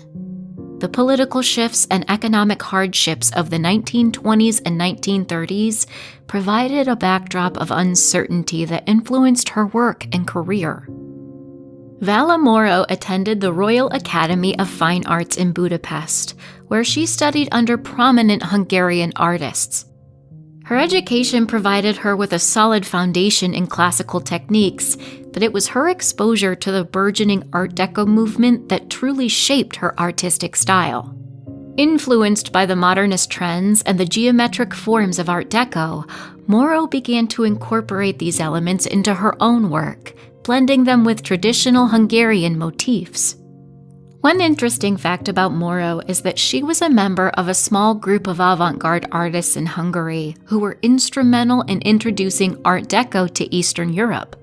The political shifts and economic hardships of the 1920s and 1930s provided a backdrop of uncertainty that influenced her work and career. Vala Moro attended the Royal Academy of Fine Arts in Budapest, where she studied under prominent Hungarian artists. Her education provided her with a solid foundation in classical techniques, but it was her exposure to the burgeoning Art Deco movement that truly shaped her artistic style. Influenced by the modernist trends and the geometric forms of Art Deco, Moro began to incorporate these elements into her own work, blending them with traditional Hungarian motifs. One interesting fact about Moro is that she was a member of a small group of avant-garde artists in Hungary who were instrumental in introducing Art Deco to Eastern Europe.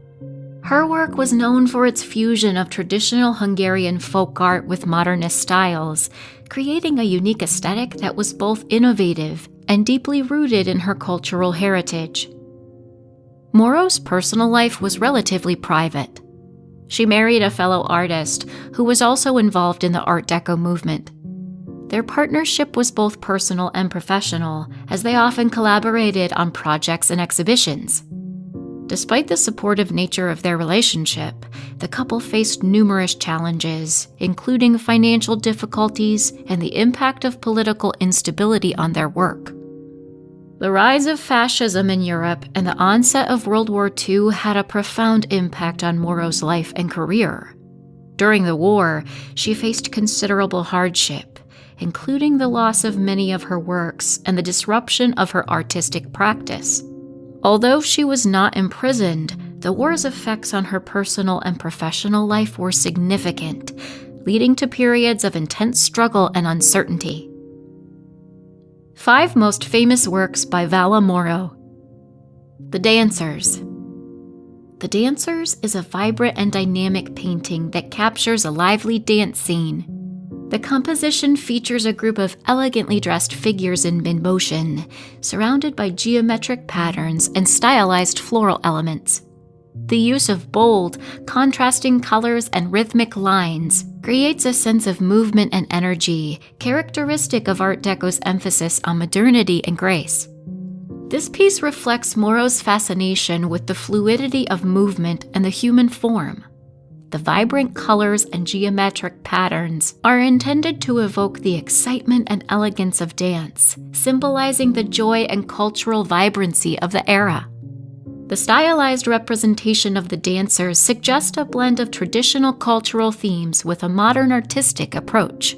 Her work was known for its fusion of traditional Hungarian folk art with modernist styles, creating a unique aesthetic that was both innovative and deeply rooted in her cultural heritage. Moro's personal life was relatively private. She married a fellow artist who was also involved in the Art Deco movement. Their partnership was both personal and professional, as they often collaborated on projects and exhibitions. Despite the supportive nature of their relationship, the couple faced numerous challenges, including financial difficulties and the impact of political instability on their work. The rise of fascism in Europe and the onset of World War II had a profound impact on Moro's life and career. During the war, she faced considerable hardship, including the loss of many of her works and the disruption of her artistic practice. Although she was not imprisoned, the war's effects on her personal and professional life were significant, leading to periods of intense struggle and uncertainty. 5 most famous works by Vala Moro. The Dancers. The Dancers is a vibrant and dynamic painting that captures a lively dance scene. The composition features a group of elegantly dressed figures in mid-motion, surrounded by geometric patterns and stylized floral elements. The use of bold, contrasting colors and rhythmic lines creates a sense of movement and energy, characteristic of Art Deco's emphasis on modernity and grace. This piece reflects Moro's fascination with the fluidity of movement and the human form. The vibrant colors and geometric patterns are intended to evoke the excitement and elegance of dance, symbolizing the joy and cultural vibrancy of the era. The stylized representation of the dancers suggests a blend of traditional cultural themes with a modern artistic approach.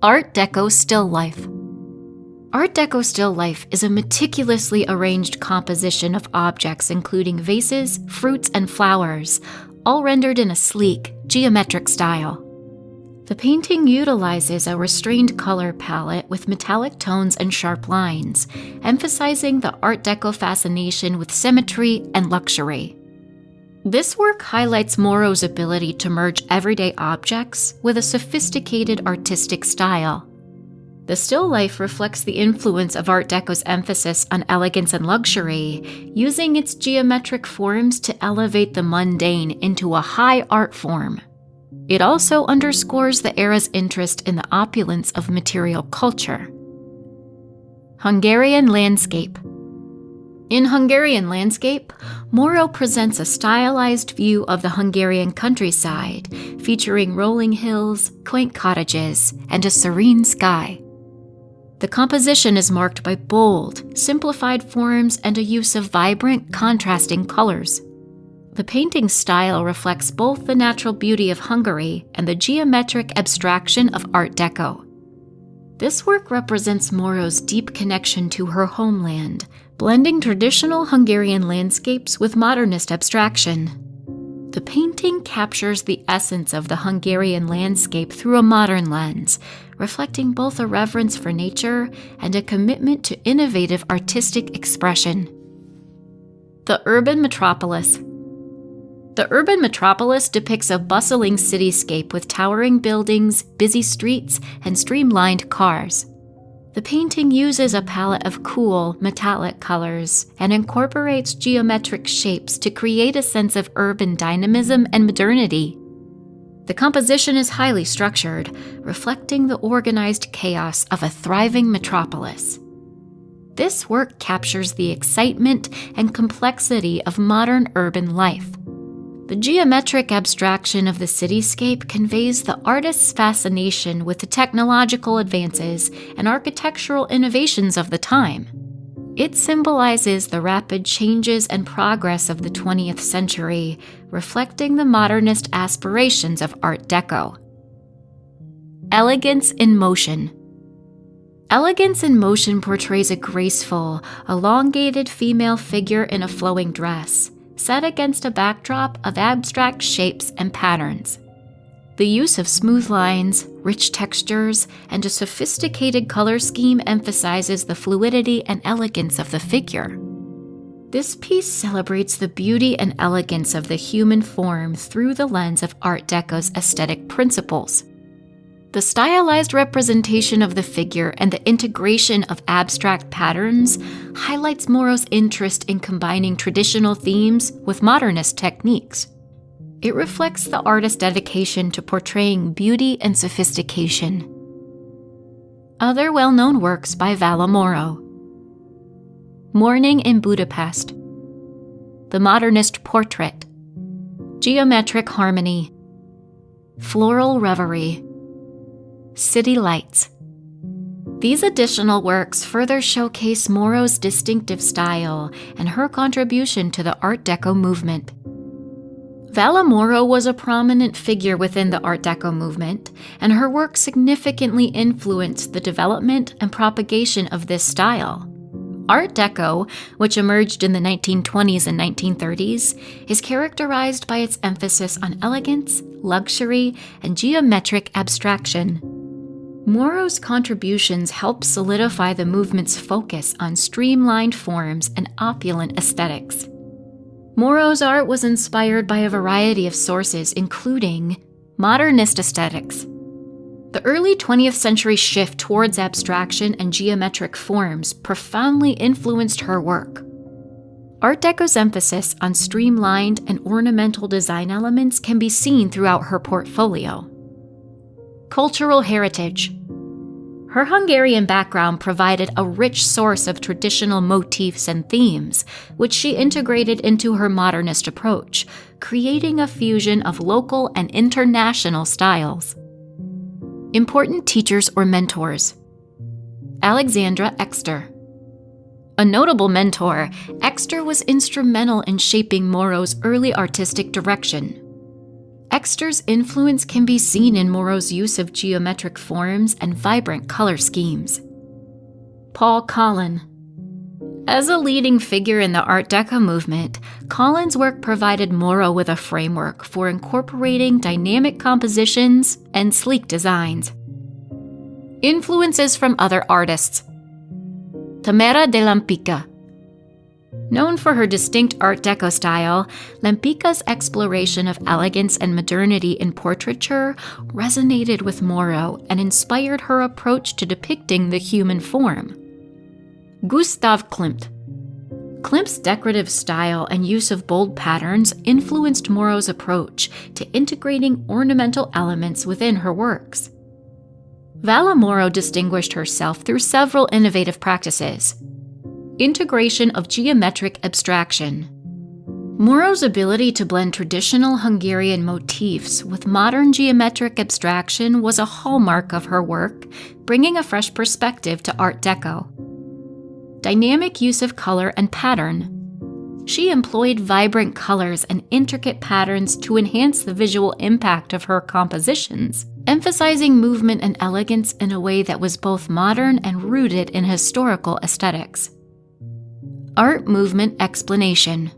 Art Deco Still Life. Art Deco still life is a meticulously arranged composition of objects including vases, fruits, and flowers, all rendered in a sleek, geometric style. The painting utilizes a restrained color palette with metallic tones and sharp lines, emphasizing the Art Deco fascination with symmetry and luxury. This work highlights Moro's ability to merge everyday objects with a sophisticated artistic style. The still life reflects the influence of Art Deco's emphasis on elegance and luxury, using its geometric forms to elevate the mundane into a high art form. It also underscores the era's interest in the opulence of material culture. Hungarian Landscape. In Hungarian landscape, Moro presents a stylized view of the Hungarian countryside, featuring rolling hills, quaint cottages, and a serene sky. The composition is marked by bold, simplified forms and a use of vibrant, contrasting colors. The painting style reflects both the natural beauty of Hungary and the geometric abstraction of Art Deco. This work represents Moro's deep connection to her homeland, blending traditional Hungarian landscapes with modernist abstraction. The painting captures the essence of the Hungarian landscape through a modern lens, reflecting both a reverence for nature and a commitment to innovative artistic expression. The Urban Metropolis. The urban metropolis depicts a bustling cityscape with towering buildings, busy streets, and streamlined cars. The painting uses a palette of cool, metallic colors and incorporates geometric shapes to create a sense of urban dynamism and modernity. The composition is highly structured, reflecting the organized chaos of a thriving metropolis. This work captures the excitement and complexity of modern urban life. The geometric abstraction of the cityscape conveys the artist's fascination with the technological advances and architectural innovations of the time. It symbolizes the rapid changes and progress of the 20th century, reflecting the modernist aspirations of Art Deco. Elegance in motion. Elegance in motion portrays a graceful, elongated female figure in a flowing dress, set against a backdrop of abstract shapes and patterns. The use of smooth lines, rich textures, and a sophisticated color scheme emphasizes the fluidity and elegance of the figure. This piece celebrates the beauty and elegance of the human form through the lens of Art Deco's aesthetic principles. The stylized representation of the figure and the integration of abstract patterns highlights Moro's interest in combining traditional themes with modernist techniques. It reflects the artist's dedication to portraying beauty and sophistication. Other well-known works by Valla Moro. Morning in Budapest. The Modernist Portrait. Geometric Harmony. Floral Reverie. City Lights. These additional works further showcase Moro's distinctive style and her contribution to the Art Deco movement. Valla Moro was a prominent figure within the Art Deco movement, and her work significantly influenced the development and propagation of this style. Art Deco, which emerged in the 1920s and 1930s, is characterized by its emphasis on elegance, luxury, and geometric abstraction. Moro's contributions helped solidify the movement's focus on streamlined forms and opulent aesthetics. Moro's art was inspired by a variety of sources, including modernist aesthetics. The early 20th century shift towards abstraction and geometric forms profoundly influenced her work. Art Deco's emphasis on streamlined and ornamental design elements can be seen throughout her portfolio. Cultural heritage. Her Hungarian background provided a rich source of traditional motifs and themes, which she integrated into her modernist approach, creating a fusion of local and international styles. Important teachers or mentors. Alexandra Exter. A notable mentor, Exter was instrumental in shaping Moro's early artistic direction. Exter's influence can be seen in Moro's use of geometric forms and vibrant color schemes. Paul Collin. As a leading figure in the Art Deco movement, Collin's work provided Moro with a framework for incorporating dynamic compositions and sleek designs. Influences from other artists. Tamara de Lampica. Known for her distinct Art Deco style, Lampica's exploration of elegance and modernity in portraiture resonated with Moro and inspired her approach to depicting the human form. Gustav Klimt. Klimt's decorative style and use of bold patterns influenced Moro's approach to integrating ornamental elements within her works. Valla Moro distinguished herself through several innovative practices. Integration of geometric abstraction. Moro's ability to blend traditional Hungarian motifs with modern geometric abstraction was a hallmark of her work, bringing a fresh perspective to Art Deco. Dynamic use of color and pattern. She employed vibrant colors and intricate patterns to enhance the visual impact of her compositions, emphasizing movement and elegance in a way that was both modern and rooted in historical aesthetics. Art movement explanation.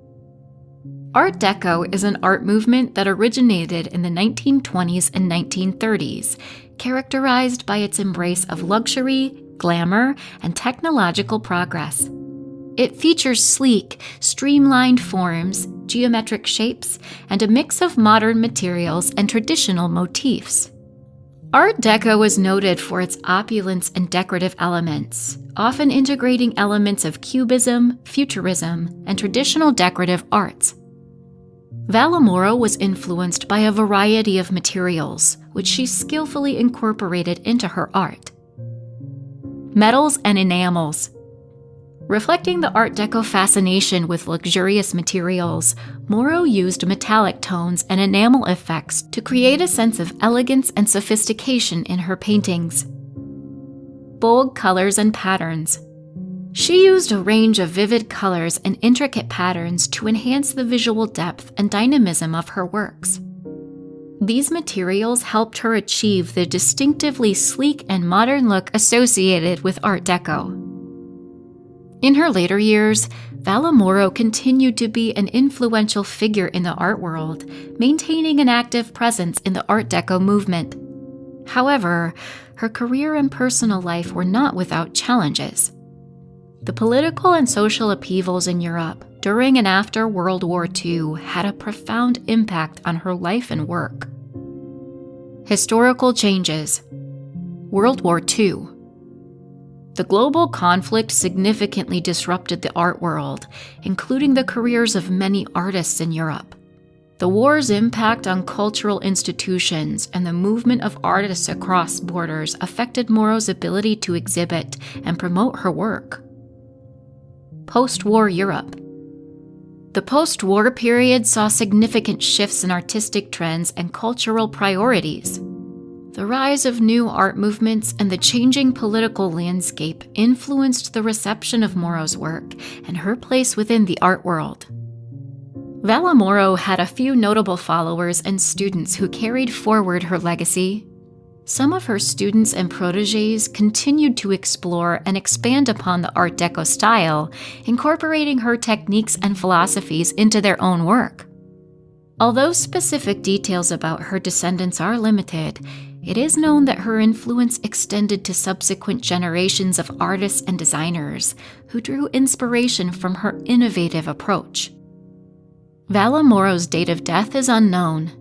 Art Deco is an art movement that originated in the 1920s and 1930s, characterized by its embrace of luxury, glamour, and technological progress. It features sleek, streamlined forms, geometric shapes, and a mix of modern materials and traditional motifs. Art Deco is noted for its opulence and decorative elements, often integrating elements of cubism, futurism, and traditional decorative arts. Moro was influenced by a variety of materials, which she skillfully incorporated into her art. Metals and enamels. Reflecting the Art Deco fascination with luxurious materials, Moro used metallic tones and enamel effects to create a sense of elegance and sophistication in her paintings. Bold colors and patterns. She used a range of vivid colors and intricate patterns to enhance the visual depth and dynamism of her works. These materials helped her achieve the distinctively sleek and modern look associated with Art Deco. In her later years, Moro continued to be an influential figure in the art world, maintaining an active presence in the Art Deco movement. However, her career and personal life were not without challenges. The political and social upheavals in Europe during and after World War II had a profound impact on her life and work. Historical changes. World War II. The global conflict significantly disrupted the art world, including the careers of many artists in Europe. The war's impact on cultural institutions and the movement of artists across borders affected Moro's ability to exhibit and promote her work. Post-war Europe. The post-war period saw significant shifts in artistic trends and cultural priorities. The rise of new art movements and the changing political landscape influenced the reception of Moro's work and her place within the art world. Moro had a few notable followers and students who carried forward her legacy. Some of her students and protégés continued to explore and expand upon the Art Deco style, incorporating her techniques and philosophies into their own work. Although specific details about her descendants are limited, it is known that her influence extended to subsequent generations of artists and designers who drew inspiration from her innovative approach. Moro's date of death is unknown.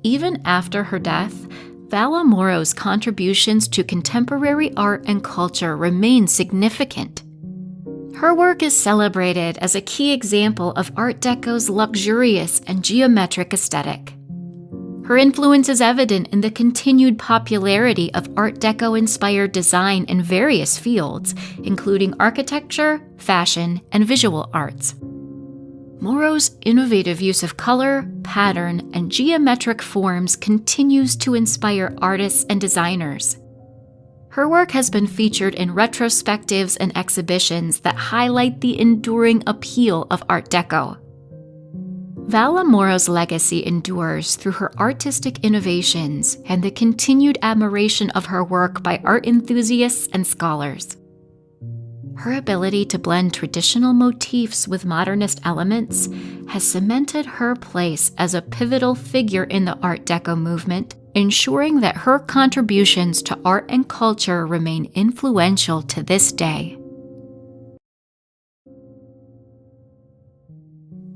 Even after her death, Moro's contributions to contemporary art and culture remain significant. Her work is celebrated as a key example of Art Deco's luxurious and geometric aesthetic. Her influence is evident in the continued popularity of Art Deco-inspired design in various fields, including architecture, fashion, and visual arts. Moro's innovative use of color, pattern, and geometric forms continues to inspire artists and designers. Her work has been featured in retrospectives and exhibitions that highlight the enduring appeal of Art Deco. Moro's legacy endures through her artistic innovations and the continued admiration of her work by art enthusiasts and scholars. Her ability to blend traditional motifs with modernist elements has cemented her place as a pivotal figure in the Art Deco movement, ensuring that her contributions to art and culture remain influential to this day.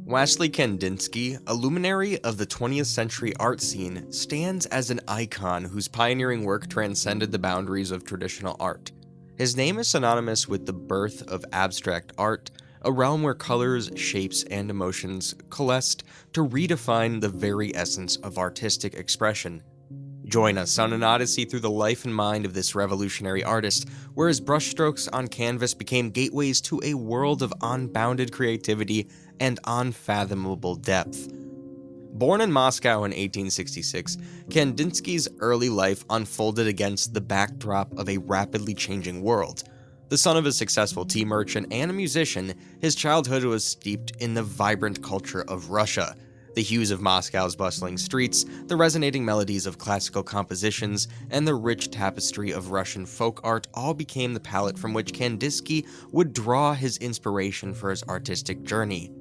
Wassily Kandinsky, a luminary of the 20th century art scene, stands as an icon whose pioneering work transcended the boundaries of traditional art. His name is synonymous with the birth of abstract art, a realm where colors, shapes, and emotions coalesced to redefine the very essence of artistic expression. Join us on an odyssey through the life and mind of this revolutionary artist, where his brushstrokes on canvas became gateways to a world of unbounded creativity and unfathomable depth. Born in Moscow in 1866, Kandinsky's early life unfolded against the backdrop of a rapidly changing world. The son of a successful tea merchant and a musician, his childhood was steeped in the vibrant culture of Russia. The hues of Moscow's bustling streets, the resonating melodies of classical compositions, and the rich tapestry of Russian folk art all became the palette from which Kandinsky would draw his inspiration for his artistic journey.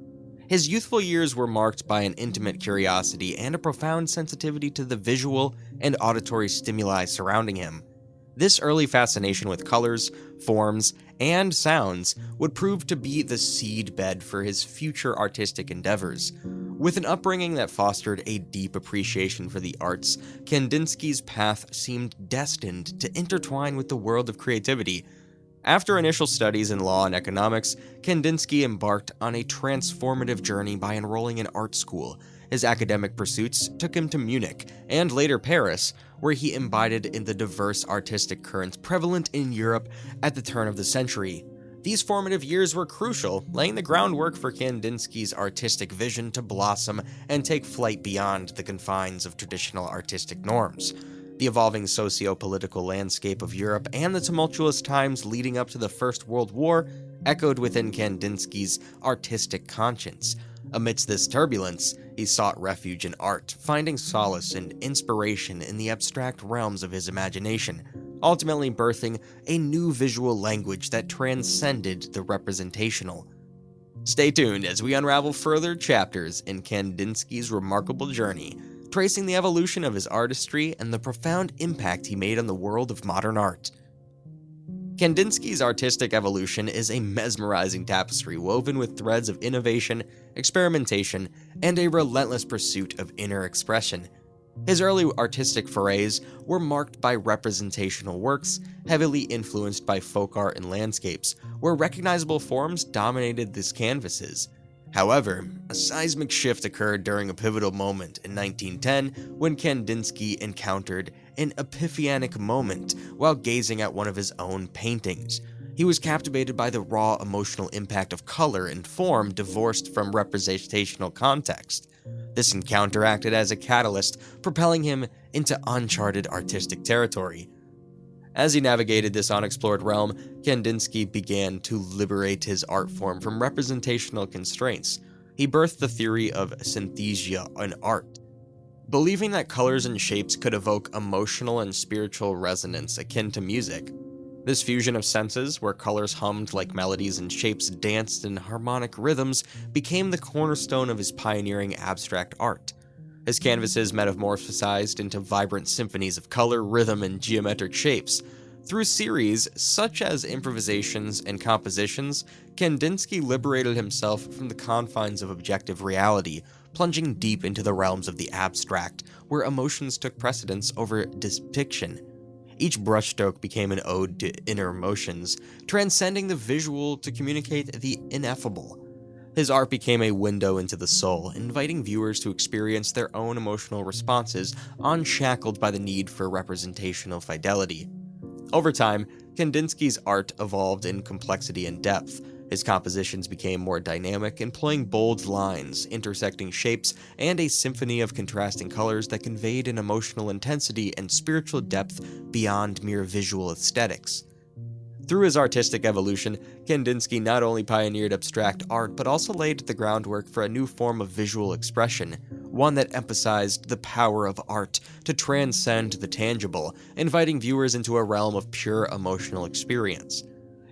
His youthful years were marked by an intimate curiosity and a profound sensitivity to the visual and auditory stimuli surrounding him. This early fascination with colors, forms, and sounds would prove to be the seedbed for his future artistic endeavors. With an upbringing that fostered a deep appreciation for the arts, Kandinsky's path seemed destined to intertwine with the world of creativity. After initial studies in law and economics, Kandinsky embarked on a transformative journey by enrolling in art school. His academic pursuits took him to Munich, and later Paris, where he imbibed in the diverse artistic currents prevalent in Europe at the turn of the century. These formative years were crucial, laying the groundwork for Kandinsky's artistic vision to blossom and take flight beyond the confines of traditional artistic norms. The evolving socio-political landscape of Europe and the tumultuous times leading up to the First World War echoed within Kandinsky's artistic conscience. Amidst this turbulence, he sought refuge in art, finding solace and inspiration in the abstract realms of his imagination, ultimately birthing a new visual language that transcended the representational. Stay tuned as we unravel further chapters in Kandinsky's remarkable journey, tracing the evolution of his artistry and the profound impact he made on the world of modern art. Kandinsky's artistic evolution is a mesmerizing tapestry woven with threads of innovation, experimentation, and a relentless pursuit of inner expression. His early artistic forays were marked by representational works, heavily influenced by folk art and landscapes, where recognizable forms dominated his canvases. However, a seismic shift occurred during a pivotal moment in 1910 when Kandinsky encountered an epiphanic moment while gazing at one of his own paintings. He was captivated by the raw emotional impact of color and form divorced from representational context. This encounter acted as a catalyst, propelling him into uncharted artistic territory. As he navigated this unexplored realm, Kandinsky began to liberate his art form from representational constraints. He birthed the theory of synthesia in art, believing that colors and shapes could evoke emotional and spiritual resonance akin to music. This fusion of senses, where colors hummed like melodies and shapes danced in harmonic rhythms, became the cornerstone of his pioneering abstract art. His canvases metamorphosized into vibrant symphonies of color, rhythm, and geometric shapes. Through series such as improvisations and compositions, Kandinsky liberated himself from the confines of objective reality, plunging deep into the realms of the abstract, where emotions took precedence over depiction. Each brushstroke became an ode to inner emotions, transcending the visual to communicate the ineffable. His art became a window into the soul, inviting viewers to experience their own emotional responses, unshackled by the need for representational fidelity. Over time, Kandinsky's art evolved in complexity and depth. His compositions became more dynamic, employing bold lines, intersecting shapes, and a symphony of contrasting colors that conveyed an emotional intensity and spiritual depth beyond mere visual aesthetics. Through his artistic evolution, Kandinsky not only pioneered abstract art but also laid the groundwork for a new form of visual expression, one that emphasized the power of art to transcend the tangible, inviting viewers into a realm of pure emotional experience.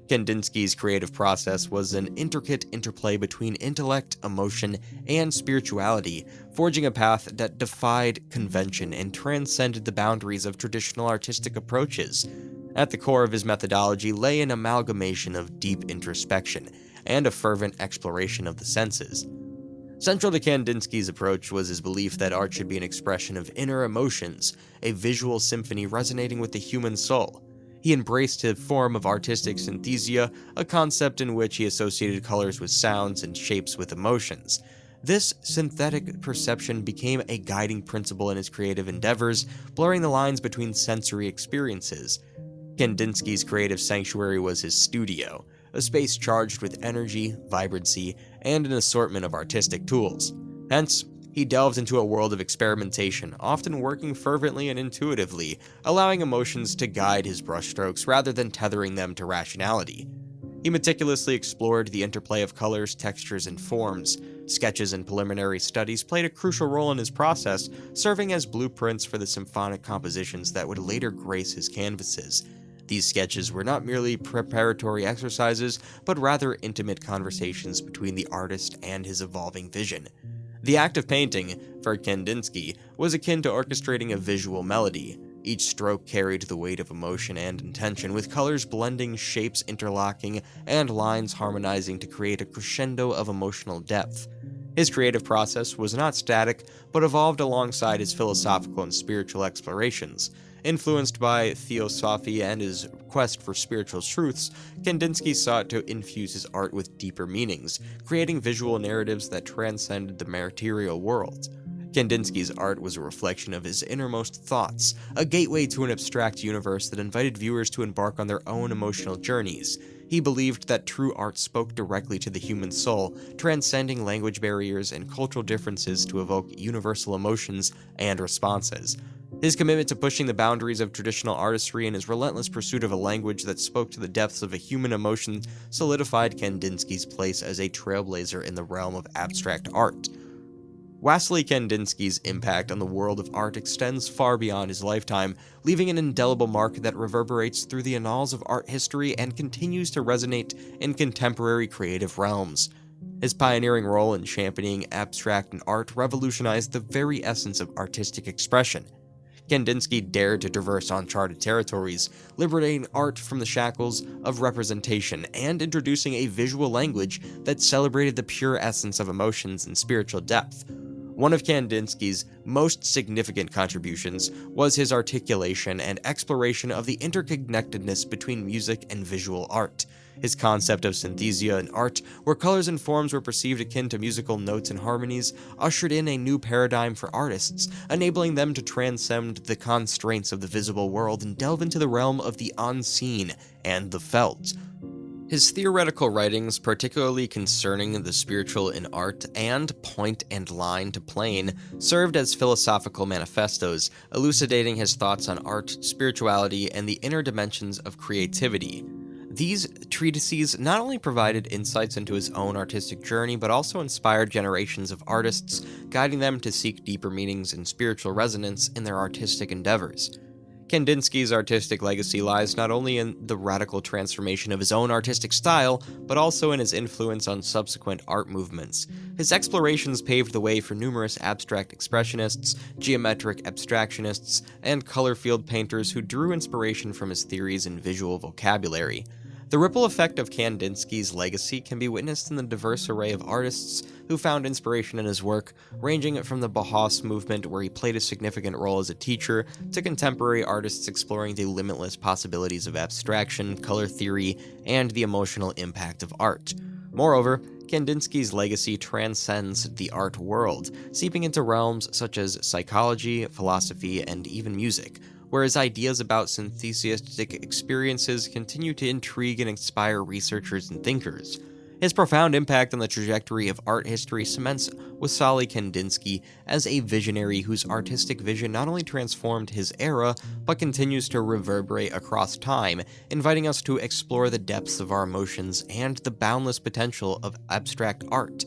Kandinsky's creative process was an intricate interplay between intellect, emotion, and spirituality, forging a path that defied convention and transcended the boundaries of traditional artistic approaches. At the core of his methodology lay an amalgamation of deep introspection and a fervent exploration of the senses. Central to Kandinsky's approach was his belief that art should be an expression of inner emotions, a visual symphony resonating with the human soul. He embraced a form of artistic synthesia, a concept in which he associated colors with sounds and shapes with emotions. This synthetic perception became a guiding principle in his creative endeavors, blurring the lines between sensory experiences. Kandinsky's creative sanctuary was his studio, a space charged with energy, vibrancy, and an assortment of artistic tools. Hence, he delved into a world of experimentation, often working fervently and intuitively, allowing emotions to guide his brushstrokes rather than tethering them to rationality. He meticulously explored the interplay of colors, textures, and forms. Sketches and preliminary studies played a crucial role in his process, serving as blueprints for the symphonic compositions that would later grace his canvases. These sketches were not merely preparatory exercises, but rather intimate conversations between the artist and his evolving vision. The act of painting, for Kandinsky, was akin to orchestrating a visual melody. Each stroke carried the weight of emotion and intention, with colors blending, shapes interlocking, and lines harmonizing to create a crescendo of emotional depth. His creative process was not static, but evolved alongside his philosophical and spiritual explorations. Influenced by theosophy and his quest for spiritual truths, Kandinsky sought to infuse his art with deeper meanings, creating visual narratives that transcended the material world. Kandinsky's art was a reflection of his innermost thoughts, a gateway to an abstract universe that invited viewers to embark on their own emotional journeys. He believed that true art spoke directly to the human soul, transcending language barriers and cultural differences to evoke universal emotions and responses. His commitment to pushing the boundaries of traditional artistry and his relentless pursuit of a language that spoke to the depths of a human emotion solidified Kandinsky's place as a trailblazer in the realm of abstract art. Wassily Kandinsky's impact on the world of art extends far beyond his lifetime, leaving an indelible mark that reverberates through the annals of art history and continues to resonate in contemporary creative realms. His pioneering role in championing abstract art revolutionized the very essence of artistic expression. Kandinsky dared to traverse uncharted territories, liberating art from the shackles of representation and introducing a visual language that celebrated the pure essence of emotions and spiritual depth. One of Kandinsky's most significant contributions was his articulation and exploration of the interconnectedness between music and visual art. His concept of synthesia in art, where colors and forms were perceived akin to musical notes and harmonies, ushered in a new paradigm for artists, enabling them to transcend the constraints of the visible world and delve into the realm of the unseen and the felt. His theoretical writings, particularly concerning the spiritual in art and point and line to plane, served as philosophical manifestos, elucidating his thoughts on art, spirituality, and the inner dimensions of creativity. These treatises not only provided insights into his own artistic journey, but also inspired generations of artists, guiding them to seek deeper meanings and spiritual resonance in their artistic endeavors. Kandinsky's artistic legacy lies not only in the radical transformation of his own artistic style, but also in his influence on subsequent art movements. His explorations paved the way for numerous abstract expressionists, geometric abstractionists, and color field painters who drew inspiration from his theories and visual vocabulary. The ripple effect of Kandinsky's legacy can be witnessed in the diverse array of artists who found inspiration in his work, ranging from the Bauhaus movement, where he played a significant role as a teacher, to contemporary artists exploring the limitless possibilities of abstraction, color theory, and the emotional impact of art. Moreover, Kandinsky's legacy transcends the art world, seeping into realms such as psychology, philosophy, and even music, where his ideas about synthesistic experiences continue to intrigue and inspire researchers and thinkers. His profound impact on the trajectory of art history cements Wassily Kandinsky as a visionary whose artistic vision not only transformed his era, but continues to reverberate across time, inviting us to explore the depths of our emotions and the boundless potential of abstract art.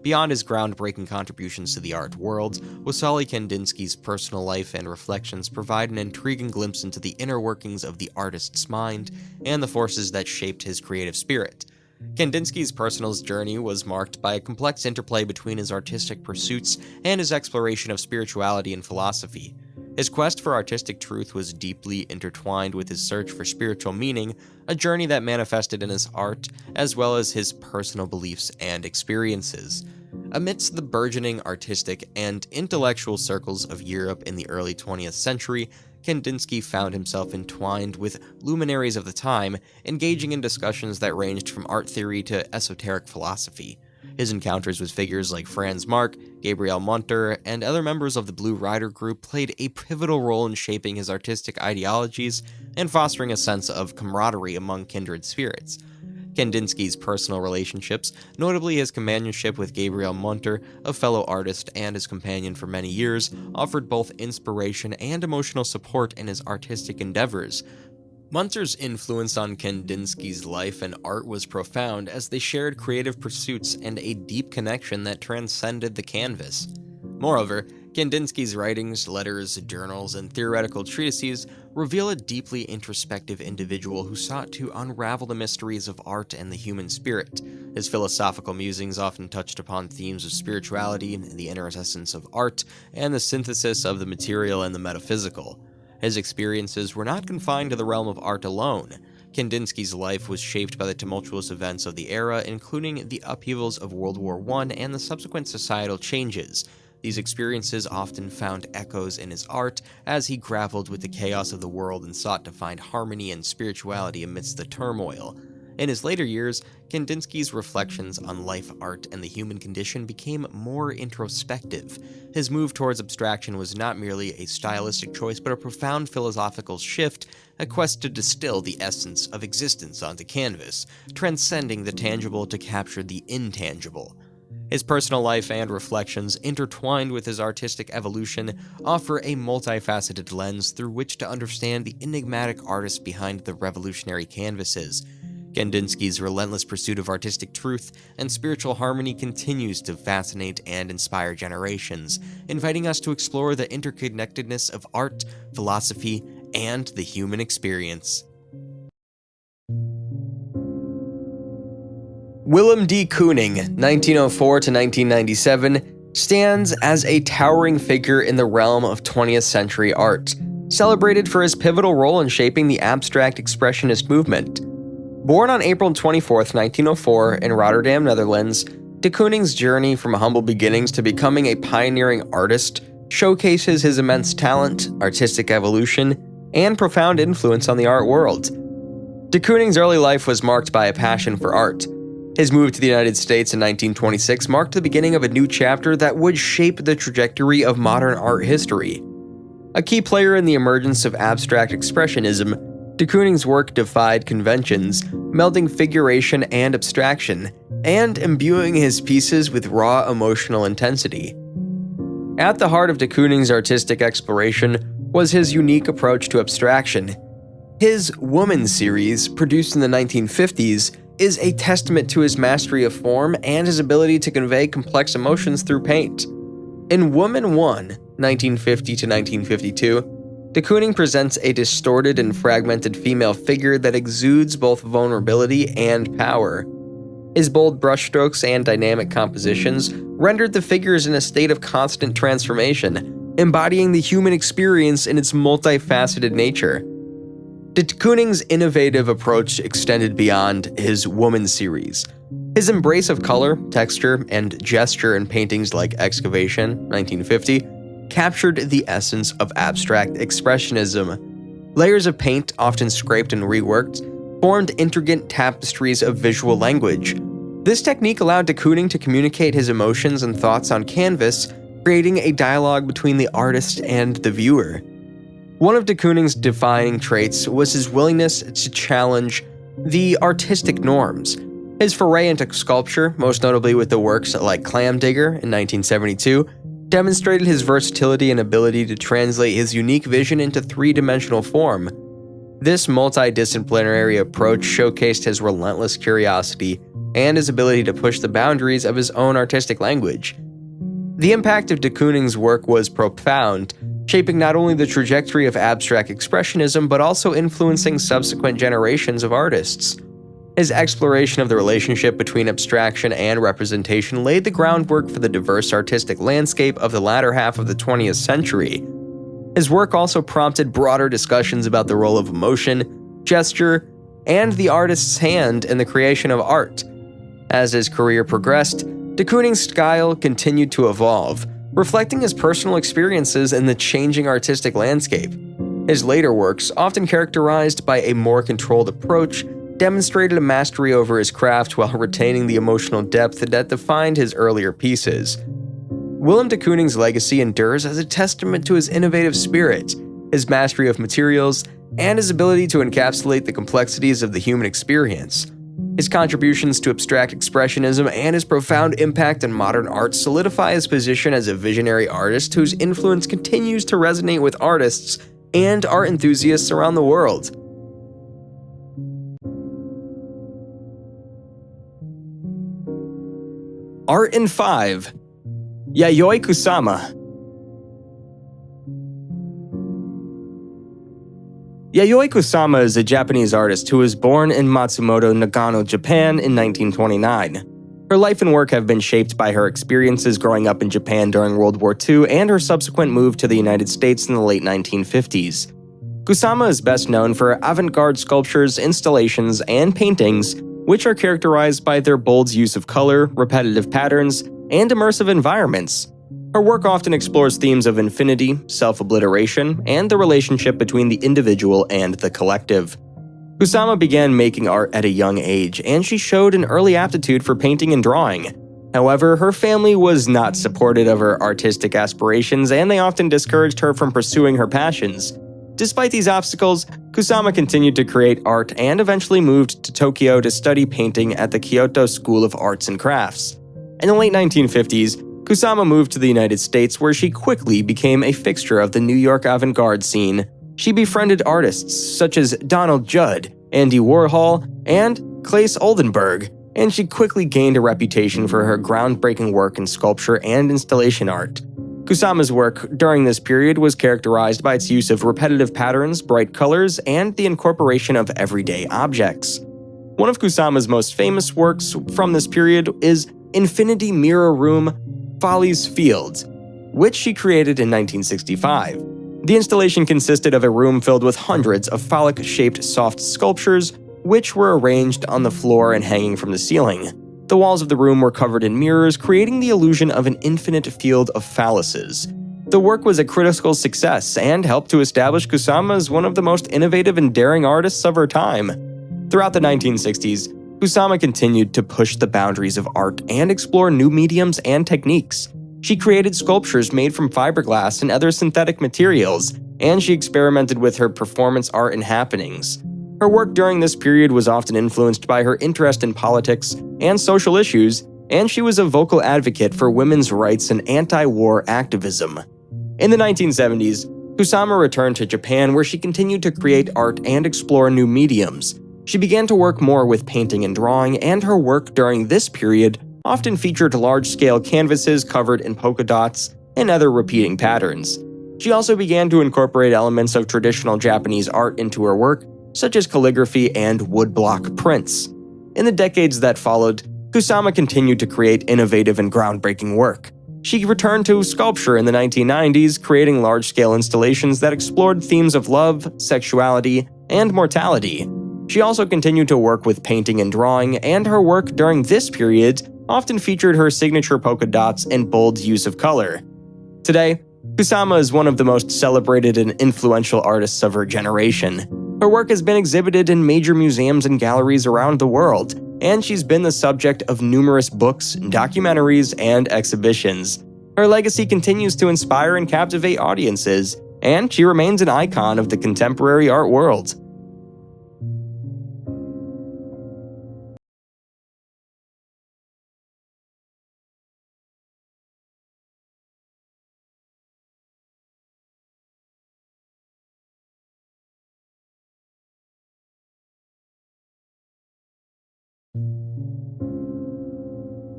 Beyond his groundbreaking contributions to the art world, Wassily Kandinsky's personal life and reflections provide an intriguing glimpse into the inner workings of the artist's mind and the forces that shaped his creative spirit. Kandinsky's personal journey was marked by a complex interplay between his artistic pursuits and his exploration of spirituality and philosophy. His quest for artistic truth was deeply intertwined with his search for spiritual meaning, a journey that manifested in his art as well as his personal beliefs and experiences. Amidst the burgeoning artistic and intellectual circles of Europe in the early 20th century, Kandinsky found himself entwined with luminaries of the time, engaging in discussions that ranged from art theory to esoteric philosophy. His encounters with figures like Franz Marc, Gabriel Munter, and other members of the Blue Rider group played a pivotal role in shaping his artistic ideologies and fostering a sense of camaraderie among kindred spirits. Kandinsky's personal relationships, notably his companionship with Gabriel Munter, a fellow artist and his companion for many years, offered both inspiration and emotional support in his artistic endeavors. Munter's influence on Kandinsky's life and art was profound, as they shared creative pursuits and a deep connection that transcended the canvas. Moreover, Kandinsky's writings, letters, journals, and theoretical treatises reveal a deeply introspective individual who sought to unravel the mysteries of art and the human spirit. His philosophical musings often touched upon themes of spirituality, the inner essence of art, and the synthesis of the material and the metaphysical. His experiences were not confined to the realm of art alone. Kandinsky's life was shaped by the tumultuous events of the era, including the upheavals of World War I and the subsequent societal changes. These experiences often found echoes in his art as he grappled with the chaos of the world and sought to find harmony and spirituality amidst the turmoil. In his later years, Kandinsky's reflections on life, art, and the human condition became more introspective. His move towards abstraction was not merely a stylistic choice, but a profound philosophical shift, a quest to distill the essence of existence onto canvas, transcending the tangible to capture the intangible. His personal life and reflections, intertwined with his artistic evolution, offer a multifaceted lens through which to understand the enigmatic artist behind the revolutionary canvases. Kandinsky's relentless pursuit of artistic truth and spiritual harmony continues to fascinate and inspire generations, inviting us to explore the interconnectedness of art, philosophy, and the human experience. Willem D. Kooning, 1904 to 1997, stands as a towering figure in the realm of 20th century art, celebrated for his pivotal role in shaping the abstract expressionist movement. Born on April 24, 1904, in Rotterdam, Netherlands, de Kooning's journey from humble beginnings to becoming a pioneering artist showcases his immense talent, artistic evolution, and profound influence on the art world. De Kooning's early life was marked by a passion for art. His move to the United States in 1926 marked the beginning of a new chapter that would shape the trajectory of modern art history. A key player in the emergence of abstract expressionism, de Kooning's work defied conventions, melding figuration and abstraction, and imbuing his pieces with raw emotional intensity. At the heart of de Kooning's artistic exploration was his unique approach to abstraction. His Woman series, produced in the 1950s, is a testament to his mastery of form and his ability to convey complex emotions through paint. In Woman 1, 1950 to 1952, de Kooning presents a distorted and fragmented female figure that exudes both vulnerability and power. His bold brushstrokes and dynamic compositions rendered the figures in a state of constant transformation, embodying the human experience in its multifaceted nature. De Kooning's innovative approach extended beyond his Woman series. His embrace of color, texture, and gesture in paintings like Excavation, 1950, captured the essence of abstract expressionism. Layers of paint, often scraped and reworked, formed intricate tapestries of visual language. This technique allowed de Kooning to communicate his emotions and thoughts on canvas, creating a dialogue between the artist and the viewer. One of de Kooning's defining traits was his willingness to challenge the artistic norms. His foray into sculpture, most notably with the works like Clam Digger in 1972, demonstrated his versatility and ability to translate his unique vision into three-dimensional form. This multidisciplinary approach showcased his relentless curiosity and his ability to push the boundaries of his own artistic language. The impact of de Kooning's work was profound, shaping not only the trajectory of abstract expressionism but also influencing subsequent generations of artists. His exploration of the relationship between abstraction and representation laid the groundwork for the diverse artistic landscape of the latter half of the 20th century. His work also prompted broader discussions about the role of emotion, gesture, and the artist's hand in the creation of art. As his career progressed, de Kooning's style continued to evolve, reflecting his personal experiences in the changing artistic landscape. His later works, often characterized by a more controlled approach, demonstrated a mastery over his craft while retaining the emotional depth that defined his earlier pieces. Willem de Kooning's legacy endures as a testament to his innovative spirit, his mastery of materials, and his ability to encapsulate the complexities of the human experience. His contributions to abstract expressionism and his profound impact on modern art solidify his position as a visionary artist whose influence continues to resonate with artists and art enthusiasts around the world. Art in 5. Yayoi Kusama. Yayoi Kusama is a Japanese artist who was born in Matsumoto, Nagano, Japan in 1929. Her life and work have been shaped by her experiences growing up in Japan during World War II and her subsequent move to the United States in the late 1950s. Kusama is best known for avant-garde sculptures, installations, and paintings, which are characterized by their bold use of color, repetitive patterns, and immersive environments. Her work often explores themes of infinity, self-obliteration, and the relationship between the individual and the collective. Kusama began making art at a young age, and she showed an early aptitude for painting and drawing. However, her family was not supportive of her artistic aspirations, and they often discouraged her from pursuing her passions. Despite these obstacles, Kusama continued to create art and eventually moved to Tokyo to study painting at the Kyoto School of Arts and Crafts. In the late 1950s, Kusama moved to the United States, where she quickly became a fixture of the New York avant-garde scene. She befriended artists such as Donald Judd, Andy Warhol, and Claes Oldenburg, and she quickly gained a reputation for her groundbreaking work in sculpture and installation art. Kusama's work during this period was characterized by its use of repetitive patterns, bright colors, and the incorporation of everyday objects. One of Kusama's most famous works from this period is Infinity Mirror Room Follies Fields, which she created in 1965. The installation consisted of a room filled with hundreds of phallic-shaped soft sculptures, which were arranged on the floor and hanging from the ceiling. The walls of the room were covered in mirrors, creating the illusion of an infinite field of phalluses. The work was a critical success and helped to establish Kusama as one of the most innovative and daring artists of her time. Throughout the 1960s, Kusama continued to push the boundaries of art and explore new mediums and techniques. She created sculptures made from fiberglass and other synthetic materials, and she experimented with her performance art and happenings. Her work during this period was often influenced by her interest in politics and social issues, and she was a vocal advocate for women's rights and anti-war activism. In the 1970s, Kusama returned to Japan, where she continued to create art and explore new mediums. She began to work more with painting and drawing, and her work during this period often featured large-scale canvases covered in polka dots and other repeating patterns. She also began to incorporate elements of traditional Japanese art into her work, such as calligraphy and woodblock prints. In the decades that followed, Kusama continued to create innovative and groundbreaking work. She returned to sculpture in the 1990s, creating large-scale installations that explored themes of love, sexuality, and mortality. She also continued to work with painting and drawing, and her work during this period often featured her signature polka dots and bold use of color. Today, Kusama is one of the most celebrated and influential artists of her generation. Her work has been exhibited in major museums and galleries around the world, and she's been the subject of numerous books, documentaries, and exhibitions. Her legacy continues to inspire and captivate audiences, and she remains an icon of the contemporary art world.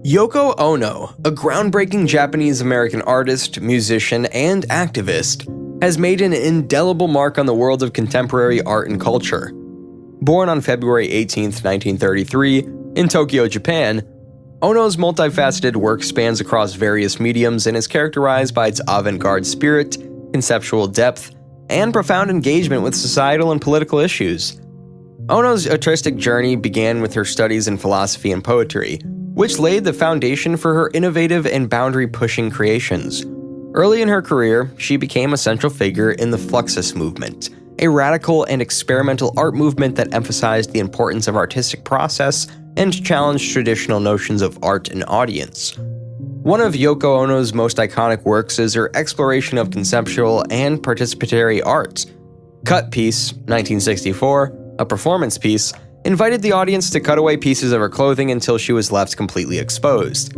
Yoko Ono, a groundbreaking Japanese-American artist, musician, and activist, has made an indelible mark on the world of contemporary art and culture. Born on February 18, 1933, in Tokyo, Japan, Ono's multifaceted work spans across various mediums and is characterized by its avant-garde spirit, conceptual depth, and profound engagement with societal and political issues. Ono's artistic journey began with her studies in philosophy and poetry, which laid the foundation for her innovative and boundary-pushing creations. Early in her career, she became a central figure in the Fluxus movement, a radical and experimental art movement that emphasized the importance of artistic process and challenged traditional notions of art and audience. One of Yoko Ono's most iconic works is her exploration of conceptual and participatory art. Cut Piece, 1964, a performance piece, invited the audience to cut away pieces of her clothing until she was left completely exposed.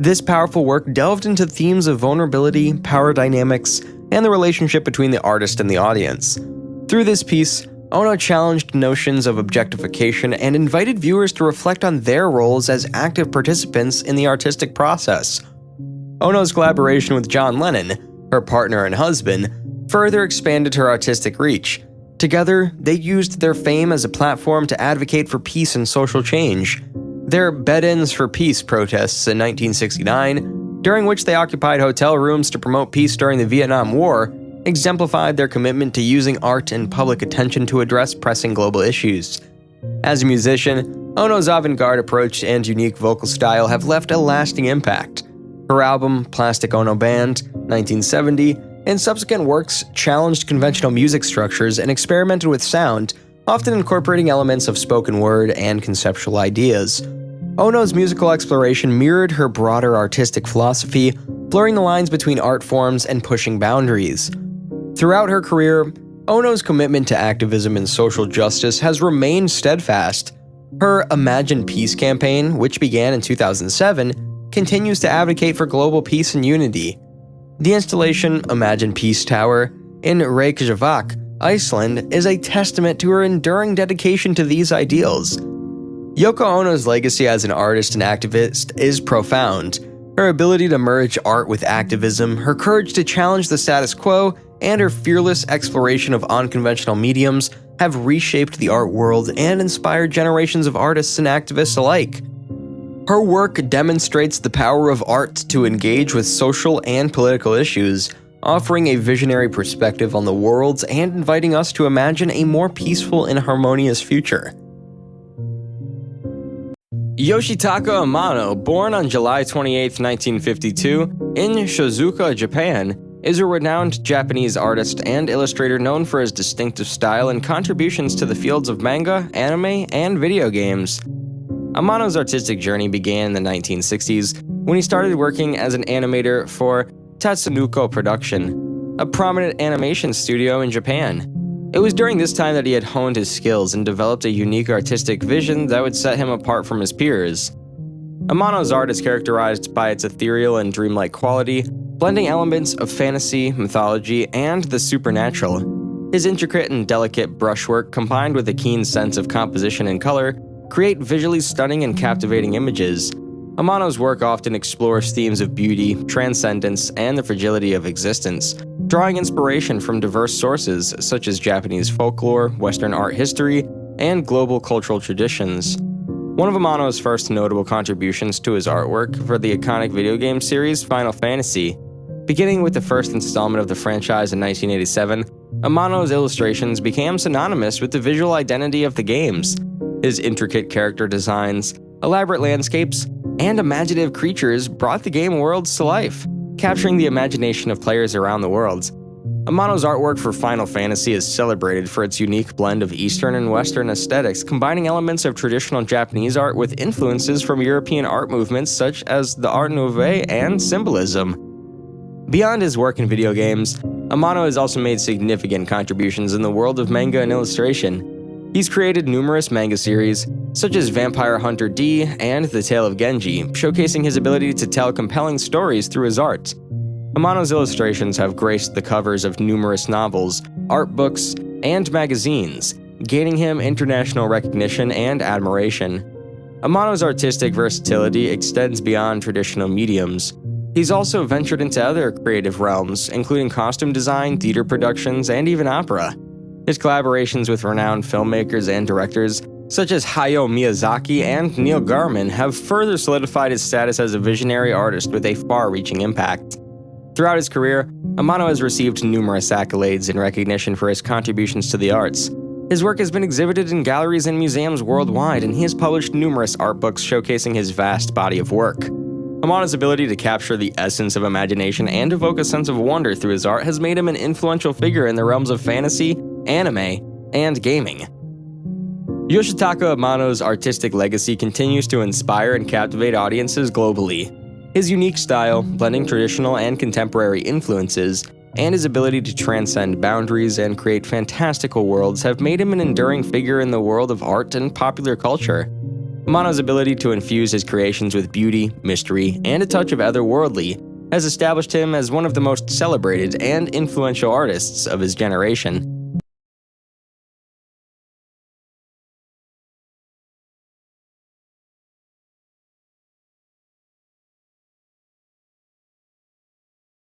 This powerful work delved into themes of vulnerability, power dynamics, and the relationship between the artist and the audience. Through this piece, Ono challenged notions of objectification and invited viewers to reflect on their roles as active participants in the artistic process. Ono's collaboration with John Lennon, her partner and husband, further expanded her artistic reach. Together, they used their fame as a platform to advocate for peace and social change. Their Bed-Ins for Peace protests in 1969, during which they occupied hotel rooms to promote peace during the Vietnam War, exemplified their commitment to using art and public attention to address pressing global issues. As a musician, Ono's avant-garde approach and unique vocal style have left a lasting impact. Her album, Plastic Ono Band, 1970, and subsequent works challenged conventional music structures and experimented with sound, often incorporating elements of spoken word and conceptual ideas. Ono's musical exploration mirrored her broader artistic philosophy, blurring the lines between art forms and pushing boundaries. Throughout her career, Ono's commitment to activism and social justice has remained steadfast. Her Imagine Peace campaign, which began in 2007, continues to advocate for global peace and unity. The installation Imagine Peace Tower in Reykjavik, Iceland, is a testament to her enduring dedication to these ideals. Yoko Ono's legacy as an artist and activist is profound. Her ability to merge art with activism, her courage to challenge the status quo, and her fearless exploration of unconventional mediums have reshaped the art world and inspired generations of artists and activists alike. Her work demonstrates the power of art to engage with social and political issues, offering a visionary perspective on the world and inviting us to imagine a more peaceful and harmonious future. Yoshitaka Amano, born on July 28, 1952, in Shizuoka, Japan, is a renowned Japanese artist and illustrator known for his distinctive style and contributions to the fields of manga, anime, and video games. Amano's artistic journey began in the 1960s when he started working as an animator for Tatsunoko Production, a prominent animation studio in Japan. It was during this time that he had honed his skills and developed a unique artistic vision that would set him apart from his peers. Amano's art is characterized by its ethereal and dreamlike quality, blending elements of fantasy, mythology, and the supernatural. His intricate and delicate brushwork, combined with a keen sense of composition and color, create visually stunning and captivating images. Amano's work often explores themes of beauty, transcendence, and the fragility of existence, drawing inspiration from diverse sources such as Japanese folklore, Western art history, and global cultural traditions. One of Amano's first notable contributions to his artwork for the iconic video game series Final Fantasy. Beginning with the first installment of the franchise in 1987, Amano's illustrations became synonymous with the visual identity of the games. His intricate character designs, elaborate landscapes, and imaginative creatures brought the game worlds to life, capturing the imagination of players around the world. Amano's artwork for Final Fantasy is celebrated for its unique blend of Eastern and Western aesthetics, combining elements of traditional Japanese art with influences from European art movements such as the Art Nouveau and Symbolism. Beyond his work in video games, Amano has also made significant contributions in the world of manga and illustration. He's created numerous manga series, such as Vampire Hunter D and The Tale of Genji, showcasing his ability to tell compelling stories through his art. Amano's illustrations have graced the covers of numerous novels, art books, and magazines, gaining him international recognition and admiration. Amano's artistic versatility extends beyond traditional mediums. He's also ventured into other creative realms, including costume design, theater productions, and even opera. His collaborations with renowned filmmakers and directors, such as Hayao Miyazaki and Neil Gaiman, have further solidified his status as a visionary artist with a far-reaching impact. Throughout his career, Amano has received numerous accolades in recognition for his contributions to the arts. His work has been exhibited in galleries and museums worldwide, and he has published numerous art books showcasing his vast body of work. Amano's ability to capture the essence of imagination and evoke a sense of wonder through his art has made him an influential figure in the realms of fantasy, anime, and gaming. Yoshitaka Amano's artistic legacy continues to inspire and captivate audiences globally. His unique style, blending traditional and contemporary influences, and his ability to transcend boundaries and create fantastical worlds have made him an enduring figure in the world of art and popular culture. Amano's ability to infuse his creations with beauty, mystery, and a touch of otherworldly has established him as one of the most celebrated and influential artists of his generation.